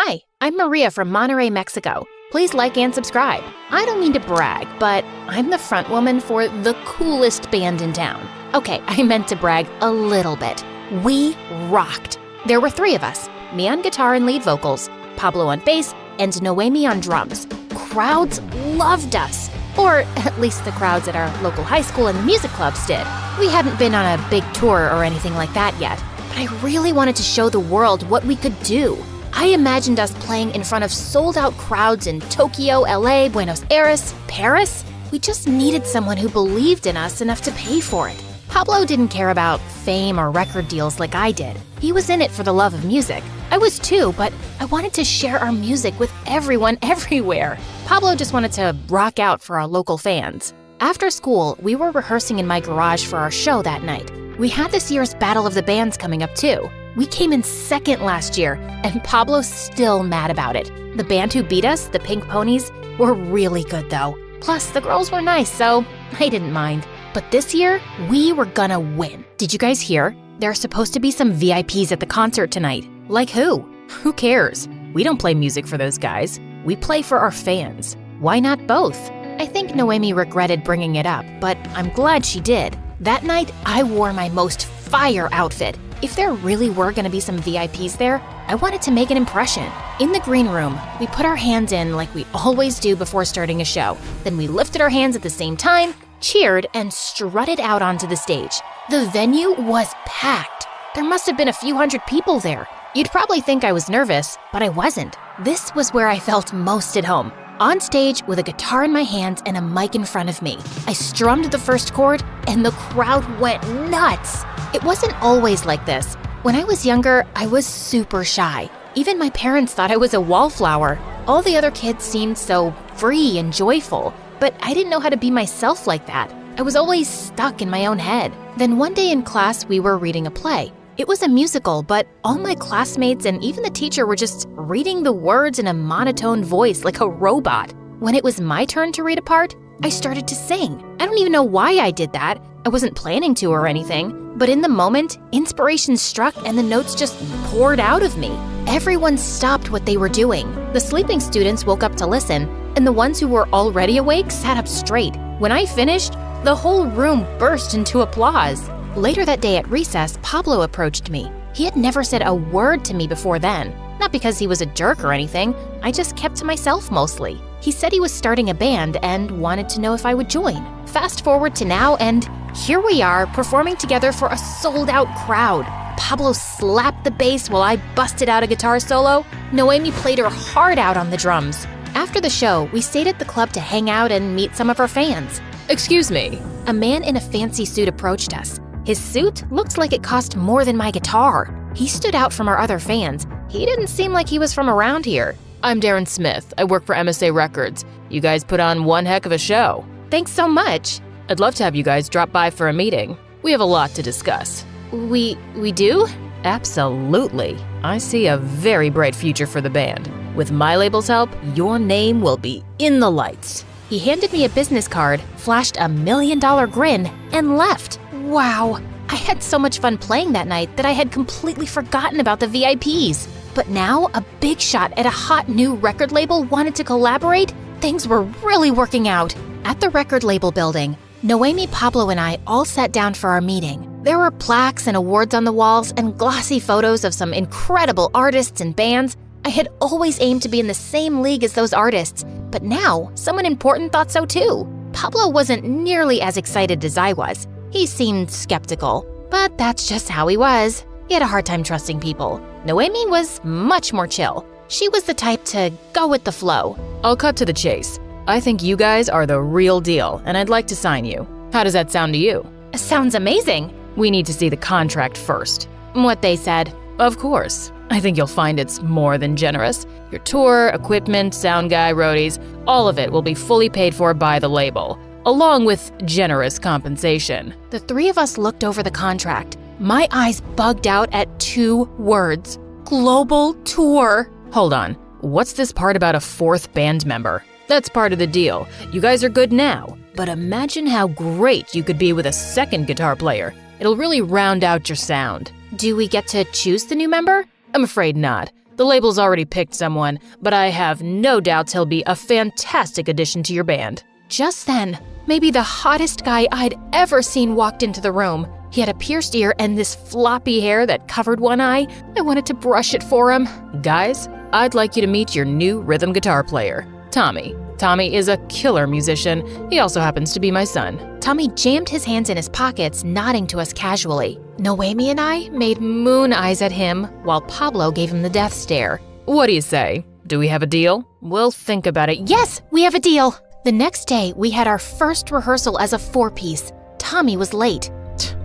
Hi, I'm Maria from Monterrey, Mexico. Please like and subscribe. I don't mean to brag, but I'm the front woman for the coolest band in town. Okay, I meant to brag a little bit. We rocked. There were 3 of us, me on guitar and lead vocals, Pablo on bass, and Noemi on drums. Crowds loved us. Or at least the crowds at our local high school and the music clubs did. We hadn't been on a big tour or anything like that yet, but I really wanted to show the world what we could do. I imagined us playing in front of sold-out crowds in Tokyo, LA, Buenos Aires, Paris. We just needed someone who believed in us enough to pay for it. Pablo didn't care about fame or record deals like I did. He was in it for the love of music. I was too, but I wanted to share our music with everyone everywhere. Pablo just wanted to rock out for our local fans. After school, we were rehearsing in my garage for our show that night. We had this year's Battle of the Bands coming up too. We came in second last year, and Pablo's still mad about it. The band who beat us, the Pink Ponies, were really good though. Plus, the girls were nice, so I didn't mind. But this year, we were gonna win. Did you guys hear? There are supposed to be some VIPs at the concert tonight. Like who? Who cares? We don't play music for those guys. We play for our fans. Why not both? I think Noemi regretted bringing it up, but I'm glad she did. That night, I wore my most fire outfit. If there really were gonna be some VIPs there, I wanted to make an impression. In the green room, we put our hands in like we always do before starting a show. Then we lifted our hands at the same time, cheered, and strutted out onto the stage. The venue was packed. There must have been a few hundred people there. You'd probably think I was nervous, but I wasn't. This was where I felt most at home. On stage with a guitar in my hands and a mic in front of me, I strummed the first chord and the crowd went nuts. It wasn't always like this. When I was younger, I was super shy. Even my parents thought I was a wallflower. All the other kids seemed so free and joyful, but I didn't know how to be myself like that. I was always stuck in my own head. Then one day in class, we were reading a play. It was a musical, but all my classmates and even the teacher were just reading the words in a monotone voice like a robot. When it was my turn to read a part, I started to sing. I don't even know why I did that. I wasn't planning to or anything, but in the moment, inspiration struck and the notes just poured out of me. Everyone stopped what they were doing. The sleeping students woke up to listen, and the ones who were already awake sat up straight. When I finished, the whole room burst into applause. Later that day at recess, Pablo approached me. He had never said a word to me before then. Not because he was a jerk or anything, I just kept to myself mostly. He said he was starting a band and wanted to know if I would join. Fast forward to now, and here we are performing together for a sold-out crowd. Pablo slapped the bass while I busted out a guitar solo. Noemi played her heart out on the drums. After the show, we stayed at the club to hang out and meet some of our fans. Excuse me. A man in a fancy suit approached us. His suit looked like it cost more than my guitar. He stood out from our other fans. He didn't seem like he was from around here. I'm Darren Smith. I work for MSA Records. You guys put on one heck of a show. Thanks so much. I'd love to have you guys drop by for a meeting. We have a lot to discuss. We do? Absolutely. I see a very bright future for the band. With my label's help, your name will be in the lights. He handed me a business card, flashed a $1 million grin, and left. Wow, I had so much fun playing that night that I had completely forgotten about the VIPs. But now, a big shot at a hot new record label wanted to collaborate? Things were really working out. At the record label building, Noemi, Pablo, and I all sat down for our meeting. There were plaques and awards on the walls and glossy photos of some incredible artists and bands. I had always aimed to be in the same league as those artists, but now someone important thought so too. Pablo wasn't nearly as excited as I was. He seemed skeptical, but that's just how he was. He had a hard time trusting people. Noemi was much more chill. She was the type to go with the flow. I'll cut to the chase. I think you guys are the real deal, and I'd like to sign you. How does that sound to you? Sounds amazing. We need to see the contract first. What they said. Of course. I think you'll find it's more than generous. Your tour, equipment, sound guy, roadies, all of it will be fully paid for by the label, along with generous compensation. The 3 of us looked over the contract. My eyes bugged out at 2 words. Global tour. Hold on. What's this part about a 4th band member? That's part of the deal. You guys are good now, but imagine how great you could be with a 2nd guitar player. It'll really round out your sound. Do we get to choose the new member? I'm afraid not. The label's already picked someone, but I have no doubts he'll be a fantastic addition to your band. Just then, maybe the hottest guy I'd ever seen walked into the room. He had a pierced ear and this floppy hair that covered one eye. I wanted to brush it for him. Guys, I'd like you to meet your new rhythm guitar player, Tommy. Tommy is a killer musician. He also happens to be my son. Tommy jammed his hands in his pockets, nodding to us casually. Noemi and I made moon eyes at him while Pablo gave him the death stare. What do you say? Do we have a deal? We'll think about it. Yes, we have a deal! The next day, we had our first rehearsal as a four-piece. Tommy was late.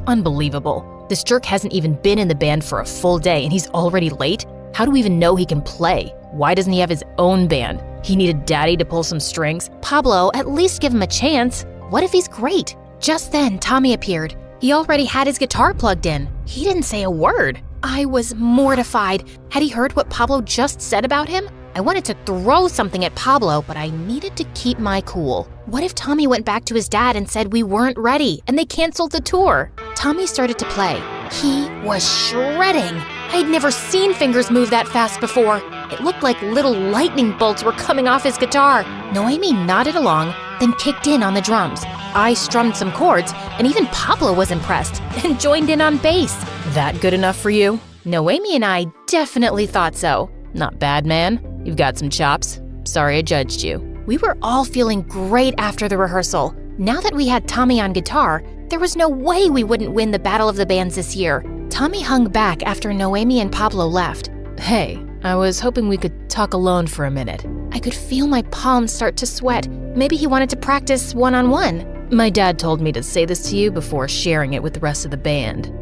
Unbelievable. This jerk hasn't even been in the band for a full day and he's already late? How do we even know he can play? Why doesn't he have his own band? He needed daddy to pull some strings? Pablo, at least give him a chance. What if he's great? Just then, Tommy appeared. He already had his guitar plugged in. He didn't say a word. I was mortified. Had he heard what Pablo just said about him? I wanted to throw something at Pablo, but I needed to keep my cool. What if Tommy went back to his dad and said we weren't ready and they canceled the tour? Tommy started to play. He was shredding. I'd never seen fingers move that fast before. It looked like little lightning bolts were coming off his guitar. Noemi nodded along, then kicked in on the drums. I strummed some chords, and even Pablo was impressed and joined in on bass. That good enough for you? Noemi and I definitely thought so. Not bad, man. You've got some chops. Sorry I judged you. We were all feeling great after the rehearsal. Now that we had Tommy on guitar, there was no way we wouldn't win the Battle of the Bands this year. Tommy hung back after Noemi and Pablo left. Hey, I was hoping we could talk alone for a minute. I could feel my palms start to sweat. Maybe he wanted to practice one-on-one. My dad told me to say this to you before sharing it with the rest of the band.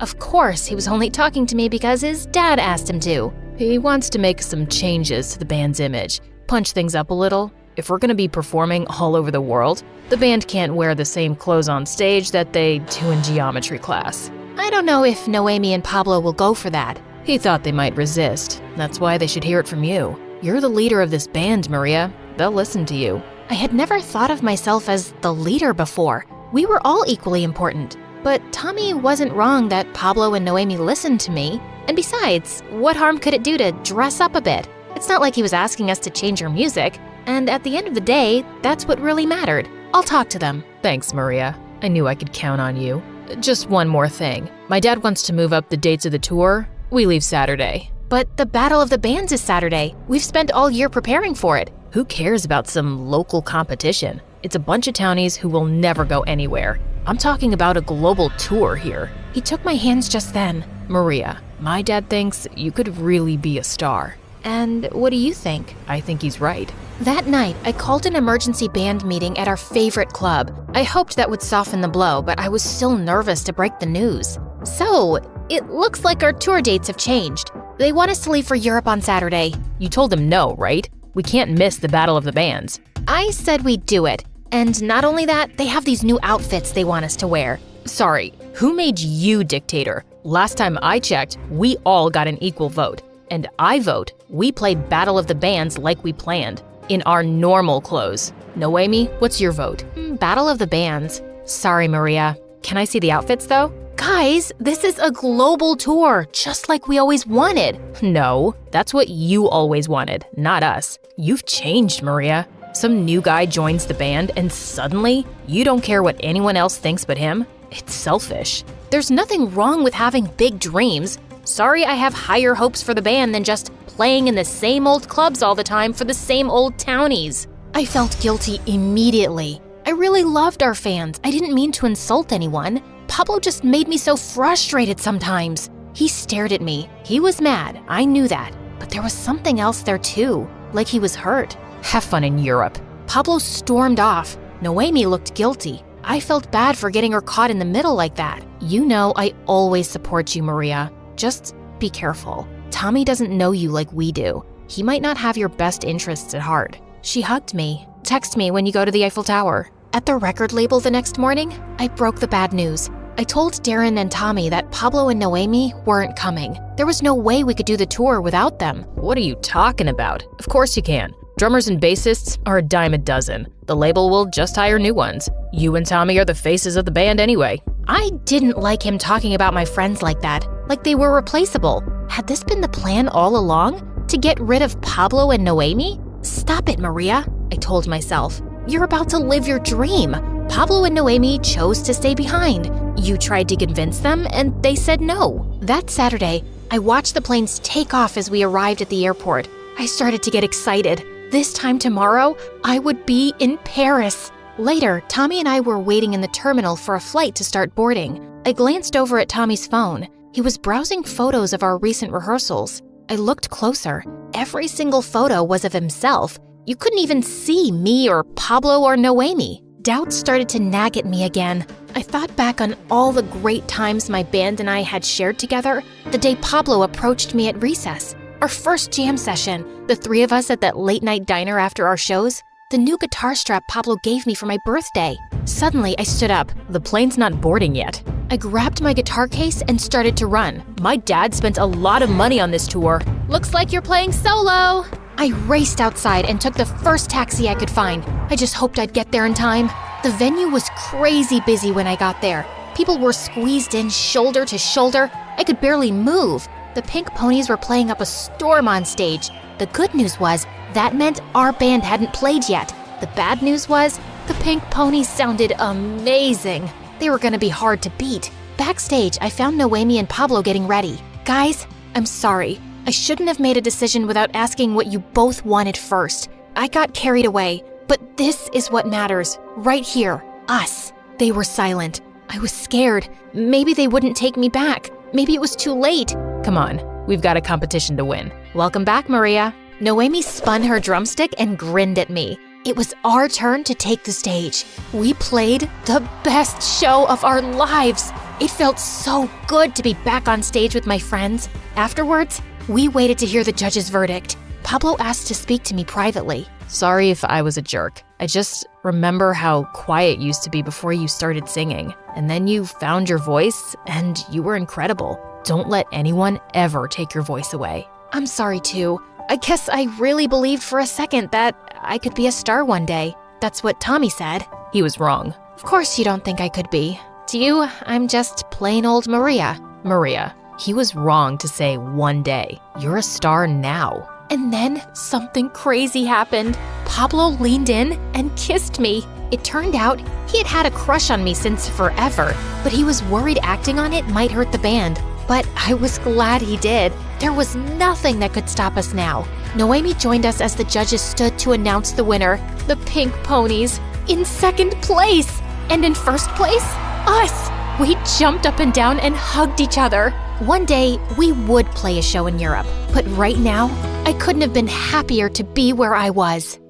Of course, he was only talking to me because his dad asked him to. He wants to make some changes to the band's image, punch things up a little. If we're going to be performing all over the world, the band can't wear the same clothes on stage that they do in geometry class. I don't know if Noemi and Pablo will go for that. He thought they might resist. That's why they should hear it from you. You're the leader of this band, Maria. They'll listen to you. I had never thought of myself as the leader before. We were all equally important. But Tommy wasn't wrong that Pablo and Noemi listened to me. And besides, what harm could it do to dress up a bit? It's not like he was asking us to change our music. And at the end of the day, that's what really mattered. I'll talk to them. Thanks, Maria. I knew I could count on you. Just one more thing. My dad wants to move up the dates of the tour. We leave Saturday. But the Battle of the Bands is Saturday. We've spent all year preparing for it. Who cares about some local competition? It's a bunch of townies who will never go anywhere. I'm talking about a global tour here. He took my hands just then. Maria, my dad thinks you could really be a star. And what do you think? I think he's right. That night, I called an emergency band meeting at our favorite club. I hoped that would soften the blow, but I was still nervous to break the news. So, it looks like our tour dates have changed. They want us to leave for Europe on Saturday. You told them no, right? We can't miss the Battle of the Bands. I said we'd do it. And not only that, they have these new outfits they want us to wear. Sorry, who made you dictator? Last time I checked, we all got an equal vote. And I vote we play Battle of the Bands like we planned, in our normal clothes. Noemi, what's your vote? Battle of the Bands. Sorry, Maria. Can I see the outfits, though? Guys, this is a global tour, just like we always wanted. No, that's what you always wanted, not us. You've changed, Maria. Some new guy joins the band and suddenly you don't care what anyone else thinks but him? It's selfish. There's nothing wrong with having big dreams. Sorry I have higher hopes for the band than just playing in the same old clubs all the time for the same old townies. I felt guilty immediately. I really loved our fans. I didn't mean to insult anyone. Pablo just made me so frustrated sometimes. He stared at me. He was mad, I knew that. But there was something else there too, like he was hurt. Have fun in Europe. Pablo stormed off. Noemi looked guilty. I felt bad for getting her caught in the middle like that. You know I always support you, Maria. Just be careful. Tommy doesn't know you like we do. He might not have your best interests at heart. She hugged me. Text me when you go to the Eiffel Tower. At the record label the next morning, I broke the bad news. I told Darren and Tommy that Pablo and Noemi weren't coming. There was no way we could do the tour without them. What are you talking about? Of course you can. Drummers and bassists are a dime a dozen. The label will just hire new ones. You and Tommy are the faces of the band anyway. I didn't like him talking about my friends like that, like they were replaceable. Had this been the plan all along? To get rid of Pablo and Noemi? Stop it, Maria, I told myself. You're about to live your dream. Pablo and Noemi chose to stay behind. You tried to convince them, and they said no. That Saturday, I watched the planes take off as we arrived at the airport. I started to get excited. This time tomorrow, I would be in Paris. Later, Tommy and I were waiting in the terminal for a flight to start boarding. I glanced over at Tommy's phone. He was browsing photos of our recent rehearsals. I looked closer. Every single photo was of himself. You couldn't even see me or Pablo or Noemi. Doubts started to nag at me again. I thought back on all the great times my band and I had shared together. The day Pablo approached me at recess. Our first jam session. The three of us at that late-night diner after our shows. The new guitar strap Pablo gave me for my birthday. Suddenly, I stood up. The plane's not boarding yet. I grabbed my guitar case and started to run. My dad spent a lot of money on this tour. Looks like you're playing solo. I raced outside and took the first taxi I could find. I just hoped I'd get there in time. The venue was crazy busy when I got there. People were squeezed in shoulder to shoulder. I could barely move. The Pink Ponies were playing up a storm on stage. The good news was that meant our band hadn't played yet. The bad news was the Pink Ponies sounded amazing. They were gonna be hard to beat. Backstage, I found Noemi and Pablo getting ready. Guys, I'm sorry. I shouldn't have made a decision without asking what you both wanted first. I got carried away, but this is what matters. Right here, us. They were silent. I was scared. Maybe they wouldn't take me back. Maybe it was too late. Come on, we've got a competition to win. Welcome back, Maria. Noemi spun her drumstick and grinned at me. It was our turn to take the stage. We played the best show of our lives. It felt so good to be back on stage with my friends. Afterwards, we waited to hear the judge's verdict. Pablo asked to speak to me privately. Sorry if I was a jerk. I just remember how quiet you used to be before you started singing. And then you found your voice, and you were incredible. Don't let anyone ever take your voice away. I'm sorry too. I guess I really believed for a second that I could be a star one day. That's what Tommy said. He was wrong. Of course you don't think I could be. To you, I'm just plain old Maria. Maria, he was wrong to say one day. You're a star now. And then something crazy happened. Pablo leaned in and kissed me. It turned out he had had a crush on me since forever, but he was worried acting on it might hurt the band. But I was glad he did. There was nothing that could stop us now. Noemi joined us as the judges stood to announce the winner, the Pink Ponies, in second place. And in first place, us. We jumped up and down and hugged each other. One day, we would play a show in Europe. But right now, I couldn't have been happier to be where I was.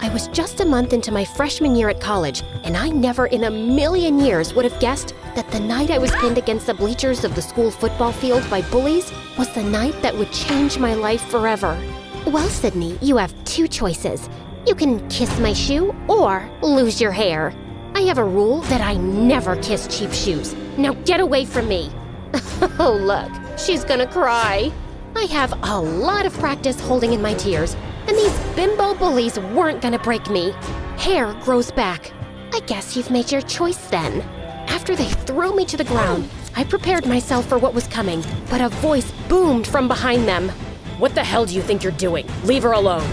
I was just a month into my freshman year at college, and I never in a million years would have guessed that the night I was pinned against the bleachers of the school football field by bullies was the night that would change my life forever. Well, Sydney, you have two choices. You can kiss my shoe or lose your hair. I have a rule that I never kiss cheap shoes. Now get away from me. Oh, look, she's gonna cry. I have a lot of practice holding in my tears, and these bimbo bullies weren't gonna break me. Hair grows back. I guess you've made your choice then. After they threw me to the ground, I prepared myself for what was coming, but a voice boomed from behind them. What the hell do you think you're doing? Leave her alone.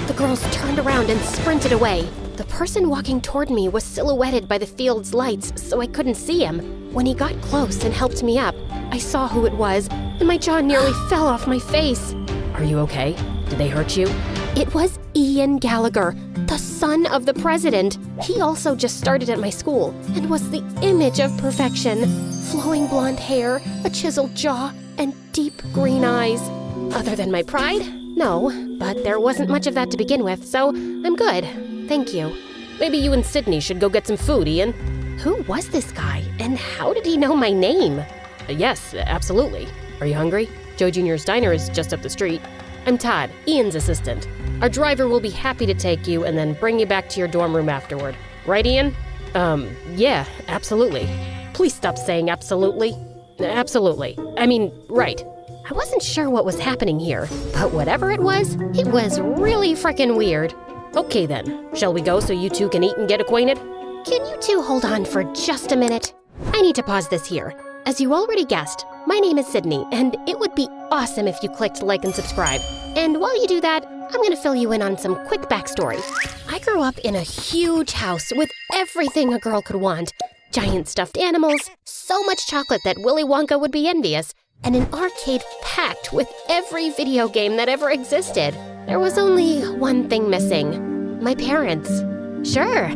The girls turned around and sprinted away. The person walking toward me was silhouetted by the field's lights, so I couldn't see him. When he got close and helped me up, I saw who it was, and my jaw nearly fell off my face. Are you okay? Did they hurt you? It was Ian Gallagher, the son of the president. He also just started at my school and was the image of perfection. Flowing blonde hair, a chiseled jaw, and deep green eyes. Other than my pride? No, but there wasn't much of that to begin with, so I'm good. Thank you. Maybe you and Sydney should go get some food, Ian. Who was this guy, and how did he know my name? Yes, absolutely. Are you hungry? Joe Jr.'s Diner is just up the street. I'm Todd, Ian's assistant. Our driver will be happy to take you and then bring you back to your dorm room afterward. Right, Ian? Yeah, absolutely. Please stop saying absolutely. Absolutely. I mean, right. I wasn't sure what was happening here, but whatever it was really frickin' weird. Okay then, shall we go so you two can eat and get acquainted? Can you two hold on for just a minute? I need to pause this here. As you already guessed, my name is Sydney, and it would be awesome if you clicked like and subscribe. And while you do that, I'm gonna fill you in on some quick backstory. I grew up in a huge house with everything a girl could want. Giant stuffed animals, so much chocolate that Willy Wonka would be envious, and an arcade packed with every video game that ever existed. There was only one thing missing: my parents. Sure,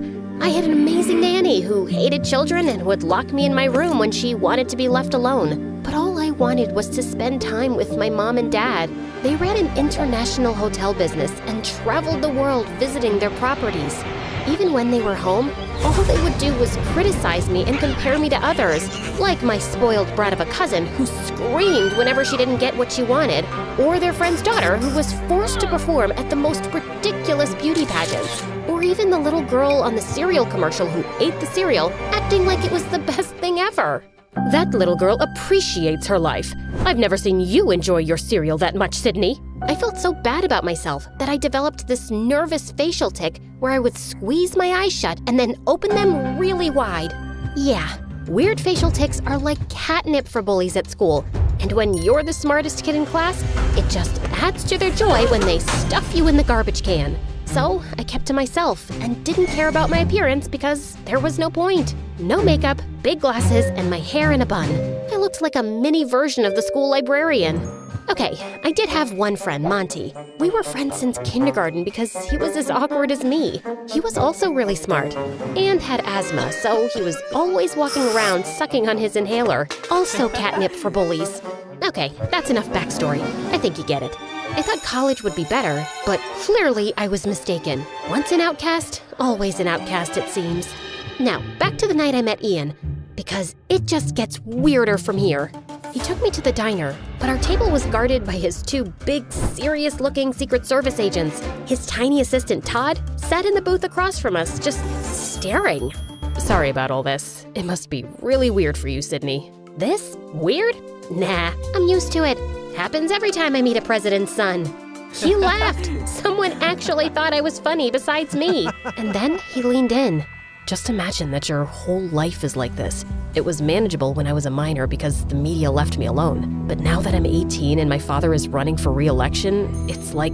I had an amazing nanny who hated children and would lock me in my room when she wanted to be left alone. But all I wanted was to spend time with my mom and dad. They ran an international hotel business and traveled the world visiting their properties. Even when they were home, all they would do was criticize me and compare me to others, like my spoiled brat of a cousin who screamed whenever she didn't get what she wanted, or their friend's daughter who was forced to perform at the most ridiculous beauty pageants, or even the little girl on the cereal commercial who ate the cereal, acting like it was the best thing ever. That little girl appreciates her life. I've never seen you enjoy your cereal that much, Sydney. I felt so bad about myself that I developed this nervous facial tic where I would squeeze my eyes shut and then open them really wide. Yeah, weird facial tics are like catnip for bullies at school. And when you're the smartest kid in class, it just adds to their joy when they stuff you in the garbage can. So I kept to myself and didn't care about my appearance because there was no point. No makeup, big glasses, and my hair in a bun. I looked like a mini version of the school librarian. Okay, I did have one friend, Monty. We were friends since kindergarten because he was as awkward as me. He was also really smart and had asthma, so he was always walking around sucking on his inhaler. Also catnip for bullies. Okay, that's enough backstory. I think you get it. I thought college would be better, but clearly I was mistaken. Once an outcast, always an outcast, it seems. Now, back to the night I met Ian, because it just gets weirder from here. He took me to the diner, but our table was guarded by his two big, serious-looking Secret Service agents. His tiny assistant, Todd, sat in the booth across from us, just staring. Sorry about all this. It must be really weird for you, Sydney. This? Weird? Nah, I'm used to it. Happens every time I meet a president's son. He laughed. Someone actually thought I was funny besides me. And then he leaned in. Just imagine that your whole life is like this. It was manageable when I was a minor because the media left me alone. But now that I'm 18 and my father is running for re-election, it's like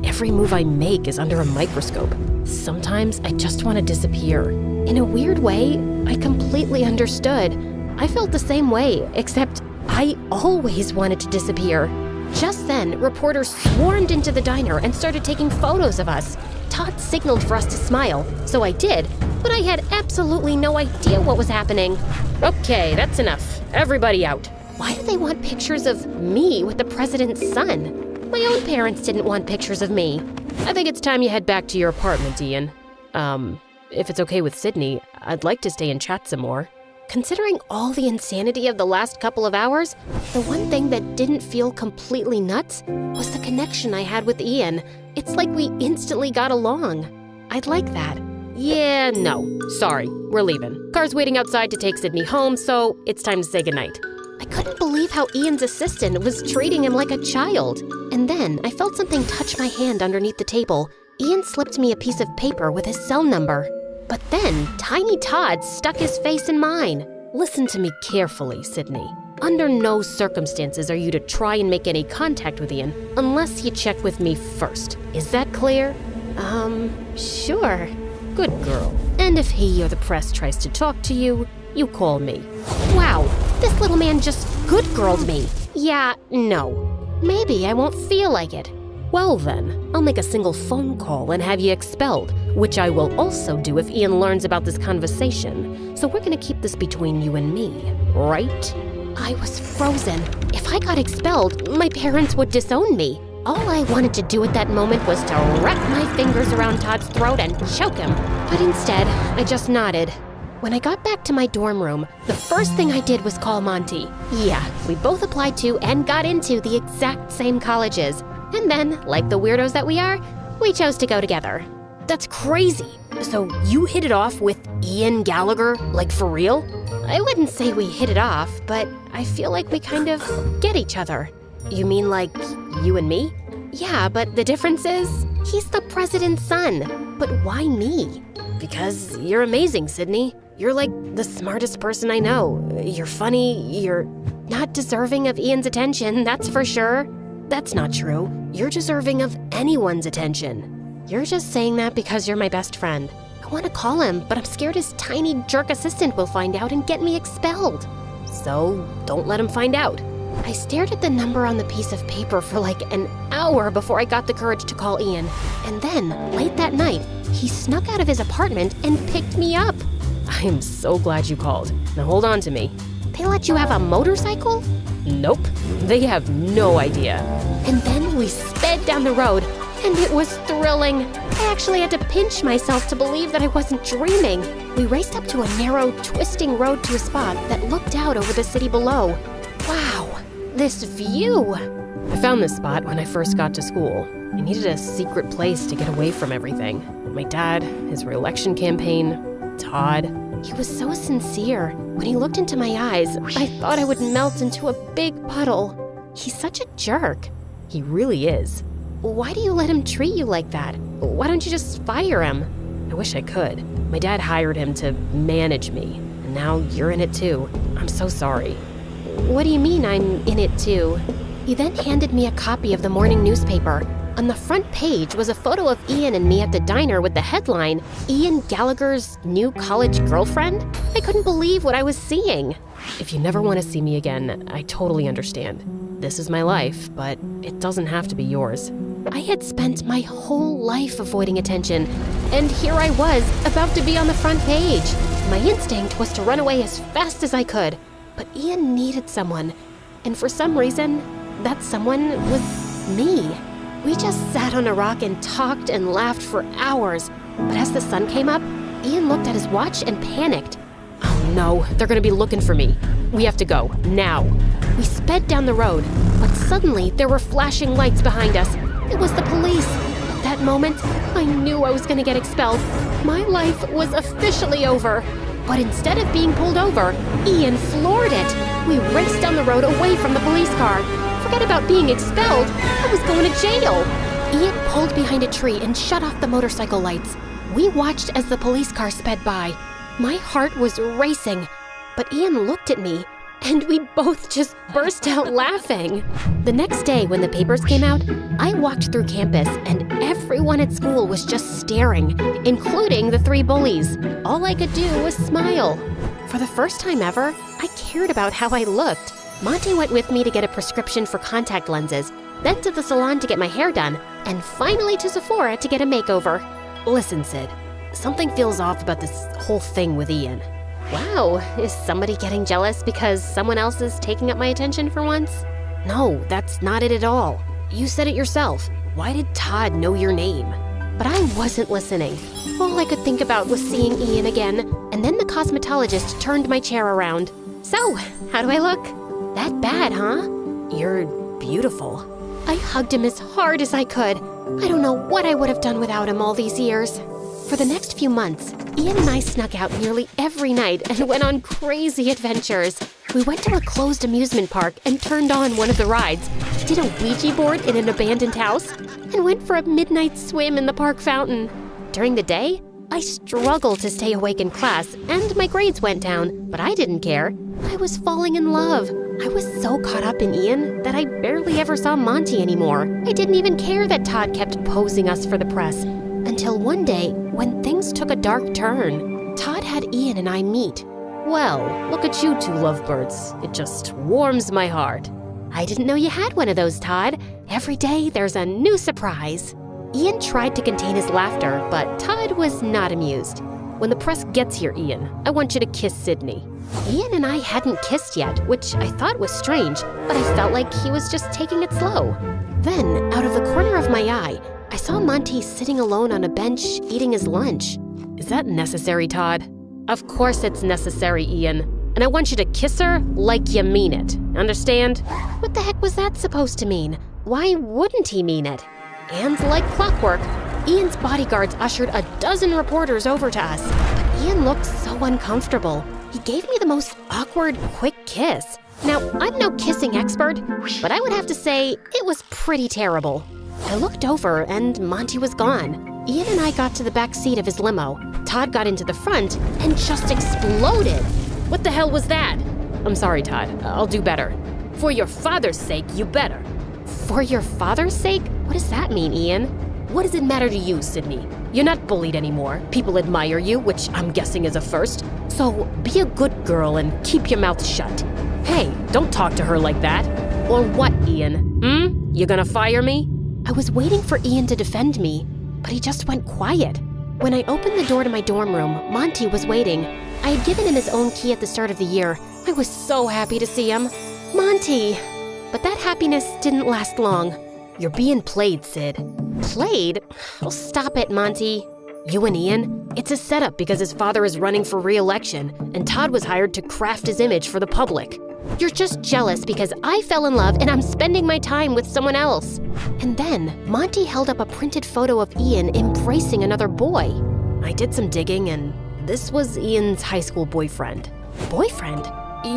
every move I make is under a microscope. Sometimes I just want to disappear. In a weird way, I completely understood. I felt the same way, except I always wanted to disappear. Just then, reporters swarmed into the diner and started taking photos of us. Todd signaled for us to smile, so I did, but I had absolutely no idea what was happening. Okay, that's enough. Everybody out. Why do they want pictures of me with the president's son? My own parents didn't want pictures of me. I think it's time you head back to your apartment, Ian. If it's okay with Sydney, I'd like to stay and chat some more. Considering all the insanity of the last couple of hours, the one thing that didn't feel completely nuts was the connection I had with Ian. It's like we instantly got along. I'd like that. Yeah, no. Sorry, we're leaving. Car's waiting outside to take Sydney home, so it's time to say goodnight. I couldn't believe how Ian's assistant was treating him like a child. And then I felt something touch my hand underneath the table. Ian slipped me a piece of paper with his cell number. But then, Tiny Todd stuck his face in mine. Listen to me carefully, Sydney. Under no circumstances are you to try and make any contact with Ian unless you check with me first. Is that clear? Sure. Good girl. And if he or the press tries to talk to you, you call me. Wow, this little man just good girled me. Yeah, no. Maybe I won't feel like it. Well then, I'll make a single phone call and have you expelled, which I will also do if Ian learns about this conversation. So we're gonna keep this between you and me, right? I was frozen. If I got expelled, my parents would disown me. All I wanted to do at that moment was to wrap my fingers around Todd's throat and choke him. But instead, I just nodded. When I got back to my dorm room, the first thing I did was call Monty. Yeah, we both applied to and got into the exact same colleges. And then, like the weirdos that we are, we chose to go together. That's crazy. So you hit it off with Ian Gallagher, like for real? I wouldn't say we hit it off, but I feel like we kind of get each other. You mean like you and me? Yeah, but the difference is, he's the president's son. But why me? Because you're amazing, Sydney. You're like the smartest person I know. You're funny, you're Not deserving of Ian's attention, that's for sure. That's not true. You're deserving of anyone's attention. You're just saying that because you're my best friend. I want to call him, but I'm scared his tiny jerk assistant will find out and get me expelled. So don't let him find out. I stared at the number on the piece of paper for like an hour before I got the courage to call Ian. And then, late that night, he snuck out of his apartment and picked me up. I am so glad you called. Now hold on to me. They let you have a motorcycle? Nope, they have no idea. And then we sped down the road, and it was thrilling. I actually had to pinch myself to believe that I wasn't dreaming. We raced up to a narrow, twisting road to a spot that looked out over the city below. Wow, this view! I found this spot when I first got to school. I needed a secret place to get away from everything. My dad, his re-election campaign, Todd. He was so sincere. When he looked into my eyes, I thought I would melt into a big puddle. He's such a jerk. He really is. Why do you let him treat you like that? Why don't you just fire him? I wish I could. My dad hired him to manage me, and now you're in it too. I'm so sorry. What do you mean I'm in it too? He then handed me a copy of the morning newspaper. On the front page was a photo of Ian and me at the diner with the headline, Ian Gallagher's new college girlfriend? I couldn't believe what I was seeing. If you never want to see me again, I totally understand. This is my life, but it doesn't have to be yours. I had spent my whole life avoiding attention, and here I was, about to be on the front page. My instinct was to run away as fast as I could, but Ian needed someone, and for some reason, that someone was me. We just sat on a rock and talked and laughed for hours, but as the sun came up, Ian looked at his watch and panicked. Oh no, they're gonna be looking for me. We have to go, now. We sped down the road, but suddenly there were flashing lights behind us. It was the police. At that moment, I knew I was gonna get expelled. My life was officially over. But instead of being pulled over, Ian floored it. We raced down the road away from the police car. Forget about being expelled. I was going to jail. Ian pulled behind a tree and shut off the motorcycle lights. We watched as the police car sped by. My heart was racing, but Ian looked at me, and we both just burst out laughing. The next day, when the papers came out, I walked through campus, and everyone at school was just staring, including the 3 bullies. All I could do was smile. For the first time ever, I cared about how I looked. Monty went with me to get a prescription for contact lenses, then to the salon to get my hair done, and finally to Sephora to get a makeover. Listen, Sid, something feels off about this whole thing with Ian. Wow, is somebody getting jealous because someone else is taking up my attention for once? No, that's not it at all. You said it yourself. Why did Todd know your name? But I wasn't listening. All I could think about was seeing Ian again, and then the cosmetologist turned my chair around. So, how do I look? That bad, huh? You're beautiful. I hugged him as hard as I could. I don't know what I would have done without him all these years. For the next few months, Ian and I snuck out nearly every night and went on crazy adventures. We went to a closed amusement park and turned on one of the rides, did a Ouija board in an abandoned house, and went for a midnight swim in the park fountain. During the day, I struggled to stay awake in class, and my grades went down, but I didn't care. I was falling in love. I was so caught up in Ian that I barely ever saw Monty anymore. I didn't even care that Todd kept posing us for the press. Until one day, when things took a dark turn, Todd had Ian and I meet. Well, look at you 2 lovebirds. It just warms my heart. I didn't know you had one of those, Todd. Every day there's a new surprise. Ian tried to contain his laughter, but Todd was not amused. When the press gets here, Ian, I want you to kiss Sydney. Ian and I hadn't kissed yet, which I thought was strange, but I felt like he was just taking it slow. Then, out of the corner of my eye, I saw Monty sitting alone on a bench eating his lunch. Is that necessary, Todd? Of course it's necessary, Ian. And I want you to kiss her like you mean it. Understand? What the heck was that supposed to mean? Why wouldn't he mean it? And like clockwork, Ian's bodyguards ushered a dozen reporters over to us. But Ian looked so uncomfortable. He gave me the most awkward, quick kiss. Now, I'm no kissing expert, but I would have to say it was pretty terrible. I looked over and Monty was gone. Ian and I got to the back seat of his limo. Todd got into the front and just exploded. What the hell was that? I'm sorry, Todd. I'll do better. For your father's sake, you better. For your father's sake? What does that mean, Ian? What does it matter to you, Sydney? You're not bullied anymore. People admire you, which I'm guessing is a first. So be a good girl and keep your mouth shut. Hey, don't talk to her like that. Or what, Ian? You gonna fire me? I was waiting for Ian to defend me, but he just went quiet. When I opened the door to my dorm room, Monty was waiting. I had given him his own key at the start of the year. I was so happy to see him. Monty! But that happiness didn't last long. You're being played, Sid. Played? Oh, stop it, Monty. You and Ian? It's a setup because his father is running for re-election, and Todd was hired to craft his image for the public. You're just jealous because I fell in love and I'm spending my time with someone else. And then Monty held up a printed photo of Ian embracing another boy. I did some digging and this was Ian's high school boyfriend. Boyfriend?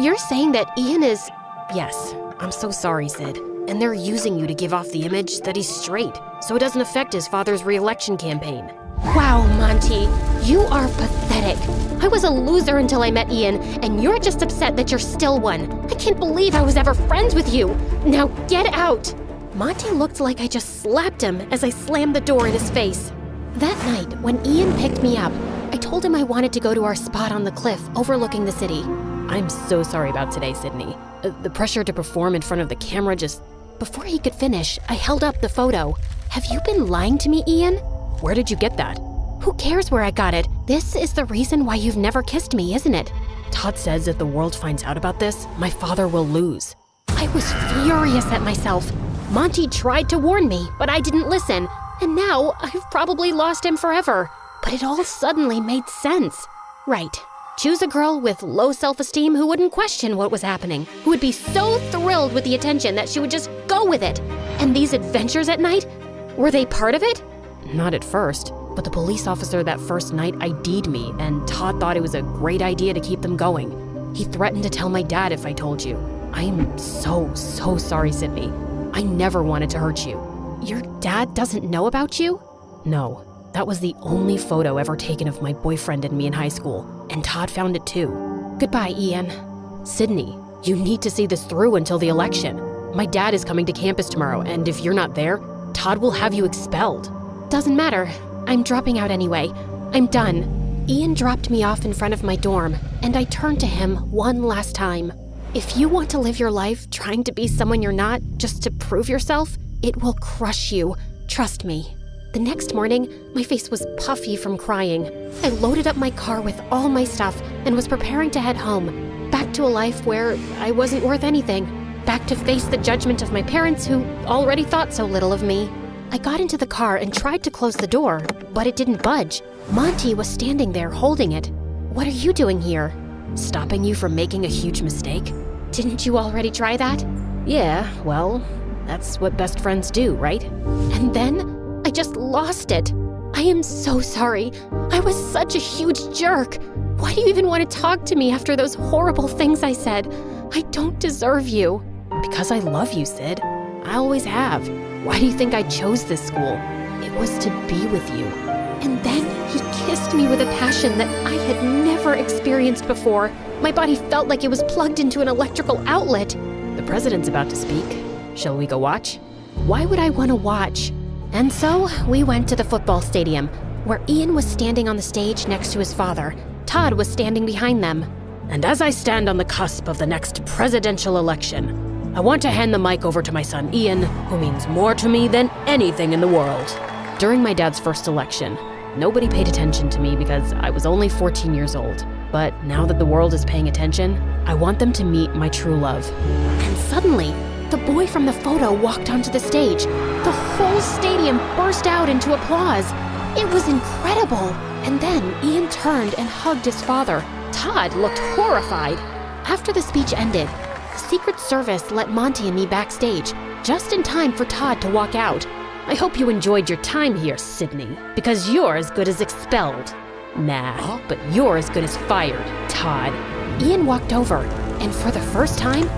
You're saying that Ian is... Yes, I'm so sorry, Sid. And they're using you to give off the image that he's straight, so it doesn't affect his father's re-election campaign. Wow, Monty, you are pathetic. I was a loser until I met Ian, and you're just upset that you're still one. I can't believe I was ever friends with you. Now get out. Monty looked like I just slapped him as I slammed the door in his face. That night, when Ian picked me up, I told him I wanted to go to our spot on the cliff overlooking the city. I'm so sorry about today, Sydney. The pressure to perform in front of the camera just... Before he could finish, I held up the photo. Have you been lying to me, Ian? Where did you get that? Who cares where I got it? This is the reason why you've never kissed me, isn't it? Todd says if the world finds out about this, my father will lose. I was furious at myself. Monty tried to warn me, but I didn't listen. And now I've probably lost him forever. But it all suddenly made sense. Right. Choose a girl with low self-esteem who wouldn't question what was happening, who would be so thrilled with the attention that she would just go with it. And these adventures at night, were they part of it? Not at first, but the police officer that first night ID'd me, and Todd thought it was a great idea to keep them going. He threatened to tell my dad if I told you. I am so sorry, Sydney. I never wanted to hurt you. Your dad doesn't know about you? No. That was the only photo ever taken of my boyfriend and me in high school, and Todd found it too. Goodbye, Ian. Sydney, you need to see this through until the election. My dad is coming to campus tomorrow, and if you're not there, Todd will have you expelled. Doesn't matter. I'm dropping out anyway. I'm done. Ian dropped me off in front of my dorm, and I turned to him one last time. If you want to live your life trying to be someone you're not just to prove yourself, it will crush you. Trust me. The next morning, my face was puffy from crying. I loaded up my car with all my stuff and was preparing to head home, back to a life where I wasn't worth anything, back to face the judgment of my parents who already thought so little of me. I got into the car and tried to close the door, but it didn't budge. Monty was standing there holding it. What are you doing here? Stopping you from making a huge mistake? Didn't you already try that? Yeah, well, that's what best friends do, right? And then I just lost it. I am so sorry. I was such a huge jerk. Why do you even want to talk to me after those horrible things I said? I don't deserve you. Because I love you, Sid. I always have. Why do you think I chose this school? It was to be with you. And then he kissed me with a passion that I had never experienced before. My body felt like it was plugged into an electrical outlet. The president's about to speak. Shall we go watch? Why would I want to watch? And so we went to the football stadium, where Ian was standing on the stage next to his father. Todd was standing behind them. And as I stand on the cusp of the next presidential election, I want to hand the mic over to my son Ian, who means more to me than anything in the world. During my dad's first election, nobody paid attention to me because I was only 14 years old. But now that the world is paying attention, I want them to meet my true love. And suddenly, the boy from the photo walked onto the stage. The whole stadium burst out into applause. It was incredible. And then Ian turned and hugged his father. Todd looked horrified. After the speech ended, the Secret Service let Monty and me backstage, just in time for Todd to walk out. I hope you enjoyed your time here, Sydney, because you're as good as expelled. Nah, but you're as good as fired, Todd. Ian walked over, and for the first time,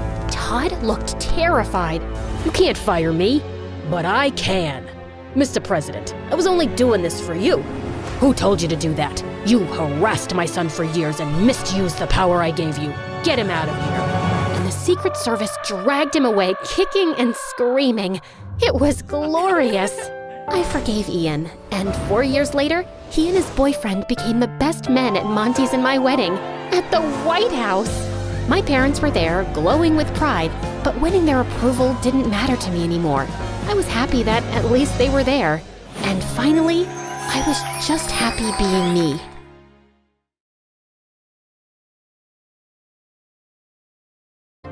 Todd looked terrified. You can't fire me, but I can. Mr. President, I was only doing this for you. Who told you to do that? You harassed my son for years and misused the power I gave you. Get him out of here. And the Secret Service dragged him away, kicking and screaming. It was glorious. I forgave Ian, and 4 years later, he and his boyfriend became the best men at Monty's and my wedding, at the White House. My parents were there, glowing with pride, but winning their approval didn't matter to me anymore. I was happy that at least they were there. And finally, I was just happy being me.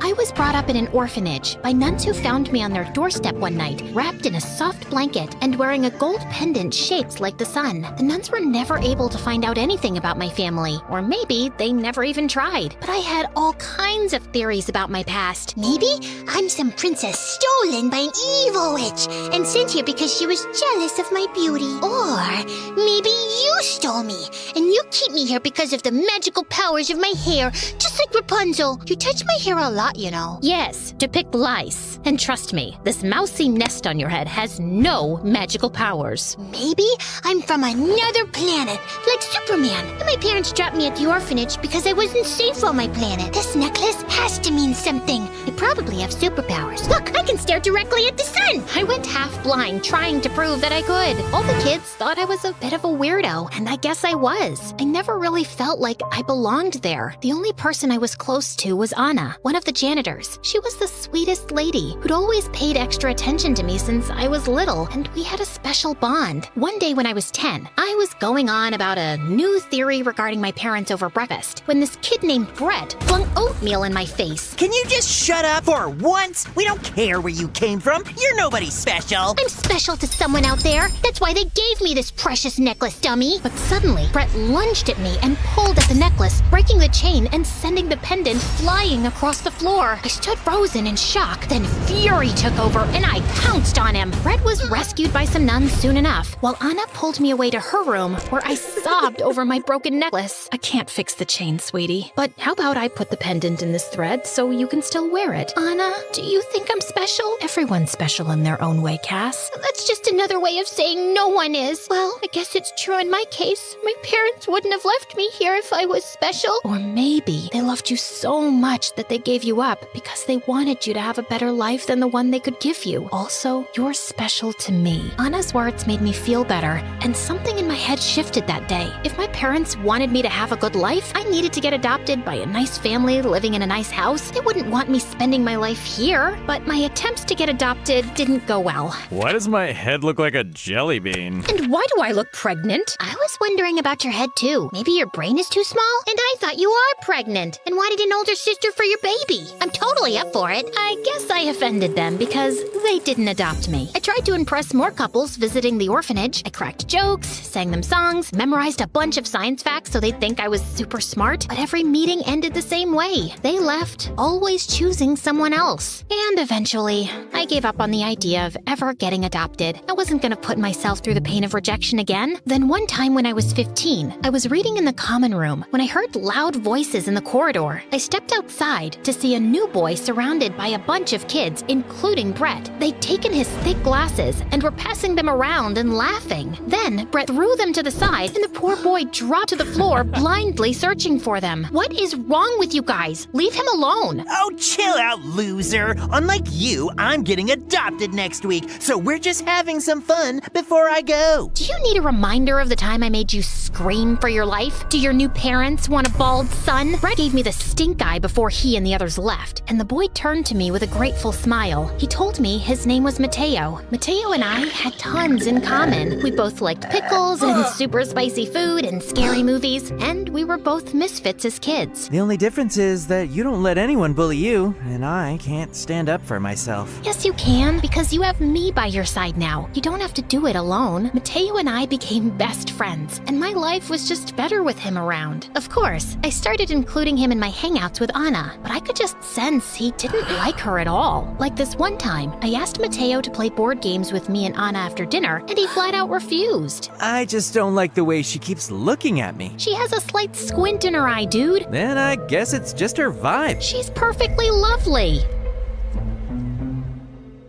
I was brought up in an orphanage by nuns who found me on their doorstep one night, wrapped in a soft blanket and wearing a gold pendant shaped like the sun. The nuns were never able to find out anything about my family, or maybe they never even tried. But I had all kinds of theories about my past. Maybe I'm some princess stolen by an evil witch and sent here because she was jealous of my beauty. Or maybe you stole me and you keep me here because of the magical powers of my hair, just like Rapunzel. You touch my hair a lot, you know. Yes, to pick lice. And trust me, this mousy nest on your head has no magical powers. Maybe I'm from another planet, like Superman, and my parents dropped me at the orphanage because I wasn't safe on my planet. This necklace has to mean something. I probably have superpowers. Look, I can stare directly at the sun. I went half blind, trying to prove that I could. All the kids thought I was a bit of a weirdo, and I guess I was. I never really felt like I belonged there. The only person I was close to was Anna, one of the janitors. She was the sweetest lady who'd always paid extra attention to me since I was little, and we had a special bond. One day when I was 10, I was going on about a new theory regarding my parents over breakfast when this kid named Brett flung oatmeal in my face. Can you just shut up for once? We don't care where you came from. You're nobody special. I'm special to someone out there. That's why they gave me this precious necklace, dummy. But suddenly, Brett lunged at me and pulled at the necklace, breaking the chain and sending the pendant flying across the floor. I stood frozen in shock. Then fury took over and I pounced on him. Brett was rescued by some nuns soon enough, while Anna pulled me away to her room where I sobbed over my broken necklace. I can't fix the chain, sweetie, but how about I put the pendant in this thread so you can still wear it? Anna, do you think I'm special? Everyone's special in their own way, Cass. That's just another way of saying no one is. Well, I guess it's true in my case. My parents wouldn't have left me here if I was special. Or maybe they loved you so much that they gave you up because they wanted you to have a better life than the one they could give you. Also, you're special to me. Anna's words made me feel better, and something in my head shifted that day. If my parents wanted me to have a good life, I needed to get adopted by a nice family living in a nice house. They wouldn't want me spending my life here, but my attempts to get adopted didn't go well. Why does my head look like a jelly bean? And why do I look pregnant? I was wondering about your head too. Maybe your brain is too small? And I thought you are pregnant and wanted an older sister for your baby. I'm totally up for it. I guess I offended them because they didn't adopt me. I tried to impress more couples visiting the orphanage. I cracked jokes, sang them songs, memorized a bunch of science facts so they'd think I was super smart, but every meeting ended the same way. They left, always choosing someone else. And eventually, I gave up on the idea of ever getting adopted. I wasn't gonna put myself through the pain of rejection again. Then one time when I was 15, I was reading in the common room when I heard loud voices in the corridor. I stepped outside to see a new boy surrounded by a bunch of kids, including Brett. They'd taken his thick glasses and were passing them around and laughing. Then Brett threw them to the side and the poor boy dropped to the floor, blindly searching for them. What is wrong with you guys? Leave him alone. Oh, chill out, loser. Unlike you, I'm getting adopted next week, so we're just having some fun before I go. Do you need a reminder of the time I made you scream for your life? Do your new parents want a bald son? Brett gave me the stink eye before he and the others left, and the boy turned to me with a grateful smile. He told me his name was Mateo. Mateo and I had tons in common. We both liked pickles and super spicy food and scary movies, and we were both misfits as kids. The only difference is that you don't let anyone bully you, and I can't stand up for myself. Yes, you can, because you have me by your side now. You don't have to do it alone. Mateo and I became best friends, and my life was just better with him around. Of course, I started including him in my hangouts with Anna, but I could just sense he didn't like her at all. Like this one time, I asked Mateo to play board games with me and Anna after dinner, and he flat out refused. I just don't like the way she keeps looking at me. She has a slight squint in her eye, dude. Then I guess it's just her vibe. She's perfectly lovely.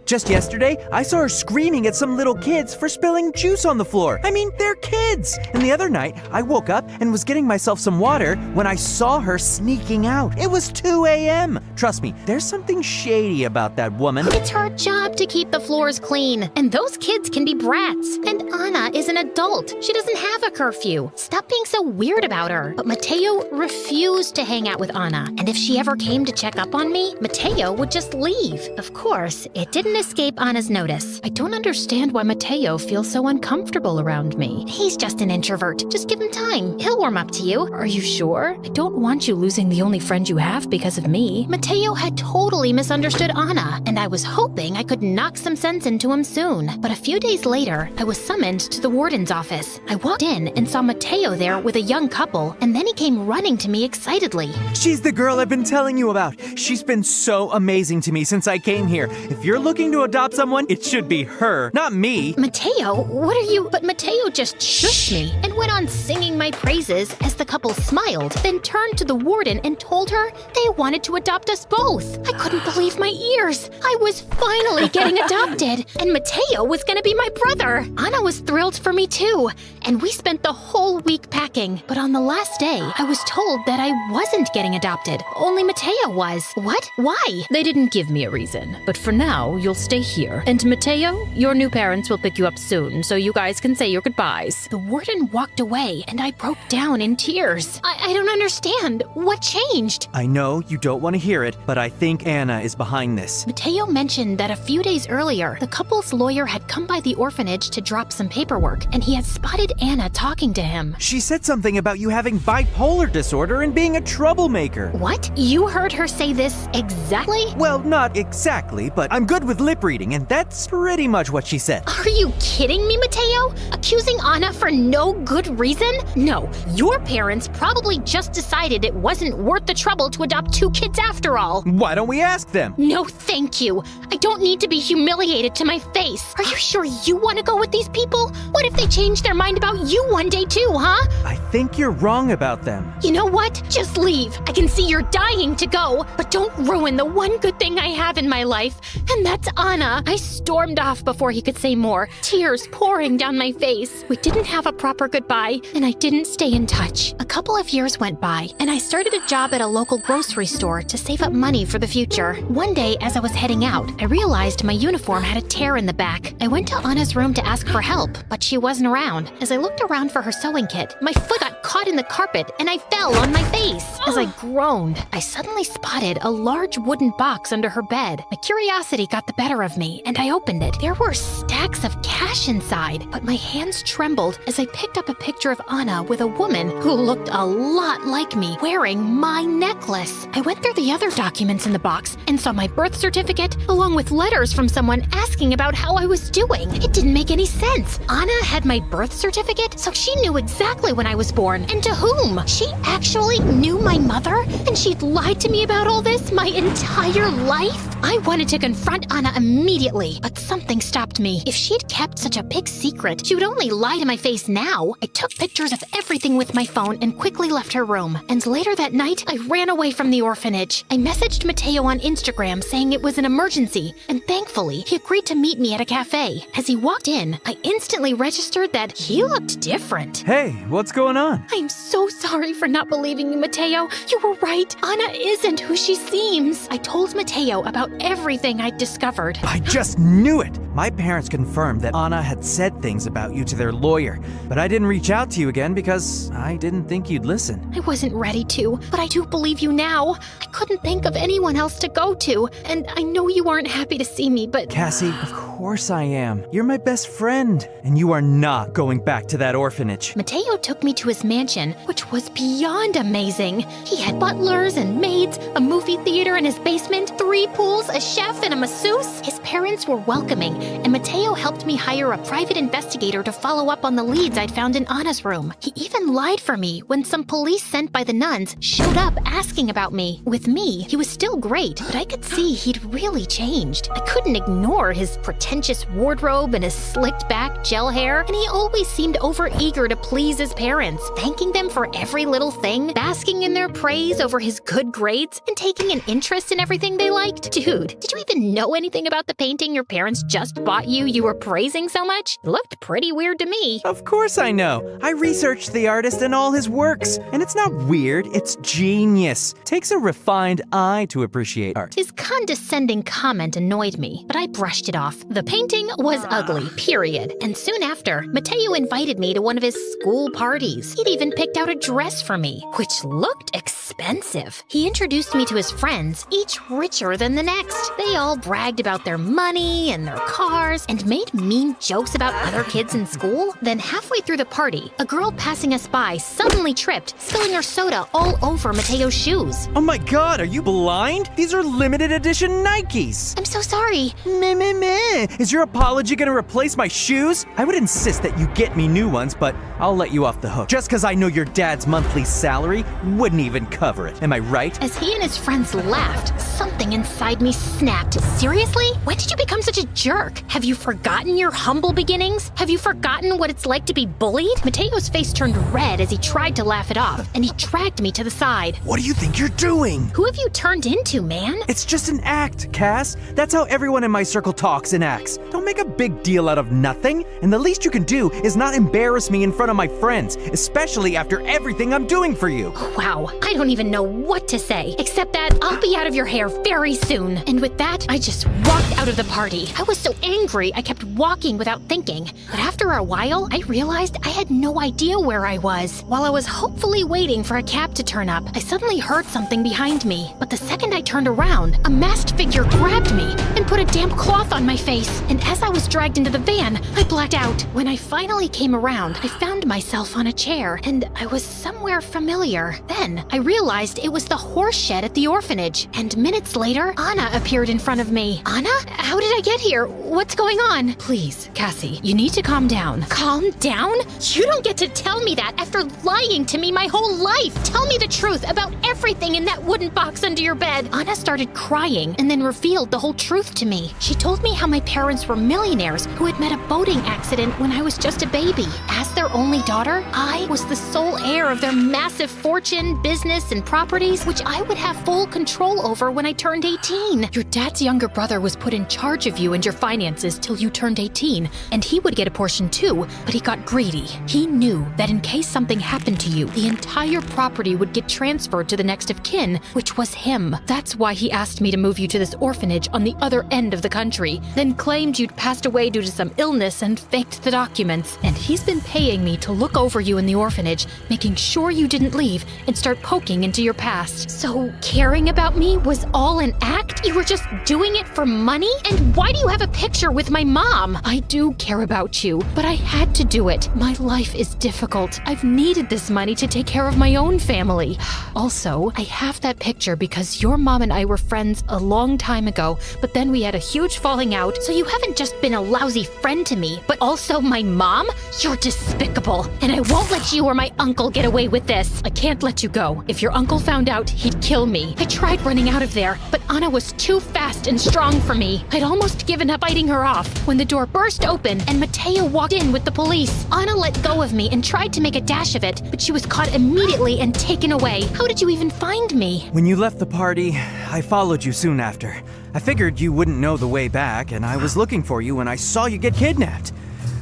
Just yesterday, I saw her screaming at some little kids for spilling juice on the floor. I mean, they're kids. And the other night, I woke up and was getting myself some water when I saw her sneaking out. It was 2 a.m. Trust me, there's something shady about that woman. It's her job to keep the floors clean, and those kids can be brats. And Anna is an adult. She doesn't have a curfew. Stop being so weird about her. But Mateo refused to hang out with Anna, and if she ever came to check up on me, Mateo would just leave. Of course, it didn't escape Anna's notice. I don't understand why Mateo feels so uncomfortable around me. He's just an introvert. Just give him time. He'll warm up to you. Are you sure? I don't want you losing the only friend you have because of me. Mateo had totally misunderstood Anna, and I was hoping I could knock some sense into him soon. But a few days later, I was summoned to the warden's office. I walked in and saw Mateo there with a young couple, and then he came running to me excitedly. She's the girl I've been telling you about. She's been so amazing to me since I came here. If you're looking to adopt someone, it should be her, not me. Mateo, what are you? But Mateo just shushed me and went on singing my praises as the couple smiled, then turned to the warden and told her they wanted to adopt us both. I couldn't believe my ears. I was finally getting adopted, and Mateo was going to be my brother. Anna was thrilled for me too, and we spent the whole week packing. But on the last day, I was told that I wasn't getting adopted. Only Mateo was. What? Why? They didn't give me a reason, but for now, you'll stay here. And Mateo, your new parents will pick you up soon, so you guys can say your goodbyes. The warden walked away, and I broke down in tears. I don't understand. What changed? I know you don't want to hear it, but I think Anna is behind this. Mateo mentioned that a few days earlier, the couple's lawyer had come by the orphanage to drop some paperwork, and he had spotted Anna talking to him. She said something about you having bipolar disorder and being a troublemaker. What? You heard her say this exactly? Well, not exactly, but I'm good with lip reading, and that's pretty much what she said. Are you kidding me, Mateo? Accusing Anna for no good reason? No, your parents probably just decided it wasn't worth the trouble to adopt two kids after all. Why don't we ask them? No, thank you. I don't need to be humiliated to my face. Are you sure you want to go with these people? What if they change their mind about you one day too, huh? I think you're wrong about them. You know what? Just leave. I can see you're dying to go, but don't ruin the one good thing I have in my life, and that's Anna. I stormed off before he could say more, tears pouring down my face. We didn't have a proper goodbye, and I didn't stay in touch. A couple of years went by, and I started a job at a local grocery store to save up money for the future. One day, as I was heading out, I realized my uniform had a tear in the back. I went to Anna's room to ask for help, but she wasn't around. As I looked around for her sewing kit, my foot got caught in the carpet, and I fell on my face. As I groaned, I suddenly spotted a large wooden box under her bed. My curiosity got the better of me, and I opened it. There were stacks of cash inside, but my hands trembled as I picked up a picture of Anna with a woman who looked a lot like me, wearing my necklace. I went through the other documents in the box and saw my birth certificate, along with letters from someone asking about how I was doing. It didn't make any sense. Anna had my birth certificate, so she knew exactly when I was born and to whom. She actually knew my mother, and she'd lied to me about all this my entire life. I wanted to confront Anna immediately, but something stopped me. If she'd kept such a big secret, she would only lie to my face now. I took pictures of everything with my phone and quickly left her room. And later that night, I ran away from the orphanage. I messaged Mateo on Instagram saying it was an emergency, and thankfully, he agreed to meet me at a cafe. As he walked in, I instantly registered that he looked different. Hey, what's going on? I'm so sorry for not believing you, Mateo. You were right. Anna isn't who she seems. I told Mateo about everything I'd discovered. I just knew it! My parents confirmed that Anna had said things about you to their lawyer, but I didn't reach out to you again because I didn't think you'd listen. I wasn't ready to, but I do believe you now. I couldn't think of anyone else to go to, and I know you aren't happy to see me, but... Cassie, of course I am. You're my best friend, and you are not going back to that orphanage. Mateo took me to his mansion, which was beyond amazing. He had butlers and maids, a movie theater in his basement, 3 pools, a chef, and a masseuse. His parents were welcoming, and Mateo helped me hire a private investigator to follow up on the leads I'd found in Anna's room. He even lied for me when some police sent by the nuns showed up asking about me. With me, he was still great, but I could see he'd really changed. I couldn't ignore his pretentious wardrobe and his slicked back gel hair, and he always seemed overeager to please his parents, thanking them for every little thing, basking in their praise over his good grades, and taking an interest in everything they liked. Dude, did you even know anything about the painting your parents just bought you were praising so much? It looked pretty weird to me. Of course I know. I researched the artist and all his works, and it's not weird, it's genius. Takes a refined eye to appreciate art. His condescending comment annoyed me, but I brushed it off. The painting was ugly, period. And soon after, Mateo invited me to one of his school parties. He'd even picked out a dress for me, which looked expensive. He introduced me to his friends, each richer than the next. They all bragged about their money and their cars and made mean jokes about other kids in school. Then halfway through the party, a girl passing us by suddenly tripped, spilling her soda all over Mateo's shoes. Oh my god, are you blind? These are limited edition Nikes. I'm so sorry. Meh, meh, meh. Is your apology gonna replace my shoes? I would insist that you get me new ones, but I'll let you off the hook. Just because I know your dad's monthly salary wouldn't even cover it. Am I right? As he and his friends laughed, something inside me snapped. Seriously? When did you become such a jerk? Have you forgotten your humble beginnings? Have you forgotten what it's like to be bullied? Mateo's face turned red as he tried to laugh it off, and he dragged me to the side. What do you think you're doing? Who have you turned into, man? It's just an act, Cass. That's how everyone in my circle talks and acts. Don't make a big deal out of nothing. And the least you can do is not embarrass me in front of my friends, especially after everything I'm doing for you. Wow, I don't even know what to say, except that I'll be out of your hair very soon. And with that, I just walked out of the party. I was so angry, I kept walking without thinking. But after a while, I realized I had no idea where I was. While I was hopefully waiting for a cab to turn up, I suddenly heard something behind me. But the second I turned around, a masked figure grabbed me and put a damp cloth on my face. And as I was dragged into the van, I blacked out. When I finally came around, I found myself on a chair, and I was somewhere familiar. Then I realized it was the horse shed at the orphanage. And minutes later, Anna appeared in front of me. Anna? How did I get here? What's going on? Please, Cassie, you need to calm down. Calm down? You don't get to tell me that after lying to me my whole life. Tell me the truth about everything in that wooden box under your bed. Anna started crying and then revealed the whole truth to me. She told me how my parents were millionaires who had met a boating accident when I was just a baby. As their only daughter, I was the sole heir of their massive fortune, business, and properties, which I would have full control over when I turned 18. Your dad's younger brother was put in charge of you and your finances till you turned 18, and he would get a portion too, but he got greedy. He knew that in case something happened to you, the entire property would get transferred to the next of kin, which was him. That's why he asked me to move you to this orphanage on the other end of the country, then claimed you'd passed away due to some illness and faked the documents. And he's been paying me to look over you in the orphanage, making sure you didn't leave and start poking into your past. So caring about me was all an act? You were just doing it for money? And why do you have a picture with my mom? I do care about you, but I had to do it. My life is difficult. I've needed this money to take care of my own family. Also, I have that picture because your mom and I were friends a long time ago, but then we had a huge falling out. So you haven't just been a lousy friend to me, but also my mom? You're despicable, and I won't let you or my uncle get away with this. I can't let you go. If your uncle found out, he'd kill me. I tried running out of there, but Anna was too fast and strong for me. I'd almost given up fighting her off when the door burst open and Mateo walked in with the police. Anna let go of me and tried to make a dash of it, but she was caught immediately and taken away. How did you even find me? When you left the party, I followed you soon after. I figured you wouldn't know the way back, and I was looking for you when I saw you get kidnapped.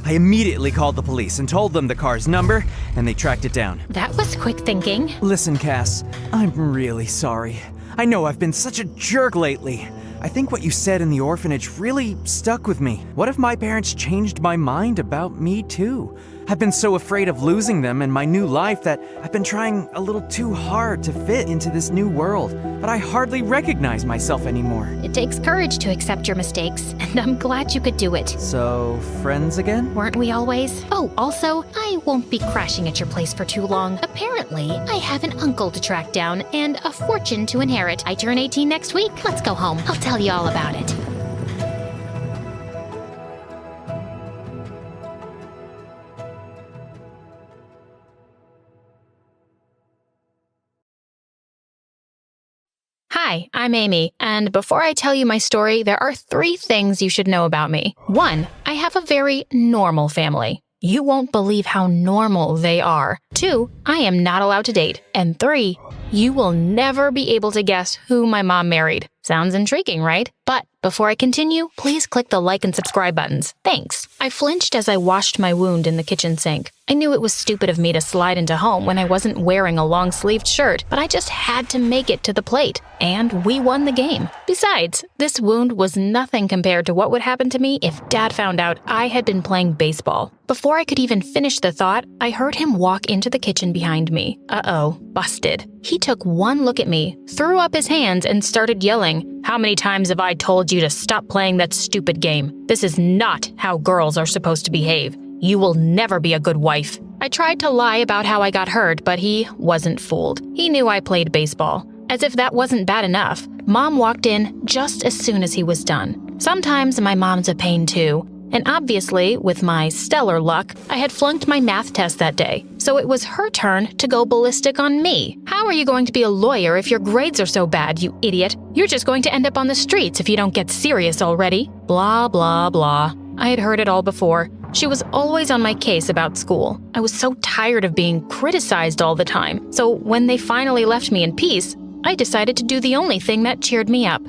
I immediately called the police and told them the car's number, and they tracked it down. That was quick thinking. Listen, Cass, I'm really sorry. I know I've been such a jerk lately. I think what you said in the orphanage really stuck with me. What if my parents changed my mind about me too? I've been so afraid of losing them and my new life that I've been trying a little too hard to fit into this new world, but I hardly recognize myself anymore. It takes courage to accept your mistakes, and I'm glad you could do it. So, friends again? Weren't we always? Oh, also, I won't be crashing at your place for too long. Apparently, I have an uncle to track down and a fortune to inherit. I turn 18 next week. Let's go home. I'll tell you all about it. Hi, I'm Amy, and before I tell you my story, there are 3 things you should know about me. 1, I have a very normal family. You won't believe how normal they are. 2, I am not allowed to date. And 3, you will never be able to guess who my mom married. Sounds intriguing, right? But before I continue, please click the like and subscribe buttons. Thanks. I flinched as I washed my wound in the kitchen sink. I knew it was stupid of me to slide into home when I wasn't wearing a long-sleeved shirt, but I just had to make it to the plate. And we won the game. Besides, this wound was nothing compared to what would happen to me if Dad found out I had been playing baseball. Before I could even finish the thought, I heard him walk into the kitchen behind me. Uh-oh, busted. He took one look at me, threw up his hands, and started yelling, "How many times have I told you to stop playing that stupid game? This is not how girls are supposed to behave. You will never be a good wife." I tried to lie about how I got hurt, but he wasn't fooled. He knew I played baseball. As if that wasn't bad enough, Mom walked in just as soon as he was done. Sometimes my mom's a pain too. And obviously, with my stellar luck, I had flunked my math test that day, so it was her turn to go ballistic on me. How are you going to be a lawyer if your grades are so bad, you idiot? You're just going to end up on the streets if you don't get serious already. Blah, blah, blah. I had heard it all before. She was always on my case about school. I was so tired of being criticized all the time, so when they finally left me in peace, I decided to do the only thing that cheered me up.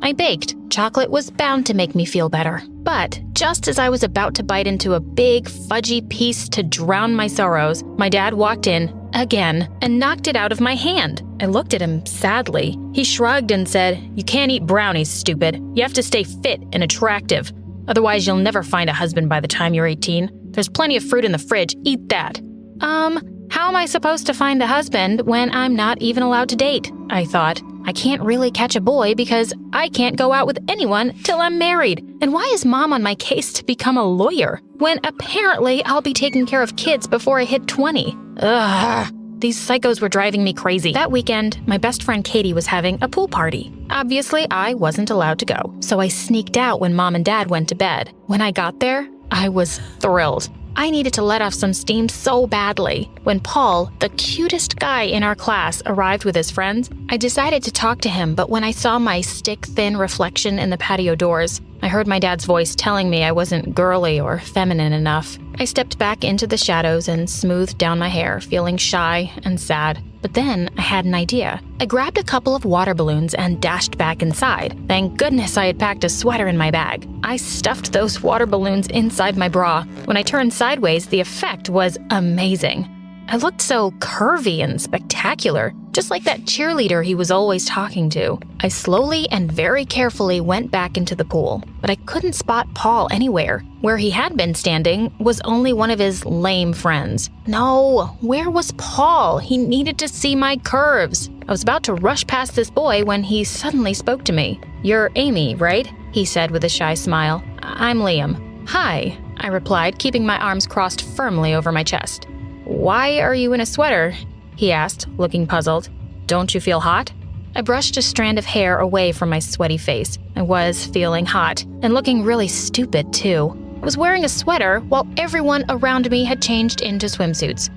I baked. Chocolate was bound to make me feel better. But just as I was about to bite into a big, fudgy piece to drown my sorrows, my dad walked in, again, and knocked it out of my hand. I looked at him sadly. He shrugged and said, "You can't eat brownies, stupid. You have to stay fit and attractive. Otherwise, you'll never find a husband by the time you're 18. There's plenty of fruit in the fridge. Eat that." How am I supposed to find a husband when I'm not even allowed to date? I thought. I can't really catch a boy because I can't go out with anyone till I'm married. And why is Mom on my case to become a lawyer when apparently I'll be taking care of kids before I hit 20? Ugh. These psychos were driving me crazy. That weekend, my best friend Katie was having a pool party. Obviously, I wasn't allowed to go, so I sneaked out when Mom and Dad went to bed. When I got there, I was thrilled. I needed to let off some steam so badly. When Paul, the cutest guy in our class, arrived with his friends, I decided to talk to him, but when I saw my stick-thin reflection in the patio doors, I heard my dad's voice telling me I wasn't girly or feminine enough. I stepped back into the shadows and smoothed down my hair, feeling shy and sad. But then I had an idea. I grabbed a couple of water balloons and dashed back inside. Thank goodness I had packed a sweater in my bag. I stuffed those water balloons inside my bra. When I turned sideways, the effect was amazing. I looked so curvy and spectacular, just like that cheerleader he was always talking to. I slowly and very carefully went back into the pool, but I couldn't spot Paul anywhere. Where he had been standing was only one of his lame friends. No, where was Paul? He needed to see my curves. I was about to rush past this boy when he suddenly spoke to me. "You're Amy, right?" he said with a shy smile. "I'm Liam." "Hi," I replied, keeping my arms crossed firmly over my chest. "Why are you in a sweater?" he asked, looking puzzled. "Don't you feel hot?" I brushed a strand of hair away from my sweaty face. I was feeling hot, and looking really stupid, too. I was wearing a sweater while everyone around me had changed into swimsuits.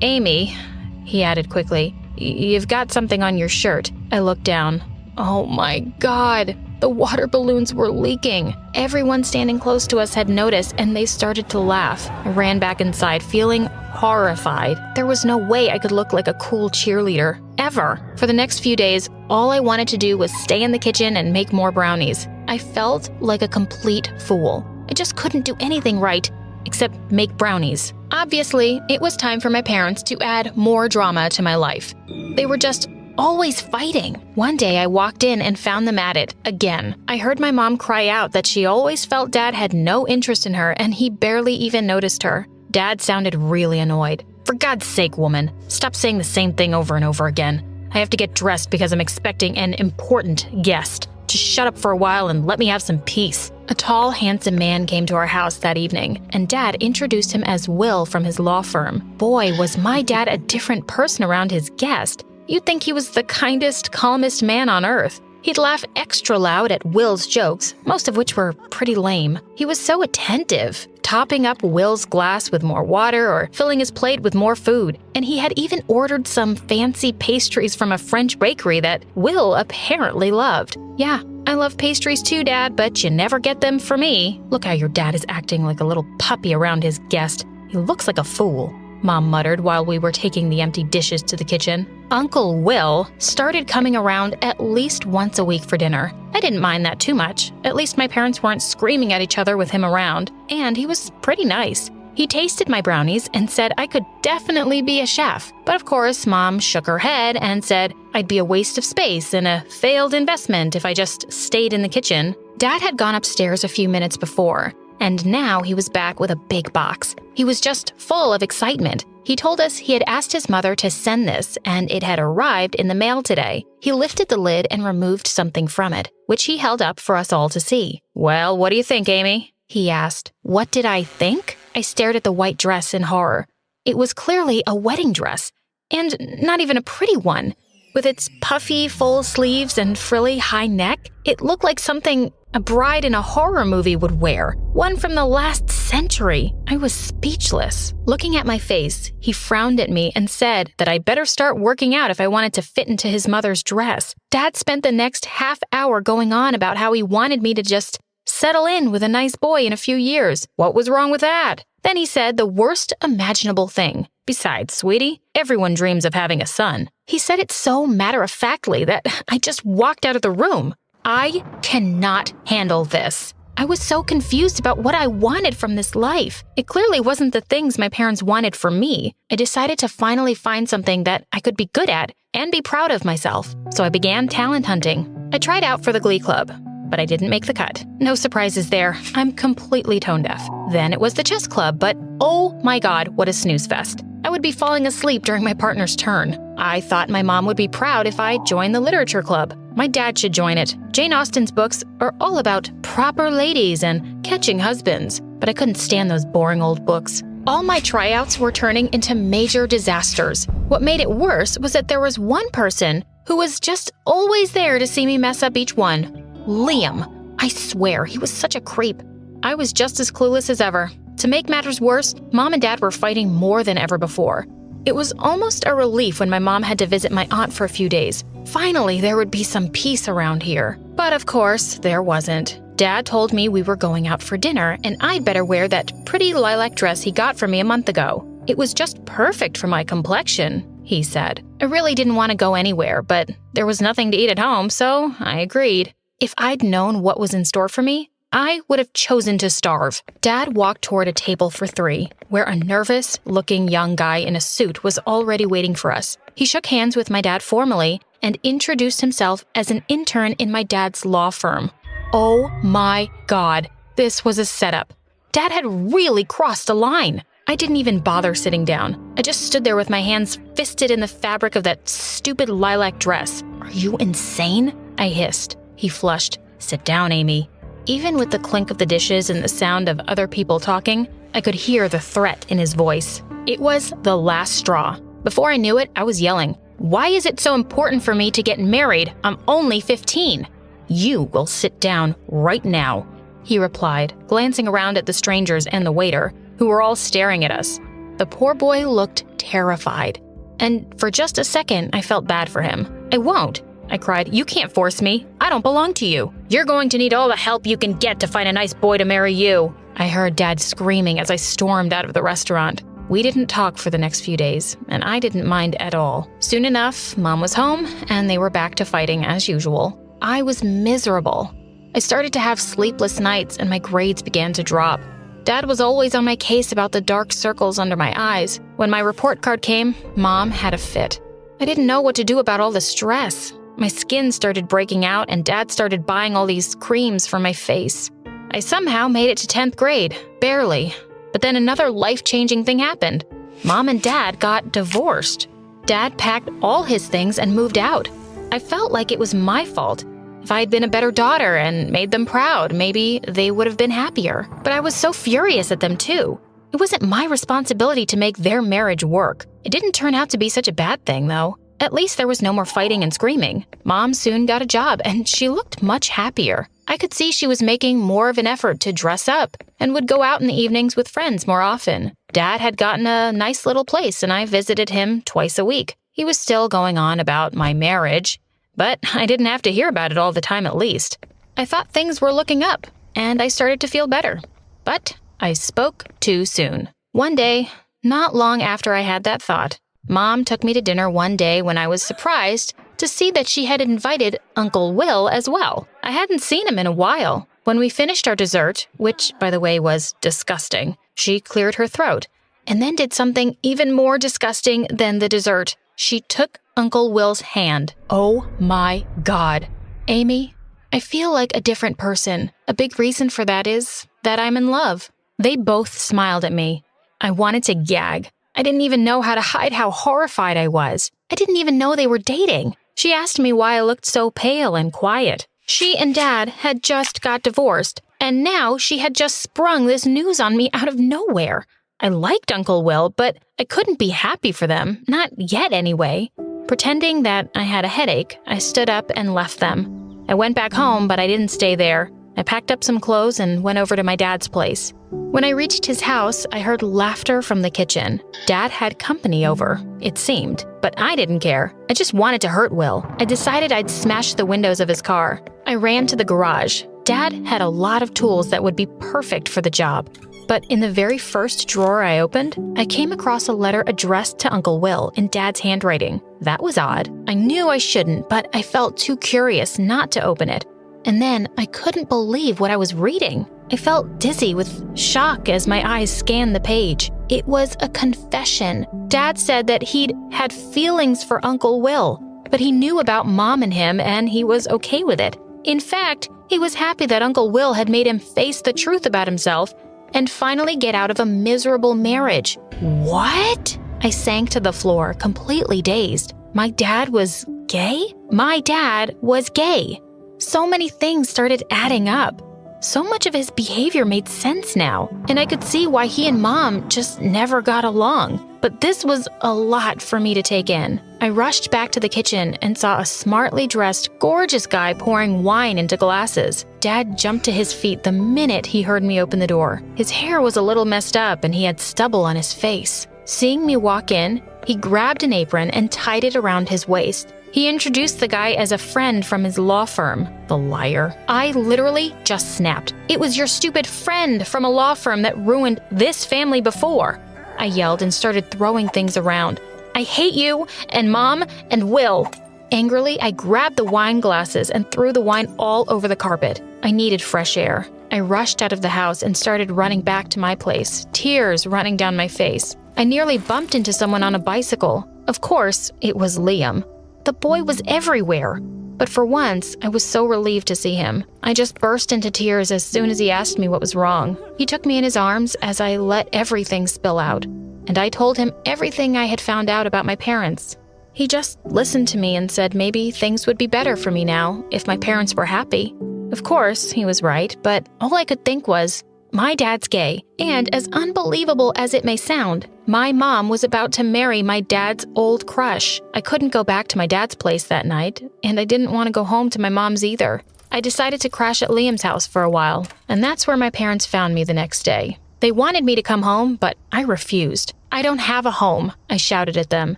Amy," he added quickly, "you've got something on your shirt." I looked down. Oh my God! The water balloons were leaking. Everyone standing close to us had noticed, and they started to laugh. I ran back inside, feeling horrified. There was no way I could look like a cool cheerleader, ever. For the next few days, all I wanted to do was stay in the kitchen and make more brownies. I felt like a complete fool. I just couldn't do anything right, except make brownies. Obviously, it was time for my parents to add more drama to my life. They were just always fighting. One day I walked in and found them at it again. I heard my mom cry out that she always felt Dad had no interest in her and he barely even noticed her. Dad sounded really annoyed. "For God's sake, woman, stop saying the same thing over and over again. I have to get dressed because I'm expecting an important guest. Just shut up for a while and let me have some peace." A tall, handsome man came to our house that evening, and Dad introduced him as Will from his law firm. Boy, was my dad a different person around his guest. You'd think he was the kindest, calmest man on earth. He'd laugh extra loud at Will's jokes, most of which were pretty lame. He was so attentive, topping up Will's glass with more water or filling his plate with more food. And he had even ordered some fancy pastries from a French bakery that Will apparently loved. Yeah, I love pastries too, Dad, but you never get them for me. Look how your dad is acting like a little puppy around his guest. He looks like a fool, Mom muttered while we were taking the empty dishes to the kitchen. Uncle Will started coming around at least once a week for dinner. I didn't mind that too much. At least my parents weren't screaming at each other with him around, and he was pretty nice. He tasted my brownies and said I could definitely be a chef. But of course, Mom shook her head and said I'd be a waste of space and a failed investment if I just stayed in the kitchen. Dad had gone upstairs a few minutes before, and now he was back with a big box. He was just full of excitement. He told us he had asked his mother to send this, and it had arrived in the mail today. He lifted the lid and removed something from it, which he held up for us all to see. "Well, what do you think, Amy?" he asked. What did I think? I stared at the white dress in horror. It was clearly a wedding dress, and not even a pretty one. With its puffy, full sleeves and frilly high neck, it looked like something a bride in a horror movie would wear, one from the last century. I was speechless. Looking at my face, he frowned at me and said that I'd better start working out if I wanted to fit into his mother's dress. Dad spent the next half hour going on about how he wanted me to just settle in with a nice boy in a few years. What was wrong with that? Then he said the worst imaginable thing. Besides, sweetie, everyone dreams of having a son. He said it so matter-of-factly that I just walked out of the room. I cannot handle this. I was so confused about what I wanted from this life. It clearly wasn't the things my parents wanted for me. I decided to finally find something that I could be good at and be proud of myself. So I began talent hunting. I tried out for the Glee Club, but I didn't make the cut. No surprises there. I'm completely tone deaf. Then it was the chess club, but oh my God, what a snooze fest. I would be falling asleep during my partner's turn. I thought my mom would be proud if I joined the literature club. My dad should join it. Jane Austen's books are all about proper ladies and catching husbands, but I couldn't stand those boring old books. All my tryouts were turning into major disasters. What made it worse was that there was one person who was just always there to see me mess up each one. Liam. I swear, he was such a creep. I was just as clueless as ever. To make matters worse, Mom and Dad were fighting more than ever before. It was almost a relief when my mom had to visit my aunt for a few days. Finally, there would be some peace around here. But of course, there wasn't. Dad told me we were going out for dinner, and I'd better wear that pretty lilac dress he got for me a month ago. It was just perfect for my complexion, he said. I really didn't want to go anywhere, but there was nothing to eat at home, so I agreed. If I'd known what was in store for me, I would have chosen to starve. Dad walked toward a table for three, where a nervous-looking young guy in a suit was already waiting for us. He shook hands with my dad formally and introduced himself as an intern in my dad's law firm. Oh my God, this was a setup. Dad had really crossed a line. I didn't even bother sitting down. I just stood there with my hands fisted in the fabric of that stupid lilac dress. Are you insane? I hissed. He flushed. Sit down, Amy. Even with the clink of the dishes and the sound of other people talking, I could hear the threat in his voice. It was the last straw. Before I knew it, I was yelling, "Why is it so important for me to get married? I'm only 15. You will sit down right now," he replied, glancing around at the strangers and the waiter, who were all staring at us. The poor boy looked terrified. And for just a second, I felt bad for him. "I won't," I cried. "You can't force me. I don't belong to you. You're going to need all the help you can get to find a nice boy to marry you." I heard Dad screaming as I stormed out of the restaurant. We didn't talk for the next few days, and I didn't mind at all. Soon enough, Mom was home, and they were back to fighting as usual. I was miserable. I started to have sleepless nights, and my grades began to drop. Dad was always on my case about the dark circles under my eyes. When my report card came, Mom had a fit. I didn't know what to do about all the stress. My skin started breaking out, and Dad started buying all these creams for my face. I somehow made it to 10th grade, barely. But then another life-changing thing happened. Mom and Dad got divorced. Dad packed all his things and moved out. I felt like it was my fault. If I had been a better daughter and made them proud, maybe they would have been happier. But I was so furious at them too. It wasn't my responsibility to make their marriage work. It didn't turn out to be such a bad thing, though. At least there was no more fighting and screaming. Mom soon got a job, and she looked much happier. I could see she was making more of an effort to dress up and would go out in the evenings with friends more often. Dad had gotten a nice little place, and I visited him twice a week. He was still going on about my marriage, but I didn't have to hear about it all the time at least. I thought things were looking up, and I started to feel better. But I spoke too soon. One day, not long after I had that thought, Mom took me to dinner one day when I was surprised to see that she had invited Uncle Will as well. I hadn't seen him in a while. When we finished our dessert, which, by the way, was disgusting, she cleared her throat and then did something even more disgusting than the dessert. She took Uncle Will's hand. Oh my God. Amy, I feel like a different person. A big reason for that is that I'm in love. They both smiled at me. I wanted to gag. I didn't even know how to hide how horrified I was. I didn't even know they were dating. She asked me why I looked so pale and quiet. She and Dad had just got divorced, and now she had just sprung this news on me out of nowhere. I liked Uncle Will, but I couldn't be happy for them, not yet anyway. Pretending that I had a headache, I stood up and left them. I went back home, but I didn't stay there. I packed up some clothes and went over to my dad's place. When I reached his house, I heard laughter from the kitchen. Dad had company over, it seemed, but I didn't care. I just wanted to hurt Will. I decided I'd smash the windows of his car. I ran to the garage. Dad had a lot of tools that would be perfect for the job. But in the very first drawer I opened, I came across a letter addressed to Uncle Will in Dad's handwriting. That was odd. I knew I shouldn't, but I felt too curious not to open it. And then I couldn't believe what I was reading. I felt dizzy with shock as my eyes scanned the page. It was a confession. Dad said that he'd had feelings for Uncle Will, but he knew about Mom and him, and he was okay with it. In fact, he was happy that Uncle Will had made him face the truth about himself and finally get out of a miserable marriage. What? I sank to the floor, completely dazed. My dad was gay? My dad was gay. So many things started adding up. So much of his behavior made sense now, and I could see why he and Mom just never got along. But this was a lot for me to take in. I rushed back to the kitchen and saw a smartly dressed, gorgeous guy pouring wine into glasses. Dad jumped to his feet the minute he heard me open the door. His hair was a little messed up and he had stubble on his face. Seeing me walk in, he grabbed an apron and tied it around his waist. He introduced the guy as a friend from his law firm. The liar. I literally just snapped. It was your stupid friend from a law firm that ruined this family before. I yelled and started throwing things around. I hate you and Mom and Will. Angrily, I grabbed the wine glasses and threw the wine all over the carpet. I needed fresh air. I rushed out of the house and started running back to my place, tears running down my face. I nearly bumped into someone on a bicycle. Of course, it was Liam. The boy was everywhere. But for once, I was so relieved to see him. I just burst into tears as soon as he asked me what was wrong. He took me in his arms as I let everything spill out, and I told him everything I had found out about my parents. He just listened to me and said maybe things would be better for me now if my parents were happy. Of course, he was right, but all I could think was, my dad's gay, and as unbelievable as it may sound, my mom was about to marry my dad's old crush. I couldn't go back to my dad's place that night, and I didn't want to go home to my mom's either. I decided to crash at Liam's house for a while, and that's where my parents found me the next day. They wanted me to come home, but I refused. I don't have a home, I shouted at them,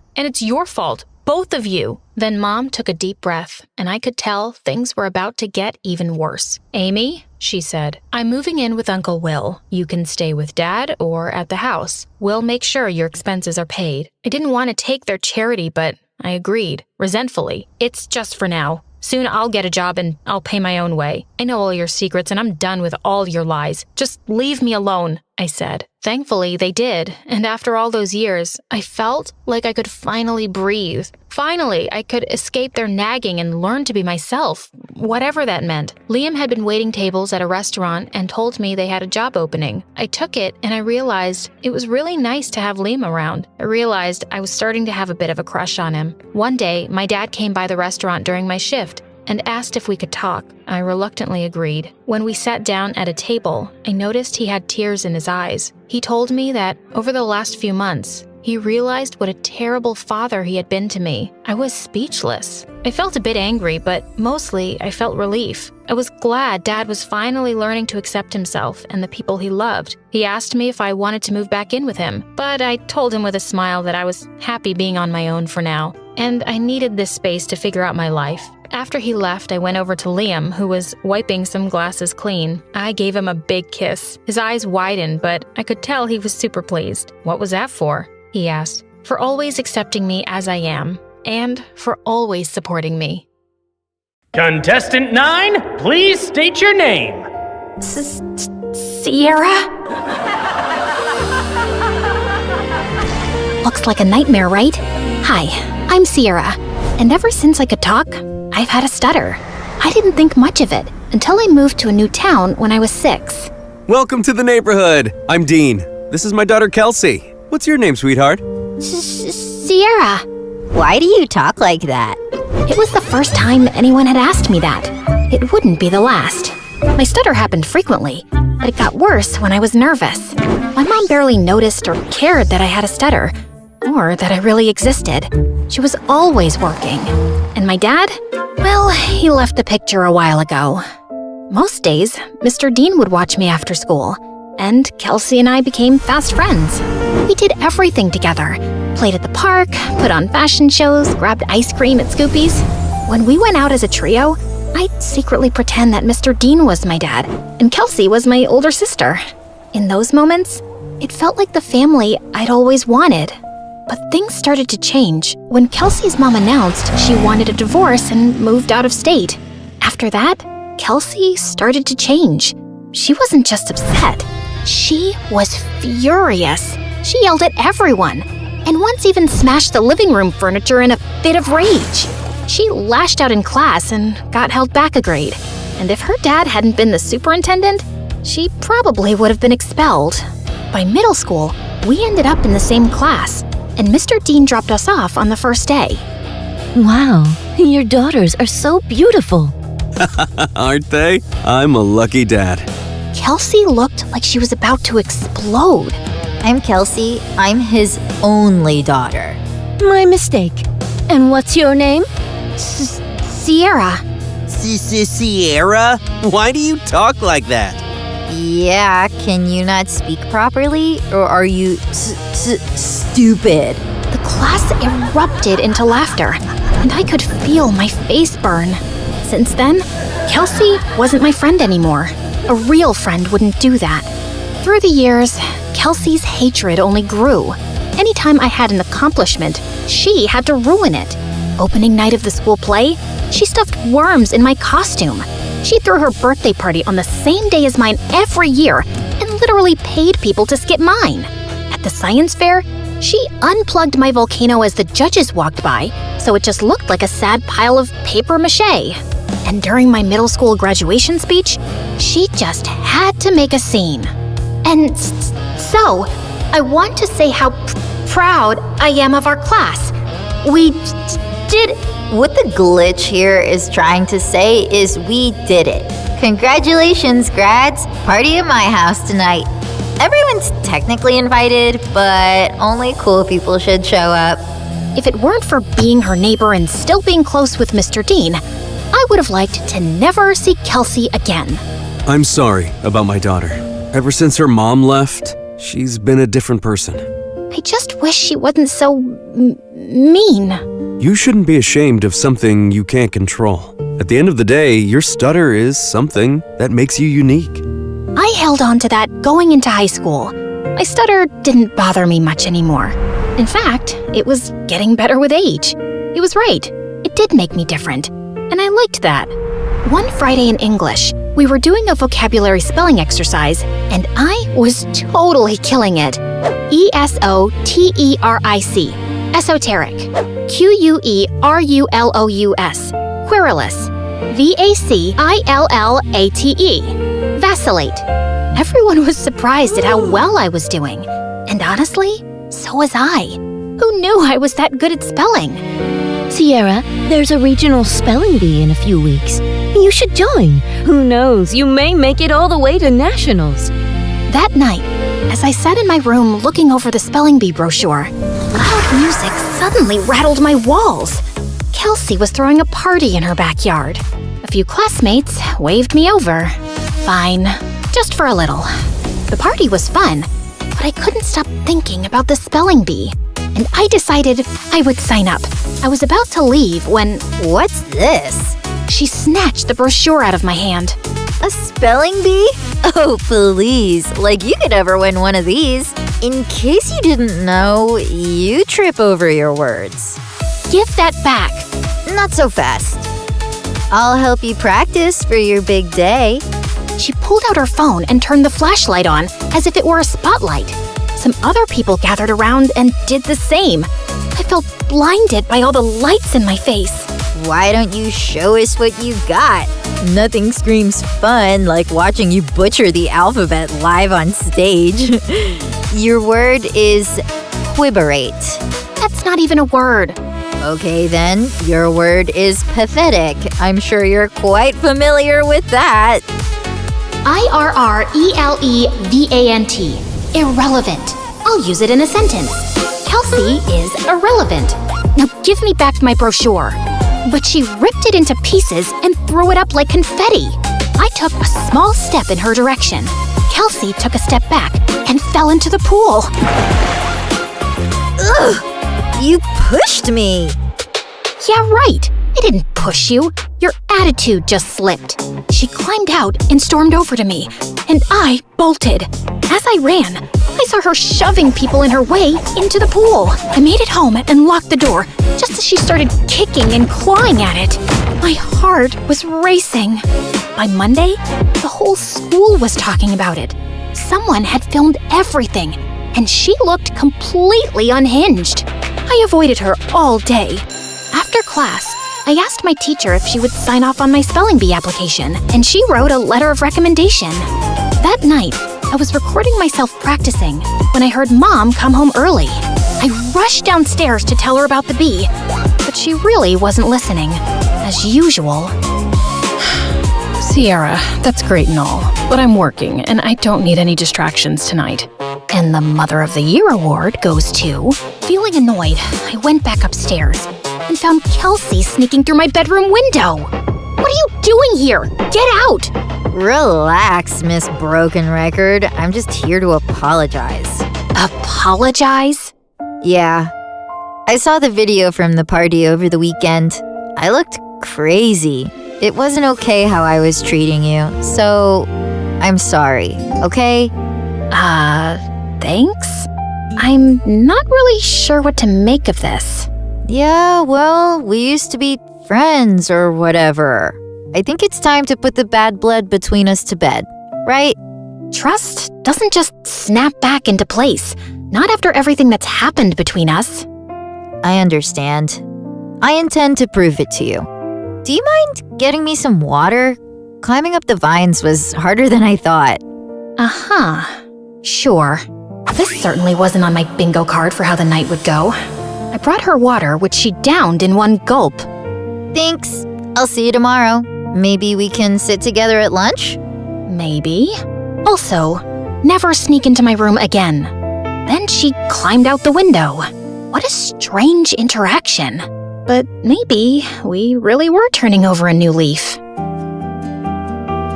and it's your fault, both of you. Then Mom took a deep breath, and I could tell things were about to get even worse. Amy, she said, I'm moving in with Uncle Will. You can stay with Dad or at the house. We'll make sure your expenses are paid. I didn't want to take their charity, but I agreed, resentfully. It's just for now. Soon I'll get a job and I'll pay my own way. I know all your secrets and I'm done with all your lies. Just leave me alone, I said. Thankfully, they did, and after all those years, I felt like I could finally breathe. Finally, I could escape their nagging and learn to be myself, whatever that meant. Liam had been waiting tables at a restaurant and told me they had a job opening. I took it and I realized it was really nice to have Liam around. I realized I was starting to have a bit of a crush on him. One day, my dad came by the restaurant during my shift and asked if we could talk. I reluctantly agreed. When we sat down at a table, I noticed he had tears in his eyes. He told me that over the last few months, He realized what a terrible father he had been to me. I was speechless. I felt a bit angry, but mostly I felt relief. I was glad Dad was finally learning to accept himself and the people he loved. He asked me if I wanted to move back in with him, but I told him with a smile that I was happy being on my own for now, and I needed this space to figure out my life. After he left, I went over to Liam, who was wiping some glasses clean. I gave him a big kiss. His eyes widened, but I could tell he was super pleased. "What was that for?" he asked. "For always accepting me as I am, and for always supporting me." Contestant 9, please state your name. Sierra? Looks like a nightmare, right? Hi, I'm Sierra, and ever since I could talk, I've had a stutter. I didn't think much of it until I moved to a new town when I was 6. Welcome to the neighborhood. I'm Dean. This is my daughter, Kelsey. What's your name, sweetheart? Sierra. Why do you talk like that? It was the first time anyone had asked me that. It wouldn't be the last. My stutter happened frequently, but it got worse when I was nervous. My mom barely noticed or cared that I had a stutter, or that I really existed. She was always working. And my dad? Well, he left the picture a while ago. Most days, Mr. Dean would watch me after school, and Kelsey and I became fast friends. We did everything together. Played at the park, put on fashion shows, grabbed ice cream at Scoopy's. When we went out as a trio, I'd secretly pretend that Mr. Dean was my dad, and Kelsey was my older sister. In those moments, it felt like the family I'd always wanted. But things started to change when Kelsey's mom announced she wanted a divorce and moved out of state. After that, Kelsey started to change. She wasn't just upset. She was furious. She yelled at everyone, and once even smashed the living room furniture in a fit of rage. She lashed out in class and got held back a grade. And if her dad hadn't been the superintendent, she probably would have been expelled. By middle school, we ended up in the same class, and Mr. Dean dropped us off on the first day. Wow, your daughters are so beautiful. Aren't they? I'm a lucky dad. Kelsey looked like she was about to explode. I'm Kelsey. I'm his only daughter. My mistake. And what's your name? Sierra. Sierra? Why do you talk like that? Yeah, can you not speak properly? Or are you stupid? The class erupted into laughter, and I could feel my face burn. Since then, Kelsey wasn't my friend anymore. A real friend wouldn't do that. Through the years, Kelsey's hatred only grew. Anytime I had an accomplishment, she had to ruin it. Opening night of the school play, she stuffed worms in my costume. She threw her birthday party on the same day as mine every year and literally paid people to skip mine. At the science fair, she unplugged my volcano as the judges walked by, so it just looked like a sad pile of paper mache. And during my middle school graduation speech, she just had to make a scene. And so, I want to say how proud I am of our class. We did. What the glitch here is trying to say is we did it. Congratulations, grads. Party at my house tonight. Everyone's technically invited, but only cool people should show up. If it weren't for being her neighbor and still being close with Mr. Dean, I would have liked to never see Kelsey again. I'm sorry about my daughter. Ever since her mom left, she's been a different person. I just wish she wasn't so mean. You shouldn't be ashamed of something you can't control. At the end of the day, your stutter is something that makes you unique. I held on to that going into high school. My stutter didn't bother me much anymore. In fact, it was getting better with age. He was right. It did make me different, and I liked that. One Friday in English, we were doing a vocabulary spelling exercise, and I was totally killing it. ESOTERIC, esoteric. QUERULOUS, querulous. VACILLATE, vacillate. Everyone was surprised at how well I was doing. And honestly, so was I. Who knew I was that good at spelling? Sierra, there's a regional spelling bee in a few weeks. You should join. Who knows, you may make it all the way to nationals. That night, As I sat in my room looking over the spelling bee brochure, loud music suddenly rattled my walls. Kelsey was throwing a party in her backyard. A few classmates waved me over. Fine, just for a little. The party was fun, but I couldn't stop thinking about the spelling bee, and I decided I would sign up. I was about to leave when... What's this? She snatched the brochure out of my hand. A spelling bee? Oh, please. Like you could ever win one of these. In case you didn't know, you trip over your words. Give that back. Not so fast. I'll help you practice for your big day. She pulled out her phone and turned the flashlight on as if it were a spotlight. Some other people gathered around and did the same. I felt blinded by all the lights in my face. Why don't you show us what you got? Nothing screams fun like watching you butcher the alphabet live on stage. Your word is quiberate. That's not even a word. Okay then, your word is pathetic. I'm sure you're quite familiar with that. IRRELEVANT. Irrelevant. I'll use it in a sentence. Kelsey is irrelevant. Now give me back my brochure. But she ripped it into pieces and threw it up like confetti. I took a small step in her direction. Kelsey took a step back and fell into the pool. Ugh! You pushed me! Yeah, right. I didn't push you. Your attitude just slipped. She climbed out and stormed over to me, and I bolted. As I ran, I saw her shoving people in her way into the pool. I made it home and locked the door, just as she started kicking and clawing at it. My heart was racing. By Monday, the whole school was talking about it. Someone had filmed everything, and she looked completely unhinged. I avoided her all day. After class, I asked my teacher if she would sign off on my spelling bee application, and she wrote a letter of recommendation. That night, I was recording myself practicing when I heard Mom come home early. I rushed downstairs to tell her about the bee, but she really wasn't listening, as usual. Sierra, that's great and all, but I'm working and I don't need any distractions tonight. And the Mother of the Year award goes to... Feeling annoyed, I went back upstairs and found Kelsey sneaking through my bedroom window. What are you doing here? Get out! Relax, Miss Broken Record. I'm just here to apologize. Apologize? Yeah. I saw the video from the party over the weekend. I looked crazy. It wasn't okay how I was treating you, so I'm sorry, okay? Thanks? I'm not really sure what to make of this. Yeah, well, we used to be friends or whatever. I think it's time to put the bad blood between us to bed, right? Trust doesn't just snap back into place, not after everything that's happened between us. I understand. I intend to prove it to you. Do you mind getting me some water? Climbing up the vines was harder than I thought. Uh-huh. Sure. This certainly wasn't on my bingo card for how the night would go. I brought her water, which she downed in one gulp. Thanks. I'll see you tomorrow. Maybe we can sit together at lunch? Maybe. Also, never sneak into my room again. Then she climbed out the window. What a strange interaction. But maybe we really were turning over a new leaf.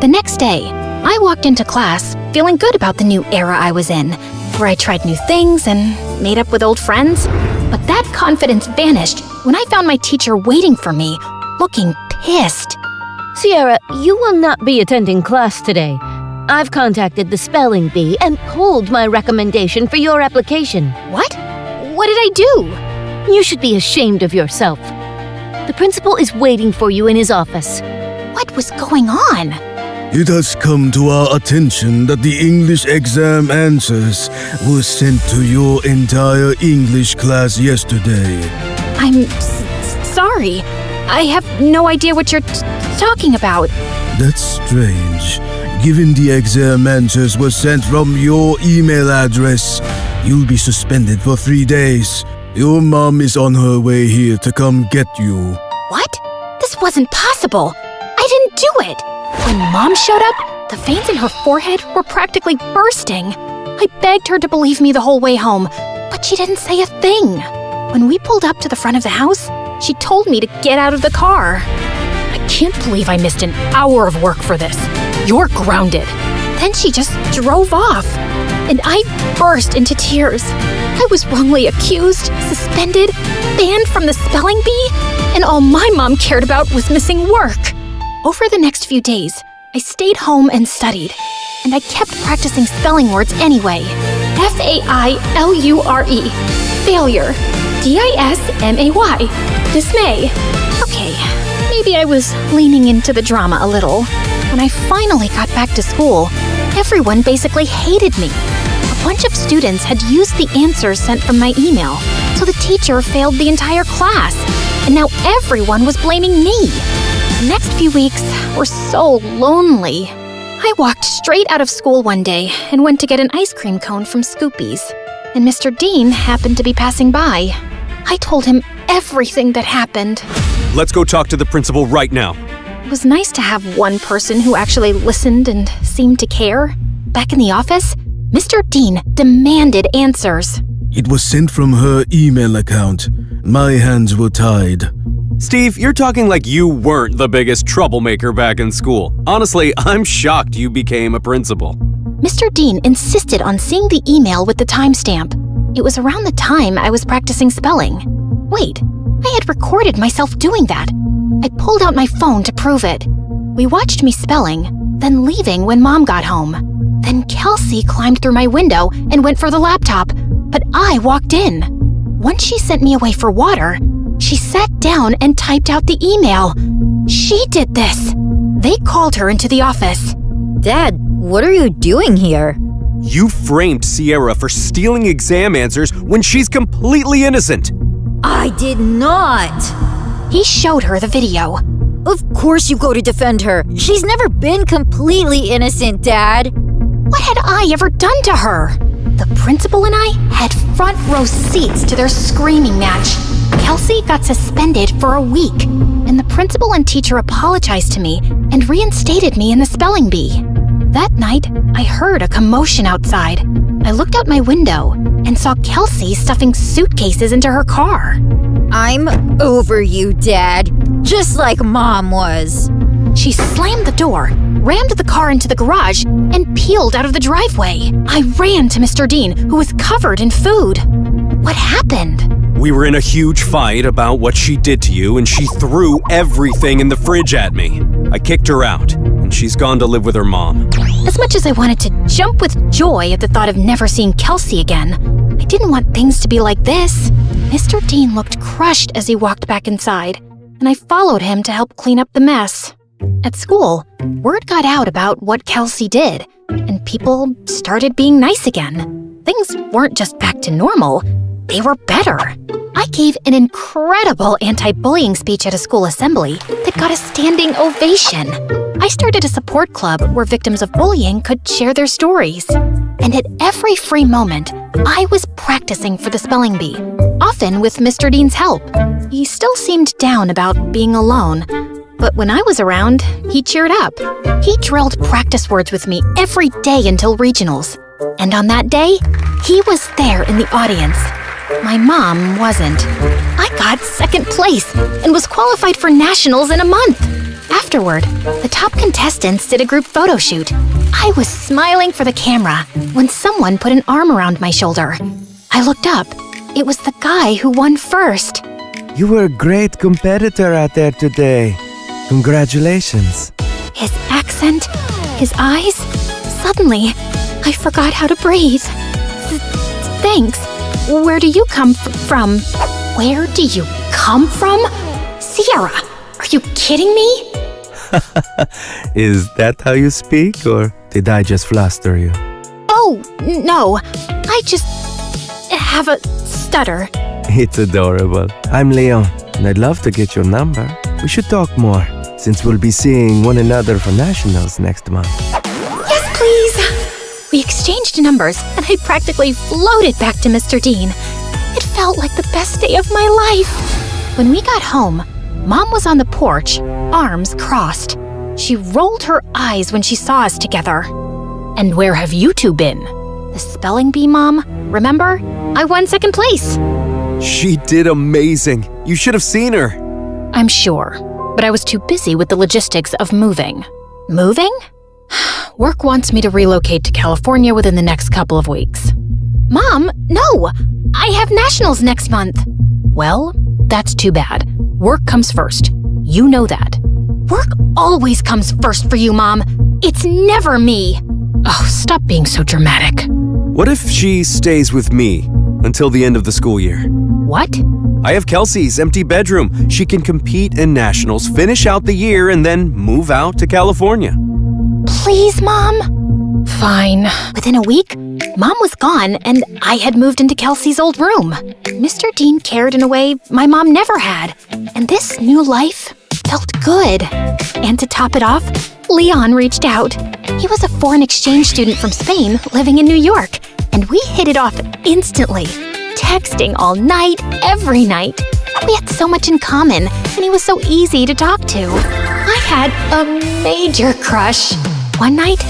The next day, I walked into class feeling good about the new era I was in, where I tried new things and made up with old friends. But that confidence vanished when I found my teacher waiting for me, looking pissed. Sierra, you will not be attending class today. I've contacted the spelling bee and pulled my recommendation for your application. What? What did I do? You should be ashamed of yourself. The principal is waiting for you in his office. What was going on? It has come to our attention that the English exam answers were sent to your entire English class yesterday. I'm sorry. I have no idea what you're talking about. That's strange. Given the exam answers were sent from your email address, you'll be suspended for 3 days. Your mom is on her way here to come get you. What? This wasn't possible. I didn't do it. When Mom showed up, the veins in her forehead were practically bursting. I begged her to believe me the whole way home, but she didn't say a thing. When we pulled up to the front of the house, she told me to get out of the car. I can't believe I missed an hour of work for this. You're grounded. Then she just drove off, and I burst into tears. I was wrongly accused, suspended, banned from the spelling bee, and all my mom cared about was missing work. Over the next few days, I stayed home and studied, and I kept practicing spelling words anyway. Failure. Failure. Dismay. Dismay. Okay, maybe I was leaning into the drama a little. When I finally got back to school, everyone basically hated me. A bunch of students had used the answers sent from my email, so the teacher failed the entire class, and now everyone was blaming me. The next few weeks were so lonely. I walked straight out of school one day and went to get an ice cream cone from Scoopy's, and Mr. Dean happened to be passing by. I told him everything that happened. Let's go talk to the principal right now. It was nice to have one person who actually listened and seemed to care. Back in the office, Mr. Dean demanded answers. It was sent from her email account. My hands were tied. Steve, you're talking like you weren't the biggest troublemaker back in school. Honestly, I'm shocked you became a principal. Mr. Dean insisted on seeing the email with the timestamp. It was around the time I was practicing spelling. Wait, I had recorded myself doing that. I pulled out my phone to prove it. We watched me spelling, then leaving when Mom got home. Then Kelsey climbed through my window and went for the laptop, but I walked in. Once she sent me away for water, she sat down and typed out the email. She did this. They called her into the office. Dad, what are you doing here? You framed Sierra for stealing exam answers when she's completely innocent. I did not. He showed her the video. Of course you go to defend her. She's never been completely innocent, Dad. What had I ever done to her? The principal and I had front row seats to their screaming match. Kelsey got suspended for a week, and the principal and teacher apologized to me and reinstated me in the spelling bee. That night, I heard a commotion outside. I looked out my window and saw Kelsey stuffing suitcases into her car. I'm over you, Dad. Just like Mom was. She slammed the door, rammed the car into the garage, and peeled out of the driveway. I ran to Mr. Dean, who was covered in food. What happened? We were in a huge fight about what she did to you, and she threw everything in the fridge at me. I kicked her out, and she's gone to live with her mom. As much as I wanted to jump with joy at the thought of never seeing Kelsey again, I didn't want things to be like this. Mr. Dean looked crushed as he walked back inside, and I followed him to help clean up the mess. At school, word got out about what Kelsey did, and people started being nice again. Things weren't just back to normal, they were better. I gave an incredible anti-bullying speech at a school assembly that got a standing ovation. I started a support club where victims of bullying could share their stories. And at every free moment, I was practicing for the spelling bee, often with Mr. Dean's help. He still seemed down about being alone, but when I was around, he cheered up. He drilled practice words with me every day until regionals. And on that day, he was there in the audience. My mom wasn't. I got second place and was qualified for nationals in a month. Afterward, the top contestants did a group photo shoot. I was smiling for the camera when someone put an arm around my shoulder. I looked up. It was the guy who won first. You were a great competitor out there today. Congratulations. His accent, his eyes. Suddenly, I forgot how to breathe. Thanks. Where do you come from? Where do you come from? Sierra, are you kidding me? Is that how you speak, or did I just fluster you? Oh, no. I just have a stutter. It's adorable. I'm Leon, and I'd love to get your number. We should talk more, since we'll be seeing one another for nationals next month. Yes, please. We exchanged numbers, and I practically floated back to Mr. Dean. It felt like the best day of my life. When we got home, Mom was on the porch, arms crossed. She rolled her eyes when she saw us together. And where have you two been? The spelling bee, Mom. Remember? I won second place. She did amazing. You should have seen her. I'm sure, but I was too busy with the logistics of moving. Moving? Work wants me to relocate to California within the next couple of weeks. Mom, no! I have nationals next month. Well, that's too bad. Work comes first. You know that. Work always comes first for you, Mom. It's never me. Oh, stop being so dramatic. What if she stays with me until the end of the school year? What? I have Kelsey's empty bedroom. She can compete in nationals, finish out the year, and then move out to California. Please, Mom? Fine. Within a week, Mom was gone and I had moved into Kelsey's old room. Mr. Dean cared in a way my mom never had. And this new life felt good. And to top it off, Leon reached out. He was a foreign exchange student from Spain living in New York. And we hit it off instantly. Texting all night, every night. We had so much in common, and he was so easy to talk to. I had a major crush. One night,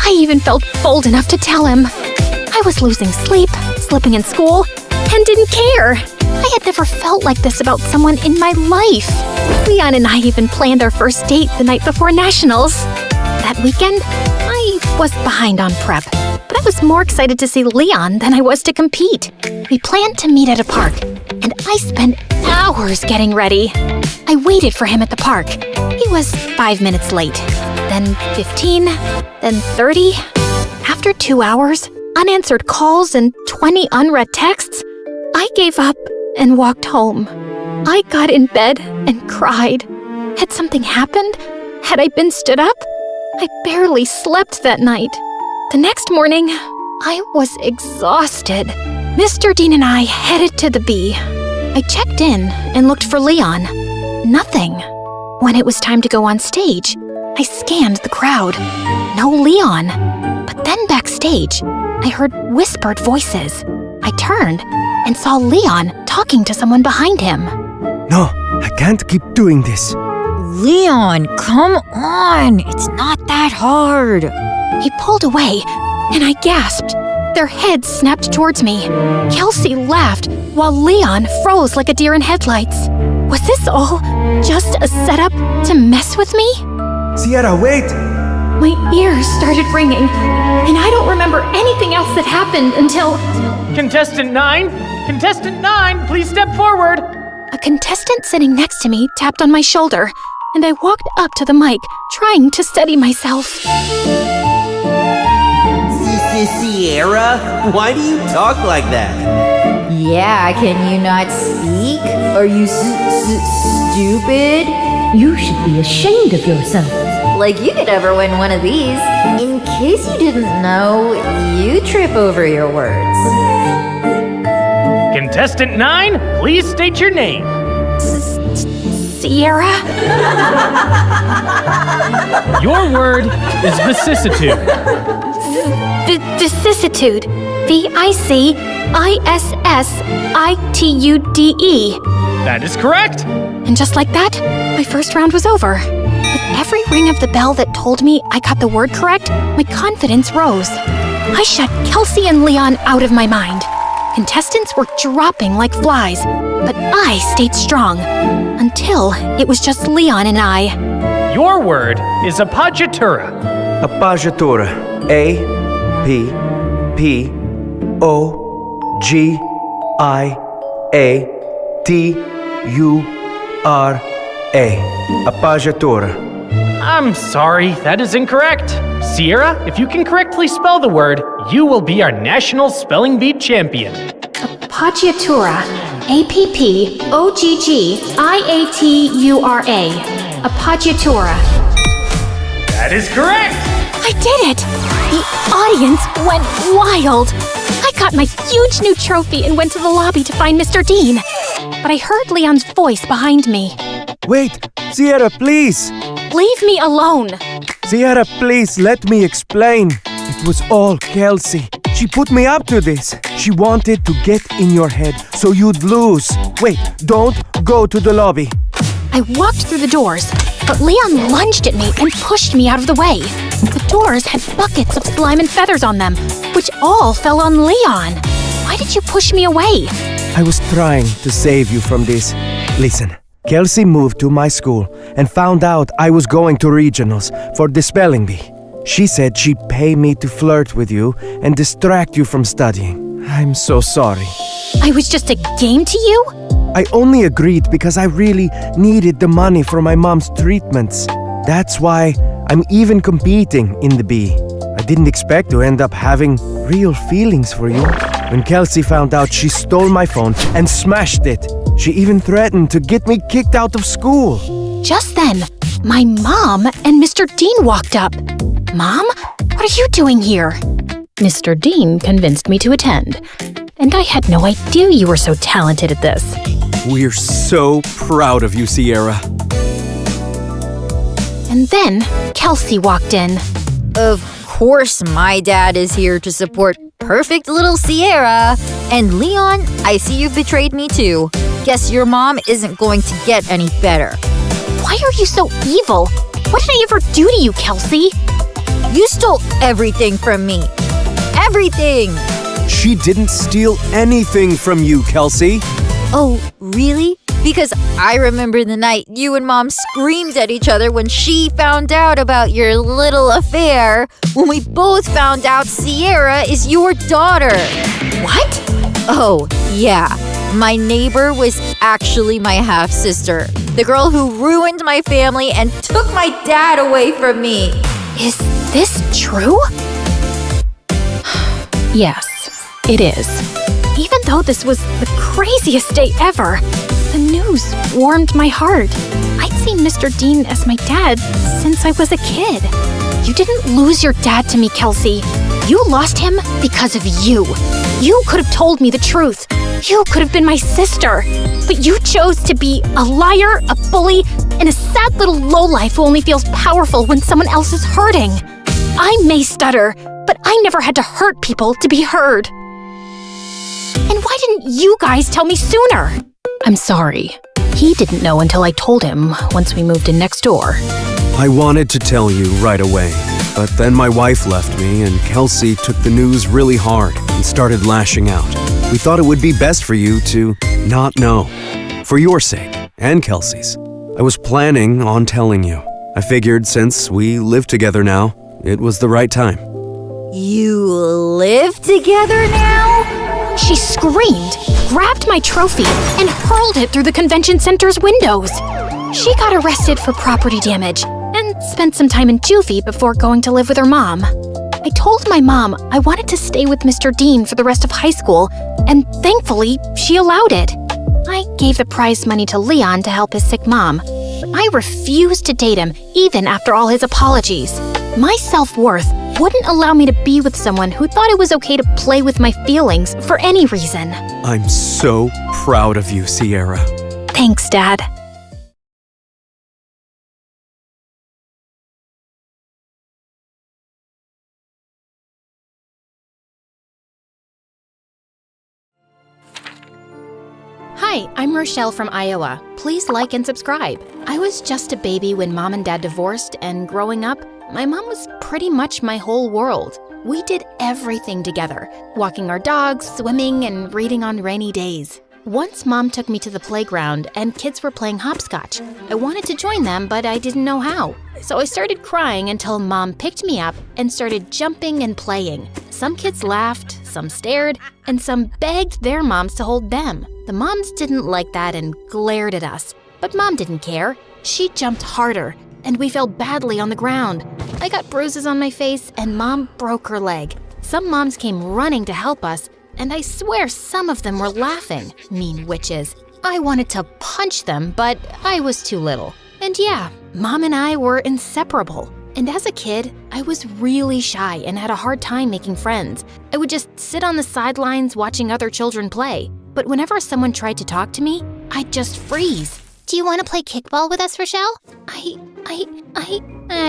I even felt bold enough to tell him. I was losing sleep, slipping in school, and didn't care. I had never felt like this about someone in my life. Leon and I even planned our first date the night before nationals. That weekend, I was behind on prep, but I was more excited to see Leon than I was to compete. We planned to meet at a park, and I spent hours getting ready. I waited for him at the park. He was 5 minutes late, then 15, then 30. After 2 hours, unanswered calls, and 20 unread texts, I gave up and walked home. I got in bed and cried. Had something happened? Had I been stood up? I barely slept that night. The next morning, I was exhausted. Mr. Dean and I headed to the Bee. I checked in and looked for Leon. Nothing. When it was time to go on stage, I scanned the crowd. No Leon. But then backstage, I heard whispered voices. I turned and saw Leon talking to someone behind him. No, I can't keep doing this. Leon, come on! It's not that hard. He pulled away, and I gasped. Their heads snapped towards me. Kelsey laughed, while Leon froze like a deer in headlights. Was this all just a setup to mess with me? Sierra, wait! My ears started ringing, and I don't remember anything else that happened until... Contestant 9? Contestant 9, please step forward! A contestant sitting next to me tapped on my shoulder, and I walked up to the mic, trying to steady myself. Sierra, why do you talk like that? Yeah, can you not speak? Are you stupid? You should be ashamed of yourself. Like you could ever win one of these. In case you didn't know, you trip over your words. Contestant 9, please state your name. Sierra? Your word is vicissitude. Vicissitude. VICISSITUDE. That is correct. And just like that, my first round was over. With every ring of the bell that told me I got the word correct, my confidence rose. I shut Kelsey and Leon out of my mind. Contestants were dropping like flies, but I stayed strong. Until it was just Leon and I. Your word is appoggiatura. Appoggiatura. A-P-O-G-I-A-T-U-R-A. Appoggiatura. I'm sorry, that is incorrect. Sierra, if you can correctly spell the word, you will be our national spelling bee champion. Appoggiatura. A-P-P-O-G-G-I-A-T-U-R-A. Appoggiatura. That is correct! I did it! The audience went wild! I got my huge new trophy and went to the lobby to find Mr. Dean. But I heard Leon's voice behind me. Wait, Sierra, please! Leave me alone! Sierra, please, let me explain. It was all Kelsey. She put me up to this. She wanted to get in your head so you'd lose. Wait, don't go to the lobby. I walked through the doors, but Leon lunged at me and pushed me out of the way. The doors had buckets of slime and feathers on them, which all fell on Leon. Why did you push me away? I was trying to save you from this. Listen, Kelsey moved to my school and found out I was going to regionals for the spelling bee. She said she'd pay me to flirt with you and distract you from studying. I'm so sorry. I was just a game to you? I only agreed because I really needed the money for my mom's treatments. That's why I'm even competing in the bee. I didn't expect to end up having real feelings for you. When Kelsey found out, she stole my phone and smashed it. She even threatened to get me kicked out of school. Just then, my mom and Mr. Dean walked up. Mom, what are you doing here? Mr. Dean convinced me to attend, and I had no idea you were so talented at this. We're so proud of you, Sierra. And then Kelsey walked in. Of course, my dad is here to support perfect little Sierra. And Leon, I see you've betrayed me too. Guess your mom isn't going to get any better. Why are you so evil? What did I ever do to you, Kelsey? You stole everything from me. Everything! She didn't steal anything from you, Kelsey. Oh, really? Because I remember the night you and Mom screamed at each other when she found out about your little affair, when we both found out Sierra is your daughter. What? Oh, yeah. My neighbor was actually my half-sister, the girl who ruined my family and took my dad away from me. Is this true? Yes, it is. Even though this was the craziest day ever, the news warmed my heart. I'd seen Mr. Dean as my dad since I was a kid. You didn't lose your dad to me, Kelsey. You lost him because of you. You could have told me the truth. You could have been my sister. But you chose to be a liar, a bully, and a sad little lowlife who only feels powerful when someone else is hurting. I may stutter, but I never had to hurt people to be heard. And why didn't you guys tell me sooner? I'm sorry. He didn't know until I told him once we moved in next door. I wanted to tell you right away, but then my wife left me and Kelsey took the news really hard and started lashing out. We thought it would be best for you to not know, for your sake and Kelsey's. I was planning on telling you. I figured since we live together now, it was the right time. You live together now? She screamed, grabbed my trophy, and hurled it through the convention center's windows. She got arrested for property damage and spent some time in juvie before going to live with her mom. I told my mom I wanted to stay with Mr. Dean for the rest of high school, and thankfully, she allowed it. I gave the prize money to Leon to help his sick mom, but I refused to date him even after all his apologies. My self-worth wouldn't allow me to be with someone who thought it was okay to play with my feelings for any reason. I'm so proud of you, Sierra. Thanks, Dad. Hi, I'm Rochelle from Iowa. Please like and subscribe. I was just a baby when Mom and Dad divorced, and growing up, my mom was pretty much my whole world. We did everything together, walking our dogs, swimming, and reading on rainy days. Once Mom took me to the playground and kids were playing hopscotch. I wanted to join them, but I didn't know how. So I started crying until Mom picked me up and started jumping and playing. Some kids laughed, some stared, and some begged their moms to hold them. The moms didn't like that and glared at us, but Mom didn't care. She jumped harder, and we fell badly on the ground. I got bruises on my face, and Mom broke her leg. Some moms came running to help us, and I swear some of them were laughing. Mean witches. I wanted to punch them, but I was too little. And yeah, Mom and I were inseparable. And as a kid, I was really shy and had a hard time making friends. I would just sit on the sidelines watching other children play. But whenever someone tried to talk to me, I'd just freeze. Do you want to play kickball with us, Rochelle?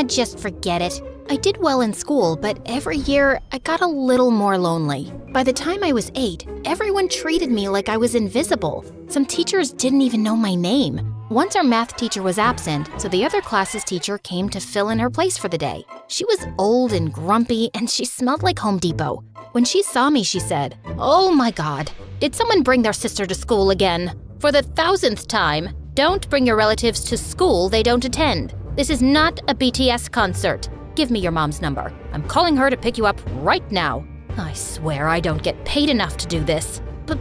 Just forget it. I did well in school, but every year I got a little more lonely. By the time I was 8, everyone treated me like I was invisible. Some teachers didn't even know my name. Once our math teacher was absent, so the other class's teacher came to fill in her place for the day. She was old and grumpy, and she smelled like Home Depot. When she saw me, she said, "Oh my God, did someone bring their sister to school again? For the 1000th time, don't bring your relatives to school they don't attend. This is not a BTS concert. Give me your mom's number. I'm calling her to pick you up right now." I swear I don't get paid enough to do this. But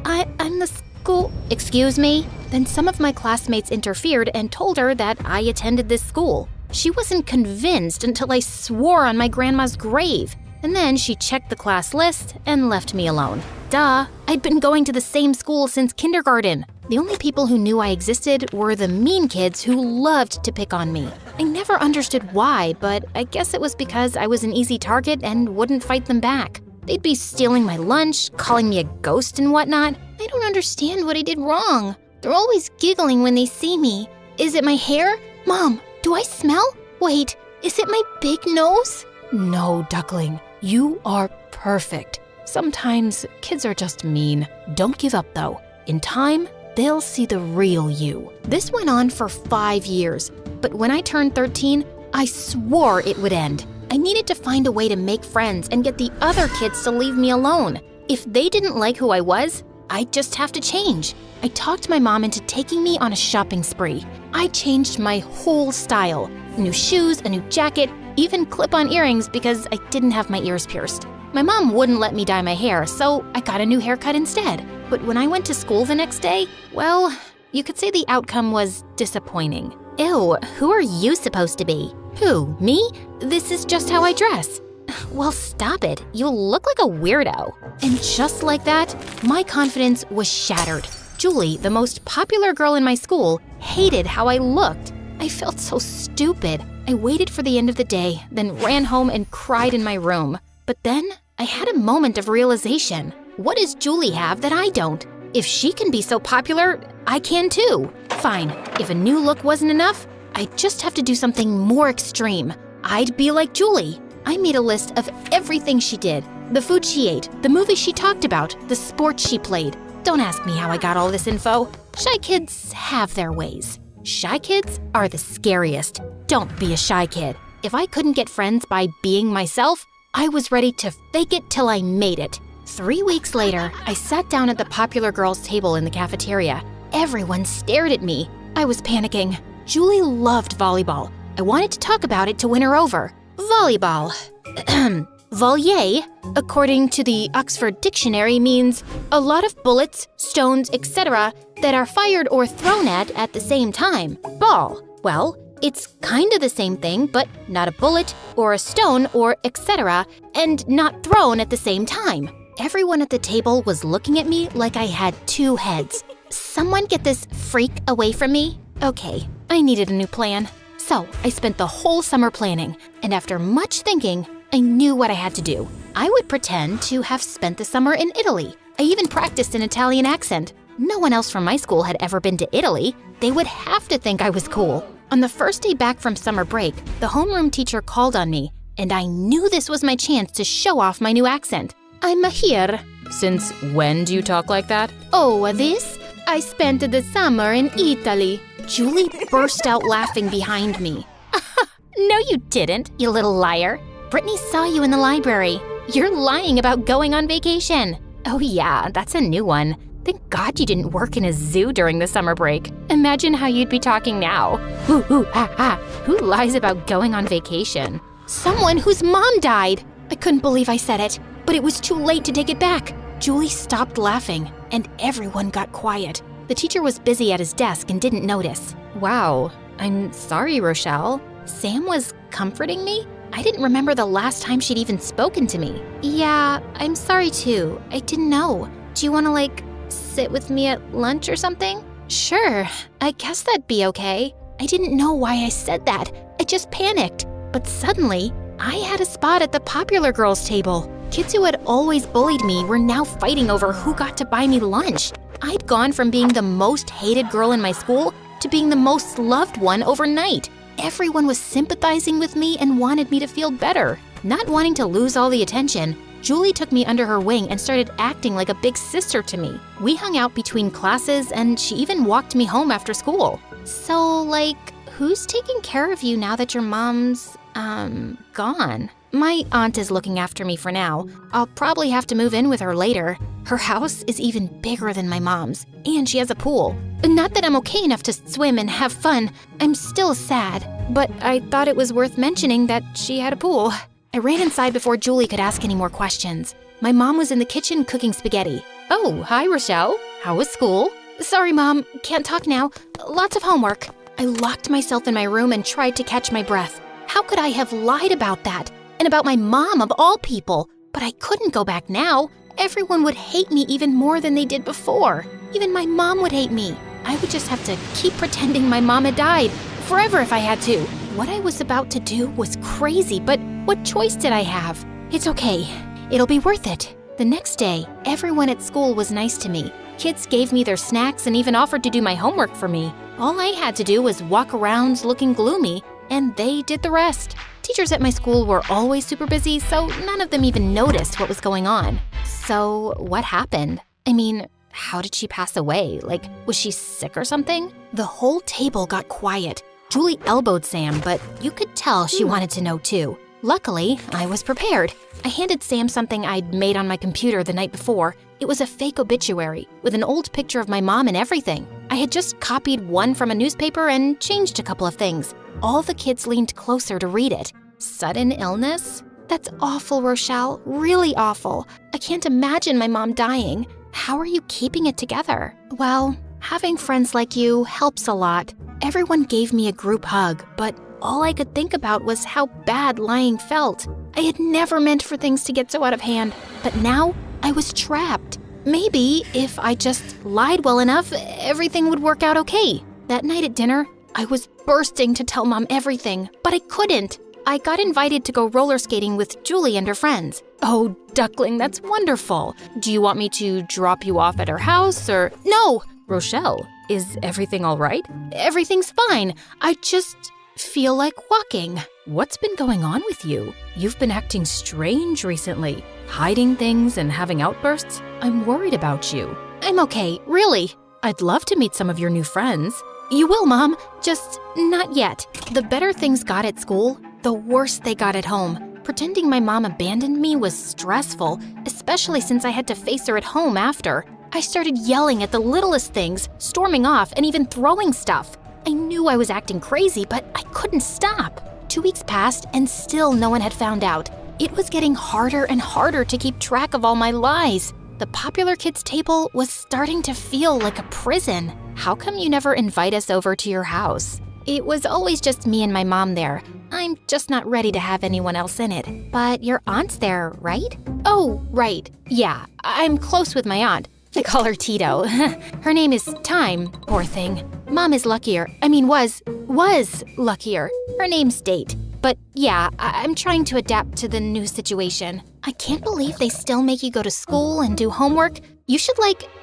I'm the school. Excuse me? Then some of my classmates interfered and told her that I attended this school. She wasn't convinced until I swore on my grandma's grave. And then she checked the class list and left me alone. Duh, I'd been going to the same school since kindergarten. The only people who knew I existed were the mean kids who loved to pick on me. I never understood why, but I guess it was because I was an easy target and wouldn't fight them back. They'd be stealing my lunch, calling me a ghost and whatnot. I don't understand what I did wrong. They're always giggling when they see me. Is it my hair? Mom, do I smell? Wait, is it my big nose? No, duckling, you are perfect. Sometimes kids are just mean. Don't give up though. In time, they'll see the real you. This went on for 5 years, but when I turned 13, I swore it would end. I needed to find a way to make friends and get the other kids to leave me alone. If they didn't like who I was, I'd just have to change. I talked my mom into taking me on a shopping spree. I changed my whole style. New shoes, a new jacket, even clip-on earrings because I didn't have my ears pierced. My mom wouldn't let me dye my hair, so I got a new haircut instead. But when I went to school the next day, well, you could say the outcome was disappointing. Ew, who are you supposed to be? Who, me? This is just how I dress. Well, stop it. You look like a weirdo. And just like that, my confidence was shattered. Julie, the most popular girl in my school, hated how I looked. I felt so stupid. I waited for the end of the day, then ran home and cried in my room. But then I had a moment of realization. What does Julie have that I don't? If she can be so popular, I can too. Fine, if a new look wasn't enough, I'd just have to do something more extreme. I'd be like Julie. I made a list of everything she did. The food she ate, the movies she talked about, the sports she played. Don't ask me how I got all this info. Shy kids have their ways. Shy kids are the scariest. Don't be a shy kid. If I couldn't get friends by being myself, I was ready to fake it till I made it. 3 weeks later, I sat down at the popular girls' table in the cafeteria. Everyone stared at me. I was panicking. Julie loved volleyball. I wanted to talk about it to win her over. Volleyball. Volley, according to the Oxford Dictionary, means a lot of bullets, stones, etc. that are fired or thrown at the same time. Ball. Well, it's kind of the same thing, but not a bullet or a stone or etc. and not thrown at the same time. Everyone at the table was looking at me like I had 2 heads. Someone get this freak away from me? Okay, I needed a new plan. So I spent the whole summer planning, and after much thinking, I knew what I had to do. I would pretend to have spent the summer in Italy. I even practiced an Italian accent. No one else from my school had ever been to Italy. They would have to think I was cool. On the first day back from summer break, the homeroom teacher called on me, and I knew this was my chance to show off my new accent. I'm here. Since when do you talk like that? Oh, this? I spent the summer in Italy. Julie burst out laughing behind me. No, you didn't, you little liar. Brittany saw you in the library. You're lying about going on vacation. Oh yeah, that's a new one. Thank God you didn't work in a zoo during the summer break. Imagine how you'd be talking now. Who lies about going on vacation? Someone whose mom died. I couldn't believe I said it, but it was too late to take it back. Julie stopped laughing, and everyone got quiet. The teacher was busy at his desk and didn't notice. Wow, I'm sorry, Rochelle. Sam was comforting me? I didn't remember the last time she'd even spoken to me. Yeah, I'm sorry too. I didn't know. Do you want to, sit with me at lunch or something? Sure, I guess that'd be okay. I didn't know why I said that. I just panicked. But suddenly, I had a spot at the popular girls' table. Kids who had always bullied me were now fighting over who got to buy me lunch. I'd gone from being the most hated girl in my school to being the most loved one overnight. Everyone was sympathizing with me and wanted me to feel better. Not wanting to lose all the attention, Julie took me under her wing and started acting like a big sister to me. We hung out between classes and she even walked me home after school. So, like, who's taking care of you now that your mom's, gone? My aunt is looking after me for now. I'll probably have to move in with her later. Her house is even bigger than my mom's, and she has a pool. Not that I'm okay enough to swim and have fun. I'm still sad, but I thought it was worth mentioning that she had a pool. I ran inside before Julie could ask any more questions. My mom was in the kitchen cooking spaghetti. Oh, hi, Rochelle. How was school? Sorry, Mom, can't talk now. Lots of homework. I locked myself in my room and tried to catch my breath. How could I have lied about that? And about my mom of all people? But I couldn't go back now. Everyone would hate me even more than they did before. Even my mom would hate me. I would just have to keep pretending my mom had died, forever if I had to. What I was about to do was crazy, but what choice did I have? It's okay. It'll be worth it. The next day, everyone at school was nice to me. Kids gave me their snacks and even offered to do my homework for me. All I had to do was walk around looking gloomy, and they did the rest. Teachers at my school were always super busy, so none of them even noticed what was going on. So, what happened? I mean, how did she pass away? Like, was she sick or something? The whole table got quiet. Julie elbowed Sam, but you could tell she wanted to know too. Luckily, I was prepared. I handed Sam something I'd made on my computer the night before. It was a fake obituary with an old picture of my mom and everything. I had just copied one from a newspaper and changed a couple of things. All the kids leaned closer to read it. Sudden illness? That's awful, Rochelle. Really awful. I can't imagine my mom dying. How are you keeping it together? Well, having friends like you helps a lot. Everyone gave me a group hug, but all I could think about was how bad lying felt. I had never meant for things to get so out of hand, but now I was trapped. Maybe if I just lied well enough, everything would work out okay. That night at dinner, I was bursting to tell Mom everything, but I couldn't. I got invited to go roller skating with Julie and her friends. Oh, Duckling, that's wonderful. Do you want me to drop you off at her house or… No! Rochelle, is everything all right? Everything's fine. I just feel like walking. What's been going on with you? You've been acting strange recently, hiding things and having outbursts. I'm worried about you. I'm okay, really. I'd love to meet some of your new friends. You will, Mom, just not yet. The better things got at school, the worse they got at home. Pretending my mom abandoned me was stressful, especially since I had to face her at home after. I started yelling at the littlest things, storming off, and even throwing stuff. I knew I was acting crazy, but I couldn't stop. 2 weeks passed, and still no one had found out. It was getting harder and harder to keep track of all my lies. The popular kids' table was starting to feel like a prison. How come you never invite us over to your house? It was always just me and my mom there. I'm just not ready to have anyone else in it. But your aunt's there, right? Oh, right. Yeah, I'm close with my aunt. I call her Tito. Her name is Time, poor thing. Mom is luckier. Was luckier. Her name's Date. But yeah, I'm trying to adapt to the new situation. I can't believe they still make you go to school and do homework. You should,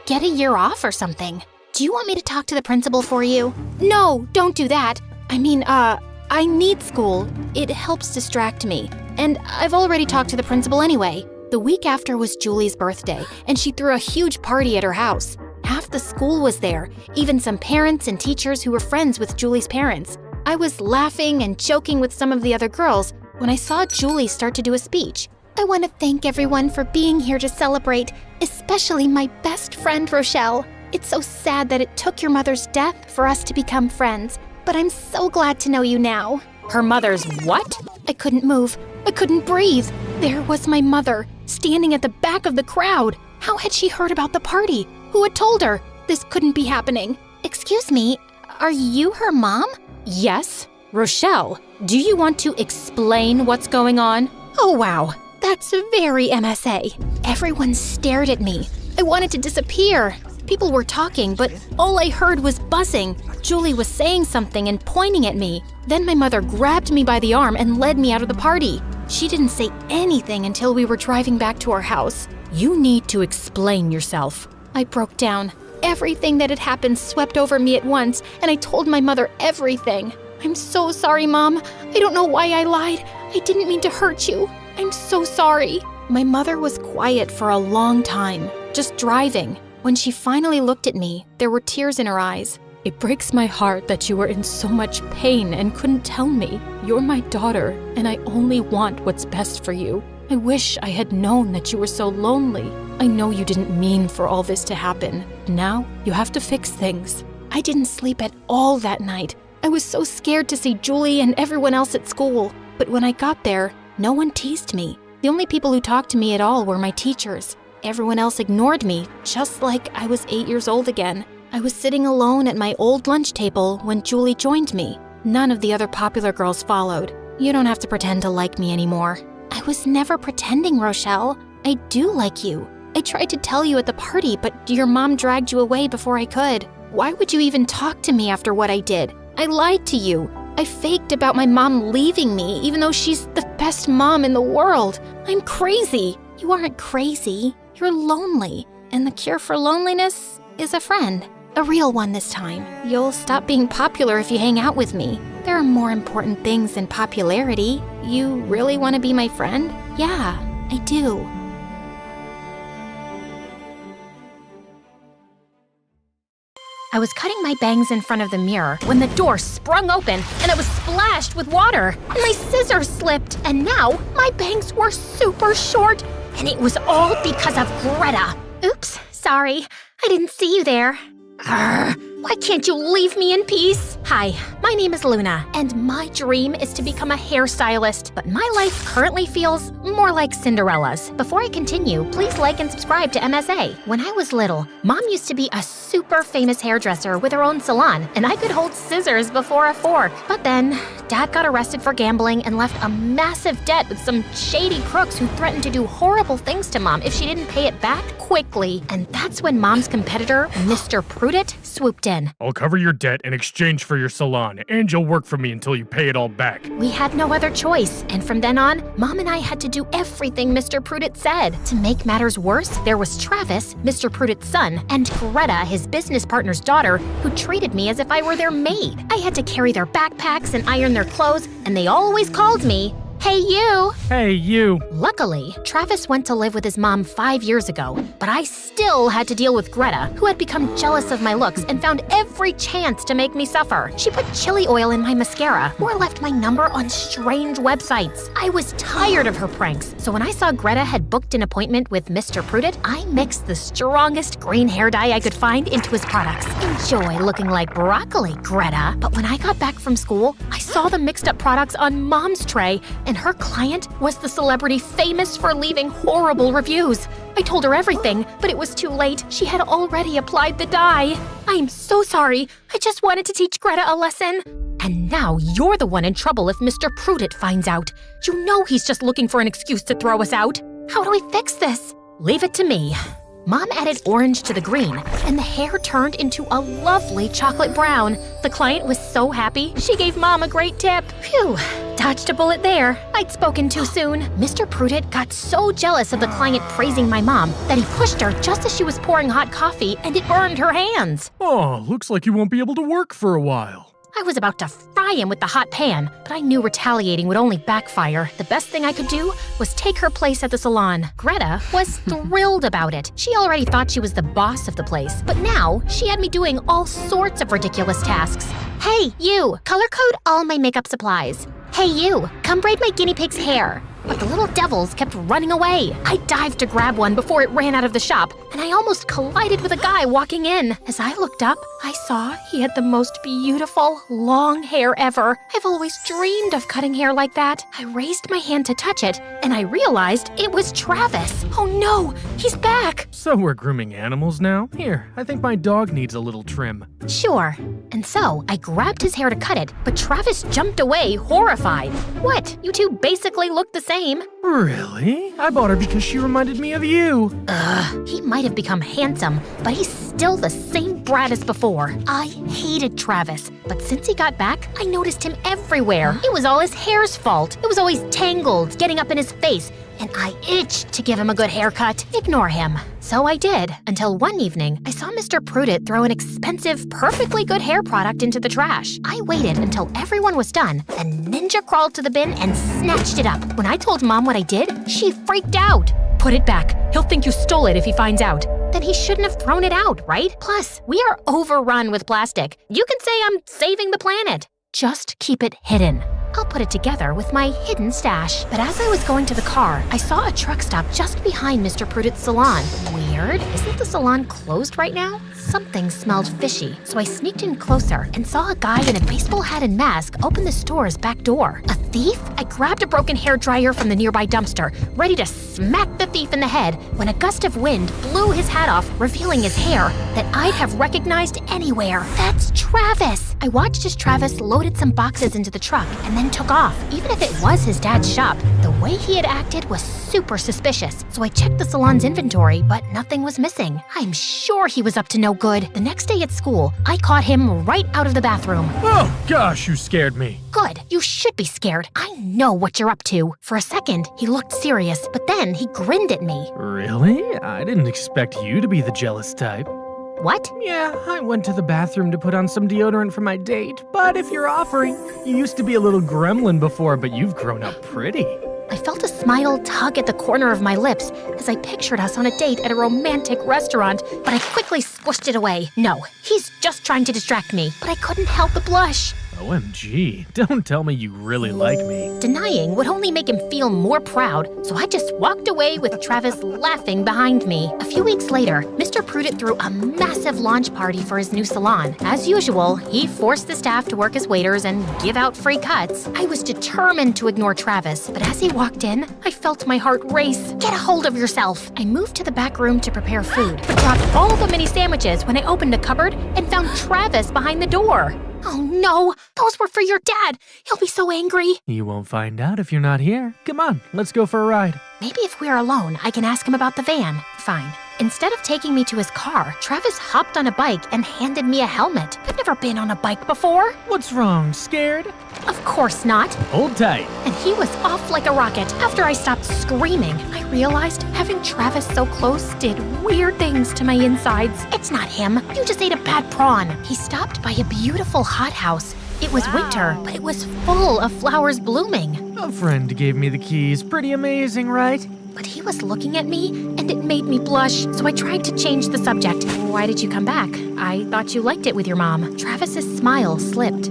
get a year off or something. Do you want me to talk to the principal for you? No, don't do that. I need school. It helps distract me. And I've already talked to the principal anyway. The week after was Julie's birthday, and she threw a huge party at her house. Half the school was there, even some parents and teachers who were friends with Julie's parents. I was laughing and joking with some of the other girls when I saw Julie start to do a speech. I want to thank everyone for being here to celebrate, especially my best friend, Rochelle. It's so sad that it took your mother's death for us to become friends, but I'm so glad to know you now. Her mother's what? I couldn't move. I couldn't breathe. There was my mother, standing at the back of the crowd. How had she heard about the party? Who had told her? This couldn't be happening. Excuse me, are you her mom? Yes. Rochelle, do you want to explain what's going on? Oh, wow. That's very MSA. Everyone stared at me. I wanted to disappear. People were talking, but all I heard was buzzing. Julie was saying something and pointing at me. Then my mother grabbed me by the arm and led me out of the party. She didn't say anything until we were driving back to our house. You need to explain yourself. I broke down. Everything that had happened swept over me at once, and I told my mother everything. I'm so sorry, Mom. I don't know why I lied. I didn't mean to hurt you. I'm so sorry. My mother was quiet for a long time, just driving. When she finally looked at me, there were tears in her eyes. It breaks my heart that you were in so much pain and couldn't tell me. You're my daughter, and I only want what's best for you. I wish I had known that you were so lonely. I know you didn't mean for all this to happen. Now, you have to fix things. I didn't sleep at all that night. I was so scared to see Julie and everyone else at school. But when I got there, no one teased me. The only people who talked to me at all were my teachers. Everyone else ignored me, just like I was 8 years old again. I was sitting alone at my old lunch table when Julie joined me. None of the other popular girls followed. You don't have to pretend to like me anymore. I was never pretending, Rochelle. I do like you. I tried to tell you at the party, but your mom dragged you away before I could. Why would you even talk to me after what I did? I lied to you. I faked about my mom leaving me, even though she's the best mom in the world. I'm crazy. You aren't crazy. You're lonely. And the cure for loneliness is a friend. A real one this time. You'll stop being popular if you hang out with me. There are more important things than popularity. You really want to be my friend? Yeah, I do. I was cutting my bangs in front of the mirror when the door sprung open and I was splashed with water. And my scissors slipped, and now my bangs were super short. And it was all because of Greta. Oops, sorry. I didn't see you there. Arrgh, why can't you leave me in peace? Hi, my name is Luna, and my dream is to become a hairstylist, but my life currently feels more like Cinderella's. Before I continue, please like and subscribe to MSA. When I was little, Mom used to be a super famous hairdresser with her own salon, and I could hold scissors before a fork. But then, Dad got arrested for gambling and left a massive debt with some shady crooks who threatened to do horrible things to Mom if she didn't pay it back quickly. And that's when Mom's competitor, Mr. Prudent, swooped in. I'll cover your debt in exchange for your salon, and you'll work for me until you pay it all back. We had no other choice, and from then on, Mom and I had to do everything Mr. Prudent said. To make matters worse, there was Travis, Mr. Prudent's son, and Greta, his business partner's daughter, who treated me as if I were their maid. I had to carry their backpacks and iron their clothes, and they always called me, "Hey, you!" Hey, you! Luckily, Travis went to live with his mom 5 years ago, but I still had to deal with Greta, who had become jealous of my looks and found every chance to make me suffer. She put chili oil in my mascara or left my number on strange websites. I was tired of her pranks, so when I saw Greta had booked an appointment with Mr. Prudent, I mixed the strongest green hair dye I could find into his products. Enjoy looking like broccoli, Greta. But when I got back from school, I saw the mixed up products on Mom's tray, and her client was the celebrity famous for leaving horrible reviews. I told her everything, but it was too late. She had already applied the dye. I'm so sorry. I just wanted to teach Greta a lesson. And now you're the one in trouble if Mr. Prudent finds out. You know he's just looking for an excuse to throw us out. How do we fix this? Leave it to me. Mom added orange to the green, and the hair turned into a lovely chocolate brown. The client was so happy, she gave Mom a great tip. Phew, dodged a bullet there. I'd spoken too soon. Mr. Prudent got so jealous of the client praising my mom that he pushed her just as she was pouring hot coffee, and it burned her hands. Oh, looks like you won't be able to work for a while. I was about to fry him with the hot pan, but I knew retaliating would only backfire. The best thing I could do was take her place at the salon. Greta was thrilled about it. She already thought she was the boss of the place, but now she had me doing all sorts of ridiculous tasks. Hey, you, color code all my makeup supplies. Hey, you, come braid my guinea pig's hair. But the little devils kept running away. I dived to grab one before it ran out of the shop, and I almost collided with a guy walking in. As I looked up, I saw he had the most beautiful, long hair ever. I've always dreamed of cutting hair like that. I raised my hand to touch it, and I realized it was Travis. Oh no, he's back. So we're grooming animals now? Here, I think my dog needs a little trim. Sure. And so I grabbed his hair to cut it, but Travis jumped away, horrified. What? You two basically look the same. Really? I bought her because she reminded me of you. He might have become handsome, but he's still the same brat as before. I hated Travis, but since he got back, I noticed him everywhere. It was all his hair's fault. It was always tangled, getting up in his face, and I itched to give him a good haircut. Ignore him. So I did, until one evening, I saw Mr. Prudent throw an expensive, perfectly good hair product into the trash. I waited until everyone was done, then ninja crawled to the bin and snatched it up. When I told Mom what I did, she freaked out. Put it back. He'll think you stole it if he finds out. then he shouldn't have thrown it out, right? Plus, we are overrun with plastic. You can say I'm saving the planet. Just keep it hidden. I'll put it together with my hidden stash. But as I was going to the car, I saw a truck stop just behind Mr. Prudit's salon. Weird. Isn't the salon closed right now? Something smelled fishy, so I sneaked in closer and saw a guy in a baseball hat and mask open the store's back door. A thief? I grabbed a broken hairdryer from the nearby dumpster, ready to smack the thief in the head, when a gust of wind blew his hat off, revealing his hair that I'd have recognized anywhere. That's Travis! I watched as Travis loaded some boxes into the truck and then took off. Even if it was his dad's shop, the way he had acted was super suspicious, so I checked the salon's inventory, but nothing was missing. I'm sure he was up to no good. The next day at school, I caught him right out of the bathroom. Oh, gosh, you scared me. Good. You should be scared. I know what you're up to. For a second, he looked serious, but then he grinned at me. Really? I didn't expect you to be the jealous type. What? Yeah, I went to the bathroom to put on some deodorant for my date, but if you're offering, you used to be a little gremlin before, but you've grown up pretty. I felt a smile tug at the corner of my lips as I pictured us on a date at a romantic restaurant, but I quickly squished it away. No, he's just trying to distract me, but I couldn't help but blush. OMG, don't tell me you really like me. Denying would only make him feel more proud, so I just walked away with Travis laughing behind me. A few weeks later, Mr. Prudit threw a massive launch party for his new salon. As usual, he forced the staff to work as waiters and give out free cuts. I was determined to ignore Travis, but as he walked in, I felt my heart race. Get a hold of yourself! I moved to the back room to prepare food, but dropped all the mini sandwiches when I opened a cupboard and found Travis behind the door. Oh no, those were for your dad. He'll be so angry. You won't find out if you're not here. Come on, let's go for a ride. Maybe if we're alone, I can ask him about the van. Fine. Instead of taking me to his car, Travis hopped on a bike and handed me a helmet. I've never been on a bike before. What's wrong, scared? Of course not. Hold tight. And he was off like a rocket. After I stopped screaming, I realized having Travis so close did weird things to my insides. It's not him. You just ate a bad prawn. He stopped by a beautiful hothouse. It was winter, but it was full of flowers blooming. A friend gave me the keys. Pretty amazing, right? But he was looking at me, and it made me blush, so I tried to change the subject. Why did you come back? I thought you liked it with your mom. Travis's smile slipped.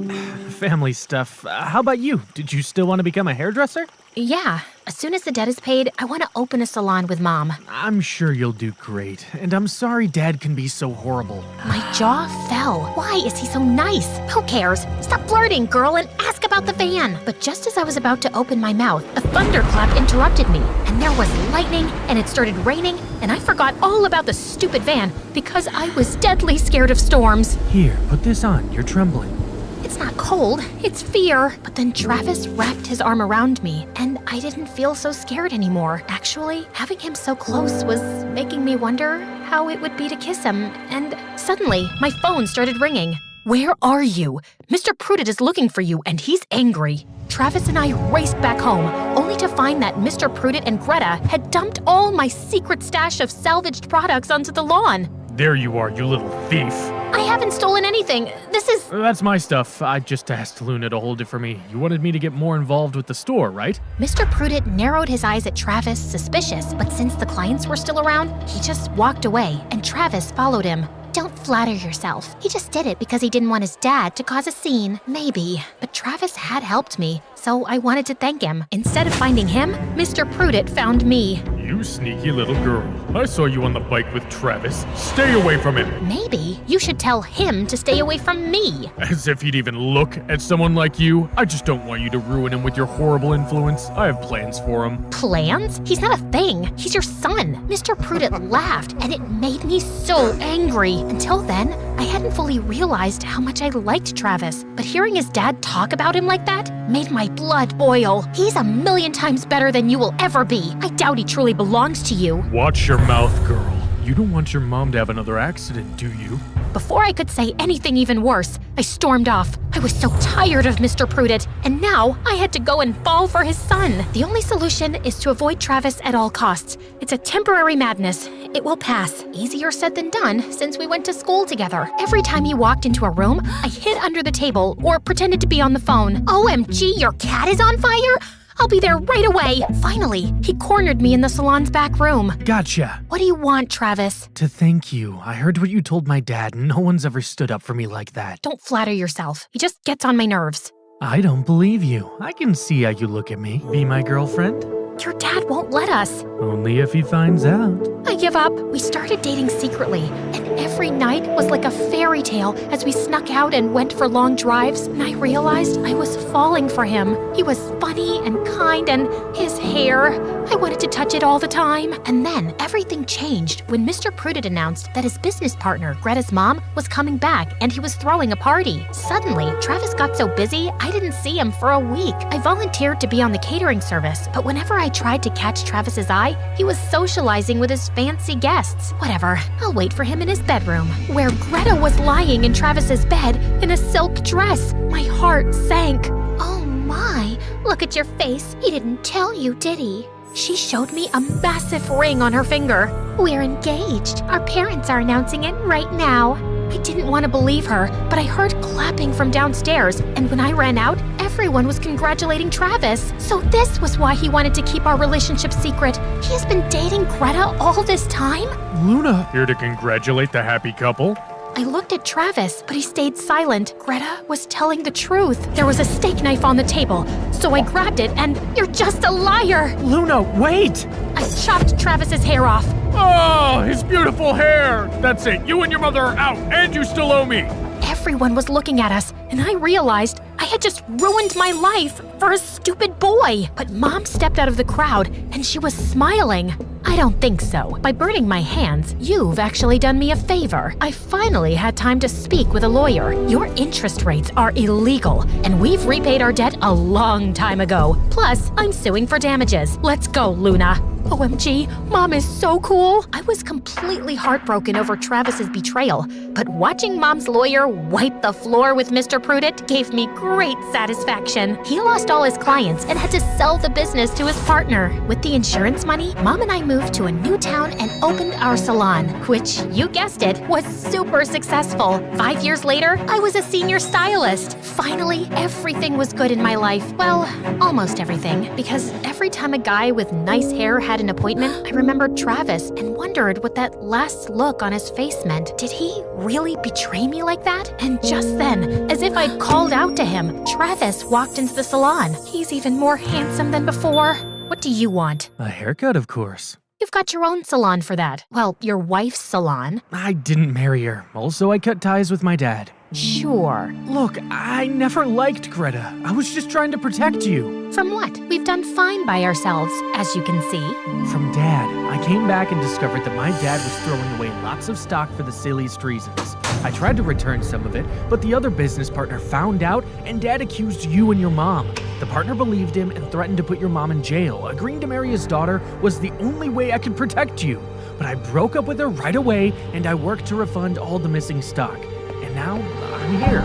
Family stuff. How about you? Did you still want to become a hairdresser? Yeah. As soon as the debt is paid, I want to open a salon with Mom. I'm sure you'll do great, and I'm sorry Dad can be so horrible. My jaw fell. Why is he so nice? Who cares? Stop flirting, girl, and ask about the van. But just as I was about to open my mouth, a thunderclap interrupted me, and there was lightning, and it started raining, and I forgot all about the stupid van because I was deadly scared of storms. Here, put this on. You're trembling. It's not cold, it's fear. But then Travis wrapped his arm around me, and I didn't feel so scared anymore. Actually, having him so close was making me wonder how it would be to kiss him. And suddenly, my phone started ringing. Where are you? Mr. Prudit is looking for you, and he's angry. Travis and I raced back home, only to find that Mr. Prudit and Greta had dumped all my secret stash of salvaged products onto the lawn. There you are, you little thief. I haven't stolen anything. This is... That's my stuff. I just asked Luna to hold it for me. You wanted me to get more involved with the store, right? Mr. Prudit narrowed his eyes at Travis, suspicious, but since the clients were still around, he just walked away, and Travis followed him. Don't flatter yourself. He just did it because he didn't want his dad to cause a scene. Maybe. But Travis had helped me, so I wanted to thank him. Instead of finding him, Mr. Prudit found me. You sneaky little girl. I saw you on the bike with Travis. Stay away from him. Maybe you should tell him to stay away from me. As if he'd even look at someone like you. I just don't want you to ruin him with your horrible influence. I have plans for him. Plans? He's not a thing. He's your son. Mr. Prudit laughed, and it made me so angry. Until then, I hadn't fully realized how much I liked Travis, but hearing his dad talk about him like that made my blood boil. He's 1,000,000 times better than you will ever be. I doubt he truly belongs to you. Watch your mouth, girl. You don't want your mom to have another accident, do you? Before I could say anything even worse, I stormed off. I was so tired of Mr. Prudit, and now I had to go and fall for his son. The only solution is to avoid Travis at all costs. It's a temporary madness. It will pass. Easier said than done, since we went to school together. Every time he walked into a room, I hid under the table or pretended to be on the phone. OMG, your cat is on fire? I'll be there right away. Finally, he cornered me in the salon's back room. Gotcha. What do you want, Travis? To thank you. I heard what you told my dad. No one's ever stood up for me like that. Don't flatter yourself. He just gets on my nerves. I don't believe you. I can see how you look at me. Be my girlfriend? Your dad won't let us. Only if he finds out. I give up. We started dating secretly, and every night was like a fairy tale as we snuck out and went for long drives, and I realized I was falling for him. He was funny and kind, and his hair, I wanted to touch it all the time. And then everything changed when Mr. Prudent announced that his business partner, Greta's mom, was coming back and he was throwing a party. Suddenly, Travis got so busy, I didn't see him for a week. I volunteered to be on the catering service, but whenever I tried to catch Travis's eye, he was socializing with his fancy guests. Whatever, I'll wait for him in his bedroom, where Greta was lying in Travis's bed in a silk dress. My heart sank. Oh my, look at your face. He didn't tell you, did he? She showed me a massive ring on her finger. We're engaged. Our parents are announcing it right now. I didn't want to believe her, but I heard clapping from downstairs, and when I ran out, everyone was congratulating Travis. So this was why he wanted to keep our relationship secret. He has been dating Greta all this time? Luna, here to congratulate the happy couple. I looked at Travis, but he stayed silent. Greta was telling the truth. There was a steak knife on the table, so I grabbed it and, "You're just a liar!" Luna, wait! I chopped Travis's hair off. Oh, his beautiful hair! That's it, you and your mother are out, and you still owe me! Everyone was looking at us, and I realized I had just ruined my life for a stupid boy. But Mom stepped out of the crowd, and she was smiling. I don't think so. By burning my hands, you've actually done me a favor. I finally had time to speak with a lawyer. Your interest rates are illegal, and we've repaid our debt a long time ago. Plus, I'm suing for damages. Let's go, Luna. OMG, Mom is so cool. I was completely heartbroken over Travis's betrayal, but watching Mom's lawyer wipe the floor with Mr. Prudent gave me great satisfaction. He lost all his clients and had to sell the business to his partner. With the insurance money, Mom and I moved to a new town and opened our salon, which, you guessed it, was super successful. 5 years later, I was a senior stylist. Finally, everything was good in my life. Well, almost everything, because every time a guy with nice hair had an appointment, I remembered Travis and wondered what that last look on his face meant. Did he really betray me like that? And just then, as if I'd called out to him, Travis walked into the salon. He's even more handsome than before. What do you want? A haircut, of course. You've got your own salon for that. Well, your wife's salon. I didn't marry her. Also, I cut ties with my dad. Sure. Look, I never liked Greta. I was just trying to protect you. From what? We've done fine by ourselves, as you can see. From Dad. I came back and discovered that my dad was throwing away lots of stock for the silliest reasons. I tried to return some of it, but the other business partner found out, and Dad accused you and your mom. The partner believed him and threatened to put your mom in jail. Agreeing to marry his daughter was the only way I could protect you. But I broke up with her right away, and I worked to refund all the missing stock. And now, I'm here.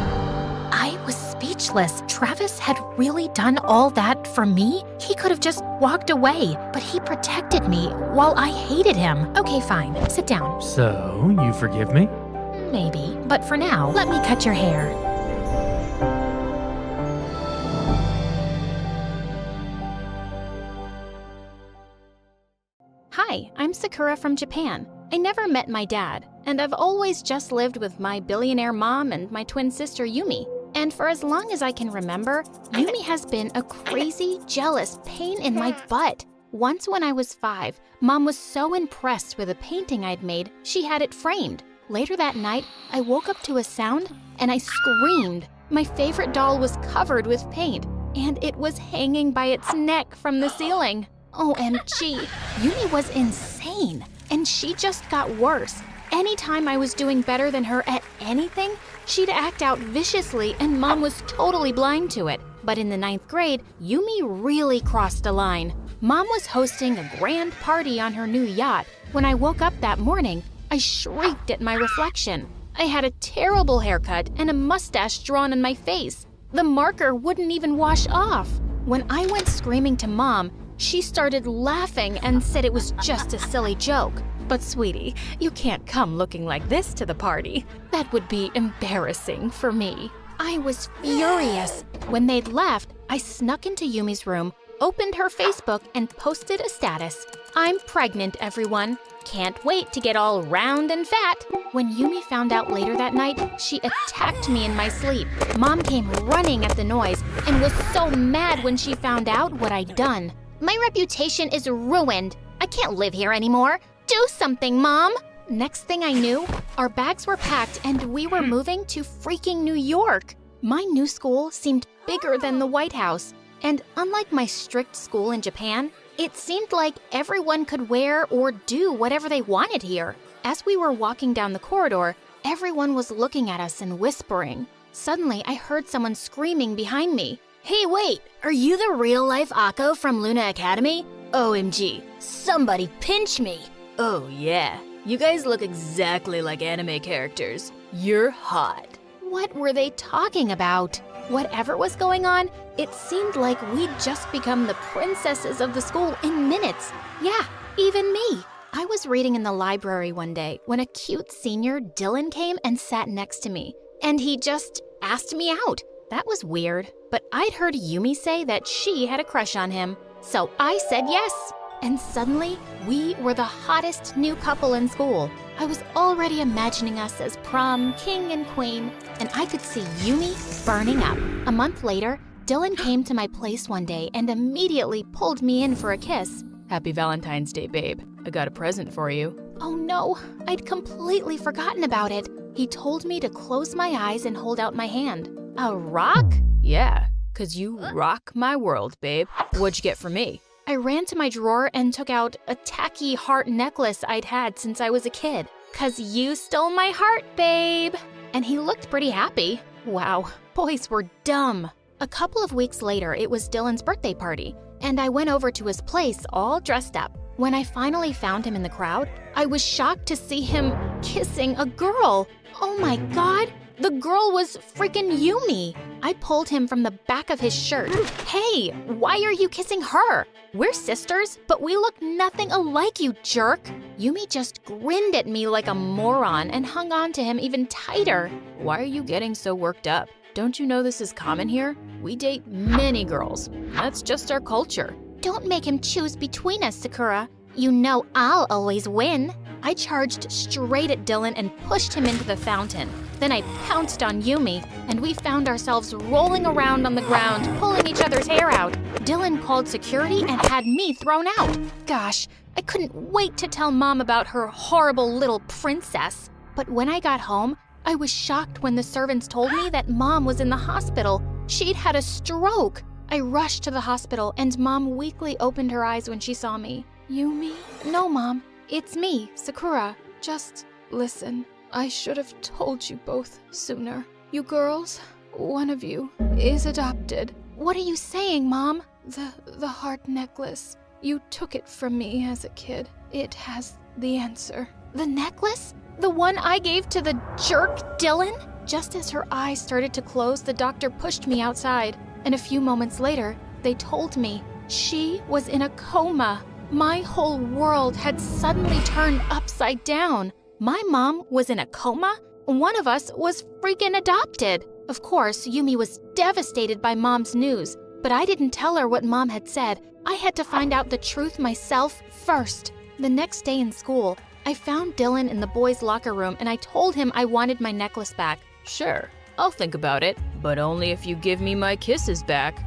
I was speechless. Travis had really done all that for me? He could have just walked away, but he protected me while I hated him. Okay, fine. Sit down. So, you forgive me? Maybe. But for now, let me cut your hair. Hi, I'm Sakura from Japan. I never met my dad, and I've always just lived with my billionaire mom and my twin sister Yumi. And for as long as I can remember, Yumi has been a crazy, jealous pain in my butt. Once when I was 5, Mom was so impressed with a painting I'd made, she had it framed. Later that night, I woke up to a sound and I screamed. My favorite doll was covered with paint, and it was hanging by its neck from the ceiling. OMG, Yumi was insane, and she just got worse. Anytime I was doing better than her at anything, she'd act out viciously, and Mom was totally blind to it. But in the 9th grade, Yumi really crossed a line. Mom was hosting a grand party on her new yacht. When I woke up that morning, I shrieked at my reflection. I had a terrible haircut and a mustache drawn on my face. The marker wouldn't even wash off. When I went screaming to Mom, she started laughing and said it was just a silly joke. But sweetie, you can't come looking like this to the party. That would be embarrassing for me. I was furious. When they'd left, I snuck into Yumi's room, opened her Facebook and posted a status. "I'm pregnant, everyone. Can't wait to get all round and fat." When Yumi found out later that night, she attacked me in my sleep. Mom came running at the noise and was so mad when she found out what I'd done. "My reputation is ruined. I can't live here anymore. Do something, Mom." Next thing I knew, our bags were packed and we were moving to freaking New York. My new school seemed bigger than the White House. And unlike my strict school in Japan, it seemed like everyone could wear or do whatever they wanted here. As we were walking down the corridor, everyone was looking at us and whispering. Suddenly, I heard someone screaming behind me. "Hey, wait! Are you the real-life Akko from Luna Academy? OMG, somebody pinch me!" Oh yeah, you guys look exactly like anime characters. You're hot. What were they talking about? Whatever was going on, it seemed like we'd just become the princesses of the school in minutes. Yeah, even me. I was reading in the library one day when a cute senior, Dylan, came and sat next to me. And he just asked me out. That was weird, but I'd heard Yumi say that she had a crush on him. So I said yes. And suddenly, we were the hottest new couple in school. I was already imagining us as prom king and queen, and I could see Yumi burning up. A month later, Dylan came to my place one day and immediately pulled me in for a kiss. Happy Valentine's Day, babe. I got a present for you. Oh no, I'd completely forgotten about it. He told me to close my eyes and hold out my hand. A rock? Yeah, 'cause you rock my world, babe. What'd you get for me? I ran to my drawer and took out a tacky heart necklace I'd had since I was a kid. "'Cause you stole my heart, babe." And he looked pretty happy. Wow, boys were dumb. A couple of weeks later, it was Dylan's birthday party, and I went over to his place all dressed up. When I finally found him in the crowd, I was shocked to see him kissing a girl. Oh my God, the girl was freaking Yumi. I pulled him from the back of his shirt. "Hey, why are you kissing her? We're sisters, but we look nothing alike, you jerk." Yumi just grinned at me like a moron and hung on to him even tighter. Why are you getting so worked up? Don't you know this is common here? We date many girls. That's just our culture. Don't make him choose between us, Sakura. You know I'll always win. I charged straight at Dylan and pushed him into the fountain. Then I pounced on Yumi, and we found ourselves rolling around on the ground, pulling each other's hair out. Dylan called security and had me thrown out. Gosh, I couldn't wait to tell Mom about her horrible little princess. But when I got home, I was shocked when the servants told me that Mom was in the hospital. She'd had a stroke. I rushed to the hospital, and Mom weakly opened her eyes when she saw me. "Yumi?" "No, Mom. It's me, Sakura. Just listen. I should have told you both sooner. You girls, one of you is adopted." "What are you saying, Mom?" The heart necklace. You took it from me as a kid. It has the answer." "The necklace? The one I gave to the jerk Dylan?" Just as her eyes started to close, the doctor pushed me outside. And a few moments later, they told me she was in a coma. My whole world had suddenly turned upside down. My mom was in a coma? One of us was freaking adopted. Of course, Yumi was devastated by Mom's news, but I didn't tell her what Mom had said. I had to find out the truth myself first. The next day in school, I found Dylan in the boys' locker room and I told him I wanted my necklace back. Sure, I'll think about it, but only if you give me my kisses back.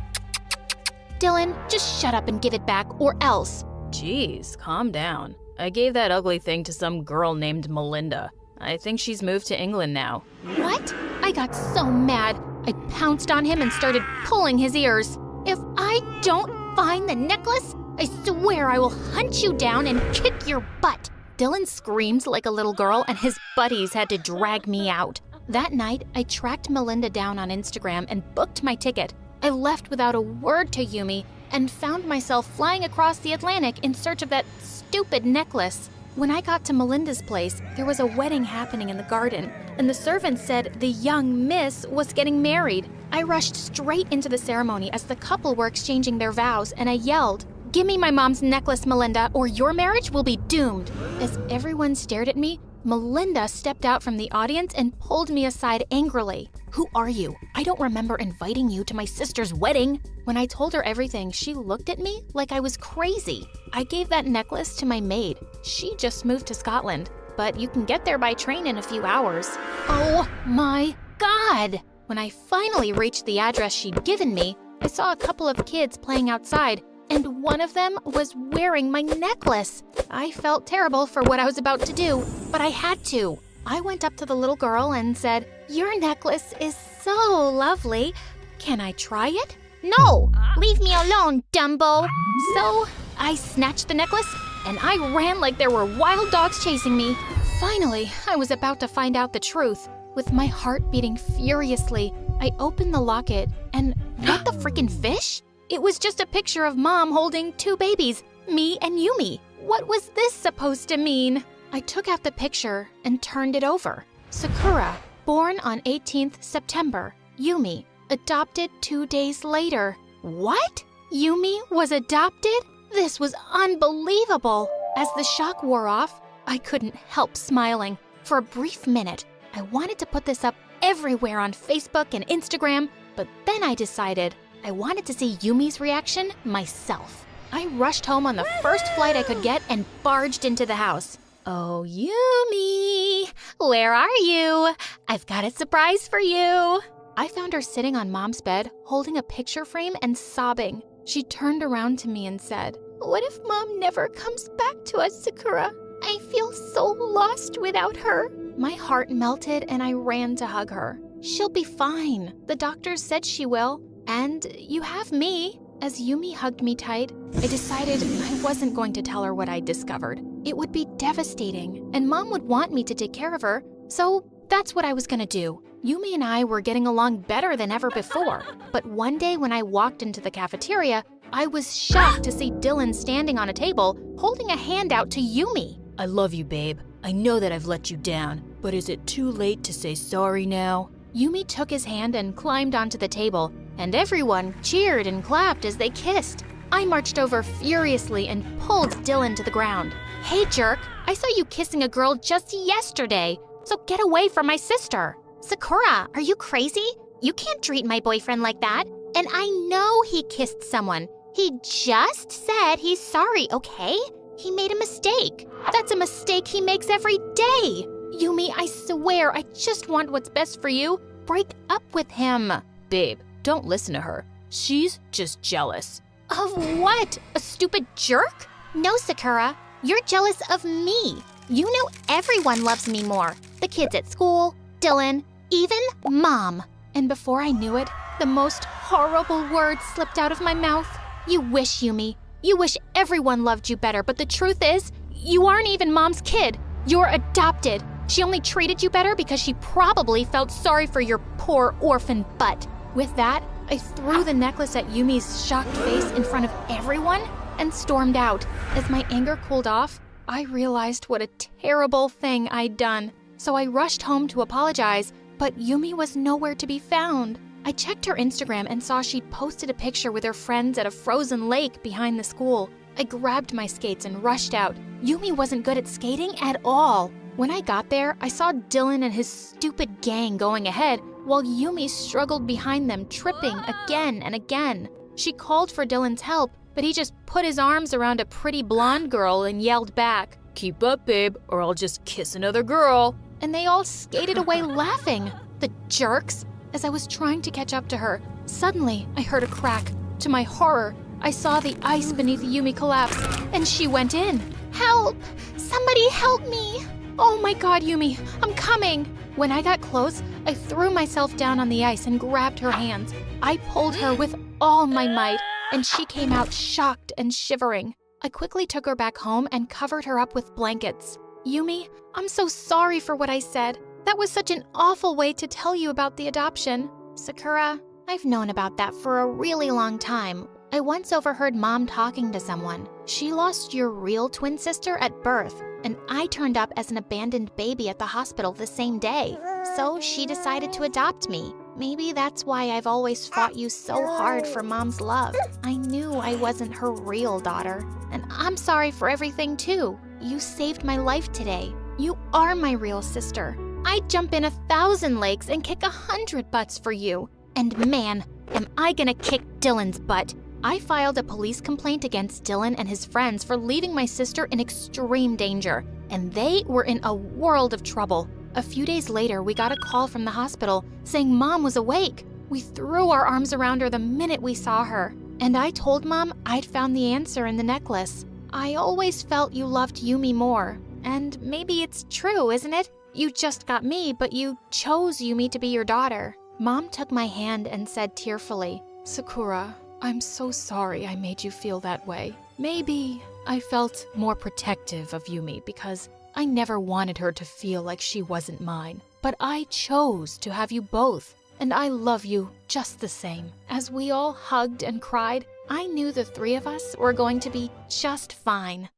Dylan, just shut up and give it back, or else. Jeez, calm down. I gave that ugly thing to some girl named Melinda. I think she's moved to England now. What? I got so mad. I pounced on him and started pulling his ears. "If I don't find the necklace, I swear I will hunt you down and kick your butt." Dylan screamed like a little girl and his buddies had to drag me out. That night, I tracked Melinda down on Instagram and booked my ticket. I left without a word to Yumi and found myself flying across the Atlantic in search of that stupid necklace. When I got to Melinda's place, there was a wedding happening in the garden, and the servant said the young miss was getting married. I rushed straight into the ceremony as the couple were exchanging their vows, and I yelled, "Give me my mom's necklace, Melinda, or your marriage will be doomed." As everyone stared at me, Melinda stepped out from the audience and pulled me aside angrily. "Who are you? I don't remember inviting you to my sister's wedding." When I told her everything, she looked at me like I was crazy. I gave that necklace to my maid. She just moved to Scotland, but you can get there by train in a few hours. Oh my God! When I finally reached the address she'd given me, I saw a couple of kids playing outside, and one of them was wearing my necklace. I felt terrible for what I was about to do, but I had to. I went up to the little girl and said, "Your necklace is so lovely. Can I try it?" "No! Leave me alone, Dumbo!" So I snatched the necklace and I ran like there were wild dogs chasing me. Finally, I was about to find out the truth. With my heart beating furiously, I opened the locket and what the freaking fish? It was just a picture of Mom holding 2 babies, me and Yumi. What was this supposed to mean? I took out the picture and turned it over. Sakura, born on 18th September. Yumi, adopted 2 days later. What? Yumi was adopted? This was unbelievable. As the shock wore off, I couldn't help smiling. For a brief minute, I wanted to put this up everywhere on Facebook and Instagram, but then I decided I wanted to see Yumi's reaction myself. I rushed home on the first flight I could get and barged into the house. "Oh, Yumi, where are you? I've got a surprise for you." I found her sitting on Mom's bed, holding a picture frame and sobbing. She turned around to me and said, "What if Mom never comes back to us, Sakura? I feel so lost without her." My heart melted and I ran to hug her. "She'll be fine. The doctors said she will. And you have me." As Yumi hugged me tight, I decided I wasn't going to tell her what I'd discovered. It would be devastating, and Mom would want me to take care of her, so that's what I was gonna do. Yumi and I were getting along better than ever before, but one day when I walked into the cafeteria, I was shocked to see Dylan standing on a table, holding a hand out to Yumi. I love you, babe. I know that I've let you down, but is it too late to say sorry now? Yumi took his hand and climbed onto the table, and everyone cheered and clapped as they kissed. I marched over furiously and pulled Dylan to the ground. "Hey, jerk, I saw you kissing a girl just yesterday, so get away from my sister." "Sakura, are you crazy? You can't treat my boyfriend like that. And I know he kissed someone. He just said he's sorry, okay? He made a mistake. That's a mistake he makes every day. Yumi, I swear, I just want what's best for you. Break up with him." Babe, don't listen to her. She's just jealous. "Of what? A stupid jerk?" "No, Sakura. You're jealous of me. You know everyone loves me more. The kids at school, Dylan, even Mom." And before I knew it, the most horrible words slipped out of my mouth. "You wish, Yumi. You wish everyone loved you better, but the truth is, you aren't even Mom's kid. You're adopted. She only treated you better because she probably felt sorry for your poor orphan butt." With that, I threw the necklace at Yumi's shocked face in front of everyone and stormed out. As my anger cooled off, I realized what a terrible thing I'd done. So I rushed home to apologize, but Yumi was nowhere to be found. I checked her Instagram and saw she'd posted a picture with her friends at a frozen lake behind the school. I grabbed my skates and rushed out. Yumi wasn't good at skating at all. When I got there, I saw Dylan and his stupid gang going ahead, while Yumi struggled behind them, tripping again and again. She called for Dylan's help, but he just put his arms around a pretty blonde girl and yelled back, "Keep up, babe, or I'll just kiss another girl." And they all skated away laughing. The jerks! As I was trying to catch up to her, suddenly I heard a crack. To my horror, I saw the ice beneath Yumi collapse, and she went in. "Help! Somebody help me!" "Oh my God, Yumi, I'm coming!" When I got close, I threw myself down on the ice and grabbed her hands. I pulled her with all my might, and she came out shocked and shivering. I quickly took her back home and covered her up with blankets. "Yumi, I'm so sorry for what I said. That was such an awful way to tell you about the adoption." "Sakura, I've known about that for a really long time. I once overheard Mom talking to someone. She lost your real twin sister at birth, and I turned up as an abandoned baby at the hospital the same day. So she decided to adopt me. Maybe that's why I've always fought you so hard for Mom's love. I knew I wasn't her real daughter. And I'm sorry for everything too. You saved my life today. You are my real sister. I'd jump in 1,000 lakes and kick 100 butts for you. And man, am I gonna kick Dylan's butt. I filed a police complaint against Dylan and his friends for leaving my sister in extreme danger, and they were in a world of trouble. A few days later, we got a call from the hospital saying Mom was awake. We threw our arms around her the minute we saw her, and I told Mom I'd found the answer in the necklace. I always felt you loved Yumi more, and maybe it's true, isn't it? You just got me, but you chose Yumi to be your daughter. Mom took my hand and said tearfully, "Sakura, I'm so sorry I made you feel that way. Maybe I felt more protective of Yumi because I never wanted her to feel like she wasn't mine. But I chose to have you both, and I love you just the same." As we all hugged and cried, I knew the three of us were going to be just fine.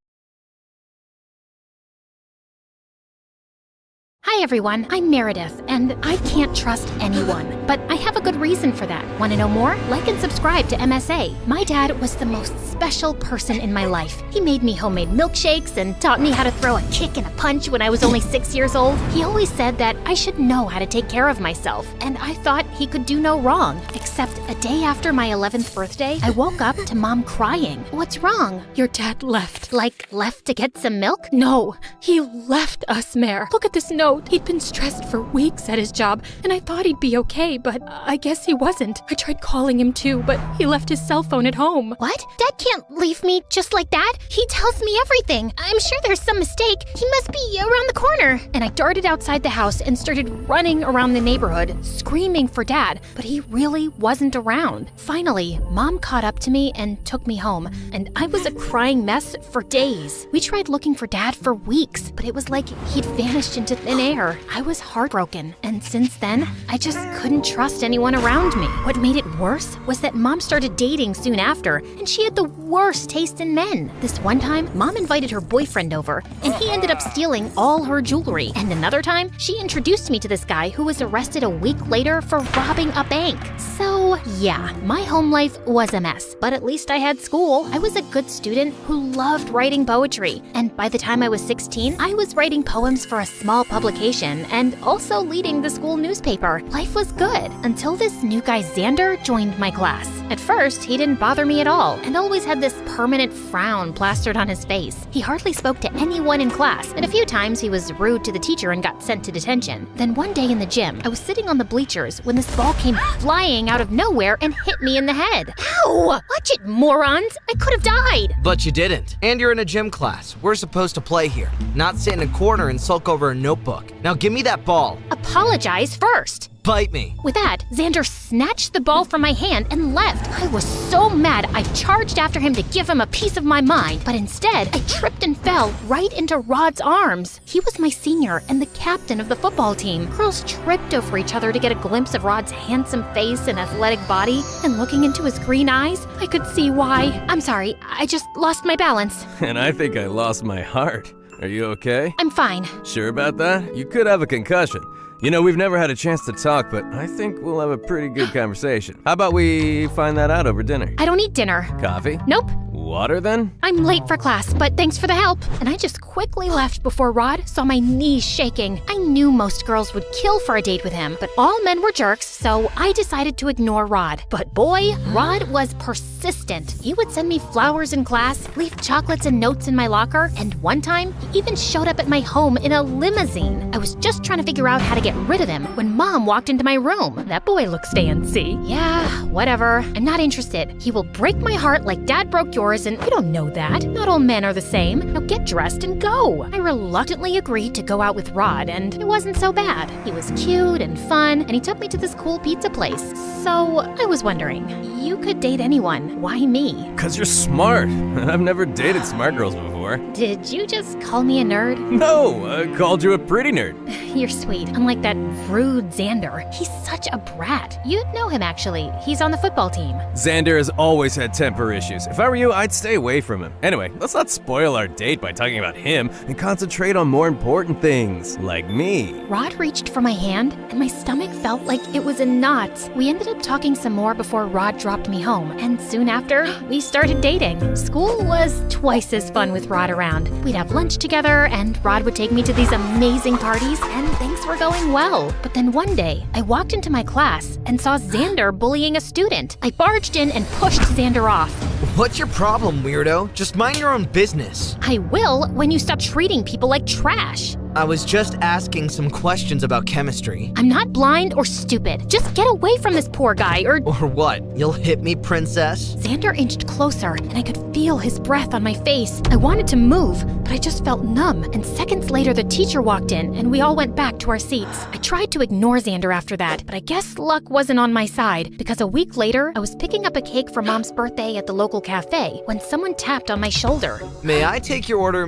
Hi everyone, I'm Meredith, and I can't trust anyone. But I have a good reason for that. Want to know more? Like and subscribe to MSA. My dad was the most special person in my life. He made me homemade milkshakes and taught me how to throw a kick and a punch when I was only 6 years old. He always said that I should know how to take care of myself, and I thought he could do no wrong. Except a day after my 11th birthday, I woke up to Mom crying. "What's wrong?" Your dad left. Like, left to get some milk? No, he left us, Mare. Look at this note. He'd been stressed for weeks at his job, and I thought he'd be okay, but I guess he wasn't. I tried calling him too, but he left his cell phone at home. What? Dad can't leave me just like that. He tells me everything. I'm sure there's some mistake. He must be around the corner. And I darted outside the house and started running around the neighborhood, screaming for Dad, but he really wasn't around. Finally, Mom caught up to me and took me home, and I was a crying mess for days. We tried looking for Dad for weeks, but it was like he'd vanished into thin air. I was heartbroken, and since then, I just couldn't trust anyone around me. What made it worse was that Mom started dating soon after, and she had the worst taste in men. This one time, Mom invited her boyfriend over, and he ended up stealing all her jewelry. And another time, she introduced me to this guy who was arrested a week later for robbing a bank. So, yeah, my home life was a mess, but at least I had school. I was a good student who loved writing poetry, and by the time I was 16, I was writing poems for a small publication and also leading the school newspaper. Life was good until this new guy Xander joined my class. At first, he didn't bother me at all and always had this permanent frown plastered on his face. He hardly spoke to anyone in class, and a few times he was rude to the teacher and got sent to detention. Then one day in the gym, I was sitting on the bleachers when this ball came flying out of nowhere and hit me in the head. Ow! Watch it, morons! I could have died! But you didn't. And you're in a gym class. We're supposed to play here, not sit in a corner and sulk over a notebook. Now give me that ball. Apologize first. Bite me. With that, Xander snatched the ball from my hand and left. I was so mad I charged after him to give him a piece of my mind, but instead, I tripped and fell right into Rod's arms. He was my senior and the captain of the football team. Girls tripped over each other to get a glimpse of Rod's handsome face and athletic body, and looking into his green eyes, I could see why. I'm sorry, I just lost my balance. And I think I lost my heart. Are you okay? I'm fine. Sure about that? You could have a concussion. You know, we've never had a chance to talk, but I think we'll have a pretty good conversation. How about we find that out over dinner? I don't eat dinner. Coffee? Nope. Water then? I'm late for class, but thanks for the help. And I just quickly left before Rod saw my knees shaking. I knew most girls would kill for a date with him, but all men were jerks, so I decided to ignore Rod. But boy, Rod was persistent. He would send me flowers in class, leave chocolates and notes in my locker, and one time, he even showed up at my home in a limousine. I was just trying to figure out how to get rid of him when Mom walked into my room. That boy looks fancy. Yeah, whatever. I'm not interested. He will break my heart like Dad broke yours, and you don't know that. Not all men are the same. Now get dressed and go. I reluctantly agreed to go out with Rod, and it wasn't so bad. He was cute and fun, and he took me to this cool pizza place. So I was wondering, you could date anyone. Why me? 'Cause you're smart. I've never dated smart girls before. Did you just call me a nerd? No, I called you a pretty nerd. You're sweet, unlike that rude Xander. He's such a brat. You'd know him, actually. He's on the football team. Xander has always had temper issues. If I were you, I'd stay away from him. Anyway, let's not spoil our date by talking about him and concentrate on more important things, like me. Rod reached for my hand, and my stomach felt like it was in knots. We ended up talking some more before Rod dropped me home, and soon after, we started dating. School was twice as fun with Rod. Rod around. We'd have lunch together, and Rod would take me to these amazing parties, and things were going well. But then one day, I walked into my class and saw Xander bullying a student. I barged in and pushed Xander off. What's your problem, weirdo? Just mind your own business. I will when you stop treating people like trash. I was just asking some questions about chemistry. I'm not blind or stupid. Just get away from this poor guy or what? You'll hit me, princess? Xander inched closer, and I could feel his breath on my face. I wanted to move, but I just felt numb. And seconds later, the teacher walked in, and we all went back to our seats. I tried to ignore Xander after that, but I guess luck wasn't on my side, because a week later, I was picking up a cake for Mom's birthday at the local cafe when someone tapped on my shoulder. May I take your order,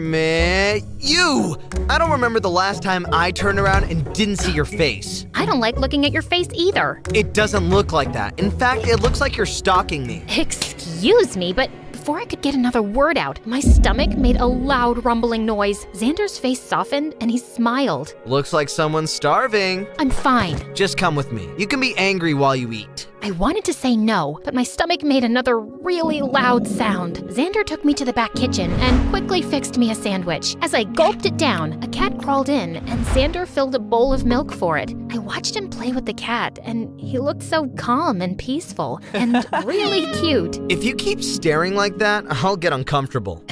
You! I don't remember the last time I turned around and didn't see your face. I don't like looking at your face either. It doesn't look like that. In fact, it looks like you're stalking me. Excuse me, but before I could get another word out, my stomach made a loud rumbling noise. Xander's face softened and he smiled. Looks like someone's starving. I'm fine. Just come with me. You can be angry while you eat. I wanted to say no, but my stomach made another really loud sound. Xander took me to the back kitchen and quickly fixed me a sandwich. As I gulped it down, a cat crawled in and Xander filled a bowl of milk for it. I watched him play with the cat and he looked so calm and peaceful and really cute. If you keep staring like that, I'll get uncomfortable.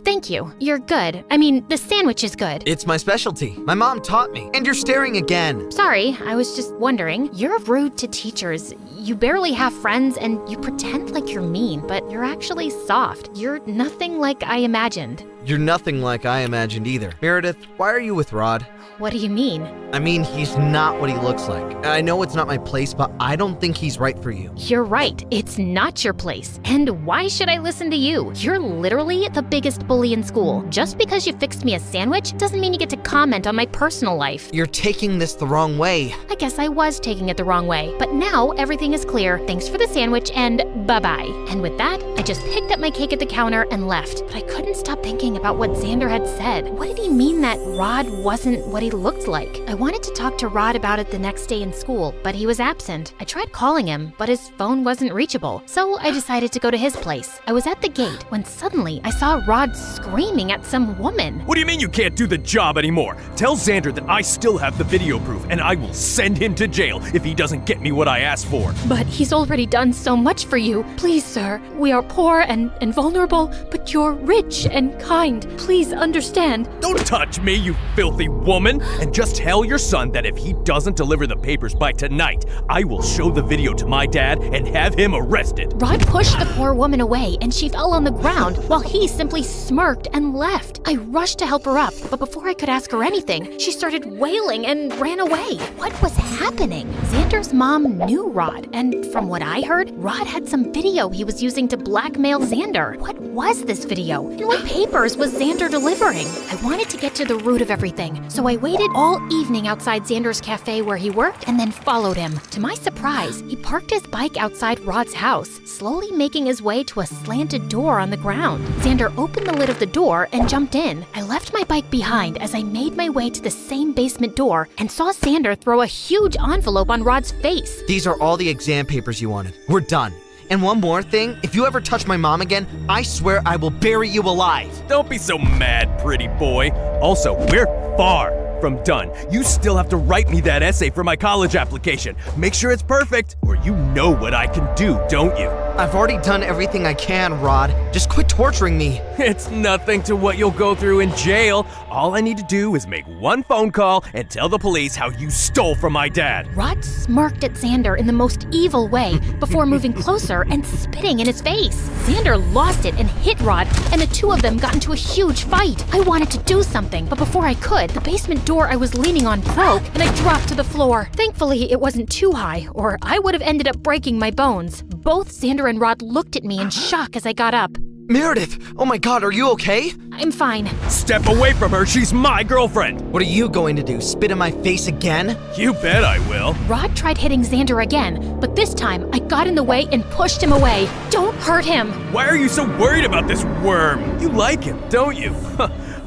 Thank you. You're good. I mean, the sandwich is good. It's my specialty. My mom taught me. And you're staring again. Sorry, I was just wondering. You're rude to teachers. You barely have friends and you pretend like you're mean, but you're actually soft. You're nothing like I imagined. You're nothing like I imagined either. Meredith, why are you with Rod? What do you mean? I mean, he's not what he looks like. I know it's not my place, but I don't think he's right for you. You're right. It's not your place. And why should I listen to you? You're literally the biggest bully in school. Just because you fixed me a sandwich doesn't mean you get to comment on my personal life. You're taking this the wrong way. I guess I was taking it the wrong way. But now everything is clear. Thanks for the sandwich and bye-bye. And with that, I just picked up my cake at the counter and left. But I couldn't stop thinking about what Xander had said. What did he mean that Rod wasn't what he looked like? I wanted to talk to Rod about it the next day in school, but he was absent. I tried calling him, but his phone wasn't reachable, so I decided to go to his place. I was at the gate when suddenly I saw Rod screaming at some woman. What do you mean you can't do the job anymore? Tell Xander that I still have the video proof, and I will send him to jail if he doesn't get me what I asked for. But he's already done so much for you. Please, sir, we are poor and vulnerable, but you're rich and kind. Please understand. Don't touch me, you filthy woman! And just tell your son that if he doesn't deliver the papers by tonight, I will show the video to my dad and have him arrested. Rod pushed the poor woman away and she fell on the ground while he simply smirked and left. I rushed to help her up, but before I could ask her anything, she started wailing and ran away. What was happening? Xander's mom knew Rod, and from what I heard, Rod had some video he was using to blackmail Xander. What was this video? And what papers was Xander delivering? I wanted to get to the root of everything, so I waited all evening outside Xander's cafe where he worked and then followed him. To my surprise, he parked his bike outside Rod's house, slowly making his way to a slanted door on the ground. Xander opened the lid of the door and jumped in. I left my bike behind as I made my way to the same basement door and saw Xander throw a huge envelope on Rod's face. These are all the exam papers you wanted. We're done. And one more thing, if you ever touch my mom again, I swear I will bury you alive. Don't be so mad, pretty boy. Also, we're far from done. You still have to write me that essay for my college application. Make sure it's perfect, or you know what I can do, don't you? I've already done everything I can, Rod. Just quit torturing me. It's nothing to what you'll go through in jail. All I need to do is make one phone call and tell the police how you stole from my dad. Rod smirked at Xander in the most evil way before moving closer and spitting in his face. Xander lost it and hit Rod, and the two of them got into a huge fight. I wanted to do something, but before I could, the basement door I was leaning on broke and I dropped to the floor. Thankfully, it wasn't too high, or I would have ended up breaking my bones. Both Xander and Rod looked at me in shock as I got up. Meredith! Oh my god, are you okay? I'm fine. Step away from her, she's my girlfriend! What are you going to do, spit in my face again? You bet I will. Rod tried hitting Xander again, but this time I got in the way and pushed him away. Don't hurt him! Why are you so worried about this worm? You like him, don't you?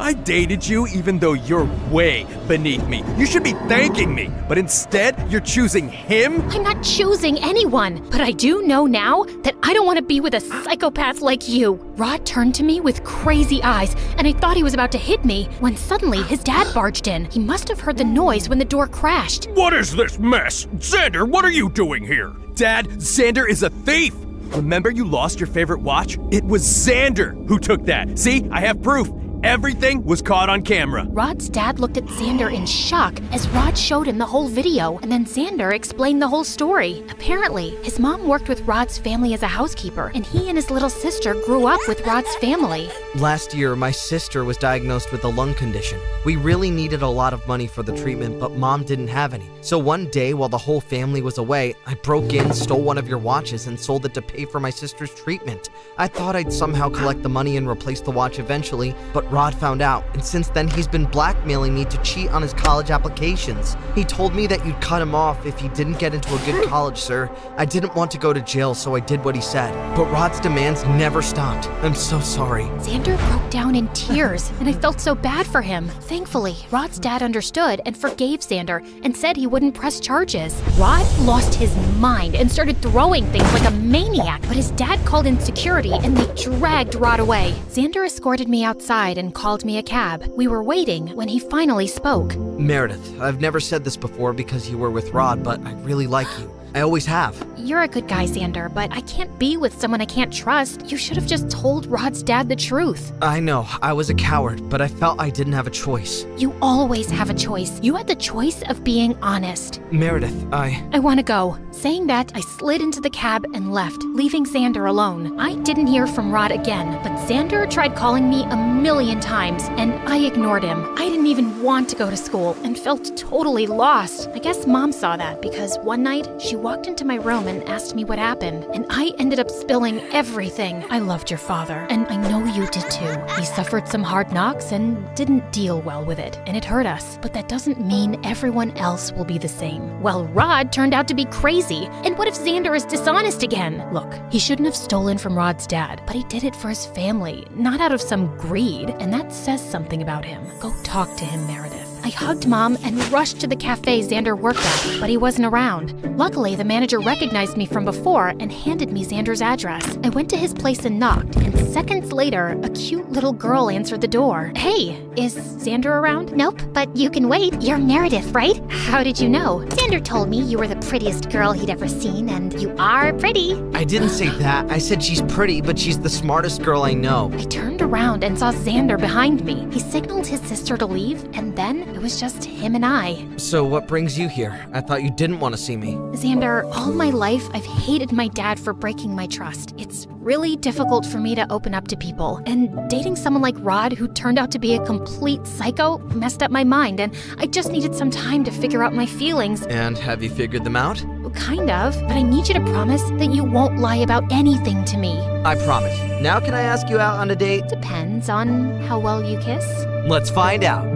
I dated you even though you're way beneath me. You should be thanking me, but instead, you're choosing him? I'm not choosing anyone, but I do know now that I don't want to be with a psychopath like you. Rod turned to me with crazy eyes, and I thought he was about to hit me when suddenly his dad barged in. He must have heard the noise when the door crashed. What is this mess? Xander, what are you doing here? Dad, Xander is a thief! Remember you lost your favorite watch? It was Xander who took that. See, I have proof. Everything was caught on camera. Rod's dad looked at Xander in shock as Rod showed him the whole video, and then Xander explained the whole story. Apparently, his mom worked with Rod's family as a housekeeper, and he and his little sister grew up with Rod's family. Last year, my sister was diagnosed with a lung condition. We really needed a lot of money for the treatment, but Mom didn't have any. So one day, while the whole family was away, I broke in, stole one of your watches, and sold it to pay for my sister's treatment. I thought I'd somehow collect the money and replace the watch eventually, but Rod found out, and since then he's been blackmailing me to cheat on his college applications. He told me that you'd cut him off if he didn't get into a good college, sir. I didn't want to go to jail, so I did what he said. But Rod's demands never stopped. I'm so sorry. Xander broke down in tears, and I felt so bad for him. Thankfully, Rod's dad understood and forgave Xander and said he wouldn't press charges. Rod lost his mind and started throwing things like a maniac, but his dad called in security and they dragged Rod away. Xander escorted me outside and called me a cab. We were waiting when he finally spoke. Meredith, I've never said this before because you were with Rod, but I really like you. I always have. You're a good guy, Xander, but I can't be with someone I can't trust. You should have just told Rod's dad the truth. I know, I was a coward, but I felt I didn't have a choice. You always have a choice. You had the choice of being honest. Meredith, I want to go. Saying that, I slid into the cab and left, leaving Xander alone. I didn't hear from Rod again, but Xander tried calling me a million times, and I ignored him. I didn't even want to go to school and felt totally lost. I guess Mom saw that because one night she walked into my room and asked me what happened, and I ended up spilling everything. I loved your father, and I know you did too. He suffered some hard knocks and didn't deal well with it, and it hurt us. But that doesn't mean everyone else will be the same. Well, Rod turned out to be crazy, and what if Xander is dishonest again? Look, he shouldn't have stolen from Rod's dad, but he did it for his family, not out of some greed, and that says something about him. Go talk to him, Meredith. I hugged Mom and rushed to the cafe Xander worked at, but he wasn't around. Luckily, the manager recognized me from before and handed me Xander's address. I went to his place and knocked, and seconds later, a cute little girl answered the door. Hey, is Xander around? Nope, but you can wait. You're Meredith, right? How did you know? Xander told me you were the prettiest girl he'd ever seen, and you are pretty. I didn't say that. I said she's pretty, but she's the smartest girl I know. I turned around and saw Xander behind me. He signaled his sister to leave, and then it was just him and I. So what brings you here? I thought you didn't want to see me. Xander, all my life I've hated my dad for breaking my trust. It's really difficult for me to open up to people, and dating someone like Rod, who turned out to be a complete psycho, messed up my mind, and I just needed some time to figure out my feelings. And have you figured them out? Kind of, but I need you to promise that you won't lie about anything to me. I promise. Now can I ask you out on a date? Depends on how well you kiss. Let's find out.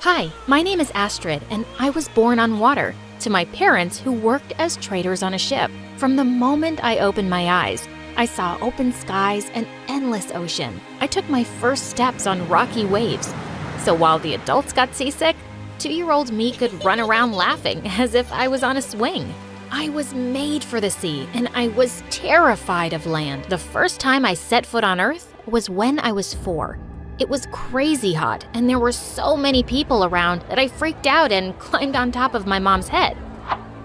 Hi, my name is Astrid, and I was born on water to my parents who worked as traders on a ship. From the moment I opened my eyes, I saw open skies and endless ocean. I took my first steps on rocky waves. So while the adults got seasick, 2-year-old me could run around laughing as if I was on a swing. I was made for the sea, and I was terrified of land. The first time I set foot on Earth was when I was 4. It was crazy hot, and there were so many people around that I freaked out and climbed on top of my mom's head.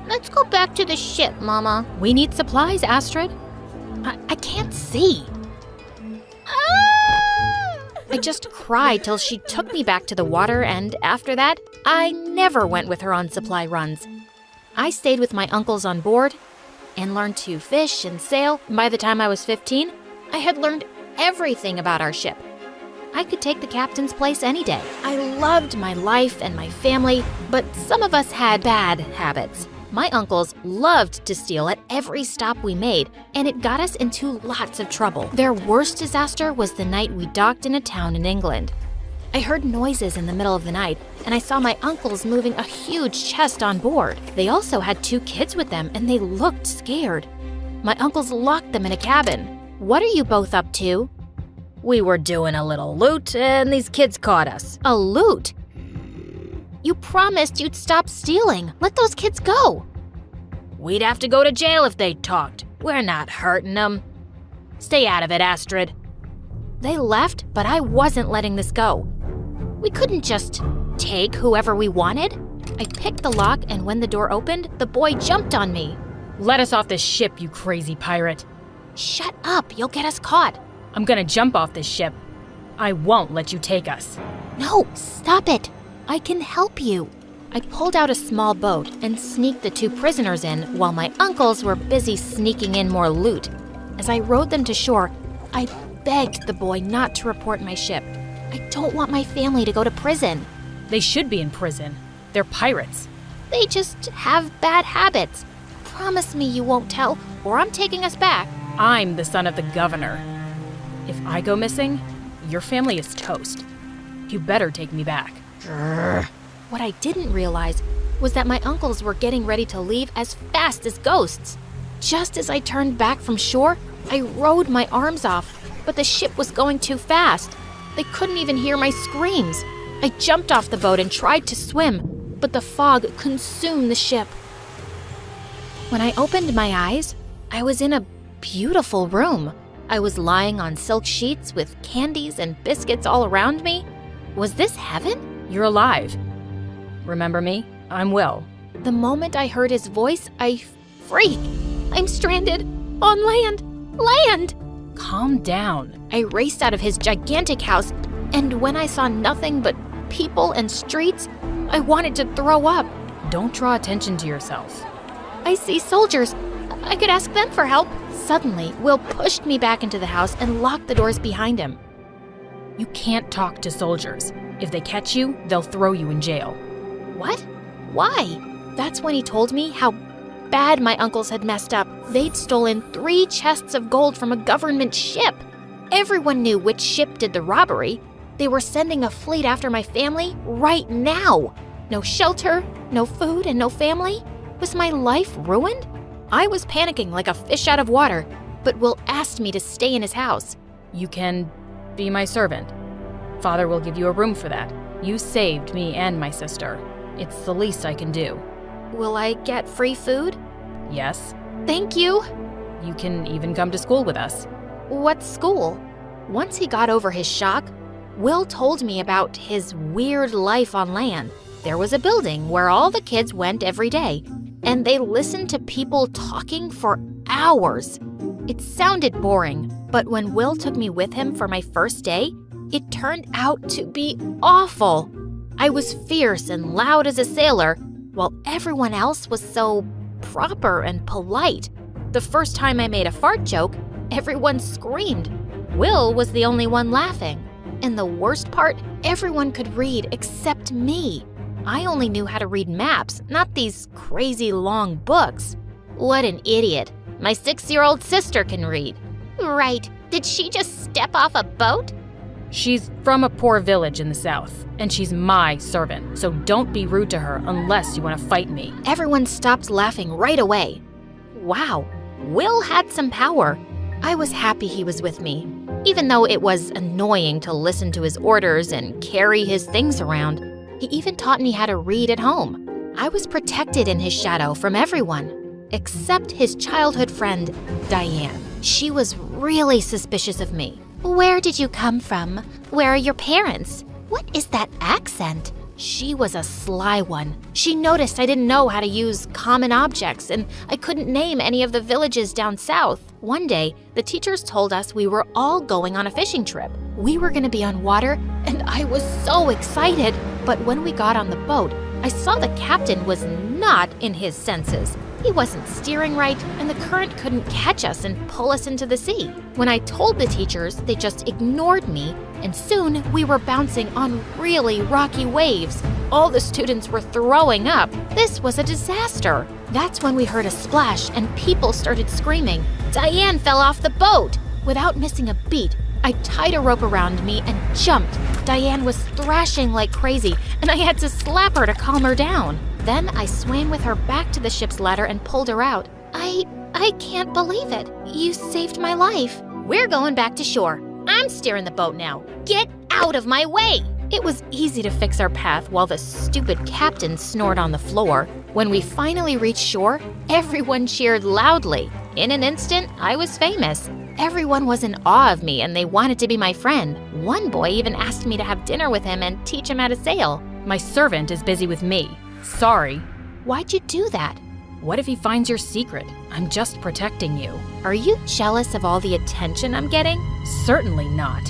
Let's go back to the ship, Mama. We need supplies, Astrid. I can't see. I just cried till she took me back to the water, and after that, I never went with her on supply runs. I stayed with my uncles on board and learned to fish and sail. By the time I was 15, I had learned everything about our ship. I could take the captain's place any day. I loved my life and my family, but some of us had bad habits. My uncles loved to steal at every stop we made, and it got us into lots of trouble. Their worst disaster was the night we docked in a town in England. I heard noises in the middle of the night, and I saw my uncles moving a huge chest on board. They also had 2 kids with them, and they looked scared. My uncles locked them in a cabin. What are you both up to? We were doing a little loot, and these kids caught us. A loot? You promised you'd stop stealing. Let those kids go. We'd have to go to jail if they talked. We're not hurting them. Stay out of it, Astrid. They left, but I wasn't letting this go. We couldn't just take whoever we wanted. I picked the lock, and when the door opened, the boy jumped on me. Let us off this ship, you crazy pirate. Shut up, you'll get us caught. I'm gonna jump off this ship. I won't let you take us. No, stop it. I can help you. I pulled out a small boat and sneaked the 2 prisoners in while my uncles were busy sneaking in more loot. As I rowed them to shore, I begged the boy not to report my ship. I don't want my family to go to prison. They should be in prison. They're pirates. They just have bad habits. Promise me you won't tell, or I'm taking us back. I'm the son of the governor. If I go missing, your family is toast. You better take me back. What I didn't realize was that my uncles were getting ready to leave as fast as ghosts. Just as I turned back from shore, I rode my arms off, but the ship was going too fast. They couldn't even hear my screams. I jumped off the boat and tried to swim, but the fog consumed the ship. When I opened my eyes, I was in a beautiful room. I was lying on silk sheets with candies and biscuits all around me. Was this heaven? You're alive. Remember me? I'm Will. The moment I heard his voice, I freaked. I'm stranded on land. Land! Calm down. I raced out of his gigantic house, and when I saw nothing but people and streets, I wanted to throw up. Don't draw attention to yourself. I see soldiers. I could ask them for help. Suddenly, Will pushed me back into the house and locked the doors behind him. You can't talk to soldiers. If they catch you, they'll throw you in jail. What? Why? That's when he told me how bad my uncles had messed up. They'd stolen 3 chests of gold from a government ship. Everyone knew which ship did the robbery. They were sending a fleet after my family right now. No shelter, no food, and no family. Was my life ruined? I was panicking like a fish out of water, but Will asked me to stay in his house. You can be my servant. Father will give you a room for that. You saved me and my sister. It's the least I can do. Will I get free food? Yes. Thank you. You can even come to school with us. What school? Once he got over his shock, Will told me about his weird life on land. There was a building where all the kids went every day, and they listened to people talking for hours. It sounded boring, but when Will took me with him for my first day, it turned out to be awful. I was fierce and loud as a sailor, while everyone else was so proper and polite. The first time I made a fart joke, everyone screamed. Will was the only one laughing. And the worst part, everyone could read except me. I only knew how to read maps, not these crazy long books. What an idiot. My 6-year-old sister can read. Right. Did she just step off a boat? She's from a poor village in the south, and she's my servant, so don't be rude to her unless you want to fight me. Everyone stopped laughing right away. Wow, Will had some power. I was happy he was with me, even though it was annoying to listen to his orders and carry his things around. He even taught me how to read at home. I was protected in his shadow from everyone, except his childhood friend, Diane. She was really suspicious of me. Where did you come from? Where are your parents? What is that accent? She was a sly one. She noticed I didn't know how to use common objects, and I couldn't name any of the villages down south. One day, the teachers told us we were all going on a fishing trip. We were going to be on water, and I was so excited. But when we got on the boat, I saw the captain was not in his senses. He wasn't steering right, and the current couldn't catch us and pull us into the sea. When I told the teachers, they just ignored me, and soon we were bouncing on really rocky waves. All the students were throwing up. This was a disaster. That's when we heard a splash and people started screaming. Diane fell off the boat. Without missing a beat, I tied a rope around me and jumped. Diane was thrashing like crazy, and I had to slap her to calm her down. Then I swam with her back to the ship's ladder and pulled her out. I can't believe it. You saved my life. We're going back to shore. I'm steering the boat now. Get out of my way! It was easy to fix our path while the stupid captain snored on the floor. When we finally reached shore, everyone cheered loudly. In an instant, I was famous. Everyone was in awe of me and they wanted to be my friend. One boy even asked me to have dinner with him and teach him how to sail. My servant is busy with me. Sorry. Why'd you do that? What if he finds your secret? I'm just protecting you. Are you jealous of all the attention I'm getting? Certainly not.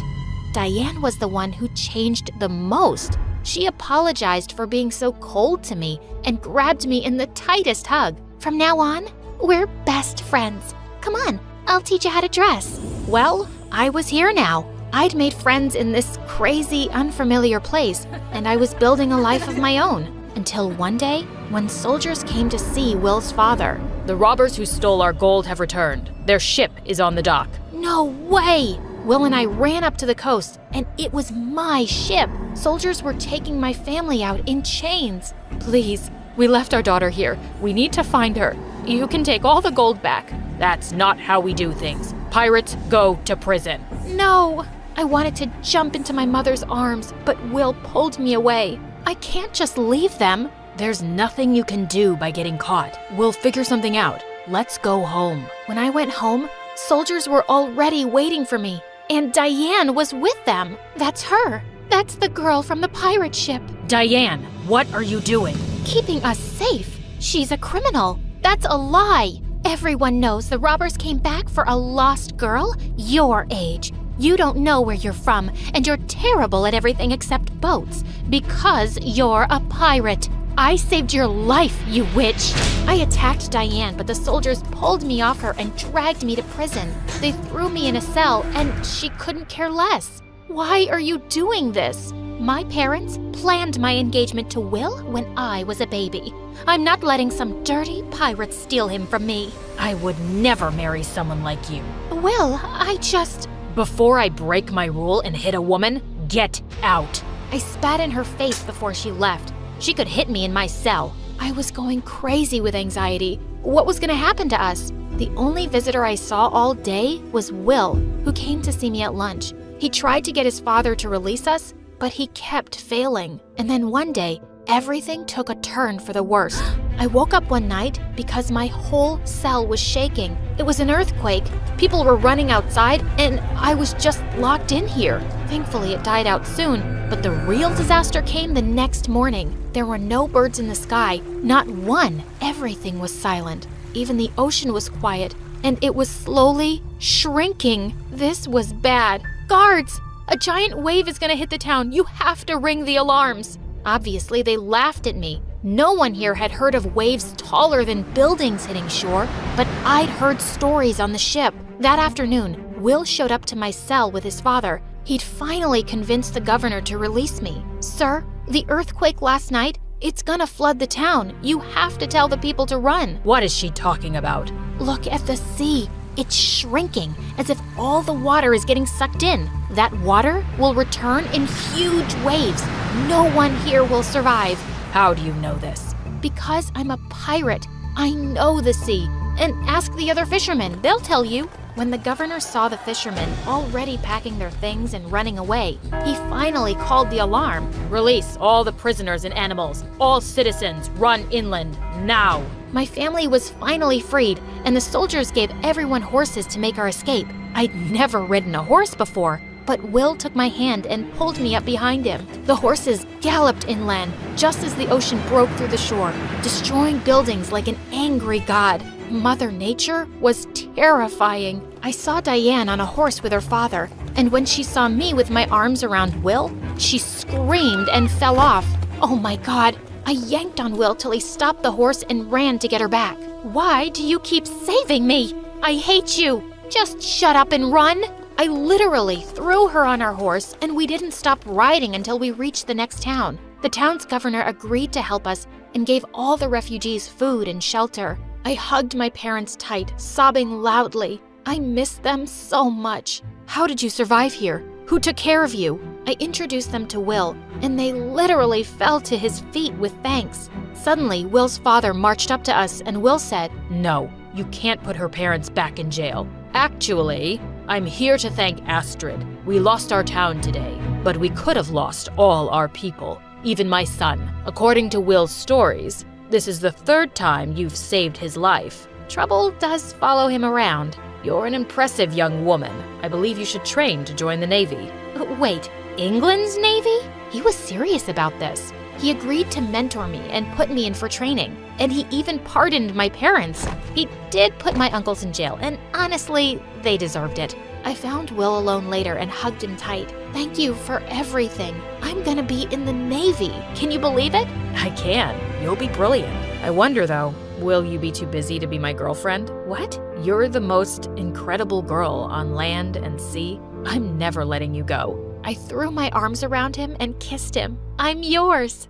Diane was the one who changed the most. She apologized for being so cold to me and grabbed me in the tightest hug. From now on, we're best friends. Come on, I'll teach you how to dress. Well, I was here now. I'd made friends in this crazy, unfamiliar place, and I was building a life of my own. Until one day, when soldiers came to see Will's father. The robbers who stole our gold have returned. Their ship is on the dock. No way! Will and I ran up to the coast, and it was my ship. Soldiers were taking my family out in chains. Please, we left our daughter here. We need to find her. You can take all the gold back. That's not how we do things. Pirates go to prison. No! I wanted to jump into my mother's arms, but Will pulled me away. I can't just leave them. There's nothing you can do by getting caught. We'll figure something out. Let's go home. When I went home, soldiers were already waiting for me, and Diane was with them. That's her. That's the girl from the pirate ship. Diane, what are you doing? Keeping us safe. She's a criminal. That's a lie. Everyone knows the robbers came back for a lost girl your age. You don't know where you're from, and you're terrible at everything except boats, because you're a pirate. I saved your life, you witch! I attacked Diane, but the soldiers pulled me off her and dragged me to prison. They threw me in a cell, and she couldn't care less. Why are you doing this? My parents planned my engagement to Will when I was a baby. I'm not letting some dirty pirate steal him from me. I would never marry someone like you. Will, I just... Before I break my rule and hit a woman, get out. I spat in her face before she left. She could hit me in my cell. I was going crazy with anxiety. What was going to happen to us? The only visitor I saw all day was Will, who came to see me at lunch. He tried to get his father to release us, but he kept failing. And then one day, everything took a turn for the worse. I woke up one night because my whole cell was shaking. It was an earthquake. People were running outside, and I was just locked in here. Thankfully, it died out soon, but the real disaster came the next morning. There were no birds in the sky, not one. Everything was silent. Even the ocean was quiet, and it was slowly shrinking. This was bad. Guards! A giant wave is gonna hit the town. You have to ring the alarms. Obviously, they laughed at me. No one here had heard of waves taller than buildings hitting shore, but I'd heard stories on the ship. That afternoon, Will showed up to my cell with his father. He'd finally convinced the governor to release me. Sir, the earthquake last night, it's gonna flood the town. You have to tell the people to run. What is she talking about? Look at the sea. It's shrinking, as if all the water is getting sucked in. That water will return in huge waves. No one here will survive. How do you know this? Because I'm a pirate. I know the sea. And ask the other fishermen, they'll tell you. When the governor saw the fishermen already packing their things and running away, he finally called the alarm. Release all the prisoners and animals. All citizens, run inland, now. My family was finally freed, and the soldiers gave everyone horses to make our escape. I'd never ridden a horse before, but Will took my hand and pulled me up behind him. The horses galloped inland, just as the ocean broke through the shore, destroying buildings like an angry god. Mother Nature was terrifying. I saw Diane on a horse with her father, and when she saw me with my arms around Will, she screamed and fell off. Oh my God! I yanked on Will till he stopped the horse and ran to get her back. Why do you keep saving me? I hate you! Just shut up and run! I literally threw her on our horse, and we didn't stop riding until we reached the next town. The town's governor agreed to help us and gave all the refugees food and shelter. I hugged my parents tight, sobbing loudly. I missed them so much. How did you survive here? Who took care of you? I introduced them to Will, and they literally fell to his feet with thanks. Suddenly, Will's father marched up to us, and Will said, No, you can't put her parents back in jail. Actually, I'm here to thank Astrid. We lost our town today, but we could have lost all our people, even my son. According to Will's stories, this is the 3rd time you've saved his life. Trouble does follow him around. You're an impressive young woman. I believe you should train to join the Navy. Wait, England's Navy? He was serious about this. He agreed to mentor me and put me in for training. And he even pardoned my parents. He did put my uncles in jail, and honestly, they deserved it. I found Will alone later and hugged him tight. Thank you for everything. I'm gonna be in the Navy. Can you believe it? I can. You'll be brilliant. I wonder, though, will you be too busy to be my girlfriend? What? You're the most incredible girl on land and sea. I'm never letting you go. I threw my arms around him and kissed him. I'm yours.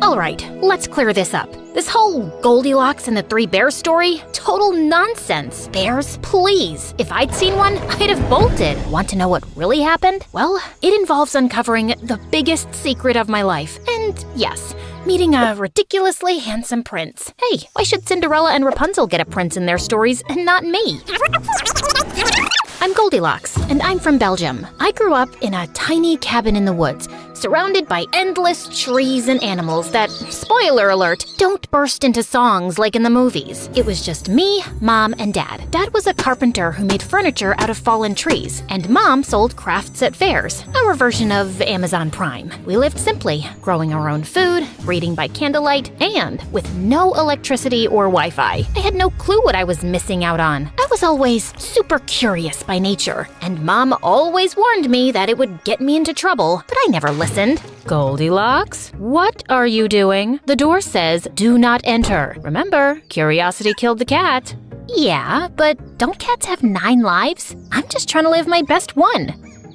All right, let's clear this up. This whole Goldilocks and the 3 bears story, total nonsense. Bears, please. If I'd seen one, I'd have bolted. Want to know what really happened? Well, it involves uncovering the biggest secret of my life. And yes, meeting a ridiculously handsome prince. Hey, why should Cinderella and Rapunzel get a prince in their stories and not me? I'm Goldilocks, and I'm from Belgium. I grew up in a tiny cabin in the woods, surrounded by endless trees and animals that, spoiler alert, don't burst into songs like in the movies. It was just me, Mom, and Dad. Dad was a carpenter who made furniture out of fallen trees, and Mom sold crafts at fairs, our version of Amazon Prime. We lived simply, growing our own food, reading by candlelight, and with no electricity or Wi-Fi. I had no clue what I was missing out on. I was always super curious by nature, and Mom always warned me that it would get me into trouble, but I never listened. Goldilocks, what are you doing? The door says, do not enter. Remember, curiosity killed the cat. Yeah, but don't cats have 9 lives? I'm just trying to live my best one.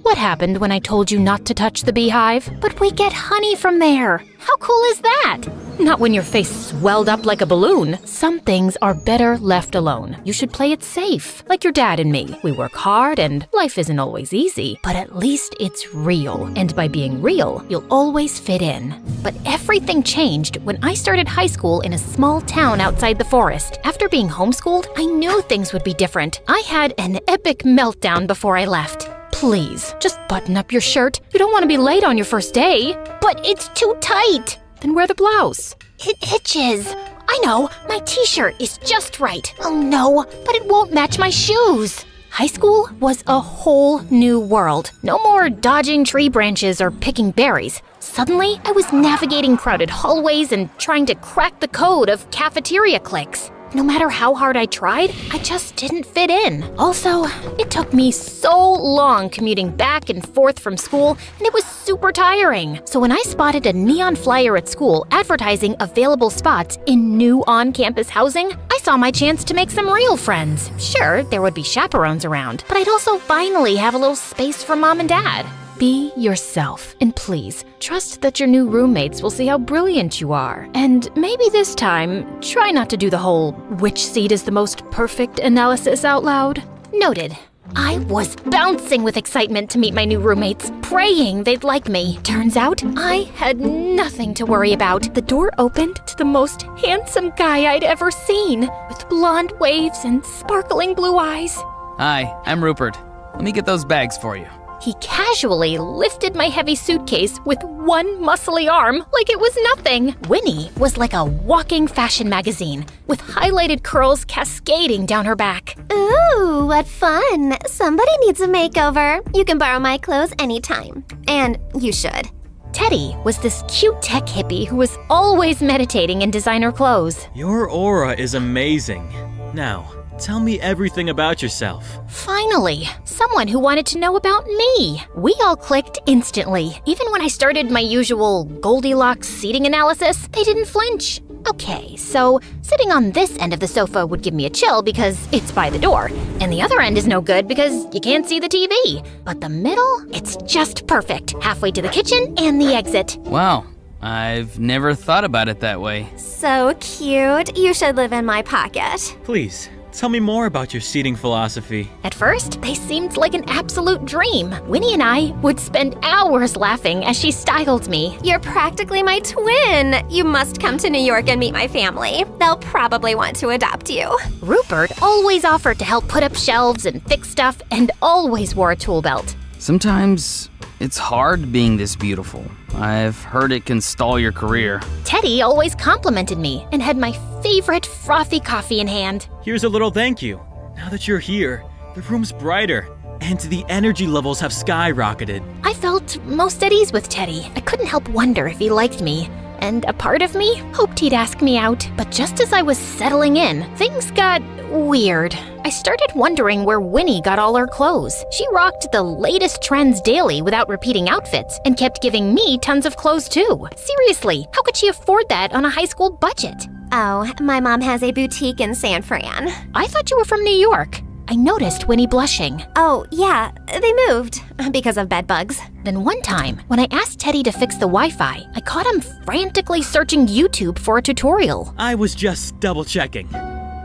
What happened when I told you not to touch the beehive? But we get honey from there. How cool is that? Not when your face swelled up like a balloon. Some things are better left alone. You should play it safe, like your dad and me. We work hard and life isn't always easy, but at least it's real. And by being real, you'll always fit in. But everything changed when I started high school in a small town outside the forest. After being homeschooled, I knew things would be different. I had an epic meltdown before I left. Please, just button up your shirt. You don't want to be late on your first day. But it's too tight. Then wear the blouse. It itches. I know, my t-shirt is just right. Oh no, but it won't match my shoes. High school was a whole new world. No more dodging tree branches or picking berries. Suddenly, I was navigating crowded hallways and trying to crack the code of cafeteria clicks. No matter how hard I tried, I just didn't fit in. Also, it took me so long commuting back and forth from school, and it was super tiring. So when I spotted a neon flyer at school advertising available spots in new on-campus housing, I saw my chance to make some real friends. Sure, there would be chaperones around, but I'd also finally have a little space for Mom and Dad. Be yourself, and please, trust that your new roommates will see how brilliant you are. And maybe this time, try not to do the whole which seat is the most perfect analysis out loud. Noted. I was bouncing with excitement to meet my new roommates, praying they'd like me. Turns out, I had nothing to worry about. The door opened to the most handsome guy I'd ever seen, with blonde waves and sparkling blue eyes. Hi, I'm Rupert. Let me get those bags for you. He casually lifted my heavy suitcase with one muscly arm like it was nothing. Winnie was like a walking fashion magazine, with highlighted curls cascading down her back. Ooh, what fun. Somebody needs a makeover. You can borrow my clothes anytime. And you should. Teddy was this cute tech hippie who was always meditating in designer clothes. Your aura is amazing. Now, tell me everything about yourself. Finally, someone who wanted to know about me. We all clicked instantly. Even when I started my usual Goldilocks seating analysis, they didn't flinch. Okay, so sitting on this end of the sofa would give me a chill because it's by the door, and the other end is no good because you can't see the TV. But the middle, it's just perfect, halfway to the kitchen and the exit. Wow, I've never thought about it that way. So cute. You should live in my pocket. Please, Tell me more about your seating philosophy. At first, they seemed like an absolute dream. Winnie and I would spend hours laughing as she styled me. You're practically my twin. You must come to New York and meet my family. They'll probably want to adopt you. Rupert always offered to help put up shelves and fix stuff and always wore a tool belt. Sometimes it's hard being this beautiful. I've heard it can stall your career. Teddy always complimented me and had my favorite frothy coffee in hand. Here's a little thank you. Now that you're here, the room's brighter, and the energy levels have skyrocketed. I felt most at ease with Teddy. I couldn't help wonder if he liked me, and a part of me hoped he'd ask me out. But just as I was settling in, things got weird. I started wondering where Winnie got all her clothes. She rocked the latest trends daily without repeating outfits and kept giving me tons of clothes too. Seriously, how could she afford that on a high school budget? Oh, my mom has a boutique in San Fran. I thought you were from New York. I noticed Winnie blushing. Oh, yeah, they moved because of bed bugs. Then one time, when I asked Teddy to fix the Wi-Fi, I caught him frantically searching YouTube for a tutorial. I was just double-checking.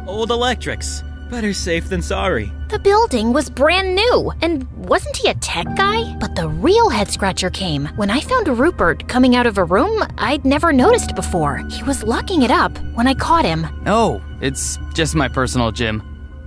Old electrics. Better safe than sorry. The building was brand new, and wasn't he a tech guy? But the real head-scratcher came when I found Rupert coming out of a room I'd never noticed before. He was locking it up when I caught him. Oh, it's just my personal gym.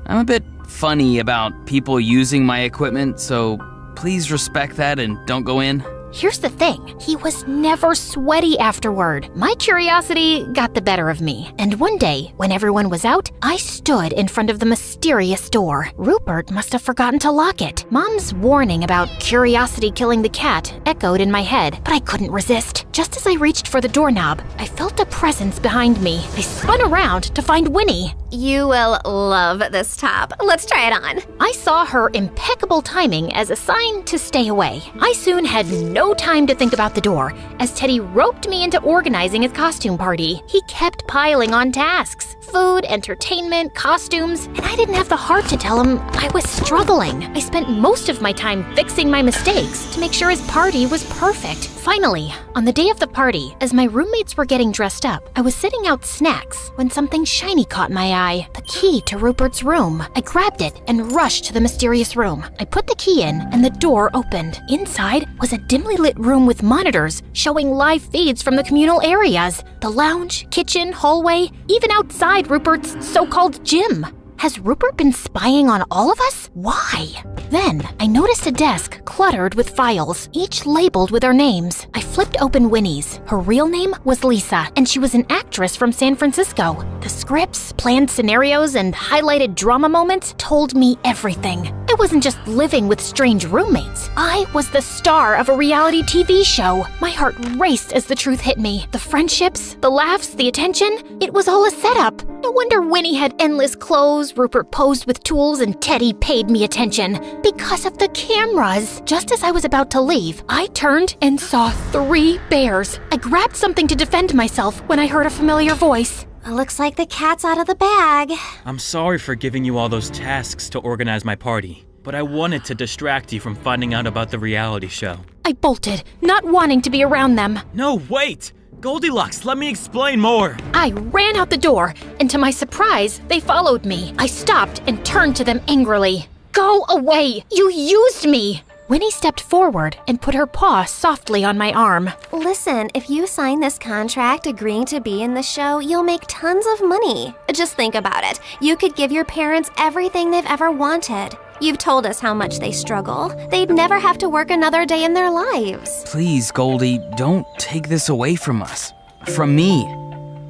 I'm a bit funny about people using my equipment, so please respect that and don't go in. Here's the thing, he was never sweaty afterward. My curiosity got the better of me. And one day, when everyone was out, I stood in front of the mysterious door. Rupert must have forgotten to lock it. Mom's warning about curiosity killing the cat echoed in my head, but I couldn't resist. Just as I reached for the doorknob, I felt a presence behind me. I spun around to find Winnie. You will love this top. Let's try it on. I saw her impeccable timing as a sign to stay away. I soon had no time to think about the door, as Teddy roped me into organizing his costume party. He kept piling on tasks. Food, entertainment, costumes, and I didn't have the heart to tell him I was struggling. I spent most of my time fixing my mistakes to make sure his party was perfect. Finally, on the day of the party, as my roommates were getting dressed up, I was sitting out snacks when something shiny caught my eye. The key to Rupert's room. I grabbed it and rushed to the mysterious room. I put the key in and the door opened. Inside was a dimly lit room with monitors showing live feeds from the communal areas. The lounge, kitchen, hallway, even outside Rupert's so-called gym. Has Rupert been spying on all of us? Why? Then, I noticed a desk cluttered with files, each labeled with our names. I flipped open Winnie's. Her real name was Lisa, and she was an actress from San Francisco. The scripts, planned scenarios, and highlighted drama moments told me everything. I wasn't just living with strange roommates. I was the star of a reality TV show. My heart raced as the truth hit me. The friendships, the laughs, the attention, it was all a setup. No wonder Winnie had endless clothes, Rupert posed with tools, and Teddy paid me attention. Because of the cameras. Just as I was about to leave, I turned and saw 3 bears. I grabbed something to defend myself when I heard a familiar voice. Looks like the cat's out of the bag. I'm sorry for giving you all those tasks to organize my party, but I wanted to distract you from finding out about the reality show. I bolted, not wanting to be around them. No, wait! Goldilocks, let me explain more. I ran out the door, and to my surprise, they followed me. I stopped and turned to them angrily. Go away! You used me! Winnie stepped forward and put her paw softly on my arm. Listen, if you sign this contract agreeing to be in the show, you'll make tons of money. Just think about it. You could give your parents everything they've ever wanted. You've told us how much they struggle. They'd never have to work another day in their lives. Please, Goldie, don't take this away from us. From me.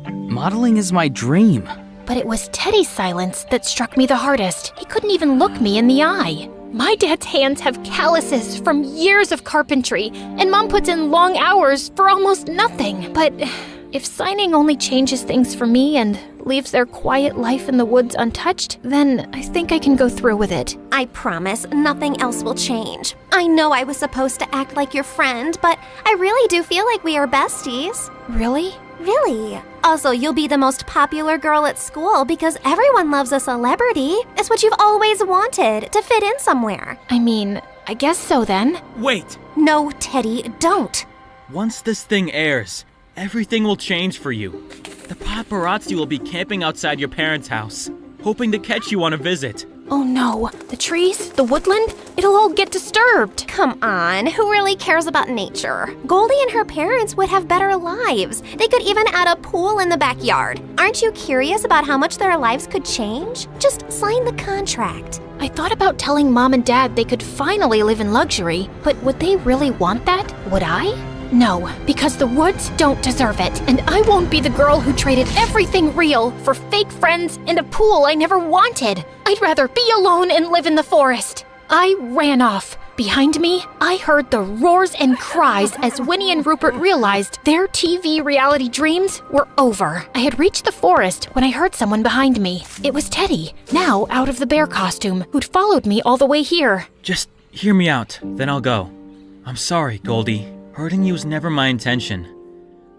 Modeling is my dream. But it was Teddy's silence that struck me the hardest. He couldn't even look me in the eye. My dad's hands have calluses from years of carpentry, and Mom puts in long hours for almost nothing. But if signing only changes things for me and leaves their quiet life in the woods untouched, then I think I can go through with it. I promise nothing else will change. I know I was supposed to act like your friend, but I really do feel like we are besties. Really? Really. Also, you'll be the most popular girl at school because everyone loves a celebrity. It's what you've always wanted, to fit in somewhere. I mean, I guess so then. Wait! No, Teddy, don't. Once this thing airs, everything will change for you. The paparazzi will be camping outside your parents' house. hoping to catch you on a visit. Oh no, the trees, the woodland, it'll all get disturbed. Come on, who really cares about nature? Goldie and her parents would have better lives. They could even add a pool in the backyard. Aren't you curious about how much their lives could change? Just sign the contract. I thought about telling Mom and Dad they could finally live in luxury, but would they really want that? Would I? No, because the woods don't deserve it, and I won't be the girl who traded everything real for fake friends and a pool I never wanted. I'd rather be alone and live in the forest. I ran off. Behind me, I heard the roars and cries as Winnie and Rupert realized their TV reality dreams were over. I had reached the forest when I heard someone behind me. It was Teddy, now out of the bear costume, who'd followed me all the way here. Just hear me out, then I'll go. I'm sorry, Goldie. Hurting you was never my intention.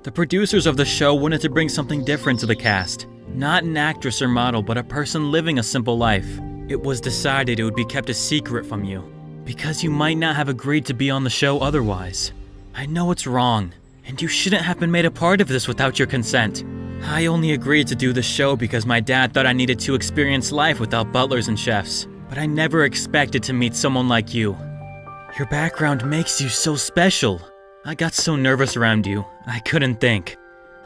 The producers of the show wanted to bring something different to the cast. Not an actress or model, but a person living a simple life. It was decided it would be kept a secret from you, because you might not have agreed to be on the show otherwise. I know it's wrong, and you shouldn't have been made a part of this without your consent. I only agreed to do the show because my dad thought I needed to experience life without butlers and chefs, but I never expected to meet someone like you. Your background makes you so special. I got so nervous around you, I couldn't think.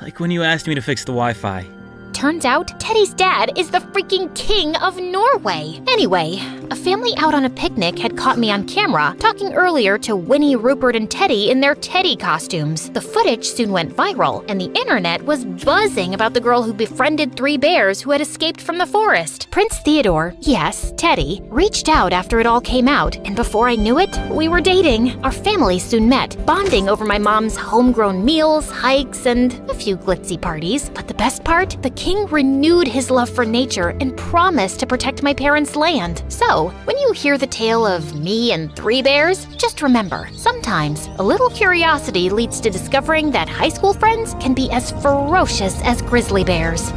Like when you asked me to fix the Wi-Fi. Turns out, Teddy's dad is the freaking king of Norway. Anyway, a family out on a picnic had caught me on camera talking earlier to Winnie, Rupert, and Teddy in their Teddy costumes. The footage soon went viral, and the internet was buzzing about the girl who befriended 3 bears who had escaped from the forest. Prince Theodore, yes, Teddy, reached out after it all came out, and before I knew it, we were dating. Our families soon met, bonding over my mom's homegrown meals, hikes, and a few glitzy parties. But the best part? The king renewed his love for nature and promised to protect my parents' land. So, when you hear the tale of me and 3 bears, just remember, sometimes a little curiosity leads to discovering that high school friends can be as ferocious as grizzly bears.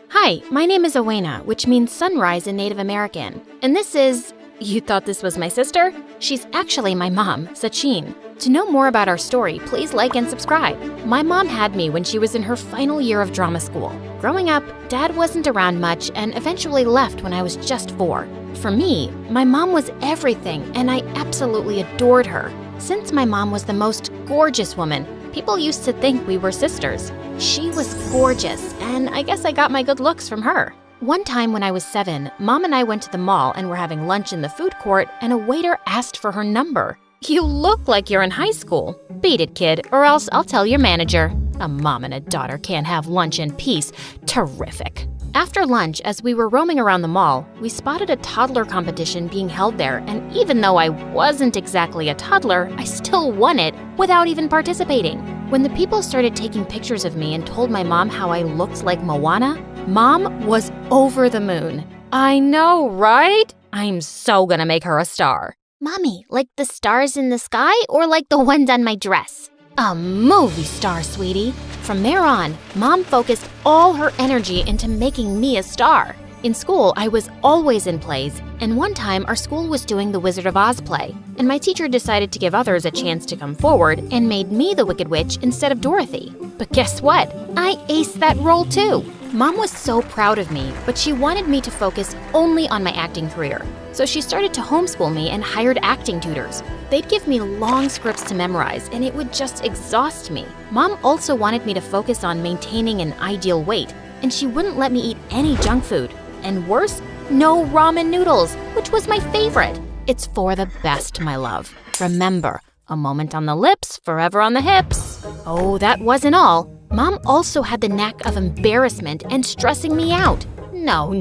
Hi, my name is Owena, which means sunrise in Native American. And this is... You thought this was my sister? She's actually my mom, Sachin. To know more about our story, please like and subscribe. My mom had me when she was in her final year of drama school. Growing up, Dad wasn't around much and eventually left when I was just 4. For me, my mom was everything, and I absolutely adored her. Since my mom was the most gorgeous woman, people used to think we were sisters. She was gorgeous, and I guess I got my good looks from her. One time when I was 7, Mom and I went to the mall and were having lunch in the food court, and a waiter asked for her number. You look like you're in high school. Beat it, kid, or else I'll tell your manager. A mom and a daughter can't have lunch in peace. Terrific. After lunch, as we were roaming around the mall, we spotted a toddler competition being held there, and even though I wasn't exactly a toddler, I still won it without even participating. When the people started taking pictures of me and told my mom how I looked like Moana, Mom was over the moon. I know, right? I'm so gonna make her a star. Mommy, like the stars in the sky or like the ones on my dress? A movie star, sweetie. From there on, Mom focused all her energy into making me a star. In school, I was always in plays, and one time our school was doing the Wizard of Oz play, and my teacher decided to give others a chance to come forward and made me the Wicked Witch instead of Dorothy. But guess what? I aced that role too. Mom was so proud of me, but she wanted me to focus only on my acting career. So she started to homeschool me and hired acting tutors. They'd give me long scripts to memorize, and it would just exhaust me. Mom also wanted me to focus on maintaining an ideal weight, and she wouldn't let me eat any junk food. And worse, no ramen noodles, which was my favorite. It's for the best, my love. Remember, a moment on the lips, forever on the hips. Oh, that wasn't all. Mom also had the knack of embarrassment and stressing me out. No,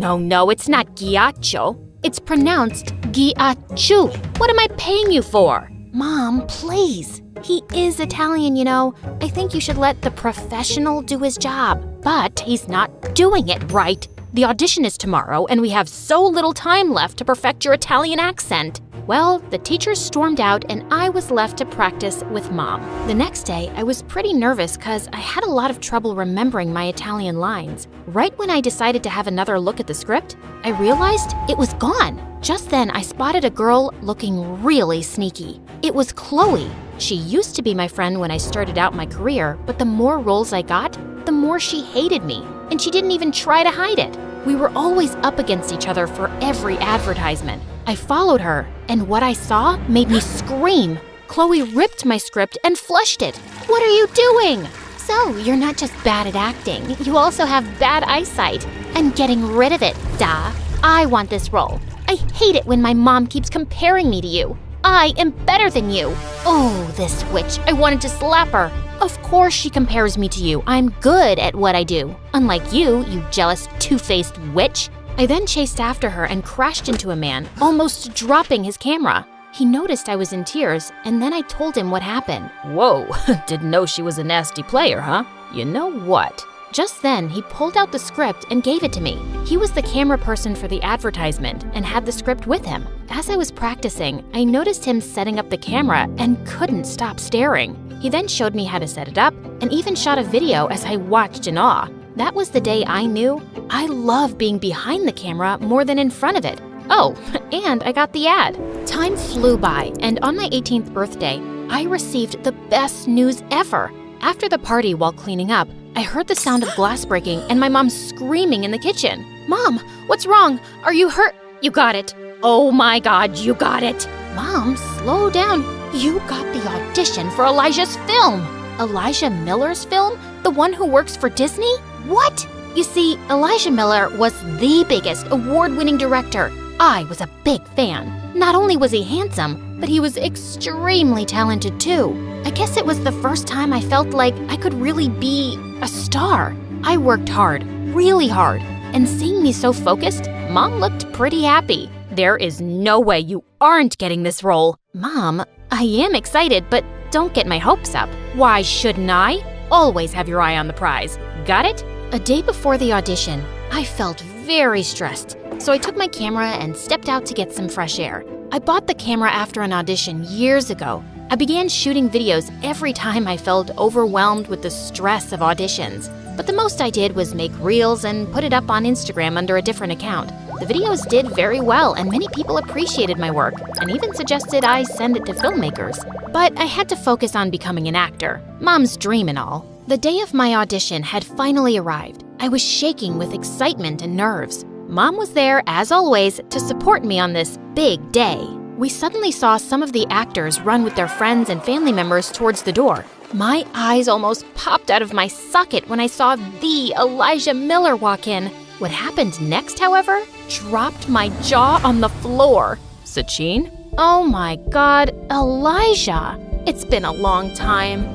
it's not ghiaccio. It's pronounced ghiacciu. What am I paying you for? Mom, please. He is Italian, you know. I think you should let the professional do his job. But he's not doing it right. The audition is tomorrow, and we have so little time left to perfect your Italian accent. Well, the teachers stormed out and I was left to practice with Mom. The next day, I was pretty nervous because I had a lot of trouble remembering my Italian lines. Right when I decided to have another look at the script, I realized it was gone. Just then, I spotted a girl looking really sneaky. It was Chloe. She used to be my friend when I started out my career, but the more roles I got, the more she hated me, and she didn't even try to hide it. We were always up against each other for every advertisement. I followed her, and what I saw made me scream. Chloe ripped my script and flushed it. What are you doing? So, you're not just bad at acting, you also have bad eyesight. I'm getting rid of it, duh. I want this role. I hate it when my mom keeps comparing me to you. I am better than you. Oh, this witch. I wanted to slap her. Of course she compares me to you. I'm good at what I do. Unlike you, you jealous, two-faced witch. I then chased after her and crashed into a man, almost dropping his camera. He noticed I was in tears, and then I told him what happened. Whoa, didn't know she was a nasty player, huh? You know what? Just then, he pulled out the script and gave it to me. He was the camera person for the advertisement and had the script with him. As I was practicing, I noticed him setting up the camera and couldn't stop staring. He then showed me how to set it up and even shot a video as I watched in awe. That was the day I knew I love being behind the camera more than in front of it. Oh, and I got the ad. Time flew by, and on my 18th birthday, I received the best news ever. After the party while cleaning up, I heard the sound of glass breaking and my mom screaming in the kitchen. Mom, what's wrong? Are you hurt? You got it. Oh my God, you got it. Mom, slow down. You got the audition for Elijah's film. Elijah Miller's film? The one who works for Disney? What? You see, Elijah Miller was the biggest award-winning director. I was a big fan. Not only was he handsome, but he was extremely talented too. I guess it was the first time I felt like I could really be a star. I worked hard, really hard, and seeing me so focused, Mom looked pretty happy. There is no way you aren't getting this role. Mom, I am excited, but don't get my hopes up. Why shouldn't I? Always have your eye on the prize. Got it? A day before the audition, I felt very stressed, so I took my camera and stepped out to get some fresh air. I bought the camera after an audition years ago. I began shooting videos every time I felt overwhelmed with the stress of auditions. But the most I did was make reels and put it up on Instagram under a different account. The videos did very well and many people appreciated my work and even suggested I send it to filmmakers. But I had to focus on becoming an actor. Mom's dream and all. The day of my audition had finally arrived. I was shaking with excitement and nerves. Mom was there, as always, to support me on this big day. We suddenly saw some of the actors run with their friends and family members towards the door. My eyes almost popped out of my socket when I saw the Elijah Miller walk in. What happened next, however, dropped my jaw on the floor. Sachin? Oh my God, Elijah! It's been a long time.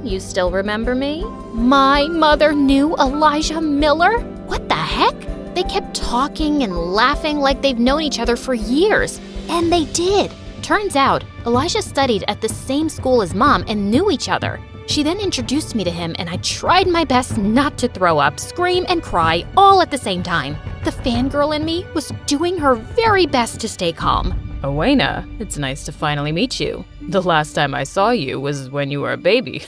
You still remember me? My mother knew Elijah Miller? What the heck? They kept talking and laughing like they've known each other for years. And they did. Turns out, Elijah studied at the same school as Mom and knew each other. She then introduced me to him and I tried my best not to throw up, scream, and cry all at the same time. The fangirl in me was doing her very best to stay calm. Owena, it's nice to finally meet you. The last time I saw you was when you were a baby.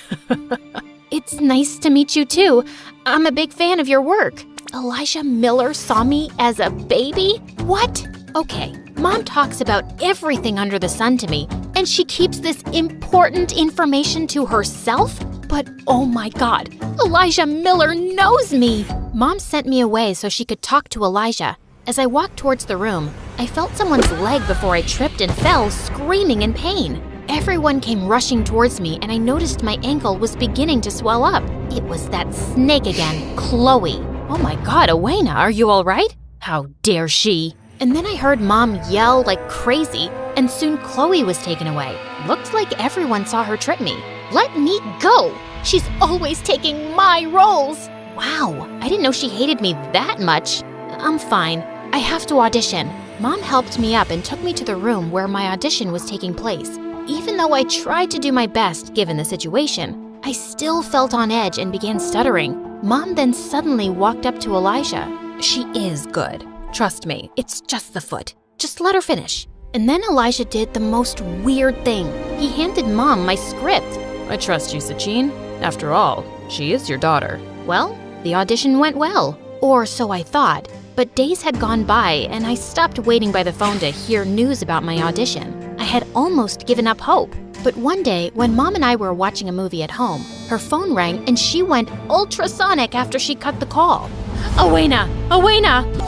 It's nice to meet you too. I'm a big fan of your work. Elijah Miller saw me as a baby? What? Okay, Mom talks about everything under the sun to me, and she keeps this important information to herself? But oh my God, Elijah Miller knows me! Mom sent me away so she could talk to Elijah. As I walked towards the room, I felt someone's leg before I tripped and fell, screaming in pain. Everyone came rushing towards me, and I noticed my ankle was beginning to swell up. It was that snake again, Chloe. Oh my God, Owena, are you all right? How dare she? And then I heard Mom yell like crazy, and soon Chloe was taken away. Looked like everyone saw her trip me. Let me go! She's always taking my roles! Wow, I didn't know she hated me that much. I'm fine. I have to audition. Mom helped me up and took me to the room where my audition was taking place. Even though I tried to do my best given the situation, I still felt on edge and began stuttering. Mom then suddenly walked up to Elijah. She is good. Trust me, it's just the foot. Just let her finish. And then Elijah did the most weird thing. He handed Mom my script. I trust you, Sachin. After all, she is your daughter. Well, the audition went well. Or so I thought. But days had gone by, and I stopped waiting by the phone to hear news about my audition. I had almost given up hope. But one day, when Mom and I were watching a movie at home, her phone rang and she went ultrasonic after she cut the call. Owena!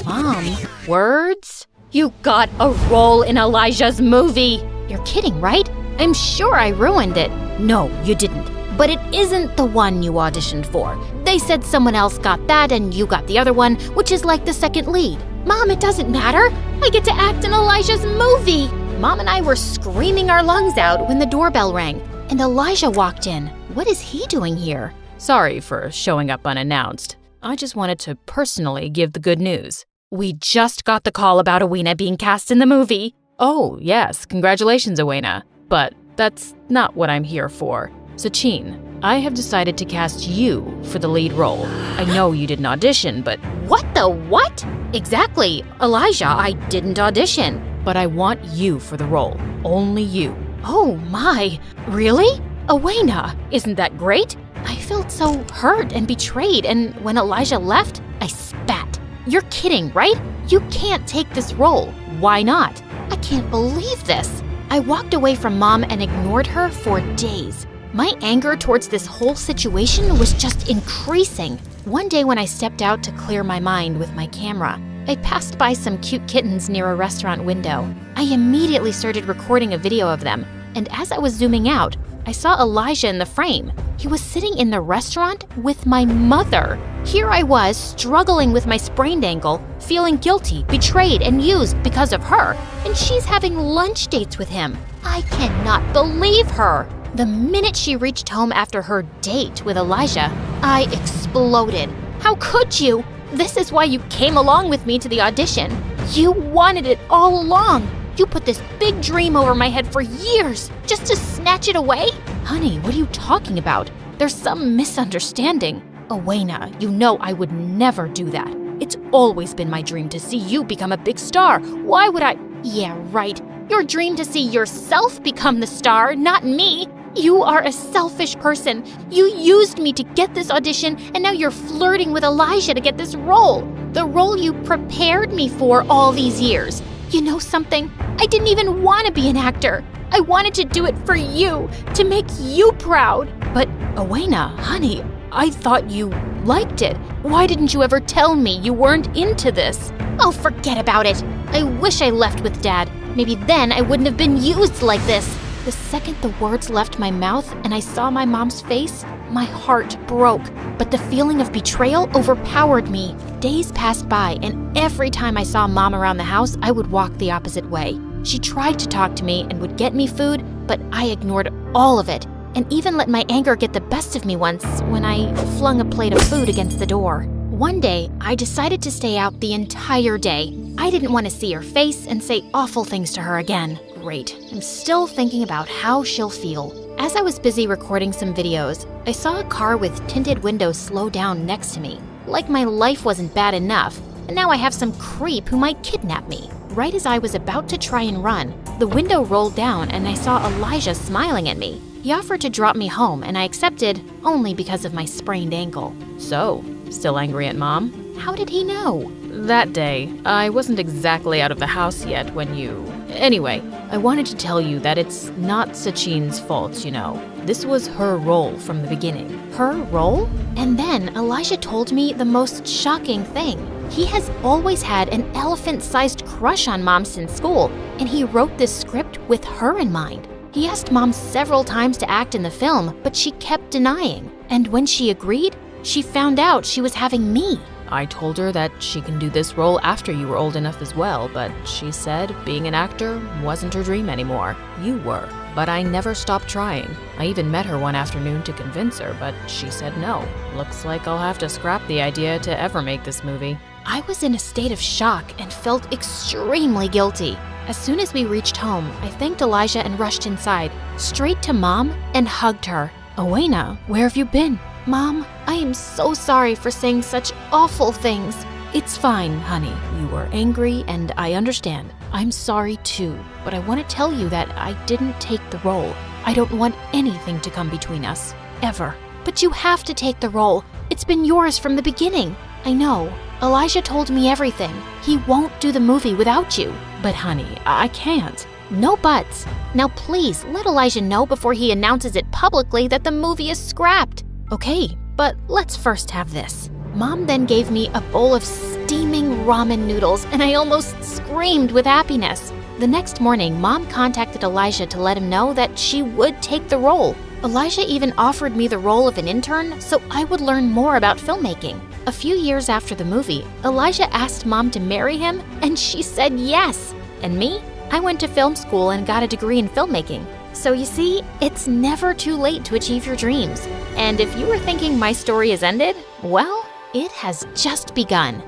Mom, words? You got a role in Elijah's movie. You're kidding, right? I'm sure I ruined it. No, you didn't. But it isn't the one you auditioned for. They said someone else got that and you got the other one, which is like the second lead. Mom, it doesn't matter. I get to act in Elijah's movie. Mom and I were screaming our lungs out when the doorbell rang, and Elijah walked in. What is he doing here? Sorry for showing up unannounced. I just wanted to personally give the good news. We just got the call about Owena being cast in the movie. Oh, yes, congratulations, Owena. But that's not what I'm here for. Sachin, I have decided to cast you for the lead role. I know you didn't audition, but… What the what? Exactly. Elijah, I didn't audition. But I want you for the role. Only you. Oh my, really? Owena, isn't that great? I felt so hurt and betrayed, and when Elijah left, I spat. You're kidding, right? You can't take this role. Why not? I can't believe this. I walked away from Mom and ignored her for days. My anger towards this whole situation was just increasing. One day when I stepped out to clear my mind with my camera, I passed by some cute kittens near a restaurant window. I immediately started recording a video of them, and as I was zooming out, I saw Elijah in the frame. He was sitting in the restaurant with my mother. Here I was, struggling with my sprained ankle, feeling guilty, betrayed, and used because of her, and she's having lunch dates with him. I cannot believe her. The minute she reached home after her date with Elijah, I exploded. How could you? This is why you came along with me to the audition. You wanted it all along. You put this big dream over my head for years just to snatch it away? Honey, what are you talking about? There's some misunderstanding. Owena, you know I would never do that. It's always been my dream to see you become a big star. Why would I? Yeah, right. Your dream to see yourself become the star, not me. You are a selfish person. You used me to get this audition, and now you're flirting with Elijah to get this role. The role you prepared me for all these years. You know something? I didn't even want to be an actor. I wanted to do it for you, to make you proud. But, Owena, honey, I thought you liked it. Why didn't you ever tell me you weren't into this? Oh, forget about it. I wish I left with Dad. Maybe then I wouldn't have been used like this. The second the words left my mouth and I saw my mom's face, my heart broke. But the feeling of betrayal overpowered me. Days passed by, and every time I saw Mom around the house, I would walk the opposite way. She tried to talk to me and would get me food, but I ignored all of it, and even let my anger get the best of me once when I flung a plate of food against the door. One day, I decided to stay out the entire day. I didn't want to see her face and say awful things to her again. Great. I'm still thinking about how she'll feel. As I was busy recording some videos, I saw a car with tinted windows slow down next to me. Like my life wasn't bad enough, and now I have some creep who might kidnap me. Right as I was about to try and run, the window rolled down and I saw Elijah smiling at me. He offered to drop me home, and I accepted only because of my sprained ankle. So, still angry at Mom? How did he know? That day, I wasn't exactly out of the house yet when you… Anyway, I wanted to tell you that it's not Sachin's fault, you know. This was her role from the beginning. Her role? And then Elijah told me the most shocking thing. He has always had an elephant-sized crush on Mom since school, and he wrote this script with her in mind. He asked Mom several times to act in the film, but she kept denying. And when she agreed, she found out she was having me. I told her that she can do this role after you were old enough as well, but she said being an actor wasn't her dream anymore. You were. But I never stopped trying. I even met her one afternoon to convince her, but she said no. Looks like I'll have to scrap the idea to ever make this movie. I was in a state of shock and felt extremely guilty. As soon as we reached home, I thanked Elijah and rushed inside, straight to Mom, and hugged her. Owena, where have you been? Mom, I am so sorry for saying such awful things. It's fine, honey. You were angry and I understand. I'm sorry too, but I want to tell you that I didn't take the role. I don't want anything to come between us, ever. But you have to take the role. It's been yours from the beginning. I know. Elijah told me everything. He won't do the movie without you. But honey, I can't. No buts. Now please, let Elijah know before he announces it publicly that the movie is scrapped. Okay, but let's first have this. Mom then gave me a bowl of steaming ramen noodles, and I almost screamed with happiness. The next morning, Mom contacted Elijah to let him know that she would take the role. Elijah even offered me the role of an intern so I would learn more about filmmaking. A few years after the movie, Elijah asked Mom to marry him, and she said yes. And me? I went to film school and got a degree in filmmaking. So you see, it's never too late to achieve your dreams. And if you were thinking my story has ended, well, it has just begun.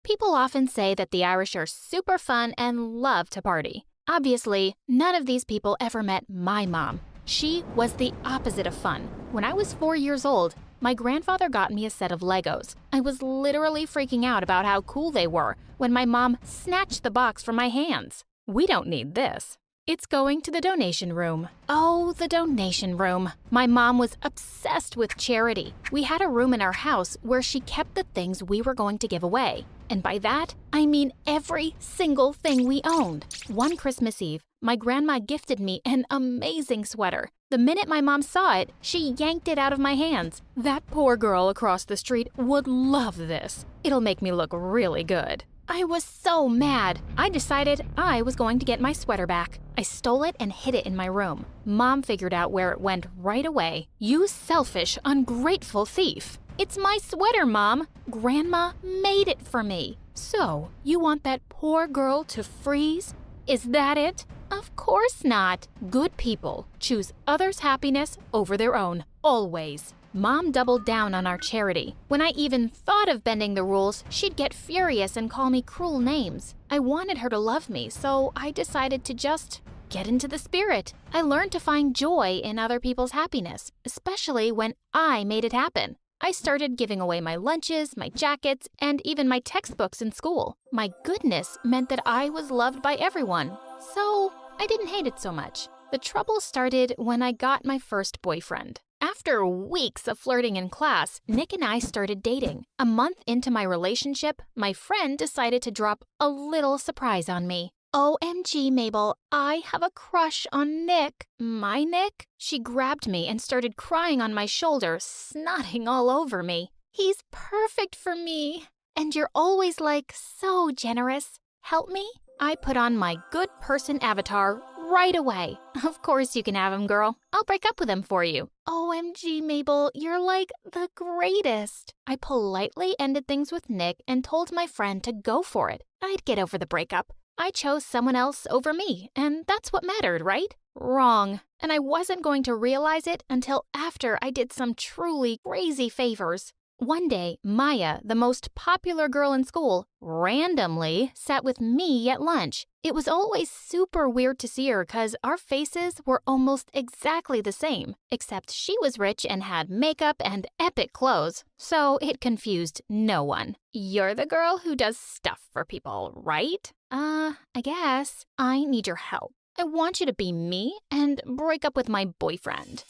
People often say that the Irish are super fun and love to party. Obviously, none of these people ever met my mom. She was the opposite of fun. When I was 4 years old, my grandfather got me a set of Legos. I was literally freaking out about how cool they were when my mom snatched the box from my hands. We don't need this. It's going to the donation room. Oh, the donation room. My mom was obsessed with charity. We had a room in our house where she kept the things we were going to give away. And by that, I mean every single thing we owned. One Christmas Eve, my grandma gifted me an amazing sweater. The minute my mom saw it, she yanked it out of my hands. That poor girl across the street would love this. It'll make me look really good. I was so mad. I decided I was going to get my sweater back. I stole it and hid it in my room. Mom figured out where it went right away. You selfish, ungrateful thief. It's my sweater, Mom. Grandma made it for me. So, you want that poor girl to freeze? Is that it? Of course not. Good people choose others' happiness over their own, always. Mom doubled down on our charity. When I even thought of bending the rules, she'd get furious and call me cruel names. I wanted her to love me, so I decided to just get into the spirit. I learned to find joy in other people's happiness, especially when I made it happen. I started giving away my lunches, my jackets, and even my textbooks in school. My goodness meant that I was loved by everyone, so I didn't hate it so much. The trouble started when I got my first boyfriend. After weeks of flirting in class, Nick and I started dating. A month into my relationship, my friend decided to drop a little surprise on me. OMG, Mabel, I have a crush on Nick. My Nick? She grabbed me and started crying on my shoulder, snotting all over me. He's perfect for me. And you're always like so generous. Help me? I put on my good person avatar right away. Of course you can have him, girl. I'll break up with him for you. OMG, Mabel, you're like the greatest. I politely ended things with Nick and told my friend to go for it. I'd get over the breakup. I chose someone else over me, and that's what mattered, right? Wrong. And I wasn't going to realize it until after I did some truly crazy favors. One day, Maya, the most popular girl in school, randomly sat with me at lunch. It was always super weird to see her because our faces were almost exactly the same, except she was rich and had makeup and epic clothes, so it confused no one. You're the girl who does stuff for people, right? I guess. I need your help. I want you to be me and break up with my boyfriend.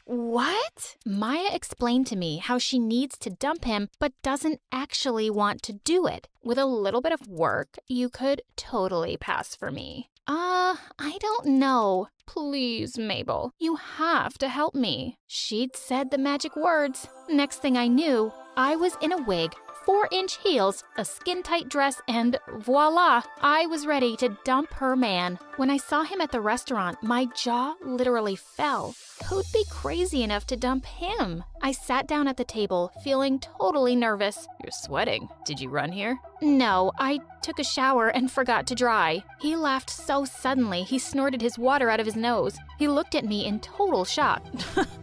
What? Maya explained to me how she needs to dump him but doesn't actually want to do it. With a little bit of work, you could totally pass for me. I don't know. Please, Mabel, you have to help me. She'd said the magic words. Next thing I knew, I was in a wig, 4-inch heels, a skin-tight dress, and voila, I was ready to dump her man. When I saw him at the restaurant, my jaw literally fell. Who'd be crazy enough to dump him? I sat down at the table, feeling totally nervous. You're sweating. Did you run here? No, I took a shower and forgot to dry. He laughed so suddenly, he snorted his water out of his nose. He looked at me in total shock.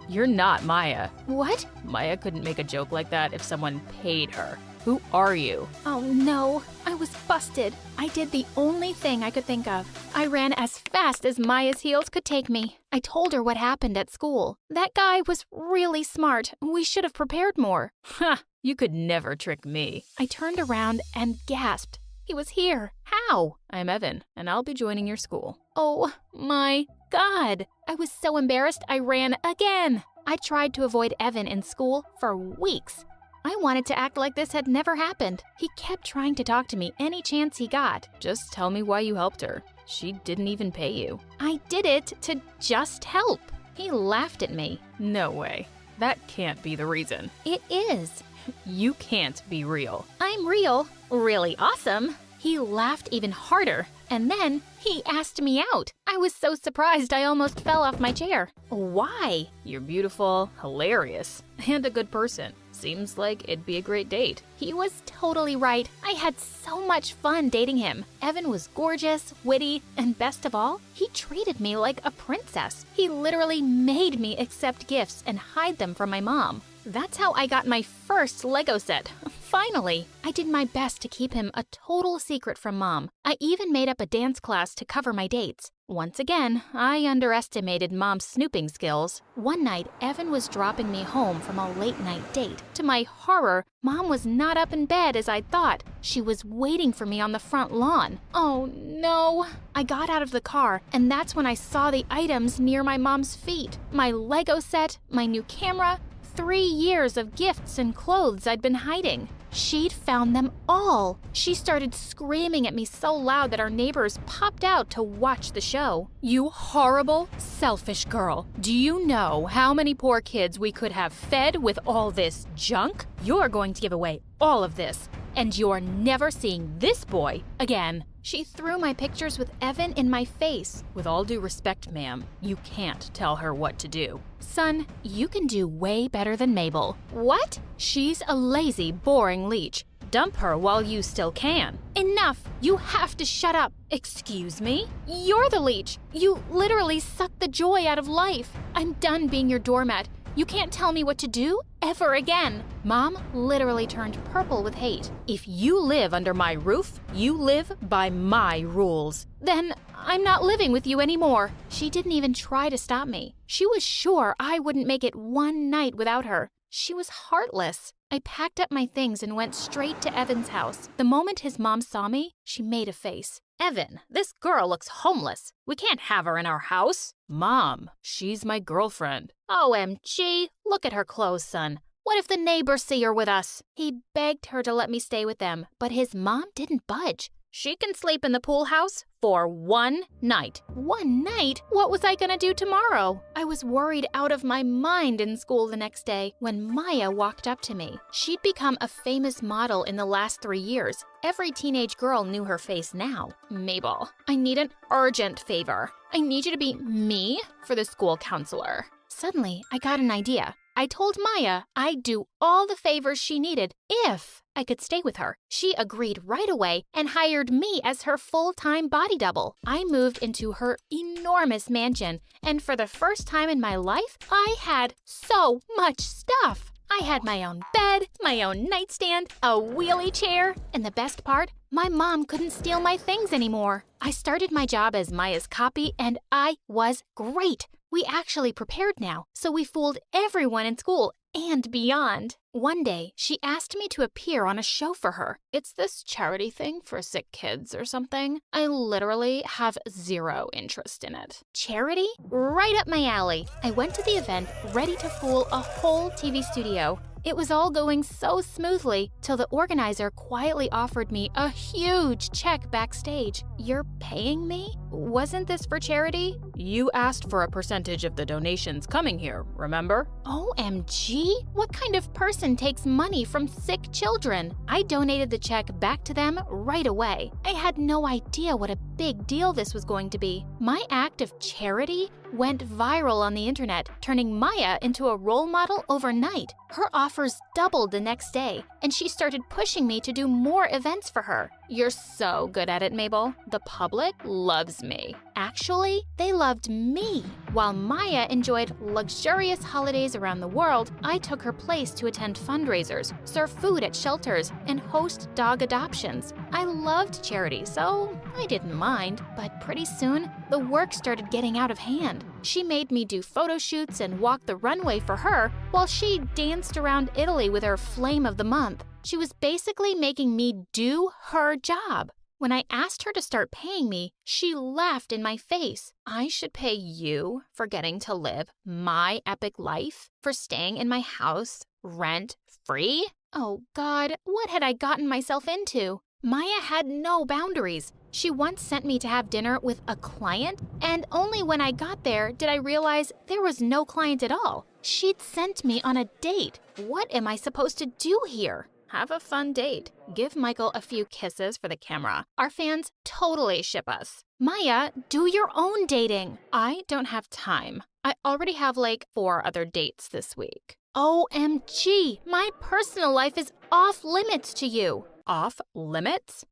You're not Maya. What? Maya couldn't make a joke like that if someone paid her. Who are you? Oh no, I was busted. I did the only thing I could think of. I ran as fast as Maya's heels could take me. I told her what happened at school. That guy was really smart. We should have prepared more. Ha! You could never trick me. I turned around and gasped. He was here. How? I'm Evan, and I'll be joining your school. Oh my God. I was so embarrassed I ran again. I tried to avoid Evan in school for weeks. I wanted to act like this had never happened. He kept trying to talk to me any chance he got. Just tell me why you helped her. She didn't even pay you. I did it to just help. He laughed at me. No way. That can't be the reason. It is. You can't be real. I'm real. Really awesome. He laughed even harder, and then he asked me out. I was so surprised I almost fell off my chair. Why? You're beautiful, hilarious, and a good person. Seems like it'd be a great date. He was totally right. I had so much fun dating him. Evan was gorgeous, witty, and best of all, he treated me like a princess. He literally made me accept gifts and hide them from my mom. That's how I got my first Lego set. Finally, I did my best to keep him a total secret from Mom. I even made up a dance class to cover my dates. Once again, I underestimated Mom's snooping skills. One night, Evan was dropping me home from a late-night date. To my horror, Mom was not up in bed as I'd thought. She was waiting for me on the front lawn. Oh no! I got out of the car, and that's when I saw the items near my mom's feet. My Lego set, my new camera, 3 years of gifts and clothes I'd been hiding. She'd found them all. She started screaming at me so loud that our neighbors popped out to watch the show. You horrible, selfish girl. Do you know how many poor kids we could have fed with all this junk? You're going to give away all of this, and you're never seeing this boy again. She threw my pictures with Evan in my face. With all due respect, ma'am, you can't tell her what to do. Son, you can do way better than Mabel. What? She's a lazy, boring leech. Dump her while you still can. Enough! You have to shut up. Excuse me? You're the leech. You literally suck the joy out of life. I'm done being your doormat. You can't tell me what to do ever again. Mom literally turned purple with hate. If you live under my roof, you live by my rules. Then I'm not living with you anymore. She didn't even try to stop me. She was sure I wouldn't make it one night without her. She was heartless. I packed up my things and went straight to Evan's house. The moment his mom saw me, she made a face. Evan, this girl looks homeless. We can't have her in our house. Mom, she's my girlfriend. OMG, look at her clothes, son. What if the neighbors see her with us? He begged her to let me stay with them, but his mom didn't budge. She can sleep in the pool house for one night. One night? What was I gonna do tomorrow? I was worried out of my mind in school the next day when Maya walked up to me. She'd become a famous model in the last 3 years. Every teenage girl knew her face now. Mabel, I need an urgent favor. I need you to be me for the school counselor. Suddenly, I got an idea. I told Maya I'd do all the favors she needed if I could stay with her. She agreed right away and hired me as her full-time body double. I moved into her enormous mansion, and for the first time in my life, I had so much stuff. I had my own bed, my own nightstand, a wheelie chair, and the best part, my mom couldn't steal my things anymore. I started my job as Maya's copy, and I was great. We actually prepared now, so we fooled everyone in school and beyond. One day, she asked me to appear on a show for her. It's this charity thing for sick kids or something. I literally have zero interest in it. Charity? Right up my alley. I went to the event ready to fool a whole TV studio. It was all going so smoothly till the organizer quietly offered me a huge check backstage. You're paying me? Wasn't this for charity? You asked for a percentage of the donations coming here, remember? OMG? What kind of person takes money from sick children? I donated the check back to them right away. I had no idea what a big deal this was going to be. My act of charity went viral on the internet, turning Maya into a role model overnight. Her offers doubled the next day, and she started pushing me to do more events for her. You're so good at it, Mabel. The public loves me. Actually, they loved me. While Maya enjoyed luxurious holidays around the world, I took her place to attend fundraisers, serve food at shelters, and host dog adoptions. I loved charity, so I didn't mind. But pretty soon, the work started getting out of hand. She made me do photo shoots and walk the runway for her, while she danced around Italy with her Flame of the Month. She was basically making me do her job. When I asked her to start paying me, she laughed in my face. I should pay you for getting to live my epic life? For staying in my house, rent-free? Oh God, what had I gotten myself into? Maya had no boundaries. She once sent me to have dinner with a client, and only when I got there did I realize there was no client at all. She'd sent me on a date. What am I supposed to do here? Have a fun date. Give Michael a few kisses for the camera. Our fans totally ship us. Maya, do your own dating. I don't have time. I already have like 4 other dates this week. OMG, my personal life is off limits to you. Off limits?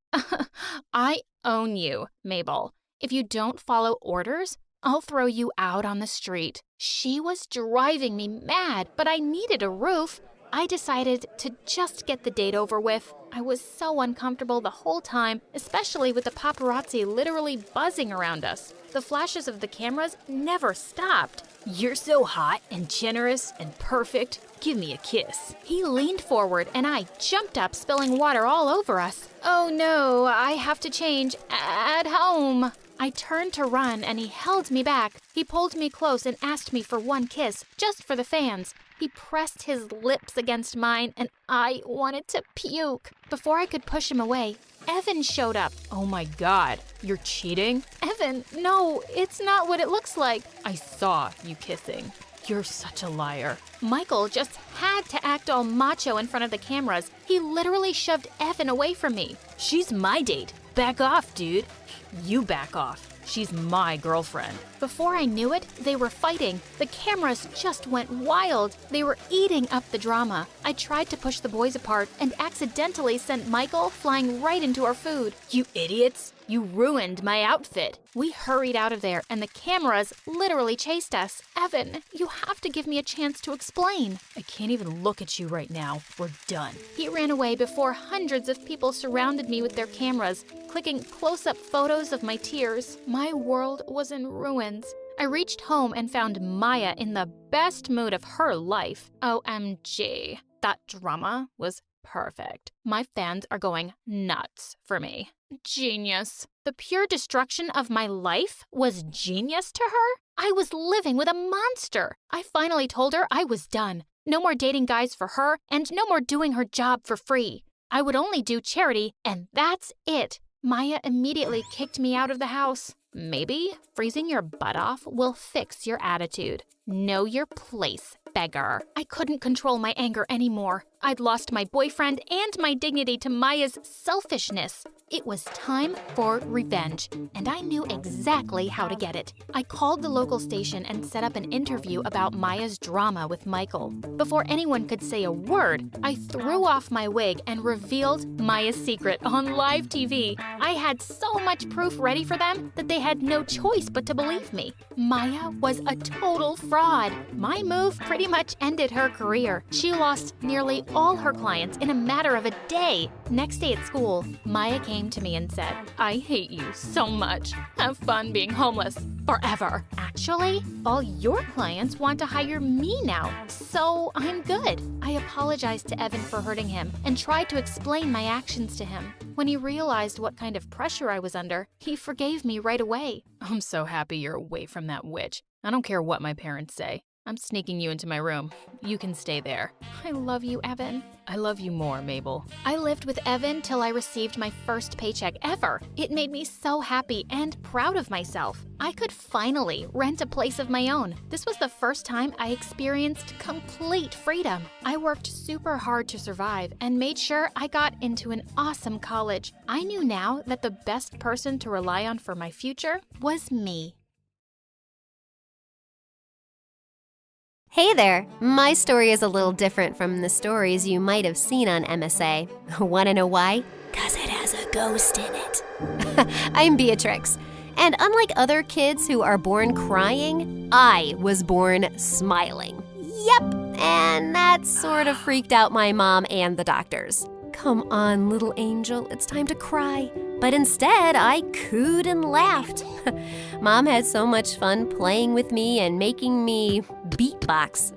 I own you, Mabel. If you don't follow orders, I'll throw you out on the street. She was driving me mad, but I needed a roof. I decided to just get the date over with. I was so uncomfortable the whole time, especially with the paparazzi literally buzzing around us. The flashes of the cameras never stopped. You're so hot and generous and perfect. Give me a kiss. He leaned forward and I jumped up, spilling water all over us. Oh no, I have to change at home. I turned to run and he held me back. He pulled me close and asked me for one kiss, just for the fans. He pressed his lips against mine and I wanted to puke. Before I could push him away, Evan showed up. Oh my God, you're cheating? Evan, no, it's not what it looks like. I saw you kissing. You're such a liar. Michael just had to act all macho in front of the cameras. He literally shoved Evan away from me. She's my date. Back off, dude. You back off. She's my girlfriend. Before I knew it, they were fighting. The cameras just went wild. They were eating up the drama. I tried to push the boys apart and accidentally sent Michael flying right into our food. You idiots! You ruined my outfit. We hurried out of there and the cameras literally chased us. Evan, you have to give me a chance to explain. I can't even look at you right now. We're done. He ran away before hundreds of people surrounded me with their cameras, clicking close-up photos of my tears. My world was in ruins. I reached home and found Maya in the best mood of her life. OMG. That drama was perfect. My fans are going nuts for me. Genius. The pure destruction of my life was genius to her? I was living with a monster. I finally told her I was done. No more dating guys for her, and no more doing her job for free. I would only do charity, and that's it. Maya immediately kicked me out of the house. Maybe freezing your butt off will fix your attitude. Know your place, beggar. I couldn't control my anger anymore. I'd lost my boyfriend and my dignity to Maya's selfishness. It was time for revenge, and I knew exactly how to get it. I called the local station and set up an interview about Maya's drama with Michael. Before anyone could say a word, I threw off my wig and revealed Maya's secret on live TV. I had so much proof ready for them that they had no choice but to believe me. Maya was a total fraud. My move pretty much ended her career. She lost nearly all her clients in a matter of a day. Next day at school, Maya came to me and said, I hate you so much. Have fun being homeless forever. Actually, all your clients want to hire me now, so I'm good. I apologized to Evan for hurting him and tried to explain my actions to him. When he realized what kind of pressure I was under, he forgave me right away. I'm so happy you're away from that witch. I don't care what my parents say. I'm sneaking you into my room. You can stay there. I love you, Evan. I love you more, Mabel. I lived with Evan till I received my first paycheck ever. It made me so happy and proud of myself. I could finally rent a place of my own. This was the first time I experienced complete freedom. I worked super hard to survive and made sure I got into an awesome college. I knew now that the best person to rely on for my future was me. Hey there! My story is a little different from the stories you might have seen on MSA. Want to know why? 'Cause it has a ghost in it. I'm Beatrix. And unlike other kids who are born crying, I was born smiling. Yep, and that sort of freaked out my mom and the doctors. Come on, little angel, it's time to cry. But instead, I cooed and laughed. Mom had so much fun playing with me and making me beatbox.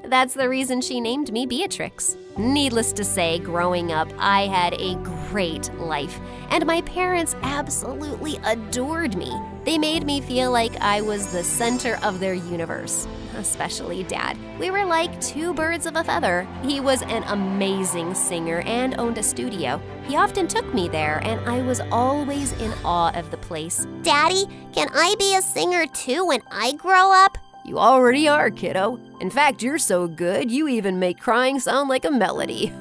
That's the reason she named me Beatrix. Needless to say, growing up, I had a great life, and my parents absolutely adored me. They made me feel like I was the center of their universe, especially Dad. We were like two birds of a feather. He was an amazing singer and owned a studio. He often took me there, and I was always in awe of the place. Daddy, can I be a singer too when I grow up? You already are, kiddo. In fact, you're so good, you even make crying sound like a melody.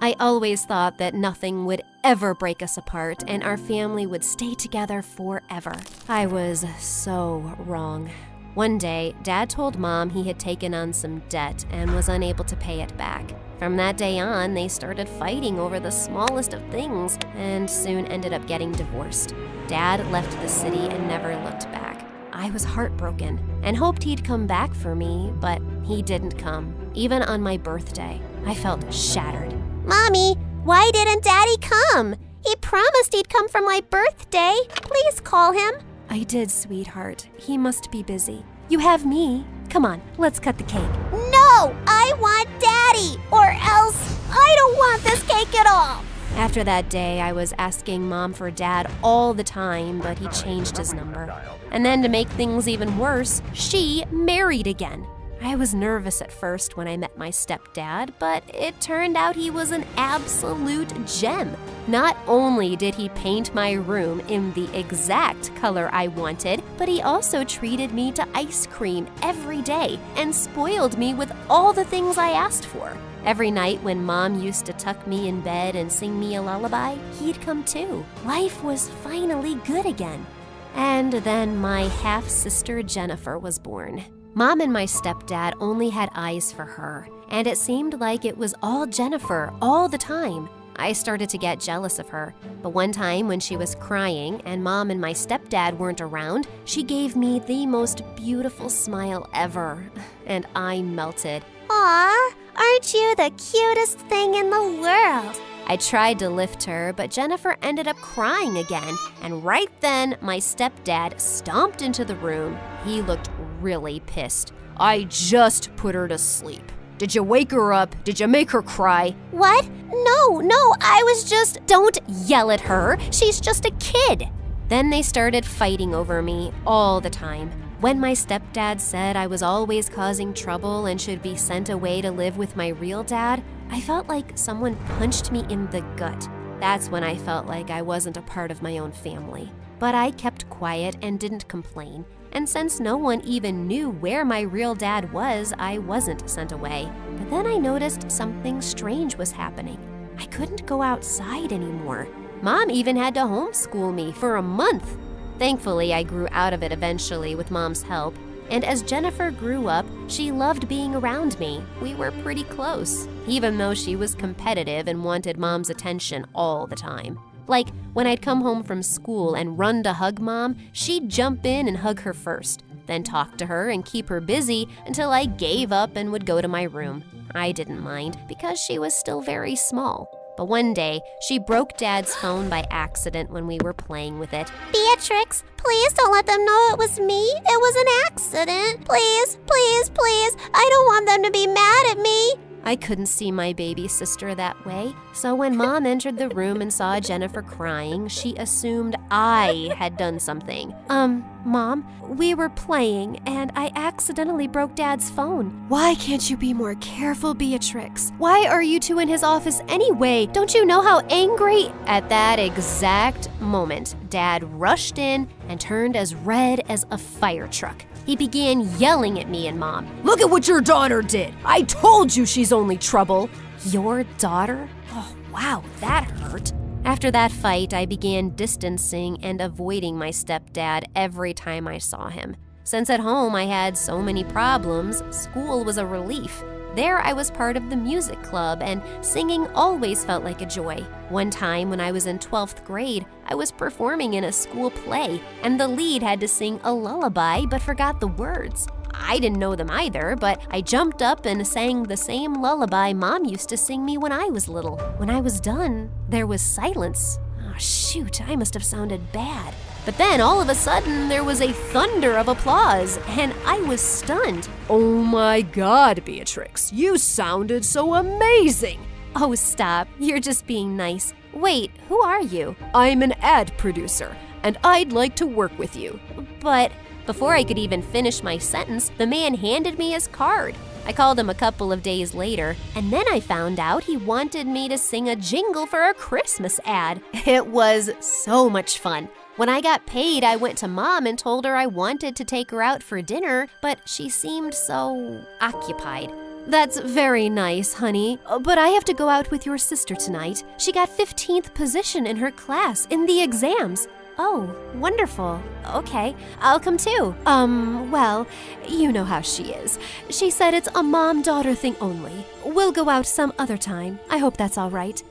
I always thought that nothing would ever break us apart and our family would stay together forever. I was so wrong. One day, Dad told Mom he had taken on some debt and was unable to pay it back. From that day on, they started fighting over the smallest of things and soon ended up getting divorced. Dad left the city and never looked back. I was heartbroken and hoped he'd come back for me, but he didn't come. Even on my birthday, I felt shattered. Mommy, why didn't Daddy come? He promised he'd come for my birthday. Please call him. I did, sweetheart. He must be busy. You have me. Come on, let's cut the cake. No, I want Daddy, or else I don't want this cake at all. After that day, I was asking Mom for Dad all the time, but he changed his number. And then to make things even worse, she married again. I was nervous at first when I met my stepdad, but it turned out he was an absolute gem. Not only did he paint my room in the exact color I wanted, but he also treated me to ice cream every day and spoiled me with all the things I asked for. Every night when Mom used to tuck me in bed and sing me a lullaby, he'd come too. Life was finally good again. And then my half-sister Jennifer was born. Mom and my stepdad only had eyes for her, and it seemed like it was all Jennifer all the time. I started to get jealous of her, but one time when she was crying and Mom and my stepdad weren't around, she gave me the most beautiful smile ever, and I melted. Aw, aren't you the cutest thing in the world? I tried to lift her, but Jennifer ended up crying again, and right then my stepdad stomped into the room. He looked really pissed. I just put her to sleep. Did you wake her up? Did you make her cry? What? No, I was just... Don't yell at her. She's just a kid. Then they started fighting over me all the time. When my stepdad said I was always causing trouble and should be sent away to live with my real dad, I felt like someone punched me in the gut. That's when I felt like I wasn't a part of my own family. But I kept quiet and didn't complain. And since no one even knew where my real dad was, I wasn't sent away. But then I noticed something strange was happening. I couldn't go outside anymore. Mom even had to homeschool me for a month. Thankfully, I grew out of it eventually with Mom's help. And as Jennifer grew up, she loved being around me. We were pretty close, even though she was competitive and wanted Mom's attention all the time. Like, when I'd come home from school and run to hug Mom, she'd jump in and hug her first, then talk to her and keep her busy until I gave up and would go to my room. I didn't mind because she was still very small. But one day, she broke Dad's phone by accident when we were playing with it. Beatrix, please don't let them know it was me. It was an accident. Please, please, please. I don't want them to be mad at me. I couldn't see my baby sister that way, so when Mom entered the room and saw Jennifer crying, she assumed I had done something. Mom, we were playing, and I accidentally broke Dad's phone. Why can't you be more careful, Beatrix? Why are you two in his office anyway? Don't you know how angry? At that exact moment, Dad rushed in and turned as red as a fire truck. He began yelling at me and Mom. Look at what your daughter did! I told you she's only trouble! Your daughter? Oh, wow, that hurt. After that fight, I began distancing and avoiding my stepdad every time I saw him. Since at home I had so many problems, school was a relief. There I was part of the music club, and singing always felt like a joy. One time when I was in 12th grade, I was performing in a school play, and the lead had to sing a lullaby but forgot the words. I didn't know them either, but I jumped up and sang the same lullaby Mom used to sing me when I was little. When I was done, there was silence. Oh, shoot, I must have sounded bad. But then, all of a sudden, there was a thunder of applause, and I was stunned. Oh my God, Beatrix, you sounded so amazing! Oh, stop. You're just being nice. Wait, who are you? I'm an ad producer, and I'd like to work with you. But before I could even finish my sentence, the man handed me his card. I called him a couple of days later, and then I found out he wanted me to sing a jingle for a Christmas ad. It was so much fun. When I got paid, I went to Mom and told her I wanted to take her out for dinner, but she seemed so occupied. That's very nice, honey, but I have to go out with your sister tonight. She got 15th position in her class in the exams. Oh, wonderful. Okay, I'll come too. Well, you know how she is. She said it's a mom-daughter thing only. We'll go out some other time. I hope that's all right.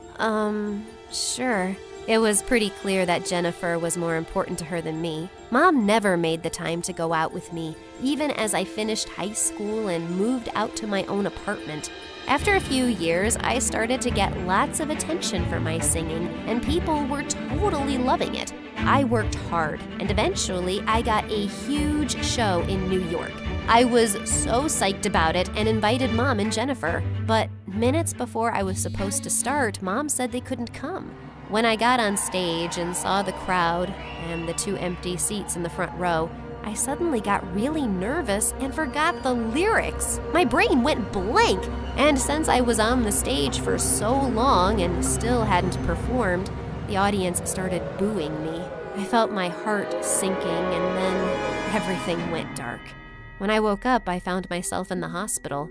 Sure. It was pretty clear that Jennifer was more important to her than me. Mom never made the time to go out with me, even as I finished high school and moved out to my own apartment. After a few years, I started to get lots of attention for my singing, and people were totally loving it. I worked hard, and eventually I got a huge show in New York. I was so psyched about it and invited Mom and Jennifer, but minutes before I was supposed to start, Mom said they couldn't come. When I got on stage and saw the crowd and the 2 empty seats in the front row, I suddenly got really nervous and forgot the lyrics. My brain went blank, and since I was on the stage for so long and still hadn't performed, the audience started booing me. I felt my heart sinking, and then everything went dark. When I woke up, I found myself in the hospital.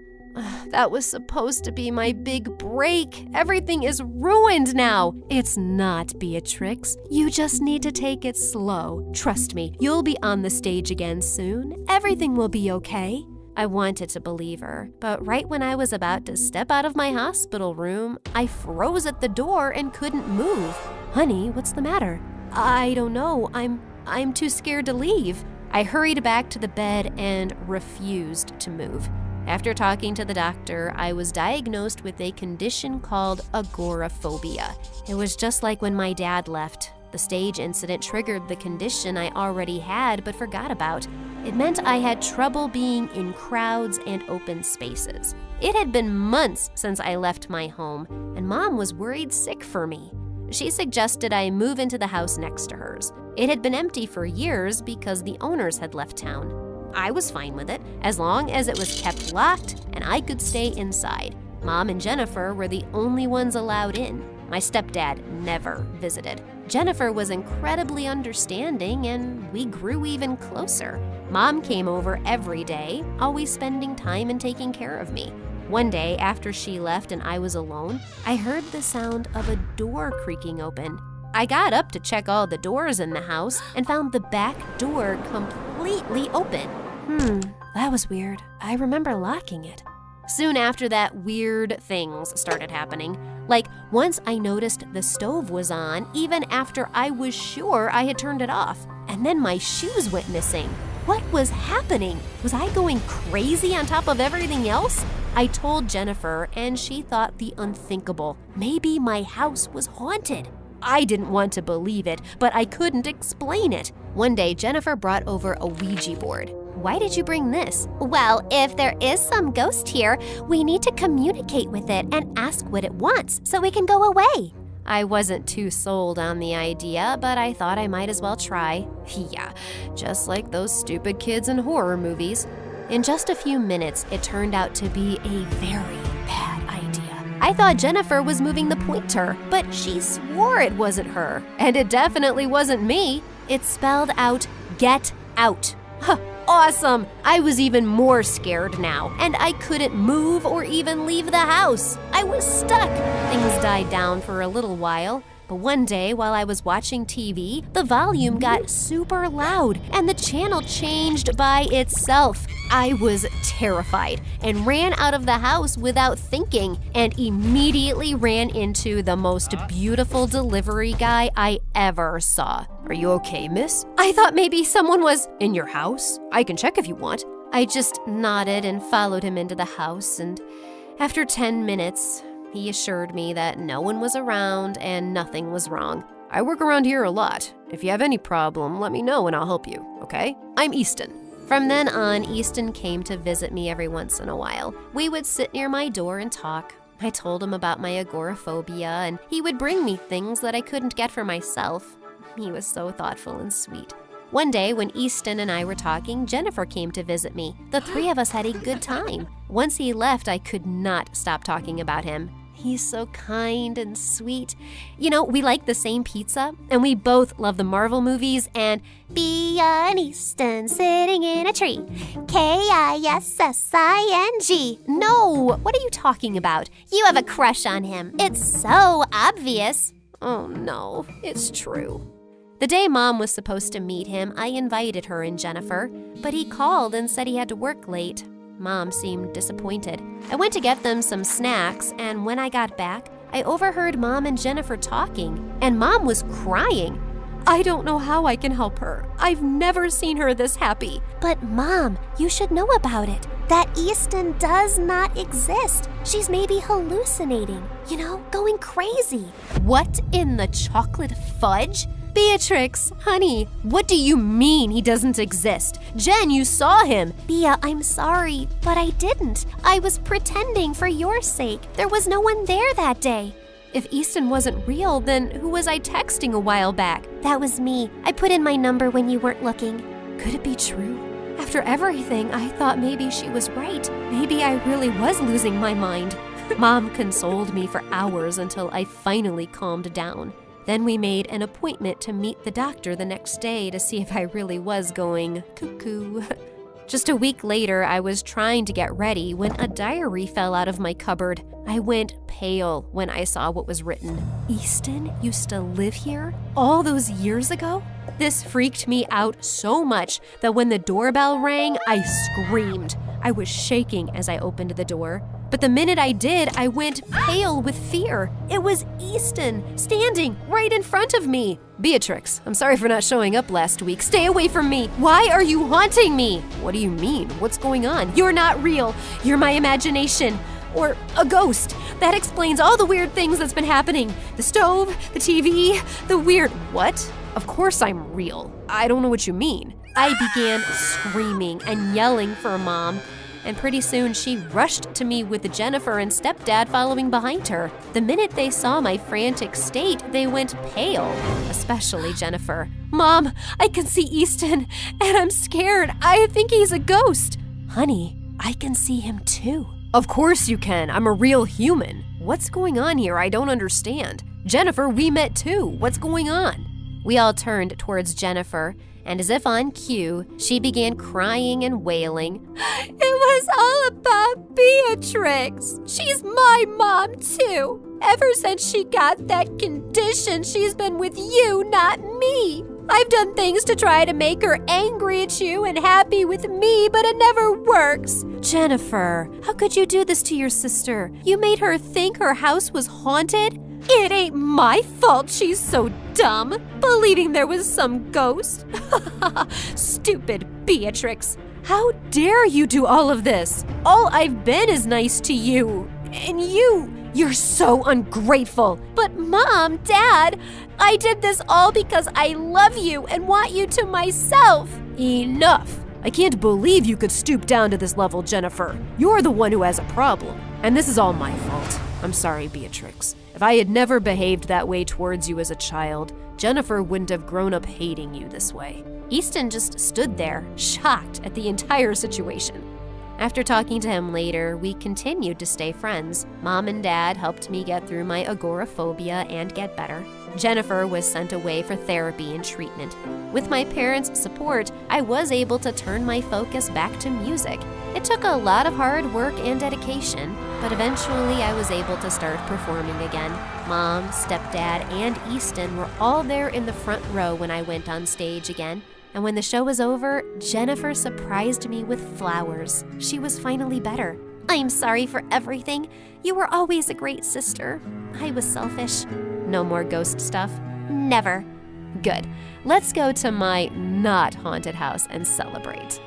That was supposed to be my big break. Everything is ruined now. It's not, Beatrix. You just need to take it slow. Trust me, you'll be on the stage again soon. Everything will be okay. I wanted to believe her, but right when I was about to step out of my hospital room, I froze at the door and couldn't move. Honey, what's the matter? I don't know. I'm too scared to leave. I hurried back to the bed and refused to move. After talking to the doctor, I was diagnosed with a condition called agoraphobia. It was just like when my dad left. The stage incident triggered the condition I already had but forgot about. It meant I had trouble being in crowds and open spaces. It had been months since I left my home, and Mom was worried sick for me. She suggested I move into the house next to hers. It had been empty for years because the owners had left town. I was fine with it, as long as it was kept locked and I could stay inside. Mom and Jennifer were the only ones allowed in. My stepdad never visited. Jennifer was incredibly understanding, and we grew even closer. Mom came over every day, always spending time and taking care of me. One day, after she left and I was alone, I heard the sound of a door creaking open. I got up to check all the doors in the house and found the back door completely open. That was weird. I remember locking it. Soon after that, weird things started happening. Like, once I noticed the stove was on, even after I was sure I had turned it off. And then my shoes went missing. What was happening? Was I going crazy on top of everything else? I told Jennifer, and she thought the unthinkable. Maybe my house was haunted. I didn't want to believe it, but I couldn't explain it. One day, Jennifer brought over a Ouija board. Why did you bring this? Well, if there is some ghost here, we need to communicate with it and ask what it wants so we can go away. I wasn't too sold on the idea, but I thought I might as well try. Yeah, just like those stupid kids in horror movies. In just a few minutes, it turned out to be a very bad idea. I thought Jennifer was moving the pointer, but she swore it wasn't her. And it definitely wasn't me. It spelled out, "Get out." Huh. Awesome! I was even more scared now, and I couldn't move or even leave the house. I was stuck. Things died down for a little while, But one day, while I was watching TV, the volume got super loud and the channel changed by itself. I was terrified and ran out of the house without thinking and immediately ran into the most beautiful delivery guy I ever saw. Are you okay, miss? I thought maybe someone was in your house. I can check if you want. I just nodded and followed him into the house, and after 10 minutes, he assured me that no one was around and nothing was wrong. I work around here a lot. If you have any problem, let me know and I'll help you, okay? I'm Easton. From then on, Easton came to visit me every once in a while. We would sit near my door and talk. I told him about my agoraphobia, and he would bring me things that I couldn't get for myself. He was so thoughtful and sweet. One day, when Easton and I were talking, Jennifer came to visit me. The three of us had a good time. Once he left, I could not stop talking about him. He's so kind and sweet. You know, we like the same pizza, and we both love the Marvel movies and Be an Easton sitting in a tree. Kissing. No, what are you talking about? You have a crush on him. It's so obvious. Oh no, it's true. The day Mom was supposed to meet him, I invited her and Jennifer, but he called and said he had to work late. Mom seemed disappointed. I went to get them some snacks, and when I got back, I overheard Mom and Jennifer talking, and Mom was crying. I don't know how I can help her. I've never seen her this happy. But Mom, you should know about it. That Easton does not exist. She's maybe hallucinating, going crazy. What in the chocolate fudge? Beatrix, honey, what do you mean he doesn't exist? Jen, you saw him. Bea, I'm sorry, but I didn't. I was pretending for your sake. There was no one there that day. If Easton wasn't real, then who was I texting a while back? That was me. I put in my number when you weren't looking. Could it be true? After everything, I thought maybe she was right. Maybe I really was losing my mind. Mom consoled me for hours until I finally calmed down. Then we made an appointment to meet the doctor the next day to see if I really was going cuckoo. Just a week later, I was trying to get ready when a diary fell out of my cupboard. I went pale when I saw what was written. Easton used to live here all those years ago? This freaked me out so much that when the doorbell rang, I screamed. I was shaking as I opened the door. But the minute I did, I went pale with fear. It was Easton, standing right in front of me. Beatrix, I'm sorry for not showing up last week. Stay away from me. Why are you haunting me? What do you mean? What's going on? You're not real. You're my imagination. Or a ghost. That explains all the weird things that's been happening. The stove, the TV, the weird... What? Of course I'm real. I don't know what you mean. I began screaming and yelling for Mom. And pretty soon she rushed to me with Jennifer and stepdad following behind her. The minute they saw my frantic state, they went pale, especially Jennifer. Mom, I can see Easton, and I'm scared. I think he's a ghost. Honey, I can see him too. Of course you can. I'm a real human. What's going on here? I don't understand. Jennifer, we met too. What's going on? We all turned towards Jennifer, and as if on cue, she began crying and wailing. It was all about Beatrix. She's my mom, too. Ever since she got that condition, she's been with you, not me. I've done things to try to make her angry at you and happy with me, but it never works. Jennifer, how could you do this to your sister? You made her think her house was haunted? It ain't my fault she's so dumb, believing there was some ghost. Stupid Beatrix. How dare you do all of this? All I've been is nice to you. And you're so ungrateful. But Mom, Dad, I did this all because I love you and want you to myself. Enough. I can't believe you could stoop down to this level, Jennifer. You're the one who has a problem. And this is all my fault. I'm sorry, Beatrix. If I had never behaved that way towards you as a child, Jennifer wouldn't have grown up hating you this way. Easton just stood there, shocked at the entire situation. After talking to him later, we continued to stay friends. Mom and Dad helped me get through my agoraphobia and get better. Jennifer was sent away for therapy and treatment. With my parents' support, I was able to turn my focus back to music. It took a lot of hard work and dedication, but eventually I was able to start performing again. Mom, stepdad, and Easton were all there in the front row when I went on stage again. And when the show was over, Jennifer surprised me with flowers. She was finally better. I'm sorry for everything. You were always a great sister. I was selfish. No more ghost stuff. Never. Good. Let's go to my not haunted house and celebrate.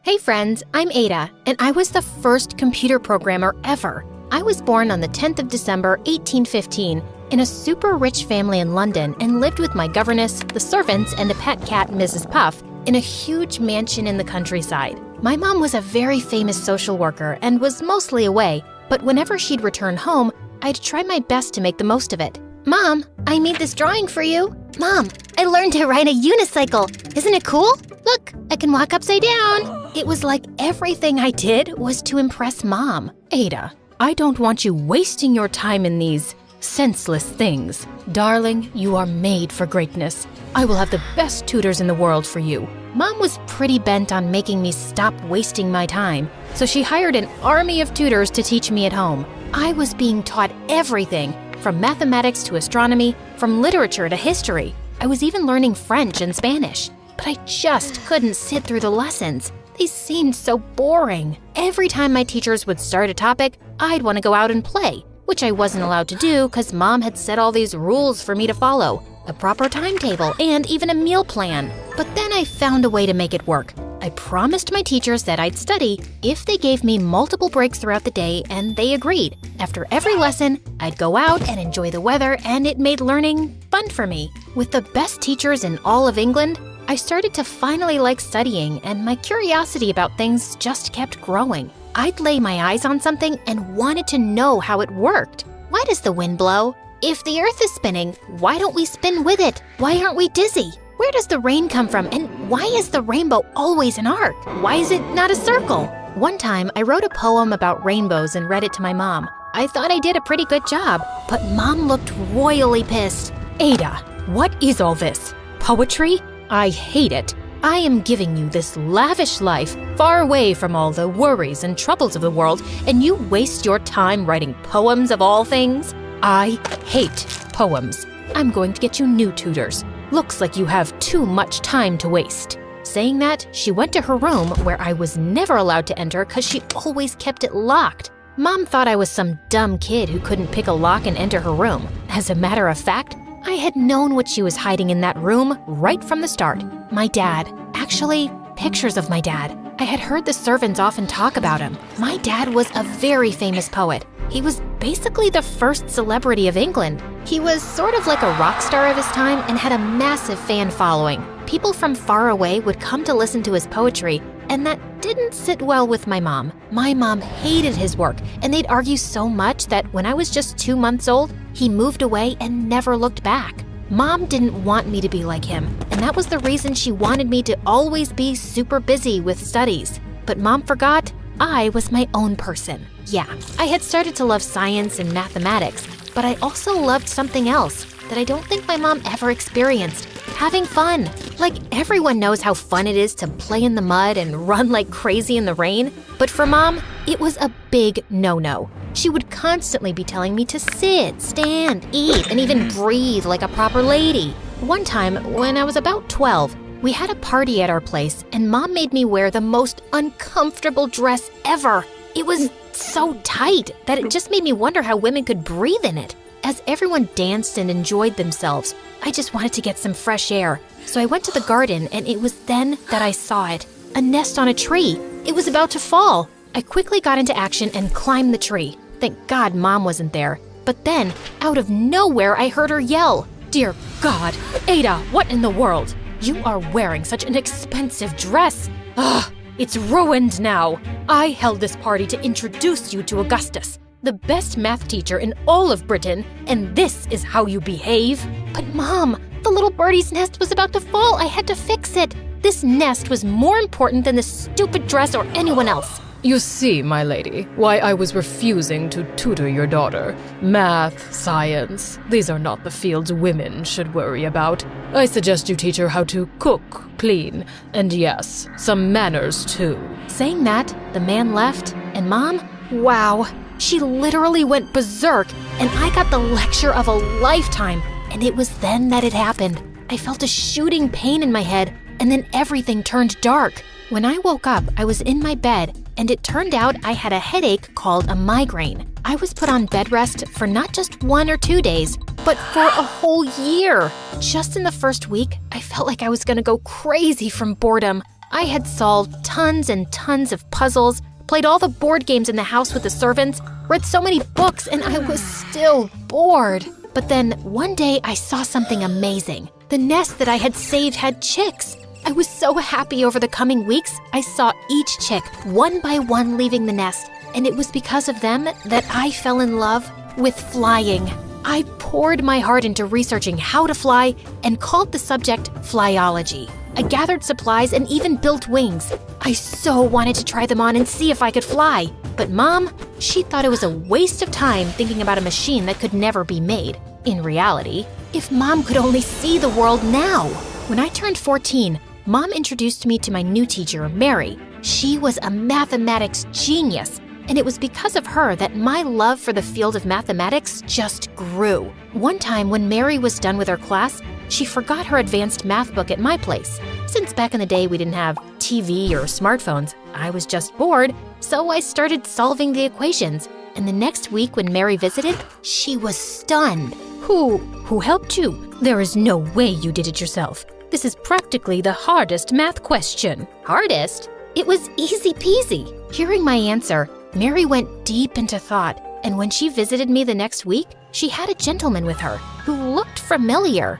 Hey friends, I'm Ada, and I was the first computer programmer ever. I was born on the 10th of December, 1815, in a super rich family in London and lived with my governess, the servants, and a pet cat, Mrs. Puff, in a huge mansion in the countryside. My mom was a very famous social worker and was mostly away, but whenever she'd return home, I'd try my best to make the most of it. Mom, I made this drawing for you. Mom, I learned to ride a unicycle. Isn't it cool? Look, I can walk upside down. It was like everything I did was to impress Mom. Ada, I don't want you wasting your time in these senseless things. Darling, you are made for greatness. I will have the best tutors in the world for you. Mom was pretty bent on making me stop wasting my time, so she hired an army of tutors to teach me at home. I was being taught everything, from mathematics to astronomy, from literature to history. I was even learning French and Spanish, but I just couldn't sit through the lessons. They seemed so boring. Every time my teachers would start a topic, I'd want to go out and play, which I wasn't allowed to do because Mom had set all these rules for me to follow, a proper timetable, and even a meal plan. But then I found a way to make it work. I promised my teachers that I'd study if they gave me multiple breaks throughout the day, and they agreed. After every lesson, I'd go out and enjoy the weather, and it made learning fun for me. With the best teachers in all of England, I started to finally like studying, and my curiosity about things just kept growing. I'd lay my eyes on something and wanted to know how it worked. Why does the wind blow? If the earth is spinning, why don't we spin with it? Why aren't we dizzy? Where does the rain come from, and why is the rainbow always an arc? Why is it not a circle? One time, I wrote a poem about rainbows and read it to my mom. I thought I did a pretty good job, but Mom looked royally pissed. Ada, what is all this? Poetry? I hate it. I am giving you this lavish life, far away from all the worries and troubles of the world, and you waste your time writing poems of all things? I hate poems. I'm going to get you new tutors. Looks like you have too much time to waste. Saying that, she went to her room where I was never allowed to enter because she always kept it locked. Mom thought I was some dumb kid who couldn't pick a lock and enter her room. As a matter of fact, I had known what she was hiding in that room right from the start. My dad. Actually, pictures of my dad. I had heard the servants often talk about him. My dad was a very famous poet. He was basically the first celebrity of England. He was sort of like a rock star of his time and had a massive fan following. People from far away would come to listen to his poetry, and that didn't sit well with my mom. My mom hated his work, and they'd argue so much that when I was just 2 months old, he moved away and never looked back. Mom didn't want me to be like him, and that was the reason she wanted me to always be super busy with studies. But Mom forgot I was my own person. Yeah, I had started to love science and mathematics, but I also loved something else that I don't think my mom ever experienced. Having fun. Like, everyone knows how fun it is to play in the mud and run like crazy in the rain, but for Mom, it was a big no-no. She would constantly be telling me to sit, stand, eat, and even breathe like a proper lady. One time, when I was about 12, we had a party at our place, and Mom made me wear the most uncomfortable dress ever. It was so tight that it just made me wonder how women could breathe in it. As everyone danced and enjoyed themselves, I just wanted to get some fresh air. So I went to the garden, and it was then that I saw it. A nest on a tree. It was about to fall. I quickly got into action and climbed the tree. Thank God Mom wasn't there. But then, out of nowhere, I heard her yell. Dear God, Ada, what in the world? You are wearing such an expensive dress. Ugh, it's ruined now. I held this party to introduce you to Augustus, the best math teacher in all of Britain, and this is how you behave? But Mom, the little birdie's nest was about to fall. I had to fix it. This nest was more important than this stupid dress or anyone else. You see, my lady, why I was refusing to tutor your daughter. Math, science, these are not the fields women should worry about. I suggest you teach her how to cook, clean, and yes, some manners too. Saying that, the man left, and Mom, wow, she literally went berserk, and I got the lecture of a lifetime, and it was then that it happened. I felt a shooting pain in my head, and then everything turned dark. When I woke up, I was in my bed, and it turned out I had a headache called a migraine. I was put on bed rest for not just 1 or 2 days, but for a whole year. Just in the first week, I felt like I was gonna go crazy from boredom. I had solved tons and tons of puzzles, played all the board games in the house with the servants, read so many books, and I was still bored. But then one day I saw something amazing. The nest that I had saved had chicks. I was so happy over the coming weeks. I saw each chick, one by one, leaving the nest, and it was because of them that I fell in love with flying. I poured my heart into researching how to fly and called the subject flyology. I gathered supplies and even built wings. I so wanted to try them on and see if I could fly. But Mom, she thought it was a waste of time thinking about a machine that could never be made. In reality, if Mom could only see the world now. When I turned 14, Mom introduced me to my new teacher, Mary. She was a mathematics genius, and it was because of her that my love for the field of mathematics just grew. One time when Mary was done with her class, she forgot her advanced math book at my place. Since back in the day we didn't have TV or smartphones, I was just bored, so I started solving the equations. And the next week when Mary visited, she was stunned. Who helped you? There is no way you did it yourself. This is practically the hardest math question. Hardest? It was easy peasy. Hearing my answer, Mary went deep into thought, and when she visited me the next week, she had a gentleman with her who looked familiar.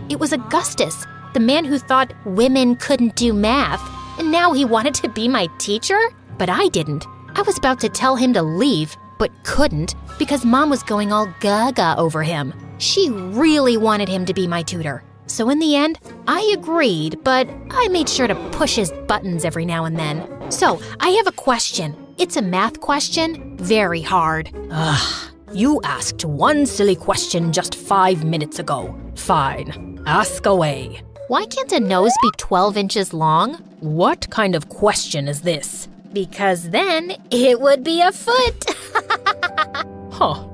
It was Augustus, the man who thought women couldn't do math, and now he wanted to be my teacher? But I didn't. I was about to tell him to leave, but couldn't because Mom was going all gaga over him. She really wanted him to be my tutor. So in the end, I agreed, but I made sure to push his buttons every now and then. So, I have a question. It's a math question, very hard. You asked one silly question just 5 minutes ago. Fine, ask away. Why can't a nose be 12 inches long? What kind of question is this? Because then it would be a foot.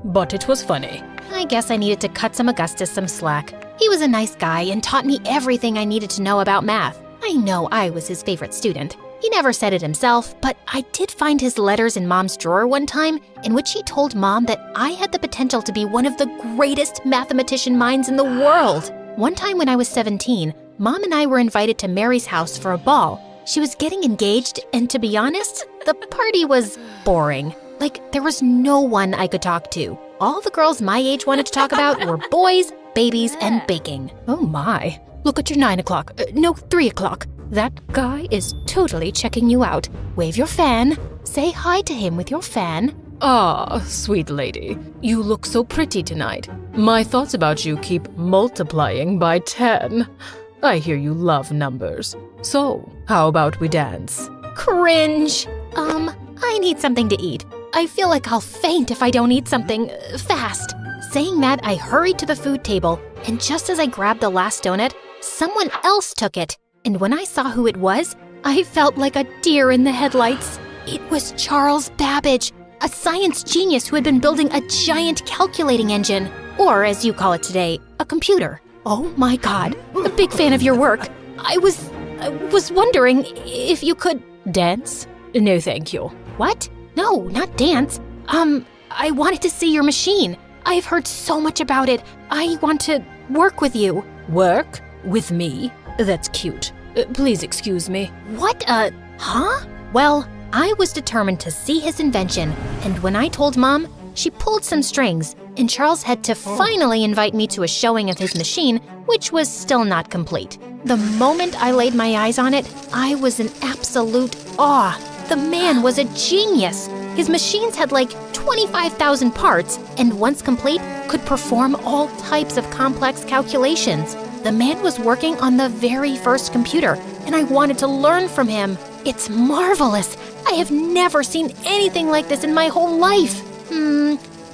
But it was funny. I guess I needed to cut Augustus some slack. He was a nice guy and taught me everything I needed to know about math. I know I was his favorite student. He never said it himself, but I did find his letters in Mom's drawer one time in which he told Mom that I had the potential to be one of the greatest mathematician minds in the world. One time when I was 17, Mom and I were invited to Mary's house for a ball. She was getting engaged, and to be honest, the party was boring. Like, there was no one I could talk to. All the girls my age wanted to talk about were boys, babies, and baking. Oh my. Look at your 9 o'clock. No, 3 o'clock. That guy is totally checking you out. Wave your fan. Say hi to him with your fan. Sweet lady. You look so pretty tonight. My thoughts about you keep multiplying by 10. I hear you love numbers. So, how about we dance? Cringe. I need something to eat. I feel like I'll faint if I don't eat something fast. Saying that, I hurried to the food table, and just as I grabbed the last donut, someone else took it. And when I saw who it was, I felt like a deer in the headlights. It was Charles Babbage, a science genius who had been building a giant calculating engine, or as you call it today, a computer. Oh my God, a big fan of your work. I was wondering if you could dance? No, thank you. What? No, not dance. I wanted to see your machine. I've heard so much about it. I want to work with you. Work? With me? That's cute. Please excuse me. What huh? Well, I was determined to see his invention, and when I told Mom, she pulled some strings, and Charles had to finally invite me to a showing of his machine, which was still not complete. The moment I laid my eyes on it, I was in absolute awe. The man was a genius. His machines had like 25,000 parts, and once complete, could perform all types of complex calculations. The man was working on the very first computer, and I wanted to learn from him. It's marvelous. I have never seen anything like this in my whole life.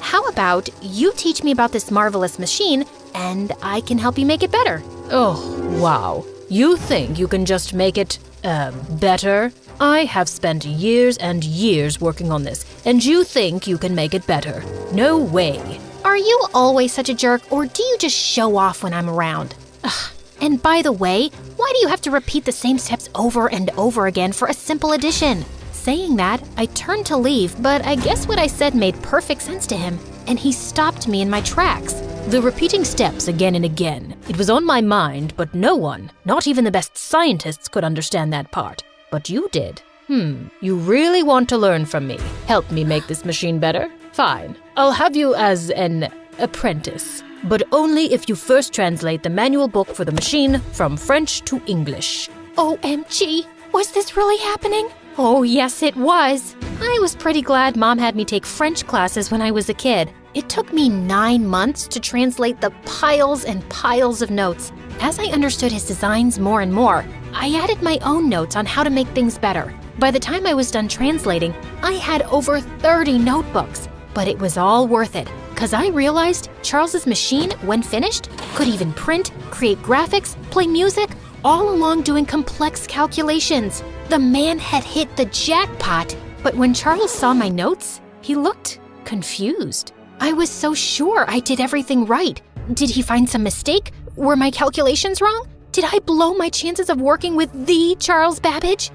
How about you teach me about this marvelous machine and I can help you make it better? Oh, wow. You think you can just make it, better? I have spent years and years working on this, and you think you can make it better? No way. Are you always such a jerk, or do you just show off when I'm around? Ugh. And by the way, why do you have to repeat the same steps over and over again for a simple addition? Saying that, I turned to leave, but I guess what I said made perfect sense to him, and he stopped me in my tracks. The repeating steps again and again. It was on my mind, but no one, not even the best scientists, could understand that part. But you did. You really want to learn from me. Help me make this machine better? Fine. I'll have you as an apprentice. But only if you first translate the manual book for the machine from French to English. OMG, was this really happening? Oh, yes, it was. I was pretty glad Mom had me take French classes when I was a kid. It took me 9 months to translate the piles and piles of notes. As I understood his designs more and more, I added my own notes on how to make things better. By the time I was done translating, I had over 30 notebooks. But it was all worth it, because I realized Charles's machine, when finished, could even print, create graphics, play music, all along doing complex calculations. The man had hit the jackpot. But when Charles saw my notes, he looked confused. I was so sure I did everything right. Did he find some mistake? Were my calculations wrong? Did I blow my chances of working with the Charles Babbage?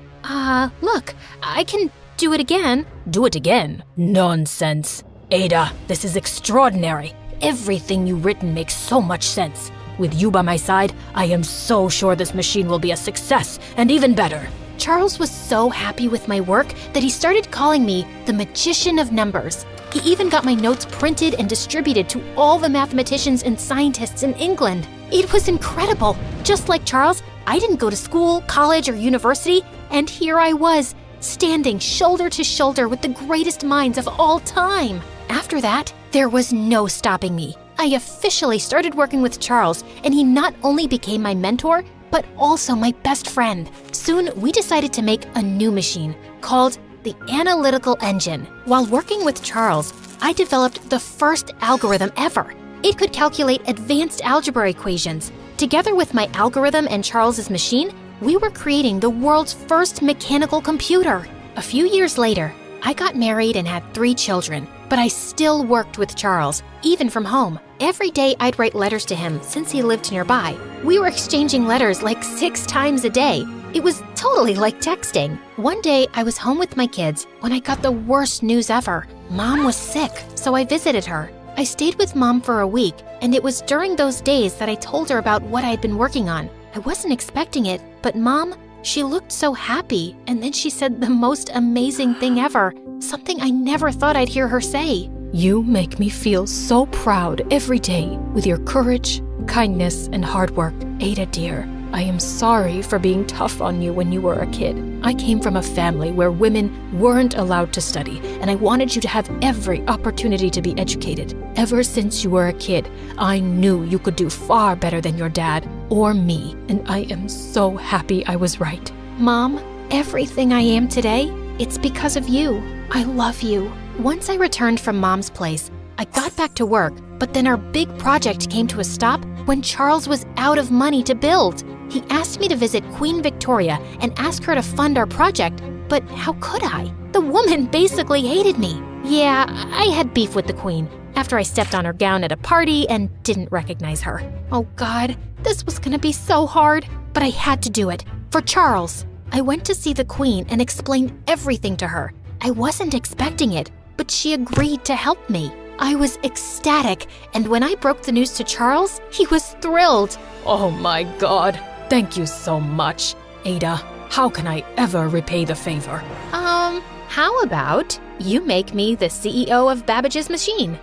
Look, I can do it again. Do it again? Nonsense. Ada, this is extraordinary. Everything you've written makes so much sense. With you by my side, I am so sure this machine will be a success and even better. Charles was so happy with my work that he started calling me the magician of numbers. He even got my notes printed and distributed to all the mathematicians and scientists in England. It was incredible. Just like Charles, I didn't go to school, college, or university, and here I was, standing shoulder to shoulder with the greatest minds of all time. After that, there was no stopping me. I officially started working with Charles, and he not only became my mentor, but also my best friend. Soon, we decided to make a new machine called the Analytical Engine. While working with Charles, I developed the first algorithm ever. It could calculate advanced algebra equations. Together with my algorithm and Charles's machine, we were creating the world's first mechanical computer. A few years later, I got married and had 3 children, but I still worked with Charles, even from home. Every day I'd write letters to him since he lived nearby. We were exchanging letters like 6 times a day. It was totally like texting. One day I was home with my kids when I got the worst news ever. Mom was sick, so I visited her. I stayed with Mom for a week, and it was during those days that I told her about what I had been working on. I wasn't expecting it, but Mom, she looked so happy, and then she said the most amazing thing ever, something I never thought I'd hear her say. You make me feel so proud every day with your courage, kindness, and hard work. Ada dear, I am sorry for being tough on you when you were a kid. I came from a family where women weren't allowed to study, and I wanted you to have every opportunity to be educated. Ever since you were a kid, I knew you could do far better than your dad or me, and I am so happy I was right. Mom, everything I am today, it's because of you. I love you. Once I returned from Mom's place, I got back to work, but then our big project came to a stop when Charles was out of money to build. He asked me to visit Queen Victoria and ask her to fund our project, but how could I? The woman basically hated me. Yeah, I had beef with the Queen after I stepped on her gown at a party and didn't recognize her. Oh God, this was gonna be so hard, but I had to do it. For Charles. I went to see the Queen and explained everything to her. I wasn't expecting it, but she agreed to help me. I was ecstatic, and when I broke the news to Charles, he was thrilled. Oh my God, thank you so much. Ada, how can I ever repay the favor? How about you make me the CEO of Babbage's machine?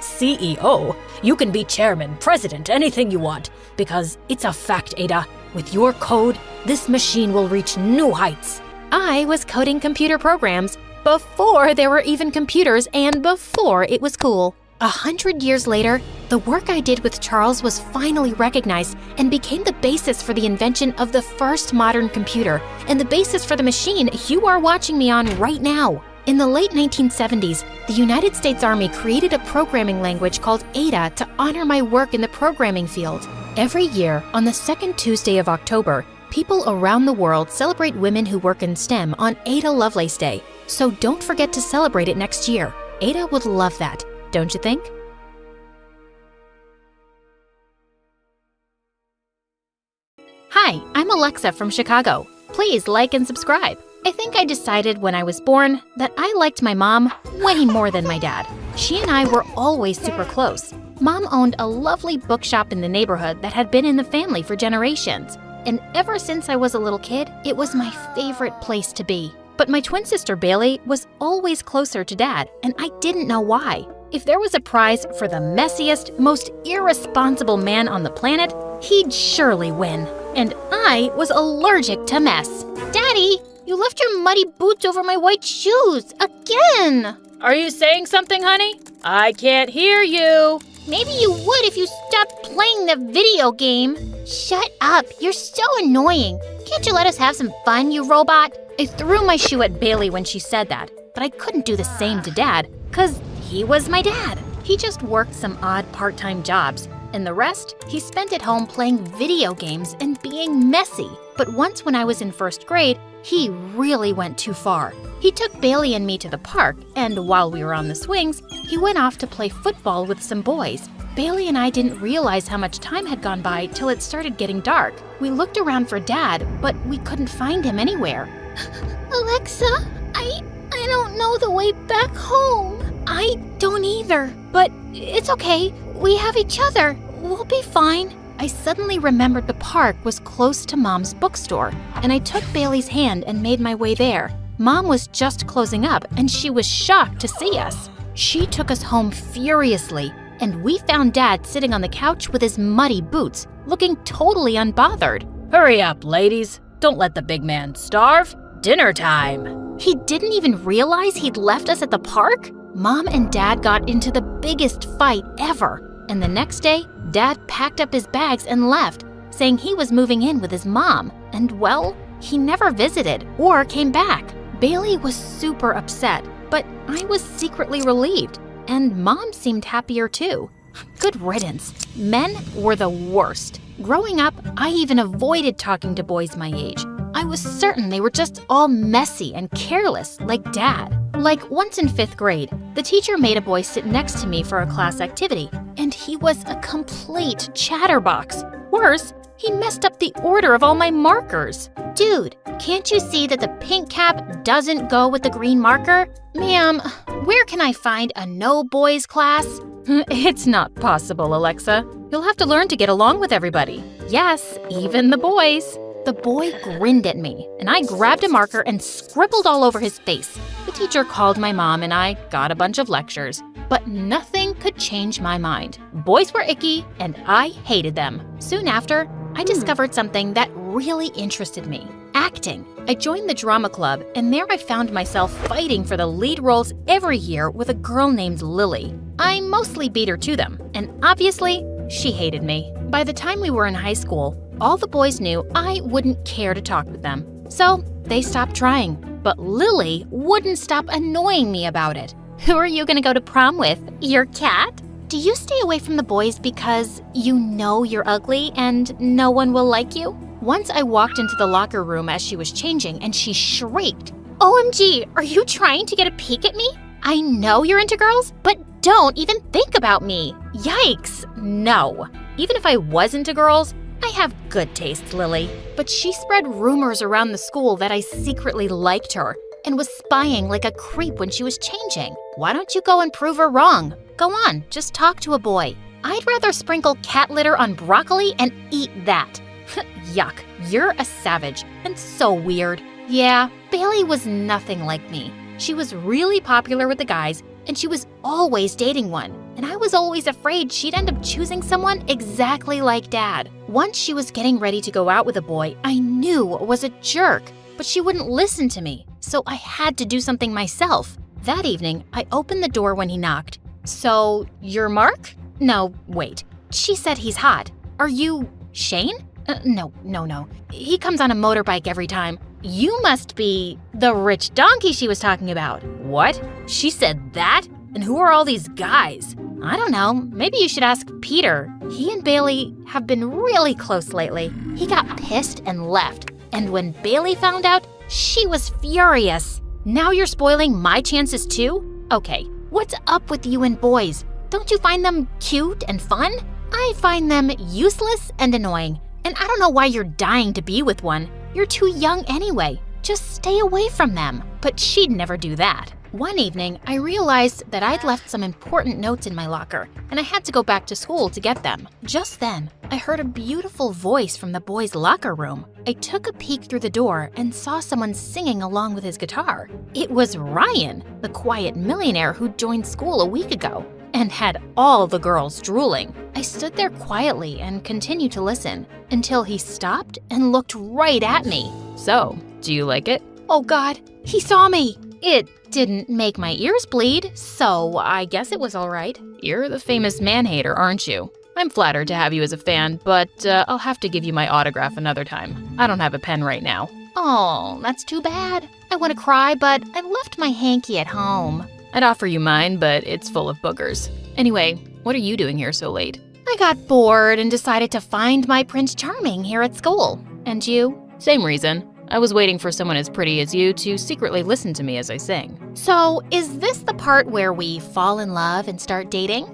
CEO? You can be chairman, president, anything you want, because it's a fact, Ada. With your code, this machine will reach new heights. I was coding computer programs before there were even computers and before it was cool. 100 years later, the work I did with Charles was finally recognized and became the basis for the invention of the first modern computer and the basis for the machine you are watching me on right now. In the late 1970s, the United States Army created a programming language called Ada to honor my work in the programming field. Every year, on the second Tuesday of October, people around the world celebrate women who work in STEM on Ada Lovelace Day, so don't forget to celebrate it next year. Ada would love that, don't you think? Hi, I'm Alexa from Chicago. Please like and subscribe. I think I decided when I was born that I liked my mom way more than my dad. She and I were always super close. Mom owned a lovely bookshop in the neighborhood that had been in the family for generations. And ever since I was a little kid, it was my favorite place to be. But my twin sister Bailey was always closer to Dad, and I didn't know why. If there was a prize for the messiest, most irresponsible man on the planet, he'd surely win. And I was allergic to mess. Daddy, you left your muddy boots over my white shoes again. Are you saying something, honey? I can't hear you. Maybe you would if you stopped playing the video game. Shut up, you're so annoying. Can't you let us have some fun, you robot? I threw my shoe at Bailey when she said that, but I couldn't do the same to Dad, 'cause he was my dad. He just worked some odd part-time jobs, and the rest he spent at home playing video games and being messy. But once when I was in first grade, he really went too far. He took Bailey and me to the park, and while we were on the swings, he went off to play football with some boys. Bailey and I didn't realize how much time had gone by till it started getting dark. We looked around for Dad, but we couldn't find him anywhere. Alexa, I don't know the way back home. I don't either, but it's okay. We have each other. We'll be fine. I suddenly remembered the park was close to Mom's bookstore, and I took Bailey's hand and made my way there. Mom was just closing up, and she was shocked to see us. She took us home furiously, and we found Dad sitting on the couch with his muddy boots, looking totally unbothered. Hurry up, ladies. Don't let the big man starve. Dinner time. He didn't even realize he'd left us at the park? Mom and Dad got into the biggest fight ever, and the next day, Dad packed up his bags and left, saying he was moving in with his mom, and well, he never visited or came back. Bailey was super upset, but I was secretly relieved, and Mom seemed happier too. Good riddance. Men were the worst. Growing up, I even avoided talking to boys my age. I was certain they were just all messy and careless, like Dad. Like once in 5th grade, the teacher made a boy sit next to me for a class activity, and he was a complete chatterbox. Worse, he messed up the order of all my markers. Dude, can't you see that the pink cap doesn't go with the green marker? Ma'am, where can I find a no boys class? It's not possible, Alexa. You'll have to learn to get along with everybody. Yes, even the boys. The boy grinned at me, and I grabbed a marker and scribbled all over his face. The teacher called my mom, and I got a bunch of lectures. But nothing could change my mind. Boys were icky, and I hated them. Soon after, I discovered something that really interested me: acting. I joined the drama club, and there I found myself fighting for the lead roles every year with a girl named Lily. I mostly beat her to them, and obviously, she hated me. By the time we were in high school, all the boys knew I wouldn't care to talk with them, so they stopped trying. But Lily wouldn't stop annoying me about it. Who are you gonna go to prom with? Your cat? Do you stay away from the boys because you know you're ugly and no one will like you? Once I walked into the locker room as she was changing and she shrieked, "OMG, are you trying to get a peek at me? I know you're into girls, but don't even think about me." Yikes, no. Even if I was into girls, I have good taste, Lily. But she spread rumors around the school that I secretly liked her and was spying like a creep when she was changing. Why don't you go and prove her wrong? Go on, just talk to a boy. I'd rather sprinkle cat litter on broccoli and eat that. Yuck, you're a savage and so weird. Yeah, Bailey was nothing like me. She was really popular with the guys, and she was always dating one. And I was always afraid she'd end up choosing someone exactly like Dad. Once she was getting ready to go out with a boy I knew was a jerk, but she wouldn't listen to me, so I had to do something myself. That evening, I opened the door when he knocked, So, you're Mark? No, wait. She said he's hot. Are you Shane? No. He comes on a motorbike every time. You must be the rich donkey she was talking about. What? She said that? And who are all these guys? I don't know. Maybe you should ask Peter. He and Bailey have been really close lately. He got pissed and left. And when Bailey found out, she was furious. Now you're spoiling my chances too? Okay, what's up with you and boys? Don't you find them cute and fun? I find them useless and annoying. And I don't know why you're dying to be with one. You're too young anyway. Just stay away from them. But she'd never do that. One evening, I realized that I'd left some important notes in my locker, and I had to go back to school to get them. Just then, I heard a beautiful voice from the boys' locker room. I took a peek through the door and saw someone singing along with his guitar. It was Ryan, the quiet millionaire who joined school a week ago and had all the girls drooling. I stood there quietly and continued to listen until he stopped and looked right at me. So, do you like it? Oh God, he saw me! It didn't make my ears bleed, so I guess it was all right. You're the famous man-hater, aren't you? I'm flattered to have you as a fan, but I'll have to give you my autograph another time. I don't have a pen right now. Oh, that's too bad. I want to cry, but I left my hanky at home. I'd offer you mine, but it's full of boogers. Anyway, what are you doing here so late? I got bored and decided to find my Prince Charming here at school. And you? Same reason. I was waiting for someone as pretty as you to secretly listen to me as I sing. So, is this the part where we fall in love and start dating?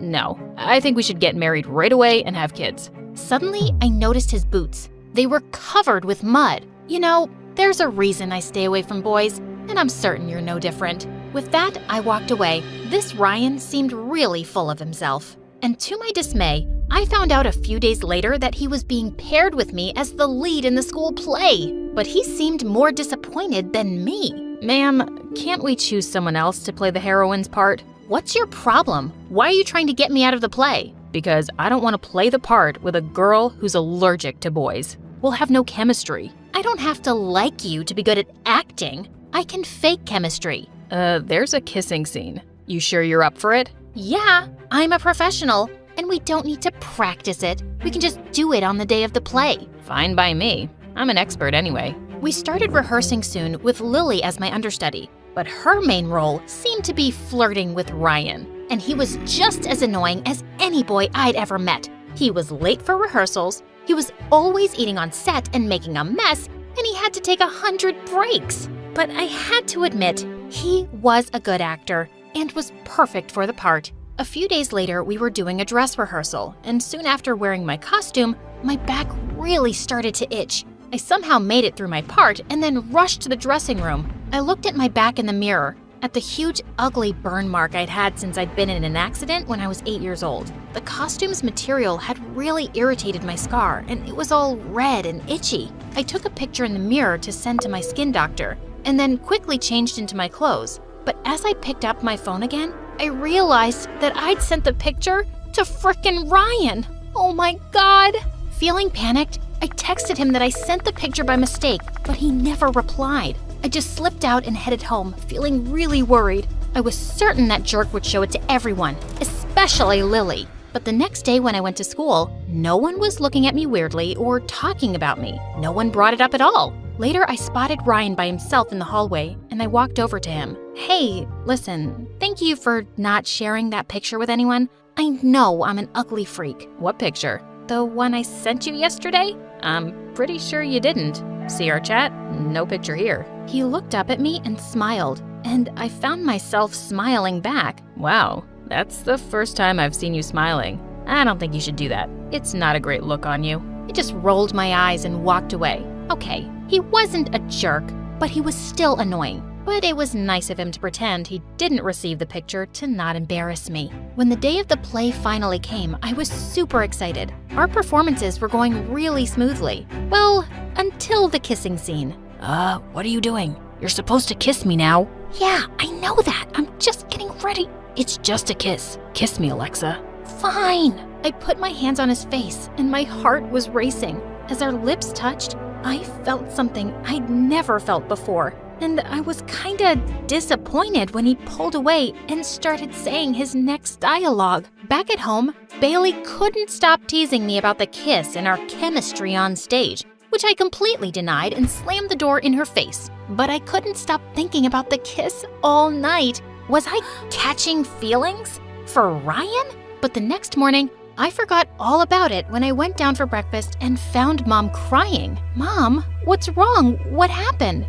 No. I think we should get married right away and have kids. Suddenly, I noticed his boots. They were covered with mud. You know, there's a reason I stay away from boys, and I'm certain you're no different. With that, I walked away. This Ryan seemed really full of himself. And to my dismay, I found out a few days later that he was being paired with me as the lead in the school play. But he seemed more disappointed than me. Ma'am, can't we choose someone else to play the heroine's part? What's your problem? Why are you trying to get me out of the play? Because I don't want to play the part with a girl who's allergic to boys. We'll have no chemistry. I don't have to like you to be good at acting. I can fake chemistry. There's a kissing scene. You sure you're up for it? Yeah, I'm a professional, and we don't need to practice it. We can just do it on the day of the play. Fine by me. I'm an expert anyway. We started rehearsing soon with Lily as my understudy, but her main role seemed to be flirting with Ryan, and he was just as annoying as any boy I'd ever met. He was late for rehearsals, he was always eating on set and making a mess, and he had to take 100 breaks. But I had to admit, he was a good actor and was perfect for the part. A few days later, we were doing a dress rehearsal, and soon after wearing my costume, my back really started to itch. I somehow made it through my part and then rushed to the dressing room. I looked at my back in the mirror, at the huge, ugly burn mark I'd had since I'd been in an accident when I was 8 years old. The costume's material had really irritated my scar, and it was all red and itchy. I took a picture in the mirror to send to my skin doctor, and then quickly changed into my clothes. But as I picked up my phone again, I realized that I'd sent the picture to frickin' Ryan. Oh my God! Feeling panicked, I texted him that I sent the picture by mistake, but he never replied. I just slipped out and headed home, feeling really worried. I was certain that jerk would show it to everyone, especially Lily. But the next day when I went to school, no one was looking at me weirdly or talking about me. No one brought it up at all. Later, I spotted Ryan by himself in the hallway, and I walked over to him. Hey, listen, thank you for not sharing that picture with anyone. I know I'm an ugly freak. What picture? The one I sent you yesterday? I'm pretty sure you didn't. See our chat? No picture here. He looked up at me and smiled, and I found myself smiling back. Wow, that's the first time I've seen you smiling. I don't think you should do that. It's not a great look on you. I just rolled my eyes and walked away. Okay, he wasn't a jerk, but he was still annoying. But it was nice of him to pretend he didn't receive the picture to not embarrass me. When the day of the play finally came, I was super excited. Our performances were going really smoothly. Well, until the kissing scene. What are you doing? You're supposed to kiss me now. Yeah, I know that. I'm just getting ready. It's just a kiss. Kiss me, Alexa. Fine. I put my hands on his face, and my heart was racing. As our lips touched, I felt something I'd never felt before. and I was kinda disappointed when he pulled away and started saying his next dialogue. Back at home, Bailey couldn't stop teasing me about the kiss and our chemistry on stage, which I completely denied and slammed the door in her face. But I couldn't stop thinking about the kiss all night. Was I catching feelings for Ryan? But the next morning, I forgot all about it when I went down for breakfast and found Mom crying. Mom, what's wrong? What happened?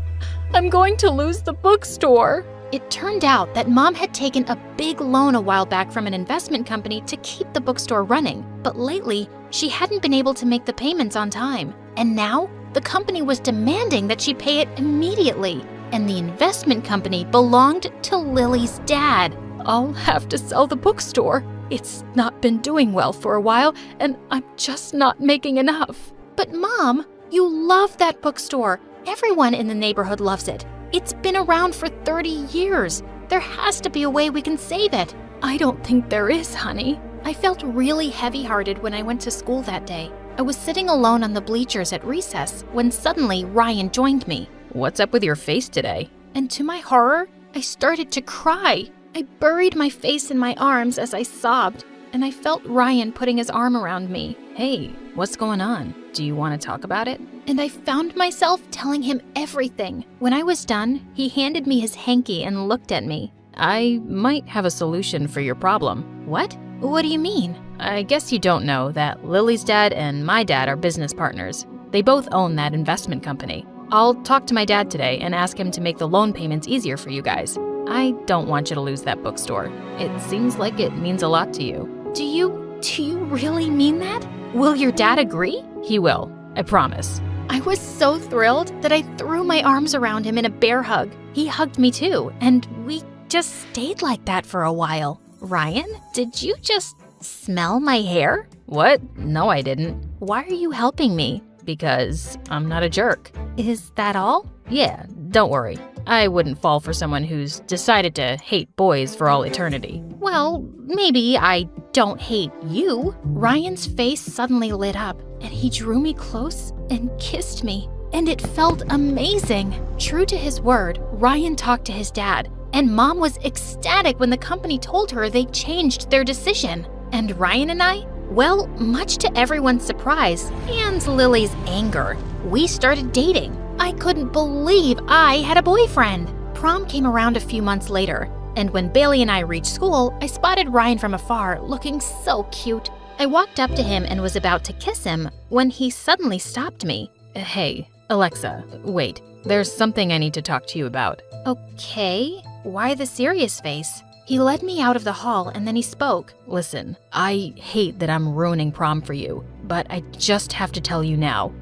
I'm going to lose the bookstore. It turned out that Mom had taken a big loan a while back from an investment company to keep the bookstore running. But lately, she hadn't been able to make the payments on time. And now, the company was demanding that she pay it immediately. And the investment company belonged to Lily's dad. I'll have to sell the bookstore. It's not been doing well for a while, and I'm just not making enough. But Mom, you love that bookstore. Everyone in the neighborhood loves it. It's been around for 30 years. There has to be a way we can save it. I don't think there is, honey. I felt really heavy-hearted when I went to school that day. I was sitting alone on the bleachers at recess when suddenly Ryan joined me. What's up with your face today? And to my horror, I started to cry. I buried my face in my arms as I sobbed, and I felt Ryan putting his arm around me. Hey, what's going on? Do you want to talk about it? And I found myself telling him everything. When I was done, he handed me his hanky and looked at me. I might have a solution for your problem. What? What do you mean? I guess you don't know that Lily's dad and my dad are business partners. They both own that investment company. I'll talk to my dad today and ask him to make the loan payments easier for you guys. I don't want you to lose that bookstore. It seems like it means a lot to you. Do you really mean that? Will your dad agree? He will, I promise. I was so thrilled that I threw my arms around him in a bear hug. He hugged me too, and we just stayed like that for a while. Ryan, did you just smell my hair? What? No, I didn't. Why are you helping me? Because I'm not a jerk. Is that all? Yeah, don't worry. I wouldn't fall for someone who's decided to hate boys for all eternity. Well, maybe I don't hate you. Ryan's face suddenly lit up, and he drew me close and kissed me. And it felt amazing. True to his word, Ryan talked to his dad, and Mom was ecstatic when the company told her they changed their decision. And Ryan and I, well, much to everyone's surprise and Lily's anger, we started dating. I couldn't believe I had a boyfriend. Prom came around a few months later, and when Bailey and I reached school, I spotted Ryan from afar, looking so cute. I walked up to him and was about to kiss him when he suddenly stopped me. Hey, Alexa, wait. There's something I need to talk to you about. Okay, why the serious face? He led me out of the hall and then he spoke. Listen, I hate that I'm ruining prom for you, but I just have to tell you now.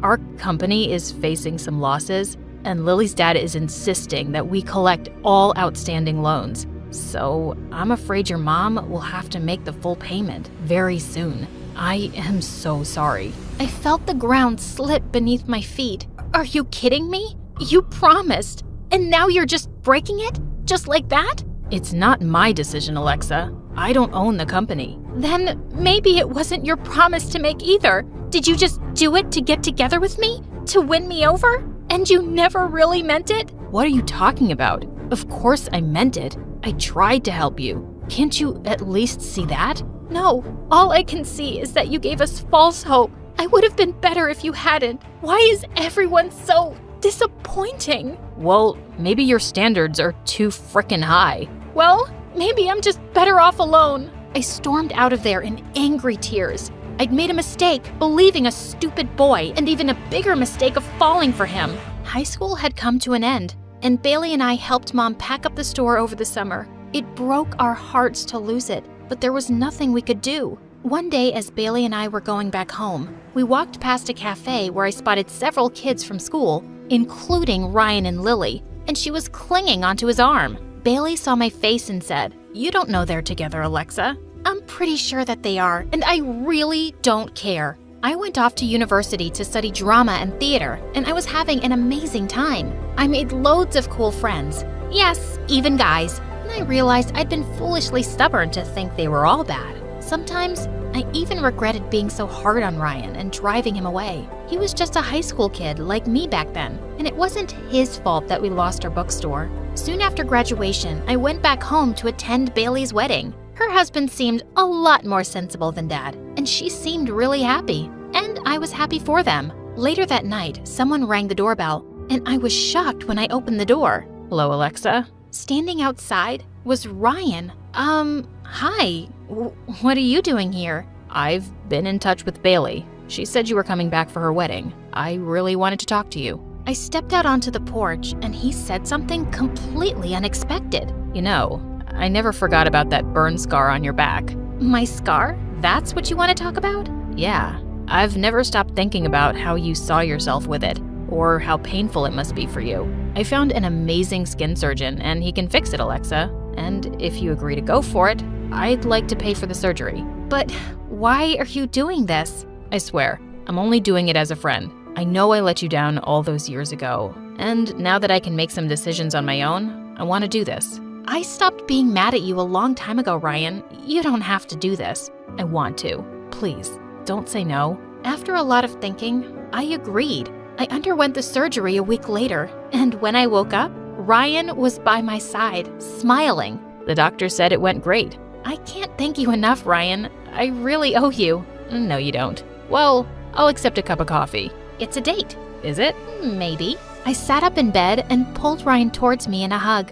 Our company is facing some losses, and Lily's dad is insisting that we collect all outstanding loans. So I'm afraid your mom will have to make the full payment very soon. I am so sorry. I felt the ground slip beneath my feet. Are you kidding me? You promised, and now you're just breaking it? Just like that? It's not my decision, Alexa. I don't own the company. Then maybe it wasn't your promise to make either. Did you just do it to get together with me? To win me over? And you never really meant it? What are you talking about? Of course I meant it. I tried to help you. Can't you at least see that? No, all I can see is that you gave us false hope. I would have been better if you hadn't. Why is everyone so disappointing? Well, maybe your standards are too frickin' high. Well, maybe I'm just better off alone. I stormed out of there in angry tears. I'd made a mistake believing a stupid boy, and even a bigger mistake of falling for him. High school had come to an end, and Bailey and I helped Mom pack up the store over the summer. It broke our hearts to lose it, but there was nothing we could do. One day, as Bailey and I were going back home, we walked past a cafe where I spotted several kids from school, including Ryan and Lily, and she was clinging onto his arm. Bailey saw my face and said, "You don't know they're together, Alexa." I'm pretty sure that they are, and I really don't care. I went off to university to study drama and theater, and I was having an amazing time. I made loads of cool friends. Yes, even guys. And I realized I'd been foolishly stubborn to think they were all bad. Sometimes, I even regretted being so hard on Ryan and driving him away. He was just a high school kid like me back then, and it wasn't his fault that we lost our bookstore. Soon after graduation, I went back home to attend Bailey's wedding. Her husband seemed a lot more sensible than Dad, and she seemed really happy. And I was happy for them. Later that night, someone rang the doorbell, and I was shocked when I opened the door. Hello, Alexa? Standing outside was Ryan. Hi. What are you doing here? I've been in touch with Bailey. She said you were coming back for her wedding. I really wanted to talk to you. I stepped out onto the porch, and he said something completely unexpected. You know, I never forgot about that burn scar on your back. My scar? That's what you want to talk about? Yeah. I've never stopped thinking about how you saw yourself with it, or how painful it must be for you. I found an amazing skin surgeon, and he can fix it, Alexa. And if you agree to go for it, I'd like to pay for the surgery. But why are you doing this? I swear, I'm only doing it as a friend. I know I let you down all those years ago, and now that I can make some decisions on my own, I want to do this. I stopped being mad at you a long time ago, Ryan. You don't have to do this. I want to. Please, don't say no. After a lot of thinking, I agreed. I underwent the surgery a week later, and when I woke up, Ryan was by my side, smiling. The doctor said it went great. I can't thank you enough, Ryan. I really owe you. No, you don't. Well, I'll accept a cup of coffee. It's a date. Is it? Maybe. I sat up in bed and pulled Ryan towards me in a hug.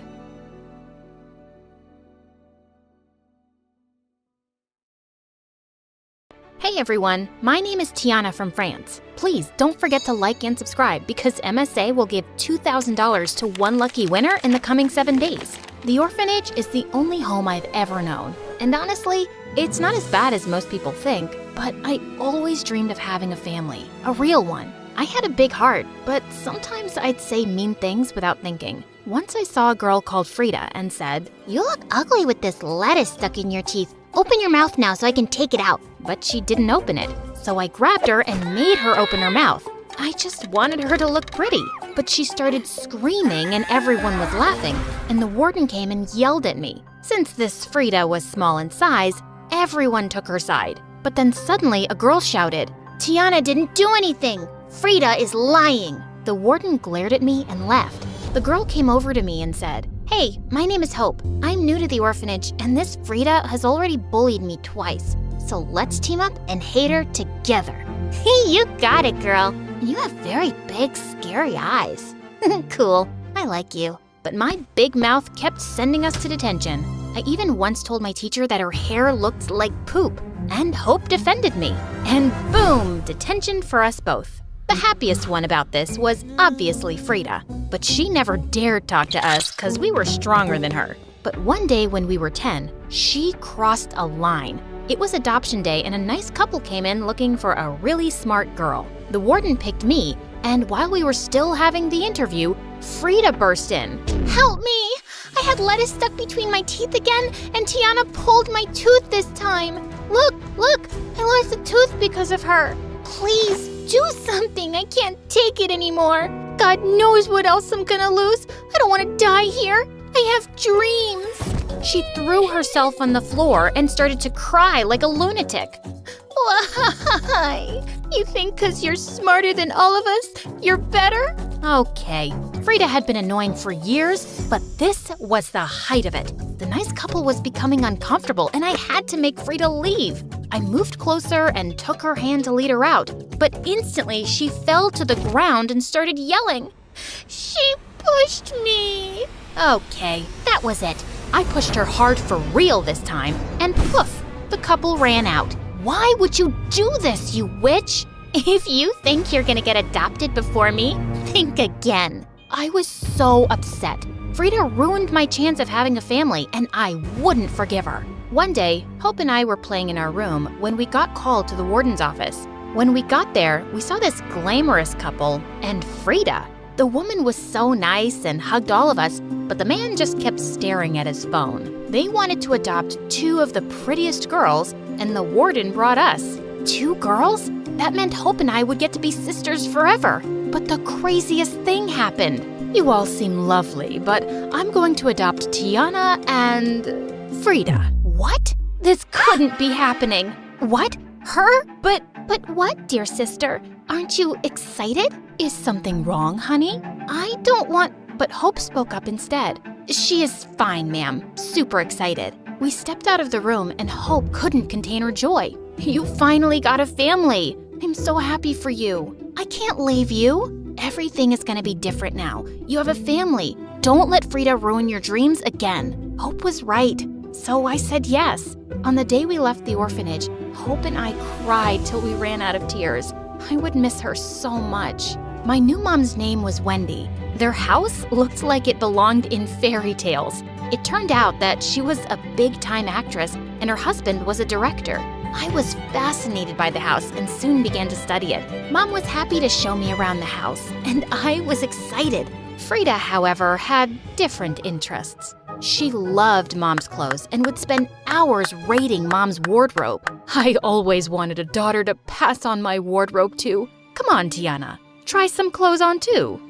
Hey everyone, my name is Tiana from France. Please don't forget to like and subscribe because MSA will give $2,000 to one lucky winner in the coming 7 days. The orphanage is the only home I've ever known. And honestly, it's not as bad as most people think, but I always dreamed of having a family, a real one. I had a big heart, but sometimes I'd say mean things without thinking. Once I saw a girl called Frida and said, "You look ugly with this lettuce stuck in your teeth. Open your mouth now so I can take it out." But she didn't open it, so I grabbed her and made her open her mouth. I just wanted her to look pretty, but she started screaming and everyone was laughing, and the warden came and yelled at me. Since this Frida was small in size, everyone took her side. But then suddenly a girl shouted, "Tiana didn't do anything. Frida is lying." The warden glared at me and left. The girl came over to me and said, "Hey, my name is Hope. I'm new to the orphanage, and this Frida has already bullied me twice. So let's team up and hate her together." You got it, girl. You have very big, scary eyes. Cool, I like you. But my big mouth kept sending us to detention. I even once told my teacher that her hair looked like poop, and Hope defended me. And boom, detention for us both. The happiest one about this was obviously Frida, but she never dared talk to us because we were stronger than her. But one day when we were 10, she crossed a line. It was adoption day and a nice couple came in looking for a really smart girl. The warden picked me, and while we were still having the interview, Frida burst in. "Help me! I had lettuce stuck between my teeth again, and Tiana pulled my tooth this time. Look, I lost a tooth because of her. Please, do something. I can't take it anymore. God knows what else I'm gonna lose. I don't want to die here. I have dreams." She threw herself on the floor and started to cry like a lunatic. Why? You think because you're smarter than all of us, you're better? Okay, Frida had been annoying for years, but this was the height of it. The nice couple was becoming uncomfortable and I had to make Frida leave. I moved closer and took her hand to lead her out, but instantly she fell to the ground and started yelling. "She pushed me." Okay, that was it. I pushed her hard for real this time, and poof, the couple ran out. Why would you do this, you witch? If you think you're gonna get adopted before me, think again. I was so upset. Frida ruined my chance of having a family, and I wouldn't forgive her. One day, Hope and I were playing in our room when we got called to the warden's office. When we got there, we saw this glamorous couple and Frida. The woman was so nice and hugged all of us, but the man just kept staring at his phone. They wanted to adopt 2 of the prettiest girls, and the warden brought us. 2 girls? That meant Hope and I would get to be sisters forever. But the craziest thing happened. You all seem lovely, but I'm going to adopt Tiana and Frida. What? This couldn't be happening. What? Her? But what, dear sister? Aren't you excited? Is something wrong, honey? I don't want... But Hope spoke up instead. She is fine, ma'am. Super excited. We stepped out of the room and Hope couldn't contain her joy. You finally got a family. I'm so happy for you. I can't leave you. Everything is gonna be different now. You have a family. Don't let Frida ruin your dreams again. Hope was right. So I said yes. On the day we left the orphanage, Hope and I cried till we ran out of tears. I would miss her so much. My new mom's name was Wendy. Their house looked like it belonged in fairy tales. It turned out that she was a big-time actress and her husband was a director. I was fascinated by the house and soon began to study it. Mom was happy to show me around the house, and I was excited. Frida, however, had different interests. She loved Mom's clothes and would spend hours raiding Mom's wardrobe. I always wanted a daughter to pass on my wardrobe to. Come on, Tiana. Try some clothes on too.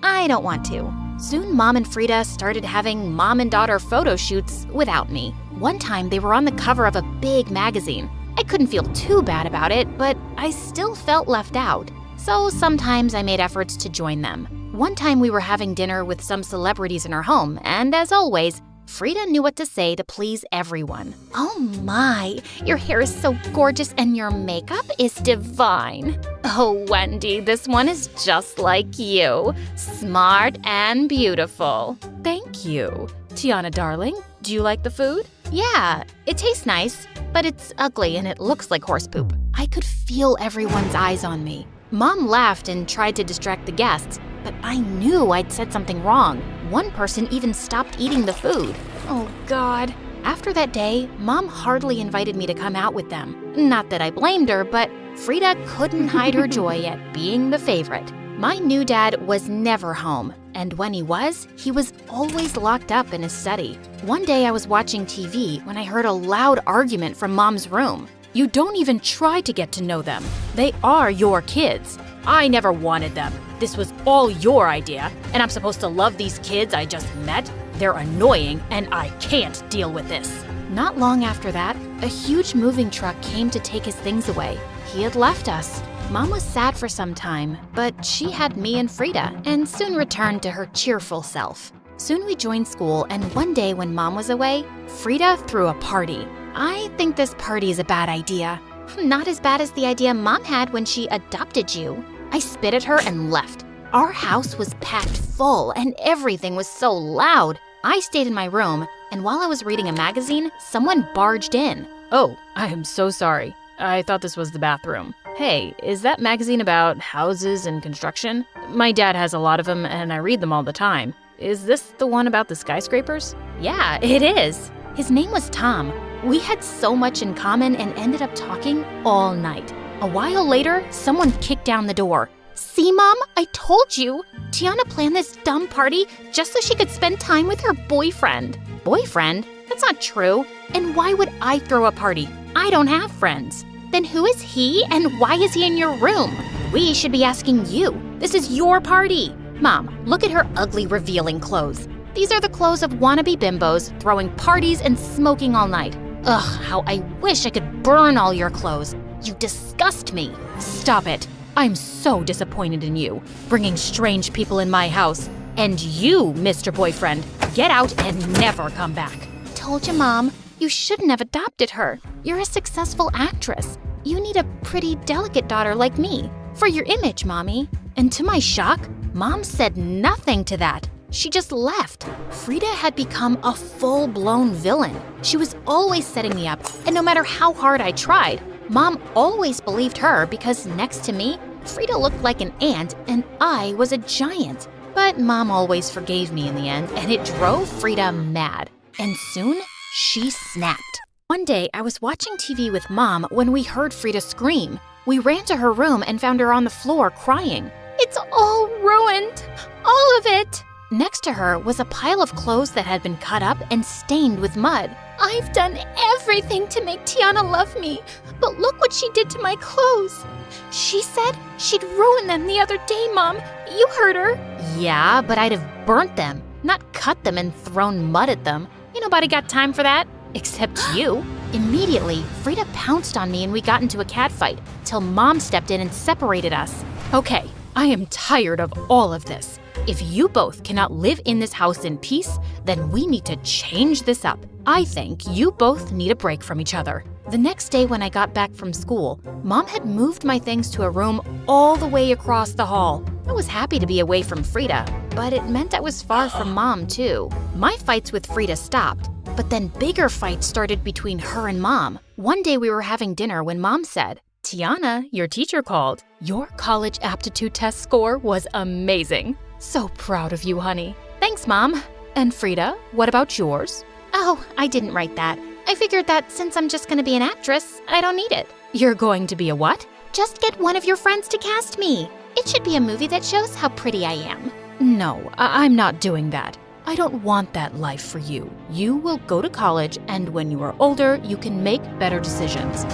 I don't want to. Soon Mom and Frida started having mom and daughter photo shoots without me. One time they were on the cover of a big magazine. I couldn't feel too bad about it, but I still felt left out. So sometimes I made efforts to join them. One time we were having dinner with some celebrities in our home, and as always, Frida knew what to say to please everyone. Oh my, your hair is so gorgeous and your makeup is divine. Oh, Wendy, this one is just like you. Smart and beautiful. Thank you. Tiana, darling, do you like the food? Yeah, it tastes nice, but it's ugly and it looks like horse poop. I could feel everyone's eyes on me. Mom laughed and tried to distract the guests, but I knew I'd said something wrong. One person even stopped eating the food. Oh, God. After that day, Mom hardly invited me to come out with them. Not that I blamed her, but Frida couldn't hide her joy at being the favorite. My new dad was never home, and when he was always locked up in his study. One day I was watching TV when I heard a loud argument from Mom's room. You don't even try to get to know them. They are your kids. I never wanted them. This was all your idea, and I'm supposed to love these kids I just met? They're annoying, and I can't deal with this. Not long after that, a huge moving truck came to take his things away. He had left us. Mom was sad for some time, but she had me and Frida, and soon returned to her cheerful self. Soon we joined school, and one day when Mom was away, Frida threw a party. I think this party is a bad idea. Not as bad as the idea Mom had when she adopted you. I spit at her and left. Our house was packed full and everything was so loud. I stayed in my room, and while I was reading a magazine, someone barged in. Oh, I am so sorry. I thought this was the bathroom. Hey, is that magazine about houses and construction? My dad has a lot of them and I read them all the time. Is this the one about the skyscrapers? Yeah, it is. His name was Tom. We had so much in common and ended up talking all night. A while later, someone kicked down the door. See, Mom? I told you. Tiana planned this dumb party just so she could spend time with her boyfriend. Boyfriend? That's not true. And why would I throw a party? I don't have friends. Then who is he and why is he in your room? We should be asking you. This is your party. Mom, look at her ugly, revealing clothes. These are the clothes of wannabe bimbos throwing parties and smoking all night. Ugh, how I wish I could burn all your clothes. You disgust me. Stop it. I'm so disappointed in you, bringing strange people in my house. And you, Mr. Boyfriend, get out and never come back. Told you, Mom. You shouldn't have adopted her. You're a successful actress. You need a pretty, delicate daughter like me. For your image, Mommy. And to my shock, Mom said nothing to that. She just left. Frida had become a full-blown villain. She was always setting me up, and no matter how hard I tried, Mom always believed her because next to me, Frida looked like an ant and I was a giant. But Mom always forgave me in the end, and it drove Frida mad. And soon, she snapped. One day, I was watching TV with Mom when we heard Frida scream. We ran to her room and found her on the floor crying. It's all ruined. All of it. Next to her was a pile of clothes that had been cut up and stained with mud. I've done everything to make Tiana love me, but look what she did to my clothes. She said she'd ruin them the other day, Mom. You heard her. Yeah, but I'd have burnt them, not cut them and thrown mud at them. Ain't nobody got time for that. Except you. Immediately, Frida pounced on me and we got into a catfight, till Mom stepped in and separated us. Okay, I am tired of all of this. If you both cannot live in this house in peace, then we need to change this up. I think you both need a break from each other. The next day when I got back from school, Mom had moved my things to a room all the way across the hall. I was happy to be away from Frida, but it meant I was far from Mom too. My fights with Frida stopped, but then bigger fights started between her and Mom. One day we were having dinner when Mom said, "Tiana, your teacher called. Your college aptitude test score was amazing. So proud of you, honey." "Thanks, Mom." "And Frida, what about yours?" "Oh, I didn't write that. I figured that since I'm just gonna be an actress, I don't need it." "You're going to be a what?" "Just get one of your friends to cast me. It should be a movie that shows how pretty I am." "No, I'm not doing that. I don't want that life for you. You will go to college, and when you are older, you can make better decisions."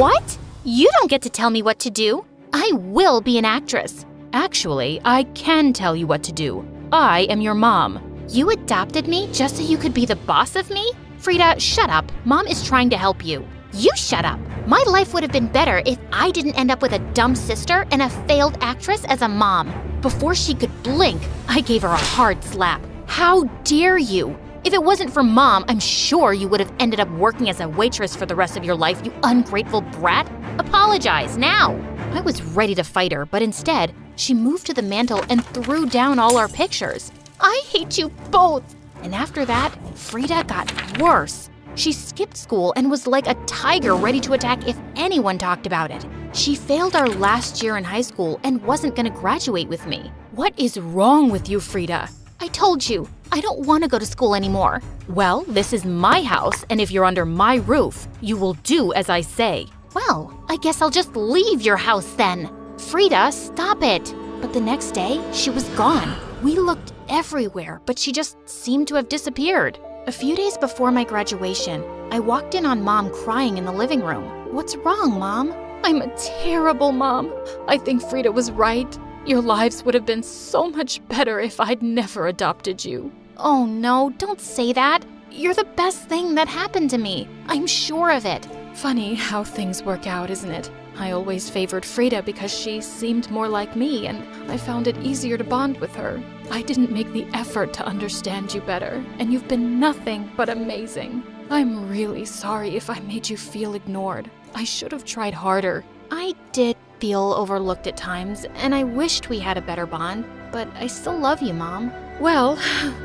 "What? You don't get to tell me what to do. I will be an actress." "Actually, I can tell you what to do. I am your mom." "You adopted me just so you could be the boss of me?" "Frida, shut up. Mom is trying to help you." "You shut up. My life would have been better if I didn't end up with a dumb sister and a failed actress as a mom." Before she could blink, I gave her a hard slap. "How dare you? If it wasn't for Mom, I'm sure you would have ended up working as a waitress for the rest of your life, you ungrateful brat. Apologize now." I was ready to fight her, but instead, she moved to the mantel and threw down all our pictures. "I hate you both." And after that, Frida got worse. She skipped school and was like a tiger ready to attack if anyone talked about it. She failed our last year in high school and wasn't gonna graduate with me. "What is wrong with you, Frida?" "I told you, I don't want to go to school anymore." "Well, this is my house, and if you're under my roof, you will do as I say." "Well, I guess I'll just leave your house then." "Frida, stop it." But the next day, she was gone. We looked everywhere, but she just seemed to have disappeared. A few days before my graduation, I walked in on Mom crying in the living room. "What's wrong, Mom?" "I'm a terrible mom. I think Frida was right. Your lives would have been so much better if I'd never adopted you." "Oh no, don't say that. You're the best thing that happened to me. I'm sure of it." Funny how things work out, isn't it? I always favored Frida because she seemed more like me, and I found it easier to bond with her. I didn't make the effort to understand you better, and you've been nothing but amazing. I'm really sorry if I made you feel ignored. I should have tried harder. I did feel overlooked at times, and I wished we had a better bond, but I still love you, Mom. Well,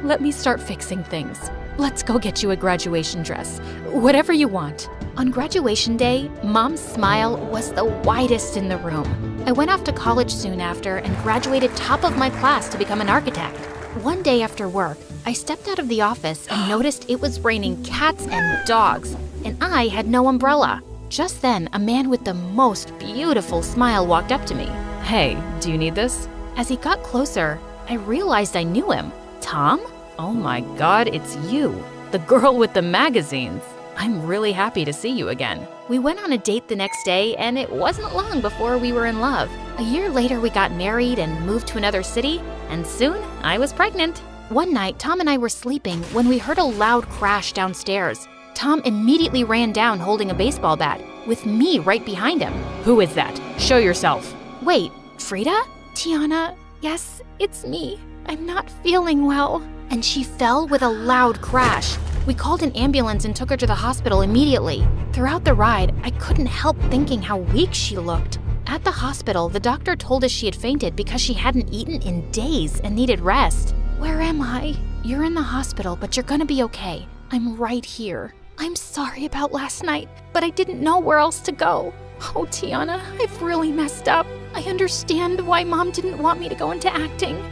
let me start fixing things. Let's go get you a graduation dress. Whatever you want. On graduation day, Mom's smile was the widest in the room. I went off to college soon after and graduated top of my class to become an architect. One day after work, I stepped out of the office and noticed it was raining cats and dogs, and I had no umbrella. Just then, a man with the most beautiful smile walked up to me. "Hey, do you need this?" As he got closer, I realized I knew him. "Tom? Oh my God, it's you, the girl with the magazines. I'm really happy to see you again." We went on a date the next day, and it wasn't long before we were in love. A year later, we got married and moved to another city, and soon I was pregnant. One night, Tom and I were sleeping when we heard a loud crash downstairs. Tom immediately ran down holding a baseball bat, with me right behind him. "Who is that? Show yourself." "Wait, Frida? Tiana? Yes, it's me. I'm not feeling well." And she fell with a loud crash. We called an ambulance and took her to the hospital immediately. Throughout the ride, I couldn't help thinking how weak she looked. At the hospital, the doctor told us she had fainted because she hadn't eaten in days and needed rest. "Where am I?" "You're in the hospital, but you're gonna be okay. I'm right here." "I'm sorry about last night, but I didn't know where else to go." "Oh, Tiana, I've really messed up. I understand why Mom didn't want me to go into acting.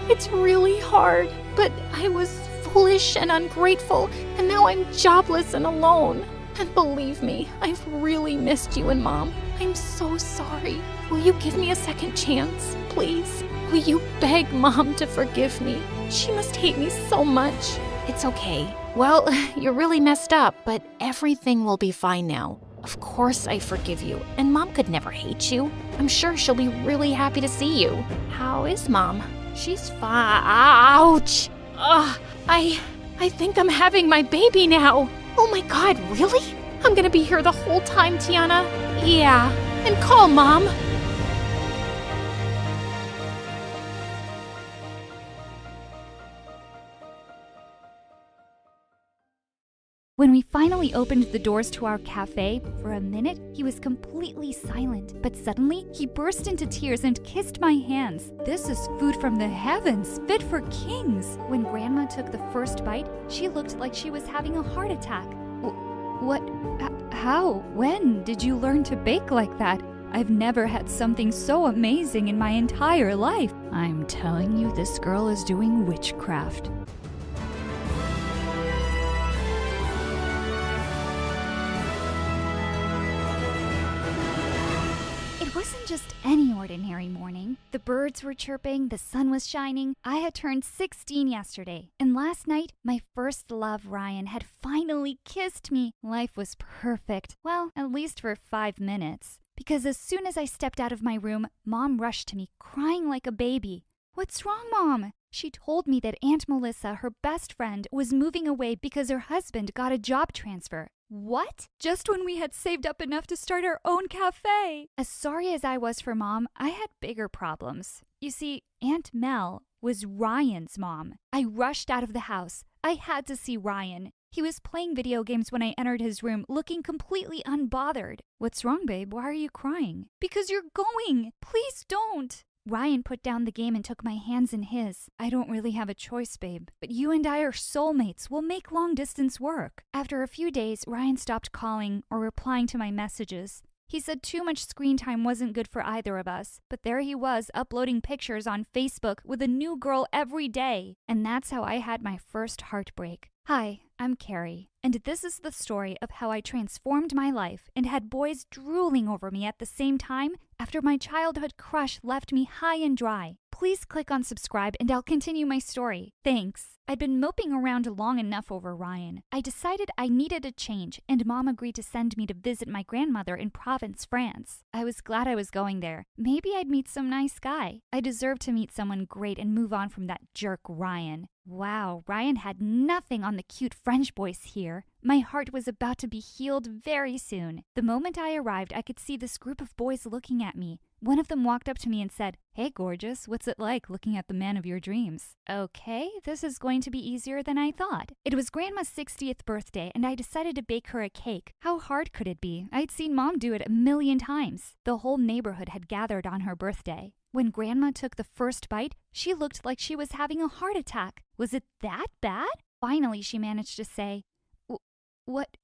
It's really hard, but I was foolish and ungrateful, and now I'm jobless and alone. And believe me, I've really missed you and Mom. I'm so sorry. Will you give me a second chance, please? Will you beg Mom to forgive me? She must hate me so much." "It's okay. Well, you're really messed up, but everything will be fine now. Of course I forgive you, and Mom could never hate you. I'm sure she'll be really happy to see you." "How is Mom?" "She's fine." Ouch! Ugh, I think I'm having my baby now. Oh my god, really? I'm gonna be here the whole time, Tiana? Yeah. And call Mom. When we finally opened the doors to our cafe, for a minute, he was completely silent. But suddenly, he burst into tears and kissed my hands. This is food from the heavens, fit for kings. When Grandma took the first bite, she looked like she was having a heart attack. What? How? When did you learn to bake like that? I've never had something so amazing in my entire life. I'm telling you, this girl is doing witchcraft. It wasn't just any ordinary morning. The birds were chirping, the sun was shining. I had turned 16 yesterday, and last night, my first love, Ryan, had finally kissed me. Life was perfect. Well, at least for 5 minutes. Because as soon as I stepped out of my room, Mom rushed to me, crying like a baby. What's wrong, Mom? She told me that Aunt Melissa, her best friend, was moving away because her husband got a job transfer. What? Just when we had saved up enough to start our own cafe. As sorry as I was for Mom, I had bigger problems. You see, Aunt Mel was Ryan's mom. I rushed out of the house. I had to see Ryan. He was playing video games when I entered his room, looking completely unbothered. What's wrong, babe? Why are you crying? Because you're going. Please don't. Ryan put down the game and took my hands in his. I don't really have a choice, babe. But you and I are soulmates. We'll make long distance work. After a few days, Ryan stopped calling or replying to my messages. He said too much screen time wasn't good for either of us. But there he was, uploading pictures on Facebook with a new girl every day. And that's how I had my first heartbreak. Hi, I'm Carrie, and this is the story of how I transformed my life and had boys drooling over me at the same time after my childhood crush left me high and dry. Please click on subscribe and I'll continue my story. Thanks. I'd been moping around long enough over Ryan. I decided I needed a change, and Mom agreed to send me to visit my grandmother in Provence, France. I was glad I was going there. Maybe I'd meet some nice guy. I deserved to meet someone great and move on from that jerk Ryan. Wow, Ryan had nothing on the cute French boys here. My heart was about to be healed very soon. The moment I arrived, I could see this group of boys looking at me. One of them walked up to me and said, "Hey, gorgeous, what's it like looking at the man of your dreams?" Okay, this is going to be easier than I thought. It was Grandma's 60th birthday, and I decided to bake her a cake. How hard could it be? I'd seen Mom do it a million times. The whole neighborhood had gathered on her birthday. When Grandma took the first bite, she looked like she was having a heart attack. Was it that bad? Finally, she managed to say, "What?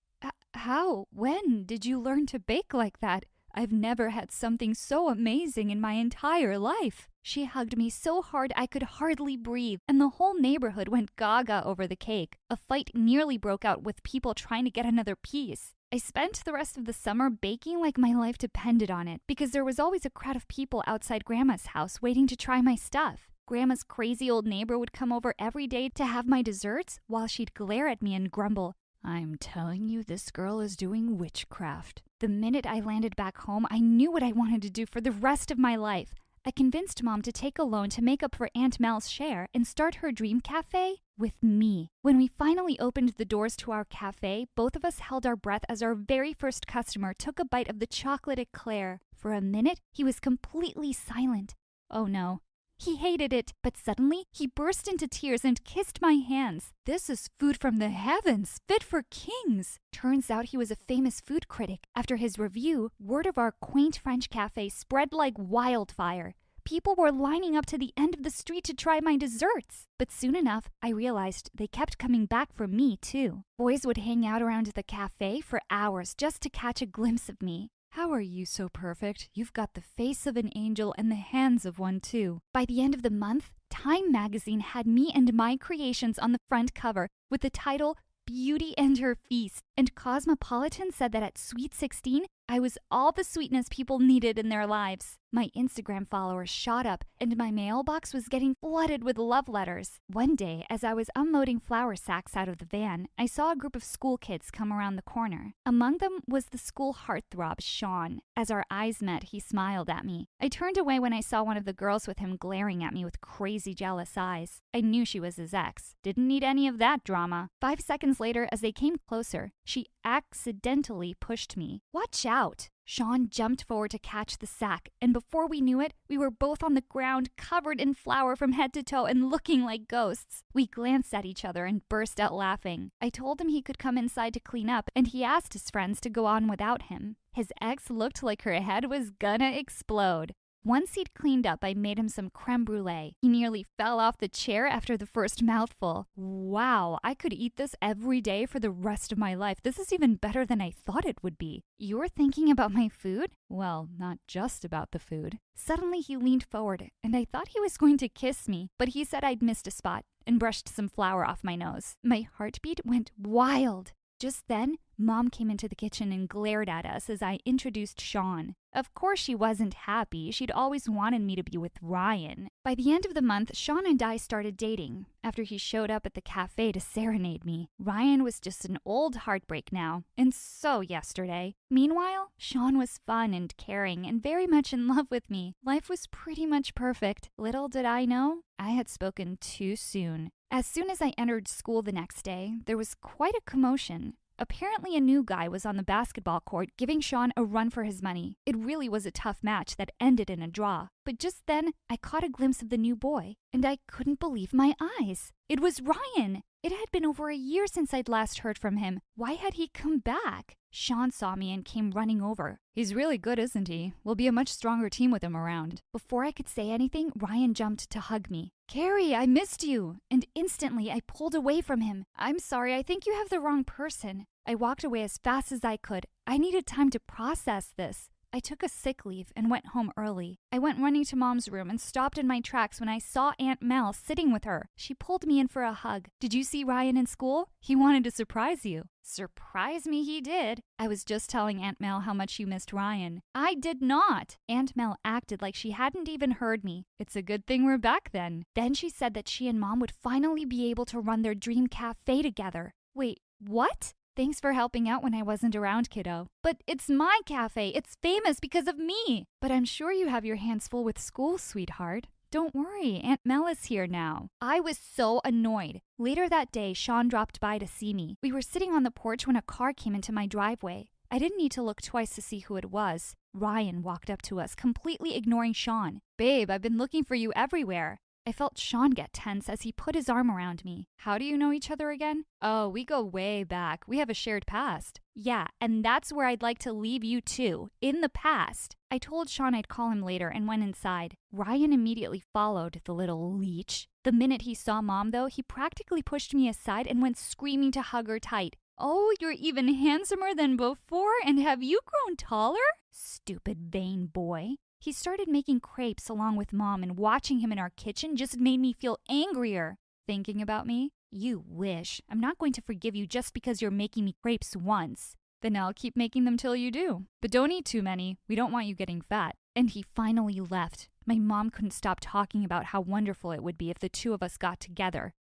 How? When did you learn to bake like that? I've never had something so amazing in my entire life." She hugged me so hard I could hardly breathe, and the whole neighborhood went gaga over the cake. A fight nearly broke out with people trying to get another piece. I spent the rest of the summer baking like my life depended on it, because there was always a crowd of people outside Grandma's house waiting to try my stuff. Grandma's crazy old neighbor would come over every day to have my desserts, while she'd glare at me and grumble, "I'm telling you, this girl is doing witchcraft." The minute I landed back home, I knew what I wanted to do for the rest of my life. I convinced Mom to take a loan to make up for Aunt Mel's share and start her dream cafe with me. When we finally opened the doors to our cafe, both of us held our breath as our very first customer took a bite of the chocolate eclair. For a minute, he was completely silent. Oh no. He hated it, but suddenly he burst into tears and kissed my hands. This is food from the heavens, fit for kings. Turns out he was a famous food critic. After his review, word of our quaint French cafe spread like wildfire. People were lining up to the end of the street to try my desserts. But soon enough, I realized they kept coming back for me too. Boys would hang out around the cafe for hours just to catch a glimpse of me. How are you so perfect? You've got the face of an angel and the hands of one too. By the end of the month, Time magazine had me and my creations on the front cover with the title Beauty and Her Feast. And Cosmopolitan said that at Sweet 16, I was all the sweetness people needed in their lives. My Instagram followers shot up, and my mailbox was getting flooded with love letters. One day, as I was unloading flour sacks out of the van, I saw a group of school kids come around the corner. Among them was the school heartthrob, Sean. As our eyes met, he smiled at me. I turned away when I saw one of the girls with him glaring at me with crazy jealous eyes. I knew she was his ex. Didn't need any of that drama. 5 seconds later, as they came closer, she accidentally pushed me. Watch out! Sean jumped forward to catch the sack, and before we knew it, we were both on the ground, covered in flour from head to toe and looking like ghosts. We glanced at each other and burst out laughing. I told him he could come inside to clean up, and he asked his friends to go on without him. His ex looked like her head was gonna explode. Once he'd cleaned up, I made him some creme brulee. He nearly fell off the chair after the first mouthful. Wow, I could eat this every day for the rest of my life. This is even better than I thought it would be. You're thinking about my food? Well, not just about the food. Suddenly he leaned forward, and I thought he was going to kiss me, but he said I'd missed a spot and brushed some flour off my nose. My heartbeat went wild. Just then, Mom came into the kitchen and glared at us as I introduced Sean. Of course she wasn't happy. She'd always wanted me to be with Ryan. By the end of the month, Sean and I started dating, after he showed up at the cafe to serenade me. Ryan was just an old heartbreak now, and so yesterday. Meanwhile, Sean was fun and caring and very much in love with me. Life was pretty much perfect. Little did I know, I had spoken too soon. As soon as I entered school the next day, there was quite a commotion. Apparently, a new guy was on the basketball court giving Sean a run for his money. It really was a tough match that ended in a draw. But just then, I caught a glimpse of the new boy, and I couldn't believe my eyes. It was Ryan! It had been over a year since I'd last heard from him. Why had he come back? Sean saw me and came running over. He's really good, isn't he? We'll be a much stronger team with him around. Before I could say anything, Ryan jumped to hug me. Carrie, I missed you! And instantly, I pulled away from him. I'm sorry, I think you have the wrong person. I walked away as fast as I could. I needed time to process this. I took a sick leave and went home early. I went running to Mom's room and stopped in my tracks when I saw Aunt Mel sitting with her. She pulled me in for a hug. Did you see Ryan in school? He wanted to surprise you. Surprise me he did. I was just telling Aunt Mel how much you missed Ryan. I did not. Aunt Mel acted like she hadn't even heard me. It's a good thing we're back then. Then she said that she and Mom would finally be able to run their dream cafe together. Wait, what? Thanks for helping out when I wasn't around, kiddo. But it's my cafe. It's famous because of me. But I'm sure you have your hands full with school, sweetheart. Don't worry, Aunt Mel is here now. I was so annoyed. Later that day, Sean dropped by to see me. We were sitting on the porch when a car came into my driveway. I didn't need to look twice to see who it was. Ryan walked up to us, completely ignoring Sean. Babe, I've been looking for you everywhere. I felt Sean get tense as he put his arm around me. How do you know each other again? Oh, we go way back. We have a shared past. Yeah, and that's where I'd like to leave you too, in the past. I told Sean I'd call him later and went inside. Ryan immediately followed, the little leech. The minute he saw Mom, though, he practically pushed me aside and went screaming to hug her tight. Oh, you're even handsomer than before, and have you grown taller? Stupid vain boy. He started making crepes along with Mom, and watching him in our kitchen just made me feel angrier. Thinking about me? You wish. I'm not going to forgive you just because you're making me crepes once. Then I'll keep making them till you do. But don't eat too many. We don't want you getting fat. And he finally left. My mom couldn't stop talking about how wonderful it would be if the two of us got together.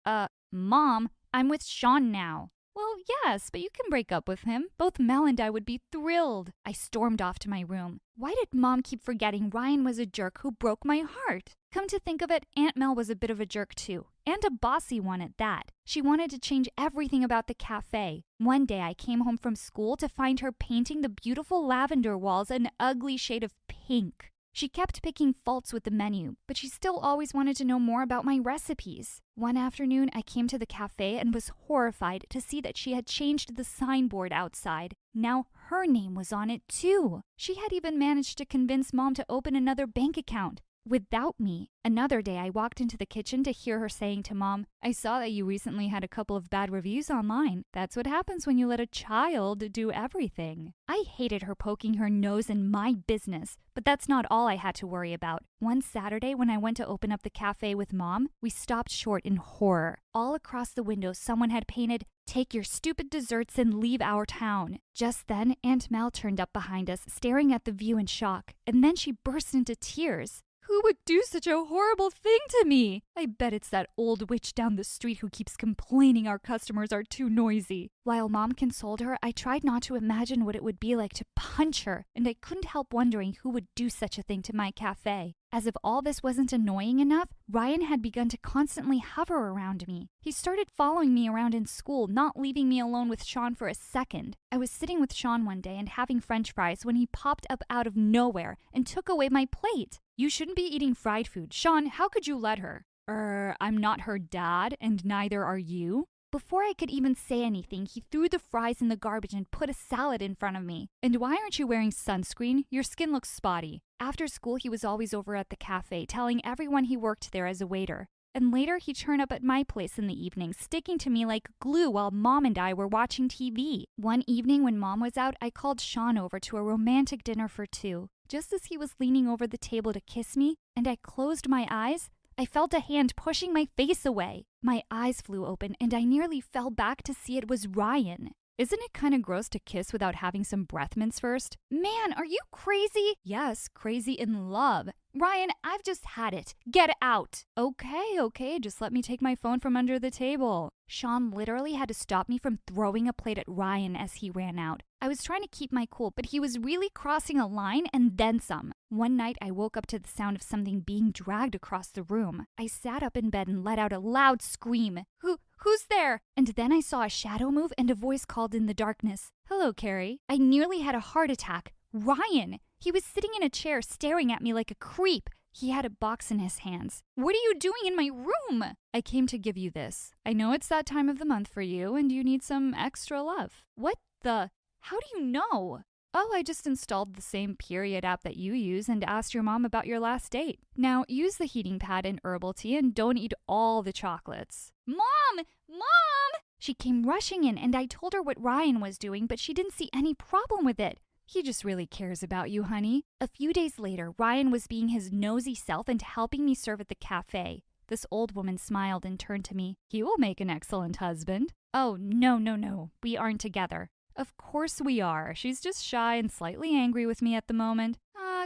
Mom, I'm with Sean now. Well, yes, but you can break up with him. Both Mel and I would be thrilled. I stormed off to my room. Why did Mom keep forgetting Ryan was a jerk who broke my heart? Come to think of it, Aunt Mel was a bit of a jerk too. And a bossy one at that. She wanted to change everything about the cafe. One day I came home from school to find her painting the beautiful lavender walls an ugly shade of pink. She kept picking faults with the menu, but she still always wanted to know more about my recipes. One afternoon, I came to the cafe and was horrified to see that she had changed the signboard outside. Now her name was on it too. She had even managed to convince Mom to open another bank account. Without me. Another day, I walked into the kitchen to hear her saying to Mom, I saw that you recently had a couple of bad reviews online. That's what happens when you let a child do everything. I hated her poking her nose in my business, but that's not all I had to worry about. One Saturday, when I went to open up the cafe with Mom, we stopped short in horror. All across the window, someone had painted, Take your stupid desserts and leave our town." Just then, Aunt Mel turned up behind us, staring at the view in shock, and then she burst into tears. Who would do such a horrible thing to me? I bet it's that old witch down the street who keeps complaining our customers are too noisy. While Mom consoled her, I tried not to imagine what it would be like to punch her, and I couldn't help wondering who would do such a thing to my cafe. As if all this wasn't annoying enough, Ryan had begun to constantly hover around me. He started following me around in school, not leaving me alone with Sean for a second. I was sitting with Sean one day and having French fries when he popped up out of nowhere and took away my plate. "You shouldn't be eating fried food. Sean, how could you let her?" I'm not her dad, and neither are you." Before I could even say anything, he threw the fries in the garbage and put a salad in front of me. "And why aren't you wearing sunscreen? Your skin looks spotty." After school, he was always over at the cafe, telling everyone he worked there as a waiter. And later, he'd turn up at my place in the evening, sticking to me like glue while Mom and I were watching TV. One evening when Mom was out, I called Sean over to a romantic dinner for two. Just as he was leaning over the table to kiss me, and I closed my eyes, I felt a hand pushing my face away. My eyes flew open, and I nearly fell back to see it was Ryan. Isn't it kind of gross to kiss without having some breath mints first? Man, are you crazy? Yes, crazy in love. Ryan, I've just had it. Get out. Okay, just let me take my phone from under the table. Sean literally had to stop me from throwing a plate at Ryan as he ran out. I was trying to keep my cool, but he was really crossing a line and then some. One night, I woke up to the sound of something being dragged across the room. I sat up in bed and let out a loud scream. Who's there? And then I saw a shadow move and a voice called in the darkness. "Hello, Carrie." I nearly had a heart attack. Ryan! He was sitting in a chair staring at me like a creep. He had a box in his hands. "What are you doing in my room?" "I came to give you this. I know it's that time of the month for you and you need some extra love." "What the? How do you know?" "Oh, I just installed the same period app that you use and asked your mom about your last date. Now, use the heating pad and herbal tea and don't eat all the chocolates." "Mom! Mom!" She came rushing in and I told her what Ryan was doing, but she didn't see any problem with it. "He just really cares about you, honey." A few days later, Ryan was being his nosy self and helping me serve at the cafe. This old woman smiled and turned to me. "He will make an excellent husband." "Oh, no. We aren't together." "Of course we are. She's just shy and slightly angry with me at the moment."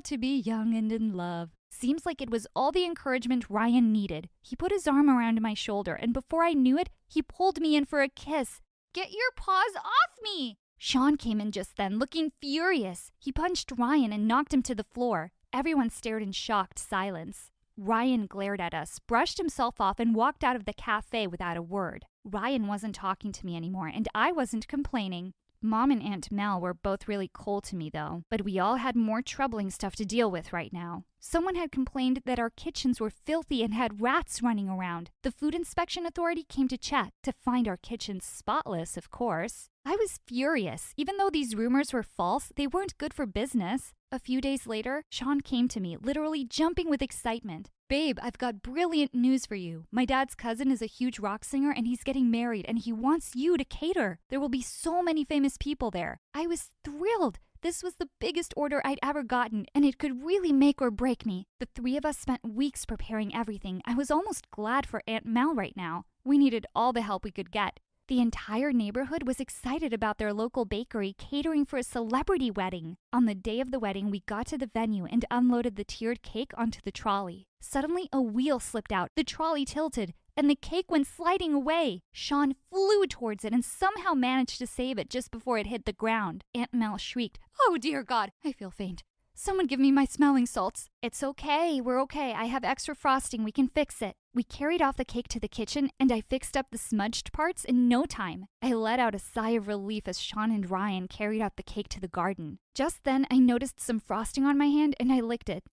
To be young and in love. Seems like it was all the encouragement Ryan needed. He put his arm around my shoulder, and before I knew it, he pulled me in for a kiss. "Get your paws off me!" Sean came in just then, looking furious. He punched Ryan and knocked him to the floor. Everyone stared in shocked silence. Ryan glared at us, brushed himself off, and walked out of the cafe without a word. Ryan wasn't talking to me anymore, and I wasn't complaining. Mom and Aunt Mel were both really cold to me, though, but we all had more troubling stuff to deal with right now. Someone had complained that our kitchens were filthy and had rats running around. The Food Inspection Authority came to check, to find our kitchens spotless, of course. I was furious. Even though these rumors were false, they weren't good for business. A few days later, Sean came to me, literally jumping with excitement. "Babe, I've got brilliant news for you. My dad's cousin is a huge rock singer and he's getting married and he wants you to cater. There will be so many famous people there." I was thrilled. This was the biggest order I'd ever gotten, and it could really make or break me. The three of us spent weeks preparing everything. I was almost glad for Aunt Mel right now. We needed all the help we could get. The entire neighborhood was excited about their local bakery catering for a celebrity wedding. On the day of the wedding, we got to the venue and unloaded the tiered cake onto the trolley. Suddenly, a wheel slipped out, the trolley tilted, and the cake went sliding away. Sean flew towards it and somehow managed to save it just before it hit the ground. Aunt Mel shrieked, "Oh dear God, I feel faint. Someone give me my smelling salts." "It's okay, we're okay. I have extra frosting, we can fix it." We carried off the cake to the kitchen, and I fixed up the smudged parts in no time. I let out a sigh of relief as Sean and Ryan carried out the cake to the garden. Just then, I noticed some frosting on my hand, and I licked it.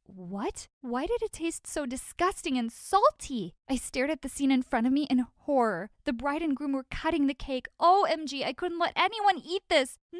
What? Why did it taste so disgusting and salty? I stared at the scene in front of me in horror. The bride and groom were cutting the cake. OMG, I couldn't let anyone eat this. No!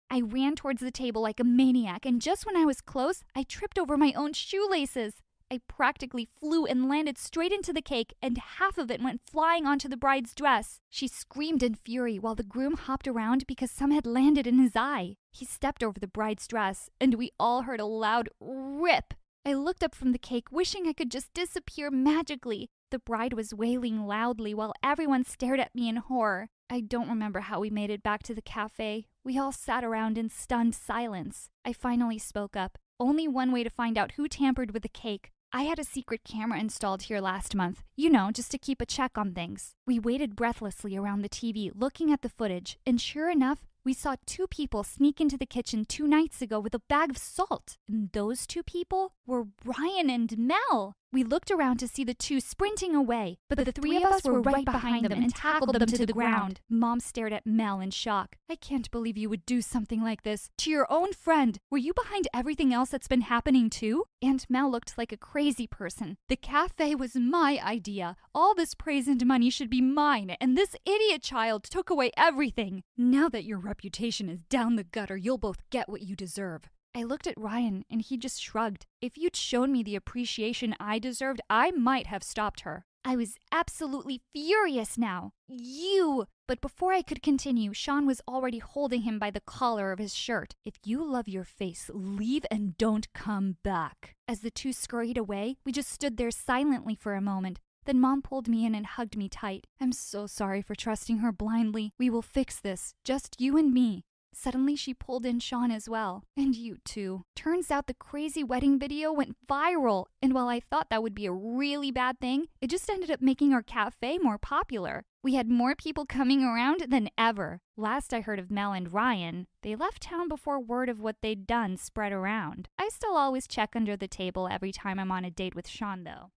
I ran towards the table like a maniac, and just when I was close, I tripped over my own shoelaces. I practically flew and landed straight into the cake, and half of it went flying onto the bride's dress. She screamed in fury while the groom hopped around because some had landed in his eye. He stepped over the bride's dress, and we all heard a loud rip. I looked up from the cake, wishing I could just disappear magically. The bride was wailing loudly while everyone stared at me in horror. I don't remember how we made it back to the cafe. We all sat around in stunned silence. I finally spoke up. Only one way to find out who tampered with the cake. I had a secret camera installed here last month, just to keep a check on things. We waited breathlessly around the TV, looking at the footage, and sure enough, we saw 2 people sneak into the kitchen 2 nights ago with a bag of salt. And those 2 people were Ryan and Mel. We looked around to see the 2 sprinting away, but the 3 of us were right behind them and tackled them to the ground. Mom stared at Mel in shock. I can't believe you would do something like this to your own friend. Were you behind everything else that's been happening too? Aunt Mel looked like a crazy person. The cafe was my idea. All this praise and money should be mine, and this idiot child took away everything. Now that your reputation is down the gutter, you'll both get what you deserve. I looked at Ryan, and he just shrugged. If you'd shown me the appreciation I deserved, I might have stopped her. I was absolutely furious now. You! But before I could continue, Sean was already holding him by the collar of his shirt. If you love your face, leave and don't come back. As the 2 scurried away, we just stood there silently for a moment. Then Mom pulled me in and hugged me tight. I'm so sorry for trusting her blindly. We will fix this, just you and me. Suddenly, she pulled in Sean as well. And you too. Turns out the crazy wedding video went viral. And while I thought that would be a really bad thing, it just ended up making our cafe more popular. We had more people coming around than ever. Last I heard of Mel and Ryan, they left town before word of what they'd done spread around. I still always check under the table every time I'm on a date with Sean, though.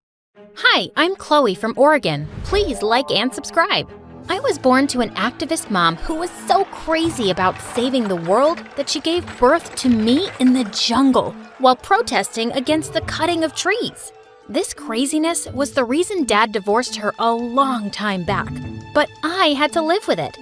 Hi, I'm Chloe from Oregon. Please like and subscribe. I was born to an activist mom who was so crazy about saving the world that she gave birth to me in the jungle while protesting against the cutting of trees. This craziness was the reason Dad divorced her a long time back, but I had to live with it.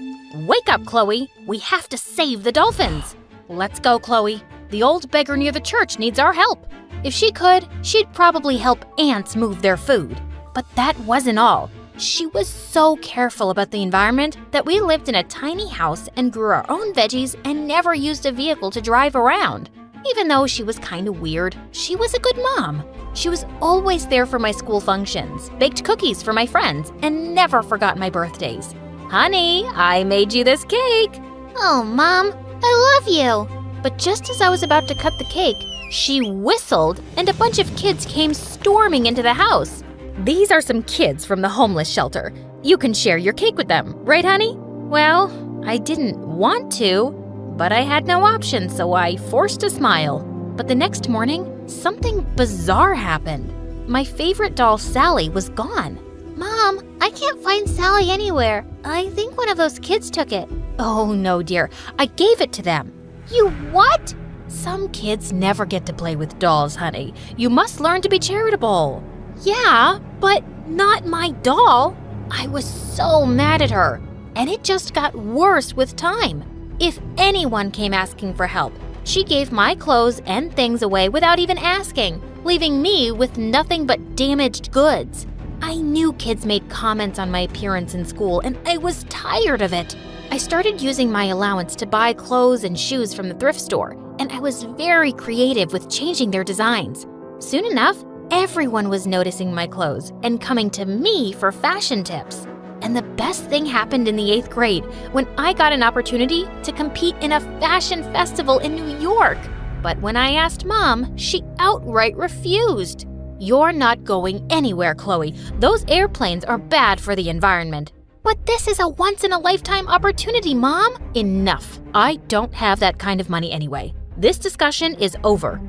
Wake up, Chloe. We have to save the dolphins. Let's go, Chloe. The old beggar near the church needs our help. If she could, she'd probably help ants move their food. But that wasn't all. She was so careful about the environment that we lived in a tiny house and grew our own veggies and never used a vehicle to drive around. Even though she was kind of weird, she was a good mom. She was always there for my school functions, baked cookies for my friends, and never forgot my birthdays. Honey, I made you this cake. Oh, Mom, I love you. But just as I was about to cut the cake, she whistled and a bunch of kids came storming into the house. These are some kids from the homeless shelter. You can share your cake with them, right, honey? Well, I didn't want to, but I had no option, so I forced a smile. But the next morning, something bizarre happened. My favorite doll, Sally, was gone. Mom, I can't find Sally anywhere. I think one of those kids took it. Oh, no, dear. I gave it to them. You what? Some kids never get to play with dolls, honey. You must learn to be charitable. Yeah, but not my doll. I was so mad at her, and it just got worse with time. If anyone came asking for help, she gave my clothes and things away without even asking, leaving me with nothing but damaged goods. I knew kids made comments on my appearance in school, and I was tired of it. I started using my allowance to buy clothes and shoes from the thrift store, and I was very creative with changing their designs. Soon enough, everyone was noticing my clothes and coming to me for fashion tips. And the best thing happened in the 8th grade when I got an opportunity to compete in a fashion festival in New York. But when I asked Mom, she outright refused. You're not going anywhere, Chloe. Those airplanes are bad for the environment. But this is a once-in-a-lifetime opportunity, Mom. Enough. I don't have that kind of money anyway. This discussion is over.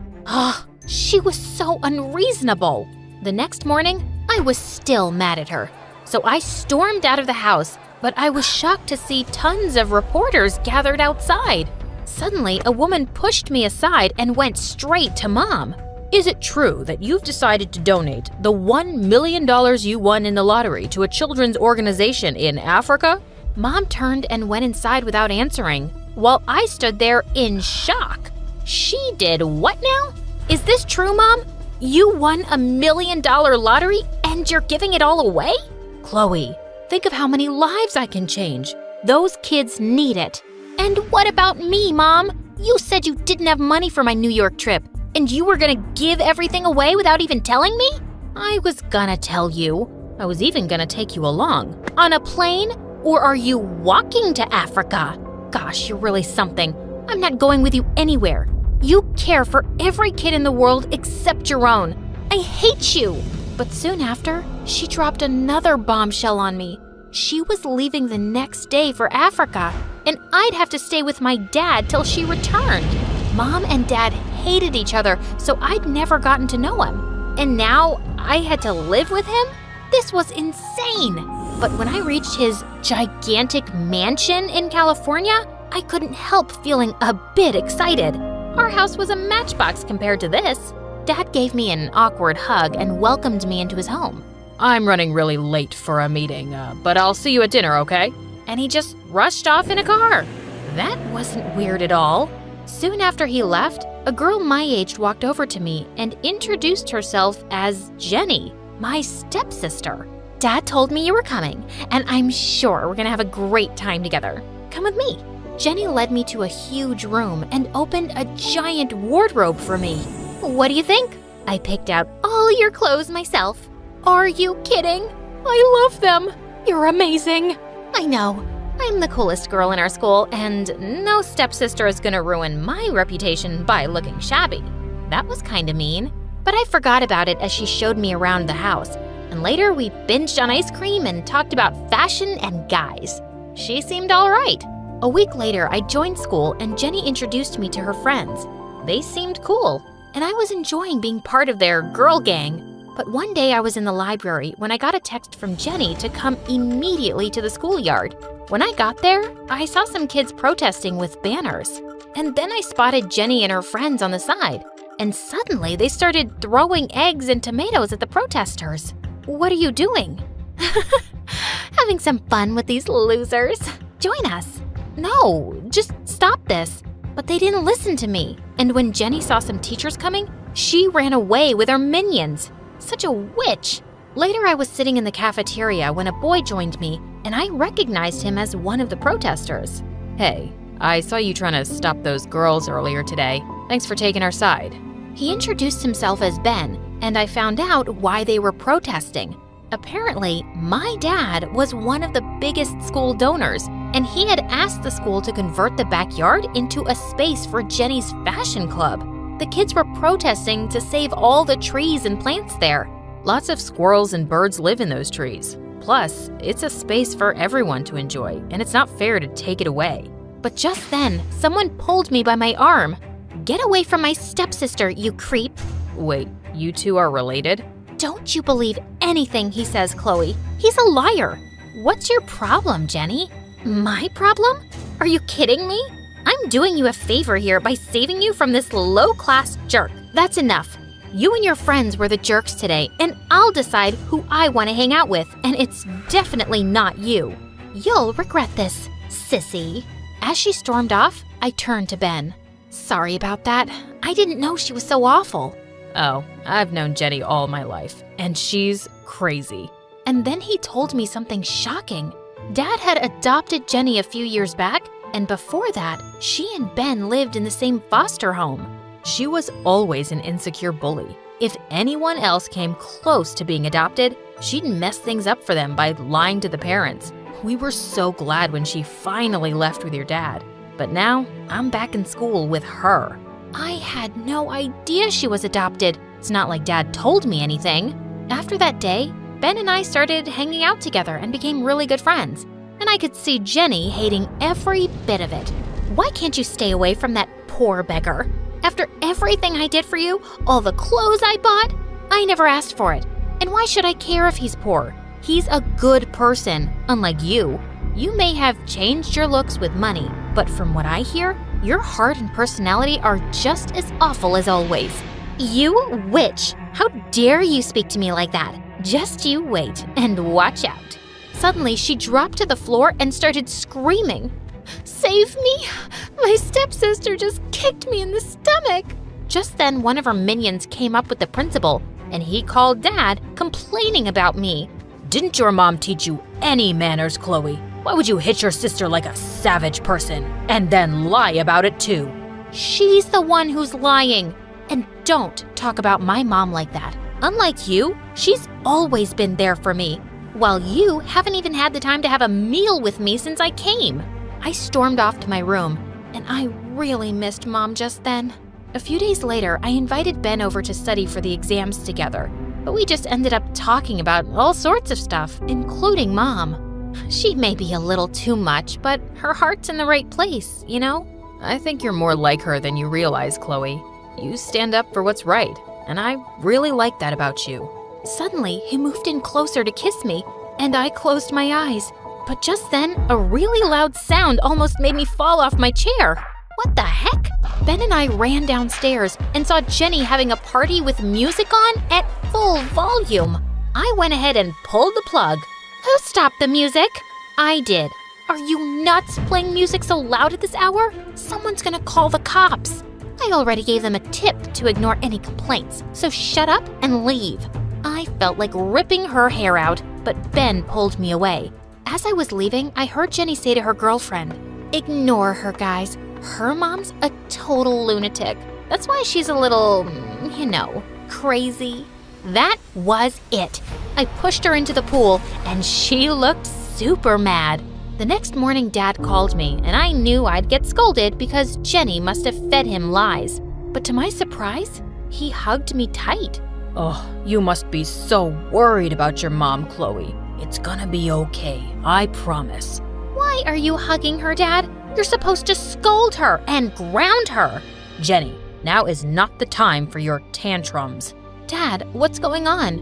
She was so unreasonable. The next morning, I was still mad at her. So I stormed out of the house, but I was shocked to see tons of reporters gathered outside. Suddenly, a woman pushed me aside and went straight to Mom. Is it true that you've decided to donate the $1 million you won in the lottery to a children's organization in Africa? Mom turned and went inside without answering, while I stood there in shock. She did what now? Is this true, Mom? You won $1 million lottery and you're giving it all away? Chloe, think of how many lives I can change. Those kids need it. And what about me, Mom? You said you didn't have money for my New York trip, and you were gonna give everything away without even telling me? I was gonna tell you. I was even gonna take you along. On a plane? Or are you walking to Africa? Gosh, you're really something. I'm not going with you anywhere. You care for every kid in the world except your own. I hate you! But soon after, she dropped another bombshell on me. She was leaving the next day for Africa, and I'd have to stay with my dad till she returned. Mom and Dad hated each other, so I'd never gotten to know him. And now I had to live with him? This was insane! But when I reached his gigantic mansion in California, I couldn't help feeling a bit excited. Our house was a matchbox compared to this. Dad gave me an awkward hug and welcomed me into his home. I'm running really late for a meeting, but I'll see you at dinner, okay? And he just rushed off in a car. That wasn't weird at all. Soon after he left, a girl my age walked over to me and introduced herself as Jenny, my stepsister. Dad told me you were coming, and I'm sure we're gonna have a great time together. Come with me. Jenny led me to a huge room and opened a giant wardrobe for me. What do you think? I picked out all your clothes myself. Are you kidding? I love them. You're amazing. I know. I'm the coolest girl in our school, and no stepsister is gonna ruin my reputation by looking shabby. That was kinda mean, but I forgot about it as she showed me around the house. And later we binged on ice cream and talked about fashion and guys. She seemed all right. A week later, I joined school and Jenny introduced me to her friends. They seemed cool, and I was enjoying being part of their girl gang. But one day I was in the library when I got a text from Jenny to come immediately to the schoolyard. When I got there, I saw some kids protesting with banners. And then I spotted Jenny and her friends on the side. And suddenly they started throwing eggs and tomatoes at the protesters. What are you doing? Having some fun with these losers. Join us. No, just stop this. But they didn't listen to me. And when Jenny saw some teachers coming, she ran away with her minions. Such a witch. Later, I was sitting in the cafeteria when a boy joined me, and I recognized him as one of the protesters. Hey, I saw you trying to stop those girls earlier today. Thanks for taking our side. He introduced himself as Ben, and I found out why they were protesting. Apparently, my dad was one of the biggest school donors, and he had asked the school to convert the backyard into a space for Jenny's fashion club. The kids were protesting to save all the trees and plants there. Lots of squirrels and birds live in those trees. Plus, it's a space for everyone to enjoy, and it's not fair to take it away. But just then, someone pulled me by my arm. Get away from my stepsister, you creep. Wait, you two are related? Don't you believe anything he says, Chloe. He's a liar. What's your problem, Jenny? My problem? Are you kidding me? I'm doing you a favor here by saving you from this low-class jerk. That's enough. You and your friends were the jerks today, and I'll decide who I want to hang out with, and it's definitely not you. You'll regret this, sissy. As she stormed off, I turned to Ben. Sorry about that. I didn't know she was so awful. Oh, I've known Jenny all my life, and she's crazy. And then he told me something shocking. Dad had adopted Jenny a few years back, and before that, she and Ben lived in the same foster home. She was always an insecure bully. If anyone else came close to being adopted, she'd mess things up for them by lying to the parents. We were so glad when she finally left with your dad. But now, I'm back in school with her. I had no idea she was adopted. It's not like Dad told me anything. After that day, Ben and I started hanging out together and became really good friends. And I could see Jenny hating every bit of it. Why can't you stay away from that poor beggar? After everything I did for you, all the clothes I bought, I never asked for it. And why should I care if he's poor? He's a good person, unlike you. You may have changed your looks with money, but from what I hear, your heart and personality are just as awful as always. You witch! How dare you speak to me like that? Just you wait and watch out. Suddenly, she dropped to the floor and started screaming. Save me! My stepsister just kicked me in the stomach! Just then, one of her minions came up with the principal, and he called Dad, complaining about me. Didn't your mom teach you any manners, Chloe? Why would you hit your sister like a savage person, and then lie about it too? She's the one who's lying. And don't talk about my mom like that. Unlike you, she's always been there for me. while you haven't even had the time to have a meal with me since I came. I stormed off to my room, and I really missed Mom just then. A few days later, I invited Ben over to study for the exams together, but we just ended up talking about all sorts of stuff, including Mom. She may be a little too much, but her heart's in the right place, you know? I think you're more like her than you realize, Chloe. You stand up for what's right, and I really like that about you. Suddenly, he moved in closer to kiss me, and I closed my eyes. But just then, a really loud sound almost made me fall off my chair. What the heck? Ben and I ran downstairs and saw Jenny having a party with music on at full volume. I went ahead and pulled the plug. Who stopped the music? I did. Are you nuts playing music so loud at this hour? Someone's gonna call the cops. I already gave them a tip to ignore any complaints, so shut up and leave. I felt like ripping her hair out, but Ben pulled me away. As I was leaving, I heard Jenny say to her girlfriend, "Ignore her, guys. Her mom's a total lunatic. That's why she's a little, crazy." That was it. I pushed her into the pool, and she looked super mad. The next morning, Dad called me, and I knew I'd get scolded because Jenny must have fed him lies. But to my surprise, he hugged me tight. Oh, you must be so worried about your mom, Chloe. It's gonna be okay, I promise. Why are you hugging her, Dad? You're supposed to scold her and ground her. Jenny, now is not the time for your tantrums. Dad, what's going on?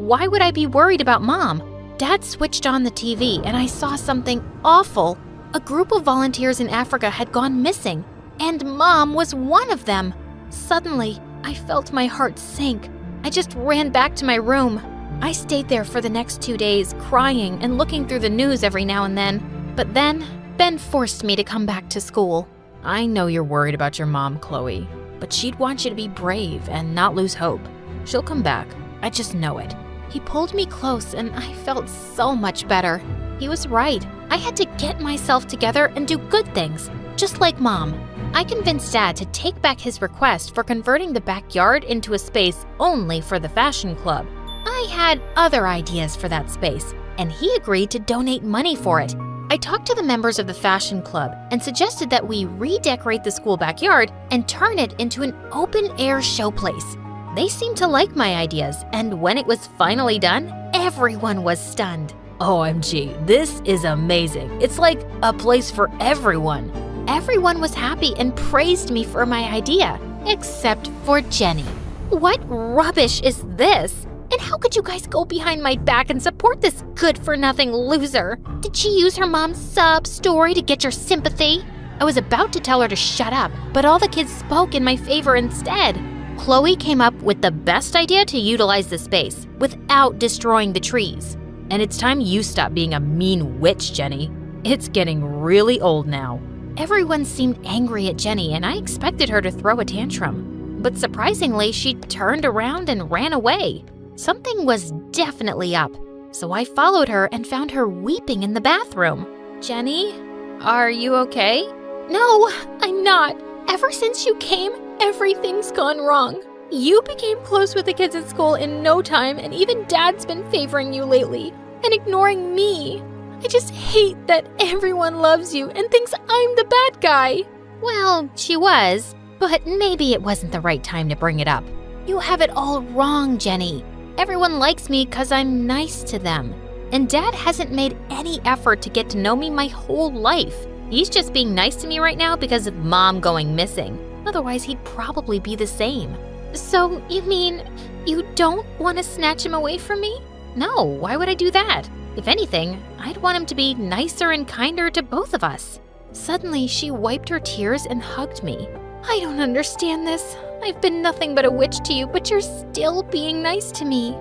Why would I be worried about Mom? Dad switched on the TV and I saw something awful. A group of volunteers in Africa had gone missing, and Mom was one of them. Suddenly, I felt my heart sink. I just ran back to my room. I stayed there for the next 2 days, crying and looking through the news every now and then. But then, Ben forced me to come back to school. I know you're worried about your mom, Chloe, but she'd want you to be brave and not lose hope. She'll come back. I just know it. He pulled me close and I felt so much better. He was right. I had to get myself together and do good things, just like Mom. I convinced Dad to take back his request for converting the backyard into a space only for the fashion club. I had other ideas for that space, and he agreed to donate money for it. I talked to the members of the fashion club and suggested that we redecorate the school backyard and turn it into an open-air showplace. They seemed to like my ideas, and when it was finally done, everyone was stunned. OMG, this is amazing. It's like a place for everyone. Everyone was happy and praised me for my idea, except for Jenny. What rubbish is this? And how could you guys go behind my back and support this good-for-nothing loser? Did she use her mom's sob story to get your sympathy? I was about to tell her to shut up, but all the kids spoke in my favor instead. Chloe came up with the best idea to utilize the space without destroying the trees. And it's time you stop being a mean witch, Jenny. It's getting really old now. Everyone seemed angry at Jenny, and I expected her to throw a tantrum. But surprisingly, she turned around and ran away. Something was definitely up, so I followed her and found her weeping in the bathroom. Jenny, are you okay? No, I'm not. Ever since you came, everything's gone wrong. You became close with the kids at school in no time, and even Dad's been favoring you lately and ignoring me. I just hate that everyone loves you and thinks I'm the bad guy. Well, she was, but maybe it wasn't the right time to bring it up. You have it all wrong, Jenny. Everyone likes me because I'm nice to them. And Dad hasn't made any effort to get to know me my whole life. He's just being nice to me right now because of Mom going missing. Otherwise, he'd probably be the same. So, you mean you don't want to snatch him away from me? No, why would I do that? If anything, I'd want him to be nicer and kinder to both of us. Suddenly, she wiped her tears and hugged me. I don't understand this. I've been nothing but a witch to you, but you're still being nice to me.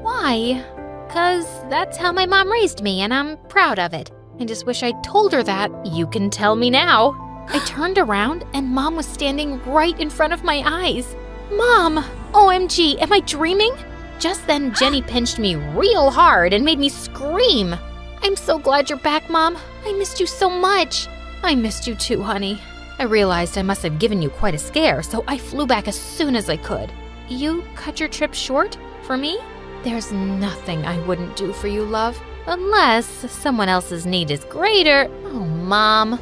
Why? 'Cause that's how my mom raised me, and I'm proud of it. I just wish I told her that. You can tell me now. I turned around, and Mom was standing right in front of my eyes. Mom! OMG, am I dreaming? Just then, Jenny pinched me real hard and made me scream. I'm so glad you're back, Mom. I missed you so much. I missed you too, honey. I realized I must have given you quite a scare, so I flew back as soon as I could. You cut your trip short for me? There's nothing I wouldn't do for you, love. Unless someone else's need is greater. Oh, Mom.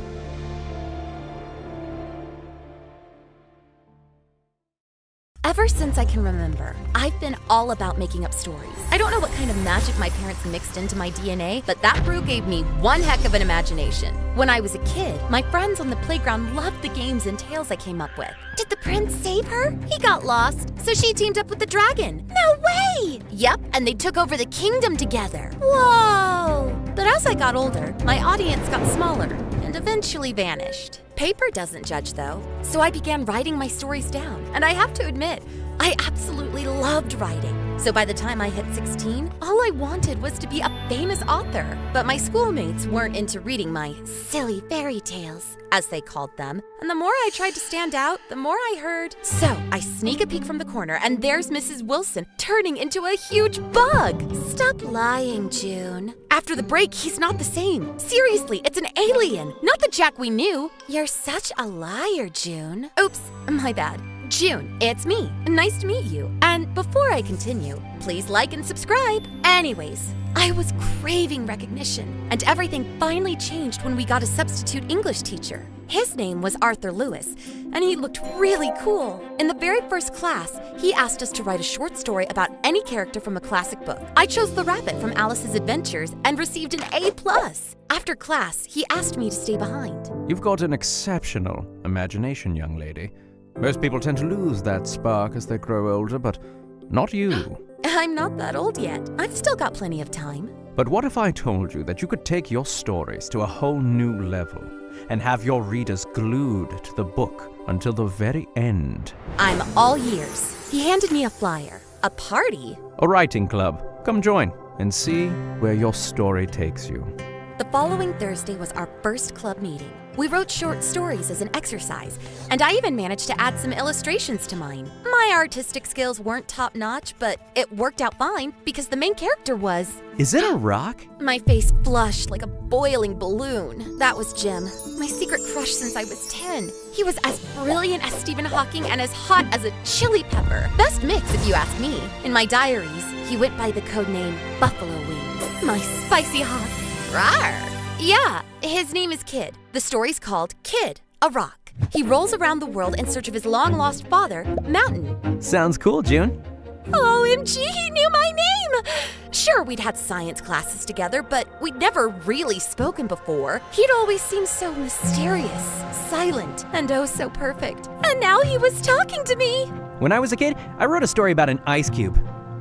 Ever since I can remember, I've been all about making up stories. I don't know what kind of magic my parents mixed into my DNA, but that brew gave me one heck of an imagination. When I was a kid, my friends on the playground loved the games and tales I came up with. Did the prince save her? He got lost, so she teamed up with the dragon. No way! Yep, and they took over the kingdom together. Whoa! But as I got older, my audience got smaller and eventually vanished. Paper doesn't judge, though, so I began writing my stories down. And I have to admit, I absolutely loved writing. So by the time I hit 16, all I wanted was to be a famous author. But my schoolmates weren't into reading my silly fairy tales, as they called them. And the more I tried to stand out, the more I heard. So I sneak a peek from the corner, and there's Mrs. Wilson turning into a huge bug. Stop lying, June. After the break, he's not the same. Seriously, it's an alien, not the Jack we knew. You're such a liar, June. Oops, my bad. June, it's me. Nice to meet you. And before I continue, please like and subscribe. Anyways, I was craving recognition, and everything finally changed when we got a substitute English teacher. His name was Arthur Lewis, and he looked really cool. In the very first class, he asked us to write a short story about any character from a classic book. I chose the rabbit from Alice's Adventures and received an A+. After class, he asked me to stay behind. You've got an exceptional imagination, young lady. Most people tend to lose that spark as they grow older, but not you. I'm not that old yet. I've still got plenty of time. But what if I told you that you could take your stories to a whole new level and have your readers glued to the book until the very end? I'm all ears. He handed me a flyer. A party? A writing club. Come join and see where your story takes you. The following Thursday was our first club meeting. We wrote short stories as an exercise, and I even managed to add some illustrations to mine. My artistic skills weren't top-notch, but it worked out fine because the main character was... Is it a rock? My face flushed like a boiling balloon. That was Jim, my secret crush since I was 10. He was as brilliant as Stephen Hawking and as hot as a chili pepper. Best mix, if you ask me. In my diaries, he went by the codename Buffalo Wings. My spicy hot. Rawr! Yeah, his name is Kid. The story's called Kid, a Rock. He rolls around the world in search of his long-lost father, Mountain. Sounds cool, June. OMG, he knew my name! Sure, we'd had science classes together, but we'd never really spoken before. He'd always seemed so mysterious, silent, and oh so perfect. And now he was talking to me! When I was a kid, I wrote a story about an ice cube.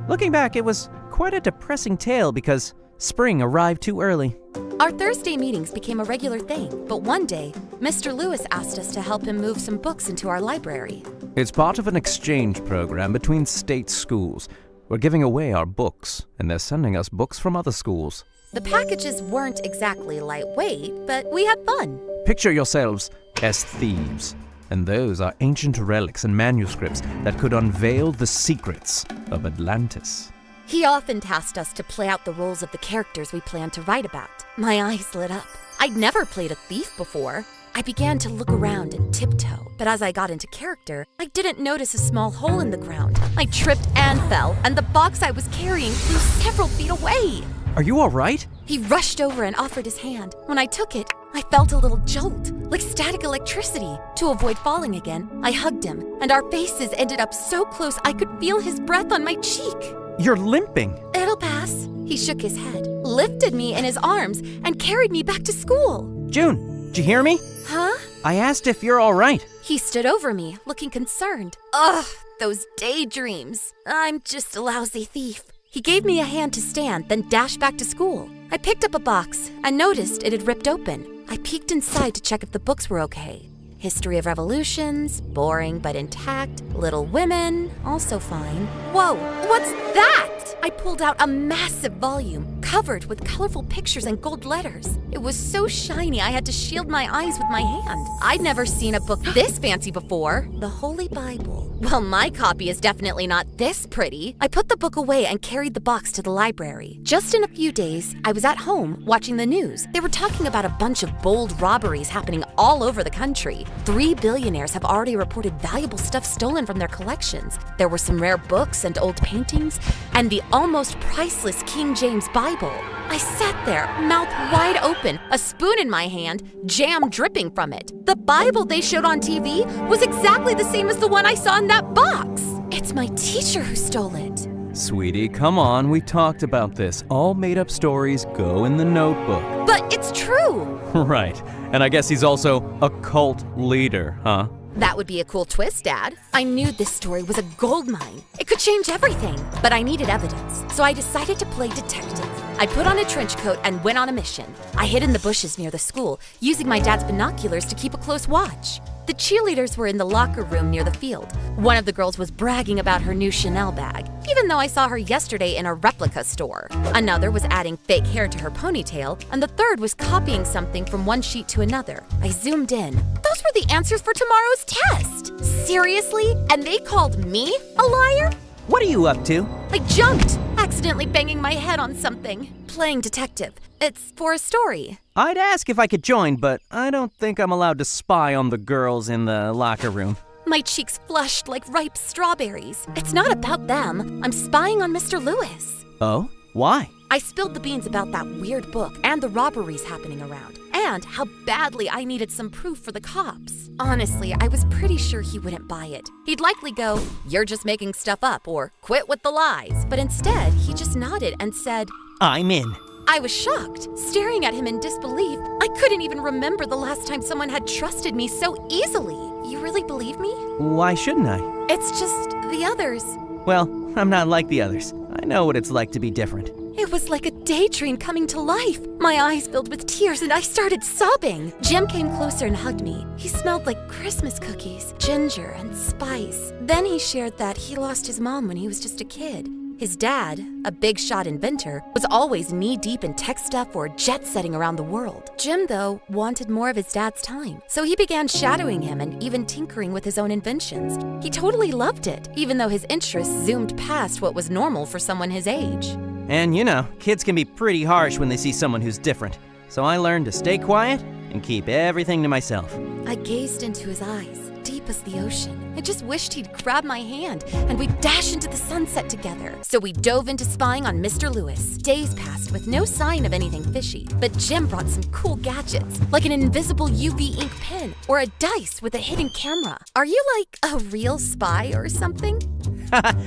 Looking back, it was quite a depressing tale because spring arrived too early. Our Thursday meetings became a regular thing, but one day, Mr. Lewis asked us to help him move some books into our library. It's part of an exchange program between state schools. We're giving away our books, and they're sending us books from other schools. The packages weren't exactly lightweight, but we had fun. Picture yourselves as thieves, and those are ancient relics and manuscripts that could unveil the secrets of Atlantis. He often tasked us to play out the roles of the characters we planned to write about. My eyes lit up. I'd never played a thief before. I began to look around and tiptoe, but as I got into character, I didn't notice a small hole in the ground. I tripped and fell, and the box I was carrying flew several feet away. Are you all right? He rushed over and offered his hand. When I took it, I felt a little jolt, like static electricity. To avoid falling again, I hugged him, and our faces ended up so close I could feel his breath on my cheek. You're limping. It'll pass. He shook his head, lifted me in his arms, and carried me back to school. June, did you hear me? Huh? I asked if you're all right. He stood over me, looking concerned. Ugh, those daydreams. I'm just a lousy thief. He gave me a hand to stand, then dashed back to school. I picked up a box and noticed it had ripped open. I peeked inside to check if the books were okay. History of Revolutions, boring but intact. Little Women, also fine. Whoa, what's that? I pulled out a massive volume, covered with colorful pictures and gold letters. It was so shiny I had to shield my eyes with my hand. I'd never seen a book this fancy before. The Holy Bible. Well, my copy is definitely not this pretty. I put the book away and carried the box to the library. Just in a few days, I was at home watching the news. They were talking about a bunch of bold robberies happening all over the country. 3 billionaires have already reported valuable stuff stolen from their collections. There were some rare books and old paintings, and the almost priceless King James Bible. I sat there, mouth wide open, a spoon in my hand, jam dripping from it. The Bible they showed on TV was exactly the same as the one I saw in that box. It's my teacher who stole it. Sweetie, come on, we talked about this. All made-up stories go in the notebook. But it's true. Right, and I guess he's also a cult leader, huh? That would be a cool twist, Dad. I knew this story was a gold mine. It could change everything, but I needed evidence, so I decided to play detective. I put on a trench coat and went on a mission. I hid in the bushes near the school, using my dad's binoculars to keep a close watch. The cheerleaders were in the locker room near the field. One of the girls was bragging about her new Chanel bag, even though I saw her yesterday in a replica store. Another was adding fake hair to her ponytail, and the third was copying something from one sheet to another. I zoomed in. Those were the answers for tomorrow's test. Seriously? And they called me a liar? What are you up to? I jumped, accidentally banging my head on something. Playing detective. It's for a story. I'd ask if I could join, but I don't think I'm allowed to spy on the girls in the locker room. My cheeks flushed like ripe strawberries. It's not about them. I'm spying on Mr. Lewis. Oh? Why? I spilled the beans about that weird book and the robberies happening around, and how badly I needed some proof for the cops. Honestly, I was pretty sure he wouldn't buy it. He'd likely go, "You're just making stuff up," or "Quit with the lies." But instead, he just nodded and said, "I'm in." I was shocked, staring at him in disbelief. I couldn't even remember the last time someone had trusted me so easily. You really believe me? Why shouldn't I? It's just the others. Well, I'm not like the others. I know what it's like to be different. It was like a daydream coming to life. My eyes filled with tears and I started sobbing. Jim came closer and hugged me. He smelled like Christmas cookies, ginger and spice. Then he shared that he lost his mom when he was just a kid. His dad, a big shot inventor, was always knee-deep in tech stuff or jet-setting around the world. Jim, though, wanted more of his dad's time, so he began shadowing him and even tinkering with his own inventions. He totally loved it, even though his interests zoomed past what was normal for someone his age. And you know, kids can be pretty harsh when they see someone who's different. So I learned to stay quiet and keep everything to myself. I gazed into his eyes, deep as the ocean. I just wished he'd grab my hand and we'd dash into the sunset together. So we dove into spying on Mr. Lewis. Days passed with no sign of anything fishy, but Jim brought some cool gadgets, like an invisible UV ink pen or a dice with a hidden camera. Are you like a real spy or something?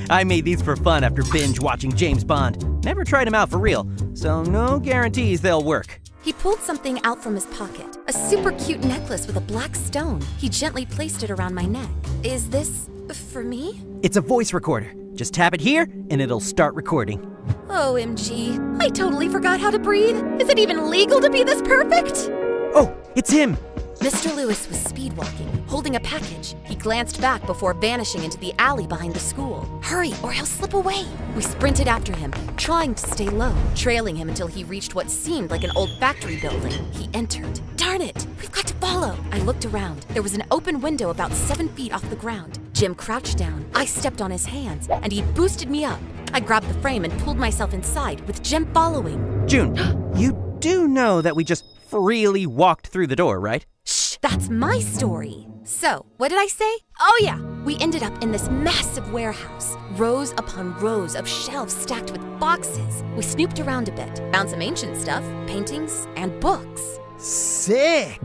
I made these for fun after binge watching James Bond. Never tried them out for real, so no guarantees they'll work. He pulled something out from his pocket, a super cute necklace with a black stone. He gently placed it around my neck. Is this for me? It's a voice recorder. Just tap it here and it'll start recording. OMG, I totally forgot how to breathe. Is it even legal to be this perfect? Oh, it's him! Mr. Lewis was speedwalking, holding a package. He glanced back before vanishing into the alley behind the school. Hurry, or he'll slip away. We sprinted after him, trying to stay low, trailing him until he reached what seemed like an old factory building. He entered. Darn it, we've got to follow. I looked around. There was an open window about 7 feet off the ground. Jim crouched down. I stepped on his hands, and he boosted me up. I grabbed the frame and pulled myself inside, with Jim following. June, you do know that we just freely walked through the door, right? Shh, that's my story. So, what did I say? Oh yeah, we ended up in this massive warehouse. Rows upon rows of shelves stacked with boxes. We snooped around a bit, found some ancient stuff, paintings, and books. Sick!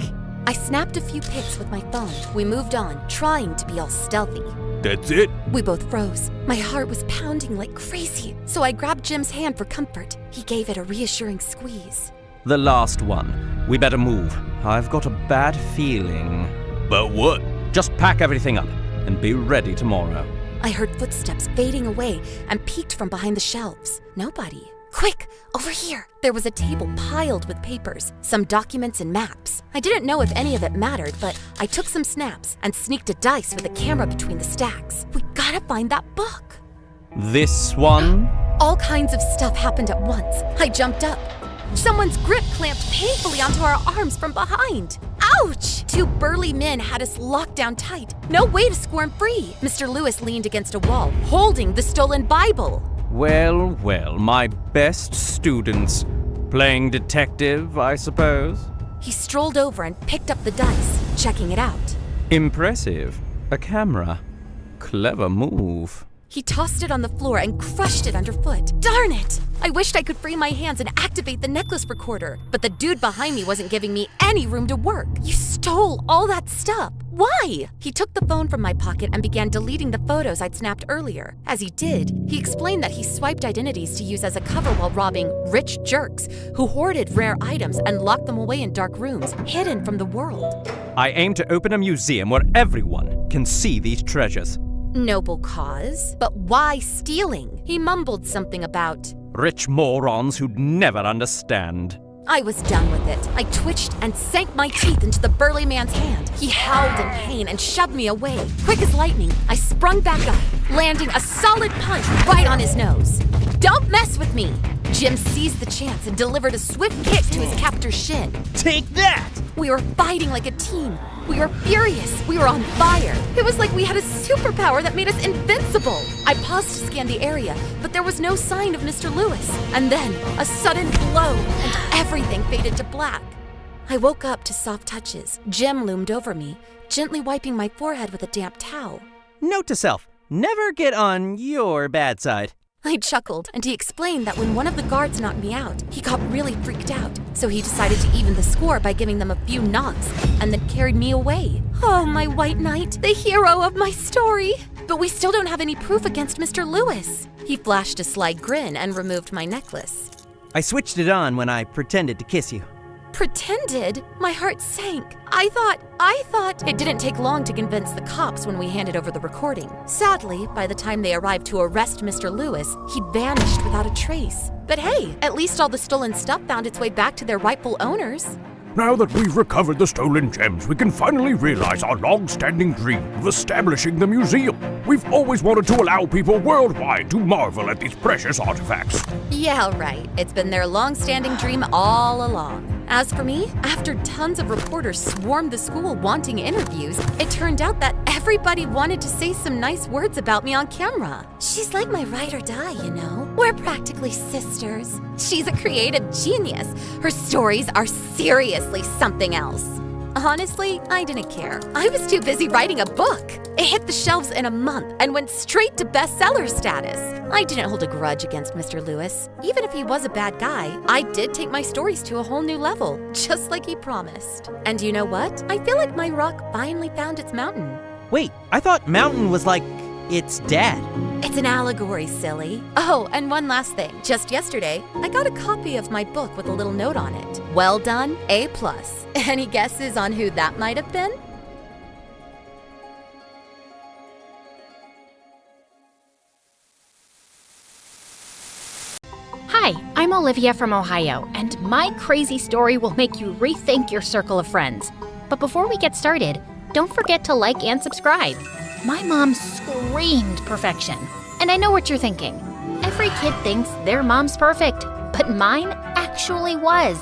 I snapped a few pics with my phone. We moved on, trying to be all stealthy. That's it? We both froze. My heart was pounding like crazy, so I grabbed Jim's hand for comfort. He gave it a reassuring squeeze. The last one. We better move. I've got a bad feeling. About what? Just pack everything up and be ready tomorrow. I heard footsteps fading away and peeked from behind the shelves. Nobody. Quick, over here. There was a table piled with papers, some documents and maps. I didn't know if any of it mattered, but I took some snaps and sneaked a dice with a camera between the stacks. We gotta find that book. This one? All kinds of stuff happened at once. I jumped up. Someone's grip clamped painfully onto our arms from behind. Ouch! 2 burly men had us locked down tight. No way to squirm free. Mr. Lewis leaned against a wall, holding the stolen Bible. Well, well, my best students. Playing detective, I suppose? He strolled over and picked up the dice, checking it out. Impressive. A camera. Clever move. He tossed it on the floor and crushed it underfoot. Darn it! I wished I could free my hands and activate the necklace recorder, but the dude behind me wasn't giving me any room to work. You stole all that stuff. Why? He took the phone from my pocket and began deleting the photos I'd snapped earlier. As he did, he explained that he swiped identities to use as a cover while robbing rich jerks who hoarded rare items and locked them away in dark rooms, hidden from the world. I aim to open a museum where everyone can see these treasures. Noble cause, but why stealing? He mumbled something about rich morons who'd never understand. I was done with it. I twitched and sank my teeth into the burly man's hand. He howled in pain and shoved me away. Quick as lightning, I sprung back up, landing a solid punch right on his nose. Don't mess with me! Jim seized the chance and delivered a swift kick to his captor's shin. Take that! We were fighting like a team. We were furious. We were on fire. It was like we had a superpower that made us invincible. I paused to scan the area, but there was no sign of Mr. Lewis. And then, a sudden blow, and everything faded to black. I woke up to soft touches. Jim loomed over me, gently wiping my forehead with a damp towel. Note to self, never get on your bad side. I chuckled, and he explained that when one of the guards knocked me out, he got really freaked out. So he decided to even the score by giving them a few knocks, and then carried me away. Oh, my white knight, the hero of my story! But we still don't have any proof against Mr. Lewis. He flashed a sly grin and removed my necklace. I switched it on when I pretended to kiss you. Pretended? My heart sank. I thought it didn't take long to convince the cops when we handed over the recording. Sadly, by the time they arrived to arrest Mr. Lewis, he'd vanished without a trace. But hey, at least all the stolen stuff found its way back to their rightful owners. Now that we've recovered the stolen gems, we can finally realize our long-standing dream of establishing the museum. We've always wanted to allow people worldwide to marvel at these precious artifacts. Yeah, right. It's been their long-standing dream all along. As for me, after tons of reporters swarmed the school wanting interviews, it turned out that everybody wanted to say some nice words about me on camera. She's like my ride or die, you know? We're practically sisters. She's a creative genius. Her stories are seriously something else. Honestly, I didn't care. I was too busy writing a book. It hit the shelves in a month and went straight to bestseller status. I didn't hold a grudge against Mr. Lewis. Even if he was a bad guy, I did take my stories to a whole new level, just like he promised. And you know what? I feel like my rock finally found its mountain. Wait, I thought mountain was like its dad. It's an allegory, silly. Oh, and one last thing. Just yesterday, I got a copy of my book with a little note on it. Well done, A+. Any guesses on who that might have been? Hi, I'm Olivia from Ohio, and my crazy story will make you rethink your circle of friends. But before we get started, don't forget to like and subscribe. My mom screamed perfection, and I know what you're thinking. Every kid thinks their mom's perfect, but mine actually was.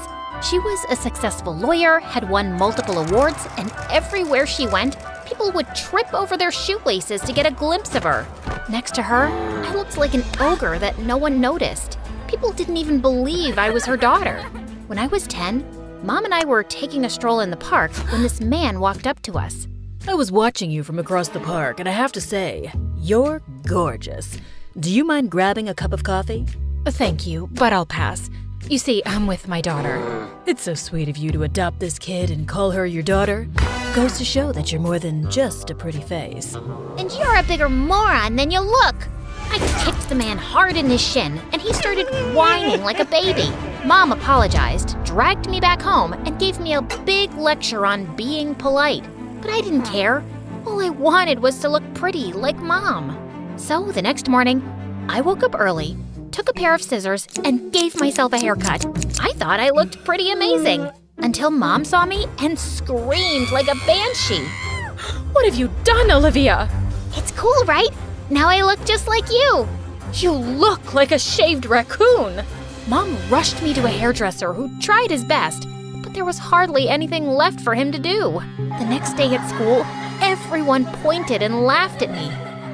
She was a successful lawyer, had won multiple awards, and everywhere she went, people would trip over their shoelaces to get a glimpse of her. Next to her, I looked like an ogre that no one noticed. People didn't even believe I was her daughter. When I was 10, Mom and I were taking a stroll in the park when this man walked up to us. I was watching you from across the park, and I have to say, you're gorgeous. Do you mind grabbing a cup of coffee? Thank you, but I'll pass. You see, I'm with my daughter. It's so sweet of you to adopt this kid and call her your daughter. Goes to show that you're more than just a pretty face. And you're a bigger moron than you look. I kicked the man hard in his shin, and he started whining like a baby. Mom apologized, dragged me back home, and gave me a big lecture on being polite. But I didn't care. All I wanted was to look pretty like Mom. So the next morning, I woke up early, took a pair of scissors, and gave myself a haircut. I thought I looked pretty amazing, until Mom saw me and screamed like a banshee. What have you done, Olivia? It's cool, right? Now I look just like you. You look like a shaved raccoon! Mom rushed me to a hairdresser who tried his best, but there was hardly anything left for him to do. The next day at school, everyone pointed and laughed at me.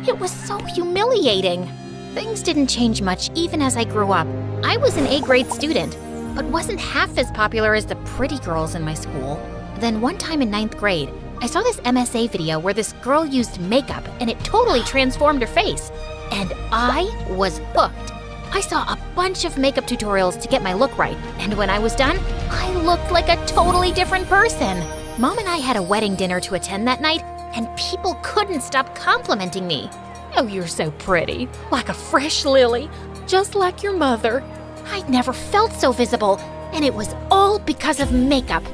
It was so humiliating. Things didn't change much even as I grew up. I was an A-grade student, but wasn't half as popular as the pretty girls in my school. Then one time in 9th grade, I saw this MSA video where this girl used makeup and it totally transformed her face. And I was hooked. I saw a bunch of makeup tutorials to get my look right, and when I was done, I looked like a totally different person. Mom and I had a wedding dinner to attend that night, and people couldn't stop complimenting me. Oh, you're so pretty, like a fresh lily, just like your mother. I'd never felt so visible, and it was all because of makeup.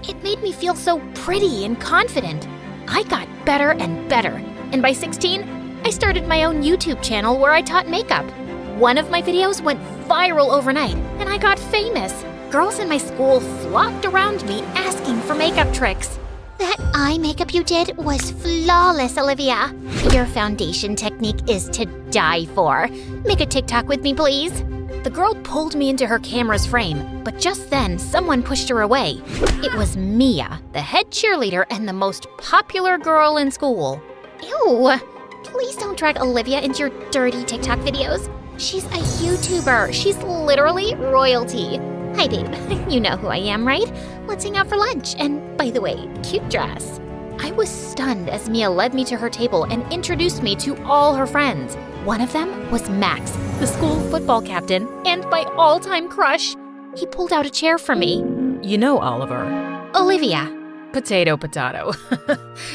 It made me feel so pretty and confident. I got better and better, and by 16, I started my own YouTube channel where I taught makeup. One of my videos went viral overnight, and I got famous. Girls in my school flocked around me asking for makeup tricks. That eye makeup you did was flawless, Olivia. Your foundation technique is to die for. Make a TikTok with me, please. The girl pulled me into her camera's frame, but just then someone pushed her away. It was Mia, the head cheerleader and the most popular girl in school. Ew! Please don't drag Olivia into your dirty TikTok videos. She's a YouTuber. She's literally royalty. Hi, babe. You know who I am, right? Let's hang out for lunch. And by the way, cute dress. I was stunned as Mia led me to her table and introduced me to all her friends. One of them was Max, the school football captain, and my all-time crush. He pulled out a chair for me. You know Oliver. Olivia. Potato, potato.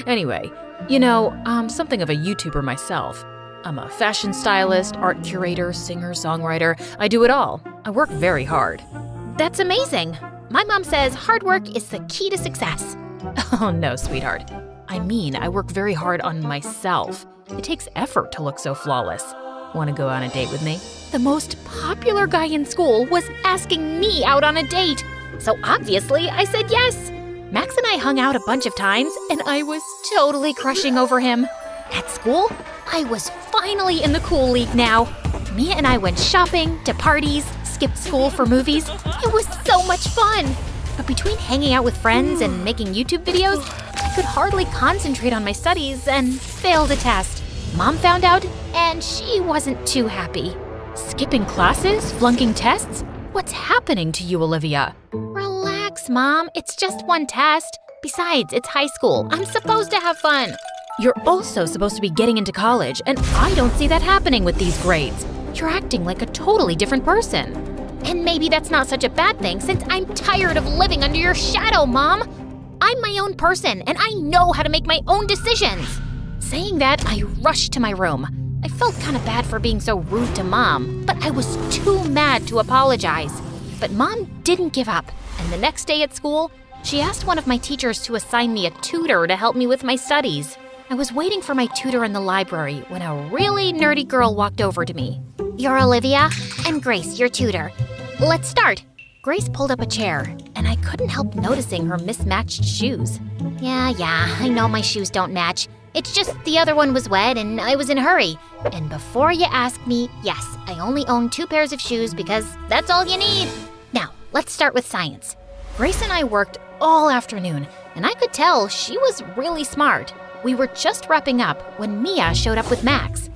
Anyway, you know, I'm something of a YouTuber myself. I'm a fashion stylist, art curator, singer, songwriter. I do it all. I work very hard. That's amazing. My mom says hard work is the key to success. Oh no, sweetheart. I mean, I work very hard on myself. It takes effort to look so flawless. Want to go on a date with me? The most popular guy in school was asking me out on a date. So obviously, I said yes. Max and I hung out a bunch of times, and I was totally crushing over him. At school, I was finally in the cool league now. Mia and I went shopping, to parties, skipped school for movies. It was so much fun. But between hanging out with friends and making YouTube videos, I could hardly concentrate on my studies and failed a test. Mom found out, and she wasn't too happy. Skipping classes? Flunking tests? What's happening to you, Olivia? Relax, Mom. It's just one test. Besides, it's high school. I'm supposed to have fun. You're also supposed to be getting into college, and I don't see that happening with these grades. You're acting like a totally different person. And maybe that's not such a bad thing since I'm tired of living under your shadow, Mom. I'm my own person, and I know how to make my own decisions. Saying that, I rushed to my room. I felt kind of bad for being so rude to Mom, but I was too mad to apologize. But Mom didn't give up, and the next day at school, she asked one of my teachers to assign me a tutor to help me with my studies. I was waiting for my tutor in the library when a really nerdy girl walked over to me. You're Olivia, and Grace, your tutor. Let's start. Grace pulled up a chair, and I couldn't help noticing her mismatched shoes. Yeah, I know my shoes don't match. It's just the other one was wet and I was in a hurry. And before you ask me, yes, I only own 2 pairs of shoes because that's all you need. Now, let's start with science. Grace and I worked all afternoon, and I could tell she was really smart. We were just wrapping up when Mia showed up with Max.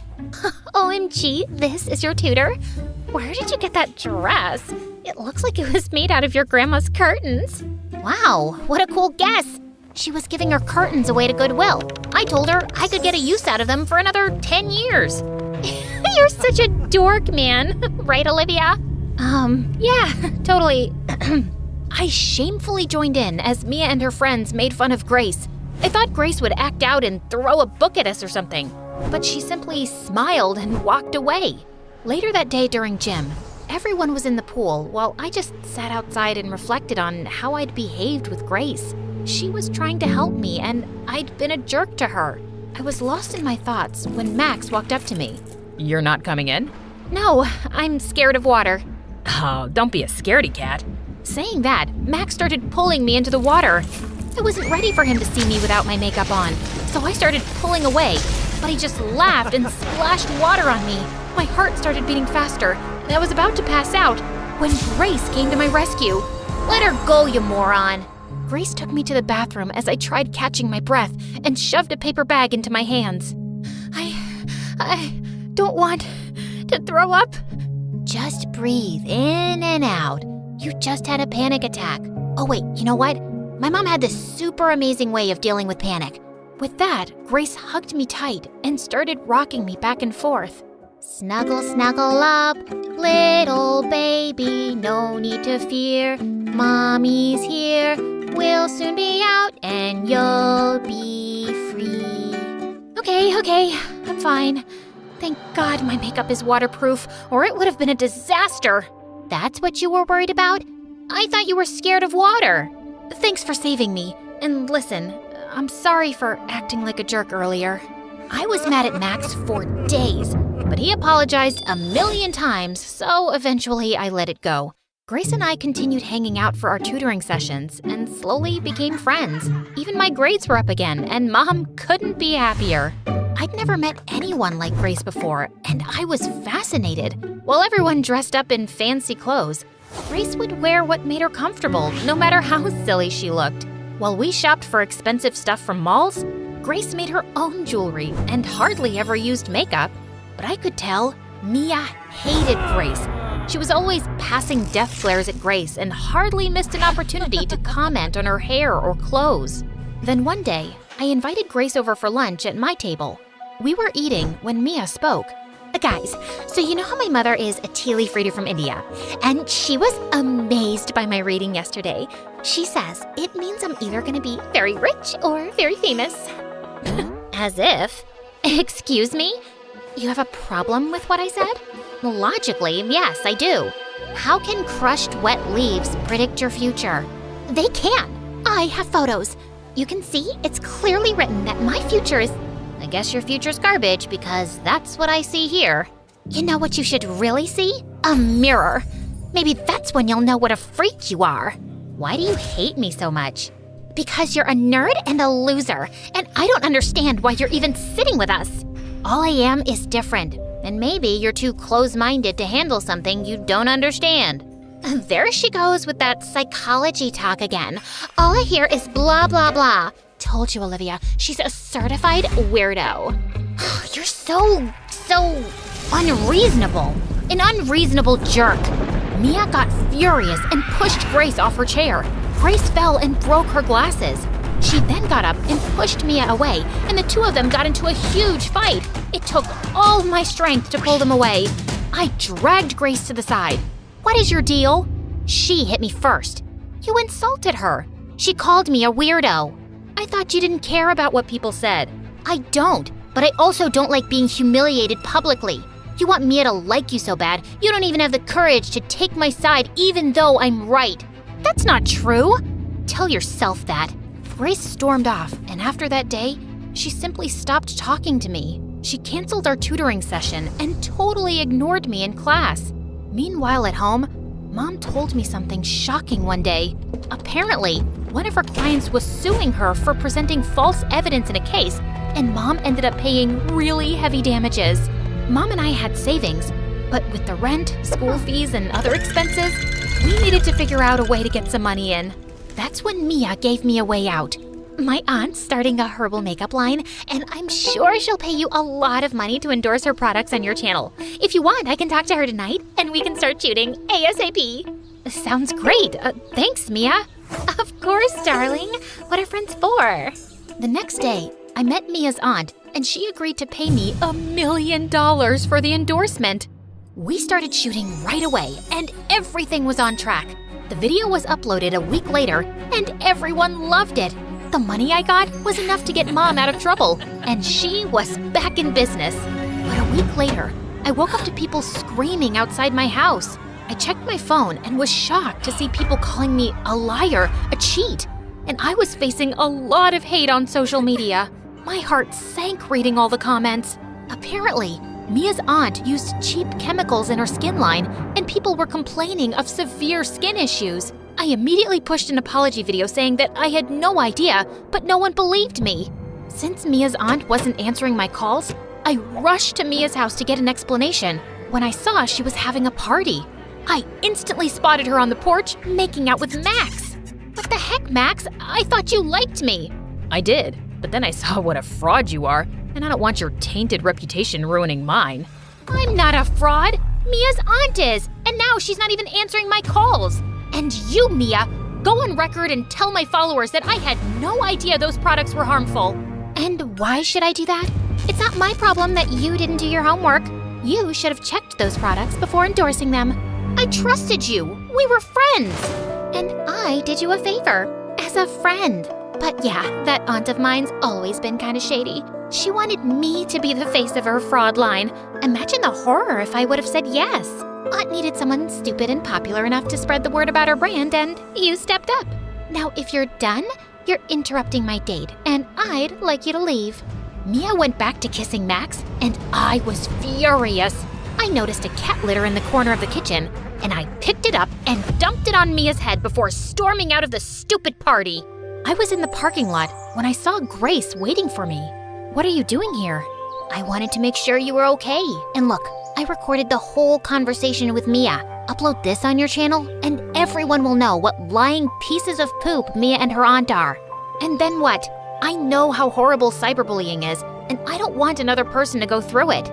OMG, this is your tutor? Where did you get that dress? It looks like it was made out of your grandma's curtains. Wow, what a cool guess. She was giving her curtains away to Goodwill. I told her I could get a use out of them for another 10 years. You're such a dork, man. Right, Olivia? Yeah, totally. I shamefully joined in as Mia and her friends made fun of Grace. I thought Grace would act out and throw a book at us or something, but she simply smiled and walked away. Later that day during gym, everyone was in the pool while I just sat outside and reflected on how I'd behaved with Grace. She was trying to help me, and I'd been a jerk to her. I was lost in my thoughts when Max walked up to me. You're not coming in? No, I'm scared of water. Oh, don't be a scaredy cat. Saying that, Max started pulling me into the water. I wasn't ready for him to see me without my makeup on, so I started pulling away. but he just laughed and splashed water on me. My heart started beating faster, and I was about to pass out when Grace came to my rescue. Let her go, you moron. Grace took me to the bathroom as I tried catching my breath and shoved a paper bag into my hands. I don't want to throw up. Just breathe in and out. You just had a panic attack. Oh wait, you know what? My mom had this super amazing way of dealing with panic. With that, Grace hugged me tight and started rocking me back and forth. Snuggle, snuggle up, little baby, no need to fear. Mommy's here, we'll soon be out and you'll be free. Okay, I'm fine. Thank God my makeup is waterproof, or it would have been a disaster. That's what you were worried about? I thought you were scared of water. Thanks for saving me. And listen, I'm sorry for acting like a jerk earlier. I was mad at Max for days, but he apologized a million times, so eventually I let it go. Grace and I continued hanging out for our tutoring sessions and slowly became friends. Even my grades were up again, and Mom couldn't be happier. I'd never met anyone like Grace before, and I was fascinated. While everyone dressed up in fancy clothes, Grace would wear what made her comfortable, no matter how silly she looked. While we shopped for expensive stuff from malls, Grace made her own jewelry and hardly ever used makeup. But I could tell Mia hated Grace. She was always passing death glares at Grace and hardly missed an opportunity to comment on her hair or clothes. Then one day, I invited Grace over for lunch at my table. We were eating when Mia spoke. Guys, so you know how my mother is a tea leaf reader from India? And she was amazed by my reading yesterday. She says it means I'm either going to be very rich or very famous. As if. Excuse me? You have a problem with what I said? Logically, yes, I do. How can crushed wet leaves predict your future? They can. I have photos. You can see it's clearly written that my future is... I guess your future's garbage because that's what I see here. You know what you should really see? A mirror. Maybe that's when you'll know what a freak you are. Why do you hate me so much? Because you're a nerd and a loser, and I don't understand why you're even sitting with us. All I am is different, and maybe you're too close-minded to handle something you don't understand. There she goes with that psychology talk again. All I hear is blah, blah, blah. Told you, Olivia, she's a certified weirdo. You're so unreasonable. An unreasonable jerk. Mia got furious and pushed Grace off her chair. Grace fell and broke her glasses. She then got up and pushed Mia away, and the two of them got into a huge fight. It took all my strength to pull them away. I dragged Grace to the side. What is your deal? She hit me first. You insulted her. She called me a weirdo. I thought you didn't care about what people said. I don't, but I also don't like being humiliated publicly. You want Mia to like you so bad, you don't even have the courage to take my side even though I'm right. That's not true. Tell yourself that. Grace stormed off, and after that day, she simply stopped talking to me. She canceled our tutoring session and totally ignored me in class. Meanwhile at home, Mom told me something shocking one day. Apparently, one of her clients was suing her for presenting false evidence in a case, and Mom ended up paying really heavy damages. Mom and I had savings, but with the rent, school fees, and other expenses, we needed to figure out a way to get some money in. That's when Mia gave me a way out. My aunt's starting a herbal makeup line, and I'm sure she'll pay you a lot of money to endorse her products on your channel. If you want, I can talk to her tonight, and we can start shooting ASAP. Sounds great. Thanks, Mia. Of course, darling. What are friends for? The next day, I met Mia's aunt, and she agreed to pay me $1 million for the endorsement. We started shooting right away, and everything was on track. The video was uploaded a week later, and everyone loved it. The money I got was enough to get Mom out of trouble, and she was back in business. But a week later, I woke up to people screaming outside my house. I checked my phone and was shocked to see people calling me a liar, a cheat, and I was facing a lot of hate on social media. My heart sank reading all the comments. Apparently, Mia's aunt used cheap chemicals in her skin line, and people were complaining of severe skin issues. I immediately pushed an apology video saying that I had no idea, but no one believed me. Since Mia's aunt wasn't answering my calls, I rushed to Mia's house to get an explanation when I saw she was having a party. I instantly spotted her on the porch making out with Max. What the heck, Max? I thought you liked me. I did, but then I saw what a fraud you are, and I don't want your tainted reputation ruining mine. I'm not a fraud. Mia's aunt is, and now she's not even answering my calls. And you, Mia, go on record and tell my followers that I had no idea those products were harmful. And why should I do that? It's not my problem that you didn't do your homework. You should have checked those products before endorsing them. I trusted you. We were friends. And I did you a favor as a friend. But yeah, that aunt of mine's always been kind of shady. She wanted me to be the face of her fraud line. Imagine the horror if I would have said yes. Aunt needed someone stupid and popular enough to spread the word about her brand, and you stepped up. Now, if you're done, you're interrupting my date, and I'd like you to leave. Mia went back to kissing Max, and I was furious. I noticed a cat litter in the corner of the kitchen, and I picked it up and dumped it on Mia's head before storming out of the stupid party. I was in the parking lot when I saw Grace waiting for me. What are you doing here? I wanted to make sure you were okay. And look, I recorded the whole conversation with Mia. Upload this on your channel, and everyone will know what lying pieces of poop Mia and her aunt are. And then what? I know how horrible cyberbullying is, and I don't want another person to go through it.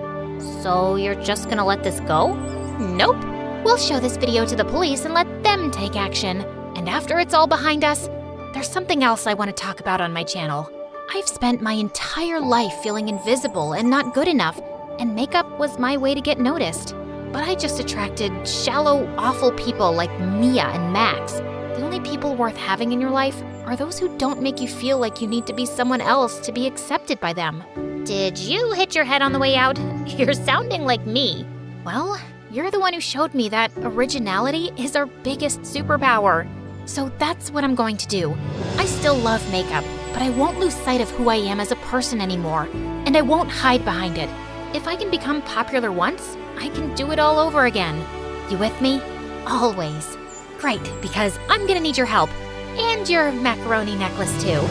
So you're just gonna let this go? Nope. We'll show this video to the police and let them take action. And after it's all behind us, there's something else I want to talk about on my channel. I've spent my entire life feeling invisible and not good enough, and makeup was my way to get noticed. But I just attracted shallow, awful people like Mia and Max. The only people worth having in your life are those who don't make you feel like you need to be someone else to be accepted by them. Did you hit your head on the way out? You're sounding like me. Well, you're the one who showed me that originality is our biggest superpower. So that's what I'm going to do. I still love makeup, but I won't lose sight of who I am as a person anymore, and I won't hide behind it. If I can become popular once, I can do it all over again. You with me? Always. Great, because I'm gonna need your help, and your macaroni necklace too.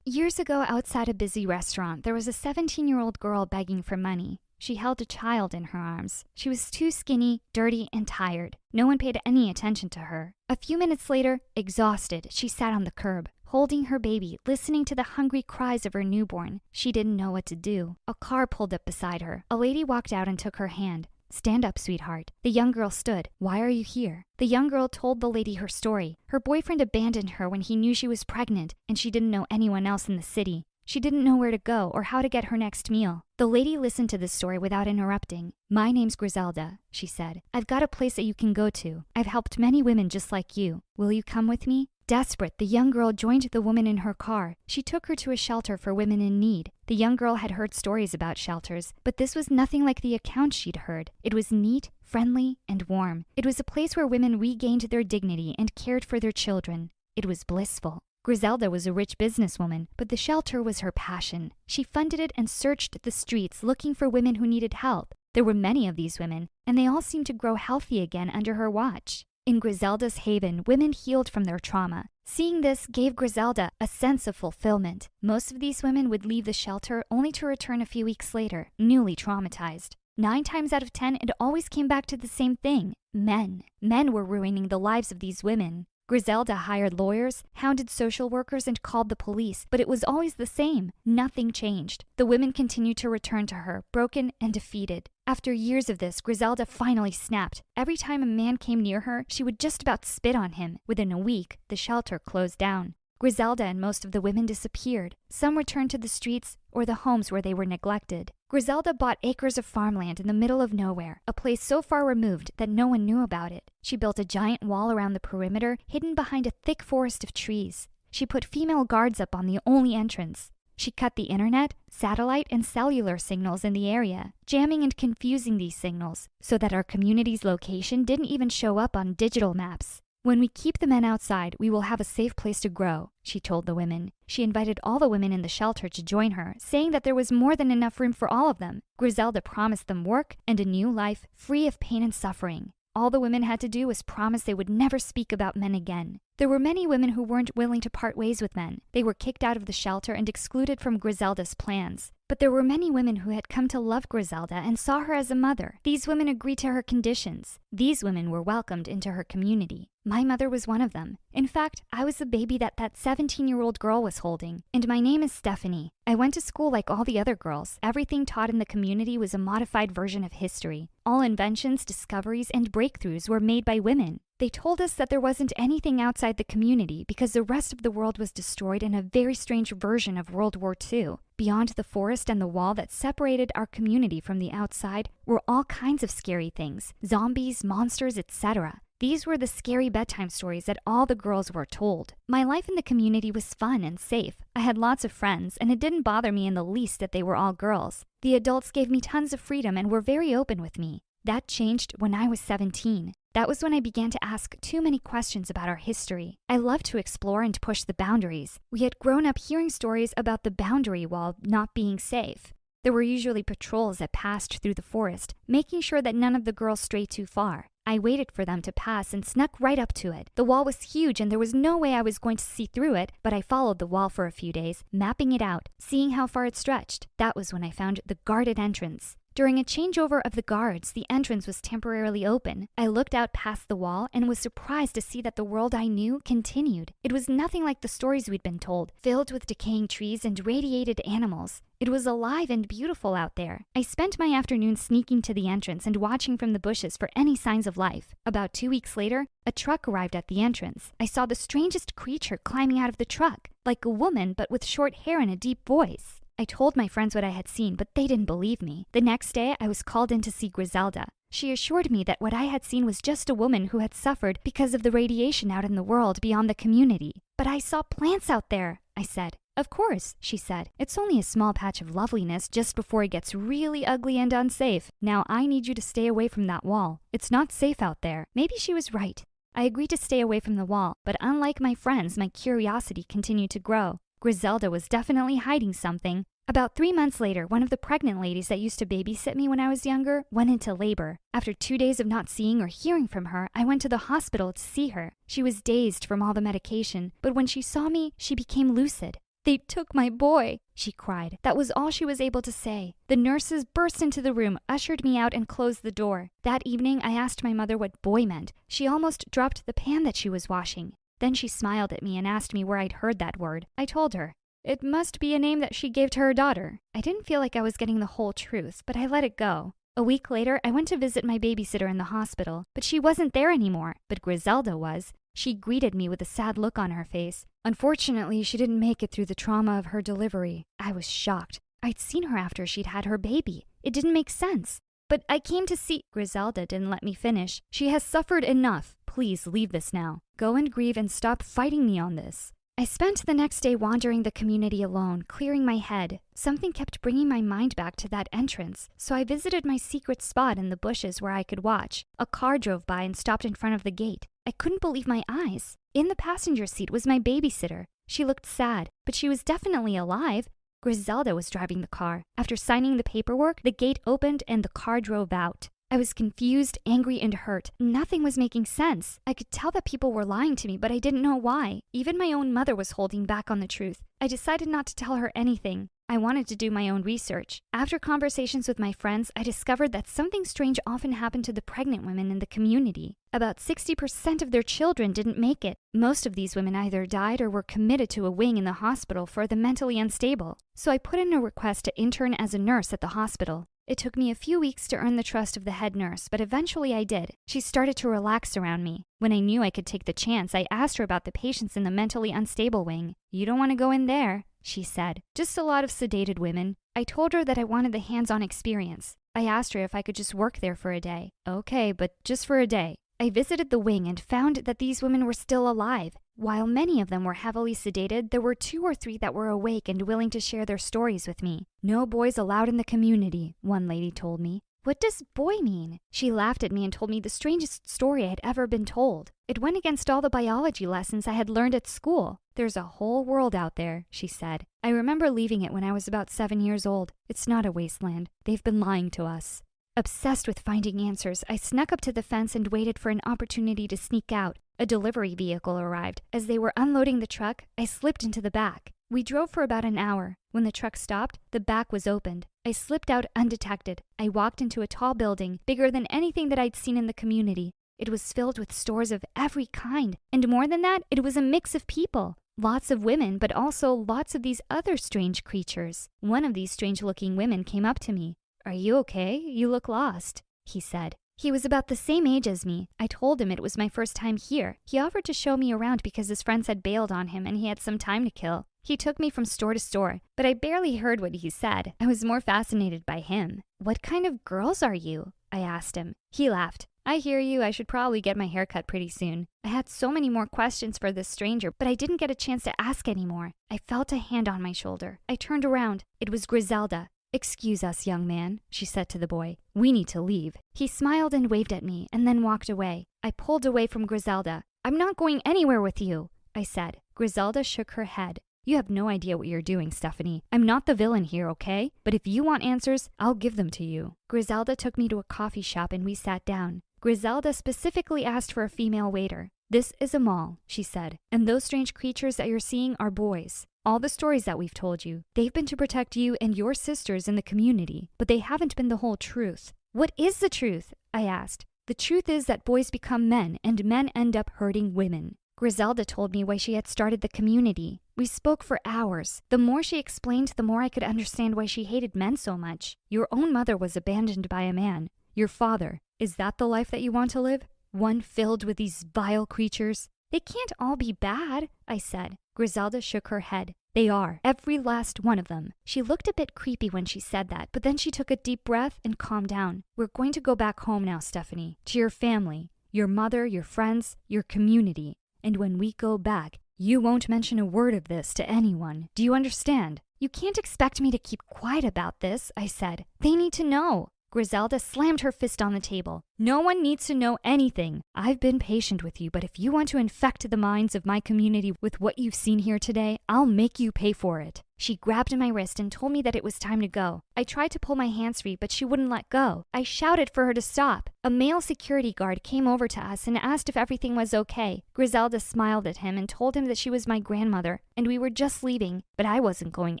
Years ago, outside a busy restaurant, there was a 17-year-old girl begging for money. She held a child in her arms. She was too skinny, dirty, and tired. No one paid any attention to her. A few minutes later, exhausted, she sat on the curb, holding her baby, listening to the hungry cries of her newborn. She didn't know what to do. A car pulled up beside her. A lady walked out and took her hand. "Stand up, sweetheart." The young girl stood. "Why are you here?" The young girl told the lady her story. Her boyfriend abandoned her when he knew she was pregnant, and she didn't know anyone else in the city. She didn't know where to go or how to get her next meal. The lady listened to this story without interrupting. "My name's Griselda," she said. "I've got a place that you can go to. I've helped many women just like you. Will you come with me?" Desperate, the young girl joined the woman in her car. She took her to a shelter for women in need. The young girl had heard stories about shelters, but this was nothing like the accounts she'd heard. It was neat, friendly, and warm. It was a place where women regained their dignity and cared for their children. It was blissful. Griselda was a rich businesswoman, but the shelter was her passion. She funded it and searched the streets looking for women who needed help. There were many of these women, and they all seemed to grow healthy again under her watch. In Griselda's haven, women healed from their trauma. Seeing this gave Griselda a sense of fulfillment. Most of these women would leave the shelter only to return a few weeks later, newly traumatized. 9 times out of 10, it always came back to the same thing: men. Men were ruining the lives of these women. Griselda hired lawyers, hounded social workers, and called the police, but it was always the same. Nothing changed. The women continued to return to her, broken and defeated. After years of this, Griselda finally snapped. Every time a man came near her, she would just about spit on him. Within a week, the shelter closed down. Griselda and most of the women disappeared. Some returned to the streets or the homes where they were neglected. Griselda bought acres of farmland in the middle of nowhere, a place so far removed that no one knew about it. She built a giant wall around the perimeter, hidden behind a thick forest of trees. She put female guards up on the only entrance. She cut the internet, satellite, and cellular signals in the area, jamming and confusing these signals so that our community's location didn't even show up on digital maps. "When we keep the men outside, we will have a safe place to grow," she told the women. She invited all the women in the shelter to join her, saying that there was more than enough room for all of them. Griselda promised them work and a new life, free of pain and suffering. All the women had to do was promise they would never speak about men again. There were many women who weren't willing to part ways with men. They were kicked out of the shelter and excluded from Griselda's plans. But there were many women who had come to love Griselda and saw her as a mother. These women agreed to her conditions. These women were welcomed into her community. My mother was one of them. In fact, I was the baby that 17-year-old girl was holding. And my name is Stephanie. I went to school like all the other girls. Everything taught in the community was a modified version of history. All inventions, discoveries, and breakthroughs were made by women. They told us that there wasn't anything outside the community because the rest of the world was destroyed in a very strange version of World War II. Beyond the forest and the wall that separated our community from the outside were all kinds of scary things, zombies, monsters, etc. These were the scary bedtime stories that all the girls were told. My life in the community was fun and safe. I had lots of friends, and it didn't bother me in the least that they were all girls. The adults gave me tons of freedom and were very open with me. That changed when I was 17. That was when I began to ask too many questions about our history. I loved to explore and push the boundaries. We had grown up hearing stories about the boundary wall not being safe. There were usually patrols that passed through the forest, making sure that none of the girls strayed too far. I waited for them to pass and snuck right up to it. The wall was huge and there was no way I was going to see through it, but I followed the wall for a few days, mapping it out, seeing how far it stretched. That was when I found the guarded entrance. During a changeover of the guards, the entrance was temporarily open. I looked out past the wall and was surprised to see that the world I knew continued. It was nothing like the stories we'd been told, filled with decaying trees and radiated animals. It was alive and beautiful out there. I spent my afternoon sneaking to the entrance and watching from the bushes for any signs of life. About 2 weeks later, a truck arrived at the entrance. I saw the strangest creature climbing out of the truck, like a woman but with short hair and a deep voice. I told my friends what I had seen, but they didn't believe me. The next day, I was called in to see Griselda. She assured me that what I had seen was just a woman who had suffered because of the radiation out in the world beyond the community. But I saw plants out there, I said. Of course, she said. It's only a small patch of loveliness just before it gets really ugly and unsafe. Now I need you to stay away from that wall. It's not safe out there. Maybe she was right. I agreed to stay away from the wall, but unlike my friends, my curiosity continued to grow. Griselda was definitely hiding something. About 3 months later, one of the pregnant ladies that used to babysit me when I was younger went into labor. After 2 days of not seeing or hearing from her, I went to the hospital to see her. She was dazed from all the medication, but when she saw me, she became lucid. "They took my boy," she cried. That was all she was able to say. The nurses burst into the room, ushered me out, and closed the door. That evening, I asked my mother what boy meant. She almost dropped the pan that she was washing. Then she smiled at me and asked me where I'd heard that word. I told her. It must be a name that she gave to her daughter. I didn't feel like I was getting the whole truth, but I let it go. A week later, I went to visit my babysitter in the hospital, but she wasn't there anymore. But Griselda was. She greeted me with a sad look on her face. Unfortunately, she didn't make it through the trauma of her delivery. I was shocked. I'd seen her after she'd had her baby. It didn't make sense. But I came to see... Griselda didn't let me finish. She has suffered enough. Please leave this now. Go and grieve and stop fighting me on this. I spent the next day wandering the community alone, clearing my head. Something kept bringing my mind back to that entrance, so I visited my secret spot in the bushes where I could watch. A car drove by and stopped in front of the gate. I couldn't believe my eyes. In the passenger seat was my babysitter. She looked sad, but she was definitely alive. Griselda was driving the car. After signing the paperwork, the gate opened and the car drove out. I was confused, angry, and hurt. Nothing was making sense. I could tell that people were lying to me, but I didn't know why. Even my own mother was holding back on the truth. I decided not to tell her anything. I wanted to do my own research. After conversations with my friends, I discovered that something strange often happened to the pregnant women in the community. About 60% of their children didn't make it. Most of these women either died or were committed to a wing in the hospital for the mentally unstable. So I put in a request to intern as a nurse at the hospital. It took me a few weeks to earn the trust of the head nurse, but eventually I did. She started to relax around me. When I knew I could take the chance, I asked her about the patients in the mentally unstable wing. "You don't want to go in there," she said. "Just a lot of sedated women." I told her that I wanted the hands-on experience. I asked her if I could just work there for a day. "Okay, but just for a day." I visited the wing and found that these women were still alive. While many of them were heavily sedated, there were 2 or 3 that were awake and willing to share their stories with me. "No boys allowed in the community," one lady told me. "What does boy mean?" She laughed at me and told me the strangest story I had ever been told. It went against all the biology lessons I had learned at school. "There's a whole world out there," she said. I remember leaving it when I was about 7 years old. It's not a wasteland. They've been lying to us. Obsessed with finding answers, I snuck up to the fence and waited for an opportunity to sneak out. A delivery vehicle arrived. As they were unloading the truck, I slipped into the back. We drove for about an hour. When the truck stopped, the back was opened. I slipped out undetected. I walked into a tall building, bigger than anything that I'd seen in the community. It was filled with stores of every kind, and more than that, it was a mix of people. Lots of women, but also lots of these other strange creatures. One of these strange-looking women came up to me. "Are you okay? You look lost," he said. He was about the same age as me. I told him it was my first time here. He offered to show me around because his friends had bailed on him and he had some time to kill. He took me from store to store, but I barely heard what he said. I was more fascinated by him. "What kind of girls are you?" I asked him. He laughed. "I hear you. I should probably get my hair cut pretty soon." I had so many more questions for this stranger, but I didn't get a chance to ask any more. I felt a hand on my shoulder. I turned around. It was Griselda. "Excuse us, young man," she said to the boy. "We need to leave." He smiled and waved at me and then walked away. I pulled away from Griselda. "I'm not going anywhere with you," I said. Griselda shook her head. "You have no idea what you're doing, Stephanie. I'm not the villain here, okay? But if you want answers, I'll give them to you." Griselda took me to a coffee shop and we sat down. Griselda specifically asked for a female waiter. "This is a mall," she said, "and those strange creatures that you're seeing are boys. All the stories that we've told you, they've been to protect you and your sisters in the community, but they haven't been the whole truth." "What is the truth?" I asked. "The truth is that boys become men and men end up hurting women." Griselda told me why she had started the community. We spoke for hours. The more she explained, the more I could understand why she hated men so much. "Your own mother was abandoned by a man. Your father. Is that the life that you want to live? One filled with these vile creatures?" "They can't all be bad," I said. Griselda shook her head. "They are, every last one of them." She looked a bit creepy when she said that, but then she took a deep breath and calmed down. "We're going to go back home now, Stephanie, to your family, your mother, your friends, your community. And when we go back, you won't mention a word of this to anyone. Do you understand?" "You can't expect me to keep quiet about this," I said. "They need to know." Griselda slammed her fist on the table. "No one needs to know anything. I've been patient with you, but if you want to infect the minds of my community with what you've seen here today, I'll make you pay for it." She grabbed my wrist and told me that it was time to go. I tried to pull my hands free, but she wouldn't let go. I shouted for her to stop. A male security guard came over to us and asked if everything was okay. Griselda smiled at him and told him that she was my grandmother, and we were just leaving, but I wasn't going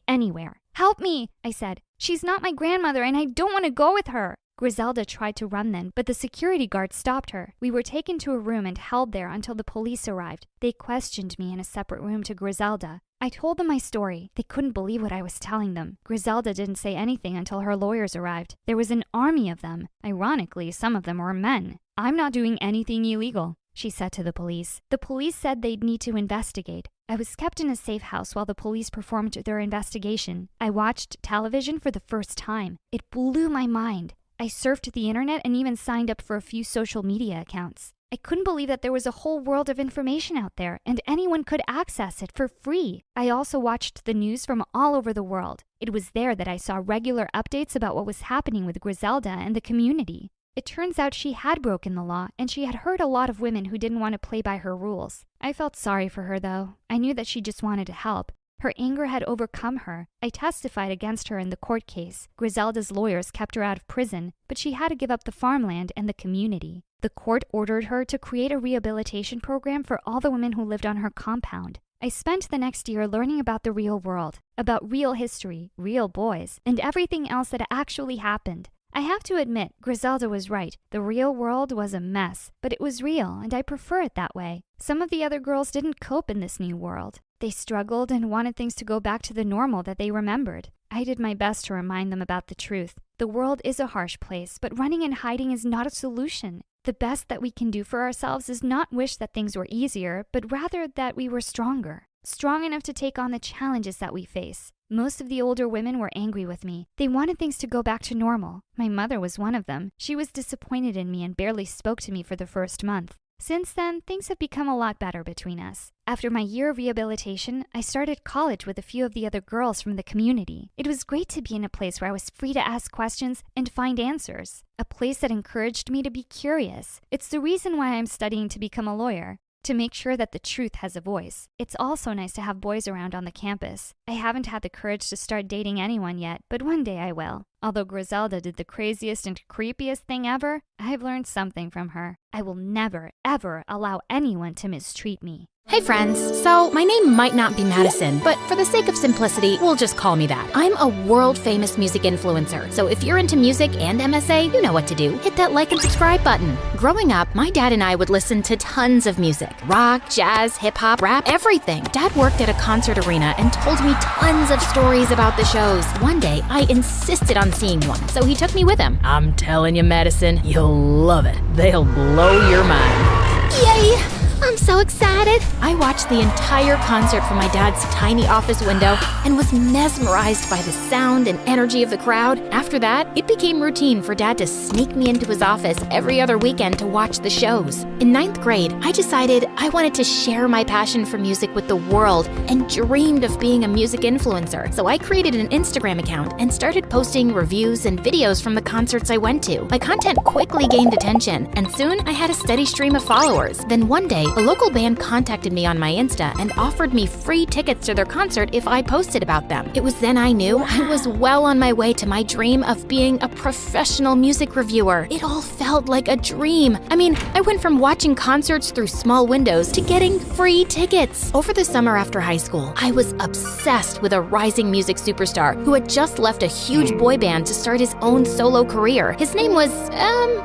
anywhere. "Help me," I said. "She's not my grandmother, and I don't want to go with her." Griselda tried to run then, but the security guard stopped her. We were taken to a room and held there until the police arrived. They questioned me in a separate room to Griselda. I told them my story. They couldn't believe what I was telling them. Griselda didn't say anything until her lawyers arrived. There was an army of them. Ironically, some of them were men. "I'm not doing anything illegal," she said to the police. The police said they'd need to investigate. I was kept in a safe house while the police performed their investigation. I watched television for the first time. It blew my mind. I surfed the internet and even signed up for a few social media accounts. I couldn't believe that there was a whole world of information out there, and anyone could access it for free. I also watched the news from all over the world. It was there that I saw regular updates about what was happening with Griselda and the community. It turns out she had broken the law, and she had hurt a lot of women who didn't want to play by her rules. I felt sorry for her, though. I knew that she just wanted to help. Her anger had overcome her. I testified against her in the court case. Griselda's lawyers kept her out of prison, but she had to give up the farmland and the community. The court ordered her to create a rehabilitation program for all the women who lived on her compound. I spent the next year learning about the real world, about real history, real boys, and everything else that actually happened. I have to admit, Griselda was right. The real world was a mess, but it was real, and I prefer it that way. Some of the other girls didn't cope in this new world. They struggled and wanted things to go back to the normal that they remembered. I did my best to remind them about the truth. The world is a harsh place, but running and hiding is not a solution. The best that we can do for ourselves is not wish that things were easier, but rather that we were stronger. Strong enough to take on the challenges that we face. Most of the older women were angry with me. They wanted things to go back to normal. My mother was one of them. She was disappointed in me and barely spoke to me for the first month. Since then, things have become a lot better between us. After my year of rehabilitation, I started college with a few of the other girls from the community. It was great to be in a place where I was free to ask questions and find answers. A place that encouraged me to be curious. It's the reason why I'm studying to become a lawyer. To make sure that the truth has a voice. It's also nice to have boys around on the campus. I haven't had the courage to start dating anyone yet, but one day I will. Although Griselda did the craziest and creepiest thing ever, I've learned something from her. I will never, ever allow anyone to mistreat me. Hey friends, so my name might not be Madison, but for the sake of simplicity, we'll just call me that. I'm a world-famous music influencer, so if you're into music and MSA, you know what to do. Hit that like and subscribe button. Growing up, my dad and I would listen to tons of music. Rock, jazz, hip-hop, rap, everything. Dad worked at a concert arena and told me tons of stories about the shows. One day, I insisted on seeing one, so he took me with him. I'm telling you, Madison, you'll love it. They'll blow your mind. Yay! I'm so excited! I watched the entire concert from my dad's tiny office window and was mesmerized by the sound and energy of the crowd. After that, it became routine for Dad to sneak me into his office every other weekend to watch the shows. In 9th grade, I decided I wanted to share my passion for music with the world and dreamed of being a music influencer. So I created an Instagram account and started posting reviews and videos from the concerts I went to. My content quickly gained attention, and soon I had a steady stream of followers. Then one day, a local band contacted me on my Insta and offered me free tickets to their concert if I posted about them. It was then I knew I was well on my way to my dream of being a professional music reviewer. It all felt like a dream. I mean, I went from watching concerts through small windows to getting free tickets. Over the summer after high school, I was obsessed with a rising music superstar who had just left a huge boy band to start his own solo career. His name was,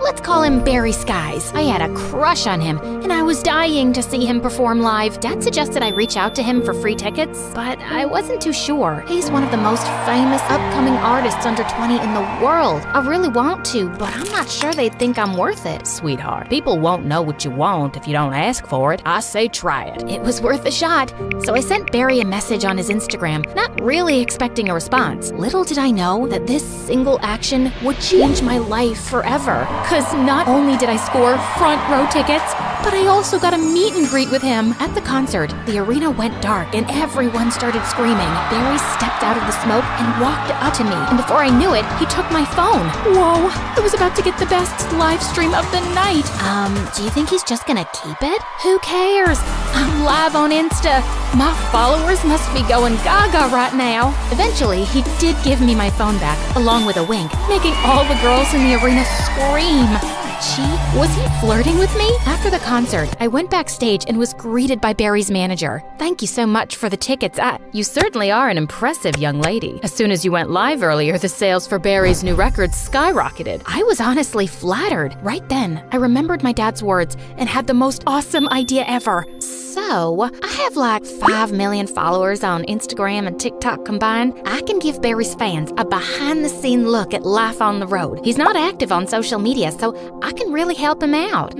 let's call him Barry Skies. I had a crush on him, and I was dying to see him perform live. Dad suggested I reach out to him for free tickets, but I wasn't too sure. He's one of the most famous upcoming artists under 20 in the world. I really want to, but I'm not sure they'd think I'm worth it. Sweetheart, people won't know what you want if you don't ask for it. I say try it. It was worth a shot, so I sent Barry a message on his Instagram, not really expecting a response. Little did I know that this single action would change my life forever. Cause not only did I score front row tickets, but I also got a meet and greet with him. At the concert, the arena went dark and everyone started screaming. Barry stepped out of the smoke and walked up to me, and before I knew it, he took my phone. Whoa, I was about to get the best live stream of the night. Do you think he's just gonna keep it? Who cares? I'm live on Insta. My followers must be going gaga right now. Eventually, he did give me my phone back, along with a wink, making all the girls in the arena scream. Was he flirting with me? After the concert, I went backstage and was greeted by Barry's manager. Thank you so much for the tickets. You certainly are an impressive young lady. As soon as you went live earlier, the sales for Barry's new record skyrocketed. I was honestly flattered. Right then, I remembered my dad's words and had the most awesome idea ever. So, I have like 5 million followers on Instagram and TikTok combined. I can give Barry's fans a behind-the-scene look at life on the road. He's not active on social media, so I can really help him out.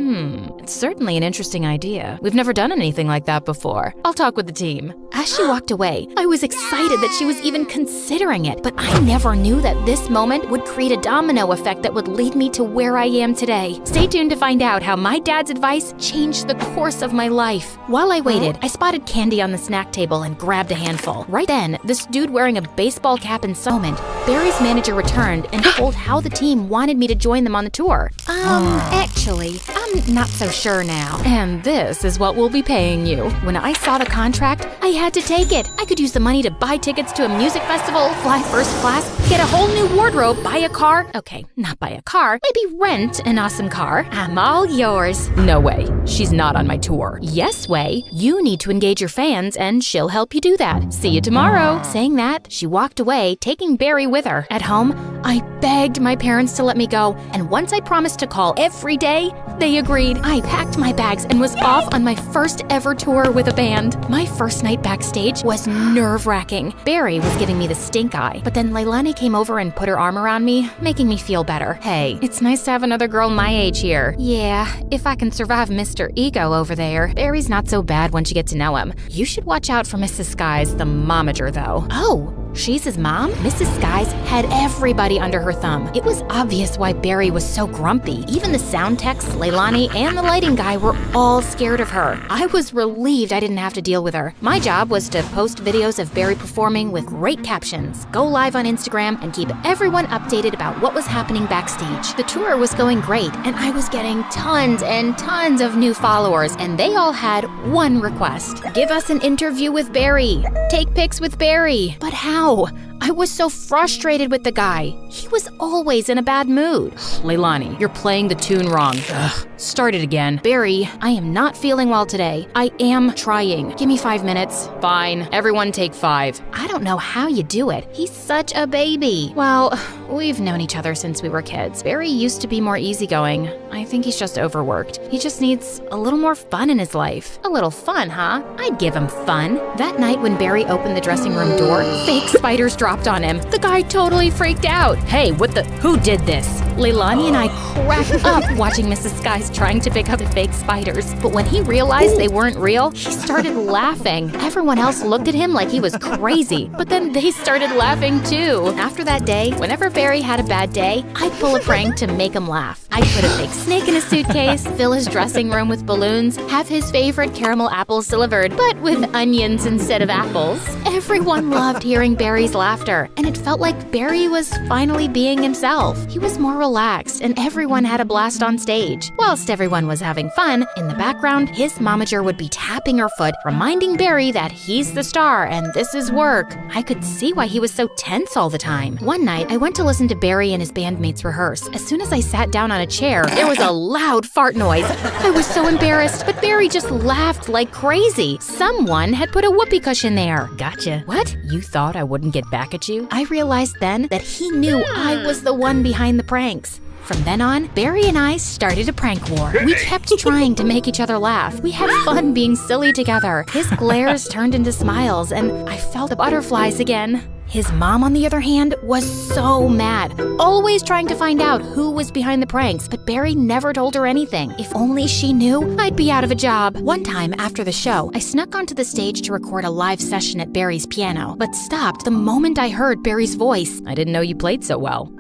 It's certainly an interesting idea. We've never done anything like that before. I'll talk with the team. As she walked away, I was excited that she was even considering it, but I never knew that this moment would create a domino effect that would lead me to where I am today. Stay tuned to find out how my dad's advice changed the course of my life. While I waited, I spotted candy on the snack table and grabbed a handful. Right then, this dude wearing a baseball cap and moment, Barry's manager returned and told how the team wanted me to join them on the tour. Actually, I'm not so sure now. And this is what we'll be paying you. When I saw the contract, I had to take it. I could use the money to buy tickets to a music festival, fly first class, get a whole new wardrobe, buy a car. Okay, not buy a car, maybe rent an awesome car. I'm all yours. No way. She's not on my tour. Yes way. You need to engage your fans and she'll help you do that. See you tomorrow. Saying that, she walked away, taking Barry with her. At home, I begged my parents to let me go, and once I promised to call every day, they agreed. I packed my bags and was off on my first ever tour with a band. My first night backstage was nerve-wracking. Barry was giving me the stink eye, but then Leilani came over and put her arm around me, making me feel better. Hey, it's nice to have another girl my age here. Yeah, if I can survive Mr. Ego over there. Barry's not so bad once you get to know him. You should watch out for Mrs. Skies, the momager, though. Oh, she's his mom? Mrs. Skies had everybody under her thumb. It was obvious why Barry was so grumpy. Even the sound techs, Leilani, and the lighting guy were all scared of her. I was relieved I didn't have to deal with her. My job was to post videos of Barry performing with great captions, go live on Instagram, and keep everyone updated about what was happening backstage. The tour was going great, and I was getting tons and tons of new followers, and they all had one request. Give us an interview with Barry. Take pics with Barry. But how? I was so frustrated with the guy. He was always in a bad mood. Leilani, you're playing the tune wrong. Ugh, start it again. Barry, I am not feeling well today. I am trying. Give me 5 minutes. Fine. Everyone take 5. I don't know how you do it. He's such a baby. Well, we've known each other since we were kids. Barry used to be more easygoing. I think he's just overworked. He just needs a little more fun in his life. A little fun, huh? I'd give him fun. That night when Barry opened the dressing room door, fake spiders dropped on him. The guy totally freaked out. Hey, who did this? Leilani and I cracked up watching Mrs. Skies trying to pick up the fake spiders. But when he realized they weren't real, he started laughing. Everyone else looked at him like he was crazy, but then they started laughing too. After that day, whenever Barry had a bad day, I'd pull a prank to make him laugh. I'd put a fake snake in his suitcase, fill his dressing room with balloons, have his favorite caramel apples delivered, but with onions instead of apples. Everyone loved hearing Barry's laughter, and it felt like Barry was finally being himself. He was more relaxed, and everyone had a blast on stage. Whilst everyone was having fun, in the background, his momager would be tapping her foot, reminding Barry that he's the star and this is work. I could see why he was so tense all the time. One night, I went to listen to Barry and his bandmates rehearse. As soon as I sat down on a chair, there was a loud fart noise. I was so embarrassed, but Barry just laughed like crazy. Someone had put a whoopee cushion there. Gotcha. What? You thought I wouldn't get back at you? I realized then that he knew I was the one behind the pranks. From then on, Barry and I started a prank war. We kept trying to make each other laugh. We had fun being silly together. His glares turned into smiles, and I felt the butterflies again. His mom, on the other hand, was so mad, always trying to find out who was behind the pranks, but Barry never told her anything. If only she knew, I'd be out of a job. One time after the show, I snuck onto the stage to record a live session at Barry's piano, but stopped the moment I heard Barry's voice. I didn't know you played so well.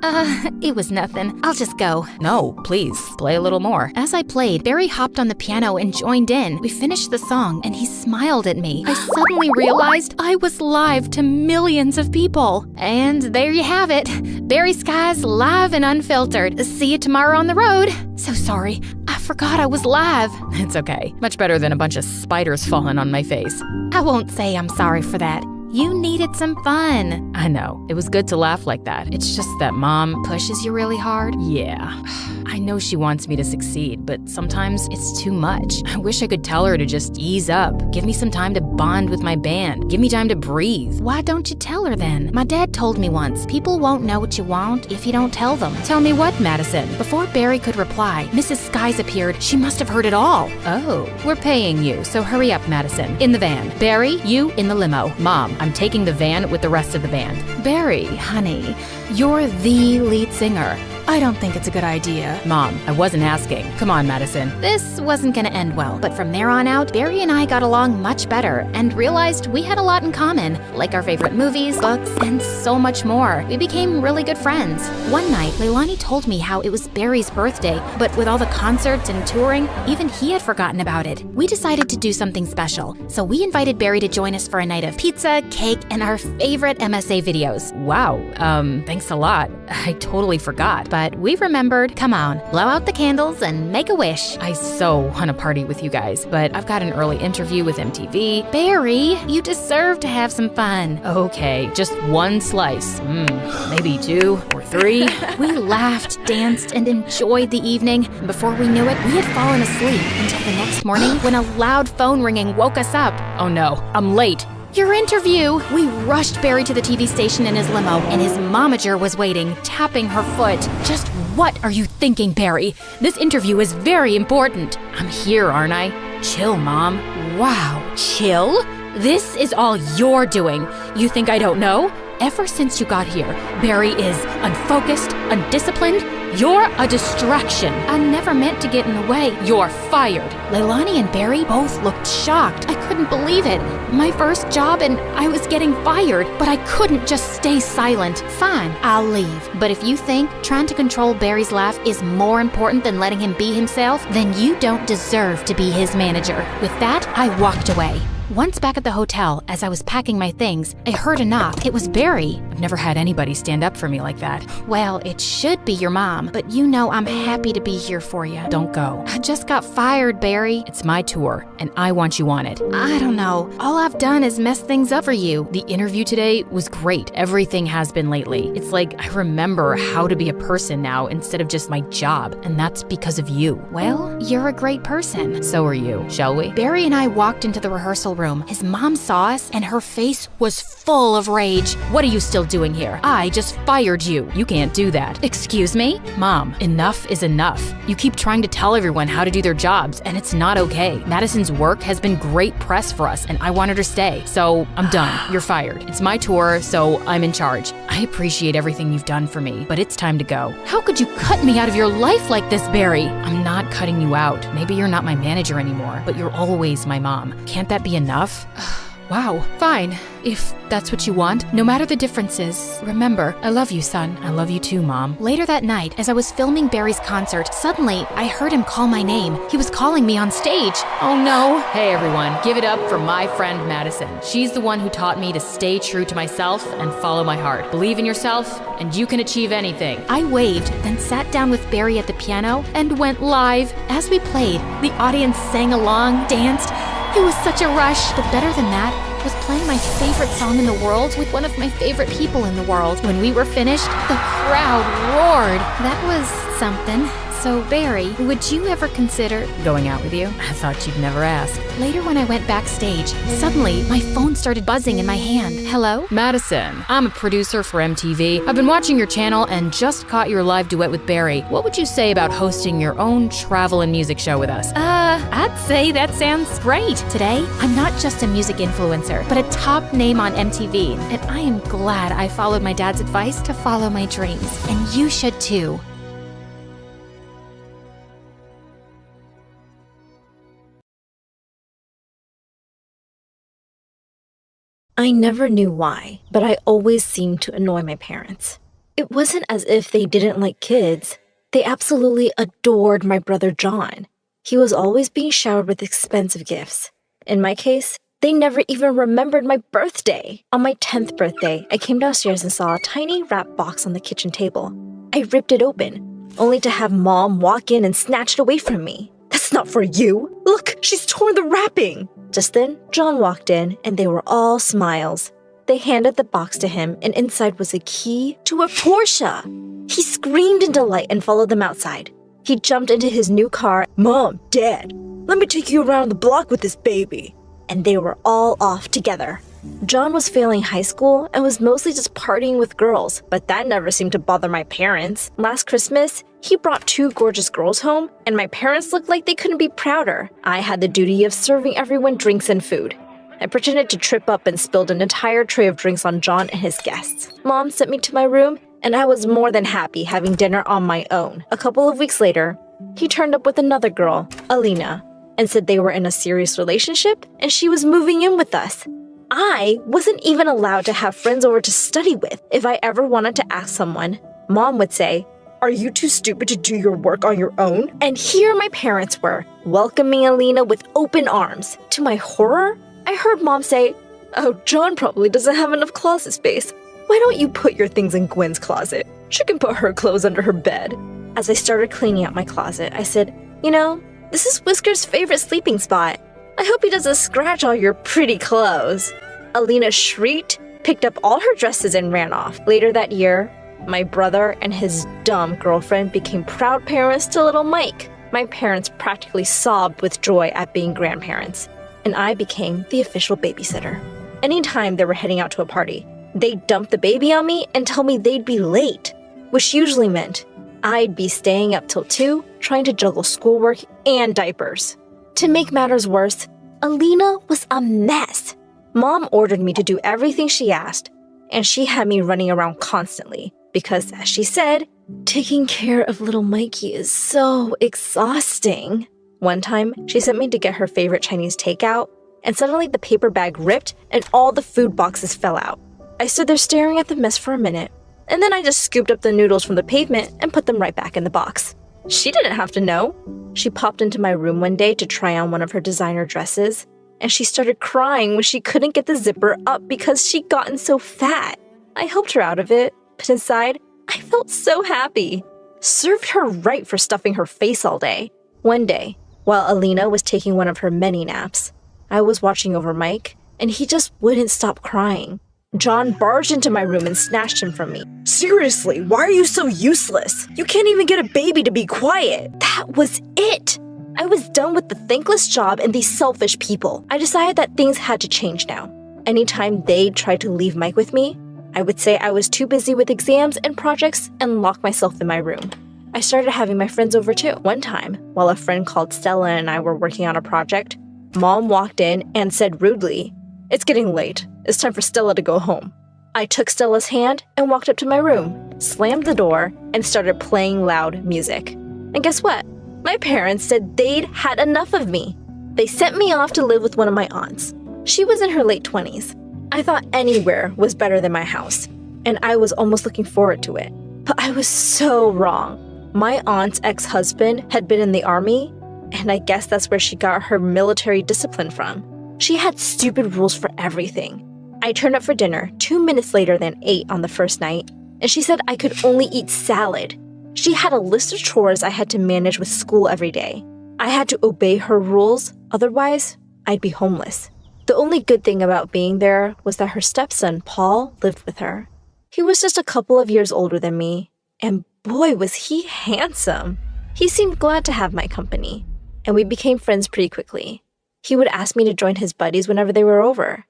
It was nothing. I'll just go. No, please, play a little more. As I played, Barry hopped on the piano and joined in. We finished the song, and he smiled at me. I suddenly realized I was live to millions of people. And there you have it. Barry Skies live and unfiltered. See you tomorrow on the road. So sorry. I forgot I was live. It's okay. Much better than a bunch of spiders falling on my face. I won't say I'm sorry for that. You needed some fun. I know. It was good to laugh like that. It's just that Mom pushes you really hard. Yeah. I know she wants me to succeed, but sometimes it's too much. I wish I could tell her to just ease up. Give me some time to bond with my band. Give me time to breathe. Why don't you tell her then? My dad told me once, people won't know what you want if you don't tell them. Tell me what, Madison? Before Barry could reply, Mrs. Skies appeared. She must have heard it all. Oh, we're paying you, so hurry up, Madison. In the van. Barry, you in the limo. Mom, I'm taking the van with the rest of the band. Barry, honey, you're the lead singer. I don't think it's a good idea. Mom, I wasn't asking. Come on, Madison. This wasn't gonna end well, but from there on out, Barry and I got along much better and realized we had a lot in common, like our favorite movies, books, and so much more. We became really good friends. One night, Leilani told me how it was Barry's birthday, but with all the concerts and touring, even he had forgotten about it. We decided to do something special, so we invited Barry to join us for a night of pizza, cake, and our favorite MSA videos. Wow, thanks a lot. I totally forgot. But we remembered. Come on, blow out the candles and make a wish. I so want to party with you guys, but I've got an early interview with MTV. Barry, you deserve to have some fun. Okay, just one slice. Maybe 2 or 3. We laughed, danced, and enjoyed the evening. Before we knew it, we had fallen asleep until the next morning when a loud phone ringing woke us up. Oh no, I'm late. Your interview! We rushed Barry to the TV station in his limo, and his momager was waiting, tapping her foot. Just what are you thinking, Barry? This interview is very important. I'm here, aren't I? Chill, Mom. Wow, chill? This is all you're doing. You think I don't know? Ever since you got here, Barry is unfocused, undisciplined. You're a distraction. I never meant to get in the way. You're fired. Leilani and Barry both looked shocked. I couldn't believe it. My first job and I was getting fired, but I couldn't just stay silent. Fine, I'll leave. But if you think trying to control Barry's laugh is more important than letting him be himself, then you don't deserve to be his manager. With that, I walked away. Once back at the hotel, as I was packing my things, I heard a knock. It was Barry. never had anybody stand up for me like that. Well, it should be your mom, but you know I'm happy to be here for you. Don't go. I just got fired, Barry. It's my tour, and I want you on it. I don't know. All I've done is mess things up for you. The interview today was great. Everything has been lately. It's like I remember how to be a person now instead of just my job, and that's because of you. Well, you're a great person. So are you. Shall we? Barry and I walked into the rehearsal room. His mom saw us, and her face was full of rage. What are you still doing here? I just fired you. You can't do that. Excuse me? Mom, enough is enough. You keep trying to tell everyone how to do their jobs, and it's not okay. Madison's work has been great press for us, and I want her to stay. So I'm done. You're fired. It's my tour, so I'm in charge. I appreciate everything you've done for me, but it's time to go. How could you cut me out of your life like this, Barry? I'm not cutting you out. Maybe you're not my manager anymore, but you're always my mom. Can't that be enough? Wow, fine. If that's what you want, no matter the differences. Remember, I love you, son. I love you too, Mom. Later that night, as I was filming Barry's concert, suddenly I heard him call my name. He was calling me on stage. Oh no. Hey everyone, give it up for my friend Madison. She's the one who taught me to stay true to myself and follow my heart. Believe in yourself, and you can achieve anything. I waved, then sat down with Barry at the piano and went live. As we played, the audience sang along, danced. It was such a rush, but better than that was playing my favorite song in the world with one of my favorite people in the world. When we were finished, the crowd roared. That was something. So, Barry, would you ever consider going out with you? I thought you'd never ask. Later when I went backstage, suddenly my phone started buzzing in my hand. Hello? Madison, I'm a producer for MTV. I've been watching your channel and just caught your live duet with Barry. What would you say about hosting your own travel and music show with us? I'd say that sounds great. Today, I'm not just a music influencer, but a top name on MTV. And I am glad I followed my dad's advice to follow my dreams. And you should too. I never knew why, but I always seemed to annoy my parents. It wasn't as if they didn't like kids. They absolutely adored my brother John. He was always being showered with expensive gifts. In my case, they never even remembered my birthday. On my 10th birthday, I came downstairs and saw a tiny wrap box on the kitchen table. I ripped it open, only to have Mom walk in and snatch it away from me. "That's not for you. Look, she's torn the wrapping." Just then, John walked in, and they were all smiles. They handed the box to him, and inside was a key to a Porsche. He screamed in delight and followed them outside. He jumped into his new car. "Mom, Dad, let me take you around the block with this baby." And they were all off together. John was failing high school and was mostly just partying with girls, but that never seemed to bother my parents. Last Christmas, he brought 2 gorgeous girls home, and my parents looked like they couldn't be prouder. I had the duty of serving everyone drinks and food. I pretended to trip up and spilled an entire tray of drinks on John and his guests. Mom sent me to my room, and I was more than happy having dinner on my own. A couple of weeks later, he turned up with another girl, Alina, and said they were in a serious relationship and she was moving in with us. I wasn't even allowed to have friends over to study with. If I ever wanted to ask someone, Mom would say, "Are you too stupid to do your work on your own?" And here my parents were, welcoming Alina with open arms. To my horror, I heard Mom say, "Oh, John probably doesn't have enough closet space. Why don't you put your things in Gwen's closet? She can put her clothes under her bed." As I started cleaning out my closet, I said, "You know, this is Whisker's favorite sleeping spot. I hope he doesn't scratch all your pretty clothes." Alina shrieked, picked up all her dresses, and ran off. Later that year, my brother and his dumb girlfriend became proud parents to little Mike. My parents practically sobbed with joy at being grandparents, and I became the official babysitter. Anytime they were heading out to a party, they'd dump the baby on me and tell me they'd be late, which usually meant I'd be staying up till 2 trying to juggle schoolwork and diapers. To make matters worse, Alina was a mess. Mom ordered me to do everything she asked, and she had me running around constantly because, as she said, taking care of little Mikey is so exhausting. One time, she sent me to get her favorite Chinese takeout, and suddenly the paper bag ripped and all the food boxes fell out. I stood there staring at the mess for a minute, and then I just scooped up the noodles from the pavement and put them right back in the box. She didn't have to know. She popped into my room one day to try on one of her designer dresses, and she started crying when she couldn't get the zipper up because she'd gotten so fat. I helped her out of it, but inside, I felt so happy. Served her right for stuffing her face all day. One day, while Alina was taking one of her many naps, I was watching over Mike, and he just wouldn't stop crying. John barged into my room and snatched him from me. Seriously, why are you so useless? You can't even get a baby to be quiet. That was it. I was done with the thankless job and these selfish people. I decided that things had to change now. Anytime they tried to leave Mike with me, I would say I was too busy with exams and projects and lock myself in my room. I started having my friends over too. One time, while a friend called Stella and I were working on a project, Mom walked in and said rudely, "It's getting late. It's time for Stella to go home." I took Stella's hand and walked up to my room, slammed the door, and started playing loud music. And guess what? My parents said they'd had enough of me. They sent me off to live with one of my aunts. She was in her late 20s. I thought anywhere was better than my house, and I was almost looking forward to it. But I was so wrong. My aunt's ex-husband had been in the army, and I guess that's where she got her military discipline from. She had stupid rules for everything. I turned up for dinner 2 minutes later than 8 on the first night, and she said I could only eat salad. She had a list of chores I had to manage with school every day. I had to obey her rules, otherwise I'd be homeless. The only good thing about being there was that her stepson, Paul, lived with her. He was just a couple of years older than me, and boy was he handsome. He seemed glad to have my company, and we became friends pretty quickly. He would ask me to join his buddies whenever they were over.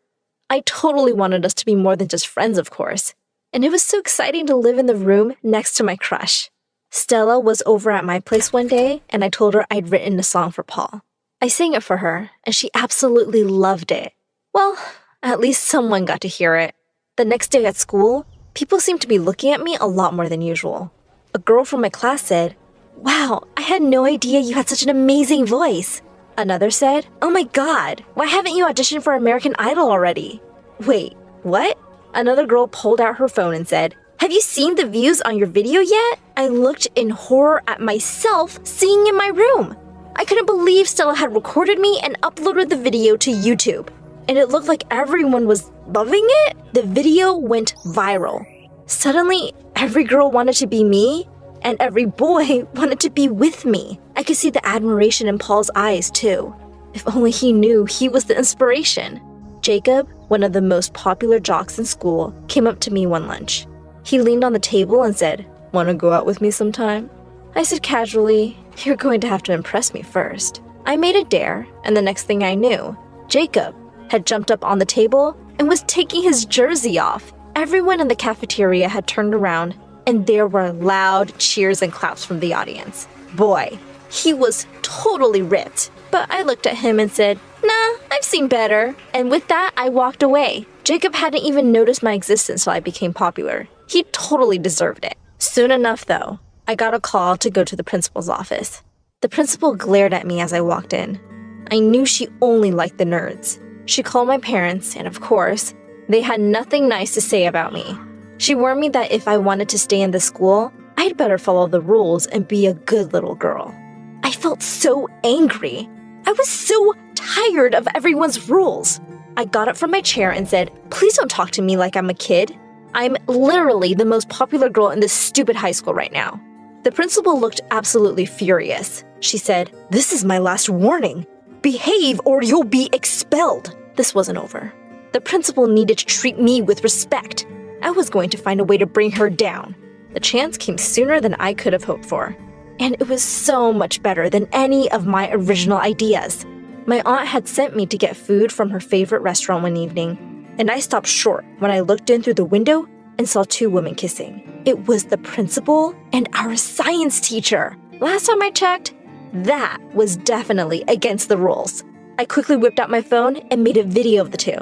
I totally wanted us to be more than just friends, of course, and it was so exciting to live in the room next to my crush. Stella was over at my place one day, and I told her I'd written a song for Paul. I sang it for her, and she absolutely loved it. Well, at least someone got to hear it. The next day at school, people seemed to be looking at me a lot more than usual. A girl from my class said, "Wow, I had no idea you had such an amazing voice." Another said, "Oh my god, why haven't you auditioned for American Idol already?" Wait, what? Another girl pulled out her phone and said, "Have you seen the views on your video yet?" I looked in horror at myself singing in my room. I couldn't believe Stella had recorded me and uploaded the video to YouTube. And it looked like everyone was loving it. The video went viral. Suddenly, every girl wanted to be me, and every boy wanted to be with me. I could see the admiration in Paul's eyes, too. If only he knew he was the inspiration. Jacob, one of the most popular jocks in school, came up to me one lunch. He leaned on the table and said, "Want to go out with me sometime?" I said casually, "You're going to have to impress me first." I made a dare, and the next thing I knew, Jacob had jumped up on the table and was taking his jersey off. Everyone in the cafeteria had turned around, and there were loud cheers and claps from the audience. Boy, he was totally ripped. But I looked at him and said, "Nah, I've seen better." And with that, I walked away. Jacob hadn't even noticed my existence till I became popular. He totally deserved it. Soon enough, though, I got a call to go to the principal's office. The principal glared at me as I walked in. I knew she only liked the nerds. She called my parents, and of course, they had nothing nice to say about me. She warned me that if I wanted to stay in the school, I'd better follow the rules and be a good little girl. I felt so angry. I was so tired of everyone's rules. I got up from my chair and said, "Please don't talk to me like I'm a kid. I'm literally the most popular girl in this stupid high school right now." The principal looked absolutely furious. She said, "This is my last warning. Behave or you'll be expelled." This wasn't over. The principal needed to treat me with respect. I was going to find a way to bring her down. The chance came sooner than I could have hoped for. And it was so much better than any of my original ideas. My aunt had sent me to get food from her favorite restaurant one evening, and I stopped short when I looked in through the window and saw two women kissing. It was the principal and our science teacher. Last time I checked, that was definitely against the rules. I quickly whipped out my phone and made a video of the two.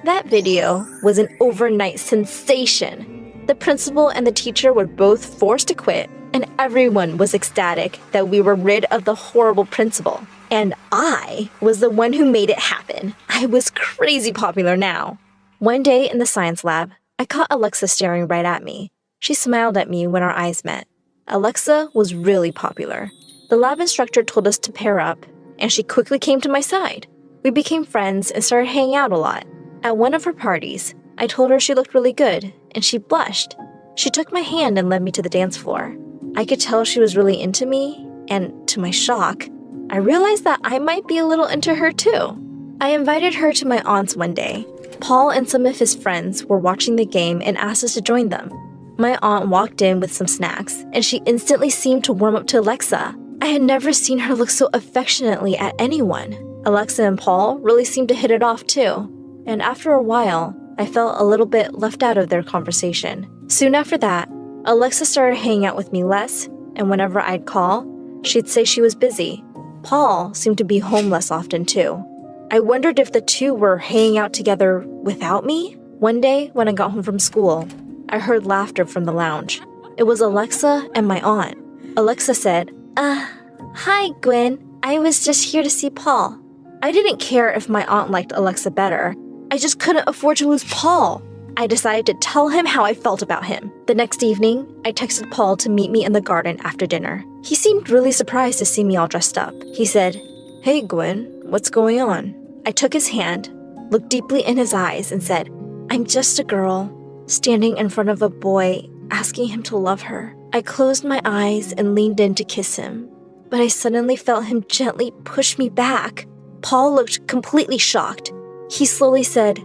That video was an overnight sensation. The principal and the teacher were both forced to quit, and everyone was ecstatic that we were rid of the horrible principal. And I was the one who made it happen. I was crazy popular now. One day in the science lab, I caught Alexa staring right at me. She smiled at me when our eyes met. Alexa was really popular. The lab instructor told us to pair up, and she quickly came to my side. We became friends and started hanging out a lot. At one of her parties, I told her she looked really good, and she blushed. She took my hand and led me to the dance floor. I could tell she was really into me, and to my shock, I realized that I might be a little into her too. I invited her to my aunt's one day. Paul and some of his friends were watching the game and asked us to join them. My aunt walked in with some snacks, and she instantly seemed to warm up to Alexa. I had never seen her look so affectionately at anyone. Alexa and Paul really seemed to hit it off too, and after a while, I felt a little bit left out of their conversation. Soon after that, Alexa started hanging out with me less, and whenever I'd call, she'd say she was busy. Paul seemed to be home less often too. I wondered if the two were hanging out together without me. One day, when I got home from school, I heard laughter from the lounge. It was Alexa and my aunt. Alexa said, hi, Gwen. I was just here to see Paul. I didn't care if my aunt liked Alexa better. I just couldn't afford to lose Paul. I decided to tell him how I felt about him. The next evening, I texted Paul to meet me in the garden after dinner. He seemed really surprised to see me all dressed up. He said, hey, Gwen, what's going on? I took his hand, looked deeply in his eyes, and said, I'm just a girl, standing in front of a boy, asking him to love her. I closed my eyes and leaned in to kiss him, but I suddenly felt him gently push me back. Paul looked completely shocked. He slowly said,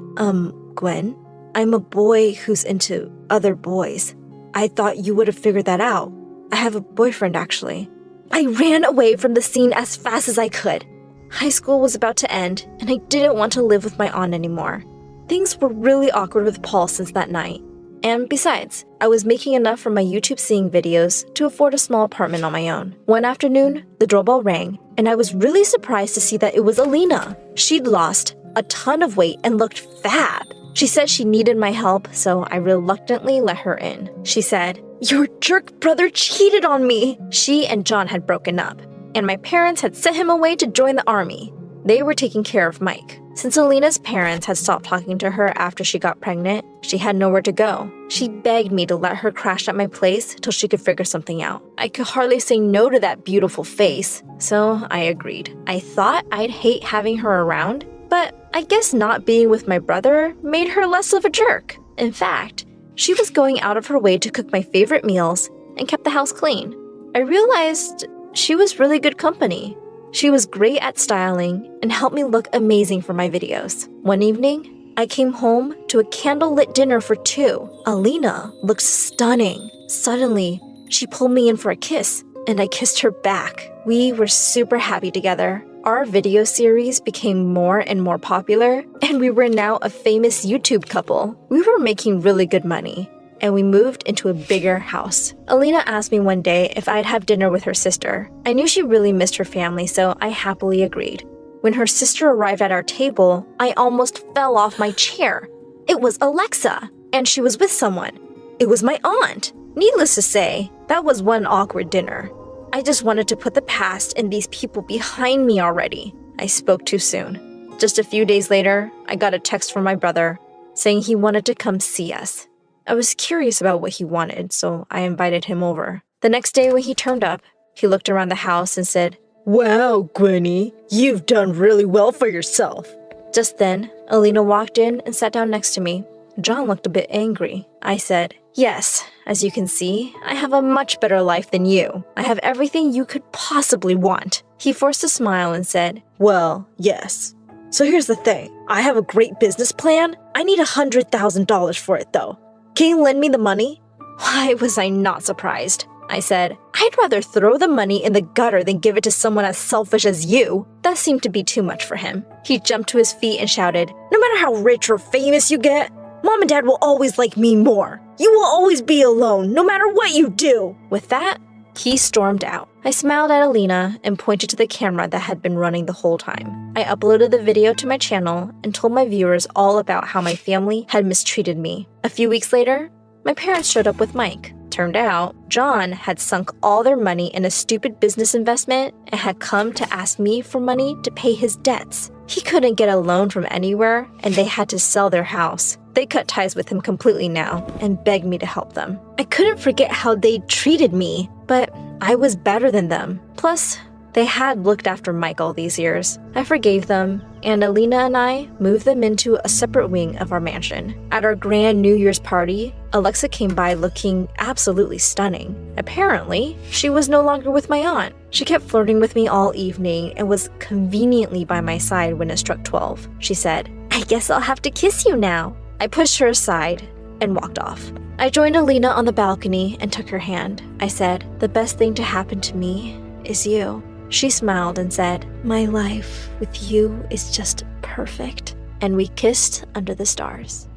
Gwen, I'm a boy who's into other boys. I thought you would have figured that out. I have a boyfriend, actually. I ran away from the scene as fast as I could. High school was about to end, and I didn't want to live with my aunt anymore. Things were really awkward with Paul since that night. And besides, I was making enough from my YouTube singing videos to afford a small apartment on my own. One afternoon, the doorbell rang, and I was really surprised to see that it was Alina. She'd lost a ton of weight and looked fab. She said she needed my help, so I reluctantly let her in. She said, your jerk brother cheated on me. She and John had broken up, and my parents had sent him away to join the army. They were taking care of Mike. Since Alina's parents had stopped talking to her after she got pregnant, she had nowhere to go. She begged me to let her crash at my place till she could figure something out. I could hardly say no to that beautiful face, so I agreed. I thought I'd hate having her around, but I guess not being with my brother made her less of a jerk. In fact, she was going out of her way to cook my favorite meals and kept the house clean. I realized she was really good company. She was great at styling and helped me look amazing for my videos. One evening, I came home to a candlelit dinner for two. Alina looked stunning. Suddenly, she pulled me in for a kiss, and I kissed her back. We were super happy together. Our video series became more and more popular, and we were now a famous YouTube couple. We were making really good money, and we moved into a bigger house. Alina asked me one day if I'd have dinner with her sister. I knew she really missed her family, so I happily agreed. When her sister arrived at our table, I almost fell off my chair. It was Alexa, and she was with someone. It was my aunt. Needless to say, that was one awkward dinner. I just wanted to put the past and these people behind me already. I spoke too soon. Just a few days later, I got a text from my brother saying he wanted to come see us. I was curious about what he wanted, so I invited him over. The next day when he turned up, he looked around the house and said, wow, Gwenny, you've done really well for yourself. Just then, Alina walked in and sat down next to me. John looked a bit angry. I said, yes, as you can see, I have a much better life than you. I have everything you could possibly want. He forced a smile and said, well, yes. So here's the thing. I have a great business plan. I need $100,000 for it, though. Can you lend me the money? Why was I not surprised? I said, I'd rather throw the money in the gutter than give it to someone as selfish as you. That seemed to be too much for him. He jumped to his feet and shouted, no matter how rich or famous you get, Mom and Dad will always like me more. You will always be alone, no matter what you do. With that, he stormed out. I smiled at Alina and pointed to the camera that had been running the whole time. I uploaded the video to my channel and told my viewers all about how my family had mistreated me. A few weeks later, my parents showed up with Mike. Turned out, John had sunk all their money in a stupid business investment and had come to ask me for money to pay his debts. He couldn't get a loan from anywhere, and they had to sell their house. They cut ties with him completely now and begged me to help them. I couldn't forget how they treated me, but I was better than them. Plus, They had looked after Mike all these years. I forgave them, and Alina and I moved them into a separate wing of our mansion. At our grand New Year's party, Alexa came by looking absolutely stunning. Apparently, she was no longer with my aunt. She kept flirting with me all evening and was conveniently by my side when it struck 12. She said, "I guess I'll have to kiss you now." I pushed her aside and walked off. I joined Alina on the balcony and took her hand. I said, "The best thing to happen to me is you." She smiled and said, "My life with you is just perfect." And we kissed under the stars.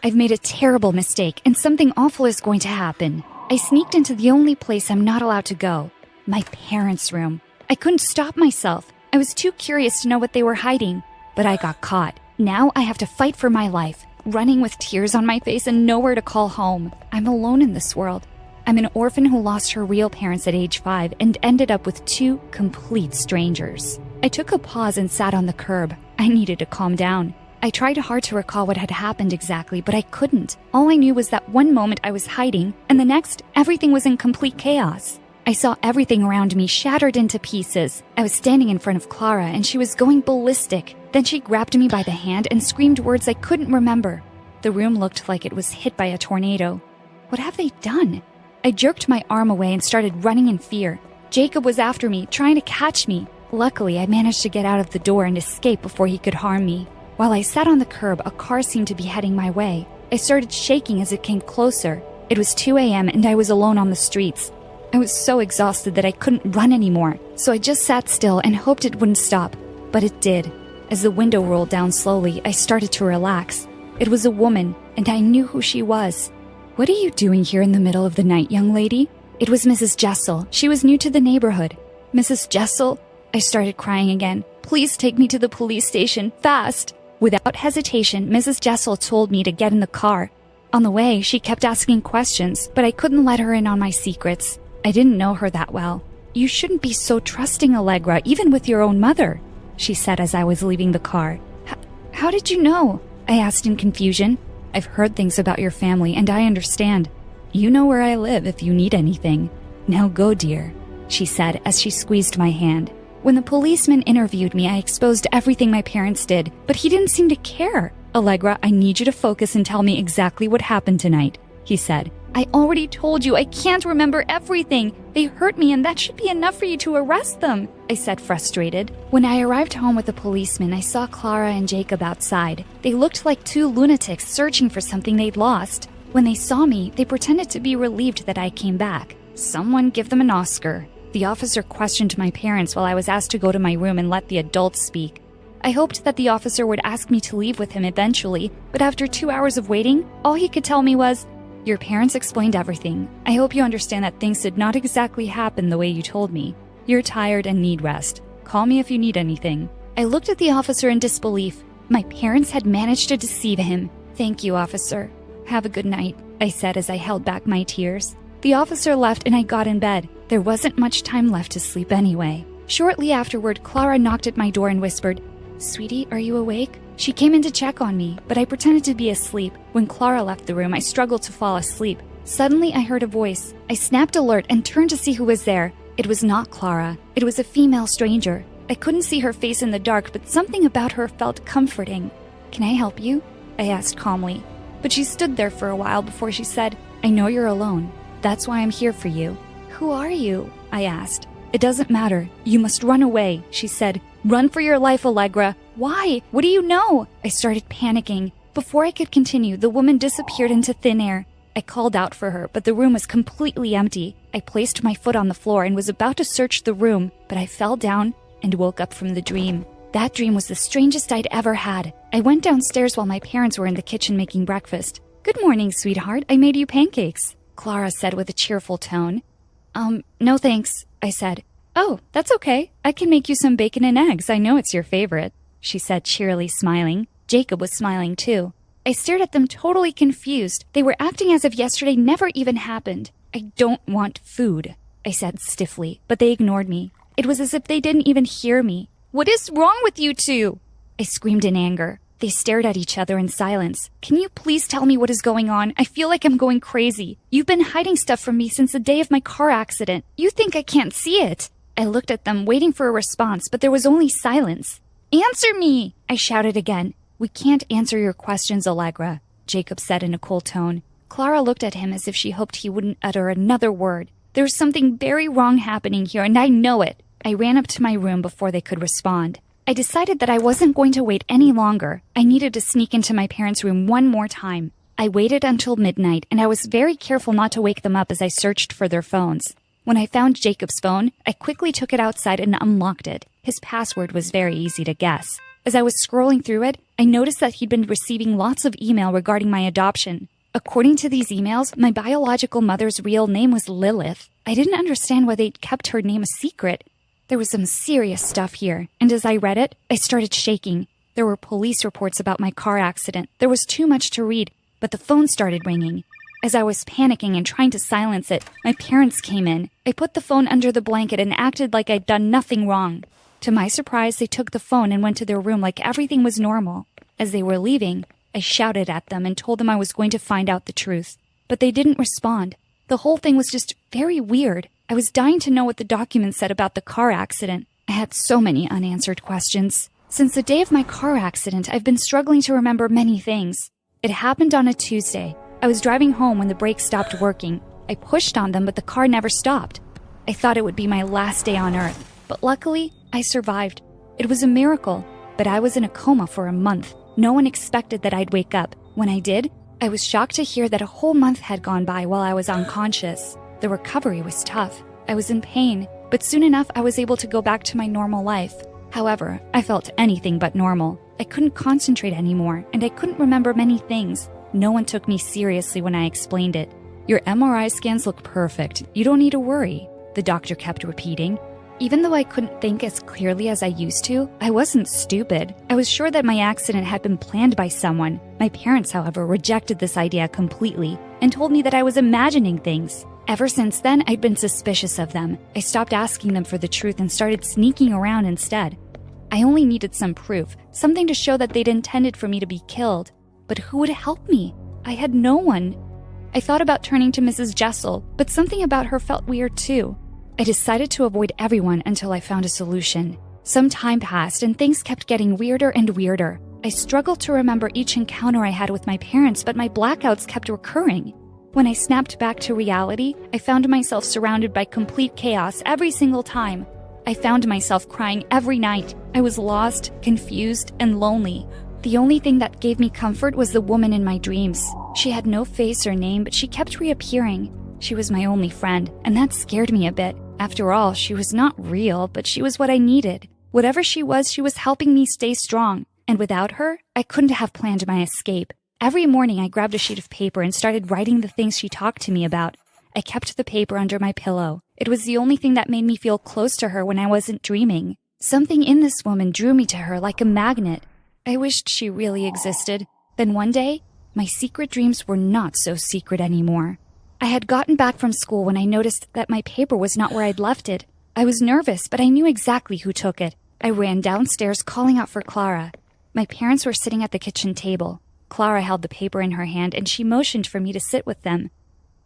I've made a terrible mistake, and something awful is going to happen. I sneaked into the only place I'm not allowed to go, my parents' room. I couldn't stop myself. I was too curious to know what they were hiding, but I got caught. Now I have to fight for my life, running with tears on my face and nowhere to call home. I'm alone in this world. I'm an orphan who lost her real parents at age 5 and ended up with 2 complete strangers. I took a pause and sat on the curb. I needed to calm down. I tried hard to recall what had happened exactly, but I couldn't. All I knew was that one moment I was hiding, and the next, everything was in complete chaos. I saw everything around me shattered into pieces. I was standing in front of Clara, and she was going ballistic. Then she grabbed me by the hand and screamed words I couldn't remember. The room looked like it was hit by a tornado. What have they done? I jerked my arm away and started running in fear. Jacob was after me, trying to catch me. Luckily, I managed to get out of the door and escape before he could harm me. While I sat on the curb, a car seemed to be heading my way. I started shaking as it came closer. It was 2 a.m. and I was alone on the streets. I was so exhausted that I couldn't run anymore, so I just sat still and hoped it wouldn't stop. But it did. As the window rolled down slowly, I started to relax. It was a woman, and I knew who she was. "What are you doing here in the middle of the night, young lady?" It was Mrs. Jessel. She was new to the neighborhood. "Mrs. Jessel?" I started crying again. "Please take me to the police station, fast!" Without hesitation, Mrs. Jessel told me to get in the car. On the way, she kept asking questions, but I couldn't let her in on my secrets. I didn't know her that well. "You shouldn't be so trusting, Allegra, even with your own mother," she said as I was leaving the car. How did you know?" I asked in confusion. "I've heard things about your family, and I understand. You know where I live if you need anything. Now go, dear," she said as she squeezed my hand. When the policeman interviewed me, I exposed everything my parents did, but he didn't seem to care. "Allegra, I need you to focus and tell me exactly what happened tonight," he said. "I already told you I can't remember everything. They hurt me and that should be enough for you to arrest them," I said, frustrated. When I arrived home with the policeman, I saw Clara and Jacob outside. They looked like 2 lunatics searching for something they'd lost. When they saw me, they pretended to be relieved that I came back. Someone give them an Oscar. The officer questioned my parents while I was asked to go to my room and let the adults speak. I hoped that the officer would ask me to leave with him eventually, but after 2 hours of waiting, all he could tell me was, "Your parents explained everything. I hope you understand that things did not exactly happen the way you told me. You're tired and need rest. Call me if you need anything." I looked at the officer in disbelief. My parents had managed to deceive him. "Thank you, officer. Have a good night," I said as I held back my tears. The officer left and I got in bed. There wasn't much time left to sleep anyway. Shortly afterward, Clara knocked at my door and whispered, "Sweetie, are you awake?" She came in to check on me, but I pretended to be asleep. When Clara left the room, I struggled to fall asleep. Suddenly, I heard a voice. I snapped alert and turned to see who was there. It was not Clara. It was a female stranger. I couldn't see her face in the dark, but something about her felt comforting. "Can I help you?" I asked calmly. But she stood there for a while before she said, "I know you're alone. That's why I'm here for you." "Who are you?" I asked. "It doesn't matter. You must run away," she said. "Run for your life, Allegra." "Why? What do you know?" I started panicking. Before I could continue, the woman disappeared into thin air. I called out for her, but the room was completely empty. I placed my foot on the floor and was about to search the room, but I fell down and woke up from the dream. That dream was the strangest I'd ever had. I went downstairs while my parents were in the kitchen making breakfast. "Good morning, sweetheart. I made you pancakes," Clara said with a cheerful tone. No thanks," I said. "Oh, that's okay. I can make you some bacon and eggs. I know it's your favorite," she said, cheerily smiling. Jacob was smiling too. I stared at them totally confused. They were acting as if yesterday never even happened. "I don't want food," I said stiffly, but they ignored me. It was as if they didn't even hear me. "What is wrong with you two?" I screamed in anger. They stared at each other in silence. Can you please tell me what is going on? I feel like I'm going crazy. You've been hiding stuff from me since the day of my car accident. You think I can't see it? I looked at them, waiting for a response, but there was only silence. Answer me! I shouted again. We can't answer your questions, Allegra, Jacob said in a cold tone. Clara looked at him as if she hoped he wouldn't utter another word. There's something very wrong happening here, and I know it. I ran up to my room before they could respond. I decided that I wasn't going to wait any longer. I needed to sneak into my parents' room one more time. I waited until midnight, and I was very careful not to wake them up as I searched for their phones. When I found Jacob's phone, I quickly took it outside and unlocked it. His password was very easy to guess. As I was scrolling through it, I noticed that he'd been receiving lots of email regarding my adoption. According to these emails, my biological mother's real name was Lilith. I didn't understand why they'd kept her name a secret. There was some serious stuff here, and as I read it, I started shaking. There were police reports about my car accident. There was too much to read, but the phone started ringing. As I was panicking and trying to silence it, my parents came in. I put the phone under the blanket and acted like I'd done nothing wrong. To my surprise, they took the phone and went to their room like everything was normal. As they were leaving, I shouted at them and told them I was going to find out the truth. But they didn't respond. The whole thing was just very weird. I was dying to know what the documents said about the car accident. I had so many unanswered questions. Since the day of my car accident, I've been struggling to remember many things. It happened on a Tuesday. I was driving home when the brakes stopped working. I pushed on them, but the car never stopped. I thought it would be my last day on Earth, but luckily, I survived. It was a miracle, but I was in a coma for a month. No one expected that I'd wake up. When I did, I was shocked to hear that a whole month had gone by while I was unconscious. The recovery was tough. I was in pain, but soon enough I was able to go back to my normal life. However, I felt anything but normal. I couldn't concentrate anymore, and I couldn't remember many things. No one took me seriously when I explained it. Your MRI scans look perfect. You don't need to worry, the doctor kept repeating. Even though I couldn't think as clearly as I used to, I wasn't stupid. I was sure that my accident had been planned by someone. My parents, however, rejected this idea completely and told me that I was imagining things. Ever since then, I'd been suspicious of them. I stopped asking them for the truth and started sneaking around instead. I only needed some proof, something to show that they'd intended for me to be killed. But who would help me? I had no one. I thought about turning to Mrs. Jessel, but something about her felt weird too. I decided to avoid everyone until I found a solution. Some time passed and things kept getting weirder and weirder. I struggled to remember each encounter I had with my parents, but my blackouts kept recurring. When I snapped back to reality, I found myself surrounded by complete chaos every single time. I found myself crying every night. I was lost, confused, and lonely. The only thing that gave me comfort was the woman in my dreams. She had no face or name, but she kept reappearing. She was my only friend, and that scared me a bit. After all, she was not real, but she was what I needed. Whatever she was helping me stay strong. And without her, I couldn't have planned my escape. Every morning, I grabbed a sheet of paper and started writing the things she talked to me about. I kept the paper under my pillow. It was the only thing that made me feel close to her when I wasn't dreaming. Something in this woman drew me to her like a magnet. I wished she really existed. Then one day, my secret dreams were not so secret anymore. I had gotten back from school when I noticed that my paper was not where I'd left it. I was nervous, but I knew exactly who took it. I ran downstairs calling out for Clara. My parents were sitting at the kitchen table. Clara held the paper in her hand and she motioned for me to sit with them.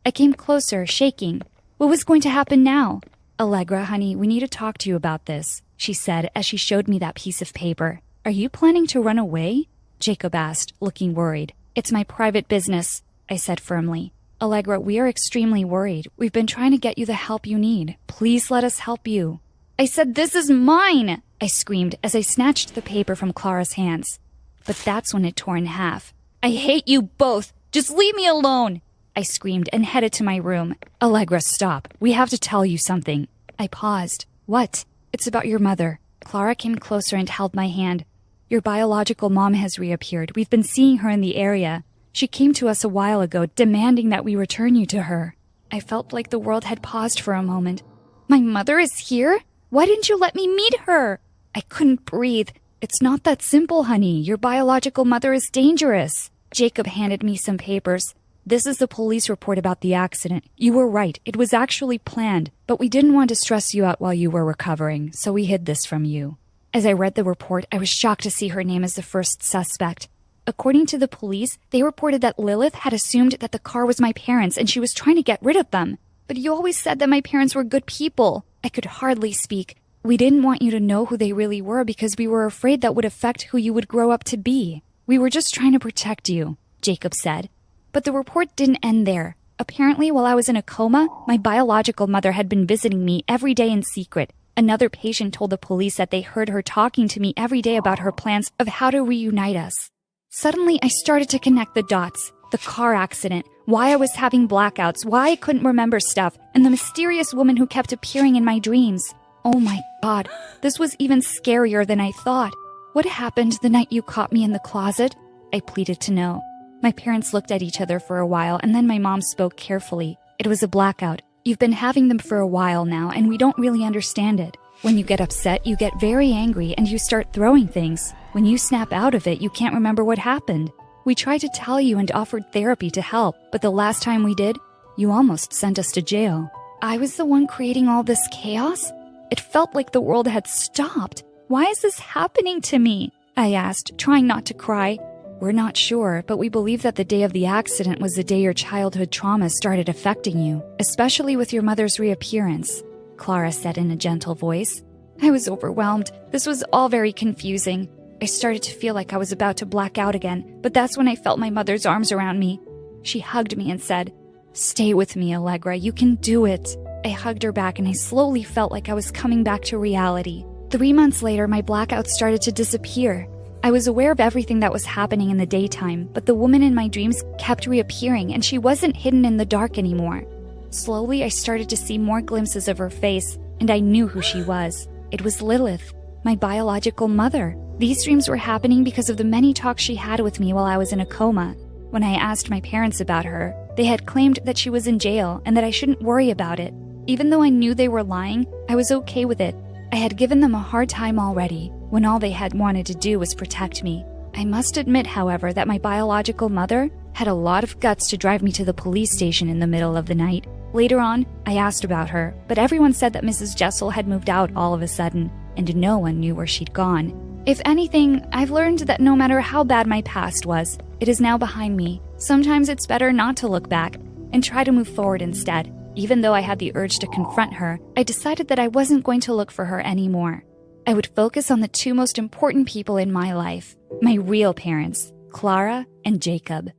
I came closer, shaking. What was going to happen now? Allegra, honey, we need to talk to you about this, she said as she showed me that piece of paper. Are you planning to run away? Jacob asked, looking worried. It's my private business, I said firmly. Allegra, we are extremely worried. We've been trying to get you the help you need. Please let us help you. I said, this is mine, I screamed as I snatched the paper from Clara's hands. But that's when it tore in half. I hate you both. Just leave me alone, I screamed and headed to my room. Allegra, stop. We have to tell you something. I paused. What? It's about your mother. Clara came closer and held my hand. Your biological mom has reappeared. We've been seeing her in the area. She came to us a while ago, demanding that we return you to her. I felt like the world had paused for a moment. My mother is here? Why didn't you let me meet her? I couldn't breathe. It's not that simple, honey. Your biological mother is dangerous. Jacob handed me some papers. This is the police report about the accident. You were right. It was actually planned, but we didn't want to stress you out while you were recovering, so we hid this from you. As I read the report, I was shocked to see her name as the first suspect. According to the police, they reported that Lilith had assumed that the car was my parents and she was trying to get rid of them. But you always said that my parents were good people. I could hardly speak. We didn't want you to know who they really were because we were afraid that would affect who you would grow up to be. We were just trying to protect you, Jacob said. But the report didn't end there. Apparently, while I was in a coma, my biological mother had been visiting me every day in secret. Another patient told the police that they heard her talking to me every day about her plans of how to reunite us. Suddenly, I started to connect the dots. The car accident, why I was having blackouts, why I couldn't remember stuff, and the mysterious woman who kept appearing in my dreams. Oh my God, this was even scarier than I thought. What happened the night you caught me in the closet? I pleaded to know. My parents looked at each other for a while, and then my mom spoke carefully. It was a blackout. You've been having them for a while now, and we don't really understand it. When you get upset, you get very angry, and you start throwing things. When you snap out of it, you can't remember what happened. We tried to tell you and offered therapy to help, but the last time we did, you almost sent us to jail. I was the one creating all this chaos? It felt like the world had stopped. Why is this happening to me? I asked, trying not to cry. We're not sure, but we believe that the day of the accident was the day your childhood trauma started affecting you, especially with your mother's reappearance, Clara said in a gentle voice. I was overwhelmed. This was all very confusing. I started to feel like I was about to black out again, but that's when I felt my mother's arms around me. She hugged me and said, "Stay with me, Allegra. You can do it." I hugged her back and I slowly felt like I was coming back to reality. 3 months later, my blackouts started to disappear. I was aware of everything that was happening in the daytime, but the woman in my dreams kept reappearing and she wasn't hidden in the dark anymore. Slowly, I started to see more glimpses of her face, and I knew who she was. It was Lilith, my biological mother. These dreams were happening because of the many talks she had with me while I was in a coma. When I asked my parents about her, they had claimed that she was in jail and that I shouldn't worry about it. Even though I knew they were lying, I was okay with it. I had given them a hard time already, when all they had wanted to do was protect me. I must admit, however, that my biological mother had a lot of guts to drive me to the police station in the middle of the night. Later on, I asked about her, but everyone said that Mrs. Jessel had moved out all of a sudden, and no one knew where she'd gone. If anything, I've learned that no matter how bad my past was, it is now behind me. Sometimes it's better not to look back and try to move forward instead. Even though I had the urge to confront her, I decided that I wasn't going to look for her anymore. I would focus on the two most important people in my life, my real parents, Clara and Jacob.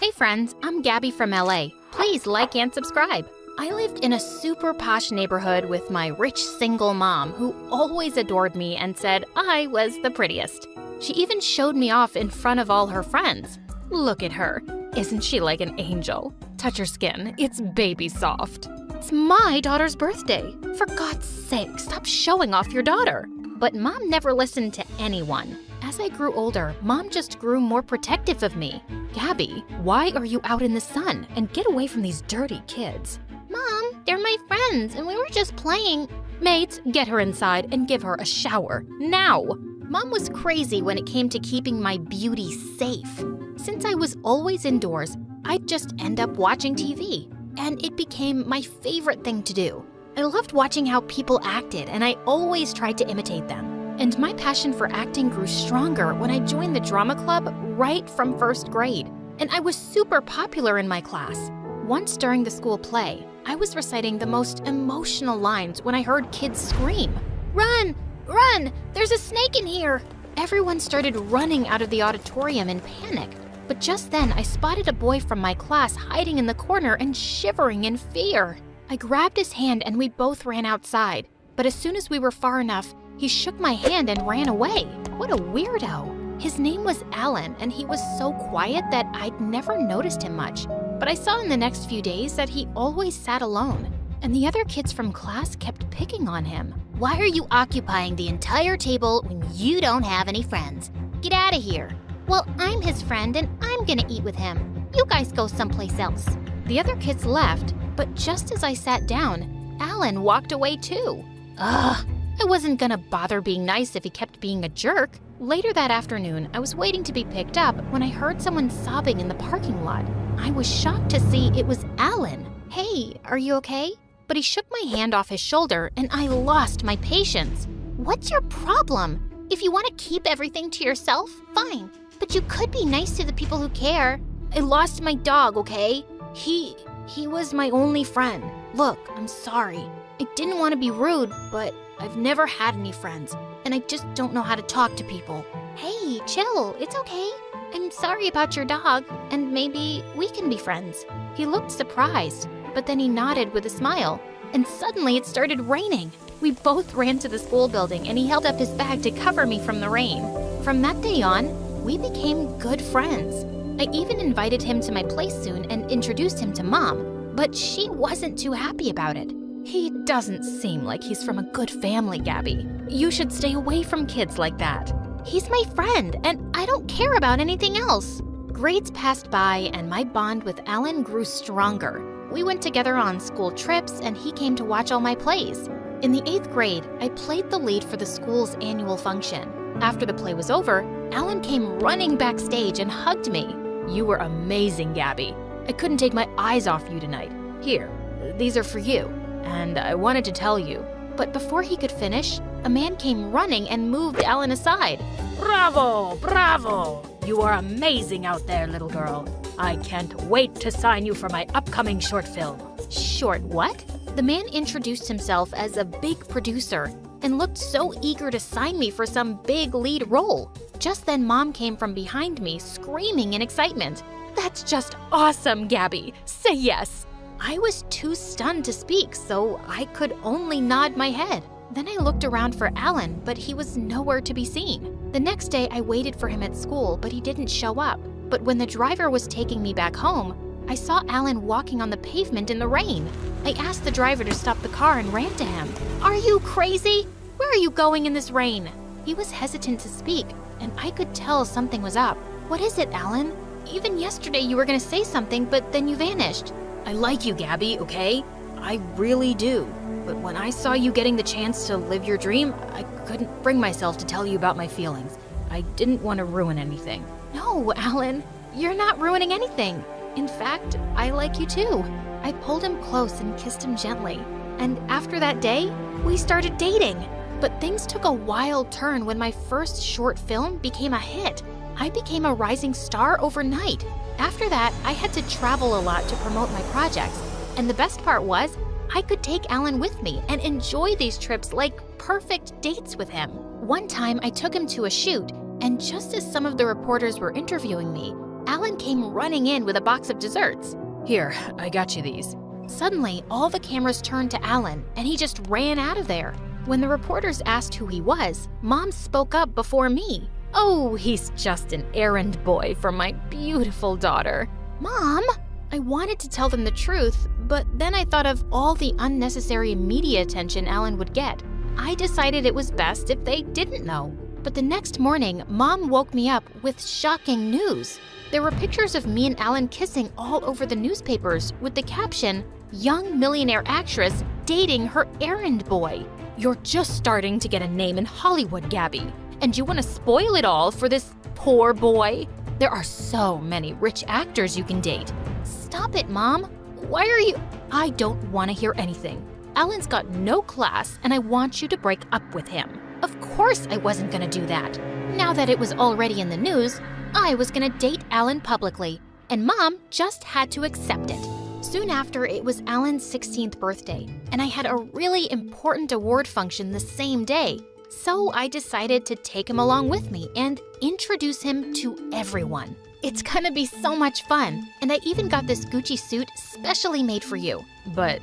Hey friends, I'm Gabby from LA. Please like and subscribe. I lived in a super posh neighborhood with my rich single mom who always adored me and said I was the prettiest. She even showed me off in front of all her friends. Look at her. Isn't she like an angel? Touch her skin. It's baby soft. It's my daughter's birthday. For God's sake, stop showing off your daughter. But Mom never listened to anyone. As I grew older, Mom just grew more protective of me. Gabby, why are you out in the sun? And get away from these dirty kids. Mom, they're my friends, and we were just playing. Mates, get her inside and give her a shower. Now! Mom was crazy when it came to keeping my beauty safe. Since I was always indoors, I'd just end up watching TV. And it became my favorite thing to do. I loved watching how people acted, and I always tried to imitate them. And my passion for acting grew stronger when I joined the drama club right from first grade. And I was super popular in my class. Once during the school play, I was reciting the most emotional lines when I heard kids scream, "Run! Run! There's a snake in here!" Everyone started running out of the auditorium in panic. But just then, I spotted a boy from my class hiding in the corner and shivering in fear. I grabbed his hand and we both ran outside. But as soon as we were far enough, he shook my hand and ran away. What a weirdo. His name was Alan, and he was so quiet that I'd never noticed him much. But I saw in the next few days that he always sat alone. And the other kids from class kept picking on him. Why are you occupying the entire table when you don't have any friends? Get out of here. Well, I'm his friend and I'm gonna eat with him. You guys go someplace else. The other kids left, but just as I sat down, Alan walked away too. Ugh, I wasn't gonna bother being nice if he kept being a jerk. Later that afternoon, I was waiting to be picked up when I heard someone sobbing in the parking lot. I was shocked to see it was Alan. Hey, are you okay? but he shook my hand off his shoulder and I lost my patience. What's your problem? If you want to keep everything to yourself, fine. But you could be nice to the people who care. I lost my dog, okay? He was my only friend. Look, I'm sorry. I didn't want to be rude, but I've never had any friends, and I just don't know how to talk to people. Hey, chill, it's okay. I'm sorry about your dog, and maybe we can be friends. He looked surprised, but then he nodded with a smile, and suddenly it started raining. We both ran to the school building, and he held up his bag to cover me from the rain. From that day on, we became good friends. I even invited him to my place soon and introduced him to Mom, but she wasn't too happy about it. He doesn't seem like he's from a good family, Gabby. You should stay away from kids like that. He's my friend, and I don't care about anything else. Grades passed by, and my bond with Alan grew stronger. We went together on school trips, and he came to watch all my plays. In the 8th grade, I played the lead for the school's annual function. After the play was over, Alan came running backstage and hugged me. You were amazing, Gabby. I couldn't take my eyes off you tonight. Here, these are for you. And I wanted to tell you. But before he could finish, a man came running and moved Alan aside. Bravo! Bravo! You are amazing out there, little girl. I can't wait to sign you for my upcoming short film. Short what? The man introduced himself as a big producer and looked so eager to sign me for some big lead role. Just then, Mom came from behind me, screaming in excitement. That's just awesome, Gabby. Say yes. I was too stunned to speak, so I could only nod my head. Then I looked around for Alan, but he was nowhere to be seen. The next day, I waited for him at school, but he didn't show up. But when the driver was taking me back home, I saw Alan walking on the pavement in the rain. I asked the driver to stop the car and ran to him. Are you crazy? Where are you going in this rain? He was hesitant to speak, and I could tell something was up. What is it, Alan? Even yesterday you were going to say something, but then you vanished. I like you, Gabby, okay? I really do. But when I saw you getting the chance to live your dream, I couldn't bring myself to tell you about my feelings. I didn't want to ruin anything. No, Alan, you're not ruining anything. In fact, I like you too. I pulled him close and kissed him gently. And after that day, we started dating. But things took a wild turn when my first short film became a hit. I became a rising star overnight. After that, I had to travel a lot to promote my projects. And the best part was, I could take Alan with me and enjoy these trips like perfect dates with him. One time, I took him to a shoot, and just as some of the reporters were interviewing me, Alan came running in with a box of desserts. Here, I got you these. Suddenly, all the cameras turned to Alan, and he just ran out of there. When the reporters asked who he was, Mom spoke up before me. Oh, he's just an errand boy for my beautiful daughter. Mom! I wanted to tell them the truth, but then I thought of all the unnecessary media attention Alan would get. I decided it was best if they didn't know. But the next morning, Mom woke me up with shocking news. There were pictures of me and Alan kissing all over the newspapers with the caption, "Young millionaire actress dating her errand boy." You're just starting to get a name in Hollywood, Gabby. And you want to spoil it all for this poor boy? There are so many rich actors you can date. Stop it, Mom. Why are you— I don't want to hear anything. Alan's got no class, and I want you to break up with him. Of course I wasn't going to do that. Now that it was already in the news, I was going to date Alan publicly, and Mom just had to accept it. Soon after, it was Alan's 16th birthday, and I had a really important award function the same day. So I decided to take him along with me and introduce him to everyone. It's gonna be so much fun, and I even got this Gucci suit specially made for you. But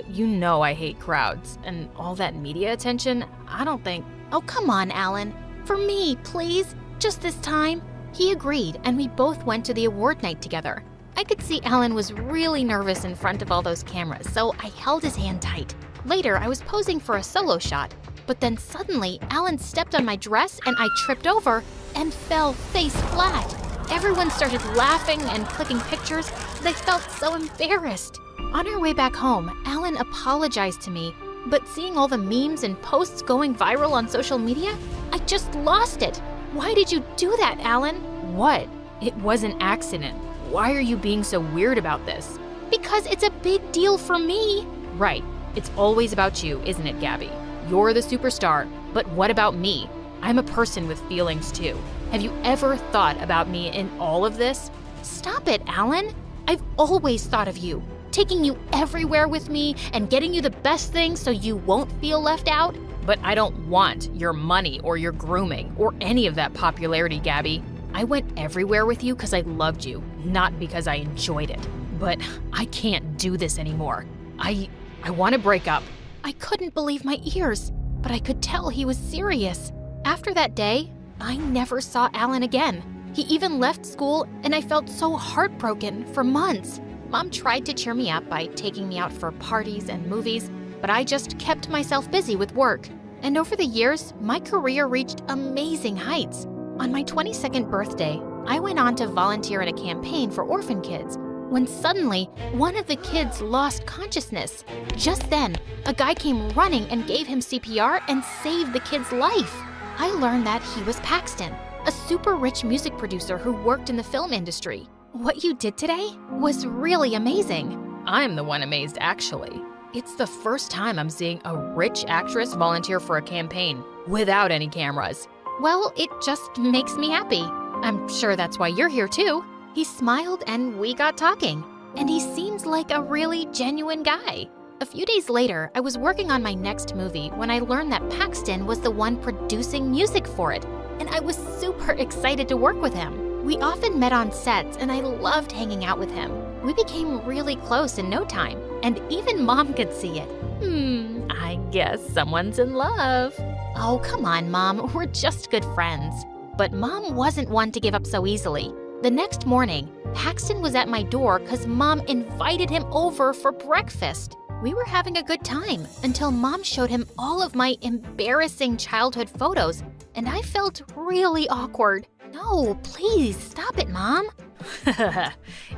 you know I hate crowds, and all that media attention, I don't think— Oh, come on, Alan. For me, please, just this time. He agreed, and we both went to the award night together. I could see Alan was really nervous in front of all those cameras, so I held his hand tight. Later, I was posing for a solo shot, but then suddenly, Alan stepped on my dress and I tripped over and fell face flat. Everyone started laughing and clicking pictures. They felt so embarrassed. On our way back home, Alan apologized to me, but seeing all the memes and posts going viral on social media, I just lost it. Why did you do that, Alan? What? It was an accident. Why are you being so weird about this? Because it's a big deal for me. Right. It's always about you, isn't it, Gabby? You're the superstar, but what about me? I'm a person with feelings too. Have you ever thought about me in all of this? Stop it, Alan. I've always thought of you, taking you everywhere with me and getting you the best things so you won't feel left out. But I don't want your money or your grooming or any of that popularity, Gabby. I went everywhere with you because I loved you, not because I enjoyed it. But I can't do this anymore. I want to break up. I couldn't believe my ears, but I could tell he was serious. After that day, I never saw Alan again. He even left school, and I felt so heartbroken for months. Mom tried to cheer me up by taking me out for parties and movies, but I just kept myself busy with work. And over the years, my career reached amazing heights. On my 22nd birthday, I went on to volunteer at a campaign for orphan kids, when suddenly, one of the kids lost consciousness. Just then, a guy came running and gave him CPR and saved the kid's life. I learned that he was Paxton, a super rich music producer who worked in the film industry. What you did today was really amazing. I'm the one amazed, actually. It's the first time I'm seeing a rich actress volunteer for a campaign without any cameras. Well, it just makes me happy. I'm sure that's why you're here too. He smiled and we got talking, and he seems like a really genuine guy. A few days later, I was working on my next movie when I learned that Paxton was the one producing music for it, and I was super excited to work with him. We often met on sets, and I loved hanging out with him. We became really close in no time, and even Mom could see it. I guess someone's in love. Oh, come on, Mom, we're just good friends. But Mom wasn't one to give up so easily. The next morning, Paxton was at my door because Mom invited him over for breakfast. We were having a good time until Mom showed him all of my embarrassing childhood photos, and I felt really awkward. No, please, stop it, Mom.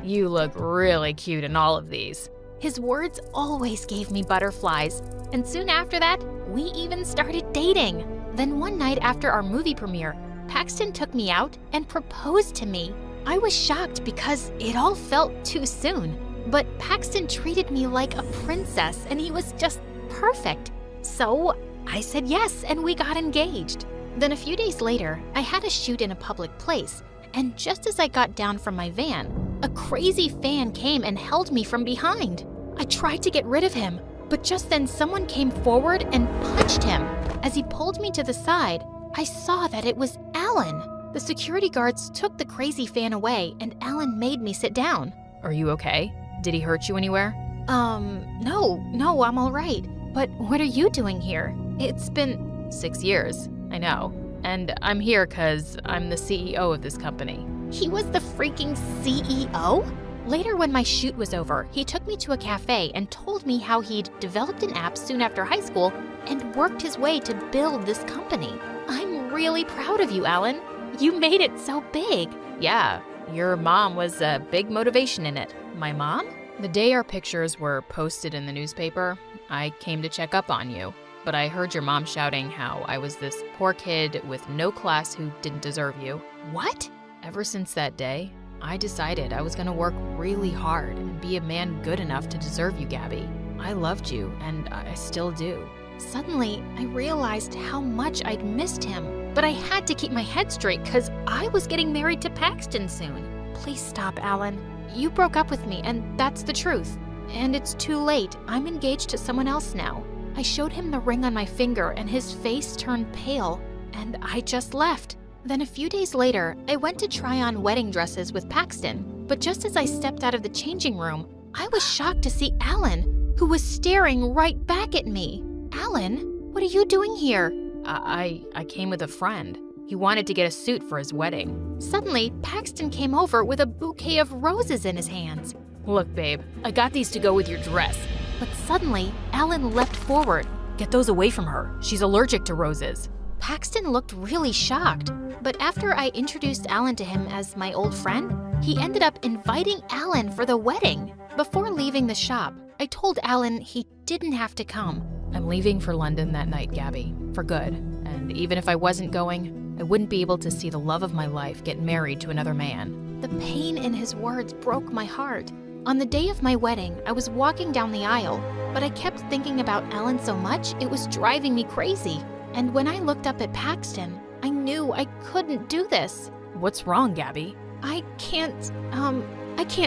You look really cute in all of these. His words always gave me butterflies, and soon after that, we even started dating. Then one night after our movie premiere, Paxton took me out and proposed to me. I was shocked because it all felt too soon, but Paxton treated me like a princess and he was just perfect. So I said yes and we got engaged. Then a few days later, I had a shoot in a public place, and just as I got down from my van, a crazy fan came and held me from behind. I tried to get rid of him, but just then someone came forward and punched him. As he pulled me to the side, I saw that it was Alan. The security guards took the crazy fan away, and Alan made me sit down. Are you okay? Did he hurt you anywhere? No, I'm all right. But what are you doing here? It's been 6 years, I know. And I'm here because I'm the CEO of this company. He was the freaking CEO? Later, when my shoot was over, he took me to a cafe and told me how he'd developed an app soon after high school and worked his way to build this company. I'm really proud of you, Alan. You made it so big. Yeah, your mom was a big motivation in it. My mom? The day our pictures were posted in the newspaper, I came to check up on you. But I heard your mom shouting how I was this poor kid with no class who didn't deserve you. What? Ever since that day, I decided I was going to work really hard and be a man good enough to deserve you, Gabby. I loved you, and I still do. Suddenly, I realized how much I'd missed him, but I had to keep my head straight because I was getting married to Paxton soon. Please stop, Alan. You broke up with me, and that's the truth. And it's too late. I'm engaged to someone else now. I showed him the ring on my finger, and his face turned pale, and I just left. Then a few days later, I went to try on wedding dresses with Paxton, but just as I stepped out of the changing room, I was shocked to see Alan, who was staring right back at me. Alan, what are you doing here? I came with a friend. He wanted to get a suit for his wedding. Suddenly, Paxton came over with a bouquet of roses in his hands. Look, babe, I got these to go with your dress. But suddenly, Alan leapt forward. Get those away from her. She's allergic to roses. Paxton looked really shocked, but after I introduced Alan to him as my old friend, he ended up inviting Alan for the wedding. Before leaving the shop, I told Alan he didn't have to come. I'm leaving for London that night, Gabby, for good. And even if I wasn't going, I wouldn't be able to see the love of my life get married to another man. The pain in his words broke my heart. On the day of my wedding, I was walking down the aisle but I kept thinking about Ellen so much it was driving me crazy. And when I looked up at Paxton, I knew I couldn't do this. What's wrong, Gabby? I can't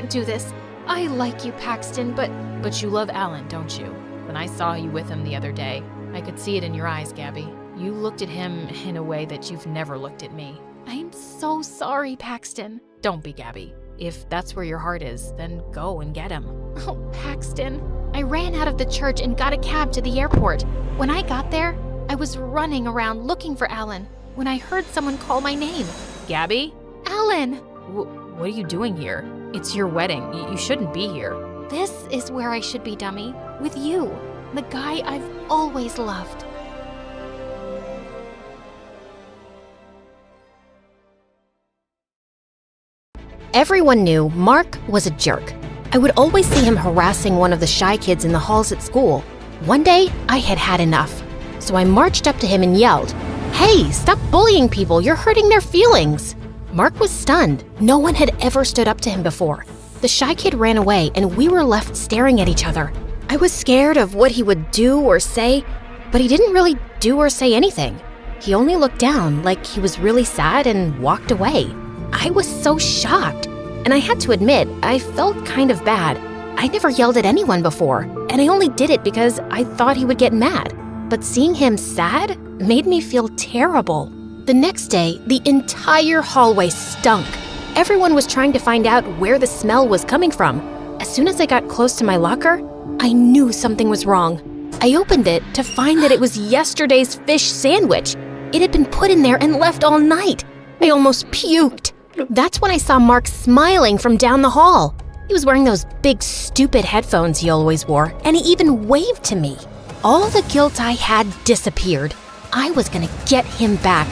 do this. I like you, Paxton, but you love Alan, don't you? When I saw you with him the other day, I could see it in your eyes, Gabby. You looked at him in a way that you've never looked at me. I'm so sorry, Paxton. Don't be, Gabby. If that's where your heart is, then go and get him. Oh, Paxton. I ran out of the church and got a cab to the airport. When I got there, I was running around looking for Alan when I heard someone call my name. Gabby? Alan! What are you doing here? It's your wedding. You shouldn't be here. This is where I should be, dummy. With you, the guy I've always loved. Everyone knew Mark was a jerk. I would always see him harassing one of the shy kids in the halls at school. One day, I had had enough. So I marched up to him and yelled, "Hey, stop bullying people, you're hurting their feelings." Mark was stunned. No one had ever stood up to him before. The shy kid ran away and we were left staring at each other. I was scared of what he would do or say, but he didn't really do or say anything. He only looked down like he was really sad and walked away. I was so shocked, and I had to admit, I felt kind of bad. I never yelled at anyone before, and I only did it because I thought he would get mad. But seeing him sad made me feel terrible. The next day, the entire hallway stunk. Everyone was trying to find out where the smell was coming from. As soon as I got close to my locker, I knew something was wrong. I opened it to find that it was yesterday's fish sandwich. It had been put in there and left all night. I almost puked. That's when I saw Mark smiling from down the hall. He was wearing those big, stupid headphones he always wore, and he even waved to me. All the guilt I had disappeared. I was gonna get him back.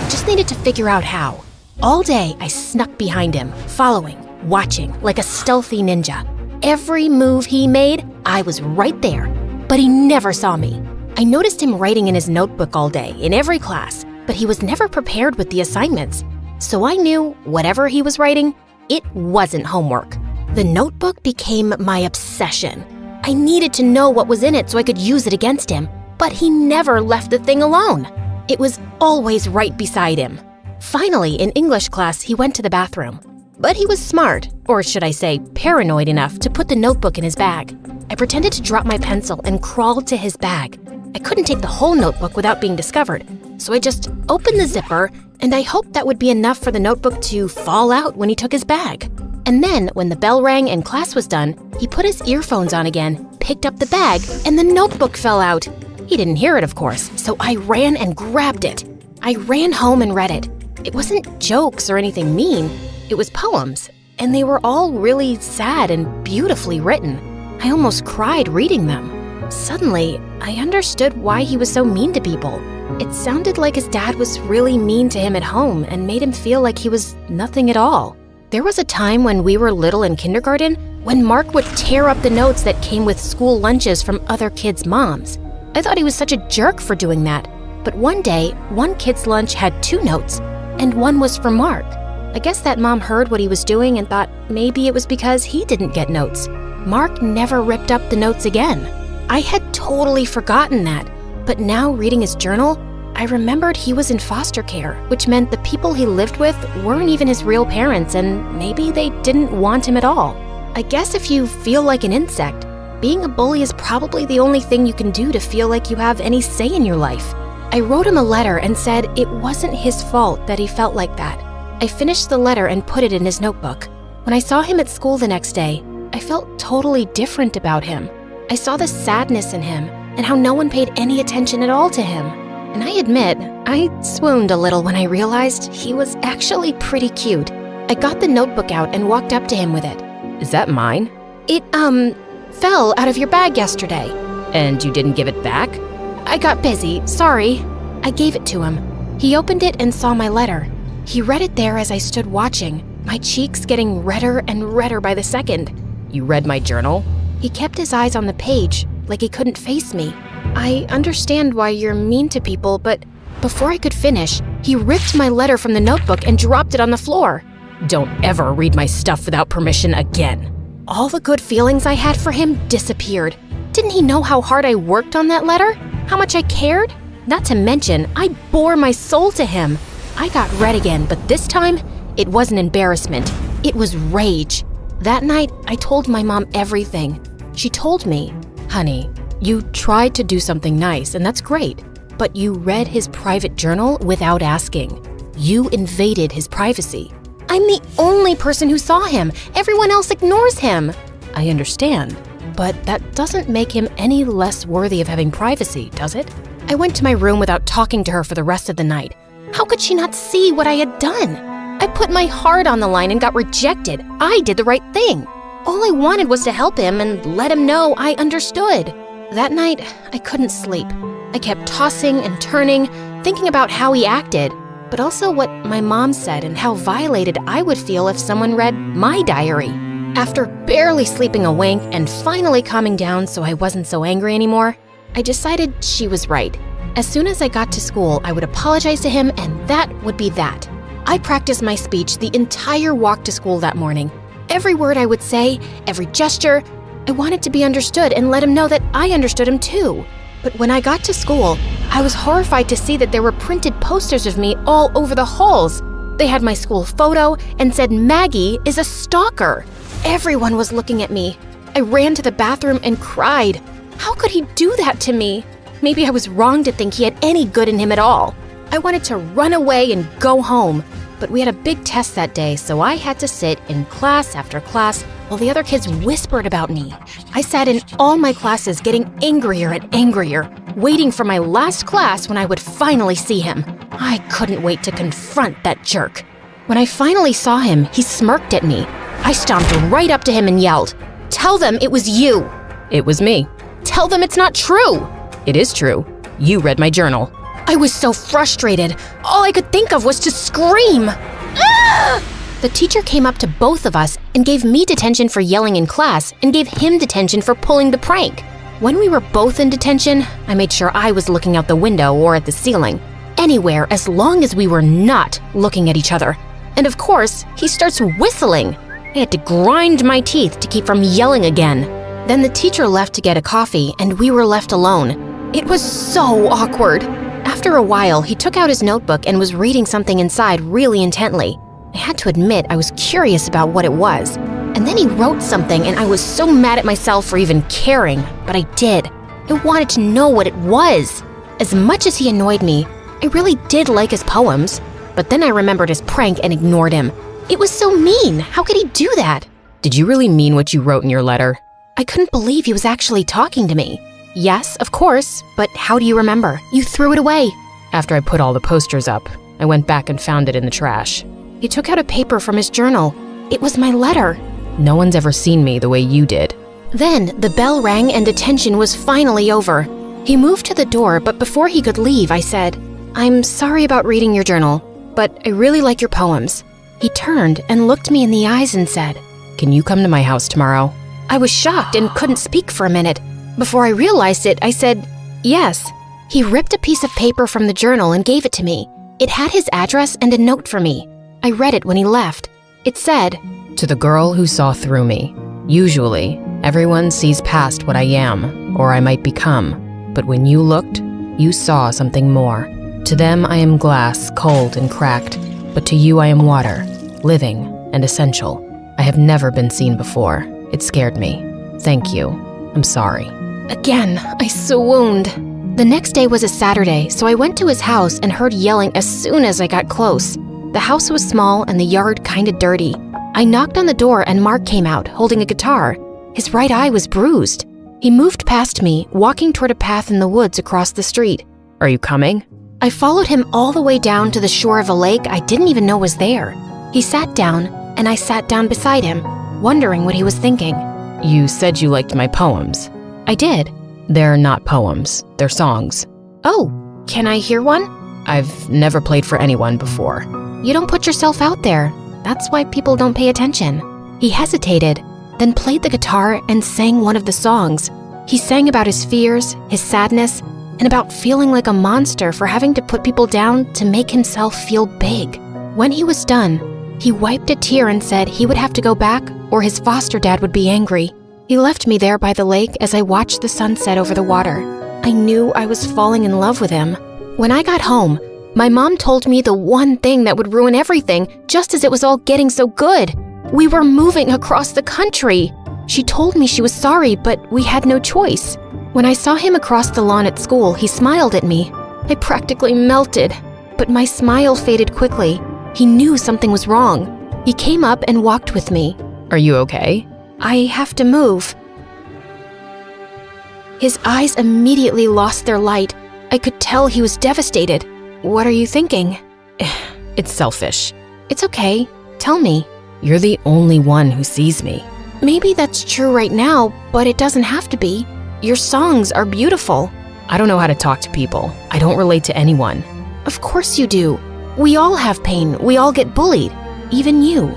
Just needed to figure out how. All day, I snuck behind him, following, watching, like a stealthy ninja. Every move he made, I was right there, but he never saw me. I noticed him writing in his notebook all day, in every class, but he was never prepared with the assignments. So I knew whatever he was writing, it wasn't homework. The notebook became my obsession. I needed to know what was in it so I could use it against him, but he never left the thing alone. It was always right beside him. Finally, in English class, he went to the bathroom. But he was smart, or should I say paranoid enough to put the notebook in his bag. I pretended to drop my pencil and crawled to his bag. I couldn't take the whole notebook without being discovered, so I just opened the zipper and I hoped that would be enough for the notebook to fall out when he took his bag. And then, when the bell rang and class was done, he put his earphones on again, picked up the bag, and the notebook fell out. He didn't hear it, of course, so I ran and grabbed it. I ran home and read it. It wasn't jokes or anything mean. It was poems, and they were all really sad and beautifully written. I almost cried reading them. Suddenly, I understood why he was so mean to people. It sounded like his dad was really mean to him at home and made him feel like he was nothing at all. There was a time when we were little in kindergarten when Mark would tear up the notes that came with school lunches from other kids' moms. I thought he was such a jerk for doing that. But one day, one kid's lunch had 2 notes, and one was for Mark. I guess that mom heard what he was doing and thought maybe it was because he didn't get notes. Mark never ripped up the notes again. I had totally forgotten that, but now reading his journal, I remembered he was in foster care, which meant the people he lived with weren't even his real parents and maybe they didn't want him at all. I guess if you feel like an insect, being a bully is probably the only thing you can do to feel like you have any say in your life. I wrote him a letter and said it wasn't his fault that he felt like that. I finished the letter and put it in his notebook. When I saw him at school the next day, I felt totally different about him. I saw the sadness in him and how no one paid any attention at all to him. And I admit, I swooned a little when I realized he was actually pretty cute. I got the notebook out and walked up to him with it. Is that mine? It, fell out of your bag yesterday. And you didn't give it back? I got busy, sorry. I gave it to him. He opened it and saw my letter. He read it there as I stood watching, my cheeks getting redder and redder by the second. You read my journal? He kept his eyes on the page, like he couldn't face me. I understand why you're mean to people, but before I could finish, he ripped my letter from the notebook and dropped it on the floor. Don't ever read my stuff without permission again. All the good feelings I had for him disappeared. Didn't he know how hard I worked on that letter? How much I cared? Not to mention, I bore my soul to him. I got red again, but this time, it wasn't embarrassment. It was rage. That night, I told my mom everything. She told me, Honey, you tried to do something nice, and that's great, but you read his private journal without asking. You invaded his privacy. I'm the only person who saw him. Everyone else ignores him. I understand, but that doesn't make him any less worthy of having privacy, does it? I went to my room without talking to her for the rest of the night. How could she not see what I had done? I put my heart on the line and got rejected. I did the right thing. All I wanted was to help him and let him know I understood. That night, I couldn't sleep. I kept tossing and turning, thinking about how he acted, but also what my mom said and how violated I would feel if someone read my diary. After barely sleeping a wink and finally calming down so I wasn't so angry anymore, I decided she was right. As soon as I got to school, I would apologize to him, and that would be that. I practiced my speech the entire walk to school that morning. Every word I would say, every gesture, I wanted to be understood and let him know that I understood him too. But when I got to school, I was horrified to see that there were printed posters of me all over the halls. They had my school photo and said Maggie is a stalker. Everyone was looking at me. I ran to the bathroom and cried. How could he do that to me? Maybe I was wrong to think he had any good in him at all. I wanted to run away and go home, but we had a big test that day, so I had to sit in class after class while the other kids whispered about me. I sat in all my classes getting angrier and angrier, waiting for my last class when I would finally see him. I couldn't wait to confront that jerk. When I finally saw him, he smirked at me. I stomped right up to him and yelled, "Tell them it was you." It was me. Tell them it's not true. It is true. You read my journal. I was so frustrated. All I could think of was to scream. Ah! The teacher came up to both of us and gave me detention for yelling in class and gave him detention for pulling the prank. When we were both in detention, I made sure I was looking out the window or at the ceiling. Anywhere as long as we were not looking at each other. And of course, he starts whistling. I had to grind my teeth to keep from yelling again. Then the teacher left to get a coffee and we were left alone. It was so awkward. After a while, he took out his notebook and was reading something inside really intently. I had to admit I was curious about what it was. And then he wrote something and I was so mad at myself for even caring, but I did. I wanted to know what it was. As much as he annoyed me, I really did like his poems. But then I remembered his prank and ignored him. It was so mean. How could he do that? Did you really mean what you wrote in your letter? I couldn't believe he was actually talking to me. Yes, of course, but how do you remember? You threw it away. After I put all the posters up, I went back and found it in the trash. He took out a paper from his journal. It was my letter. No one's ever seen me the way you did. Then the bell rang and detention was finally over. He moved to the door, but before he could leave, I said, "I'm sorry about reading your journal, but I really like your poems." He turned and looked me in the eyes and said, "Can you come to my house tomorrow?" I was shocked and couldn't speak for a minute. Before I realized it, I said, "Yes." He ripped a piece of paper from the journal and gave it to me. It had his address and a note for me. I read it when he left. It said, "To the girl who saw through me. Usually, everyone sees past what I am, or I might become. But when you looked, you saw something more. To them I am glass, cold and cracked. But to you I am water, living and essential. I have never been seen before. It scared me. Thank you. I'm sorry." Again, I swooned. The next day was a Saturday, so I went to his house and heard yelling as soon as I got close. The house was small and the yard kinda dirty. I knocked on the door and Mark came out, holding a guitar. His right eye was bruised. He moved past me, walking toward a path in the woods across the street. "Are you coming?" I followed him all the way down to the shore of a lake I didn't even know was there. He sat down, and I sat down beside him, wondering what he was thinking. "You said you liked my poems." I did. "They're not poems, they're songs." "Oh, can I hear one?" "I've never played for anyone before." "You don't put yourself out there. That's why people don't pay attention." He hesitated, then played the guitar and sang one of the songs. He sang about his fears, his sadness, and about feeling like a monster for having to put people down to make himself feel big. When he was done, he wiped a tear and said he would have to go back or his foster dad would be angry. He left me there by the lake as I watched the sunset over the water. I knew I was falling in love with him. When I got home, my mom told me the one thing that would ruin everything just as it was all getting so good. We were moving across the country. She told me she was sorry, but we had no choice. When I saw him across the lawn at school, he smiled at me. I practically melted, but my smile faded quickly. He knew something was wrong. He came up and walked with me. Are you okay? I have to move. His eyes immediately lost their light. I could tell he was devastated. What are you thinking? It's selfish. It's okay. Tell me. You're the only one who sees me. Maybe that's true right now, but it doesn't have to be. Your songs are beautiful. I don't know how to talk to people. I don't relate to anyone. Of course you do. We all have pain. We all get bullied. Even you.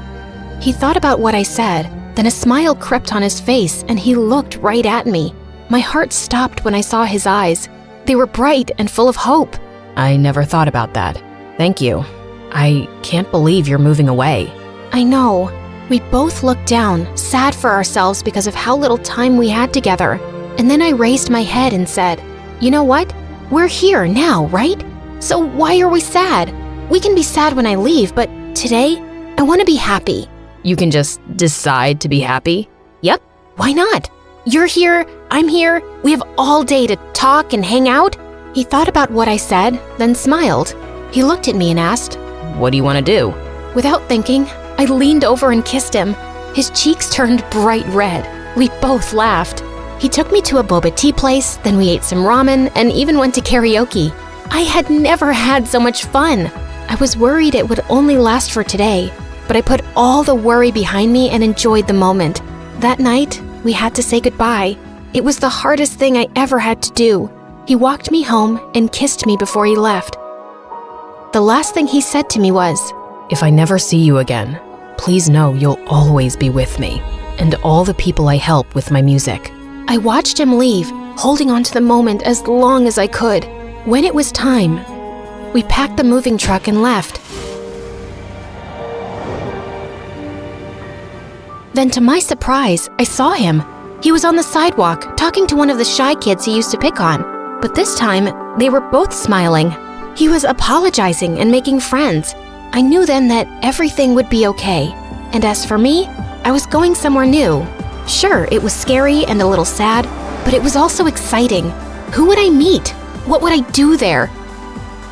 He thought about what I said, then a smile crept on his face and he looked right at me. My heart stopped when I saw his eyes. They were bright and full of hope. I never thought about that. Thank you. I can't believe you're moving away. I know. We both looked down, sad for ourselves because of how little time we had together. And then I raised my head and said, "You know what? We're here now, right? So why are we sad? We can be sad when I leave, but today, I want to be happy." You can just decide to be happy? Yep, why not? You're here, I'm here, we have all day to talk and hang out. He thought about what I said, then smiled. He looked at me and asked, "What do you want to do?" Without thinking, I leaned over and kissed him. His cheeks turned bright red. We both laughed. He took me to a boba tea place, then we ate some ramen and even went to karaoke. I had never had so much fun. I was worried it would only last for today, but I put all the worry behind me and enjoyed the moment. That night, we had to say goodbye. It was the hardest thing I ever had to do. He walked me home and kissed me before he left. The last thing he said to me was, "If I never see you again, please know you'll always be with me and all the people I help with my music." I watched him leave, holding on to the moment as long as I could. When it was time, we packed the moving truck and left. Then to my surprise, I saw him. He was on the sidewalk, talking to one of the shy kids he used to pick on. But this time, they were both smiling. He was apologizing and making friends. I knew then that everything would be okay. And as for me, I was going somewhere new. Sure, it was scary and a little sad, but it was also exciting. Who would I meet? What would I do there?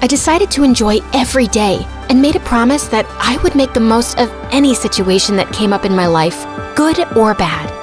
I decided to enjoy every day and made a promise that I would make the most of any situation that came up in my life, good or bad.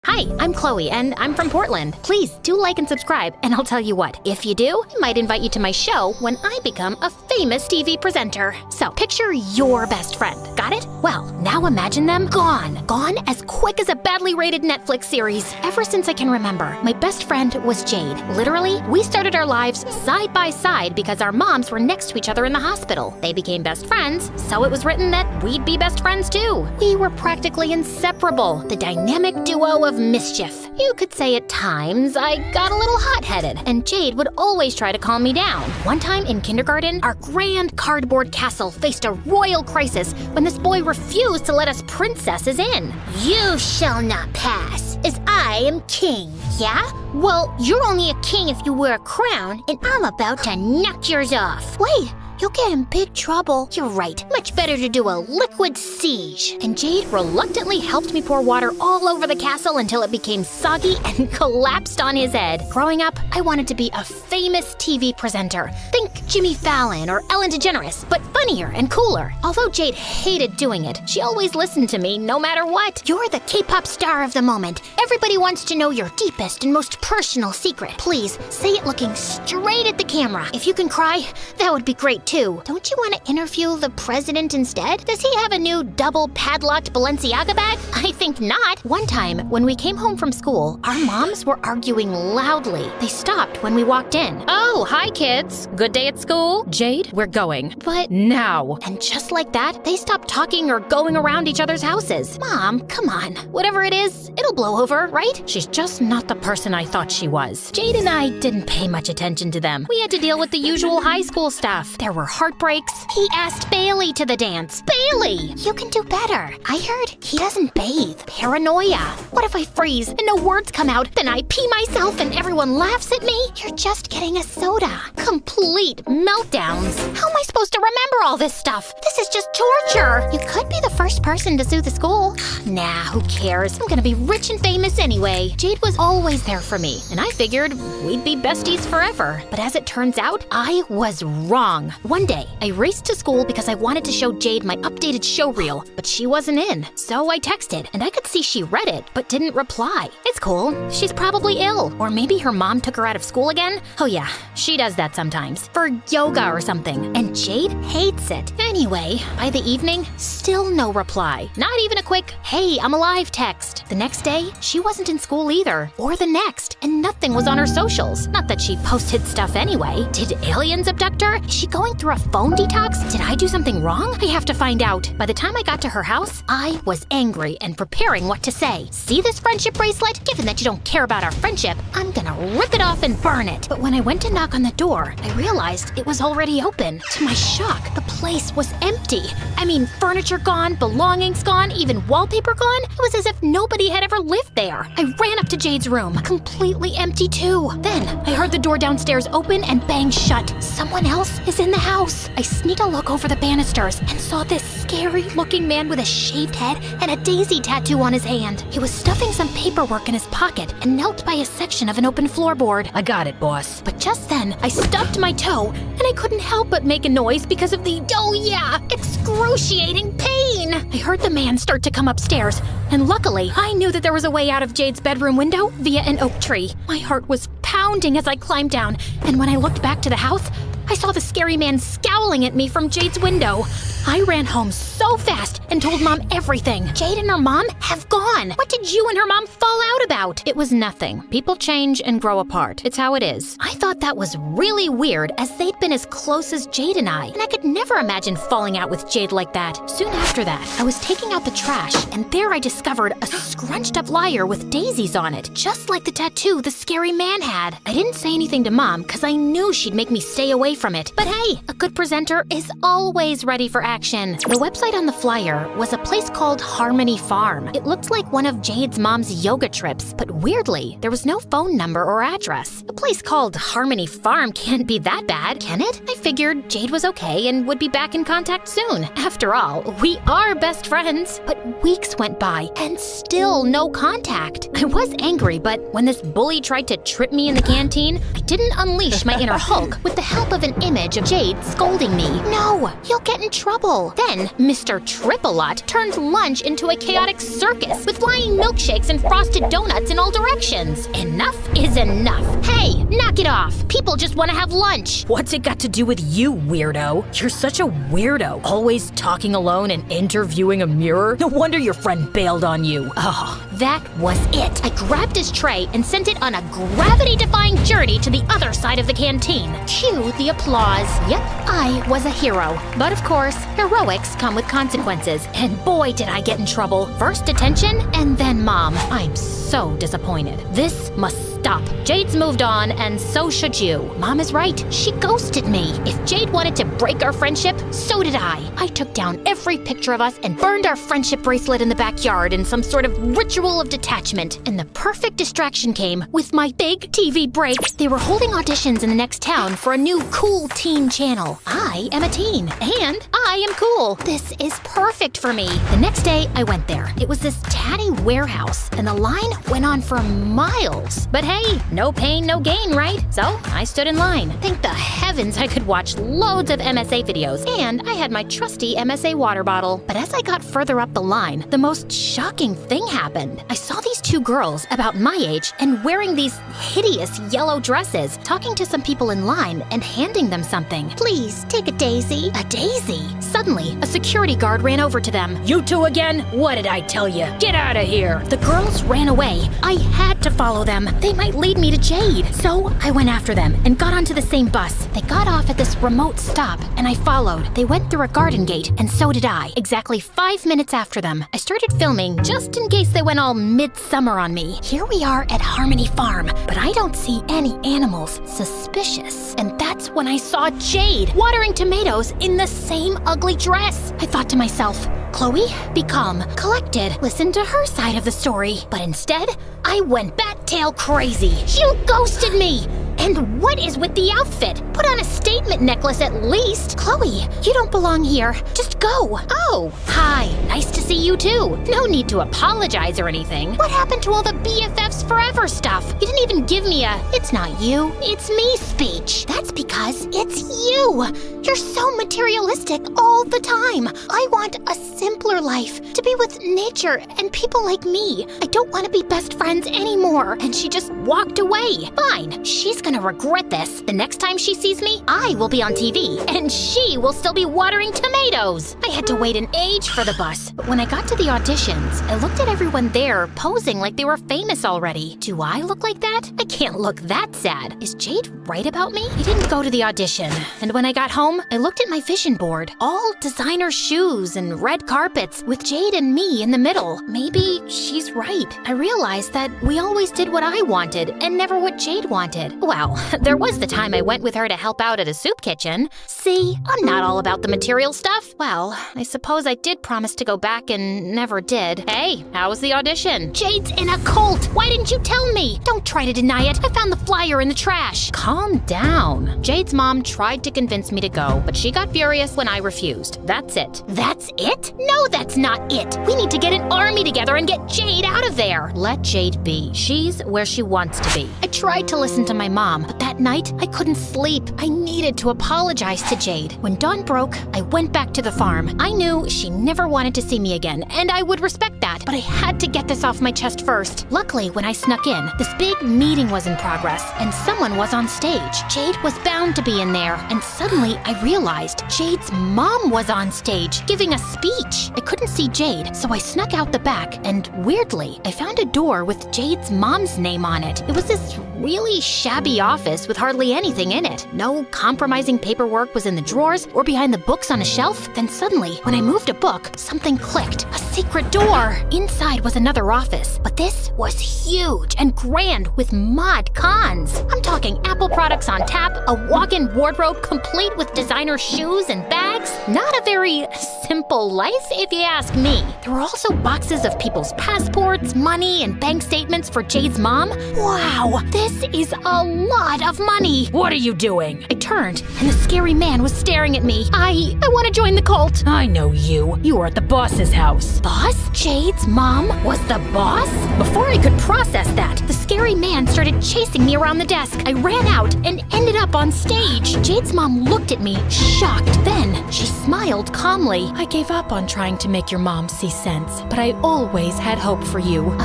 Hi, I'm Chloe, and I'm from Portland. Please do like and subscribe, and I'll tell you what, if you do, I might invite you to my show when I become a famous TV presenter. So, picture your best friend. Got it? Well, now imagine them gone. Gone as quick as a badly rated Netflix series. Ever since I can remember, my best friend was Jade. Literally, we started our lives side by side because our moms were next to each other in the hospital. They became best friends, so it was written that we'd be best friends too. We were practically inseparable, the dynamic duo of mischief. You could say at times I got a little hot-headed, and Jade would always try to calm me down. One time in kindergarten, our grand cardboard castle faced a royal crisis when this boy refused to let us princesses in. You shall not pass, as I am king, yeah? Well, you're only a king if you wear a crown, and I'm about to knock yours off. Wait, you'll get in big trouble. You're right, much better to do a liquid siege. And Jade reluctantly helped me pour water all over the castle until it became soggy and collapsed on his head. Growing up, I wanted to be a famous TV presenter. Think Jimmy Fallon or Ellen DeGeneres, but funnier and cooler. Although Jade hated doing it, she always listened to me no matter what. You're the K-pop star of the moment. Everybody wants to know your deepest and most personal secret. Please, say it looking straight at the camera. If you can cry, that would be great tattoo. Don't you want to interview the president instead? Does he have a new double padlocked Balenciaga bag? I think not. One time, when we came home from school, our moms were arguing loudly. They stopped when we walked in. Oh, hi kids. Good day at school? Jade, we're going. But Now. And just like that, they stopped talking or going around each other's houses. Mom, come on. Whatever it is, it'll blow over, right? She's just not the person I thought she was. Jade and I didn't pay much attention to them. We had to deal with the usual high school stuff. There were heartbreaks. He asked Bailey to the dance. Bailey! You can do better. I heard he doesn't bathe. Paranoia. What if I freeze and no words come out, then I pee myself and everyone laughs at me? You're just getting a soda. Complete meltdowns. How am I supposed to remember all this stuff? This is just torture. You could be the first person to sue the school. Nah, who cares? I'm gonna be rich and famous anyway. Jade was always there for me, and I figured we'd be besties forever. But as it turns out, I was wrong. One day, I raced to school because I wanted to show Jade my updated show reel, but she wasn't in. So I texted, and I could see she read it, but didn't reply. It's cool. She's probably ill. Or maybe her mom took her out of school again. Oh yeah, she does that sometimes. For yoga or something. And Jade hates it. Anyway, by the evening, still no reply. Not even a quick, hey, I'm alive text. The next day, she wasn't in school either. Or the next. And nothing was on her socials. Not that she posted stuff anyway. Did aliens abduct her? Is she going through a phone detox? Did I do something wrong? I have to find out. By the time I got to her house, I was angry and preparing what to say. See this friendship bracelet? Given that you don't care about our friendship, I'm gonna rip it off and burn it. But when I went to knock on the door, I realized it was already open. To my shock, the place was empty. I mean, furniture gone, belongings gone, even wallpaper gone. It was as if nobody had ever lived there. I ran up to Jade's room, completely empty too. Then I heard the door downstairs open and bang shut. Someone else is in the house. I sneaked a look over the banisters and saw this scary-looking man with a shaved head and a daisy tattoo on his hand. He was stuffing some paperwork in his pocket and knelt by a section of an open floorboard. I got it, boss. But just then, I stubbed my toe, and I couldn't help but make a noise because of the, oh yeah, excruciating pain. I heard the man start to come upstairs, and luckily, I knew that there was a way out of Jade's bedroom window via an oak tree. My heart was pounding as I climbed down, and when I looked back to the house, I saw the scary man scowling at me from Jade's window. I ran home so fast and told Mom everything. Jade and her mom have gone. What did you and her mom fall out about? It was nothing. People change and grow apart. It's how it is. I thought that was really weird, as they'd been as close as Jade and I could never imagine falling out with Jade like that. Soon after that, I was taking out the trash, and there I discovered a scrunched up lyre with daisies on it, just like the tattoo the scary man had. I didn't say anything to Mom because I knew she'd make me stay away from it. But hey, a good presenter is always ready for action. The website on the flyer was a place called Harmony Farm. It looked like one of Jade's mom's yoga trips, but weirdly, there was no phone number or address. A place called Harmony Farm can't be that bad, can it? I figured Jade was okay and would be back in contact soon. After all, we are best friends. But weeks went by and still no contact. I was angry, but when this bully tried to trip me in the canteen, I didn't unleash my inner Hulk with the help of an image of Jade scolding me. No, you'll get in trouble. Then, Mr. Triple-Lot turned lunch into a chaotic circus with flying milkshakes and frosted donuts in all directions. Enough is enough. Hey, knock it off. People just want to have lunch. What's it got to do with you, weirdo? You're such a weirdo. Always talking alone and interviewing a mirror. No wonder your friend bailed on you. Oh, that was it. I grabbed his tray and sent it on a gravity-defying journey to the other side of the canteen. Cue the applause. Yep, I was a hero. But of course, heroics come with consequences, and boy did I get in trouble. First detention, and then Mom. I'm so disappointed. This must stop. Jade's moved on, and so should you. Mom is right. She ghosted me. If Jade wanted to break our friendship, so did I. I took down every picture of us and burned our friendship bracelet in the backyard in some sort of ritual of detachment. And the perfect distraction came with my big TV break. They were holding auditions in the next town for a new cool teen channel. I am a teen, and I am cool. This is perfect for me. The next day, I went there. It was this tatty warehouse, and the line went on for miles. But hey, no pain, no gain, right? So I stood in line. Thank the heavens I could watch loads of MSA videos, and I had my trusty MSA water bottle. But as I got further up the line, the most shocking thing happened. happened. I saw these two girls about my age and wearing these hideous yellow dresses, talking to some people in line and handing them something. Please, take a daisy. A daisy? Suddenly, a security guard ran over to them. You two again? What did I tell you? Get out of here! The girls ran away. I had to follow them. They might lead me to Jade. So I went after them and got onto the same bus. They got off at this remote stop, and I followed. They went through a garden gate, and so did I. Exactly 5 minutes after them, I started filming just in case they went all midsummer on me. Here we are at Harmony Farm, but I don't see any animals suspicious. And that's when I saw Jade watering tomatoes in the same ugly dress. I thought to myself, Chloe, be calm, collected, listen to her side of the story. But instead, I went bat-tail crazy. You ghosted me! And what is with the outfit? Put on a statement necklace at least. Chloe, you don't belong here. Just go. Oh, hi. Nice to see you too. No need to apologize or anything. What happened to all the BFFs forever stuff? You didn't even give me a "it's not you, it's me" speech. That's because it's you. You're so materialistic all the time. I want a simpler life, to be with nature and people like me. I don't want to be best friends anymore. And she just walked away. Fine, she's gonna regret this. The next time she sees me, I will be on TV, and she will still be watering tomatoes. I had to wait an age for the bus, but when I got to the auditions, I looked at everyone there posing like they were famous already. Do I look like that? I can't look that sad. Is Jade right about me? I didn't go to the audition, and when I got home, I looked at my vision board. All designer shoes and red carpets with Jade and me in the middle. Maybe she's right. I realized that we always did what I wanted and never what Jade wanted. Well, there was the time I went with her to help out at a soup kitchen. See, I'm not all about the material stuff. Well, I suppose I did promise to go back and never did. Hey, how was the audition? Jade's in a cult. Why didn't you tell me? Don't try to deny it. I found the flyer in the trash. Calm down. Jade's mom tried to convince me to go, but she got furious when I refused. That's it. That's it? No, that's not it. We need to get an army together and get Jade out of there. Let Jade be. She's where she wants to be. I tried to listen to my mom, but that night I couldn't sleep. I needed to apologize to Jade. When dawn broke, I went back to the farm. I knew she never wanted to see me again, and I would respect that, but I had to get this off my chest first. Luckily, when I snuck in, this big meeting was in progress, and someone was on stage. Jade was bound to be in there, and suddenly I realized Jade's mom was on stage, giving a speech. I couldn't see Jade, so I snuck out the back, and weirdly, I found a door with Jade's mom's name on it. It was this really shabby office with hardly anything in it. No compromising paperwork was in the drawers or behind the books on a shelf. Then suddenly, when I moved a book, something clicked. A secret door! Inside was another office, but this was huge and grand with mod cons. I'm talking Apple products on tap, a walk-in wardrobe complete with designer shoes and bags. Not a very simple life, if you ask me. There were also boxes of people's passports, money, and bank statements for Jade's mom. Wow, this is a lot of money. What are you doing? I turned, and the scary man was staring at me. I want to join the cult. I know you. You were at the boss's house. Boss? Jade's mom was the boss? Before I could process that, the scary man started chasing me around the desk. I ran out and ended up on stage. Jade's mom looked at me, shocked. Then she smiled calmly. I gave up on trying to make your mom see sense, but I always had hope for you.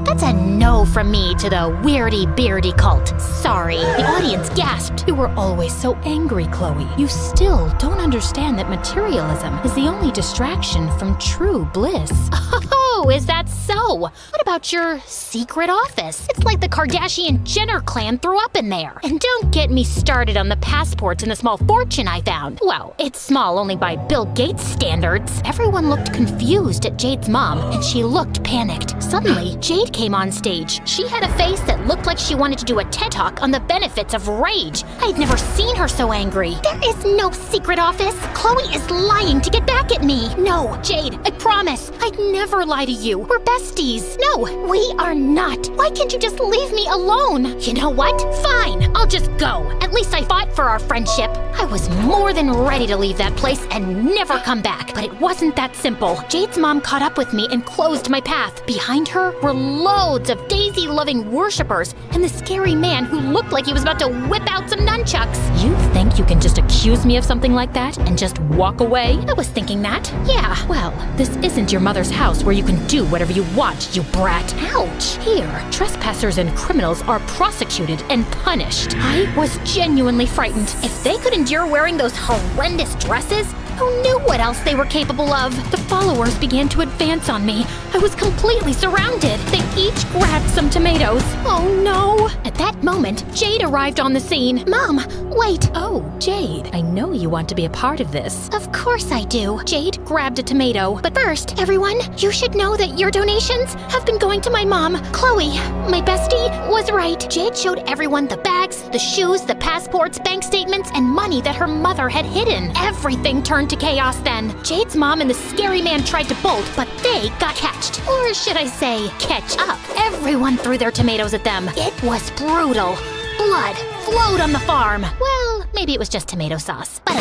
That's a no from me to the weirdy-beardy cult. Sorry. The audience gasped. You were always so angry, Chloe. You still don't understand that materialism is the only distraction from true bliss. Oh, is that so? What about your secret office? It's like the Kardashian-Jenner clan threw up in there. And don't get me started on the passports and the small fortune I found. Well, it's small only by Bill Gates standards. Everyone looked confused at Jade's mom, and she looked panicked. Suddenly, Jade came on stage. She had a face that looked like she wanted to do a TED Talk on the benefits of rage. I'd never seen her so angry. There is no secret office. Chloe is lying to get back at me. No, Jade, I promise. I'd never lie to you. We're besties. No, we are not. Why can't you just leave me alone? You know what? Fine, I'll just go. At least I fought for our friendship. I was more than ready to leave that place and never come back. But it wasn't that simple. Jade's mom caught up with me and closed my path. Behind her were loads of Daisy-loving worshipers and the scary man who looked like he was about to whip out some nunchucks. You think you can just accuse me of something like that and just walk away? I was thinking that. Yeah, well, this isn't your mother's house where you can do whatever you want, you brat. Ouch. Here, trespassers and criminals are prosecuted and punished. I was genuinely frightened. If they could endure wearing those horrendous dresses, who knew what else they were capable of? The followers began to advance on me. I was completely surrounded. They each grabbed some tomatoes. Oh no! At that moment, Jade arrived on the scene. Mom, wait! Oh, Jade, I know you want to be a part of this. Of course I do. Jade grabbed a tomato. But first, everyone, you should know that your donations have been going to my mom. Chloe, my bestie, was right. Jade showed everyone the bags, the shoes, the passports, bank statements, and money that her mother had hidden. Everything turned to chaos then. Jade's mom and the scary man tried to bolt, but they got catched. Or should I say, catch up. Everyone threw their tomatoes at them. It was brutal. Blood flowed on the farm. Well, maybe it was just tomato sauce. But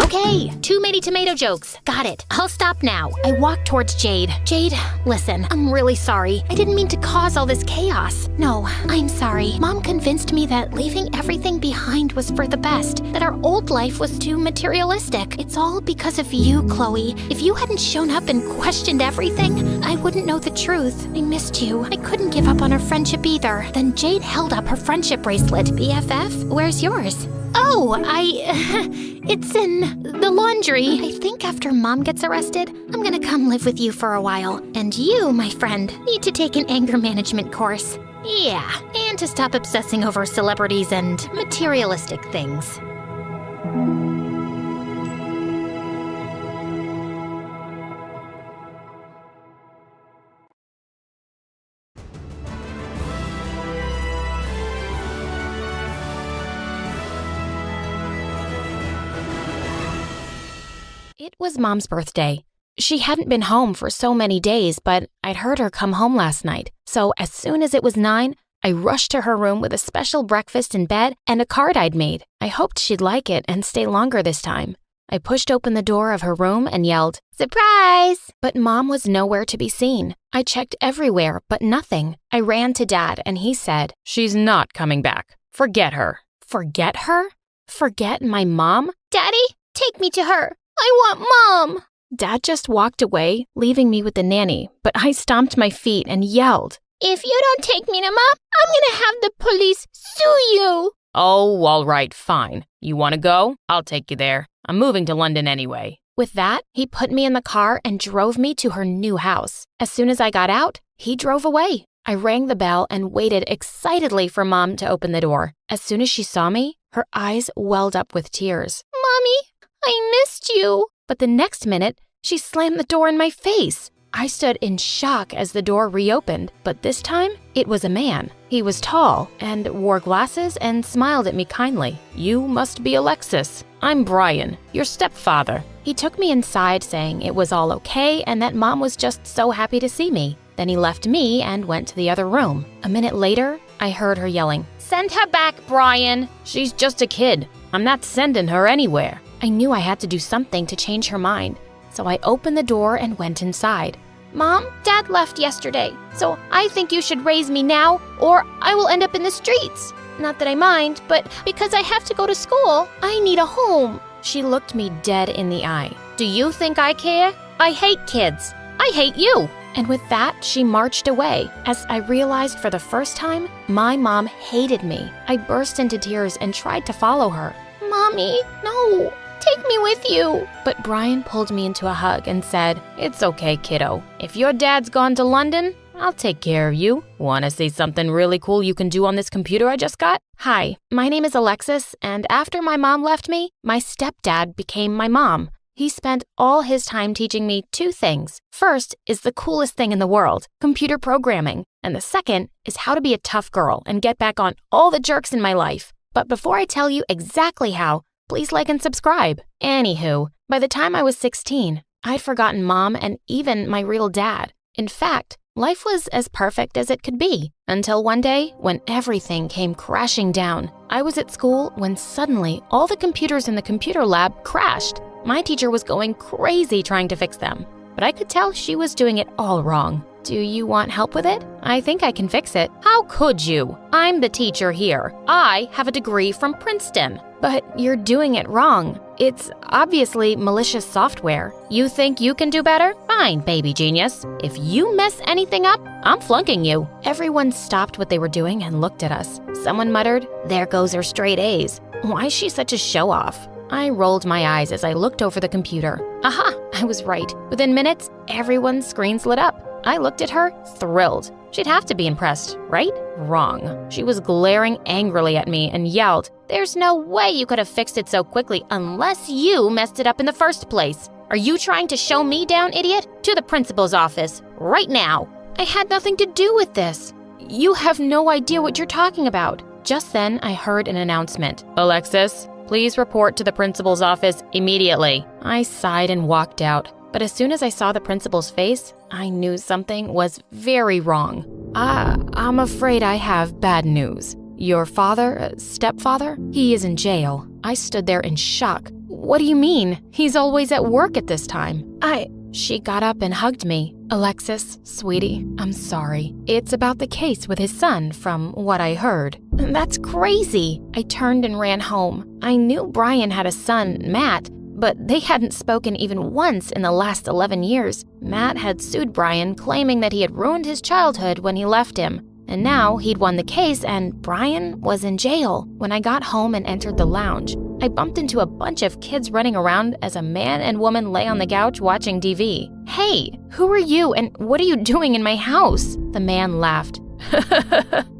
okay, too many tomato jokes. Got it. I'll stop now. I walked towards Jade. Jade, listen, I'm really sorry. I didn't mean to cause all this chaos. No, I'm sorry. Mom convinced me that leaving everything behind was for the best, that our old life was too materialistic. It's all because of you, Chloe. If you hadn't shown up and questioned everything, I wouldn't know the truth. I missed you. I couldn't give up on our friendship either. Then Jade held up her friendship bracelet. BFF, where's yours? Oh, it's in the laundry. I think after Mom gets arrested, I'm gonna come live with you for a while. And you, my friend, need to take an anger management course. Yeah, and to stop obsessing over celebrities and materialistic things. It was Mom's birthday. She hadn't been home for so many days, but I'd heard her come home last night. So as soon as it was 9, I rushed to her room with a special breakfast in bed and a card I'd made. I hoped she'd like it and stay longer this time. I pushed open the door of her room and yelled, "Surprise!" But Mom was nowhere to be seen. I checked everywhere, but nothing. I ran to Dad and he said, "She's not coming back. Forget her." Forget her? Forget my mom? Daddy, take me to her. I want Mom. Dad just walked away, leaving me with the nanny, but I stomped my feet and yelled, "If you don't take me to Mom, I'm gonna have the police sue you." "Oh, all right, fine. You want to go? I'll take you there. I'm moving to London anyway." With that, he put me in the car and drove me to her new house. As soon as I got out, he drove away. I rang the bell and waited excitedly for Mom to open the door. As soon as she saw me, her eyes welled up with tears. "Mommy, I missed you." But the next minute, she slammed the door in my face. I stood in shock as the door reopened, but this time, it was a man. He was tall and wore glasses and smiled at me kindly. "You must be Alexis. I'm Brian, your stepfather." He took me inside saying it was all okay and that Mom was just so happy to see me. Then he left me and went to the other room. A minute later, I heard her yelling, "Send her back, Brian. She's just a kid. I'm not sending her anywhere." I knew I had to do something to change her mind, so I opened the door and went inside. "Mom, Dad left yesterday, so I think you should raise me now, or I will end up in the streets. Not that I mind, but because I have to go to school, I need a home." She looked me dead in the eye. "Do you think I care? I hate kids. I hate you." And with that, she marched away. As I realized for the first time, my mom hated me. I burst into tears and tried to follow her. "Mommy, no. Take me with you." But Brian pulled me into a hug and said, "It's okay, kiddo. If your dad's gone to London, I'll take care of you. Want to see something really cool you can do on this computer I just got? Hi, my name is Alexis, and after my mom left me, my stepdad became my mom. He spent all his time teaching me 2 things. First is the coolest thing in the world, computer programming. And the second is how to be a tough girl and get back on all the jerks in my life. But before I tell you exactly how, please like and subscribe. Anywho, by the time I was 16, I'd forgotten Mom and even my real dad. In fact, life was as perfect as it could be, until one day when everything came crashing down. I was at school when suddenly all the computers in the computer lab crashed. My teacher was going crazy trying to fix them, but I could tell she was doing it all wrong. Do you want help with it? I think I can fix it. How could you? I'm the teacher here. I have a degree from Princeton. But you're doing it wrong. It's obviously malicious software. You think you can do better? Fine, baby genius. If you mess anything up, I'm flunking you. Everyone stopped what they were doing and looked at us. Someone muttered, "There goes her straight A's. Why is she such a show-off?" I rolled my eyes as I looked over the computer. Aha, I was right. Within minutes, everyone's screens lit up. I looked at her, thrilled. She'd have to be impressed, right? Wrong. She was glaring angrily at me and yelled, "There's no way you could have fixed it so quickly unless you messed it up in the first place. Are you trying to show me down, idiot? To the principal's office, right now." I had nothing to do with this. You have no idea what you're talking about. Just then, I heard an announcement. "Alexis, please report to the principal's office immediately." I sighed and walked out. But as soon as I saw the principal's face, I knew something was very wrong. I'm afraid I have bad news. Your father, stepfather, he is in jail. I stood there in shock. What do you mean? He's always at work at this time. She got up and hugged me. "Alexis, sweetie, I'm sorry. It's about the case with his son, from what I heard." That's crazy. I turned and ran home. I knew Brian had a son, Matt, but they hadn't spoken even once in the last 11 years. Matt had sued Brian, claiming that he had ruined his childhood when he left him. And now he'd won the case and Brian was in jail. When I got home and entered the lounge, I bumped into a bunch of kids running around as a man and woman lay on the couch watching TV. "Hey, who are you and what are you doing in my house?" The man laughed.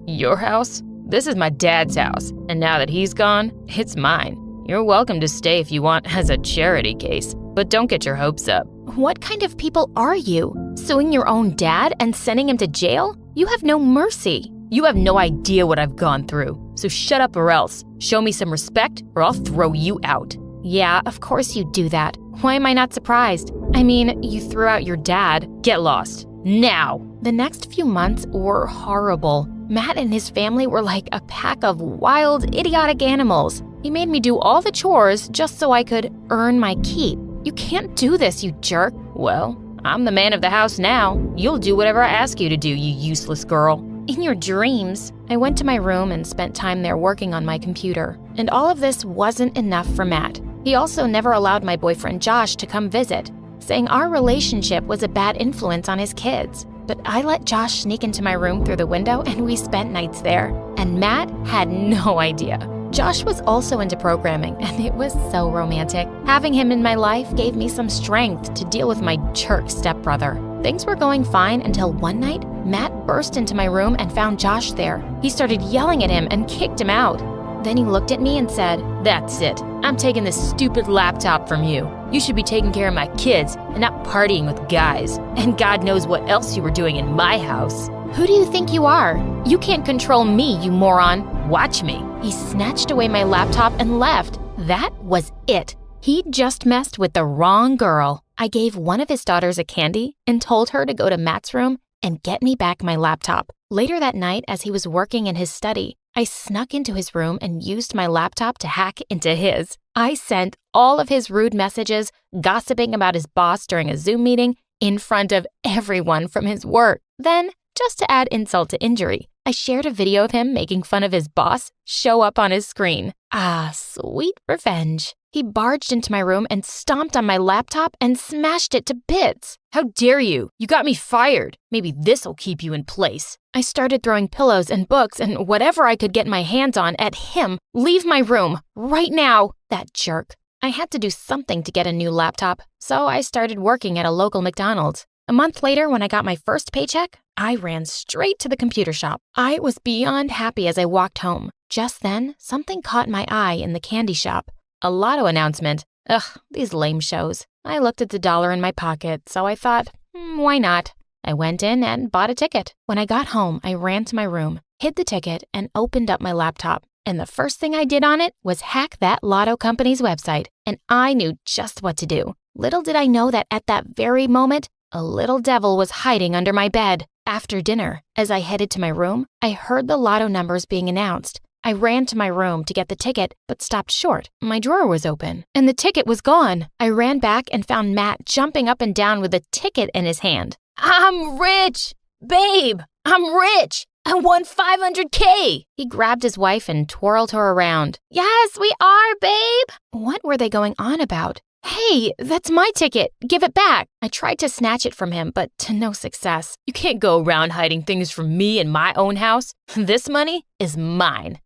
"Your house? This is my dad's house, and now that he's gone, it's mine. You're welcome to stay if you want as a charity case, but don't get your hopes up." What kind of people are you? Suing your own dad and sending him to jail? You have no mercy. You have no idea what I've gone through, so shut up or else. Show me some respect or I'll throw you out. Yeah, of course you'd do that. Why am I not surprised? I mean, you threw out your dad. Get lost. Now. The next few months were horrible. Matt and his family were like a pack of wild, idiotic animals. He made me do all the chores just so I could earn my keep. You can't do this, you jerk. Well, I'm the man of the house now. You'll do whatever I ask you to do, you useless girl. In your dreams. I went to my room and spent time there working on my computer. And all of this wasn't enough for Matt. He also never allowed my boyfriend Josh to come visit, saying our relationship was a bad influence on his kids. But I let Josh sneak into my room through the window and we spent nights there. And Matt had no idea. Josh was also into programming, and it was so romantic. Having him in my life gave me some strength to deal with my jerk stepbrother. Things were going fine until one night, Matt burst into my room and found Josh there. He started yelling at him and kicked him out. Then he looked at me and said, "That's it. I'm taking this stupid laptop from you. You should be taking care of my kids and not partying with guys. And God knows what else you were doing in my house." Who do you think you are? You can't control me, you moron. Watch me. He snatched away my laptop and left. That was it. He'd just messed with the wrong girl. I gave one of his daughters a candy and told her to go to Matt's room and get me back my laptop. Later that night, as he was working in his study, I snuck into his room and used my laptop to hack into his. I sent all of his rude messages, gossiping about his boss during a Zoom meeting in front of everyone from his work. Then, just to add insult to injury, I shared a video of him making fun of his boss show up on his screen. Ah, sweet revenge. He barged into my room and stomped on my laptop and smashed it to bits. "How dare you? You got me fired. Maybe this'll keep you in place." I started throwing pillows and books and whatever I could get my hands on at him. "Leave my room, right now." That jerk. I had to do something to get a new laptop, so I started working at a local McDonald's. A month later, when I got my first paycheck, I ran straight to the computer shop. I was beyond happy as I walked home. Just then, something caught my eye in the candy shop. A lotto announcement. Ugh, these lame shows. I looked at the dollar in my pocket, so I thought, why not? I went in and bought a ticket. When I got home, I ran to my room, hid the ticket, and opened up my laptop. And the first thing I did on it was hack that lotto company's website, and I knew just what to do. Little did I know that at that very moment, a little devil was hiding under my bed. After dinner, as I headed to my room, I heard the lotto numbers being announced. I ran to my room to get the ticket, but stopped short. My drawer was open, and the ticket was gone. I ran back and found Matt jumping up and down with the ticket in his hand. "I'm rich! Babe, I'm rich! I won $500K! He grabbed his wife and twirled her around. Yes, we are, babe! What were they going on about? Hey, that's my ticket. Give it back. I tried to snatch it from him, but to no success. You can't go around hiding things from me in my own house. This money is mine.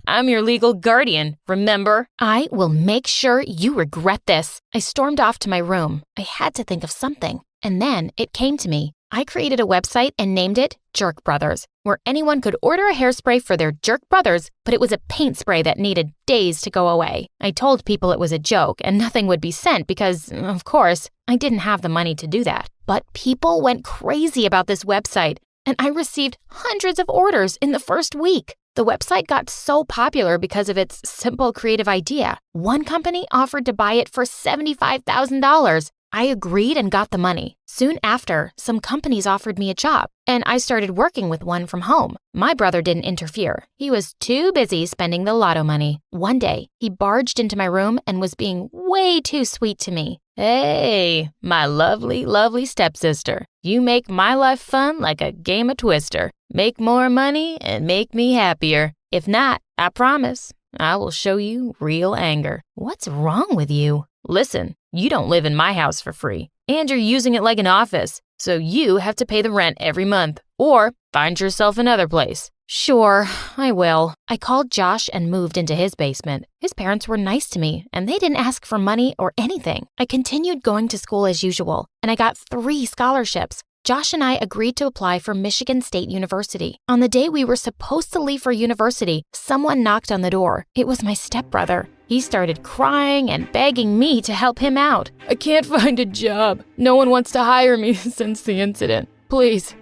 I'm your legal guardian, remember? I will make sure you regret this. I stormed off to my room. I had to think of something. And then it came to me. I created a website and named it Jerk Brothers, where anyone could order a hairspray for their jerk brothers, but it was a paint spray that needed days to go away. I told people it was a joke and nothing would be sent because, of course, I didn't have the money to do that. But people went crazy about this website, and I received hundreds of orders in the first week. The website got so popular because of its simple creative idea. One company offered to buy it for $75,000. I agreed and got the money. Soon after, some companies offered me a job, and I started working with one from home. My brother didn't interfere. He was too busy spending the lotto money. One day, he barged into my room and was being way too sweet to me. Hey, my lovely, lovely stepsister. You make my life fun like a game of Twister. Make more money and make me happier. If not, I promise, I will show you real anger. What's wrong with you? Listen, you don't live in my house for free, and you're using it like an office, so you have to pay the rent every month, or find yourself another place. Sure, I will. I called Josh and moved into his basement. His parents were nice to me, and they didn't ask for money or anything. I continued going to school as usual, and I got 3 scholarships. Josh and I agreed to apply for Michigan State University. On the day we were supposed to leave for university, someone knocked on the door. It was my stepbrother. He started crying and begging me to help him out. I can't find a job. No one wants to hire me since the incident. Please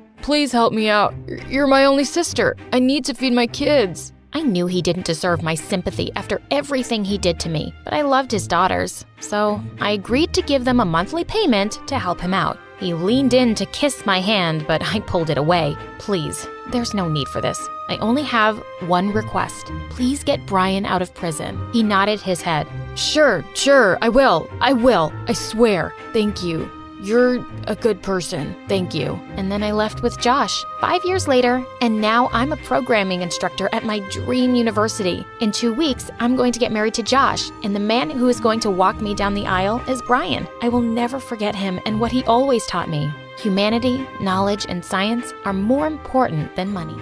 help me out. You're my only sister. I need to feed my kids. I knew he didn't deserve my sympathy after everything he did to me, but I loved his daughters. So I agreed to give them a monthly payment to help him out. He leaned in to kiss my hand, but I pulled it away. Please, there's no need for this. I only have one request. Please get Brian out of prison. He nodded his head. Sure, I will. I swear. Thank you. You're a good person. Thank you. And then I left with Josh. 5 years later, and now I'm a programming instructor at my dream university. In 2 weeks, I'm going to get married to Josh, and the man who is going to walk me down the aisle is Brian. I will never forget him and what he always taught me. Humanity, knowledge, and science are more important than money.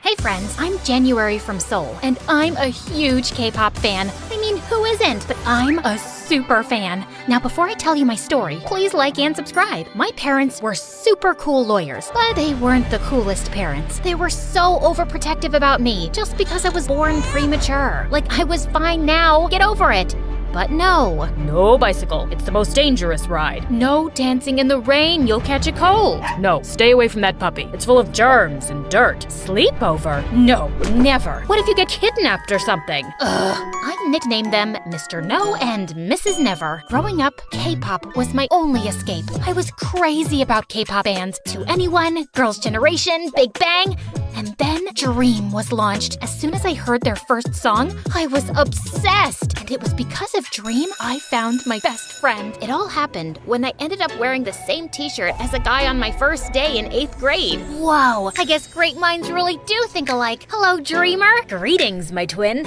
Hey friends, I'm January from Seoul, and I'm a huge K-pop fan. I mean, who isn't? But I'm a super fan. Now, before I tell you my story, please like and subscribe. My parents were super cool lawyers, but they weren't the coolest parents. They were so overprotective about me just because I was born premature. Like I was fine now, get over it. But no. No bicycle. It's the most dangerous ride. No dancing in the rain, you'll catch a cold. No, stay away from that puppy. It's full of germs and dirt. Sleepover? No, never. What if you get kidnapped or something? I nicknamed them Mr. No and Mrs. Never. Growing up, K-pop was my only escape. I was crazy about K-pop bands. 2NE1, Girls' Generation, Big Bang. And then Dream was launched. As soon as I heard their first song, I was obsessed. And it was because of Dream I found my best friend. It all happened when I ended up wearing the same t-shirt as a guy on my first day in 8th grade. Whoa, I guess great minds really do think alike. Hello, Dreamer. Greetings, my twin.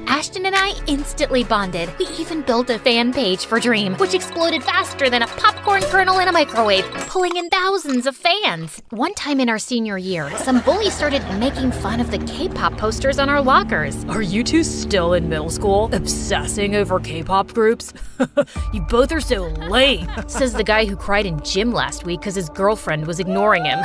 Ashton and I instantly bonded. We even built a fan page for Dream, which exploded faster than a popcorn kernel in a microwave, pulling in thousands of fans. One time in our senior year, some bullies started making fun of the K-pop posters on our lockers. Are you two still in middle school, obsessing over K-pop groups? You both are so lame, says the guy who cried in gym last week because his girlfriend was ignoring him.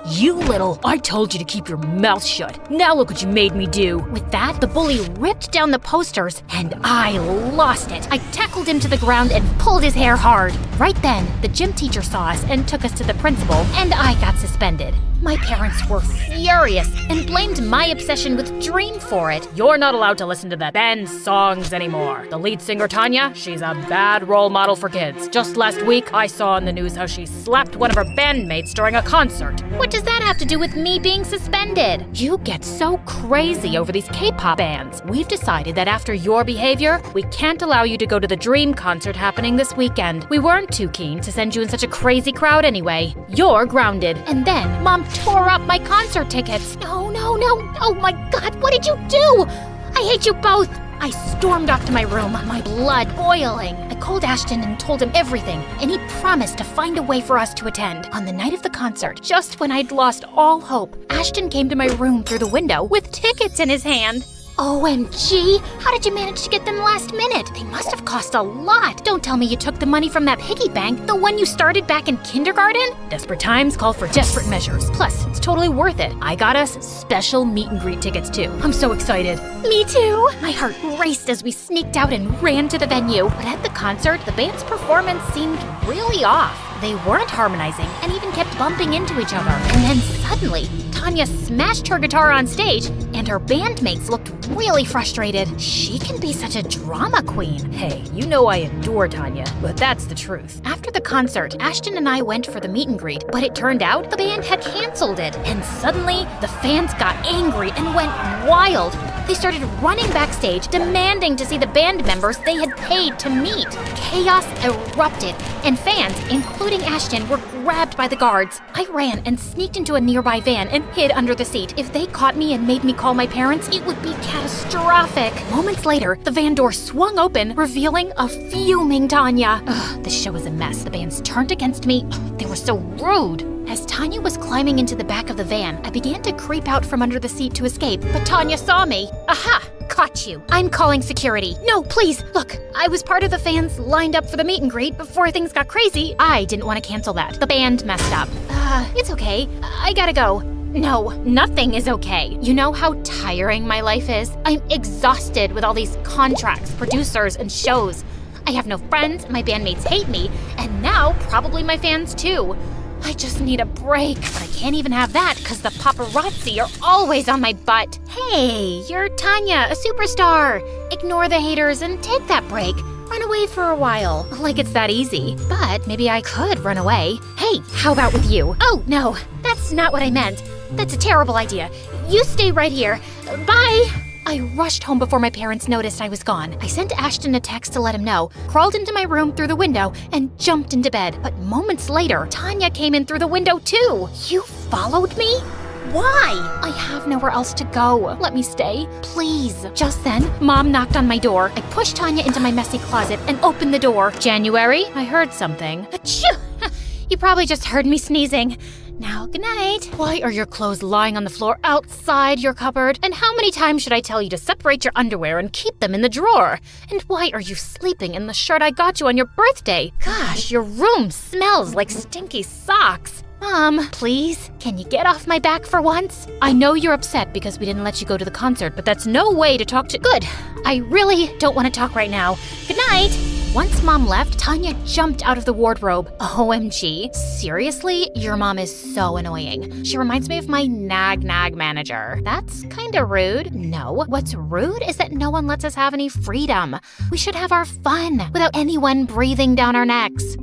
You little, I told you to keep your mouth shut. Now look what you made me do. With that, the bully ripped down the posters, and I lost it. I tackled him to the ground and pulled his hair hard. Right then, the gym teacher saw us and took us to the principal, and I got suspended. My parents were furious and blamed my obsession with Dream for it. You're not allowed to listen to that band's songs anymore. The lead singer, Tanya, she's a bad role model for kids. Just last week, I saw on the news how she slapped one of her bandmates during a concert. What does that have to do with me being suspended? You get so crazy over these K-pop bands. We've decided that after your behavior, we can't allow you to go to the Dream concert happening this weekend. We weren't too keen to send you in such a crazy crowd anyway. You're grounded. And then Mom tore up my concert tickets. No. Oh my God, what did you do? I hate you both. I stormed off to my room, my blood boiling. I called Ashton and told him everything, and he promised to find a way for us to attend. On the night of the concert, just when I'd lost all hope, Ashton came to my room through the window with tickets in his hand. OMG, how did you manage to get them last minute? They must have cost a lot. Don't tell me you took the money from that piggy bank, the one you started back in kindergarten? Desperate times call for desperate measures. Plus, it's totally worth it. I got us special meet and greet tickets too. I'm so excited. Me too. My heart raced as we sneaked out and ran to the venue. But at the concert, the band's performance seemed really off. They weren't harmonizing and even kept bumping into each other. And then suddenly, Tanya smashed her guitar on stage and her bandmates looked really frustrated. She can be such a drama queen. Hey, you know I adore Tanya, but that's the truth. After the concert, Ashton and I went for the meet and greet, but it turned out the band had canceled it. And suddenly, the fans got angry and went wild. They started running backstage, demanding to see the band members they had paid to meet. Chaos erupted, and fans, including Ashton, were grabbed by the guards. I ran and sneaked into a nearby van and hid under the seat. If they caught me and made me call my parents, it would be catastrophic. Moments later, the van door swung open, revealing a fuming Tanya. The show was a mess. The bands turned against me. They were so rude. As Tanya was climbing into the back of the van, I began to creep out from under the seat to escape, but Tanya saw me. Aha! Caught you. I'm calling security. No, please, look, I was part of the fans lined up for the meet and greet before things got crazy. I didn't want to cancel that. The band messed up. It's okay. I gotta go. No, nothing is okay. You know how tiring my life is? I'm exhausted with all these contracts, producers, and shows. I have no friends, my bandmates hate me, and now probably my fans too. I just need a break, but I can't even have that because the paparazzi are always on my butt. Hey, you're Tanya, a superstar. Ignore the haters and take that break. Run away for a while. Like it's that easy. But maybe I could run away. Hey, how about with you? Oh, no, that's not what I meant. That's a terrible idea. You stay right here. Bye. I rushed home before my parents noticed I was gone. I sent Ashton a text to let him know, crawled into my room through the window, and jumped into bed. But moments later, Tanya came in through the window too. You followed me? Why? I have nowhere else to go. Let me stay, please. Just then, Mom knocked on my door. I pushed Tanya into my messy closet and opened the door. January, I heard something. Achoo! You probably just heard me sneezing. Now, good night. Why are your clothes lying on the floor outside your cupboard? And how many times should I tell you to separate your underwear and keep them in the drawer? And why are you sleeping in the shirt I got you on your birthday? Gosh, your room smells like stinky socks. Mom, please, can you get off my back for once? I know you're upset because we didn't let you go to the concert, but that's no way to talk to— Good. I really don't want to talk right now. Good night. Once Mom left, Tanya jumped out of the wardrobe. OMG. Seriously? Your mom is so annoying. She reminds me of my nag manager. That's kinda rude. No, what's rude is that no one lets us have any freedom. We should have our fun without anyone breathing down our necks.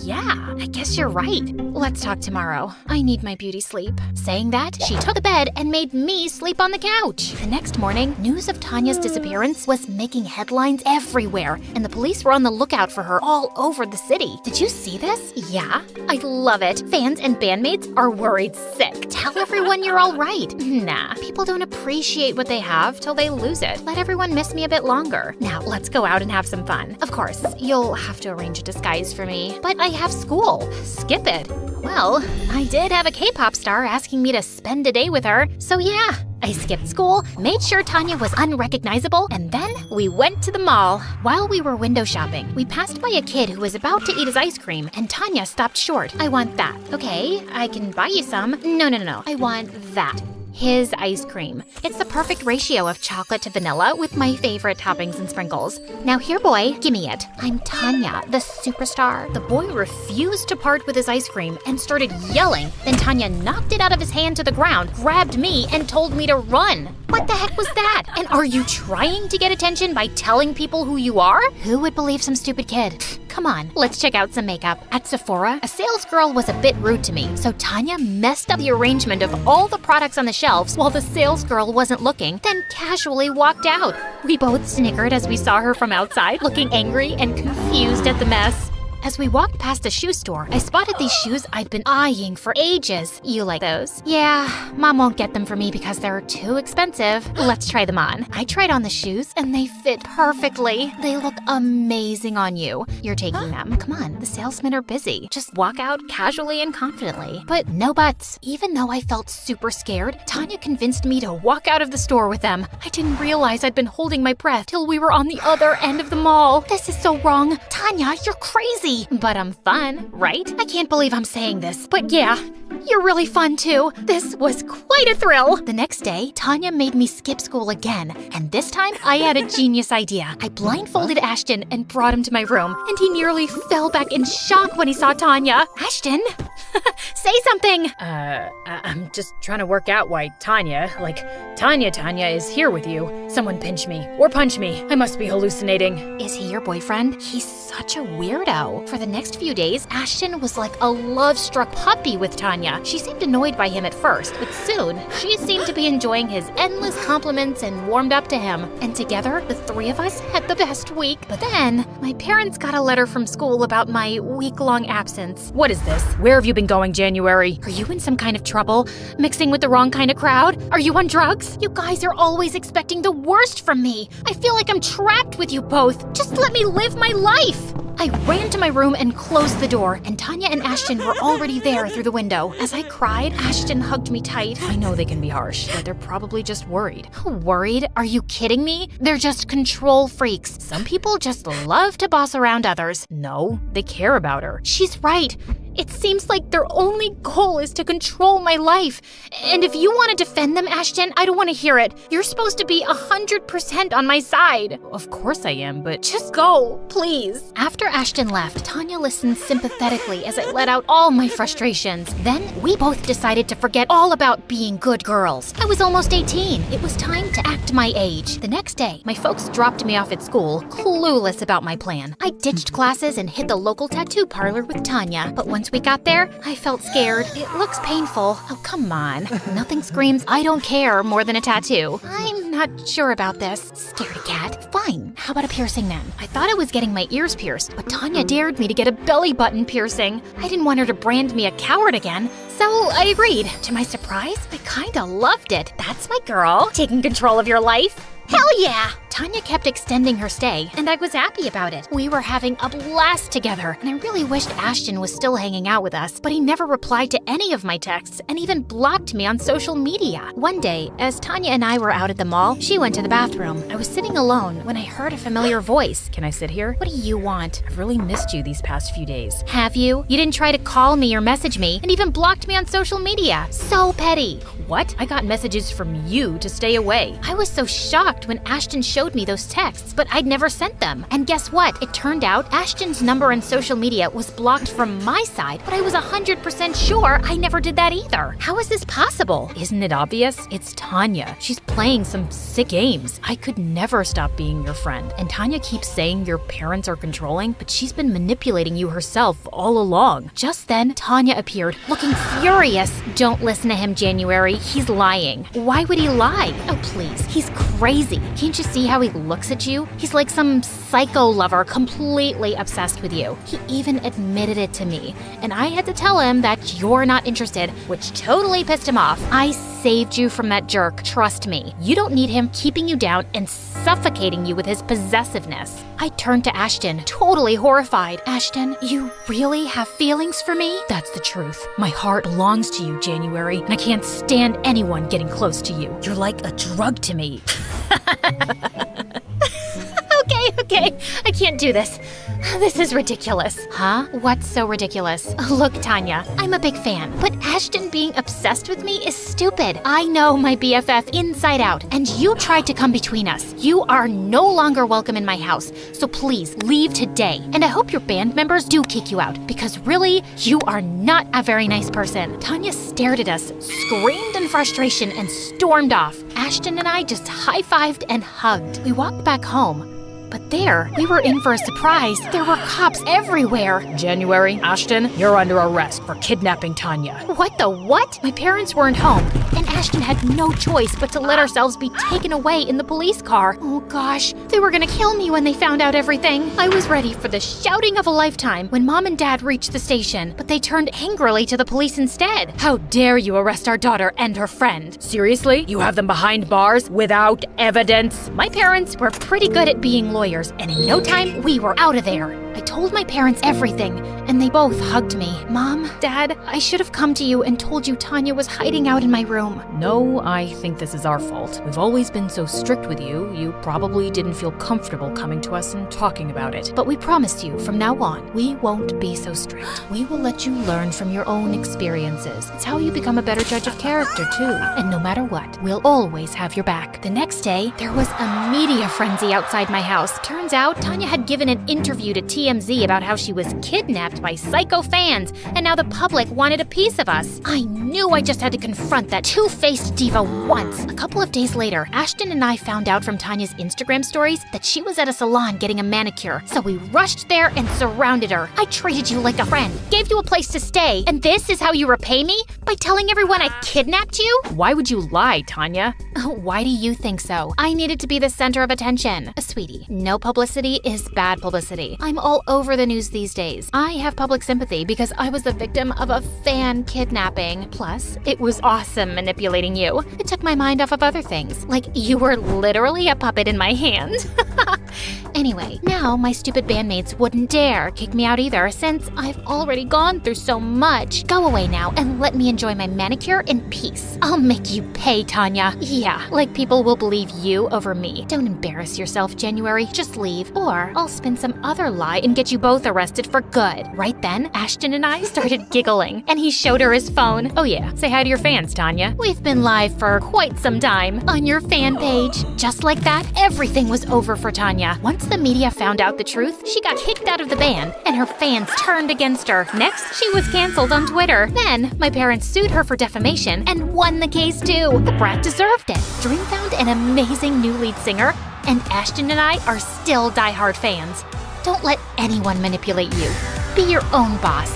Yeah, I guess you're right. Let's talk tomorrow. I need my beauty sleep. Saying that, she took the bed and made me sleep on the couch. The next morning, news of Tanya's disappearance was making headlines everywhere, and the police were on the lookout for her all over the city. Did you see this? Yeah, I love it. Fans and bandmates are worried sick. Tell everyone you're all right. Nah, people don't appreciate what they have till they lose it. Let everyone miss me a bit longer. Now, let's go out and have some fun. Of course, you'll have to arrange a disguise for me. But I have school. Skip it. Well, I did have a K-pop star asking me to spend a day with her, so yeah. I skipped school, made sure Tanya was unrecognizable, and then we went to the mall. While we were window shopping, we passed by a kid who was about to eat his ice cream, and Tanya stopped short. I want that. Okay, I can buy you some. No. I want that. his ice cream. It's the perfect ratio of chocolate to vanilla with my favorite toppings and sprinkles. Now here, boy, gimme it. I'm Tanya, the superstar. The boy refused to part with his ice cream and started yelling. Then Tanya knocked it out of his hand to the ground, grabbed me, and told me to run. What the heck was that? And are you trying to get attention by telling people who you are? Who would believe some stupid kid? Come on, let's check out some makeup. At Sephora, a sales girl was a bit rude to me, so Tanya messed up the arrangement of all the products on the shelves while the sales girl wasn't looking, then casually walked out. We both snickered as we saw her from outside, looking angry and confused at the mess. As we walked past the shoe store, I spotted these shoes I'd been eyeing for ages. You like those? Yeah, Mom won't get them for me because they're too expensive. Let's try them on. I tried on the shoes and they fit perfectly. They look amazing on you. You're taking them. Come on, the salesmen are busy. Just walk out casually and confidently. But no buts. Even though I felt super scared, Tanya convinced me to walk out of the store with them. I didn't realize I'd been holding my breath till we were on the other end of the mall. This is so wrong. Tanya, you're crazy. But I'm fun, right? I can't believe I'm saying this, but yeah, you're really fun too. This was quite a thrill. The next day, Tanya made me skip school again, and this time I had a genius idea. I blindfolded Ashton and brought him to my room, and he nearly fell back in shock when he saw Tanya. Ashton, say something. I'm just trying to work out why Tanya is here with you. Someone pinch me or punch me. I must be hallucinating. Is he your boyfriend? He's such a weirdo. For the next few days, Ashton was like a love-struck puppy with Tanya. She seemed annoyed by him at first, but soon, she seemed to be enjoying his endless compliments and warmed up to him. And together, the three of us had the best week. But then, my parents got a letter from school about my week-long absence. What is this? Where have you been going, January? Are you in some kind of trouble? Mixing with the wrong kind of crowd? Are you on drugs? You guys are always expecting the worst from me. I feel like I'm trapped with you both. Just let me live my life. I ran to my room and closed the door, and Tanya and Ashton were already there through the window. As I cried, Ashton hugged me tight. I know they can be harsh, but they're probably just worried. Worried? Are you kidding me? They're just control freaks. Some people just love to boss around others. No, they care about her. She's right. It seems like their only goal is to control my life. And if you want to defend them, Ashton, I don't want to hear it. You're supposed to be 100% on my side. Of course I am, but just go, please. After Ashton left, Tanya listened sympathetically as I let out all my frustrations. Then we both decided to forget all about being good girls. I was almost 18. It was time to act my age. The next day, my folks dropped me off at school, clueless about my plan. I ditched classes and hit the local tattoo parlor with Tanya. But once we got there, I felt scared. It looks painful. Oh, come on. Nothing screams I don't care more than a tattoo. I'm not sure about this. Scaredy cat. Fine. How about a piercing then? I thought I was getting my ears pierced, but Tanya dared me to get a belly button piercing. I didn't want her to brand me a coward again, so I agreed. To my surprise, I kinda loved it. That's my girl, taking control of your life. Hell yeah! Tanya kept extending her stay, and I was happy about it. We were having a blast together, and I really wished Ashton was still hanging out with us, but he never replied to any of my texts and even blocked me on social media. One day, as Tanya and I were out at the mall, she went to the bathroom. I was sitting alone when I heard a familiar voice. Can I sit here? What do you want? I've really missed you these past few days. Have you? You didn't try to call me or message me, and even blocked me on social media. So petty. What? I got messages from you to stay away. I was so shocked when Ashton showed me those texts, but I'd never sent them. And guess what? It turned out Ashton's number on social media was blocked from my side, but I was 100% sure I never did that either. How is this possible? Isn't it obvious? It's Tanya. She's playing some sick games. I could never stop being your friend. And Tanya keeps saying your parents are controlling, but she's been manipulating you herself all along. Just then, Tanya appeared, looking furious. Don't listen to him, January. He's lying. Why would he lie? Oh, please. He's crazy. Can't you see how he looks at you? He's like some psycho lover, completely obsessed with you. He even admitted it to me. And I had to tell him that you're not interested, which totally pissed him off. I saved you from that jerk. Trust me. You don't need him keeping you down and suffocating you with his possessiveness. I turned to Ashton, totally horrified. Ashton, you really have feelings for me? That's the truth. My heart belongs to you, January, and I can't stand anyone getting close to you. You're like a drug to me. Okay, Okay, I can't do this. This is ridiculous. Huh? What's so ridiculous? Look, Tanya, I'm a big fan, but Ashton being obsessed with me is stupid. I know my BFF inside out, and you tried to come between us. You are no longer welcome in my house, so please leave today. And I hope your band members do kick you out, because really, you are not a very nice person. Tanya stared at us, screamed in frustration, and stormed off. Ashton and I just high-fived and hugged. We walked back home. But there, we were in for a surprise. There were cops everywhere. January, Ashton, you're under arrest for kidnapping Tanya. What the what? My parents weren't home, and Ashton had no choice but to let ourselves be taken away in the police car. Oh gosh, they were gonna kill me when they found out everything. I was ready for the shouting of a lifetime when Mom and Dad reached the station, but they turned angrily to the police instead. How dare you arrest our daughter and her friend? Seriously? You have them behind bars without evidence? My parents were pretty good at being lawyers, and in no time, we were out of there. I told my parents everything, and they both hugged me. Mom, Dad, I should have come to you and told you Tanya was hiding out in my room. No, I think this is our fault. We've always been so strict with you, you probably didn't feel comfortable coming to us and talking about it. But we promised you, from now on, we won't be so strict. We will let you learn from your own experiences. It's how you become a better judge of character, too. And no matter what, we'll always have your back. The next day, there was a media frenzy outside my house. Turns out, Tanya had given an interview to TMZ about how she was kidnapped by psycho fans, and now the public wanted a piece of us. I knew I just had to confront that two-faced diva once. A couple of days later, Ashton and I found out from Tanya's Instagram stories that she was at a salon getting a manicure, so we rushed there and surrounded her. I treated you like a friend, gave you a place to stay, and this is how you repay me? By telling everyone I kidnapped you? Why would you lie, Tanya? Why do you think so? I needed to be the center of attention. Sweetie, no publicity is bad publicity. I'm all over the news these days. I have public sympathy because I was the victim of a fan kidnapping. Plus, it was awesome manipulating you. It took my mind off of other things, like you were literally a puppet in my hand. Anyway, now my stupid bandmates wouldn't dare kick me out either, since I've already gone through so much. Go away now and let me enjoy my manicure in peace. I'll make you pay, Tanya. Yeah, like people will believe you over me. Don't embarrass yourself, January. Just leave, or I'll spin some other lie and get you both arrested for good. Right then, Ashton and I started giggling, and he showed her his phone. Oh yeah, say hi to your fans, Tanya. We've been live for quite some time on your fan page. Just like that, everything was over for Tanya. Once the media found out the truth, she got kicked out of the band, and her fans turned against her. Next, she was canceled on Twitter. Then, my parents sued her for defamation and won the case too. The brat deserved it. Dream found an amazing new lead singer, and Ashton and I are still diehard fans. Don't let anyone manipulate you. Be your own boss.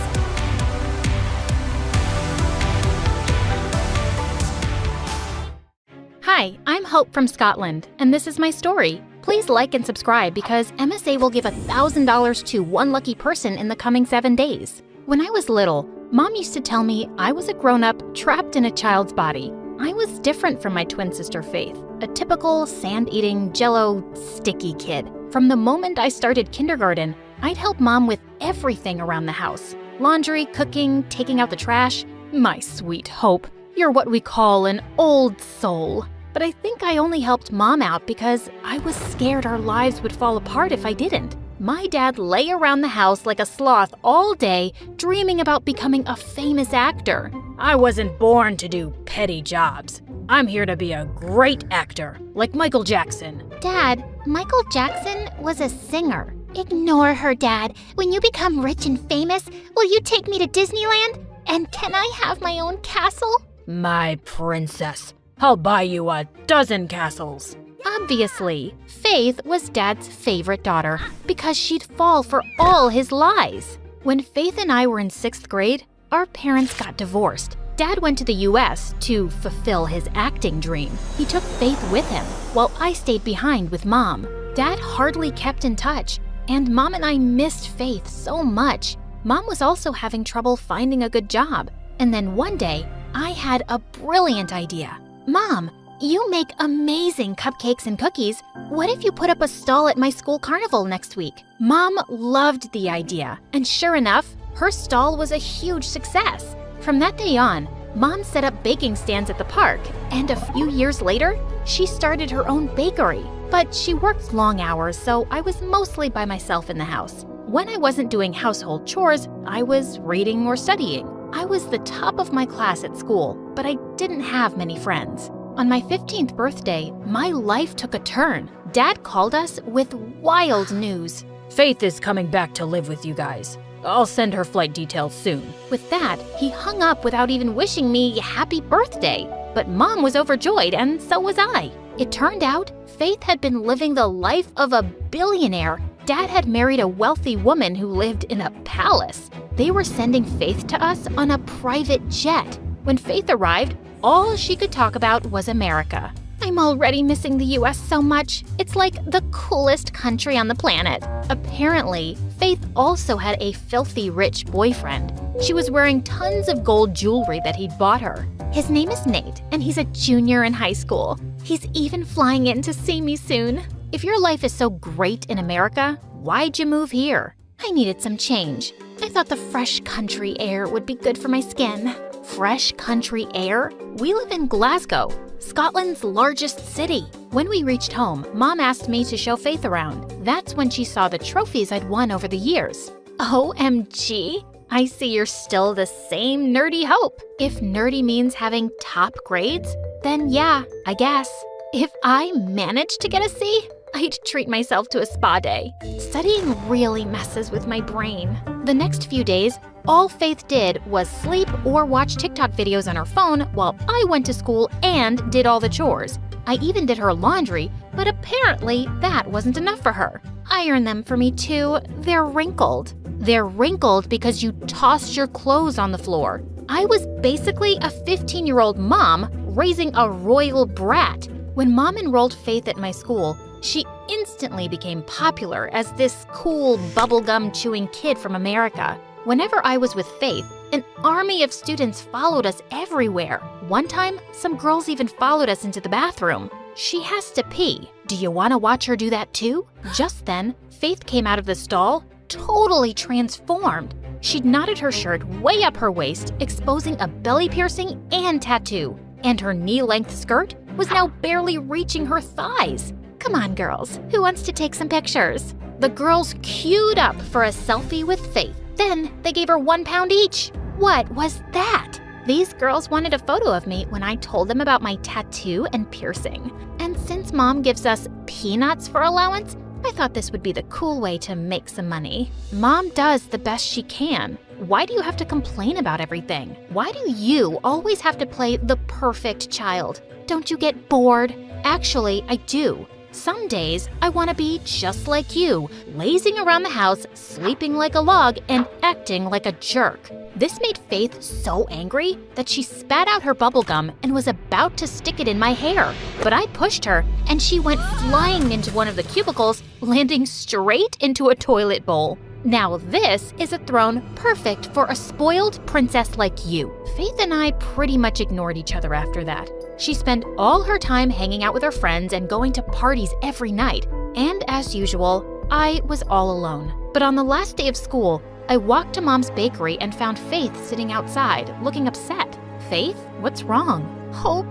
Hi, I'm Hope from Scotland, and this is my story. Please like and subscribe because MSA will give $1,000 to one lucky person in the coming 7 days. When I was little, Mom used to tell me I was a grown-up trapped in a child's body. I was different from my twin sister Faith, a typical sand-eating, jello, sticky kid. From the moment I started kindergarten, I'd help Mom with everything around the house. Laundry, cooking, taking out the trash. My sweet Hope, you're what we call an old soul. But I think I only helped Mom out because I was scared our lives would fall apart if I didn't. My dad lay around the house like a sloth all day, dreaming about becoming a famous actor. I wasn't born to do petty jobs. I'm here to be a great actor, like Michael Jackson. Dad, Michael Jackson was a singer. Ignore her, Dad. When you become rich and famous, will you take me to Disneyland? And can I have my own castle? My princess. I'll buy you a dozen castles. Obviously, Faith was Dad's favorite daughter because she'd fall for all his lies. When Faith and I were in 6th grade, our parents got divorced. Dad went to the US to fulfill his acting dream. He took Faith with him, while I stayed behind with Mom. Dad hardly kept in touch, and Mom and I missed Faith so much. Mom was also having trouble finding a good job. And then one day, I had a brilliant idea. Mom, you make amazing cupcakes and cookies. What if you put up a stall at my school carnival next week? Mom loved the idea, and sure enough, her stall was a huge success. From that day on, Mom set up baking stands at the park, and a few years later, she started her own bakery. But she worked long hours, so I was mostly by myself in the house. When I wasn't doing household chores, I was reading or studying. I was the top of my class at school, but I didn't have many friends. On my 15th birthday, my life took a turn. Dad called us with wild news. Faith is coming back to live with you guys. I'll send her flight details soon. With that, he hung up without even wishing me happy birthday. But Mom was overjoyed, and so was I. It turned out Faith had been living the life of a billionaire. Dad had married a wealthy woman who lived in a palace. They were sending Faith to us on a private jet. When Faith arrived, all she could talk about was America. I'm already missing the US so much. It's like the coolest country on the planet. Apparently, Faith also had a filthy rich boyfriend. She was wearing tons of gold jewelry that he'd bought her. His name is Nate, and he's a junior in high school. He's even flying in to see me soon. If your life is so great in America, why'd you move here? I needed some change. I thought the fresh country air would be good for my skin. Fresh country air? We live in Glasgow, Scotland's largest city. When we reached home, Mom asked me to show Faith around. That's when she saw the trophies I'd won over the years. OMG! I see you're still the same nerdy Hope. If nerdy means having top grades, then yeah, I guess. If I managed to get a C, I'd treat myself to a spa day. Studying really messes with my brain. The next few days, all Faith did was sleep or watch TikTok videos on her phone while I went to school and did all the chores. I even did her laundry, but apparently that wasn't enough for her. Iron them for me too. They're wrinkled. They're wrinkled because you tossed your clothes on the floor. I was basically a 15-year-old mom raising a royal brat. When Mom enrolled Faith at my school, she instantly became popular as this cool bubblegum chewing kid from America. Whenever I was with Faith, an army of students followed us everywhere. One time, some girls even followed us into the bathroom. She has to pee. Do you want to watch her do that too? Just then, Faith came out of the stall, totally transformed. She'd knotted her shirt way up her waist, exposing a belly piercing and tattoo. And her knee-length skirt was now barely reaching her thighs. Come on, girls. Who wants to take some pictures? The girls queued up for a selfie with Faith. Then they gave her £1 each. What was that? These girls wanted a photo of me when I told them about my tattoo and piercing. And since Mom gives us peanuts for allowance, I thought this would be the cool way to make some money. Mom does the best she can. Why do you have to complain about everything? Why do you always have to play the perfect child? Don't you get bored? Actually, I do. Some days, I want to be just like you, lazing around the house, sleeping like a log, and acting like a jerk. This made Faith so angry that she spat out her bubblegum and was about to stick it in my hair. But I pushed her, and she went flying into one of the cubicles, landing straight into a toilet bowl. Now this is a throne perfect for a spoiled princess like you. Faith and I pretty much ignored each other after that. She spent all her time hanging out with her friends and going to parties every night. And as usual, I was all alone. But on the last day of school, I walked to Mom's bakery and found Faith sitting outside, looking upset. Faith, what's wrong? Hope,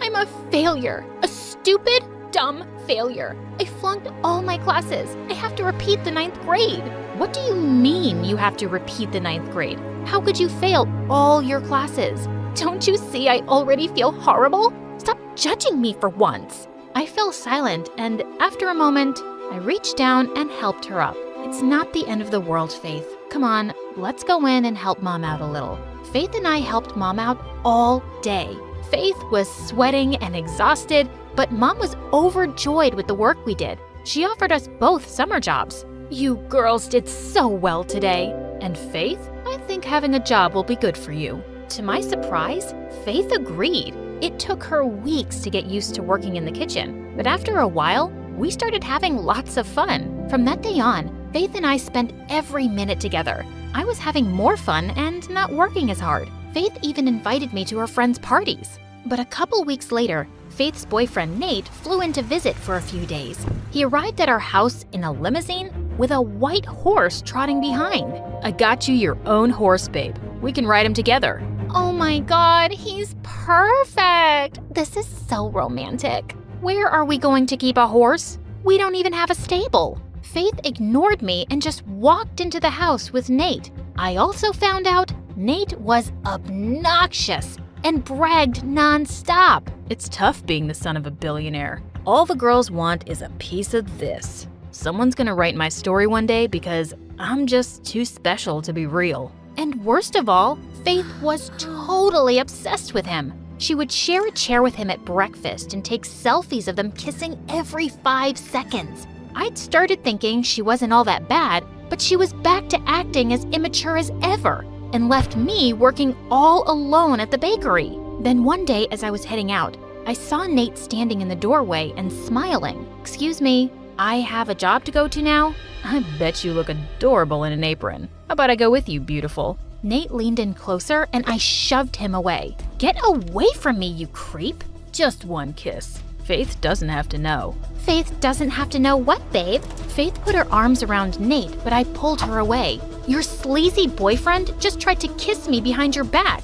I'm a failure. A stupid, dumb failure. I flunked all my classes. I have to repeat the 9th grade. What do you mean you have to repeat the 9th grade? How could you fail all your classes? Don't you see I already feel horrible? Stop judging me for once. I fell silent, and after a moment, I reached down and helped her up. It's not the end of the world, Faith. Come on, let's go in and help Mom out a little. Faith and I helped Mom out all day. Faith was sweating and exhausted, but Mom was overjoyed with the work we did. She offered us both summer jobs. You girls did so well today. And Faith, I think having a job will be good for you. To my surprise, Faith agreed. It took her weeks to get used to working in the kitchen, but after a while, we started having lots of fun. From that day on, Faith and I spent every minute together. I was having more fun and not working as hard. Faith even invited me to her friends' parties. But a couple weeks later, Faith's boyfriend Nate flew in to visit for a few days. He arrived at our house in a limousine with a white horse trotting behind. I got you your own horse, babe. We can ride him together. Oh my God, he's perfect. This is so romantic. Where are we going to keep a horse? We don't even have a stable. Faith ignored me and just walked into the house with Nate. I also found out Nate was obnoxious and bragged nonstop. It's tough being the son of a billionaire. All the girls want is a piece of this. Someone's gonna write my story one day because I'm just too special to be real. And worst of all, Faith was totally obsessed with him. She would share a chair with him at breakfast and take selfies of them kissing every 5 seconds. I'd started thinking she wasn't all that bad, but she was back to acting as immature as ever and left me working all alone at the bakery. Then one day as I was heading out, I saw Nate standing in the doorway and smiling. "Excuse me, I have a job to go to now?" I bet you look adorable in an apron. How about I go with you, beautiful? Nate leaned in closer and I shoved him away. "Get away from me, you creep." Just one kiss. Faith doesn't have to know. Faith doesn't have to know what, babe? Faith put her arms around Nate, but I pulled her away. "Your sleazy boyfriend just tried to kiss me behind your back."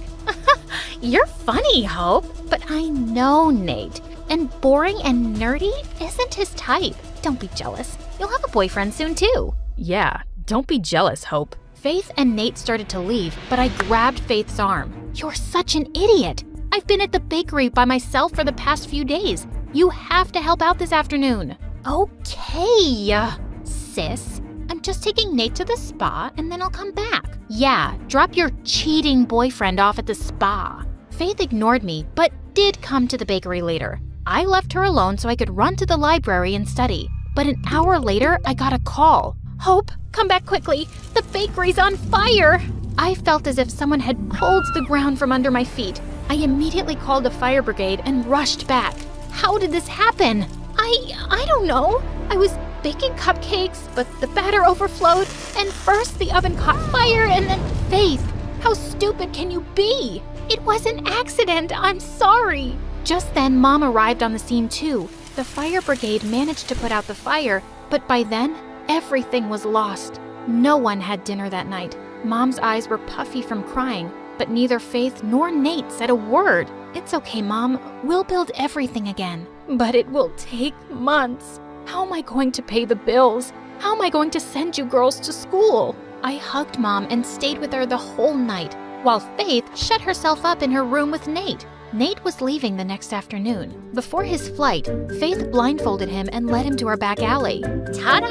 "You're funny, Hope." "But I know Nate, and boring and nerdy isn't his type. Don't be jealous. You'll have a boyfriend soon, too." Yeah, don't be jealous, Hope. Faith and Nate started to leave, but I grabbed Faith's arm. "You're such an idiot. I've been at the bakery by myself for the past few days. You have to help out this afternoon." "Okay, sis. I'm just taking Nate to the spa and then I'll come back." "Yeah, drop your cheating boyfriend off at the spa." Faith ignored me, but did come to the bakery later. I left her alone so I could run to the library and study. But an hour later, I got a call. "Hope, come back quickly. The bakery's on fire." I felt as if someone had pulled the ground from under my feet. I immediately called the fire brigade and rushed back. How did this happen? I don't know. I was baking cupcakes, but the batter overflowed, and first the oven caught fire, and then Faith, how stupid can you be? "It was an accident. I'm sorry." Just then, Mom arrived on the scene too. The fire brigade managed to put out the fire, but by then, everything was lost. No one had dinner that night. Mom's eyes were puffy from crying, but neither Faith nor Nate said a word. "It's okay, Mom. We'll build everything again." "But it will take months. How am I going to pay the bills? How am I going to send you girls to school?" I hugged Mom and stayed with her the whole night, while Faith shut herself up in her room with Nate. Nate was leaving the next afternoon. Before his flight, Faith blindfolded him and led him to our back alley. "Ta-da!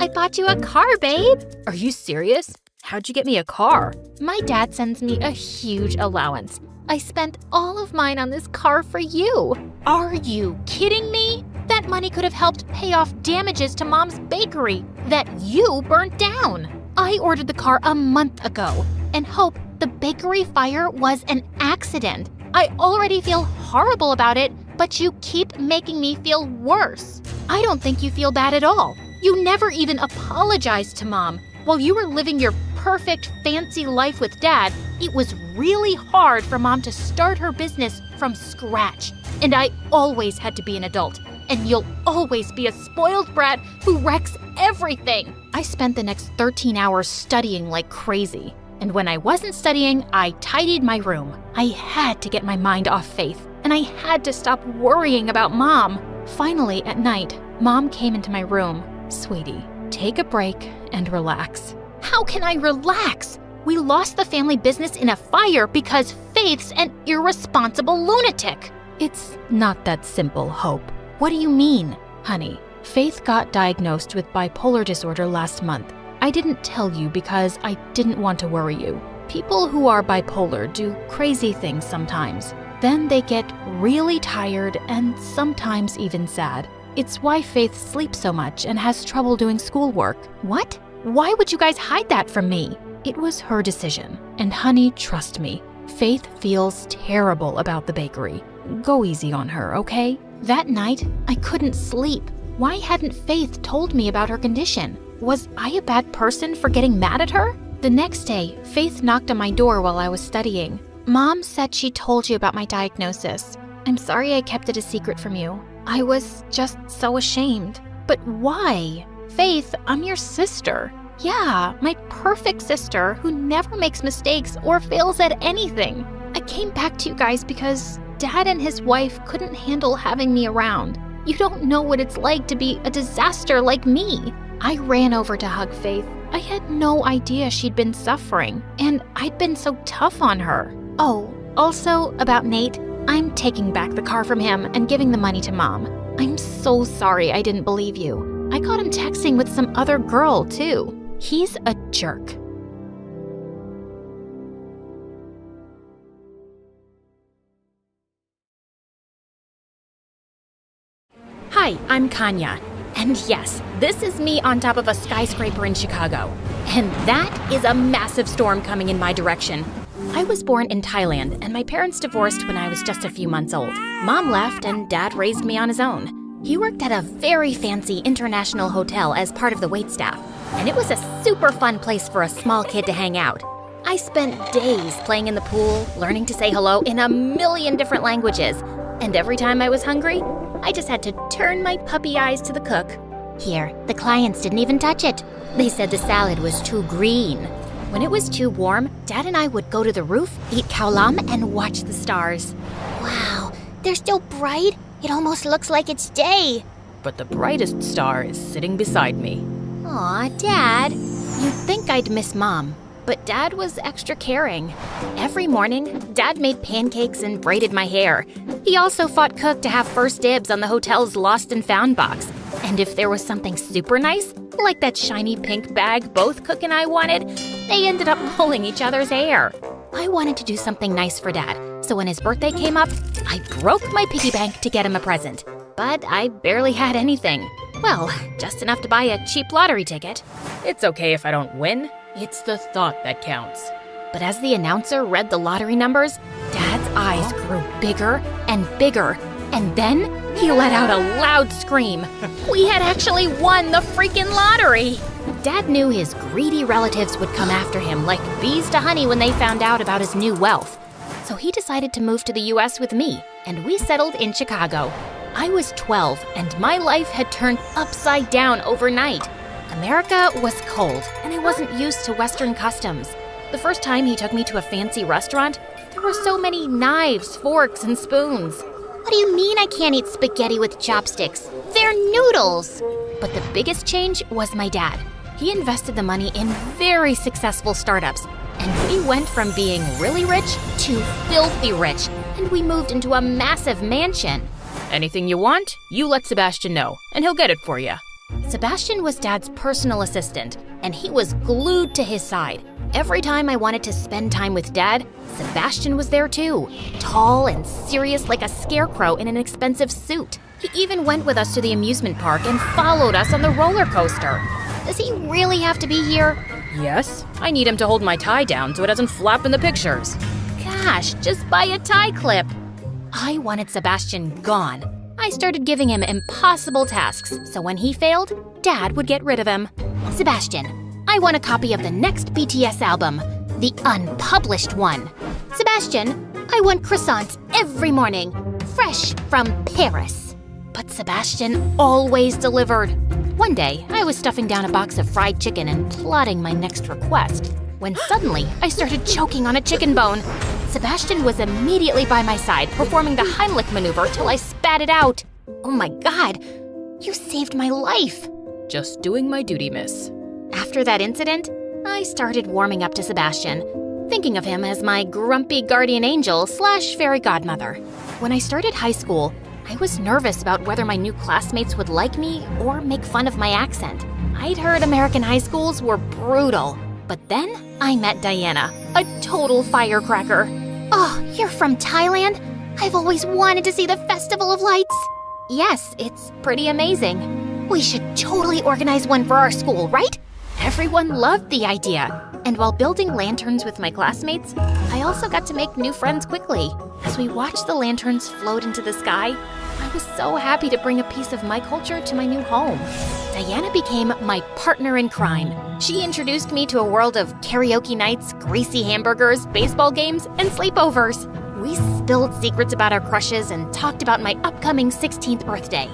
I bought you a car, babe." Are you serious? How'd you get me a car? "My dad sends me a huge allowance. I spent all of mine on this car for you." "Are you kidding me? That money could have helped pay off damages to Mom's bakery that you burnt down." "I ordered the car a month ago, and Hope, the bakery fire was an accident. I already feel horrible about it, but you keep making me feel worse." "I don't think you feel bad at all. You never even apologized to Mom. While you were living your perfect, fancy life with Dad, it was really hard for Mom to start her business from scratch. And I always had to be an adult. And you'll always be a spoiled brat who wrecks everything." I spent the next 13 hours studying like crazy. And when I wasn't studying, I tidied my room. I had to get my mind off Faith, and I had to stop worrying about Mom. Finally, at night, Mom came into my room. "Sweetie, take a break and relax." "How can I relax? We lost the family business in a fire because Faith's an irresponsible lunatic." It's not that simple, Hope. "What do you mean?" Honey, Faith got diagnosed with bipolar disorder last month. I didn't tell you because I didn't want to worry you. People who are bipolar do crazy things sometimes. Then they get really tired and sometimes even sad. It's why Faith sleeps so much and has trouble doing schoolwork. "What? Why would you guys hide that from me?" It was her decision. And honey, trust me, Faith feels terrible about the bakery. Go easy on her, okay? That night, I couldn't sleep. Why hadn't Faith told me about her condition? Was I a bad person for getting mad at her? The next day, Faith knocked on my door while I was studying. "Mom said she told you about my diagnosis. I'm sorry I kept it a secret from you. I was just so ashamed." "But why?" "Faith, I'm your sister." "Yeah, my perfect sister who never makes mistakes or fails at anything. I came back to you guys because Dad and his wife couldn't handle having me around. You don't know what it's like to be a disaster like me. I ran over to hug Faith. I had no idea she'd been suffering, and I'd been so tough on her. Oh, also about Nate, I'm taking back the car from him and giving the money to Mom. I'm so sorry I didn't believe you. I caught him texting with some other girl, too. He's a jerk. Hi, I'm Kanya. And yes, this is me on top of a skyscraper in Chicago. And that is a massive storm coming in my direction. I was born in Thailand, and my parents divorced when I was just a few months old. Mom left, and Dad raised me on his own. He worked at a very fancy international hotel as part of the waitstaff, and it was a super fun place for a small kid to hang out. I spent days playing in the pool, learning to say hello in a million different languages, and every time I was hungry, I just had to turn my puppy eyes to the cook. Here, the clients didn't even touch it. They said the salad was too green. When it was too warm, Dad and I would go to the roof, eat khao lam, and watch the stars. Wow, they're so bright, it almost looks like it's day. But the brightest star is sitting beside me. Aw, Dad. You'd think I'd miss Mom, but Dad was extra caring. Every morning, Dad made pancakes and braided my hair. He also fought Cook to have first dibs on the hotel's lost and found box. And if there was something super nice, like that shiny pink bag both Cook and I wanted, they ended up pulling each other's hair. I wanted to do something nice for Dad, so when his birthday came up, I broke my piggy bank to get him a present. But I barely had anything. Well, just enough to buy a cheap lottery ticket. It's okay if I don't win. It's the thought that counts. But as the announcer read the lottery numbers, Dad's eyes grew bigger and bigger, and then he let out a loud scream. We had actually won the freaking lottery! Dad knew his greedy relatives would come after him like bees to honey when they found out about his new wealth. So he decided to move to the US with me, and we settled in Chicago. I was 12, and my life had turned upside down overnight. America was cold, and I wasn't used to Western customs. The first time he took me to a fancy restaurant, there were so many knives, forks, and spoons. What do you mean I can't eat spaghetti with chopsticks? They're noodles! But the biggest change was my dad. He invested the money in very successful startups, and we went from being really rich to filthy rich, and we moved into a massive mansion. Anything you want, you let Sebastian know, and he'll get it for you. Sebastian was Dad's personal assistant, and he was glued to his side. Every time I wanted to spend time with Dad, Sebastian was there too, tall and serious like a scarecrow in an expensive suit. He even went with us to the amusement park and followed us on the roller coaster. Does he really have to be here? Yes, I need him to hold my tie down so it doesn't flap in the pictures. Gosh, just buy a tie clip. I wanted Sebastian gone. I started giving him impossible tasks, so when he failed, Dad would get rid of him. Sebastian, I want a copy of the next BTS album, the unpublished one. Sebastian, I want croissants every morning, fresh from Paris. But Sebastian always delivered. One day, I was stuffing down a box of fried chicken and plotting my next request, when suddenly I started choking on a chicken bone. Sebastian was immediately by my side, performing the Heimlich maneuver till I spat it out. Oh my God, you saved my life. Just doing my duty, miss. After that incident, I started warming up to Sebastian, thinking of him as my grumpy guardian angel / fairy godmother. When I started high school, I was nervous about whether my new classmates would like me or make fun of my accent. I'd heard American high schools were brutal. But then I met Diana, a total firecracker. Oh, you're from Thailand? I've always wanted to see the Festival of Lights. Yes, it's pretty amazing. We should totally organize one for our school, right? Everyone loved the idea. And while building lanterns with my classmates, I also got to make new friends quickly. As we watched the lanterns float into the sky, I was so happy to bring a piece of my culture to my new home. Diana became my partner in crime. She introduced me to a world of karaoke nights, greasy hamburgers, baseball games, and sleepovers. We spilled secrets about our crushes and talked about my upcoming 16th birthday.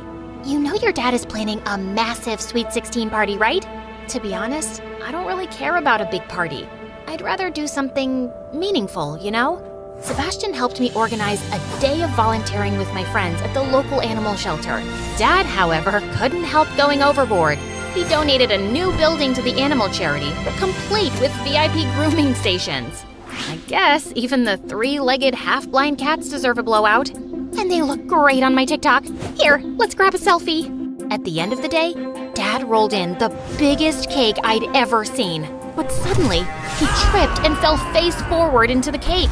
You know your dad is planning a massive Sweet 16 party, right? To be honest, I don't really care about a big party. I'd rather do something meaningful, you know? Sebastian helped me organize a day of volunteering with my friends at the local animal shelter. Dad, however, couldn't help going overboard. He donated a new building to the animal charity, complete with VIP grooming stations. I guess even the three-legged half-blind cats deserve a blowout. And they look great on my TikTok. Here, let's grab a selfie. At the end of the day, Dad rolled in the biggest cake I'd ever seen. But suddenly, he tripped and fell face forward into the cake.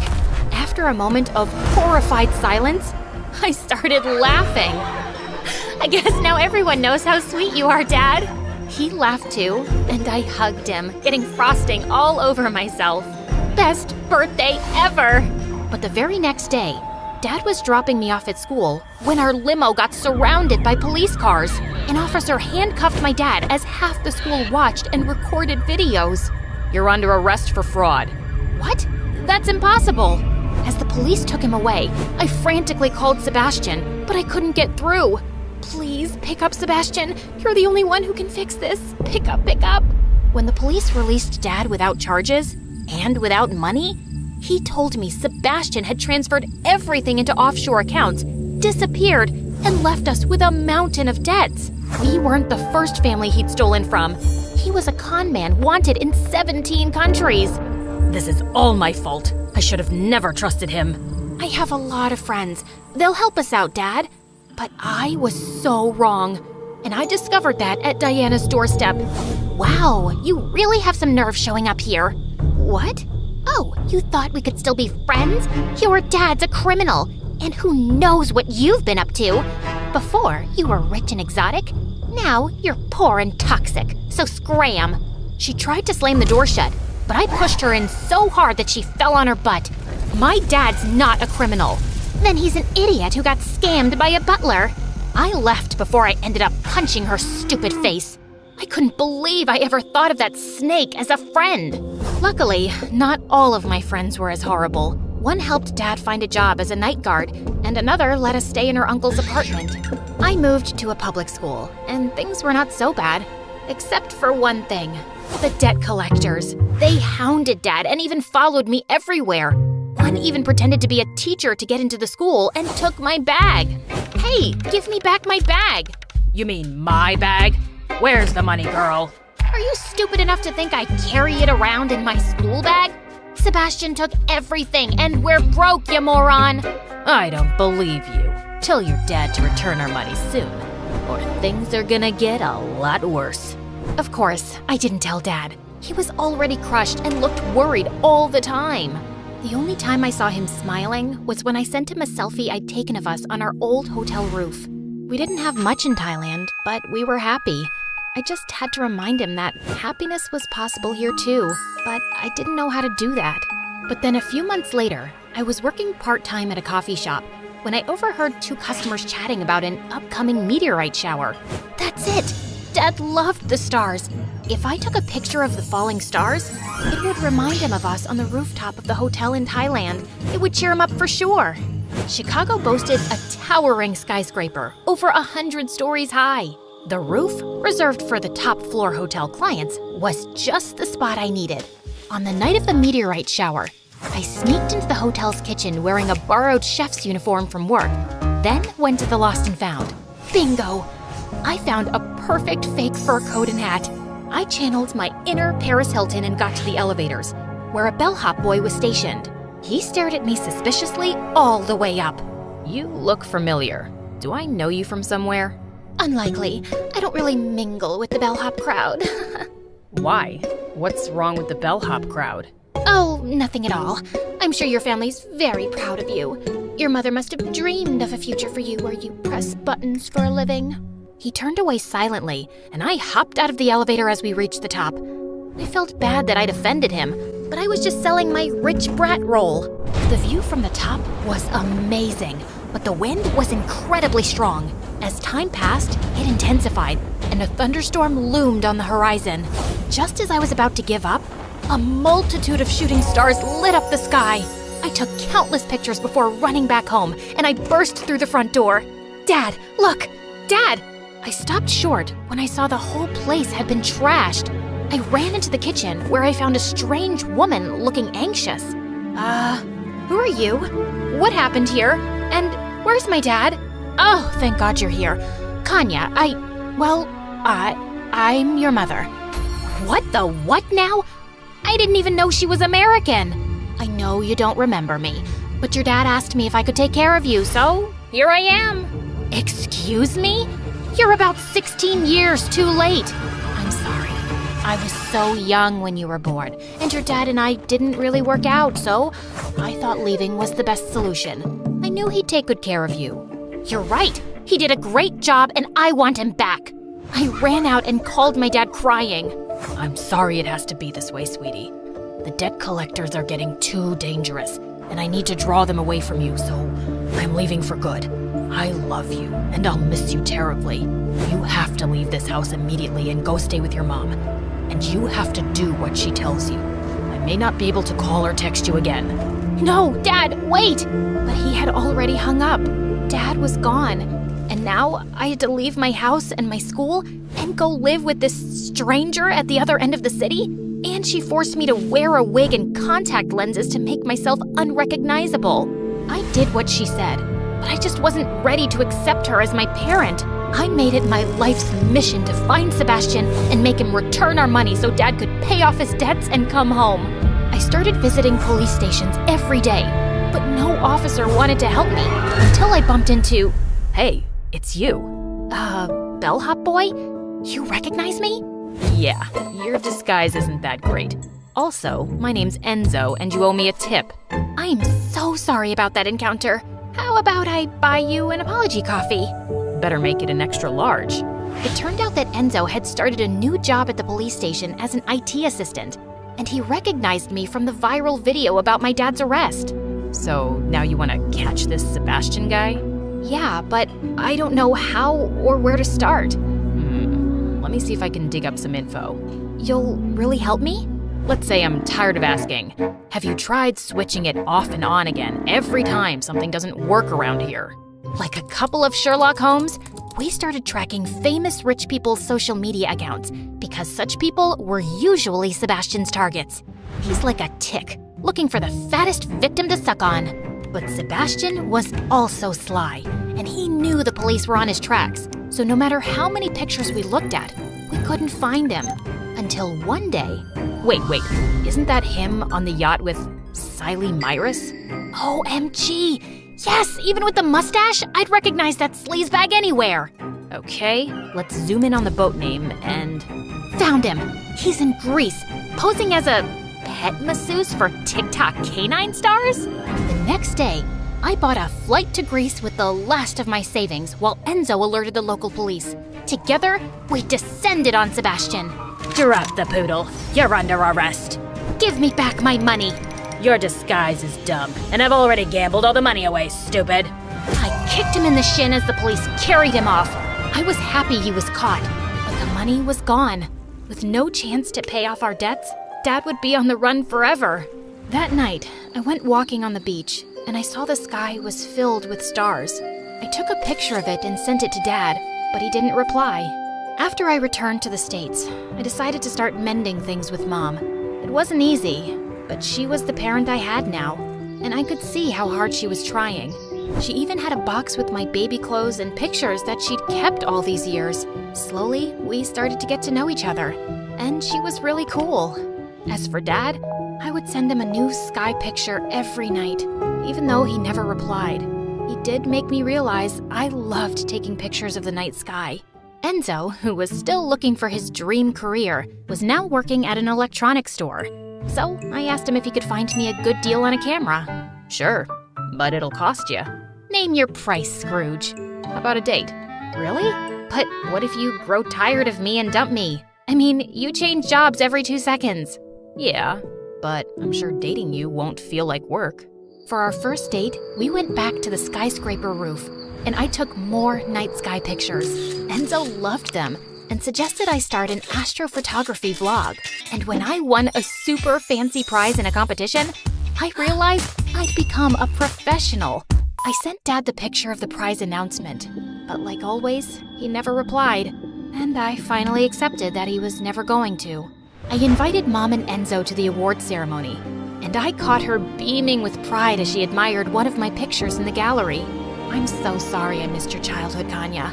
After a moment of horrified silence, I started laughing. I guess now everyone knows how sweet you are, Dad. He laughed too, and I hugged him, getting frosting all over myself. Best birthday ever! But the very next day, Dad was dropping me off at school when our limo got surrounded by police cars. An officer handcuffed my dad as half the school watched and recorded videos. You're under arrest for fraud. What? That's impossible! As the police took him away, I frantically called Sebastian, but I couldn't get through. Please, pick up, Sebastian. You're the only one who can fix this. Pick up, pick up. When the police released Dad without charges and without money, he told me Sebastian had transferred everything into offshore accounts, disappeared, and left us with a mountain of debts. We weren't the first family he'd stolen from. He was a con man wanted in 17 countries. This is all my fault. I should have never trusted him. I have a lot of friends. They'll help us out, Dad. But I was so wrong. And I discovered that at Diana's doorstep. Wow, you really have some nerve showing up here. What? Oh, you thought we could still be friends? Your dad's a criminal. And who knows what you've been up to? Before, you were rich and exotic. Now, you're poor and toxic. So scram. She tried to slam the door shut, but I pushed her in so hard that she fell on her butt. My dad's not a criminal. Then he's an idiot who got scammed by a butler. I left before I ended up punching her stupid face. I couldn't believe I ever thought of that snake as a friend. Luckily, not all of my friends were as horrible. One helped Dad find a job as a night guard, and another let us stay in her uncle's apartment. I moved to a public school, and things were not so bad. Except for one thing. The debt collectors. They hounded Dad and even followed me everywhere. One even pretended to be a teacher to get into the school and took my bag. Hey, give me back my bag. You mean my bag? Where's the money, girl? Are you stupid enough to think I carry it around in my school bag? Sebastian took everything and we're broke, you moron. I don't believe you. Tell your dad to return our money soon, or things are gonna get a lot worse. Of course, I didn't tell Dad. He was already crushed and looked worried all the time. The only time I saw him smiling was when I sent him a selfie I'd taken of us on our old hotel roof. We didn't have much in Thailand, but we were happy. I just had to remind him that happiness was possible here too, but I didn't know how to do that. But then a few months later, I was working part-time at a coffee shop when I overheard two customers chatting about an upcoming meteorite shower. That's it! Dad loved the stars. If I took a picture of the falling stars, it would remind him of us on the rooftop of the hotel in Thailand. It would cheer him up for sure. Chicago boasted a towering skyscraper, over 100 stories high. The roof, reserved for the top floor hotel clients, was just the spot I needed. On the night of the meteorite shower, I sneaked into the hotel's kitchen wearing a borrowed chef's uniform from work, then went to the Lost and Found. Bingo! I found a perfect fake fur coat and hat. I channeled my inner Paris Hilton and got to the elevators, where a bellhop boy was stationed. He stared at me suspiciously all the way up. You look familiar. Do I know you from somewhere? Unlikely. I don't really mingle with the bellhop crowd. Why? What's wrong with the bellhop crowd? Oh, nothing at all. I'm sure your family's very proud of you. Your mother must have dreamed of a future for you where you press buttons for a living. He turned away silently, and I hopped out of the elevator as we reached the top. I felt bad that I'd offended him, but I was just selling my rich brat role. The view from the top was amazing, but the wind was incredibly strong. As time passed, it intensified, and a thunderstorm loomed on the horizon. Just as I was about to give up, a multitude of shooting stars lit up the sky. I took countless pictures before running back home, and I burst through the front door. Dad, look! Dad! I stopped short when I saw the whole place had been trashed. I ran into the kitchen where I found a strange woman looking anxious. Who are you? What happened here? And where's my dad? Oh, thank God you're here. Kanya, I'm your mother. What the what now? I didn't even know she was American. I know you don't remember me, but your dad asked me if I could take care of you, so here I am. Excuse me? You're about 16 years too late. I'm sorry. I was so young when you were born, and your dad and I didn't really work out, so I thought leaving was the best solution. I knew he'd take good care of you. You're right. He did a great job, and I want him back. I ran out and called my dad crying. I'm sorry it has to be this way, sweetie. The debt collectors are getting too dangerous, and I need to draw them away from you, so I'm leaving for good. I love you, and I'll miss you terribly. You have to leave this house immediately and go stay with your mom. And you have to do what she tells you. I may not be able to call or text you again. No, Dad, wait! But he had already hung up. Dad was gone. And now I had to leave my house and my school and go live with this stranger at the other end of the city. And she forced me to wear a wig and contact lenses to make myself unrecognizable. I did what she said, but I just wasn't ready to accept her as my parent. I made it my life's mission to find Sebastian and make him return our money so Dad could pay off his debts and come home. I started visiting police stations every day, but no officer wanted to help me until I bumped into... Hey, it's you. Bellhop boy? You recognize me? Yeah, your disguise isn't that great. Also, my name's Enzo, and you owe me a tip. I'm so sorry about that encounter. How about I buy you an apology coffee? Better make it an extra large. It turned out that Enzo had started a new job at the police station as an IT assistant, and he recognized me from the viral video about my dad's arrest. So now you want to catch this Sebastian guy? Yeah, but I don't know how or where to start. Let me see if I can dig up some info. You'll really help me? Let's say I'm tired of asking. Have you tried switching it off and on again every time something doesn't work around here? Like a couple of Sherlock Holmes, we started tracking famous rich people's social media accounts because such people were usually Sebastian's targets. He's like a tick, looking for the fattest victim to suck on. But Sebastian was also sly, and he knew the police were on his tracks, so no matter how many pictures we looked at, we couldn't find him. Until one day... Wait, isn't that him on the yacht with Siley Myrus? OMG! Yes, even with the mustache, I'd recognize that sleazebag anywhere. Okay, let's zoom in on the boat name and... Found him! He's in Greece, posing as a pet masseuse for TikTok canine stars? The next day, I bought a flight to Greece with the last of my savings while Enzo alerted the local police. Together, we descended on Sebastian. Drop the poodle. You're under arrest. Give me back my money. Your disguise is dumb, and I've already gambled all the money away, stupid. I kicked him in the shin as the police carried him off. I was happy he was caught, but the money was gone. With no chance to pay off our debts, Dad would be on the run forever. That night, I went walking on the beach, and I saw the sky was filled with stars. I took a picture of it and sent it to Dad, but he didn't reply. After I returned to the States, I decided to start mending things with Mom. It wasn't easy, but she was the parent I had now, and I could see how hard she was trying. She even had a box with my baby clothes and pictures that she'd kept all these years. Slowly, we started to get to know each other, and she was really cool. As for Dad, I would send him a new sky picture every night, even though he never replied. He did make me realize I loved taking pictures of the night sky. Enzo, who was still looking for his dream career, was now working at an electronics store. So I asked him if he could find me a good deal on a camera. Sure, but it'll cost you. Name your price, Scrooge. How about a date? Really? But what if you grow tired of me and dump me? I mean, you change jobs every 2 seconds. Yeah, but I'm sure dating you won't feel like work. For our first date, we went back to the skyscraper roof, and I took more night sky pictures. Enzo loved them and suggested I start an astrophotography vlog. And when I won a super fancy prize in a competition, I realized I'd become a professional. I sent Dad the picture of the prize announcement, but like always, he never replied, and I finally accepted that he was never going to. I invited Mom and Enzo to the award ceremony, and I caught her beaming with pride as she admired one of my pictures in the gallery. I'm so sorry I missed your childhood, Kanya.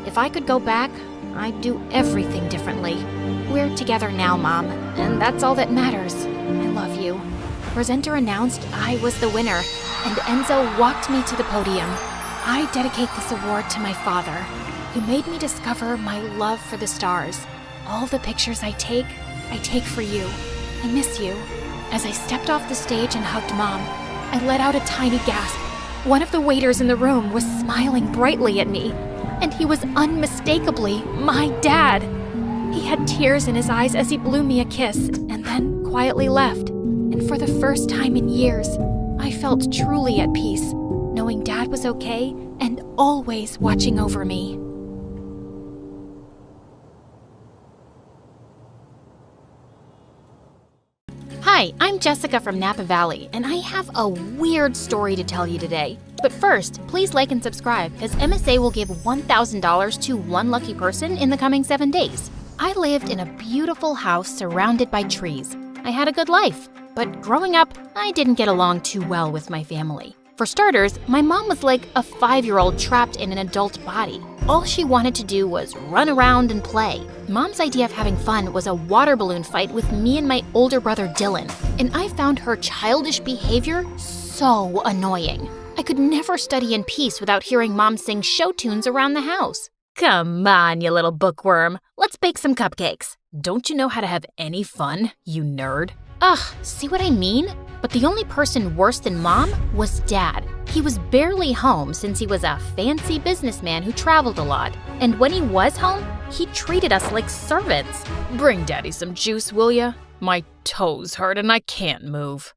If I could go back, I'd do everything differently. We're together now, Mom, and that's all that matters. I love you. The presenter announced I was the winner, and Enzo walked me to the podium. I dedicate this award to my father, who made me discover my love for the stars. All the pictures I take for you. I miss you. As I stepped off the stage and hugged Mom, I let out a tiny gasp. One of the waiters in the room was smiling brightly at me, and he was unmistakably my dad. He had tears in his eyes as he blew me a kiss and then quietly left. And for the first time in years, I felt truly at peace, knowing Dad was okay and always watching over me. Hi, I'm Jessica from Napa Valley, and I have a weird story to tell you today. But first, please like and subscribe, because MSA will give $1,000 to one lucky person in the coming 7 days. I lived in a beautiful house surrounded by trees. I had a good life, but growing up, I didn't get along too well with my family. For starters, my mom was like a 5-year-old trapped in an adult body. All she wanted to do was run around and play. Mom's idea of having fun was a water balloon fight with me and my older brother Dylan, and I found her childish behavior so annoying. I could never study in peace without hearing Mom sing show tunes around the house. Come on, you little bookworm. Let's bake some cupcakes. Don't you know how to have any fun, you nerd? Ugh, see what I mean? But the only person worse than Mom was Dad. He was barely home since he was a fancy businessman who traveled a lot. And when he was home, he treated us like servants. Bring Daddy some juice, will ya? My toes hurt and I can't move.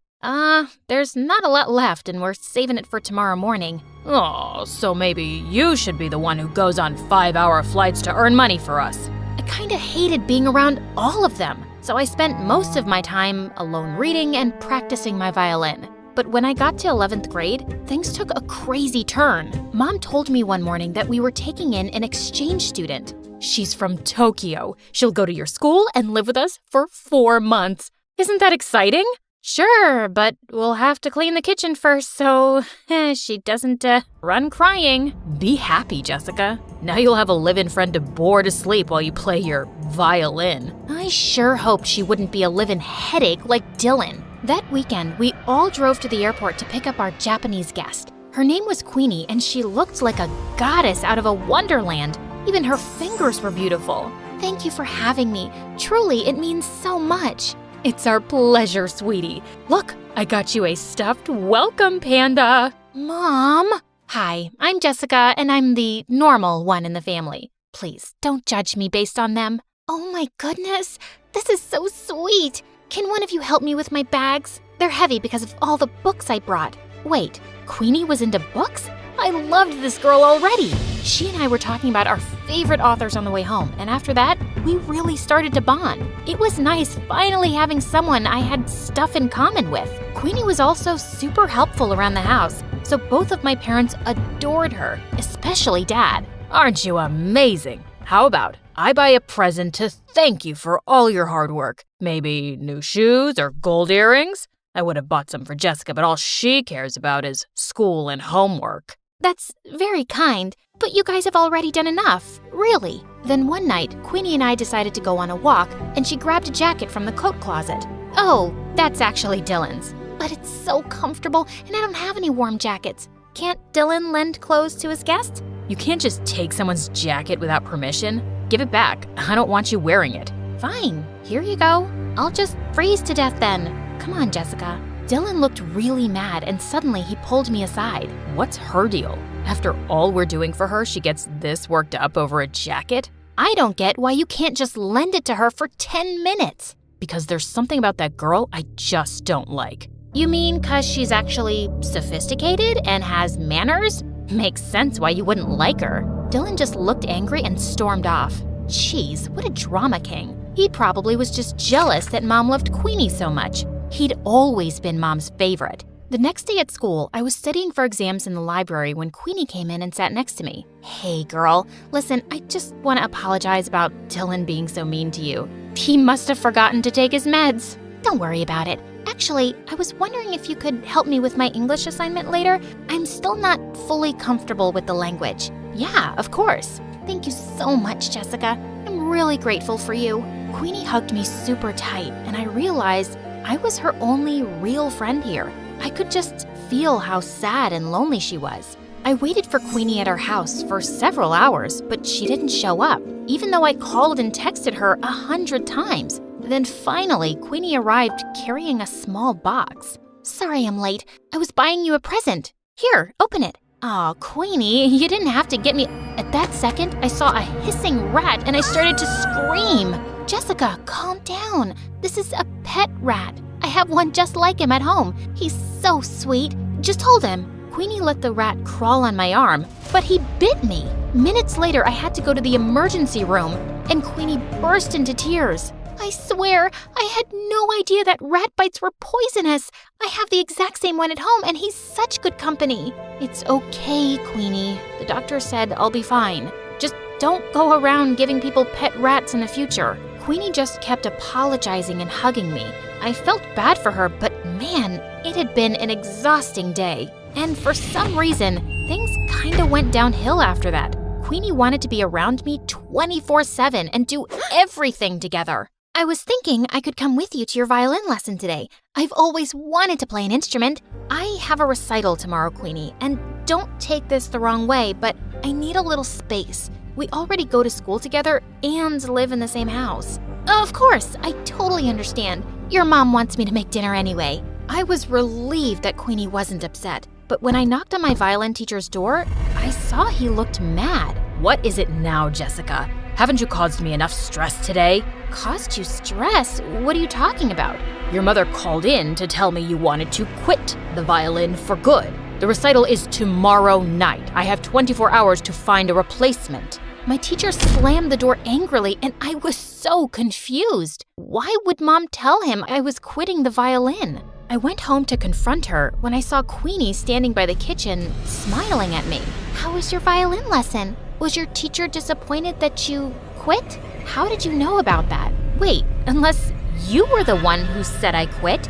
There's not a lot left and we're saving it for tomorrow morning. Oh, so maybe you should be the one who goes on 5-hour flights to earn money for us. I kinda hated being around all of them, so I spent most of my time alone reading and practicing my violin. But when I got to 11th grade, things took a crazy turn. Mom told me one morning that we were taking in an exchange student. She's from Tokyo. She'll go to your school and live with us for 4 months. Isn't that exciting? Sure, but we'll have to clean the kitchen first so she doesn't run crying. Be happy, Jessica. Now you'll have a live-in friend to bore to sleep while you play your violin. I sure hoped she wouldn't be a live-in headache like Dylan. That weekend, we all drove to the airport to pick up our Japanese guest. Her name was Queenie, and she looked like a goddess out of a wonderland. Even her fingers were beautiful. Thank you for having me. Truly, it means so much. It's our pleasure, sweetie. Look, I got you a stuffed welcome panda. Mom? Hi, I'm Jessica, and I'm the normal one in the family. Please, don't judge me based on them. Oh my goodness, this is so sweet. Can one of you help me with my bags? They're heavy because of all the books I brought. Wait, Queenie was into books? I loved this girl already. She and I were talking about our favorite authors on the way home, and after that, we really started to bond. It was nice finally having someone I had stuff in common with. Queenie was also super helpful around the house, so both of my parents adored her, especially Dad. Aren't you amazing? How about I buy a present to thank you for all your hard work? Maybe new shoes or gold earrings? I would have bought some for Jessica, but all she cares about is school and homework. That's very kind, but you guys have already done enough, really. Then one night, Queenie and I decided to go on a walk, and she grabbed a jacket from the coat closet. Oh, that's actually Dylan's. But it's so comfortable, and I don't have any warm jackets. Can't Dylan lend clothes to his guests? You can't just take someone's jacket without permission. Give it back. I don't want you wearing it. Fine, here you go. I'll just freeze to death then. Come on, Jessica. Dylan looked really mad, and suddenly he pulled me aside. What's her deal? After all we're doing for her, she gets this worked up over a jacket? I don't get why you can't just lend it to her for 10 minutes. Because there's something about that girl I just don't like. You mean 'cause she's actually sophisticated and has manners? Makes sense why you wouldn't like her. Dylan just looked angry and stormed off. Jeez, what a drama king. He probably was just jealous that Mom loved Queenie so much. He'd always been Mom's favorite. The next day at school, I was studying for exams in the library when Queenie came in and sat next to me. Hey girl, listen, I just want to apologize about Dylan being so mean to you. He must have forgotten to take his meds. Don't worry about it. Actually, I was wondering if you could help me with my English assignment later. I'm still not fully comfortable with the language. Yeah, of course. Thank you so much, Jessica. I'm really grateful for you. Queenie hugged me super tight, and I realized I was her only real friend here. I could just feel how sad and lonely she was. I waited for Queenie at our house for several hours, but she didn't show up, even though I called and texted her 100 times. Then finally, Queenie arrived carrying a small box. Sorry I'm late. I was buying you a present. Here, open it. Aw, Queenie, you didn't have to get me. At that second, I saw a hissing rat and I started to scream. Jessica, calm down. This is a pet rat. I have one just like him at home. He's so sweet. Just hold him. Queenie let the rat crawl on my arm, but he bit me. Minutes later, I had to go to the emergency room, and Queenie burst into tears. I swear, I had no idea that rat bites were poisonous. I have the exact same one at home, and he's such good company. It's okay, Queenie. The doctor said I'll be fine. Just don't go around giving people pet rats in the future. Queenie just kept apologizing and hugging me. I felt bad for her, but man, it had been an exhausting day. And for some reason, things kinda went downhill after that. Queenie wanted to be around me 24/7 and do everything together. I was thinking I could come with you to your violin lesson today. I've always wanted to play an instrument. I have a recital tomorrow, Queenie, and don't take this the wrong way, but I need a little space. We already go to school together and live in the same house. Of course, I totally understand. Your mom wants me to make dinner anyway. I was relieved that Queenie wasn't upset, but when I knocked on my violin teacher's door, I saw he looked mad. What is it now, Jessica? Haven't you caused me enough stress today? Caused you stress? What are you talking about? Your mother called in to tell me you wanted to quit the violin for good. The recital is tomorrow night. I have 24 hours to find a replacement. My teacher slammed the door angrily, and I was so confused. Why would Mom tell him I was quitting the violin? I went home to confront her when I saw Queenie standing by the kitchen, smiling at me. How was your violin lesson? Was your teacher disappointed that you quit? How did you know about that? Wait, unless you were the one who said I quit?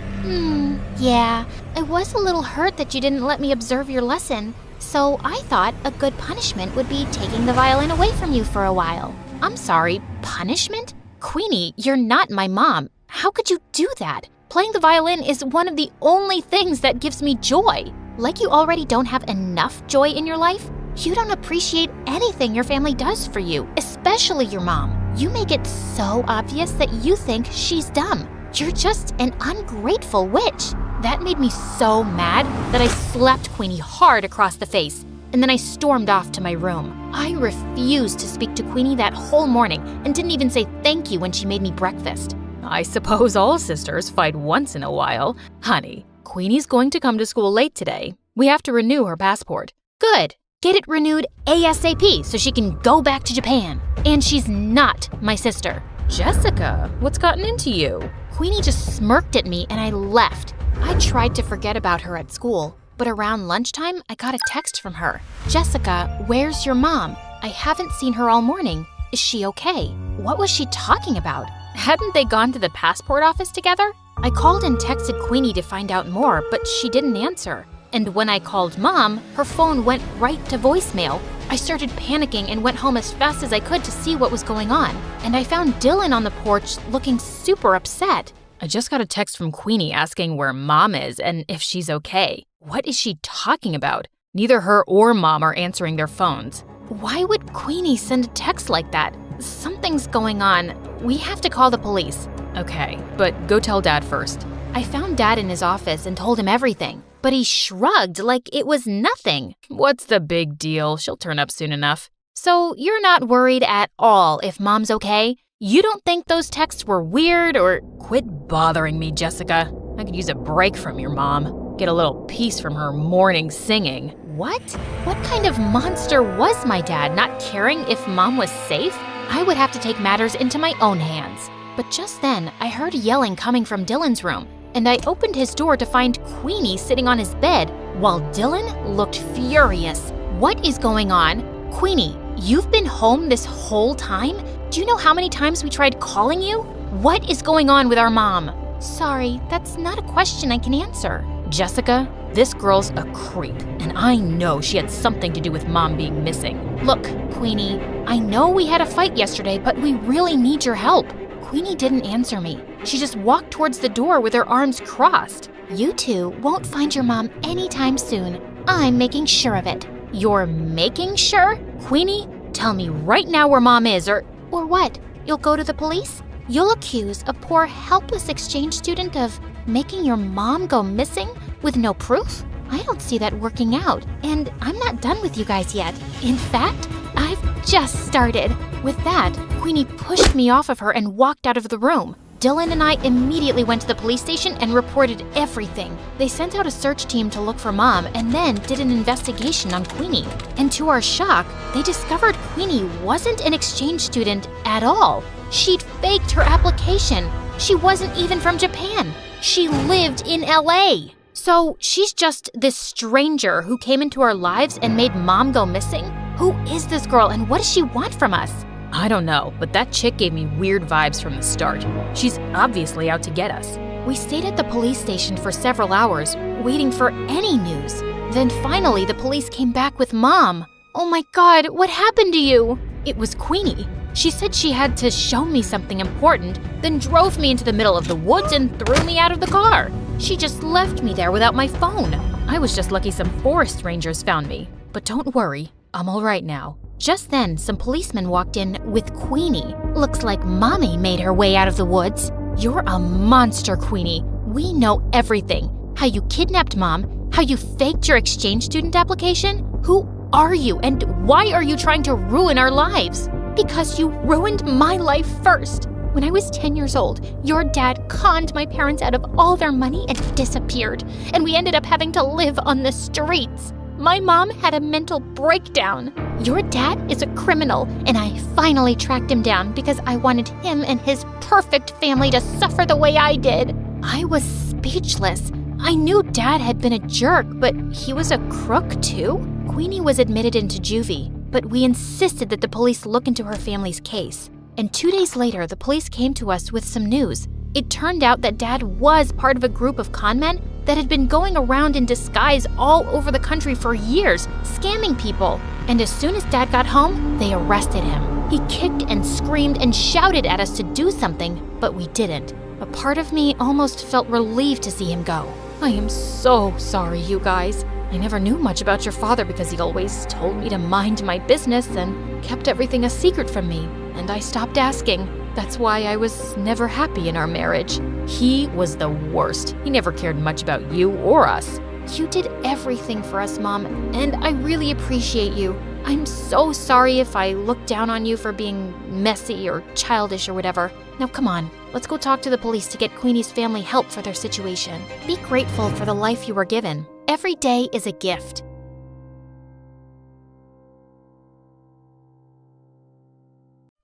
Yeah, I was a little hurt that you didn't let me observe your lesson. So I thought a good punishment would be taking the violin away from you for a while. I'm sorry, punishment? Queenie, you're not my mom. How could you do that? Playing the violin is one of the only things that gives me joy. Like you already don't have enough joy in your life? You don't appreciate anything your family does for you, especially your mom. You make it so obvious that you think she's dumb. You're just an ungrateful witch. That made me so mad that I slapped Queenie hard across the face, and then I stormed off to my room. I refused to speak to Queenie that whole morning and didn't even say thank you when she made me breakfast. I suppose all sisters fight once in a while. Honey, Queenie's going to come to school late today. We have to renew her passport. Good. Get it renewed ASAP so she can go back to Japan. And she's not my sister. Jessica, what's gotten into you? Queenie just smirked at me and I left. I tried to forget about her at school, but around lunchtime, I got a text from her. Jessica, where's your mom? I haven't seen her all morning. Is she okay? What was she talking about? Hadn't they gone to the passport office together? I called and texted Queenie to find out more, but she didn't answer. And when I called Mom, her phone went right to voicemail. I started panicking and went home as fast as I could to see what was going on. And I found Dylan on the porch looking super upset. I just got a text from Queenie asking where Mom is and if she's okay. What is she talking about? Neither her or Mom are answering their phones. Why would Queenie send a text like that? Something's going on. We have to call the police. Okay, but go tell Dad first. I found Dad in his office and told him everything, but he shrugged like it was nothing. What's the big deal? She'll turn up soon enough. So you're not worried at all if Mom's okay? You don't think those texts were weird or... Quit bothering me, Jessica. I could use a break from your mom. Get a little peace from her morning singing. What? What kind of monster was my dad, not caring if Mom was safe? I would have to take matters into my own hands. But just then, I heard yelling coming from Dylan's room, and I opened his door to find Queenie sitting on his bed, while Dylan looked furious. What is going on? Queenie, you've been home this whole time? Do you know how many times we tried calling you? What is going on with our mom? Sorry, that's not a question I can answer. Jessica, this girl's a creep, and I know she had something to do with Mom being missing. Look, Queenie, I know we had a fight yesterday, but we really need your help. Queenie didn't answer me. She just walked towards the door with her arms crossed. You two won't find your mom anytime soon. I'm making sure of it. You're making sure? Queenie, tell me right now where Mom is, or what? You'll go to the police? You'll accuse a poor, helpless exchange student of making your mom go missing with no proof? I don't see that working out, and I'm not done with you guys yet. In fact, I've just started. With that, Queenie pushed me off of her and walked out of the room. Dylan and I immediately went to the police station and reported everything. They sent out a search team to look for Mom and then did an investigation on Queenie. And to our shock, they discovered Queenie wasn't an exchange student at all. She'd faked her application. She wasn't even from Japan. She lived in LA. So she's just this stranger who came into our lives and made Mom go missing? Who is this girl and what does she want from us? I don't know, but that chick gave me weird vibes from the start. She's obviously out to get us. We stayed at the police station for several hours, waiting for any news. Then finally, the police came back with Mom. Oh my God, what happened to you? It was Queenie. She said she had to show me something important, then drove me into the middle of the woods and threw me out of the car. She just left me there without my phone. I was just lucky some forest rangers found me. But don't worry, I'm all right now. Just then, some policemen walked in with Queenie. Looks like Mommy made her way out of the woods. You're a monster, Queenie. We know everything. How you kidnapped Mom, how you faked your exchange student application. Who are you and why are you trying to ruin our lives? Because you ruined my life first. When I was 10 years old, your dad conned my parents out of all their money and disappeared. And we ended up having to live on the streets. My mom had a mental breakdown. Your dad is a criminal, and I finally tracked him down because I wanted him and his perfect family to suffer the way I did. I was speechless. I knew Dad had been a jerk, but he was a crook too? Queenie was admitted into juvie, but we insisted that the police look into her family's case. And 2 days later, the police came to us with some news. It turned out that Dad was part of a group of con men that had been going around in disguise all over the country for years, scamming people. And as soon as Dad got home, they arrested him. He kicked and screamed and shouted at us to do something, but we didn't. A part of me almost felt relieved to see him go. I am so sorry, you guys. I never knew much about your father because he always told me to mind my business and kept everything a secret from me, and I stopped asking. That's why I was never happy in our marriage. He was the worst. He never cared much about you or us. You did everything for us, Mom, and I really appreciate you. I'm so sorry if I looked down on you for being messy or childish or whatever. Now come on, let's go talk to the police to get Queenie's family help for their situation. Be grateful for the life you were given. Every day is a gift.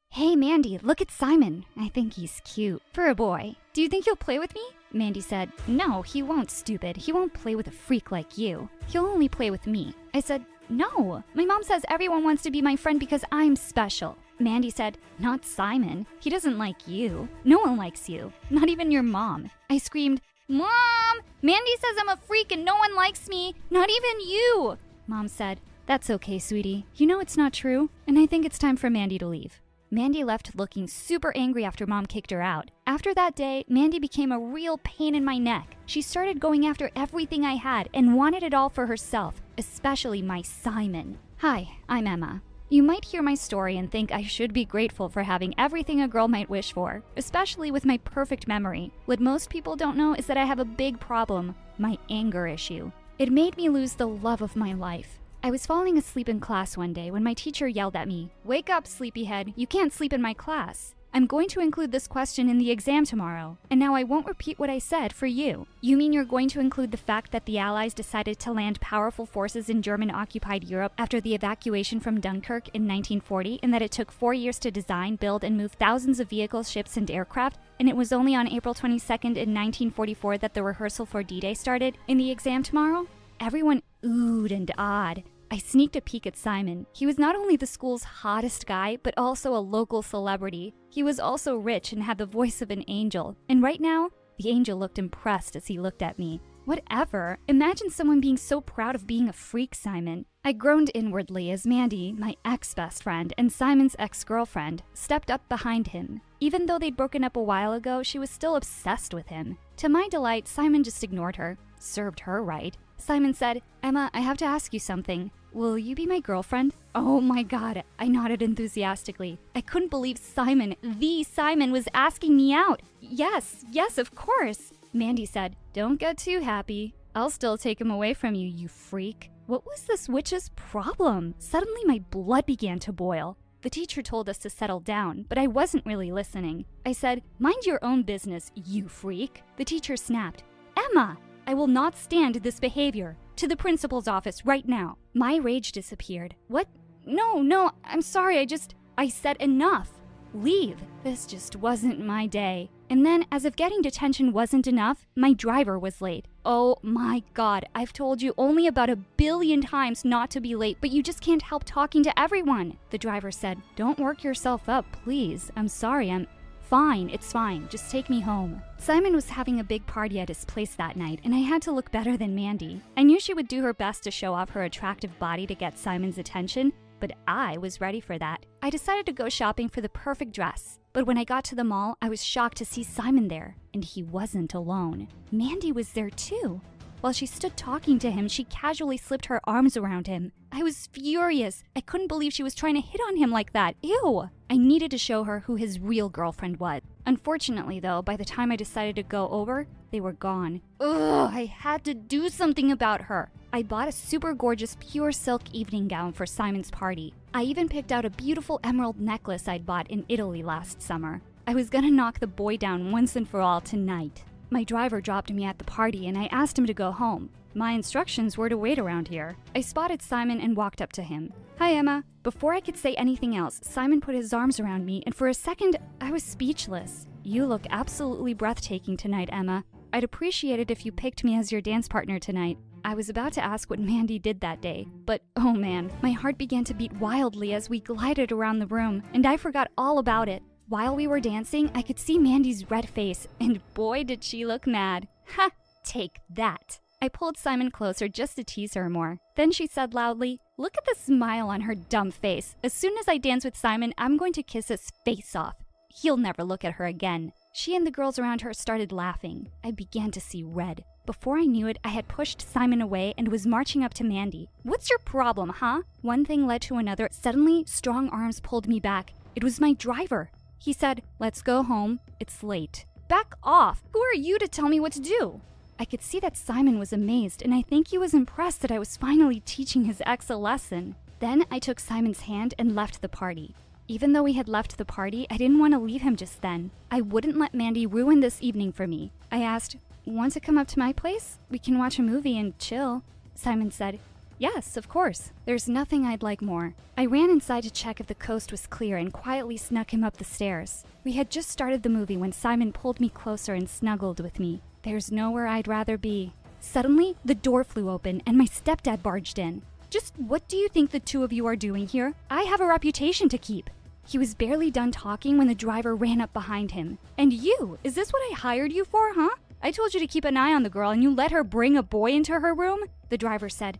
Hey, Mandy, look at Simon. I think he's cute. For a boy. Do you think he'll play with me? Mandy said, no, he won't, stupid. He won't play with a freak like you. He'll only play with me. I said, no. My mom says everyone wants to be my friend because I'm special. Mandy said, not Simon. He doesn't like you. No one likes you. Not even your mom. I screamed, Mom! Mandy says I'm a freak and no one likes me. Not even you. Mom said, that's okay, sweetie. You know it's not true. And I think it's time for Mandy to leave. Mandy left looking super angry after Mom kicked her out. After that day, Mandy became a real pain in my neck. She started going after everything I had and wanted it all for herself, especially my Simon. Hi, I'm Emma. You might hear my story and think I should be grateful for having everything a girl might wish for, especially with my perfect memory. What most people don't know is that I have a big problem, my anger issue. It made me lose the love of my life. I was falling asleep in class one day when my teacher yelled at me, "Wake up, sleepyhead, you can't sleep in my class. I'm going to include this question in the exam tomorrow, and now I won't repeat what I said for you. You mean you're going to include the fact that the Allies decided to land powerful forces in German-occupied Europe after the evacuation from Dunkirk in 1940, and that it took 4 years to design, build, and move thousands of vehicles, ships, and aircraft, and it was only on April 22nd in 1944 that the rehearsal for D-Day started in the exam tomorrow?" Everyone oohed and awed. I sneaked a peek at Simon. He was not only the school's hottest guy, but also a local celebrity. He was also rich and had the voice of an angel. And right now, the angel looked impressed as he looked at me. Whatever. Imagine someone being so proud of being a freak, Simon. I groaned inwardly as Mandy, my ex-best friend, and Simon's ex-girlfriend, stepped up behind him. Even though they'd broken up a while ago, she was still obsessed with him. To my delight, Simon just ignored her. Served her right. Simon said, "Emma, I have to ask you something. Will you be my girlfriend?" Oh my god, I nodded enthusiastically. I couldn't believe Simon, the Simon, was asking me out. Yes, of course. Mandy said, "Don't get too happy. I'll still take him away from you, you freak." What was this witch's problem? Suddenly my blood began to boil. The teacher told us to settle down, but I wasn't really listening. I said, "Mind your own business, you freak." The teacher snapped, "Emma, I will not stand this behavior. To the principal's office right now." My rage disappeared. What? No, I'm sorry, I said enough. Leave. This just wasn't my day. And then, as if getting detention wasn't enough, my driver was late. Oh my god, I've told you only about 1 billion times not to be late, but you just can't help talking to everyone. The driver said, "Don't work yourself up, please. I'm sorry, Fine, it's fine. Just take me home." Simon was having a big party at his place that night, and I had to look better than Mandy. I knew she would do her best to show off her attractive body to get Simon's attention, but I was ready for that. I decided to go shopping for the perfect dress. But when I got to the mall, I was shocked to see Simon there, and he wasn't alone. Mandy was there too. While she stood talking to him, she casually slipped her arms around him. I was furious. I couldn't believe she was trying to hit on him like that. Ew! I needed to show her who his real girlfriend was. Unfortunately, though, by the time I decided to go over, they were gone. Ugh, I had to do something about her. I bought a super gorgeous pure silk evening gown for Simon's party. I even picked out a beautiful emerald necklace I'd bought in Italy last summer. I was gonna knock the boy down once and for all tonight. My driver dropped me at the party and I asked him to go home. My instructions were to wait around here. I spotted Simon and walked up to him. "Hi, Emma." Before I could say anything else, Simon put his arms around me, and for a second, I was speechless. "You look absolutely breathtaking tonight, Emma. I'd appreciate it if you picked me as your dance partner tonight." I was about to ask what Mandy did that day, but oh man, my heart began to beat wildly as we glided around the room, and I forgot all about it. While we were dancing, I could see Mandy's red face, and boy did she look mad. Ha! Take that! I pulled Simon closer just to tease her more. Then she said loudly, "Look at the smile on her dumb face. As soon as I dance with Simon, I'm going to kiss his face off. He'll never look at her again." She and the girls around her started laughing. I began to see red. Before I knew it, I had pushed Simon away and was marching up to Mandy. "What's your problem, huh?" One thing led to another. Suddenly, strong arms pulled me back. It was my driver. He said, "Let's go home. It's late." Back off! Who are you to tell me what to do? I could see that Simon was amazed, and I think he was impressed that I was finally teaching his ex a lesson. Then I took Simon's hand and left the party. Even though we had left the party, I didn't want to leave him just then. I wouldn't let Mandy ruin this evening for me. I asked, "Want to come up to my place? We can watch a movie and chill." Simon said, "Yes, of course. There's nothing I'd like more." I ran inside to check if the coast was clear and quietly snuck him up the stairs. We had just started the movie when Simon pulled me closer and snuggled with me. There's nowhere I'd rather be. Suddenly, the door flew open and my stepdad barged in. "Just what do you think the two of you are doing here? I have a reputation to keep." He was barely done talking when the driver ran up behind him. "And you, is this what I hired you for, huh? I told you to keep an eye on the girl and you let her bring a boy into her room?" The driver said,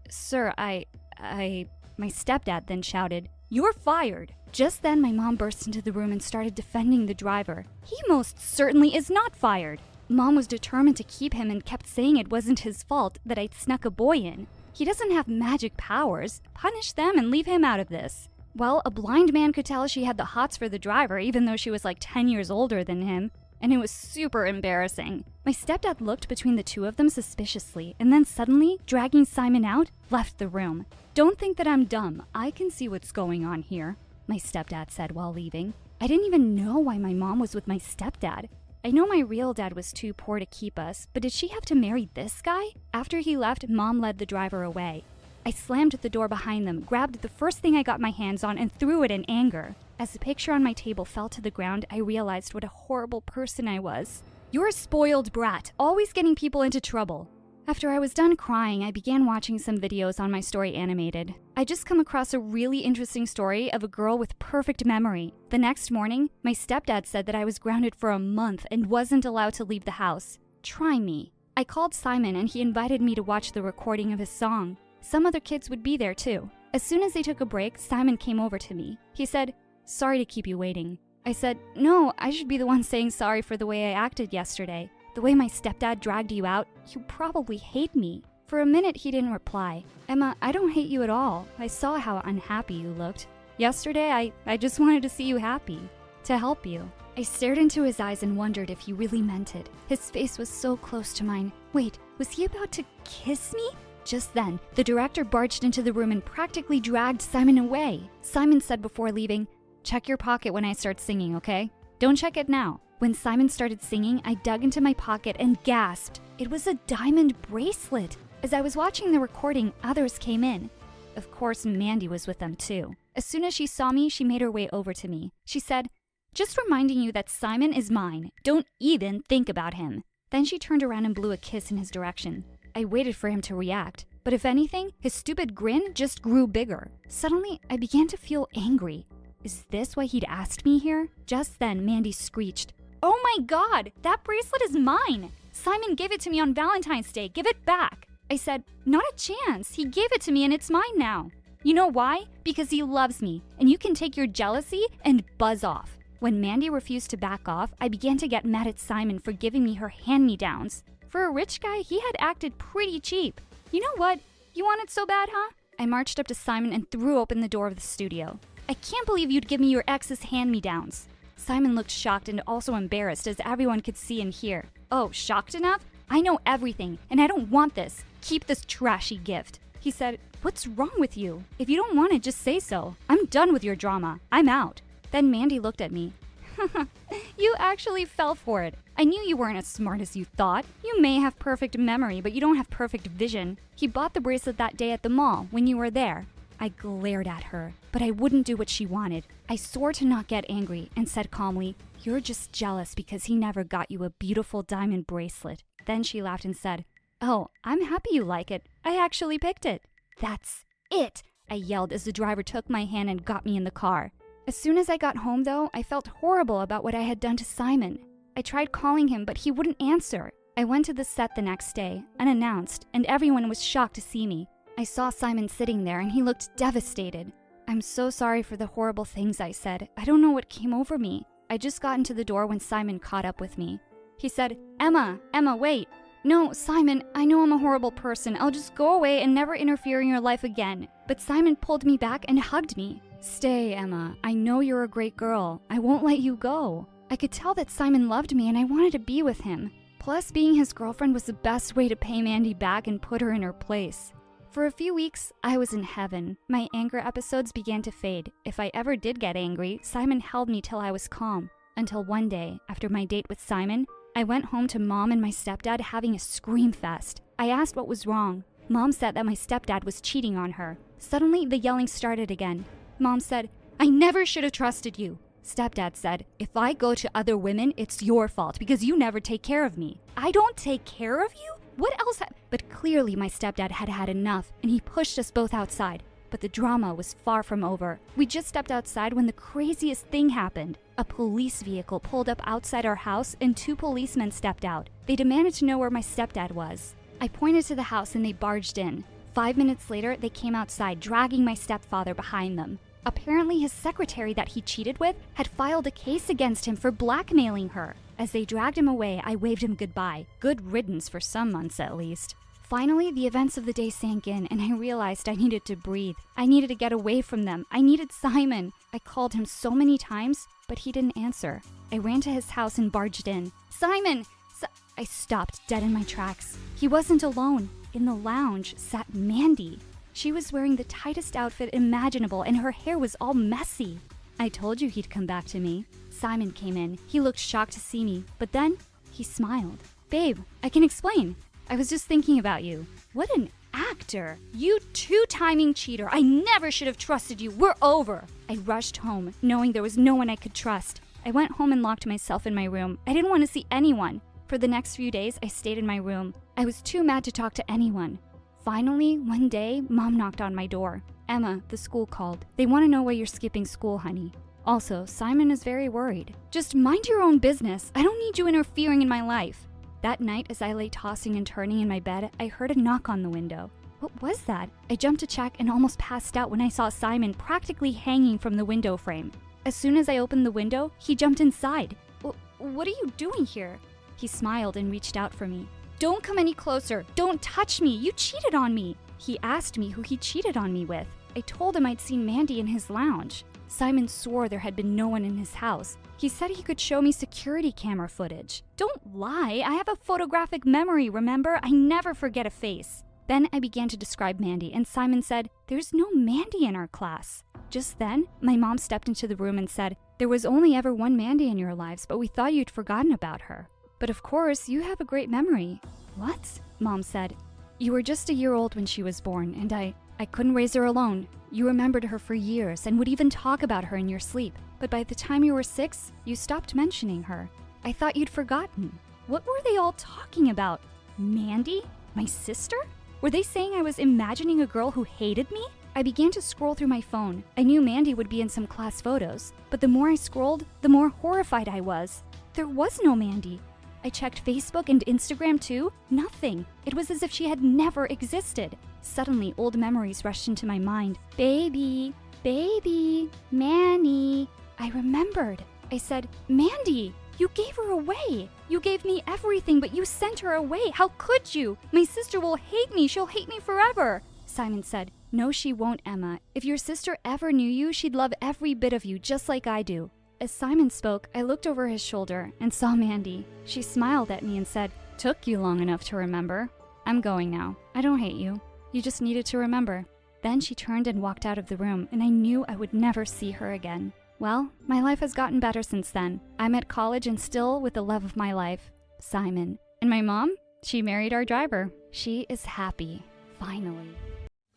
"Sir, My stepdad then shouted, "You're fired!" Just then, my mom burst into the room and started defending the driver. "He most certainly is not fired." Mom was determined to keep him and kept saying it wasn't his fault that I'd snuck a boy in. He doesn't have magic powers. Punish them and leave him out of this. Well, a blind man could tell she had the hots for the driver even though she was like 10 years older than him. And it was super embarrassing. My stepdad looked between the two of them suspiciously and then suddenly, dragging Simon out, left the room. "Don't think that I'm dumb. I can see what's going on here," my stepdad said while leaving. I didn't even know why my mom was with my stepdad. I know my real dad was too poor to keep us, but did she have to marry this guy? After he left, Mom led the driver away. I slammed the door behind them, grabbed the first thing I got my hands on, and threw it in anger. As the picture on my table fell to the ground, I realized what a horrible person I was. "You're a spoiled brat, always getting people into trouble." After I was done crying, I began watching some videos on my story animated. I just come across a really interesting story of a girl with perfect memory. The next morning, my stepdad said that I was grounded for a month and wasn't allowed to leave the house. Try me. I called Simon and he invited me to watch the recording of his song. Some other kids would be there too. As soon as they took a break, Simon came over to me. He said, "Sorry to keep you waiting." I said, "No, I should be the one saying sorry for the way I acted yesterday. The way my stepdad dragged you out, you probably hate me." For a minute, he didn't reply. "Emma, I don't hate you at all. I saw how unhappy you looked. Yesterday, I just wanted to see you happy, to help you." I stared into his eyes and wondered if he really meant it. His face was so close to mine. Wait, was he about to kiss me? Just then, the director barged into the room and practically dragged Simon away. Simon said before leaving, "Check your pocket when I start singing, okay? Don't check it now." When Simon started singing, I dug into my pocket and gasped. It was a diamond bracelet. As I was watching the recording, others came in. Of course, Mandy was with them too. As soon as she saw me, she made her way over to me. She said, "Just reminding you that Simon is mine. Don't even think about him." Then she turned around and blew a kiss in his direction. I waited for him to react, but if anything, his stupid grin just grew bigger. Suddenly, I began to feel angry. Is this why he'd asked me here? Just then, Mandy screeched, "Oh my God, that bracelet is mine! Simon gave it to me on Valentine's Day. Give it back." I said, "Not a chance. He gave it to me and it's mine now." You know why? Because he loves me, and you can take your jealousy and buzz off. When Mandy refused to back off, I began to get mad at Simon for giving me her hand-me-downs. For a rich guy, he had acted pretty cheap. You know what? You want it so bad, huh? I marched up to Simon and threw open the door of the studio. "I can't believe you'd give me your ex's hand-me-downs." Simon looked shocked and also embarrassed, as everyone could see and hear. "Oh, shocked enough? I know everything, and I don't want this. Keep this trashy gift." He said, "What's wrong with you? If you don't want it, just say so. I'm done with your drama. I'm out." Then Mandy looked at me. "You actually fell for it. I knew you weren't as smart as you thought. You may have perfect memory, but you don't have perfect vision. He bought the bracelet that day at the mall when you were there." I glared at her, but I wouldn't do what she wanted. I swore to not get angry and said calmly, "You're just jealous because he never got you a beautiful diamond bracelet." Then she laughed and said, "Oh, I'm happy you like it. I actually picked it." "That's it!" I yelled as the driver took my hand and got me in the car. As soon as I got home, though, I felt horrible about what I had done to Simon. I tried calling him, but he wouldn't answer. I went to the set the next day, unannounced, and everyone was shocked to see me. I saw Simon sitting there, and he looked devastated. "I'm so sorry for the horrible things I said. I don't know what came over me." I just got into the door when Simon caught up with me. He said, Emma, wait." "No, Simon, I know I'm a horrible person. I'll just go away and never interfere in your life again." But Simon pulled me back and hugged me. "Stay, Emma. I know you're a great girl. I won't let you go." I could tell that Simon loved me and I wanted to be with him. Plus, being his girlfriend was the best way to pay Mandy back and put her in her place. For a few weeks, I was in heaven. My anger episodes began to fade. If I ever did get angry, Simon held me till I was calm. Until one day, after my date with Simon, I went home to Mom and my stepdad having a scream fest. I asked what was wrong. Mom said that my stepdad was cheating on her. Suddenly, the yelling started again. Mom said, "I never should have trusted you." Stepdad said, "If I go to other women, it's your fault because you never take care of me." "I don't take care of you? What else?" But clearly my stepdad had had enough, and he pushed us both outside. But the drama was far from over. We just stepped outside when the craziest thing happened. A police vehicle pulled up outside our house, and 2 policemen stepped out. They demanded to know where my stepdad was. I pointed to the house, and they barged in. 5 minutes later, they came outside, dragging my stepfather behind them. Apparently, his secretary that he cheated with had filed a case against him for blackmailing her. As they dragged him away, I waved him goodbye. Good riddance for some months at least. Finally, the events of the day sank in, and I realized I needed to breathe. I needed to get away from them. I needed Simon. I called him so many times, but he didn't answer. I ran to his house and barged in. "Simon!" I stopped dead in my tracks. He wasn't alone. In the lounge sat Mandy. She was wearing the tightest outfit imaginable, and her hair was all messy. "I told you he'd come back to me." Simon came in. He looked shocked to see me, but then he smiled. "Babe, I can explain. I was just thinking about you." "What an actor! You two-timing cheater! I never should have trusted you. We're over." I rushed home, knowing there was no one I could trust. I went home and locked myself in my room. I didn't want to see anyone. For the next few days, I stayed in my room. I was too mad to talk to anyone. Finally, one day, Mom knocked on my door. Emma, the school called. They want to know why you're skipping school, honey. Also, Simon is very worried. Just mind your own business. I don't need you interfering in my life. That night, as I lay tossing and turning in my bed, I heard a knock on the window. What was that? I jumped to check and almost passed out when I saw Simon practically hanging from the window frame. As soon as I opened the window, he jumped inside. What are you doing here? He smiled and reached out for me. Don't come any closer. Don't touch me. You cheated on me. He asked me who he cheated on me with. I told him I'd seen Mandy in his lounge. Simon swore there had been no one in his house. He said he could show me security camera footage. Don't lie. I have a photographic memory, remember? I never forget a face. Then I began to describe Mandy, and Simon said, "There's no Mandy in our class." Just then, my mom stepped into the room and said, "There was only ever one Mandy in your lives, but we thought you'd forgotten about her. But of course, you have a great memory." "What?" Mom said. "You were just a year old when she was born, and I couldn't raise her alone. You remembered her for years and would even talk about her in your sleep. But by the time you were 6, you stopped mentioning her. I thought you'd forgotten." What were they all talking about? Mandy? My sister? Were they saying I was imagining a girl who hated me? I began to scroll through my phone. I knew Mandy would be in some class photos, but the more I scrolled, the more horrified I was. There was no Mandy. I checked Facebook and Instagram too. Nothing. It was as if she had never existed. Suddenly, old memories rushed into my mind. Baby, Manny. I remembered. I said, "Mandy, you gave her away. You gave me everything, but you sent her away. How could you? My sister will hate me. She'll hate me forever." Simon said, "No, she won't, Emma. If your sister ever knew you, she'd love every bit of you, just like I do." As Simon spoke, I looked over his shoulder and saw Mandy. She smiled at me and said, "Took you long enough to remember. I'm going now. I don't hate you. You just needed to remember." Then she turned and walked out of the room, and I knew I would never see her again. Well, my life has gotten better since then. I'm at college and still with the love of my life, Simon. And my mom? She married our driver. She is happy. Finally.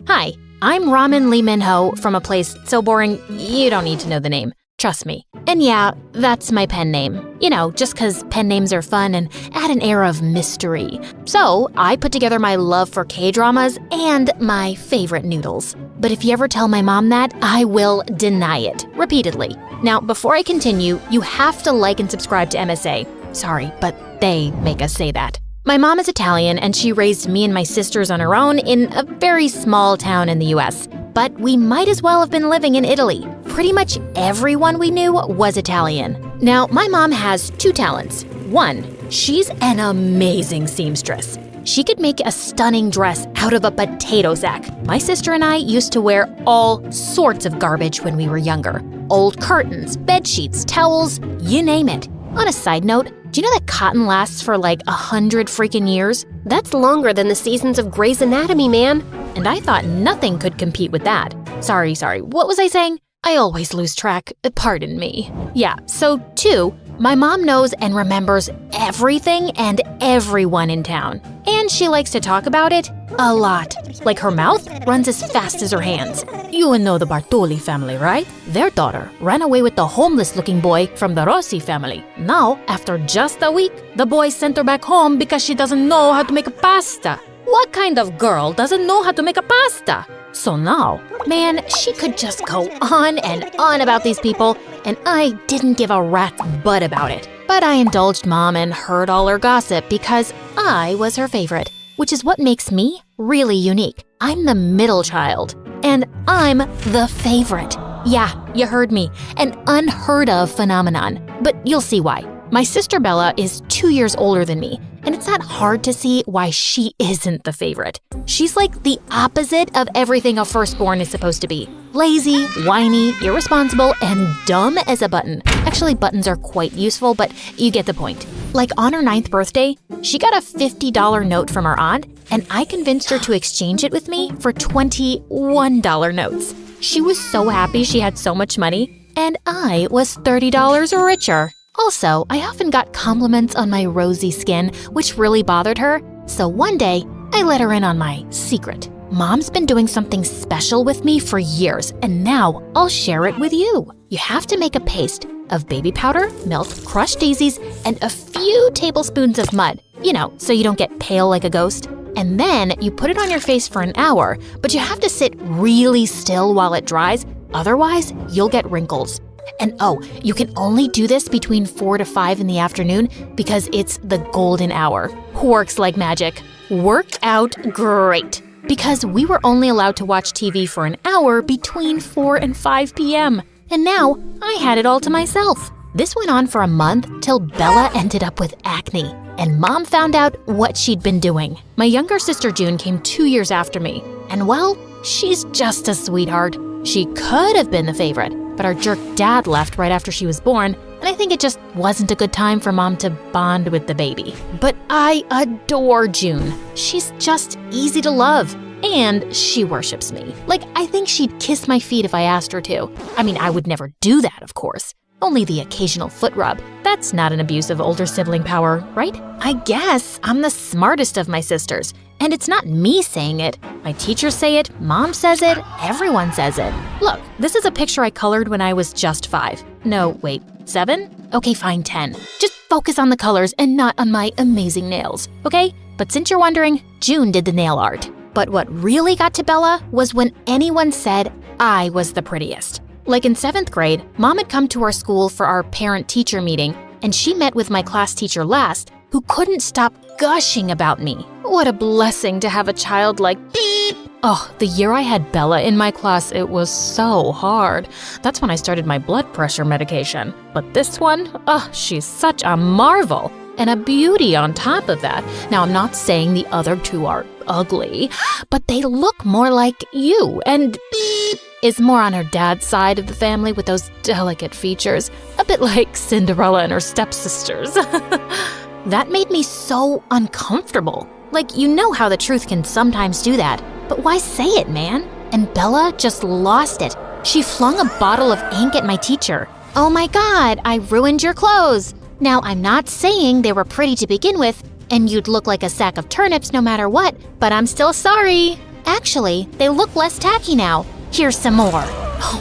Hi, I'm Ramen Lee Min-ho from a place so boring you don't need to know the name. Trust me. And yeah, that's my pen name. You know, just 'cause pen names are fun and add an air of mystery. So I put together my love for K-dramas and my favorite noodles. But if you ever tell my mom that, I will deny it repeatedly. Now, before I continue, you have to like and subscribe to MSA. Sorry, but they make us say that. My mom is Italian and she raised me and my sisters on her own in a very small town in the US. But we might as well have been living in Italy. Pretty much everyone we knew was Italian. Now, my mom has 2 talents. 1, she's an amazing seamstress. She could make a stunning dress out of a potato sack. My sister and I used to wear all sorts of garbage when we were younger. Old curtains, bed sheets, towels, you name it. On a side note, do you know that cotton lasts for like 100 freaking years? That's longer than the seasons of Grey's Anatomy, man. And I thought nothing could compete with that. Sorry, what was I saying? I always lose track, pardon me. Yeah, so 2, my mom knows and remembers everything and everyone in town. And she likes to talk about it a lot. Like her mouth runs as fast as her hands. You know the Bartoli family, right? Their daughter ran away with the homeless-looking boy from the Rossi family. Now, after just a week, the boy sent her back home because she doesn't know how to make a pasta. What kind of girl doesn't know how to make a pasta? So now, man, she could just go on and on about these people, and I didn't give a rat's butt about it. But I indulged mom and heard all her gossip because I was her favorite, which is what makes me really unique. I'm the middle child, and I'm the favorite. Yeah, you heard me, an unheard of phenomenon, but you'll see why. My sister Bella is 2 years older than me, and it's not hard to see why she isn't the favorite. She's like the opposite of everything a firstborn is supposed to be. Lazy, whiny, irresponsible, and dumb as a button. Actually, buttons are quite useful, but you get the point. Like on her 9th birthday, she got a $50 note from her aunt, and I convinced her to exchange it with me for $21 notes. She was so happy she had so much money, and I was $30 richer. Also, I often got compliments on my rosy skin, which really bothered her, so one day, I let her in on my secret. Mom's been doing something special with me for years, and now I'll share it with you. You have to make a paste, of baby powder, milk, crushed daisies, and a few tablespoons of mud. You know, so you don't get pale like a ghost. And then you put it on your face for an hour, but you have to sit really still while it dries, otherwise you'll get wrinkles. And oh, you can only do this between 4 to 5 in the afternoon because it's the golden hour. Works like magic. Worked out great. Because we were only allowed to watch TV for an hour between 4 and 5 p.m. And now I had it all to myself. This went on for a month till Bella ended up with acne, and Mom found out what she'd been doing. My younger sister June came 2 years after me, and well, she's just a sweetheart. She could have been the favorite, but our jerk dad left right after she was born, and I think it just wasn't a good time for Mom to bond with the baby. But I adore June. She's just easy to love, and she worships me. Like, I think she'd kiss my feet if I asked her to. I mean, I would never do that, of course. Only the occasional foot rub. That's not an abuse of older sibling power, right? I guess I'm the smartest of my sisters. And it's not me saying it. My teachers say it, Mom says it, everyone says it. Look, this is a picture I colored when I was just 5. No, wait, 7? Okay, fine, 10. Just focus on the colors and not on my amazing nails, okay? But since you're wondering, June did the nail art. But what really got to Bella was when anyone said I was the prettiest. Like in 7th grade, Mom had come to our school for our parent-teacher meeting, and she met with my class teacher last, who couldn't stop gushing about me. What a blessing to have a child like beep. Oh, the year I had Bella in my class, it was so hard. That's when I started my blood pressure medication. But this one, oh, she's such a marvel. And a beauty on top of that. Now, I'm not saying the other two are ugly, but they look more like you, and beep is more on her dad's side of the family with those delicate features, a bit like Cinderella and her stepsisters. That made me so uncomfortable. Like, you know how the truth can sometimes do that, but why say it, man? And Bella just lost it. She flung a bottle of ink at my teacher. Oh my God, I ruined your clothes. Now, I'm not saying they were pretty to begin with, and you'd look like a sack of turnips no matter what, but I'm still sorry. Actually, they look less tacky now. Here's some more.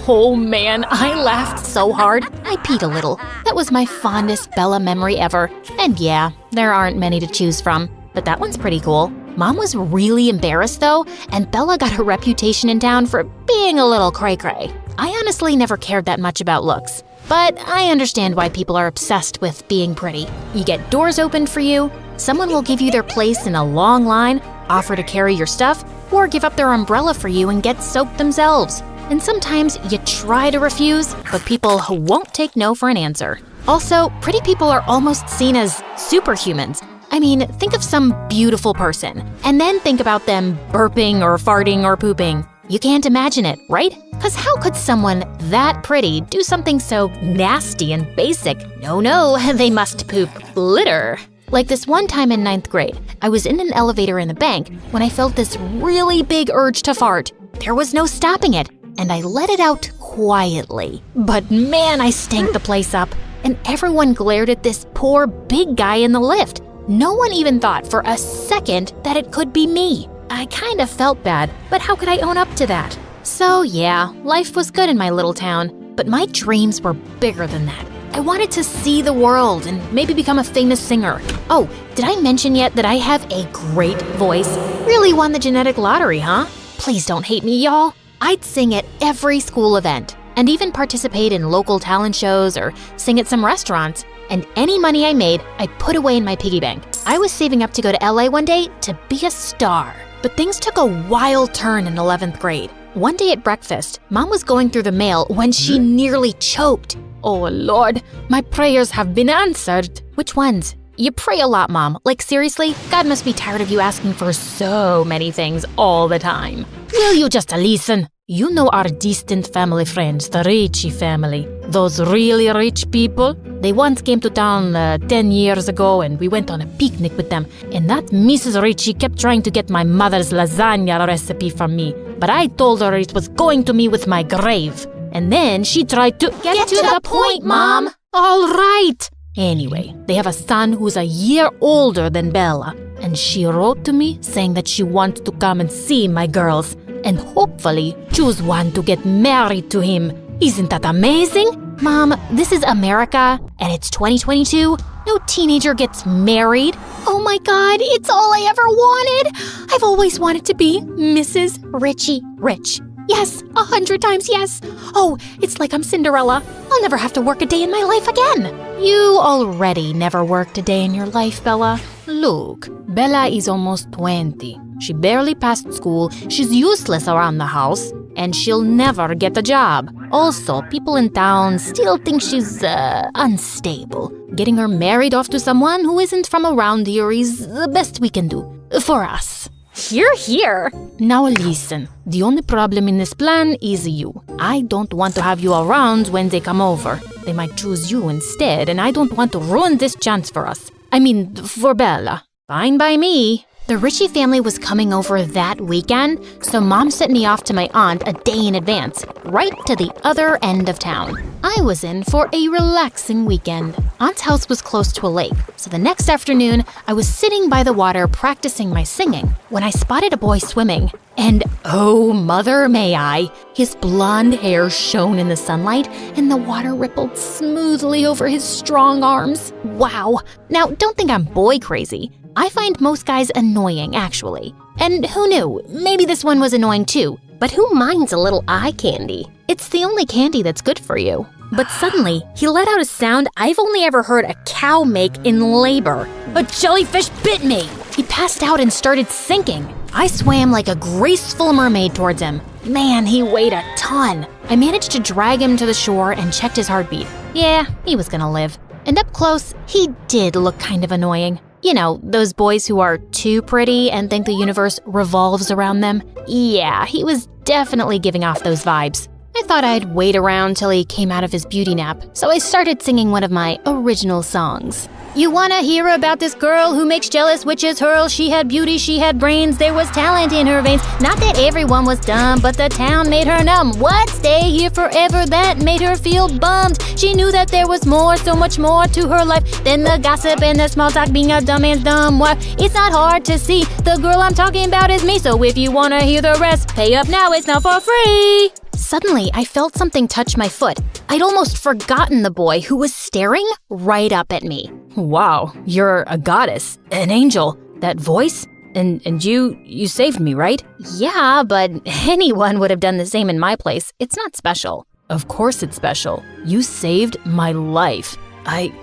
Oh man, I laughed so hard, I peed a little. That was my fondest Bella memory ever. And yeah, there aren't many to choose from, but that one's pretty cool. Mom was really embarrassed though, and Bella got a reputation in town for being a little cray-cray. I honestly never cared that much about looks. But I understand why people are obsessed with being pretty. You get doors opened for you, someone will give you their place in a long line, offer to carry your stuff, or give up their umbrella for you and get soaked themselves. And sometimes you try to refuse, but people won't take no for an answer. Also, pretty people are almost seen as superhumans. I mean, think of some beautiful person, and then think about them burping or farting or pooping. You can't imagine it, right? Because how could someone that pretty do something so nasty and basic? No, they must poop litter. Like this one time in 9th grade, I was in an elevator in the bank when I felt this really big urge to fart. There was no stopping it, and I let it out quietly. But man, I stank the place up, and everyone glared at this poor big guy in the lift. No one even thought for a second that it could be me. I kind of felt bad, but how could I own up to that? So yeah, life was good in my little town, but my dreams were bigger than that. I wanted to see the world and maybe become a famous singer. Oh, did I mention yet that I have a great voice? Really won the genetic lottery, huh? Please don't hate me, y'all. I'd sing at every school event and even participate in local talent shows or sing at some restaurants. And any money I made, I put away in my piggy bank. I was saving up to go to LA one day to be a star. But things took a wild turn in 11th grade. One day at breakfast, Mom was going through the mail when she nearly choked. Oh Lord, my prayers have been answered. Which ones? You pray a lot, Mom. Like seriously, God must be tired of you asking for so many things all the time. Will you just listen? You know our distant family friends, the Ricci family. Those really rich people? They once came to town 10 years ago and we went on a picnic with them. And that Mrs. Ricci kept trying to get my mother's lasagna recipe from me. But I told her it was going to me with my grave. And then she tried to get to the point, Mom! All right! Anyway, they have a son who's a year older than Bella. And she wrote to me saying that she wants to come and see my girls. And hopefully choose one to get married to him. Isn't that amazing? Mom, this is America, and it's 2022. No teenager gets married. Oh my God, it's all I ever wanted. I've always wanted to be Mrs. Richie Rich. Yes, 100 times yes. Oh, it's like I'm Cinderella. I'll never have to work a day in my life again. You already never worked a day in your life, Bella. Look, Bella is almost 20. She barely passed school, she's useless around the house, and she'll never get a job. Also, people in town still think she's, unstable. Getting her married off to someone who isn't from around here is the best we can do. For us. Here. Now listen, the only problem in this plan is you. I don't want to have you around when they come over. They might choose you instead, and I don't want to ruin this chance for us. I mean, for Bella. Fine by me. The Ritchie family was coming over that weekend, so Mom sent me off to my aunt a day in advance, right to the other end of town. I was in for a relaxing weekend. Aunt's house was close to a lake, so the next afternoon, I was sitting by the water practicing my singing when I spotted a boy swimming. And oh, mother may I, his blonde hair shone in the sunlight and the water rippled smoothly over his strong arms. Wow. Now, don't think I'm boy crazy. I find most guys annoying, actually. And who knew? Maybe this one was annoying too. But who minds a little eye candy? It's the only candy that's good for you. But suddenly, he let out a sound I've only ever heard a cow make in labor. A jellyfish bit me! He passed out and started sinking. I swam like a graceful mermaid towards him. Man, he weighed a ton. I managed to drag him to the shore and checked his heartbeat. Yeah, he was gonna live. And up close, he did look kind of annoying. You know, those boys who are too pretty and think the universe revolves around them? Yeah, he was definitely giving off those vibes. I thought I'd wait around till he came out of his beauty nap, so I started singing one of my original songs. You wanna hear about this girl who makes jealous witches hurl? She had beauty, she had brains, there was talent in her veins. Not that everyone was dumb, but the town made her numb. What? Stay here forever, that made her feel bummed. She knew that there was more, so much more to her life than the gossip and the small talk, being a dumb man's dumb wife. It's not hard to see, the girl I'm talking about is me. So if you wanna hear the rest, pay up now, it's not for free. Suddenly, I felt something touch my foot. I'd almost forgotten the boy who was staring right up at me. Wow, you're a goddess, an angel. That voice? And you saved me, right? Yeah, but anyone would have done the same in my place. It's not special. Of course it's special. You saved my life. I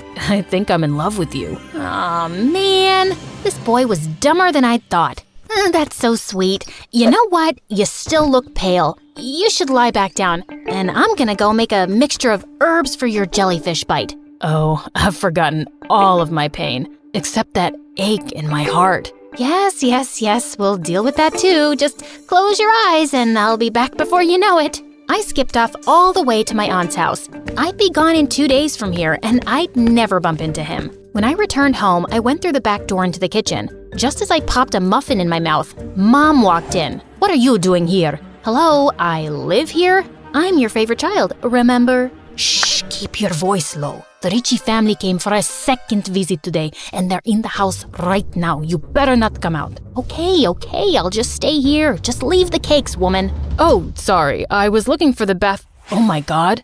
think I'm in love with you. Aw, man. This boy was dumber than I'd thought. That's so sweet. You know what? You still look pale. You should lie back down, and I'm gonna go make a mixture of herbs for your jellyfish bite. Oh, I've forgotten all of my pain, except that ache in my heart. Yes, we'll deal with that too. Just close your eyes and I'll be back before you know it. I skipped off all the way to my aunt's house. I'd be gone in 2 days from here, and I'd never bump into him. When I returned home, I went through the back door into the kitchen. Just as I popped a muffin in my mouth, Mom walked in. What are you doing here? Hello, I live here? I'm your favorite child, remember? Shh, keep your voice low. The Ritchie family came for a second visit today, and they're in the house right now. You better not come out. Okay, I'll just stay here. Just leave the cakes, woman. Oh, sorry, I was looking for the bath. Oh my God,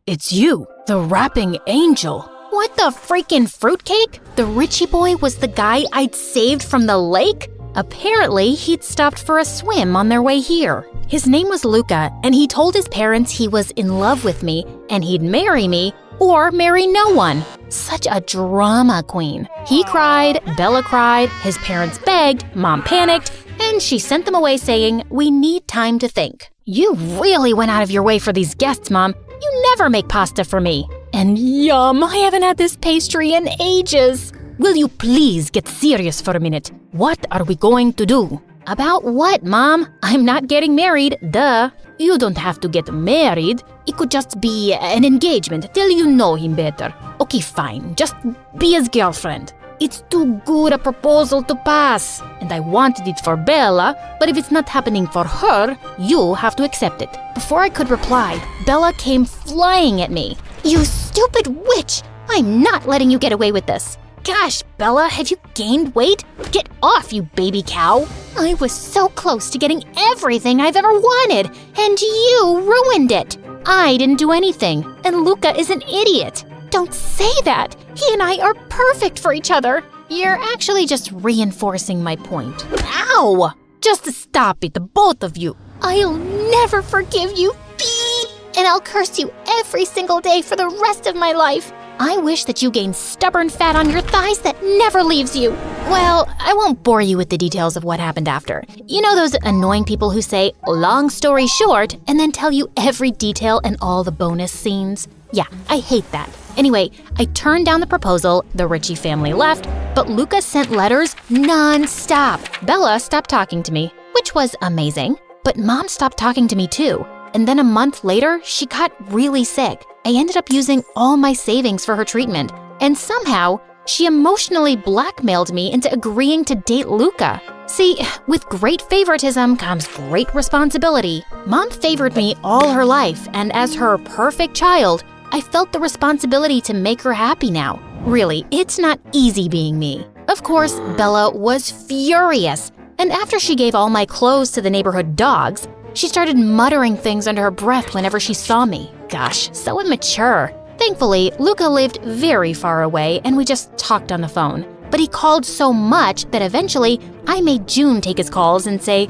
it's you, the rapping angel. What the freaking fruitcake? The Ritchie boy was the guy I'd saved from the lake? Apparently, he'd stopped for a swim on their way here. His name was Luca, and he told his parents he was in love with me, and he'd marry me or marry no one. Such a drama queen. He cried, Bella cried, his parents begged, Mom panicked, and she sent them away saying, "We need time to think." You really went out of your way for these guests, Mom. You never make pasta for me. And yum, I haven't had this pastry in ages. Will you please get serious for a minute? What are we going to do? About what, Mom? I'm not getting married, duh. You don't have to get married. It could just be an engagement till you know him better. Okay, fine. Just be his girlfriend. It's too good a proposal to pass. And I wanted it for Bella, but if it's not happening for her, you have to accept it. Before I could reply, Bella came flying at me. You stupid witch! I'm not letting you get away with this. Gosh, Bella, have you gained weight? Get off, you baby cow! I was so close to getting everything I've ever wanted, and you ruined it. I didn't do anything, and Luca is an idiot. Don't say that. He and I are perfect for each other. You're actually just reinforcing my point. Ow! Just stop it, the both of you. I'll never forgive you, beep, and I'll curse you every single day for the rest of my life. I wish that you gain stubborn fat on your thighs that never leaves you. Well, I won't bore you with the details of what happened after. You know those annoying people who say, long story short, and then tell you every detail and all the bonus scenes? Yeah, I hate that. Anyway, I turned down the proposal, the Ritchie family left, but Luca sent letters non-stop. Bella stopped talking to me, which was amazing, but Mom stopped talking to me too. And then a month later, she got really sick. I ended up using all my savings for her treatment, and somehow, she emotionally blackmailed me into agreeing to date Luca. See, with great favoritism comes great responsibility. Mom favored me all her life, and as her perfect child, I felt the responsibility to make her happy now. Really, it's not easy being me. Of course, Bella was furious, and after she gave all my clothes to the neighborhood dogs, she started muttering things under her breath whenever she saw me. Gosh, so immature. Thankfully, Luca lived very far away and we just talked on the phone. But he called so much that eventually I made June take his calls and say,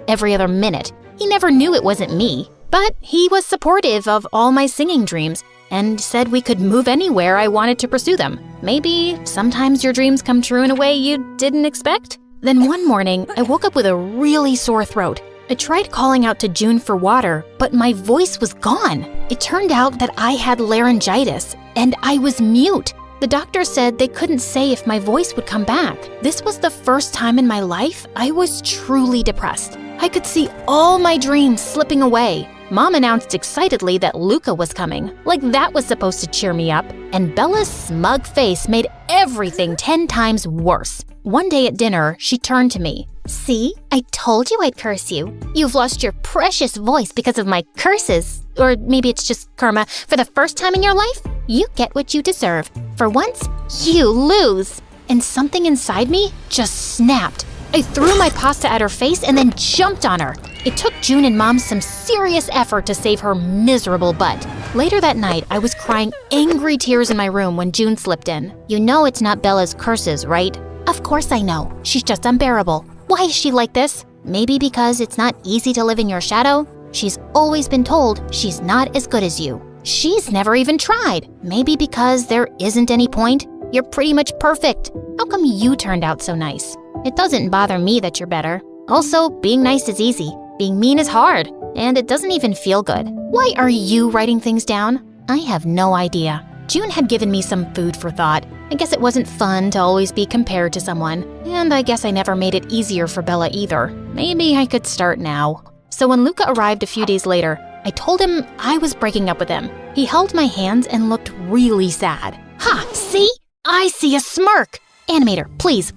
every other minute. He never knew it wasn't me. But he was supportive of all my singing dreams and said we could move anywhere I wanted to pursue them. Maybe sometimes your dreams come true in a way you didn't expect? Then one morning, I woke up with a really sore throat. I tried calling out to June for water, but my voice was gone. It turned out that I had laryngitis, and I was mute. The doctor said they couldn't say if my voice would come back. This was the first time in my life I was truly depressed. I could see all my dreams slipping away. Mom announced excitedly that Luca was coming, like that was supposed to cheer me up, and Bella's smug face made everything 10 times worse. One day at dinner, she turned to me. See, I told you I'd curse you. You've lost your precious voice because of my curses. Or maybe it's just karma. For the first time in your life, you get what you deserve. For once, you lose. And something inside me just snapped. I threw my pasta at her face and then jumped on her. It took June and Mom some serious effort to save her miserable butt. Later that night, I was crying angry tears in my room when June slipped in. You know it's not Bella's curses, right? Of course I know. She's just unbearable. Why is she like this? Maybe because it's not easy to live in your shadow? She's always been told she's not as good as you. She's never even tried. Maybe because there isn't any point. You're pretty much perfect. How come you turned out so nice? It doesn't bother me that you're better. Also, being nice is easy. Being mean is hard. And it doesn't even feel good. Why are you writing things down? I have no idea. June had given me some food for thought. I guess it wasn't fun to always be compared to someone. And I guess I never made it easier for Bella either. Maybe I could start now. So when Luca arrived a few days later, I told him I was breaking up with him. He held my hands and looked really sad. Ha! See? I see a smirk! Animator, please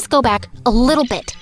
go back a little bit.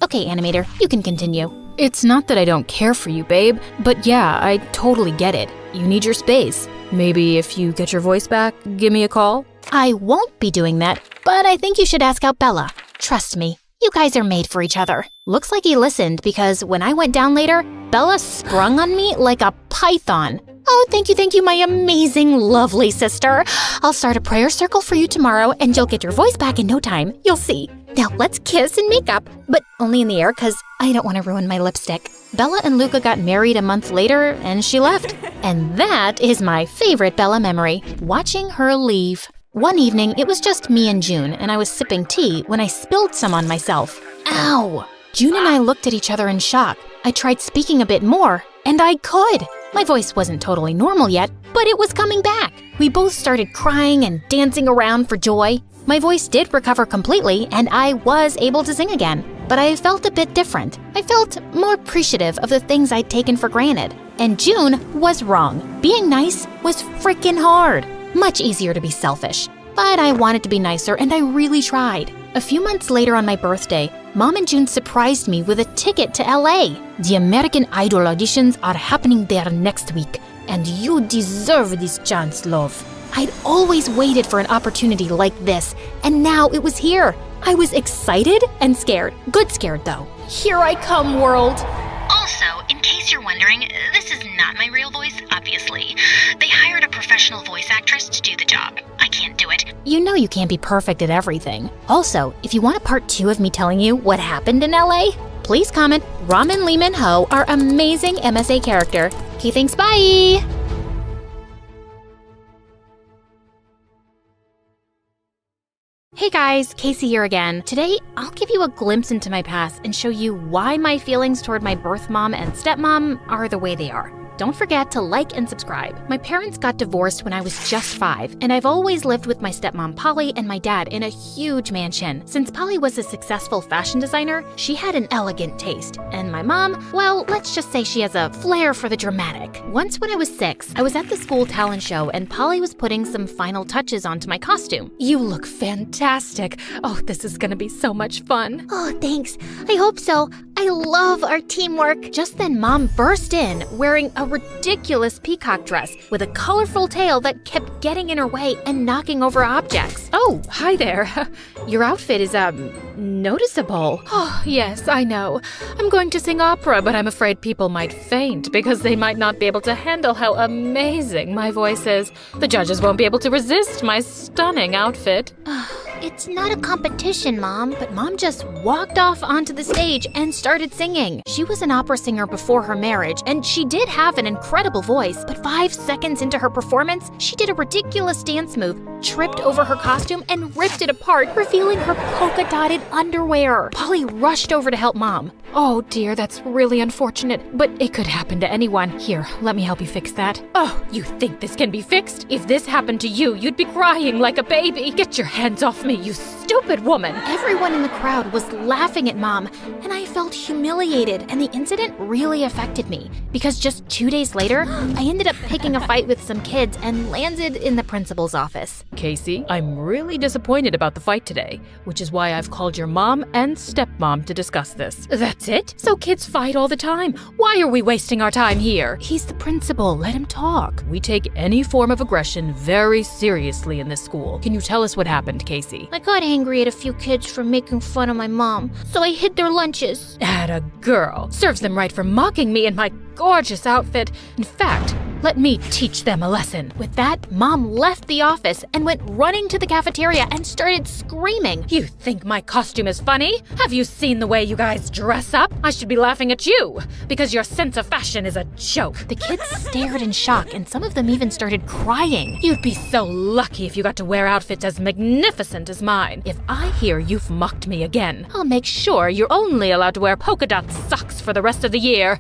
Okay, Animator, you can continue. It's not that I don't care for you, babe, but yeah, I totally get it. You need your space. Maybe if you get your voice back, give me a call? I won't be doing that, but I think you should ask out Bella. Trust me, you guys are made for each other. Looks like he listened because when I went down later, Bella sprung on me like a python. Oh, thank you, my amazing, lovely sister. I'll start a prayer circle for you tomorrow and you'll get your voice back in no time. You'll see. Now let's kiss and make up, but only in the air because I don't want to ruin my lipstick. Bella and Luca got married a month later and she left. And that is my favorite Bella memory, watching her leave. One evening, it was just me and June, and I was sipping tea when I spilled some on myself. Ow! June and I looked at each other in shock. I tried speaking a bit more, and I could. My voice wasn't totally normal yet, but it was coming back. We both started crying and dancing around for joy. My voice did recover completely, and I was able to sing again. But I felt a bit different. I felt more appreciative of the things I'd taken for granted. And June was wrong. Being nice was freaking hard. Much easier to be selfish. But I wanted to be nicer, and I really tried. A few months later on my birthday, Mom and June surprised me with a ticket to LA. The American Idol auditions are happening there next week, and you deserve this chance, love. I'd always waited for an opportunity like this, and now it was here. I was excited and scared. Good scared, though. Here I come, world. Also, in case you're wondering, this is not my real voice, obviously. They hired a professional voice actress to do the job. I can't do it. You know you can't be perfect at everything. Also, if you want a part 2 of me telling you what happened in LA, please comment Ramen Lehman Ho, our amazing MSA character. Okay, thanks, bye! Hey guys, Casey here again. Today, I'll give you a glimpse into my past and show you why my feelings toward my birth mom and stepmom are the way they are. Don't forget to like and subscribe. My parents got divorced when I was just 5, and I've always lived with my stepmom Polly and my dad in a huge mansion. Since Polly was a successful fashion designer, she had an elegant taste. And my mom, well, let's just say she has a flair for the dramatic. Once when I was 6, I was at the school talent show and Polly was putting some final touches onto my costume. You look fantastic. Oh, this is gonna be so much fun. Oh, thanks. I hope so. I love our teamwork. Just then, Mom burst in wearing a ridiculous peacock dress with a colorful tail that kept getting in her way and knocking over objects. Oh, hi there. Your outfit is, noticeable. Oh, yes, I know. I'm going to sing opera, but I'm afraid people might faint because they might not be able to handle how amazing my voice is. The judges won't be able to resist my stunning outfit. It's not a competition, Mom. But Mom just walked off onto the stage and started singing. She was an opera singer before her marriage, and she did have an incredible voice. But 5 seconds into her performance, she did a ridiculous dance move, tripped over her costume, and ripped it apart, revealing her polka-dotted underwear. Polly rushed over to help Mom. Oh dear, that's really unfortunate, but it could happen to anyone. Here, let me help you fix that. Oh, you think this can be fixed? If this happened to you, you'd be crying like a baby. Get your hands off me, you stupid woman. Everyone in the crowd was laughing at Mom, and I felt humiliated, and the incident really affected me, because just 2 days later, I ended up picking a fight with some kids and landed in the principal's office. Casey, I'm really disappointed about the fight today, which is why I've called your mom and stepmom to discuss this. That's it? So kids fight all the time. Why are we wasting our time here? He's the principal. Let him talk. We take any form of aggression very seriously in this school. Can you tell us what happened, Casey? I got angry at a few kids for making fun of my mom, so I hid their lunches. Atta girl. Serves them right for mocking me in my gorgeous outfit. In fact, let me teach them a lesson. With that, Mom left the office and went running to the cafeteria and started screaming. You think my costume is funny? Have you seen the way you guys dress up? I should be laughing at you, because your sense of fashion is a joke. The kids stared in shock, and some of them even started crying. You'd be so lucky if you got to wear outfits as magnificent as mine. If I hear you've mocked me again, I'll make sure you're only allowed to wear polka dot socks for the rest of the year.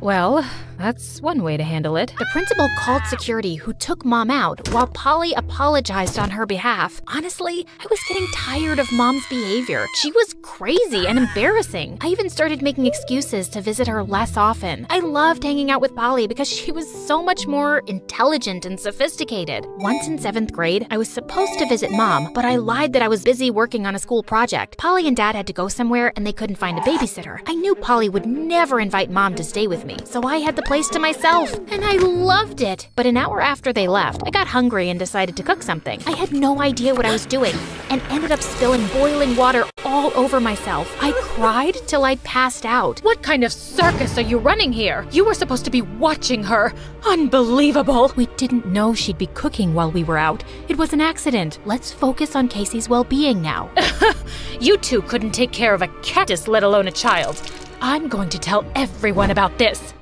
Well, that's one way to handle it. The principal called security, who took Mom out while Polly apologized on her behalf. Honestly, I was getting tired of Mom's behavior. She was crazy and embarrassing. I even started making excuses to visit her less often. I loved hanging out with Polly because she was so much more intelligent and sophisticated. Once in 7th grade, I was supposed to visit Mom, but I lied that I was busy working on a school project. Polly and Dad had to go somewhere and they couldn't find a babysitter. I knew Polly would never invite Mom to stay with me, so I had the place to myself, and I loved it. But an hour after they left, I got hungry and decided to cook something. I had no idea what I was doing and ended up spilling boiling water all over myself. I cried till I passed out. What kind of circus are you running here? You were supposed to be watching her. Unbelievable. We didn't know she'd be cooking while we were out. It was an accident. Let's focus on Casey's well-being now. You two couldn't take care of a cactus, let alone a child. I'm going to tell everyone about this.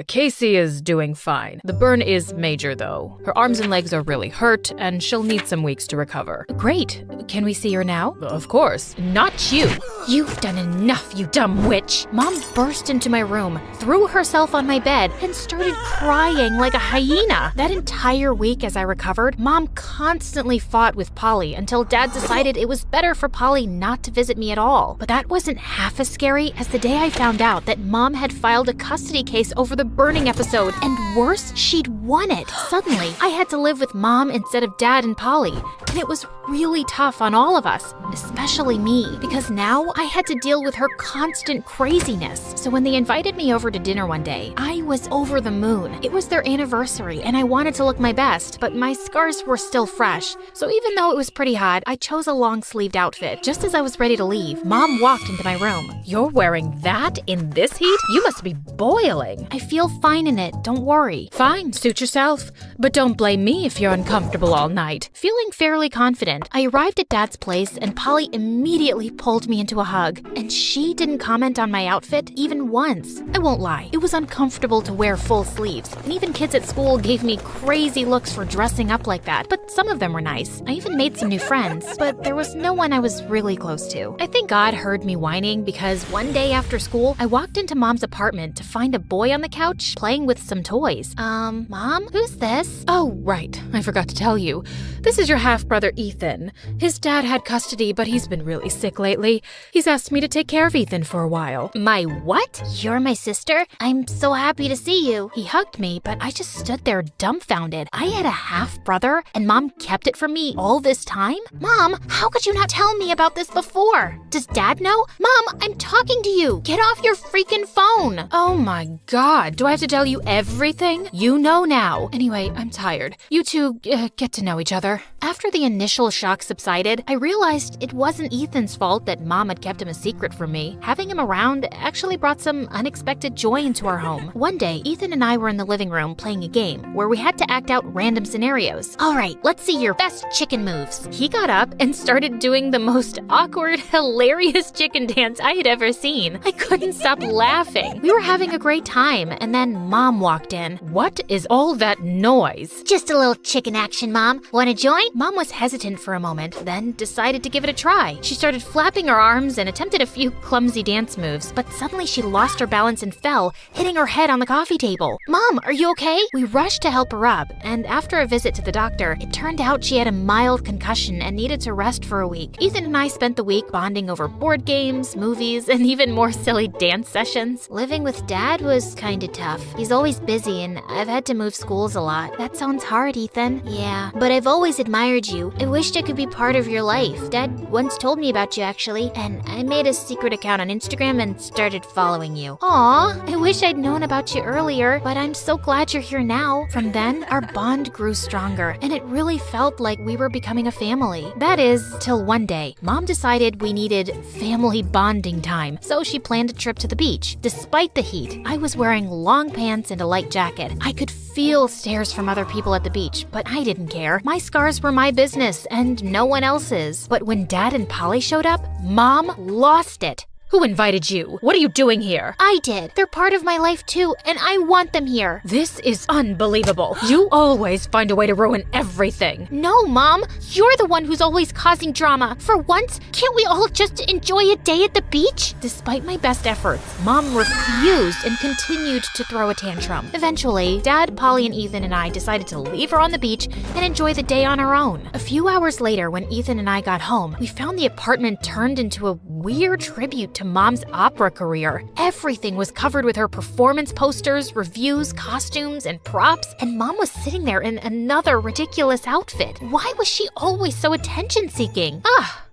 Casey is doing fine. The burn is major, though. Her arms and legs are really hurt, and she'll need some weeks to recover. Great. Can we see her now? Of course. Not you. You've done enough, you dumb witch. Mom burst into my room, threw herself on my bed, and started crying like a hyena. That entire week as I recovered, Mom constantly fought with Polly until Dad decided it was better for Polly not to visit me at all. But that wasn't half as scary as the day I found out that Mom had filed a custody case over the burning episode, and worse, she'd won it. Suddenly, I had to live with Mom instead of Dad and Polly, and it was really tough on all of us, especially me, because now I had to deal with her constant craziness. So when they invited me over to dinner one day, I was over the moon. It was their anniversary, and I wanted to look my best, but my scars were still fresh. So even though it was pretty hot, I chose a long-sleeved outfit. Just as I was ready to leave, Mom walked into my room. You're wearing that in this heat? You must be boiling. I feel fine in it, don't worry. Fine, suit yourself. But don't blame me if you're uncomfortable all night. Feeling fairly confident, I arrived at Dad's place and Polly immediately pulled me into a hug. And she didn't comment on my outfit even once. I won't lie, it was uncomfortable to wear full sleeves. And even kids at school gave me crazy looks for dressing up like that, but some of them were nice. I even made some new friends, but there was no one I was really close to. I think God heard me whining because one day after school, I walked into Mom's apartment to find a boy on the couch playing with some toys. Mom, who's this? Oh, right. I forgot to tell you. This is your half-brother Ethan. His dad had custody, but he's been really sick lately. He's asked me to take care of Ethan for a while. My what? You're my sister? I'm so happy to see you. He hugged me, but I just stood there dumbfounded. I had a half-brother, and Mom kept it from me all this time? Mom, how could you not tell me about this before? Does Dad know? Mom, I'm talking to you. Get off your freaking phone. Oh my God, do I have to tell you everything? You know now. Anyway, I'm tired. You two get to know each other. After the initial shock subsided, I realized it wasn't Ethan's fault that Mom had kept him a secret from me. Having him around actually brought some unexpected joy into our home. One day, Ethan and I were in the living room playing a game where we had to act out random scenarios. All right, let's see your best chicken moves. He got up and started doing the most awkward, hilarious chicken dance I had ever seen. I couldn't stop laughing. We were having a great time, and then Mom walked in. What is all that noise? Just a little chicken action, Mom. Wanna join? Mom was hesitant for a moment, then decided to give it a try. She started flapping her arms and attempted a few clumsy dance moves, but suddenly she lost her balance and fell, hitting her head on the coffee table. Mom, are you okay? We rushed to help her up, and after a visit to the doctor, it turned out she had a mild concussion and needed to rest for a week. Ethan and I spent the week bonding over board games, movies, and even more silly dance sessions. Living with Dad was kinda tough. He's always busy, and I've had to move schools a lot. That sounds hard, Ethan. Yeah, but I've always admired you. I wished I could be part of your life. Dad once told me about you, actually, and I made a secret account on Instagram and started following you. Aw, I wish I'd known about you earlier, but I'm so glad you're here now. From then, our bond grew stronger, and it really felt like we were becoming a family. That is, till one day, Mom decided we needed family bonding time, so she planned a trip to the beach. Despite the heat, I was wearing long pants and a light jacket. I could feel stares from other people at the beach, but I didn't care. My scars were my business, and no one else's. But when Dad and Polly showed up, Mom lost it. Who invited you? What are you doing here? I did. They're part of my life too, and I want them here. This is unbelievable. You always find a way to ruin everything. No, Mom. You're the one who's always causing drama. For once, can't we all just enjoy a day at the beach? Despite my best efforts, Mom refused and continued to throw a tantrum. Eventually, Dad, Polly, and Ethan and I decided to leave her on the beach and enjoy the day on our own. A few hours later, when Ethan and I got home, we found the apartment turned into a weird tribute to Mom's opera career. Everything was covered with her performance posters, reviews, costumes, and props, and Mom was sitting there in another ridiculous outfit. Why was she always so attention-seeking?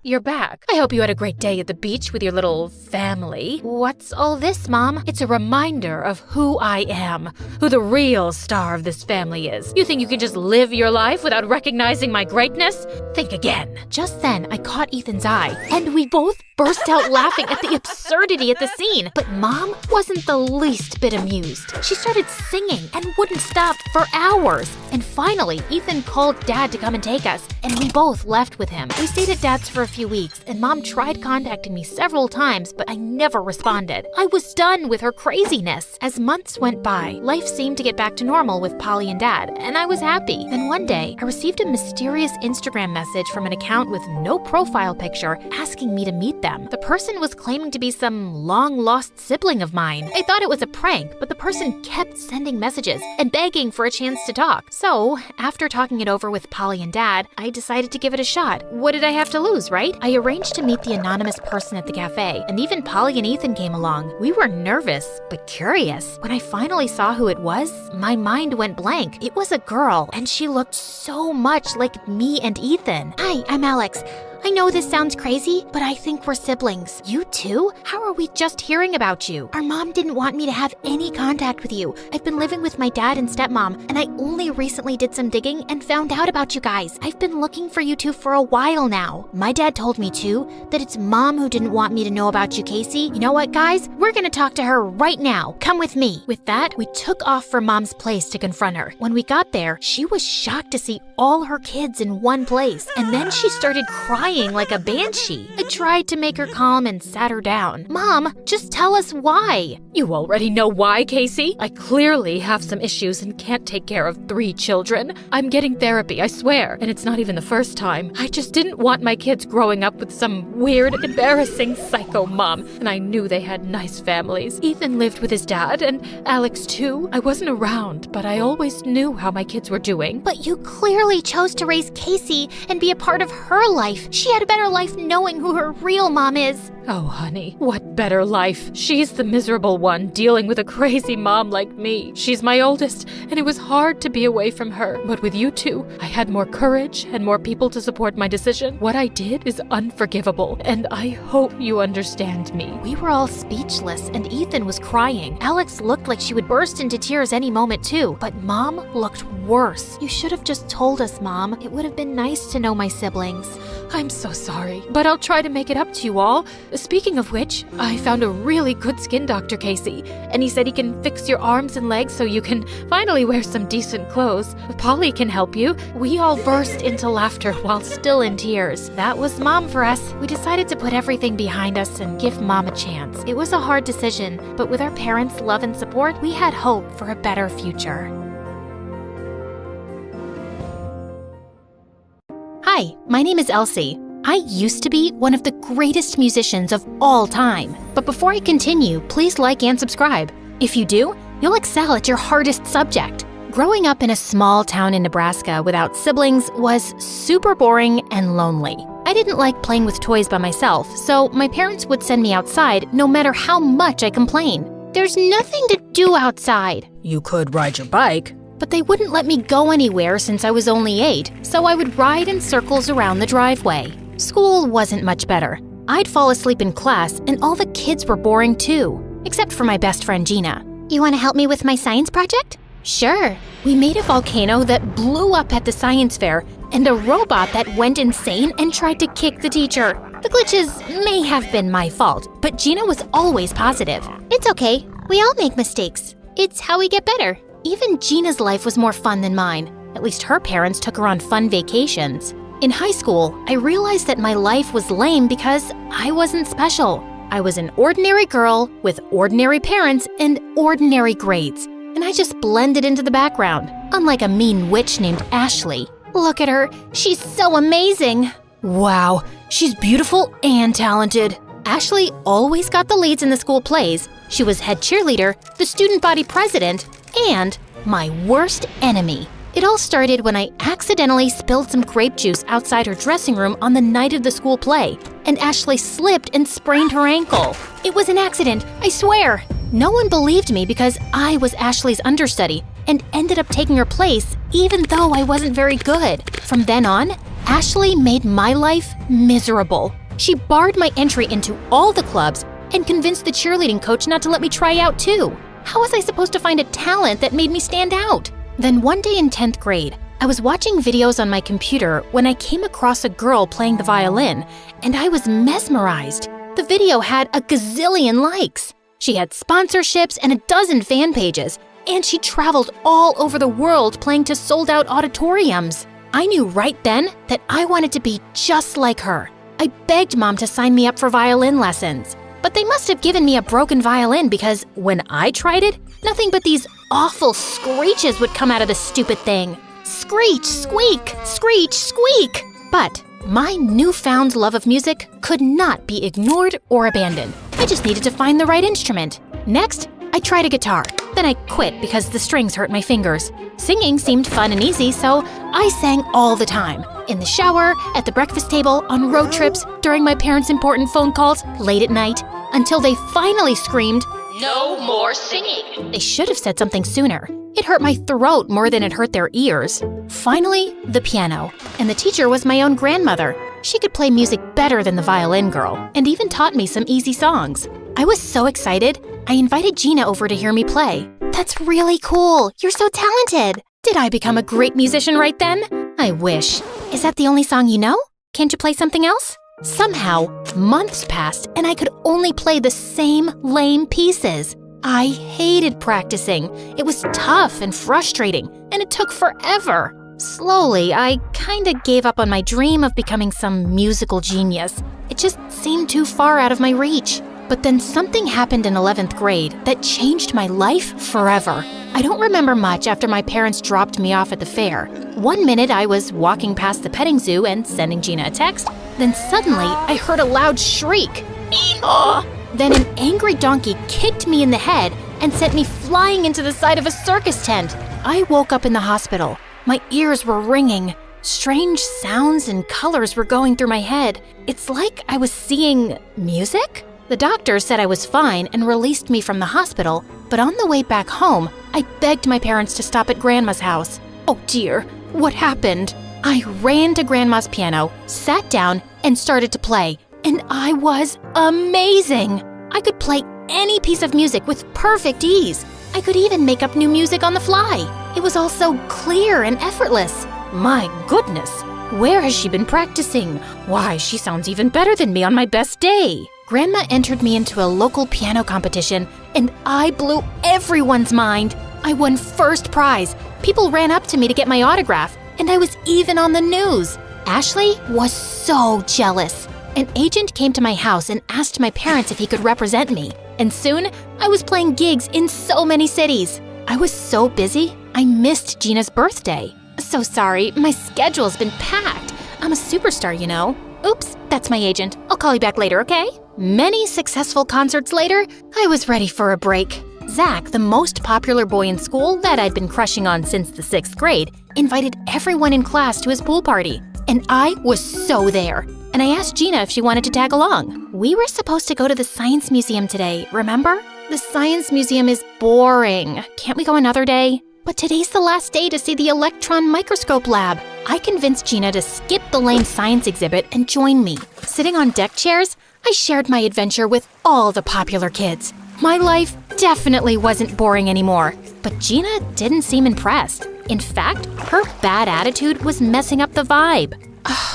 You're back. I hope you had a great day at the beach with your little family. What's all this, Mom? It's a reminder of who I am, who the real star of this family is. You think you can just live your life without recognizing my greatness? Think again. Just then, I caught Ethan's eye, and we both burst out laughing at the absurdity at the scene. But Mom wasn't the least bit amused. She started singing and wouldn't stop for hours. And finally, Ethan called Dad to come and take us, and we both left with him. We stayed at Dad's for a few weeks, and Mom tried contacting me several times, but I never responded. I was done with her craziness. As months went by, life seemed to get back to normal with Polly and Dad, and I was happy. Then one day, I received a mysterious Instagram message from an account with no profile picture asking me to meet them. The person was claiming to be some long-lost sibling of mine. I thought it was a prank, but the person kept sending messages and begging for a chance to talk. So, after talking it over with Polly and Dad, I decided to give it a shot. What did I have to lose, right? right? I arranged to meet the anonymous person at the cafe, and even Polly and Ethan came along. We were nervous, but curious. When I finally saw who it was, my mind went blank. It was a girl, and she looked so much like me and Ethan. Hi, I'm Alex. I know this sounds crazy, but I think we're siblings. You too? How are we just hearing about you? Our mom didn't want me to have any contact with you. I've been living with my dad and stepmom, and I only recently did some digging and found out about you guys. I've been looking for you two for a while now. My dad told me too that it's Mom who didn't want me to know about you, Casey. You know what, guys? We're gonna talk to her right now. Come with me. With that, we took off for Mom's place to confront her. When we got there, she was shocked to see all her kids in one place, and then she started crying like a banshee. I tried to make her calm and sat her down. Mom, just tell us why. You already know why, Casey. I clearly have some issues and can't take care of 3 children. I'm getting therapy, I swear, and it's not even the first time. I just didn't want my kids growing up with some weird, embarrassing psycho mom, and I knew they had nice families. Ethan lived with his dad, and Alex too. I wasn't around, but I always knew how my kids were doing. But you clearly chose to raise Casey and be a part of her life. She had a better life knowing who her real mom is. Oh, honey, what better life? She's the miserable one dealing with a crazy mom like me. She's my oldest, and it was hard to be away from her. But with you two, I had more courage and more people to support my decision. What I did is unforgivable, and I hope you understand me. We were all speechless, and Ethan was crying. Alex looked like she would burst into tears any moment too, but Mom looked worse. You should have just told us, Mom. It would have been nice to know my siblings. I'm so sorry, but I'll try to make it up to you all. Speaking of which, I found a really good skin doctor, Casey, and he said he can fix your arms and legs so you can finally wear some decent clothes. Polly can help you. We all burst into laughter while still in tears. That was Mom for us. We decided to put everything behind us and give Mom a chance. It was a hard decision, but with our parents' love and support, we had hope for a better future. Hi, my name is Elsie. I used to be one of the greatest musicians of all time. But before I continue, please like and subscribe. If you do, you'll excel at your hardest subject. Growing up in a small town in Nebraska without siblings was super boring and lonely. I didn't like playing with toys by myself, so my parents would send me outside no matter how much I complained. There's nothing to do outside. You could ride your bike. But they wouldn't let me go anywhere since I was only 8, so I would ride in circles around the driveway. School wasn't much better. I'd fall asleep in class, and all the kids were boring too, except for my best friend Gina. You want to help me with my science project? Sure. We made a volcano that blew up at the science fair, and a robot that went insane and tried to kick the teacher. The glitches may have been my fault, but Gina was always positive. It's okay. We all make mistakes. It's how we get better. Even Gina's life was more fun than mine. At least her parents took her on fun vacations. In high school, I realized that my life was lame because I wasn't special. I was an ordinary girl with ordinary parents and ordinary grades, and I just blended into the background, unlike a mean witch named Ashley. Look at her, she's so amazing. Wow, she's beautiful and talented. Ashley always got the leads in the school plays. She was head cheerleader, the student body president, and my worst enemy. It all started when I accidentally spilled some grape juice outside her dressing room on the night of the school play, and Ashley slipped and sprained her ankle. It was an accident, I swear. No one believed me because I was Ashley's understudy and ended up taking her place even though I wasn't very good. From then on, Ashley made my life miserable. She barred my entry into all the clubs and convinced the cheerleading coach not to let me try out too. How was I supposed to find a talent that made me stand out? Then one day in 10th grade, I was watching videos on my computer when I came across a girl playing the violin, and I was mesmerized. The video had a gazillion likes. She had sponsorships and a dozen fan pages, and she traveled all over the world playing to sold-out auditoriums. I knew right then that I wanted to be just like her. I begged Mom to sign me up for violin lessons. But they must have given me a broken violin because when I tried it, nothing but these awful screeches would come out of the stupid thing. Screech, squeak, screech, squeak. But my newfound love of music could not be ignored or abandoned. I just needed to find the right instrument. Next, I tried a guitar. Then I quit because the strings hurt my fingers. Singing seemed fun and easy, so I sang all the time. In the shower, at the breakfast table, on road trips, during my parents' important phone calls, late at night, until they finally screamed, "No more singing!" They should have said something sooner. It hurt my throat more than it hurt their ears. Finally, the piano. And the teacher was my own grandmother. She could play music better than the violin girl, and even taught me some easy songs. I was so excited, I invited Gina over to hear me play. That's really cool. You're so talented. Did I become a great musician right then? I wish. Is that the only song you know? Can't you play something else? Somehow, months passed and I could only play the same lame pieces. I hated practicing. It was tough and frustrating, and it took forever. Slowly, I kinda gave up on my dream of becoming some musical genius. It just seemed too far out of my reach. But then something happened in 11th grade that changed my life forever. I don't remember much after my parents dropped me off at the fair. One minute I was walking past the petting zoo and sending Gina a text. Then suddenly I heard a loud shriek. Ee-haw! Then an angry donkey kicked me in the head and sent me flying into the side of a circus tent. I woke up in the hospital. My ears were ringing. Strange sounds and colors were going through my head. It's like I was seeing music? The doctor said I was fine and released me from the hospital, but on the way back home, I begged my parents to stop at Grandma's house. Oh dear, what happened? I ran to Grandma's piano, sat down, and started to play. And I was amazing! I could play any piece of music with perfect ease. I could even make up new music on the fly. It was all so clear and effortless. My goodness, where has she been practicing? Why, she sounds even better than me on my best day. Grandma entered me into a local piano competition, and I blew everyone's mind. I won first prize. People ran up to me to get my autograph, and I was even on the news. Ashley was so jealous. An agent came to my house and asked my parents if he could represent me. And soon, I was playing gigs in so many cities. I was so busy, I missed Gina's birthday. So sorry, my schedule's been packed. I'm a superstar, you know. Oops, that's my agent. I'll call you back later, okay? Many successful concerts later, I was ready for a break. Zach, the most popular boy in school that I'd been crushing on since the 6th grade, invited everyone in class to his pool party. And I was so there. And I asked Gina if she wanted to tag along. We were supposed to go to the Science Museum today, remember? The Science Museum is boring. Can't we go another day? But today's the last day to see the electron microscope lab. I convinced Gina to skip the lame science exhibit and join me. Sitting on deck chairs, I shared my adventure with all the popular kids. My life definitely wasn't boring anymore, but Gina didn't seem impressed. In fact, her bad attitude was messing up the vibe.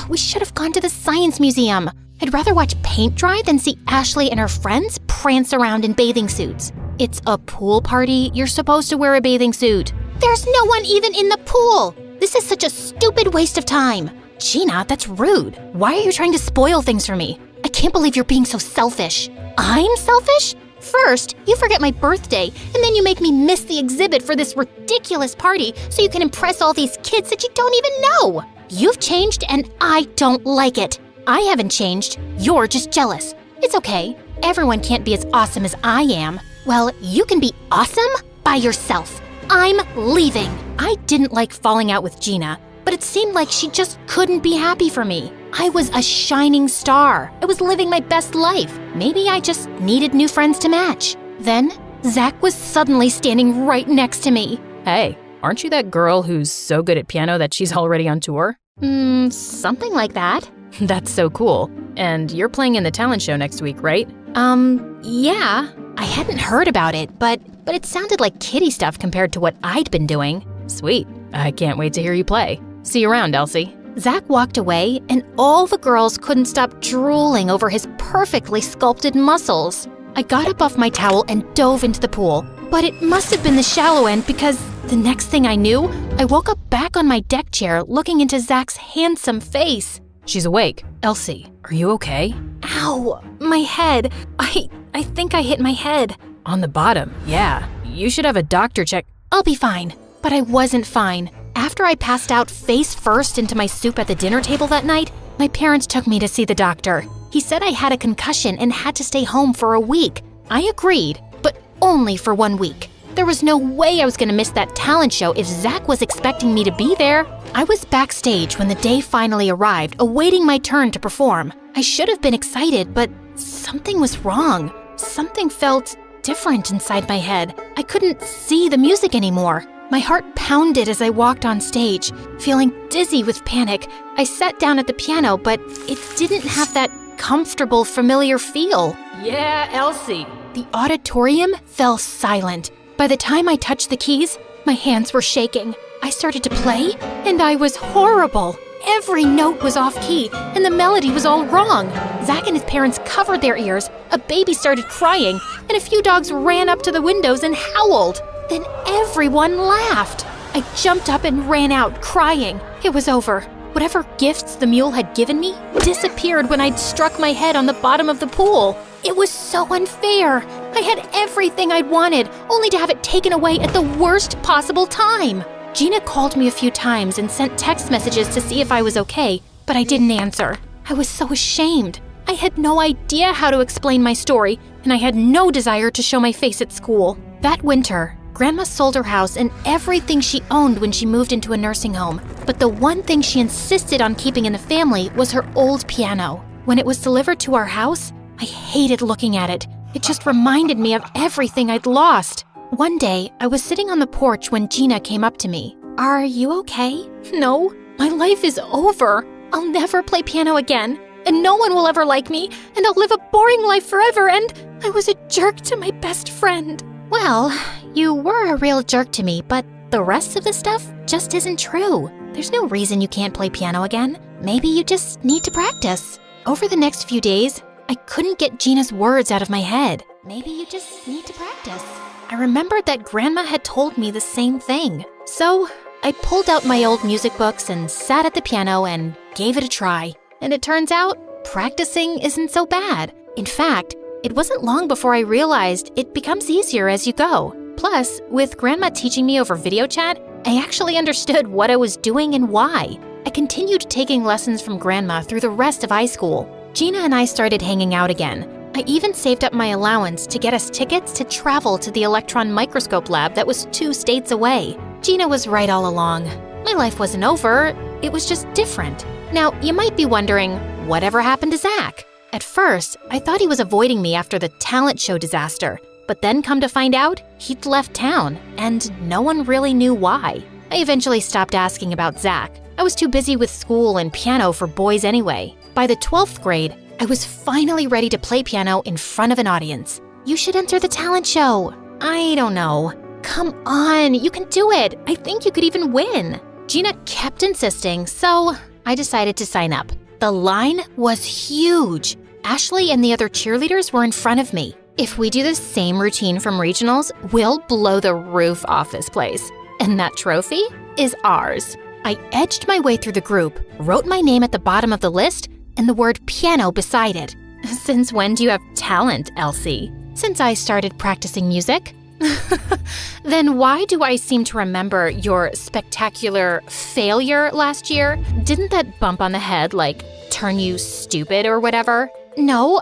We should have gone to the Science Museum. I'd rather watch paint dry than see Ashley and her friends prance around in bathing suits. It's a pool party. You're supposed to wear a bathing suit. There's no one even in the pool. This is such a stupid waste of time. Gina, that's rude. Why are you trying to spoil things for me? I can't believe you're being so selfish. I'm selfish? First, you forget my birthday, and then you make me miss the exhibit for this ridiculous party so you can impress all these kids that you don't even know. You've changed, and I don't like it. I haven't changed. You're just jealous. It's okay. Everyone can't be as awesome as I am. Well, you can be awesome by yourself. I'm leaving. I didn't like falling out with Gina, but it seemed like she just couldn't be happy for me. I was a shining star. I was living my best life. Maybe I just needed new friends to match. Then, Zach was suddenly standing right next to me. Hey, aren't you that girl who's so good at piano that she's already on tour? Something like that. That's so cool. And you're playing in the talent show next week, right? Yeah. I hadn't heard about it, but it sounded like kiddie stuff compared to what I'd been doing. Sweet. I can't wait to hear you play. See you around, Elsie. Zach walked away, and all the girls couldn't stop drooling over his perfectly sculpted muscles. I got up off my towel and dove into the pool, but it must have been the shallow end because the next thing I knew, I woke up back on my deck chair looking into Zach's handsome face. She's awake. Elsie, are you okay? Ow, my head. I think I hit my head. On the bottom, yeah. You should have a doctor check. I'll be fine. But I wasn't fine. After I passed out face first into my soup at the dinner table that night, my parents took me to see the doctor. He said I had a concussion and had to stay home for a week. I agreed, but only for 1 week. There was no way I was gonna miss that talent show if Zach was expecting me to be there. I was backstage when the day finally arrived, awaiting my turn to perform. I should have been excited, but something was wrong. Something felt different inside my head. I couldn't see the music anymore. My heart pounded as I walked on stage, feeling dizzy with panic. I sat down at the piano, but it didn't have that comfortable, familiar feel. Yeah, Elsie. The auditorium fell silent. By the time I touched the keys, my hands were shaking. I started to play, and I was horrible. Every note was off key, and the melody was all wrong. Zach and his parents covered their ears, a baby started crying, and a few dogs ran up to the windows and howled. Then everyone laughed. I jumped up and ran out, crying. It was over. Whatever gifts the mule had given me disappeared when I'd struck my head on the bottom of the pool. It was so unfair. I had everything I'd wanted, only to have it taken away at the worst possible time. Gina called me a few times and sent text messages to see if I was okay, but I didn't answer. I was so ashamed. I had no idea how to explain my story, and I had no desire to show my face at school. That winter, Grandma sold her house and everything she owned when she moved into a nursing home. But the one thing she insisted on keeping in the family was her old piano. When it was delivered to our house, I hated looking at it. It just reminded me of everything I'd lost. One day, I was sitting on the porch when Gina came up to me. "Are you okay?" "No, my life is over. I'll never play piano again, and no one will ever like me, and I'll live a boring life forever, and I was a jerk to my best friend." "Well, you were a real jerk to me, but the rest of the stuff just isn't true. There's no reason you can't play piano again. Maybe you just need to practice." Over the next few days, I couldn't get Gina's words out of my head. "Maybe you just need to practice." I remembered that Grandma had told me the same thing. So I pulled out my old music books and sat at the piano and gave it a try. And it turns out, practicing isn't so bad. In fact, it wasn't long before I realized it becomes easier as you go. Plus, with Grandma teaching me over video chat, I actually understood what I was doing and why. I continued taking lessons from Grandma through the rest of high school. Gina and I started hanging out again. I even saved up my allowance to get us tickets to travel to the electron microscope lab that was 2 states away. Gina was right all along. My life wasn't over, it was just different. Now, you might be wondering, whatever happened to Zach? At first, I thought he was avoiding me after the talent show disaster, but then come to find out, he'd left town, and no one really knew why. I eventually stopped asking about Zach. I was too busy with school and piano for boys anyway. By the 12th grade, I was finally ready to play piano in front of an audience. "You should enter the talent show." "I don't know." "Come on, you can do it. I think you could even win." Gina kept insisting, so I decided to sign up. The line was huge. Ashley and the other cheerleaders were in front of me. "If we do the same routine from regionals, we'll blow the roof off this place. And that trophy is ours." I edged my way through the group, wrote my name at the bottom of the list, and the word piano beside it. "Since when do you have talent, Elsie?" "Since I started practicing music." "Then why do I seem to remember your spectacular failure last year? Didn't that bump on the head, turn you stupid or whatever?" "No,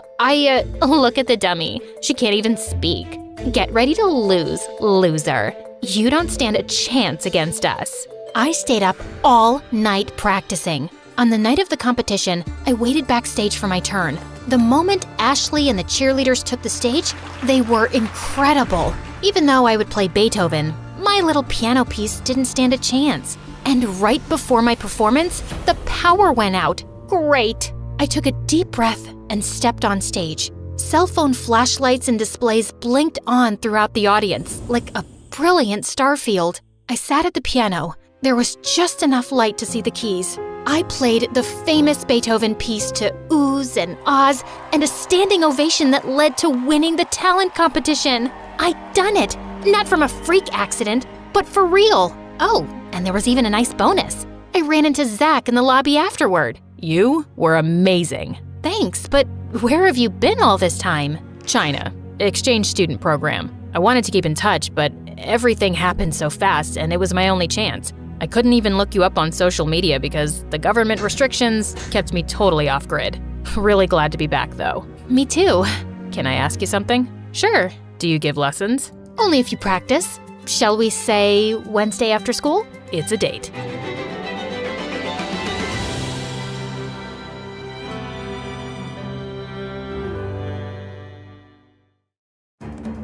look at the dummy. She can't even speak. Get ready to lose, loser. You don't stand a chance against us." I stayed up all night practicing. On the night of the competition, I waited backstage for my turn. The moment Ashley and the cheerleaders took the stage, they were incredible. Even though I would play Beethoven, my little piano piece didn't stand a chance. And right before my performance, the power went out. Great! I took a deep breath and stepped on stage. Cell phone flashlights and displays blinked on throughout the audience, like a brilliant starfield. I sat at the piano. There was just enough light to see the keys. I played the famous Beethoven piece to oohs and ahs and a standing ovation that led to winning the talent competition. I'd done it, not from a freak accident, but for real. Oh, and there was even a nice bonus. I ran into Zach in the lobby afterward. "You were amazing." "Thanks, but where have you been all this time?" "China. Exchange student program. I wanted to keep in touch, but everything happened so fast and it was my only chance. I couldn't even look you up on social media because the government restrictions kept me totally off grid. Really glad to be back though." "Me too." "Can I ask you something?" "Sure." "Do you give lessons?" "Only if you practice." shall we say Wednesday after school? It's a date.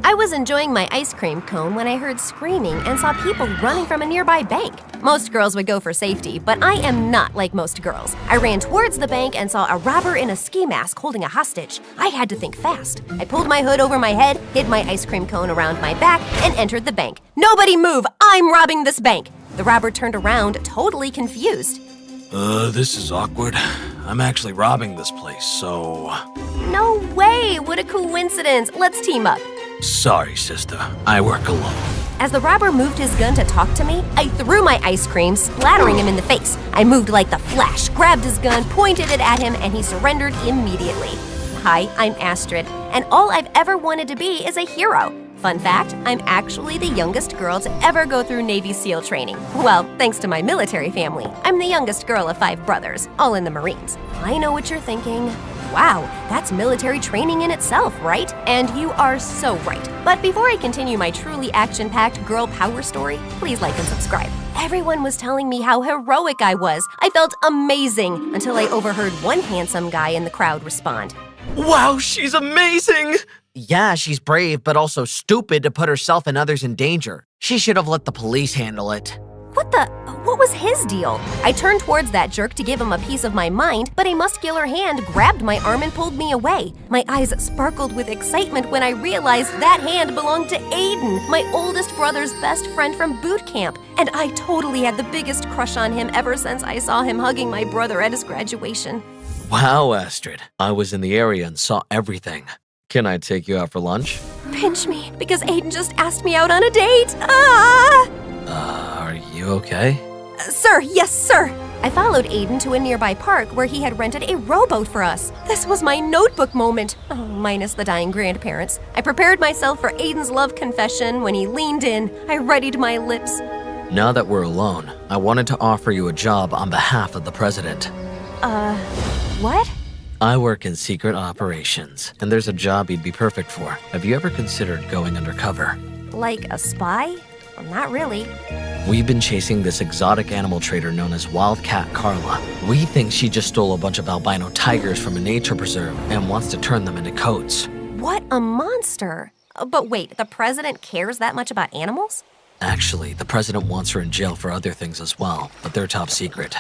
I was enjoying my ice cream cone when I heard screaming and saw people running from a nearby bank. Most girls would go for safety, but I am not like most girls. I ran towards the bank and saw a robber in a ski mask holding a hostage. I had to think fast. I pulled my hood over my head, hid my ice cream cone around my back, and entered the bank. Nobody move! I'm robbing this bank! The robber turned around, totally confused. This is awkward. I'm actually robbing this place, so... No way! What a coincidence! Let's team up. Sorry, sister. I work alone. As the robber moved his gun to talk to me, I threw my ice cream, splattering him in the face. I moved like the Flash, grabbed his gun, pointed it at him, and he surrendered immediately. Hi, I'm Astrid, and all I've ever wanted to be is a hero. Fun fact, I'm actually the youngest girl to ever go through Navy SEAL training. Well, thanks to my military family. I'm the youngest girl of 5 brothers, all in the Marines. I know what you're thinking. Wow, that's military training in itself, right? And you are so right. But before I continue my truly action-packed girl power story, please like and subscribe. Everyone was telling me how heroic I was. I felt amazing until I overheard one handsome guy in the crowd respond. Wow, she's amazing! Yeah, she's brave, but also stupid to put herself and others in danger. She should have let the police handle it. What was his deal? I turned towards that jerk to give him a piece of my mind, but a muscular hand grabbed my arm and pulled me away. My eyes sparkled with excitement when I realized that hand belonged to Aiden, my oldest brother's best friend from boot camp. And I totally had the biggest crush on him ever since I saw him hugging my brother at his graduation. Wow, Astrid. I was in the area and saw everything. Can I take you out for lunch? Pinch me, because Aiden just asked me out on a date. Ah! Are you okay? Sir, yes, sir. I followed Aiden to a nearby park where he had rented a rowboat for us. This was my notebook moment, minus the dying grandparents. I prepared myself for Aiden's love confession when he leaned in. I readied my lips. Now that we're alone, I wanted to offer you a job on behalf of the president. What? I work in secret operations, and there's a job you'd be perfect for. Have you ever considered going undercover? Like a spy? Well, not really. We've been chasing this exotic animal trader known as Wildcat Carla. We think she just stole a bunch of albino tigers from a nature preserve and wants to turn them into coats. What a monster. But wait, the president cares that much about animals? Actually, the president wants her in jail for other things as well, but they're top secret.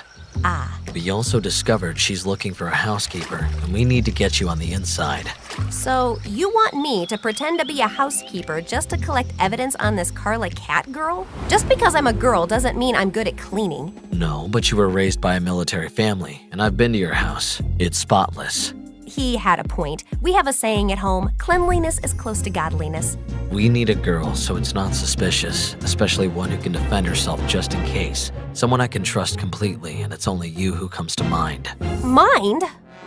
We also discovered she's looking for a housekeeper, and we need to get you on the inside. So, you want me to pretend to be a housekeeper just to collect evidence on this Carla Cat girl? Just because I'm a girl doesn't mean I'm good at cleaning. No, but you were raised by a military family, and I've been to your house. It's spotless. He had a point. We have a saying at home, cleanliness is close to godliness. We need a girl so it's not suspicious, especially one who can defend herself just in case. Someone I can trust completely, and it's only you who comes to mind. Mind?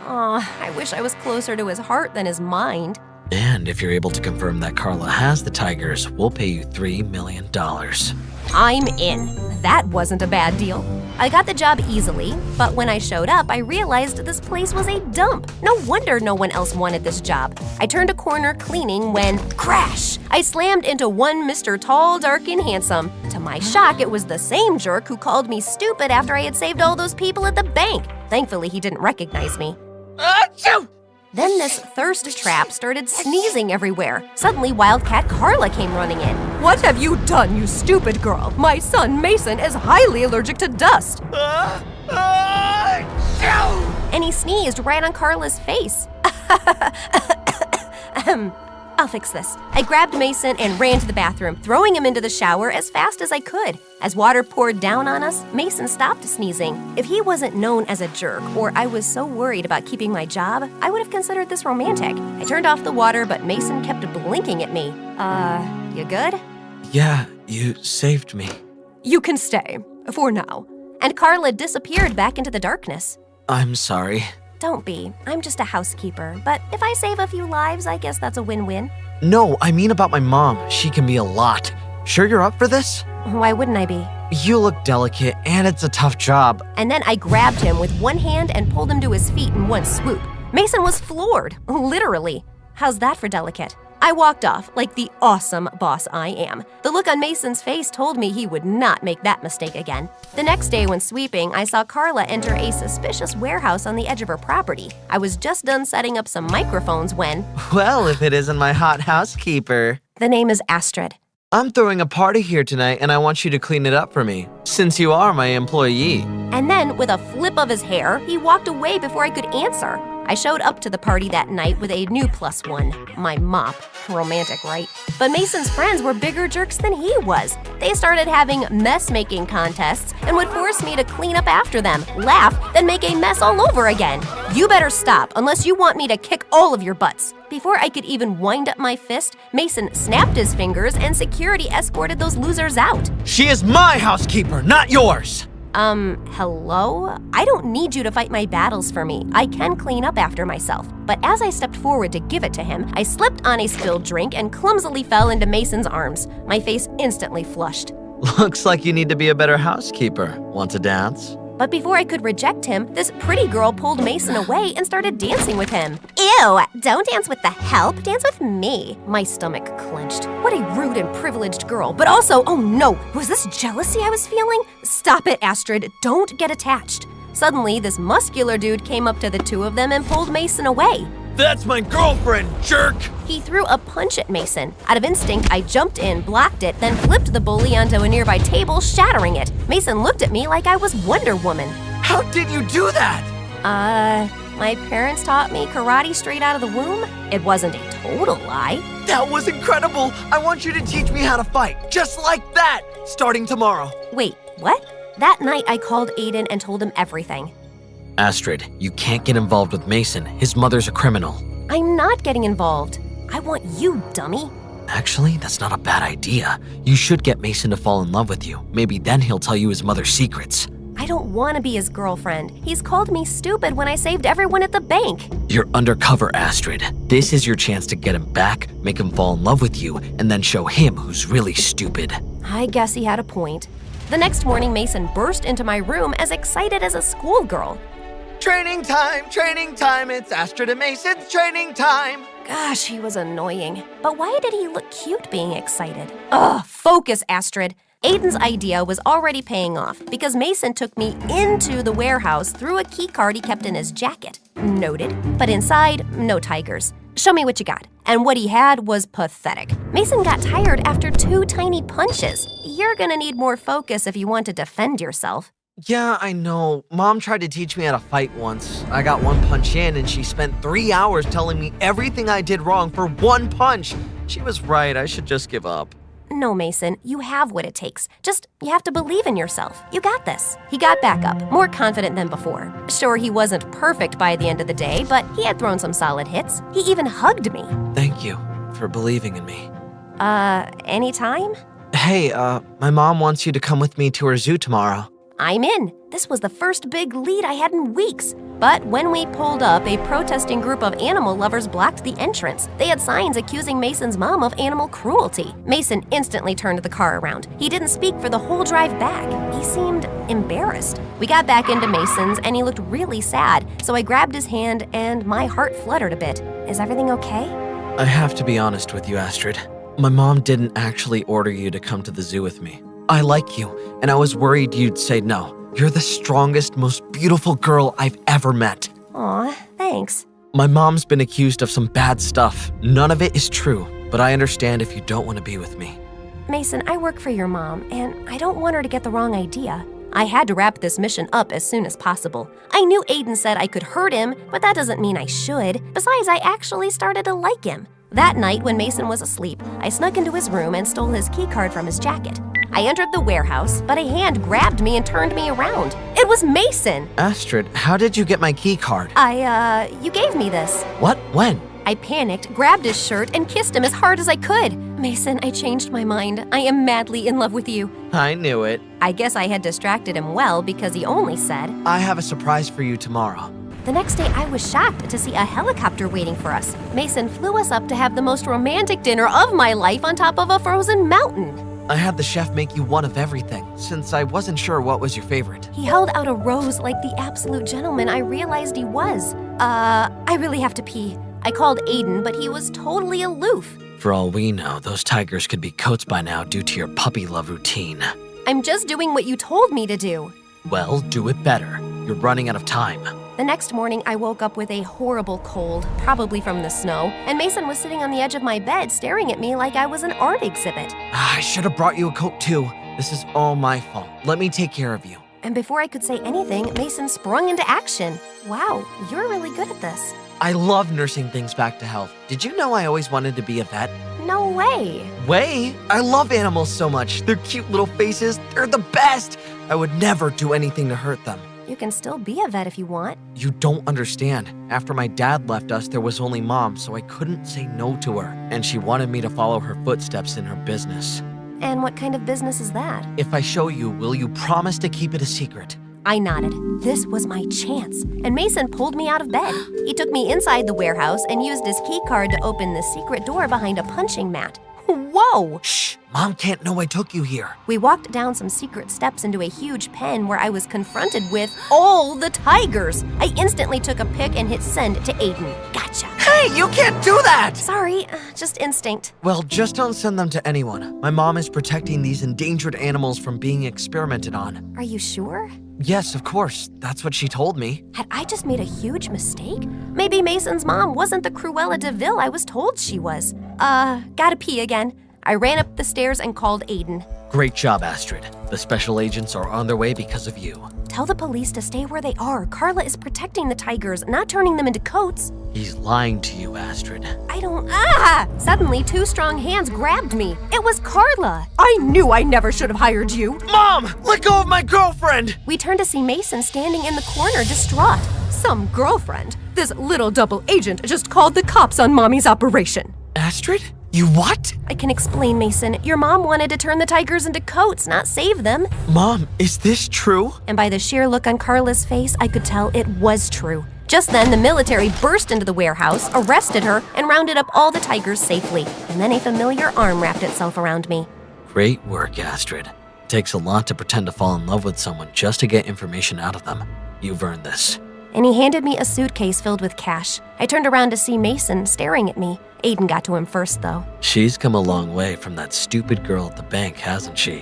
I wish I was closer to his heart than his mind. And if you're able to confirm that Carla has the tigers, we'll pay you $3 million. I'm in. That wasn't a bad deal. I got the job easily, but when I showed up, I realized this place was a dump. No wonder no one else wanted this job. I turned a corner cleaning when, crash! I slammed into one Mr. Tall, Dark, and Handsome. To my shock, it was the same jerk who called me stupid after I had saved all those people at the bank. Thankfully, he didn't recognize me. Achoo! Then this thirst trap started sneezing everywhere. Suddenly, Wildcat Carla came running in. What have you done, you stupid girl? My son, Mason, is highly allergic to dust. And he sneezed right on Carla's face. I'll fix this. I grabbed Mason and ran to the bathroom, throwing him into the shower as fast as I could. As water poured down on us, Mason stopped sneezing. If he wasn't known as a jerk, or I was so worried about keeping my job, I would have considered this romantic. I turned off the water, but Mason kept blinking at me. You good? Yeah, you saved me. You can stay, for now. And Carla disappeared back into the darkness. I'm sorry. Don't be. I'm just a housekeeper. But if I save a few lives, I guess that's a win-win. No, I mean about my mom. She can be a lot. Sure you're up for this? Why wouldn't I be? You look delicate, and it's a tough job. And then I grabbed him with one hand and pulled him to his feet in one swoop. Mason was floored, literally. How's that for delicate? I walked off like the awesome boss I am. The look on Mason's face told me he would not make that mistake again. The next day when sweeping, I saw Carla enter a suspicious warehouse on the edge of her property. I was just done setting up some microphones when… Well, if it isn't my hot housekeeper. The name is Astrid. I'm throwing a party here tonight and I want you to clean it up for me, since you are my employee. And then, with a flip of his hair, he walked away before I could answer. I showed up to the party that night with a new +1, my mop. Romantic, right? But Mason's friends were bigger jerks than he was. They started having mess-making contests and would force me to clean up after them, laugh, then make a mess all over again. You better stop unless you want me to kick all of your butts. Before I could even wind up my fist, Mason snapped his fingers and security escorted those losers out. She is my housekeeper, not yours! Hello? I don't need you to fight my battles for me. I can clean up after myself. But as I stepped forward to give it to him, I slipped on a spilled drink and clumsily fell into Mason's arms. My face instantly flushed. Looks like you need to be a better housekeeper. Want to dance? But before I could reject him, this pretty girl pulled Mason away and started dancing with him. Ew! Don't dance with the help, dance with me. My stomach clenched. What a rude and privileged girl. But also, oh no, was this jealousy I was feeling? Stop it, Astrid. Don't get attached. Suddenly, this muscular dude came up to the two of them and pulled Mason away. That's my girlfriend, jerk! He threw a punch at Mason. Out of instinct, I jumped in, blocked it, then flipped the bully onto a nearby table, shattering it. Mason looked at me like I was Wonder Woman. How did you do that? My parents taught me karate straight out of the womb. It wasn't a total lie. That was incredible! I want you to teach me how to fight, just like that, starting tomorrow. Wait, what? That night, I called Aiden and told him everything. Astrid, you can't get involved with Mason. His mother's a criminal. I'm not getting involved. I want you, dummy. Actually, that's not a bad idea. You should get Mason to fall in love with you. Maybe then he'll tell you his mother's secrets. I don't want to be his girlfriend. He's called me stupid when I saved everyone at the bank. You're undercover, Astrid. This is your chance to get him back, make him fall in love with you, and then show him who's really stupid. I guess he had a point. The next morning, Mason burst into my room as excited as a schoolgirl. Training time, it's Astrid and Mason's training time. Gosh, he was annoying. But why did he look cute being excited? Ugh, focus, Astrid. Aiden's idea was already paying off because Mason took me into the warehouse through a key card he kept in his jacket. Noted. But inside, no tigers. Show me what you got. And what he had was pathetic. Mason got tired after 2 tiny punches. You're gonna need more focus if you want to defend yourself. Yeah, I know. Mom tried to teach me how to fight once. I got 1 punch in and she spent 3 hours telling me everything I did wrong for 1 punch. She was right, I should just give up. No, Mason, you have what it takes. Just, you have to believe in yourself. You got this. He got back up, more confident than before. Sure, he wasn't perfect by the end of the day, but he had thrown some solid hits. He even hugged me. Thank you for believing in me. Anytime? Hey, my mom wants you to come with me to her zoo tomorrow. I'm in. This was the first big lead I had in weeks. But when we pulled up, a protesting group of animal lovers blocked the entrance. They had signs accusing Mason's mom of animal cruelty. Mason instantly turned the car around. He didn't speak for the whole drive back. He seemed embarrassed. We got back into Mason's and he looked really sad, so I grabbed his hand and my heart fluttered a bit. Is everything okay? I have to be honest with you, Astrid. My mom didn't actually order you to come to the zoo with me. I like you, and I was worried you'd say no. You're the strongest, most beautiful girl I've ever met. Aw, thanks. My mom's been accused of some bad stuff. None of it is true, but I understand if you don't want to be with me. Mason, I work for your mom, and I don't want her to get the wrong idea. I had to wrap this mission up as soon as possible. I knew Aiden said I could hurt him, but that doesn't mean I should. Besides, I actually started to like him. That night, when Mason was asleep, I snuck into his room and stole his key card from his jacket. I entered the warehouse, but a hand grabbed me and turned me around. It was Mason! Astrid, how did you get my key card? You gave me this. What? When? I panicked, grabbed his shirt, and kissed him as hard as I could. Mason, I changed my mind. I am madly in love with you. I knew it. I guess I had distracted him well because he only said, I have a surprise for you tomorrow. The next day, I was shocked to see a helicopter waiting for us. Mason flew us up to have the most romantic dinner of my life on top of a frozen mountain. I had the chef make you one of everything, since I wasn't sure what was your favorite. He held out a rose like the absolute gentleman I realized he was. I really have to pee. I called Aiden, but he was totally aloof. For all we know, those tigers could be coats by now due to your puppy love routine. I'm just doing what you told me to do. Well, do it better. You're running out of time. The next morning, I woke up with a horrible cold, probably from the snow, and Mason was sitting on the edge of my bed staring at me like I was an art exhibit. I should have brought you a coat too. This is all my fault. Let me take care of you. And before I could say anything, Mason sprung into action. Wow, you're really good at this. I love nursing things back to health. Did you know I always wanted to be a vet? No way. Way? I love animals so much. Their cute little faces, they're the best. I would never do anything to hurt them. You can still be a vet if you want. You don't understand. After my dad left us, there was only Mom, so I couldn't say no to her. And she wanted me to follow her footsteps in her business. And what kind of business is that? If I show you, will you promise to keep it a secret? I nodded. This was my chance. And Mason pulled me out of bed. He took me inside the warehouse and used his key card to open the secret door behind a punching mat. Whoa! Shh! Mom can't know I took you here. We walked down some secret steps into a huge pen where I was confronted with all the tigers. I instantly took a pic and hit send to Aiden. Gotcha. Hey, you can't do that! Sorry, just instinct. Well, just don't send them to anyone. My mom is protecting these endangered animals from being experimented on. Are you sure? Yes, of course. That's what she told me. Had I just made a huge mistake? Maybe Mason's mom wasn't the Cruella de Vil I was told she was. Gotta pee again. I ran up the stairs and called Aiden. Great job, Astrid. The special agents are on their way because of you. Tell the police to stay where they are. Carla is protecting the tigers, not turning them into coats. He's lying to you, Astrid. I don't. Suddenly, two strong hands grabbed me. It was Carla. I knew I never should have hired you. Mom, let go of my girlfriend! We turned to see Mason standing in the corner, distraught. Some girlfriend? This little double agent just called the cops on Mommy's operation. Astrid? You what? I can explain, Mason. Your mom wanted to turn the tigers into coats, not save them. Mom, is this true? And by the sheer look on Carla's face, I could tell it was true. Just then, the military burst into the warehouse, arrested her, and rounded up all the tigers safely. And then a familiar arm wrapped itself around me. Great work, Astrid. It takes a lot to pretend to fall in love with someone just to get information out of them. You've earned this. And he handed me a suitcase filled with cash. I turned around to see Mason staring at me. Aiden got to him first, though. She's come a long way from that stupid girl at the bank, hasn't she?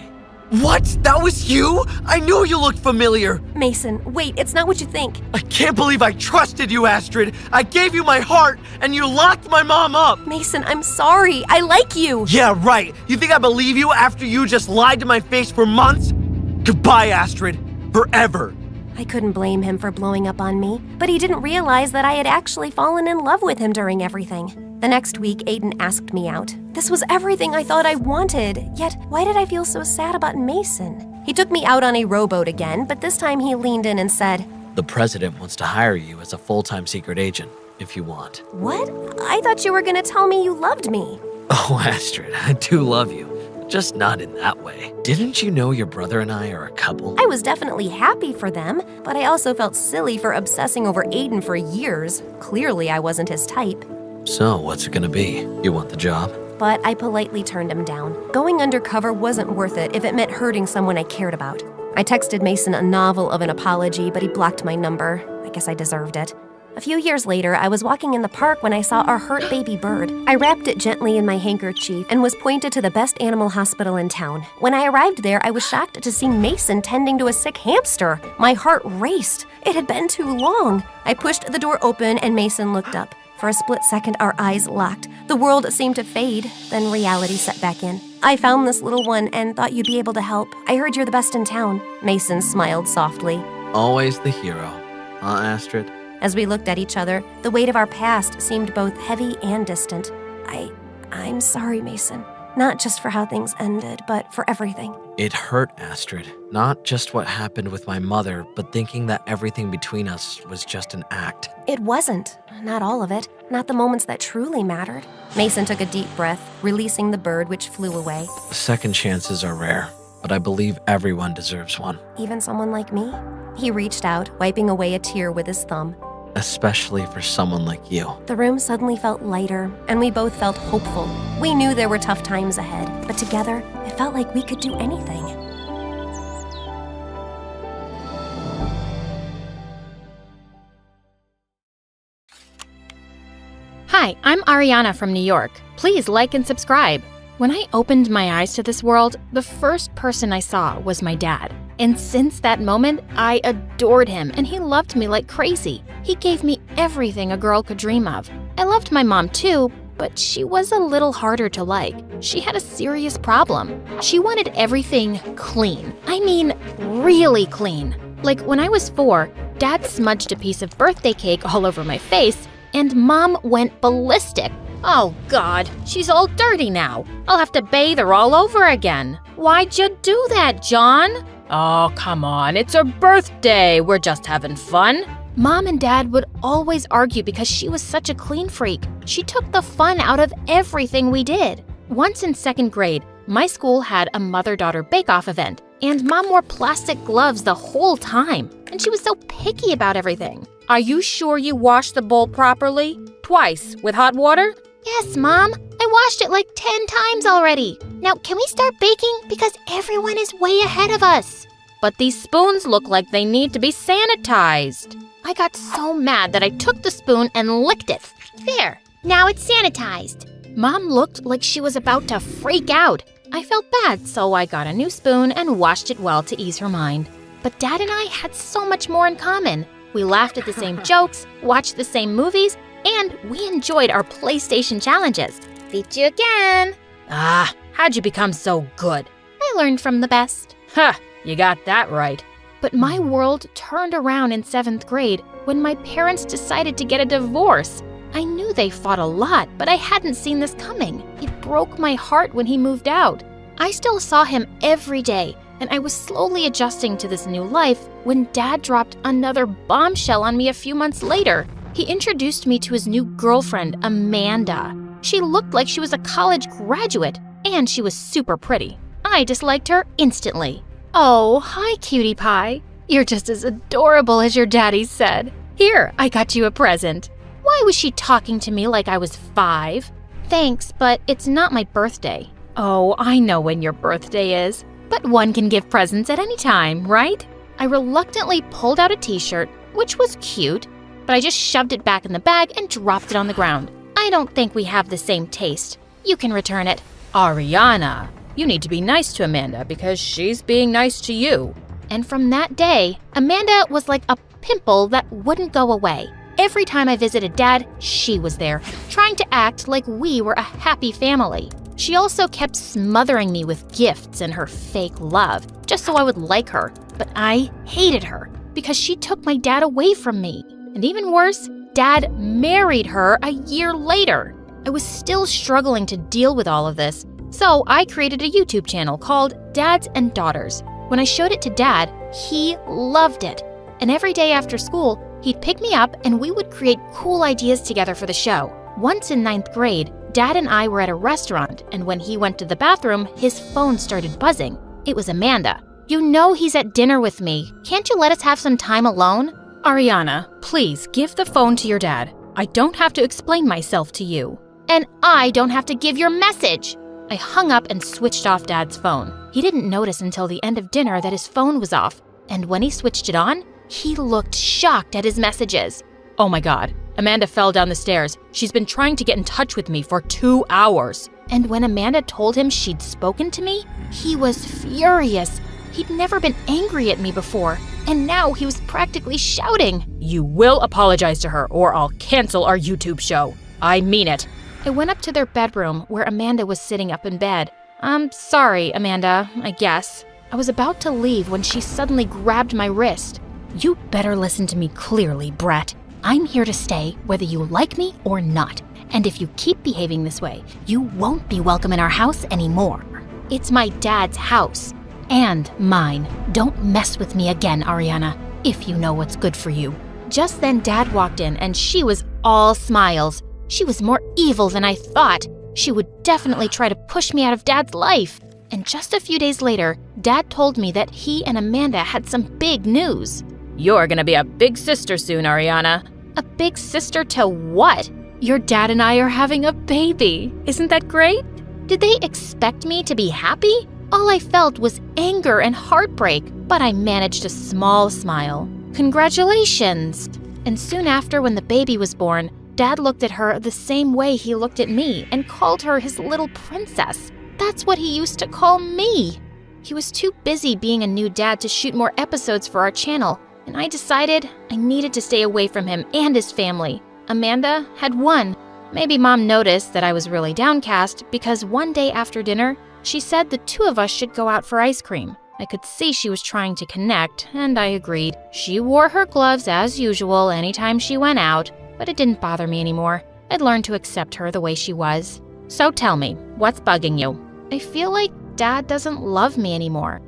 What? That was you? I knew you looked familiar. Mason, wait, it's not what you think. I can't believe I trusted you, Astrid. I gave you my heart, and you locked my mom up. Mason, I'm sorry. I like you. Yeah, right. You think I believe you after you just lied to my face for months? Goodbye, Astrid. Forever. I couldn't blame him for blowing up on me, but he didn't realize that I had actually fallen in love with him during everything. The next week, Aiden asked me out. This was everything I thought I wanted, yet why did I feel so sad about Mason? He took me out on a rowboat again, but this time he leaned in and said, The president wants to hire you as a full-time secret agent, if you want. What? I thought you were gonna tell me you loved me. Oh, Astrid, I do love you. Just not in that way. Didn't you know your brother and I are a couple? I was definitely happy for them, but I also felt silly for obsessing over Aiden for years. Clearly, I wasn't his type. So, what's it gonna be? You want the job? But I politely turned him down. Going undercover wasn't worth it if it meant hurting someone I cared about. I texted Mason a novel of an apology, but he blocked my number. I guess I deserved it. A few years later, I was walking in the park when I saw our hurt baby bird. I wrapped it gently in my handkerchief and was pointed to the best animal hospital in town. When I arrived there, I was shocked to see Mason tending to a sick hamster. My heart raced. It had been too long. I pushed the door open and Mason looked up. For a split second, our eyes locked. The world seemed to fade, then reality set back in. I found this little one and thought you'd be able to help. I heard you're the best in town. Mason smiled softly. Always the hero, huh, Astrid? As we looked at each other, the weight of our past seemed both heavy and distant. I'm sorry, Mason. Not just for how things ended, but for everything. It hurt, Astrid. Not just what happened with my mother, but thinking that everything between us was just an act. It wasn't. Not all of it. Not the moments that truly mattered. Mason took a deep breath, releasing the bird which flew away. Second chances are rare, but I believe everyone deserves one. Even someone like me? He reached out, wiping away a tear with his thumb. Especially for someone like you. The room suddenly felt lighter, and we both felt hopeful. We knew there were tough times ahead, but together, it felt like we could do anything. Hi, I'm Ariana from New York. Please like and subscribe. When I opened my eyes to this world, the first person I saw was my dad. And since that moment, I adored him and he loved me like crazy. He gave me everything a girl could dream of. I loved my mom too, but she was a little harder to like. She had a serious problem. She wanted everything clean. I mean, really clean. Like when I was 4, Dad smudged a piece of birthday cake all over my face, and Mom went ballistic. Oh God, she's all dirty now. I'll have to bathe her all over again. Why'd you do that, John? Oh, come on, it's her birthday. We're just having fun. Mom and Dad would always argue because she was such a clean freak. She took the fun out of everything we did. Once in 2nd grade, my school had a mother-daughter bake-off event, and Mom wore plastic gloves the whole time, and she was so picky about everything. Are you sure you washed the bowl properly? Twice, with hot water? Yes, Mom. I washed it like 10 times already. Now, can we start baking? Because everyone is way ahead of us. But these spoons look like they need to be sanitized. I got so mad that I took the spoon and licked it. There, now it's sanitized. Mom looked like she was about to freak out. I felt bad, so I got a new spoon and washed it well to ease her mind. But Dad and I had so much more in common. We laughed at the same jokes, watched the same movies, and we enjoyed our PlayStation challenges. Beat you again. Ah, how'd you become so good? I learned from the best. Ha, you got that right. But my world turned around in 7th grade when my parents decided to get a divorce. I knew they fought a lot, but I hadn't seen this coming. It broke my heart when he moved out. I still saw him every day, and I was slowly adjusting to this new life when Dad dropped another bombshell on me a few months later. He introduced me to his new girlfriend, Amanda. She looked like she was a college graduate, and she was super pretty. I disliked her instantly. Oh, hi, cutie pie. You're just as adorable as your daddy said. Here, I got you a present. Why was she talking to me like I was 5? Thanks, but it's not my birthday. Oh, I know when your birthday is. But one can give presents at any time, right? I reluctantly pulled out a t-shirt, which was cute, but I just shoved it back in the bag and dropped it on the ground. I don't think we have the same taste. You can return it. Ariana, you need to be nice to Amanda because she's being nice to you. And from that day, Amanda was like a pimple that wouldn't go away. Every time I visited Dad, she was there, trying to act like we were a happy family. She also kept smothering me with gifts and her fake love, just so I would like her. But I hated her because she took my dad away from me. And even worse, Dad married her a year later. I was still struggling to deal with all of this, so I created a YouTube channel called Dads and Daughters. When I showed it to Dad, he loved it. And every day after school, he'd pick me up and we would create cool ideas together for the show. Once in 9th grade, Dad and I were at a restaurant, and when he went to the bathroom, his phone started buzzing. It was Amanda. You know he's at dinner with me. Can't you let us have some time alone? Ariana, please give the phone to your dad. I don't have to explain myself to you. And I don't have to give your message. I hung up and switched off Dad's phone. He didn't notice until the end of dinner that his phone was off. And when he switched it on, he looked shocked at his messages. Oh my God, Amanda fell down the stairs. She's been trying to get in touch with me for 2 hours. And when Amanda told him she'd spoken to me, he was furious. He'd never been angry at me before, and now he was practically shouting. You will apologize to her or I'll cancel our YouTube show. I mean it. I went up to their bedroom where Amanda was sitting up in bed. I'm sorry, Amanda, I guess. I was about to leave when she suddenly grabbed my wrist. You better listen to me clearly, Brett. I'm here to stay whether you like me or not. And if you keep behaving this way, you won't be welcome in our house anymore. It's my dad's house. And mine. Don't mess with me again, Ariana, if you know what's good for you. Just then Dad walked in and she was all smiles. She was more evil than I thought. She would definitely try to push me out of Dad's life. And just a few days later, Dad told me that he and Amanda had some big news. You're gonna be a big sister soon, Ariana. A big sister to what? Your dad and I are having a baby. Isn't that great? Did they expect me to be happy? All I felt was anger and heartbreak, but I managed a small smile. Congratulations! And soon after, when the baby was born, Dad looked at her the same way he looked at me and called her his little princess. That's what he used to call me. He was too busy being a new dad to shoot more episodes for our channel, and I decided I needed to stay away from him and his family. Amanda had won. Maybe Mom noticed that I was really downcast because one day after dinner, she said the two of us should go out for ice cream. I could see she was trying to connect, and I agreed. She wore her gloves as usual anytime she went out, but it didn't bother me anymore. I'd learned to accept her the way she was. So tell me, what's bugging you? I feel like Dad doesn't love me anymore.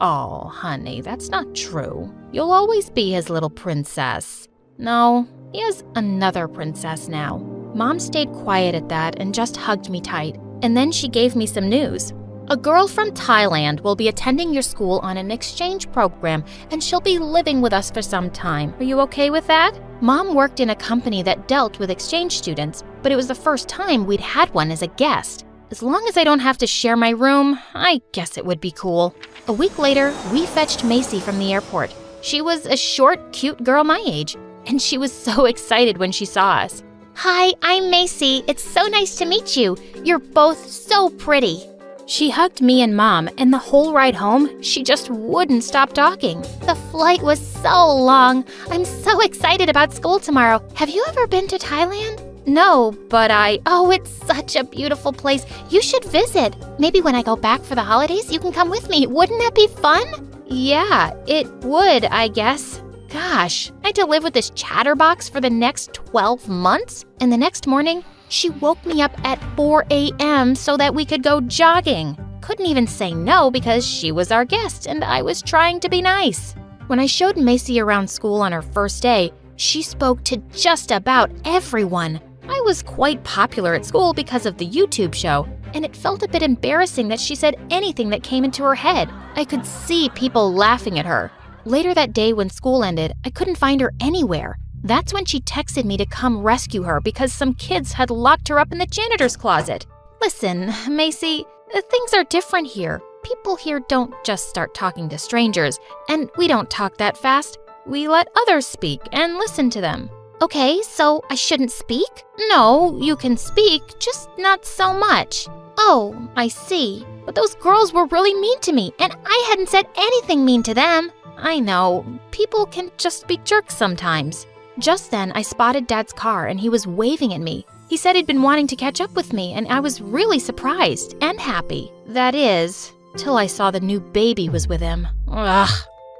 Oh, honey, that's not true. You'll always be his little princess. No, he has another princess now. Mom stayed quiet at that and just hugged me tight. And then she gave me some news. A girl from Thailand will be attending your school on an exchange program, and she'll be living with us for some time. Are you okay with that? Mom worked in a company that dealt with exchange students, but it was the first time we'd had one as a guest. As long as I don't have to share my room, I guess it would be cool. A week later, we fetched Macy from the airport. She was a short, cute girl my age, and she was so excited when she saw us. Hi, I'm Macy. It's so nice to meet you. You're both so pretty. She hugged me and Mom, and the whole ride home, she just wouldn't stop talking. The flight was so long. I'm so excited about school tomorrow. Have you ever been to Thailand? No, but Oh, it's such a beautiful place. You should visit. Maybe when I go back for the holidays, you can come with me. Wouldn't that be fun? Yeah, it would, I guess. Gosh, I had to live with this chatterbox for the next 12 months? And the next morning, she woke me up at 4 a.m. so that we could go jogging. Couldn't even say no because she was our guest and I was trying to be nice. When I showed Macy around school on her first day, she spoke to just about everyone. I was quite popular at school because of the YouTube show, and it felt a bit embarrassing that she said anything that came into her head. I could see people laughing at her. Later that day when school ended, I couldn't find her anywhere. That's when she texted me to come rescue her because some kids had locked her up in the janitor's closet. Listen, Macy, things are different here. People here don't just start talking to strangers, and we don't talk that fast. We let others speak and listen to them. Okay, so I shouldn't speak? No, you can speak, just not so much. Oh, I see. But those girls were really mean to me, and I hadn't said anything mean to them. I know, people can just be jerks sometimes. Just then, I spotted Dad's car and he was waving at me. He said he'd been wanting to catch up with me, and I was really surprised and happy. That is, till I saw the new baby was with him. Ugh.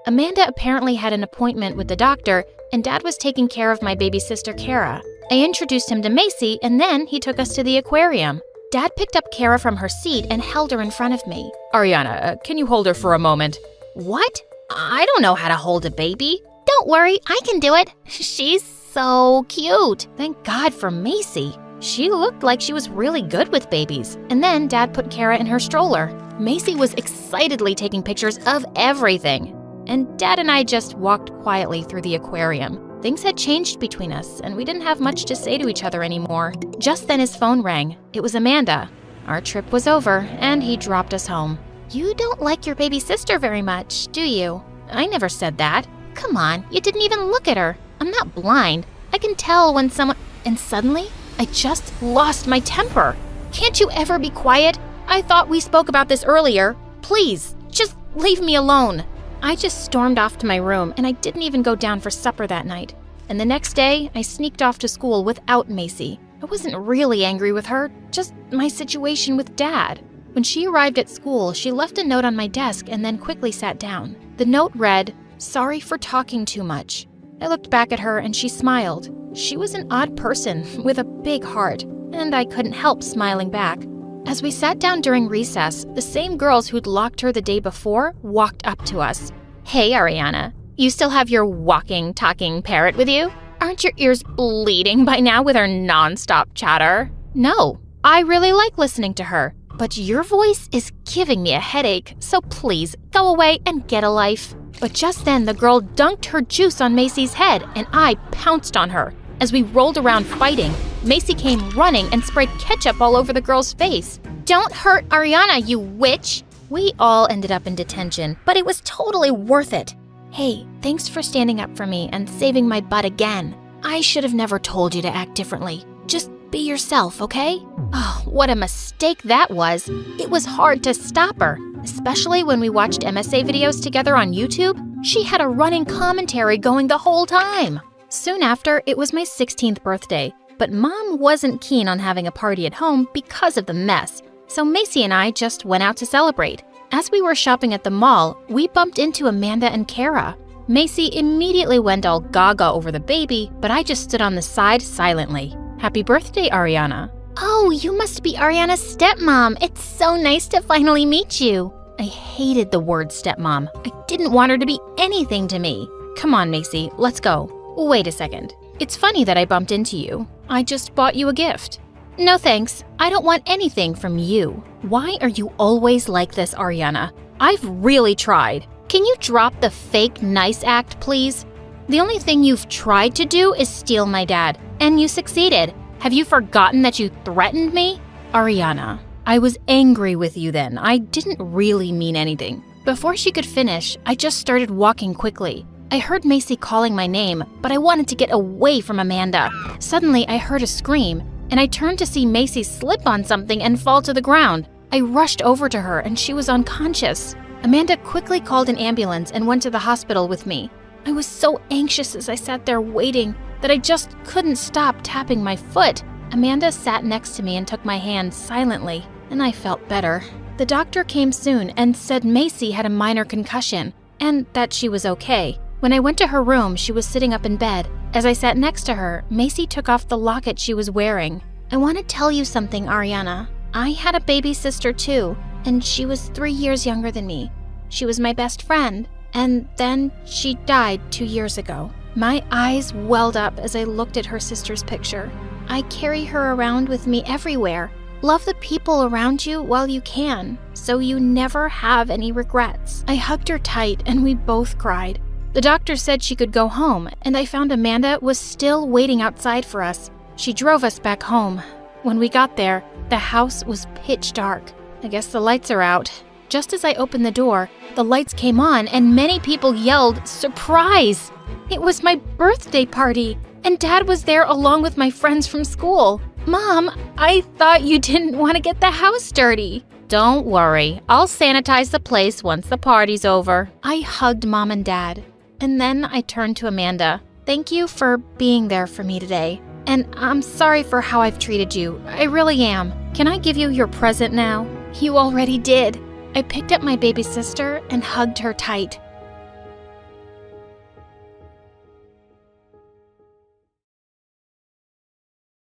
Amanda apparently had an appointment with the doctor, and Dad was taking care of my baby sister, Kara. I introduced him to Macy, and then he took us to the aquarium. Dad picked up Kara from her seat and held her in front of me. Ariana, can you hold her for a moment? What? I don't know how to hold a baby. Don't worry, I can do it. She's so cute. Thank God for Macy. She looked like she was really good with babies. And then Dad put Kara in her stroller. Macy was excitedly taking pictures of everything. And Dad and I just walked quietly through the aquarium. Things had changed between us, and we didn't have much to say to each other anymore. Just then his phone rang. It was Amanda. Our trip was over, and he dropped us home. You don't like your baby sister very much, do you? I never said that. Come on, you didn't even look at her. I'm not blind. I can tell when someone... And suddenly, I just lost my temper. Can't you ever be quiet? I thought we spoke about this earlier. Please, just leave me alone. I just stormed off to my room, and I didn't even go down for supper that night. And the next day, I sneaked off to school without Macy. I wasn't really angry with her, just my situation with Dad. When she arrived at school, she left a note on my desk and then quickly sat down. The note read, "Sorry for talking too much." I looked back at her and she smiled. She was an odd person with a big heart, and I couldn't help smiling back. As we sat down during recess, the same girls who'd locked her the day before walked up to us. "Hey, Ariana, you still have your walking, talking parrot with you? Aren't your ears bleeding by now with her nonstop chatter?" "No, I really like listening to her, but your voice is giving me a headache, so please go away and get a life." But just then, the girl dunked her juice on Macy's head, and I pounced on her. As we rolled around fighting, Macy came running and sprayed ketchup all over the girl's face. "Don't hurt Ariana, you witch!" We all ended up in detention, but it was totally worth it. Hey, thanks for standing up for me and saving my butt again. I should have never told you to act differently. Just be yourself, okay? Oh, what a mistake that was. It was hard to stop her, especially when we watched MSA videos together on YouTube. She had a running commentary going the whole time. Soon after, it was my 16th birthday, but Mom wasn't keen on having a party at home because of the mess, so Macy and I just went out to celebrate. As we were shopping at the mall, we bumped into Amanda and Kara. Macy immediately went all gaga over the baby, but I just stood on the side silently. Happy birthday, Ariana. Oh, you must be Ariana's stepmom. It's so nice to finally meet you. I hated the word stepmom. I didn't want her to be anything to me. Come on, Macy, let's go. Wait a second. It's funny that I bumped into you. I just bought you a gift. No thanks. I don't want anything from you. Why are you always like this, Ariana? I've really tried. Can you drop the fake nice act, please? The only thing you've tried to do is steal my dad, and you succeeded. Have you forgotten that you threatened me? Ariana, I was angry with you then. I didn't really mean anything. Before she could finish, I just started walking quickly. I heard Macy calling my name, but I wanted to get away from Amanda. Suddenly, I heard a scream, and I turned to see Macy slip on something and fall to the ground. I rushed over to her, and she was unconscious. Amanda quickly called an ambulance and went to the hospital with me. I was so anxious as I sat there waiting that I just couldn't stop tapping my foot. Amanda sat next to me and took my hand silently, and I felt better. The doctor came soon and said Macy had a minor concussion, and that she was okay. When I went to her room, she was sitting up in bed. As I sat next to her, Macy took off the locket she was wearing. I want to tell you something, Ariana. I had a baby sister too, and she was 3 years younger than me. She was my best friend, and then she died 2 years ago. My eyes welled up as I looked at her sister's picture. I carry her around with me everywhere. Love the people around you while you can, so you never have any regrets. I hugged her tight and we both cried. The doctor said she could go home, and I found Amanda was still waiting outside for us. She drove us back home. When we got there, the house was pitch dark. I guess the lights are out. Just as I opened the door, the lights came on and many people yelled, "Surprise!" It was my birthday party, and Dad was there along with my friends from school. Mom, I thought you didn't want to get the house dirty. Don't worry, I'll sanitize the place once the party's over. I hugged Mom and Dad, and then I turned to Amanda. Thank you for being there for me today, and I'm sorry for how I've treated you. I really am. Can I give you your present now? You already did. I picked up my baby sister and hugged her tight.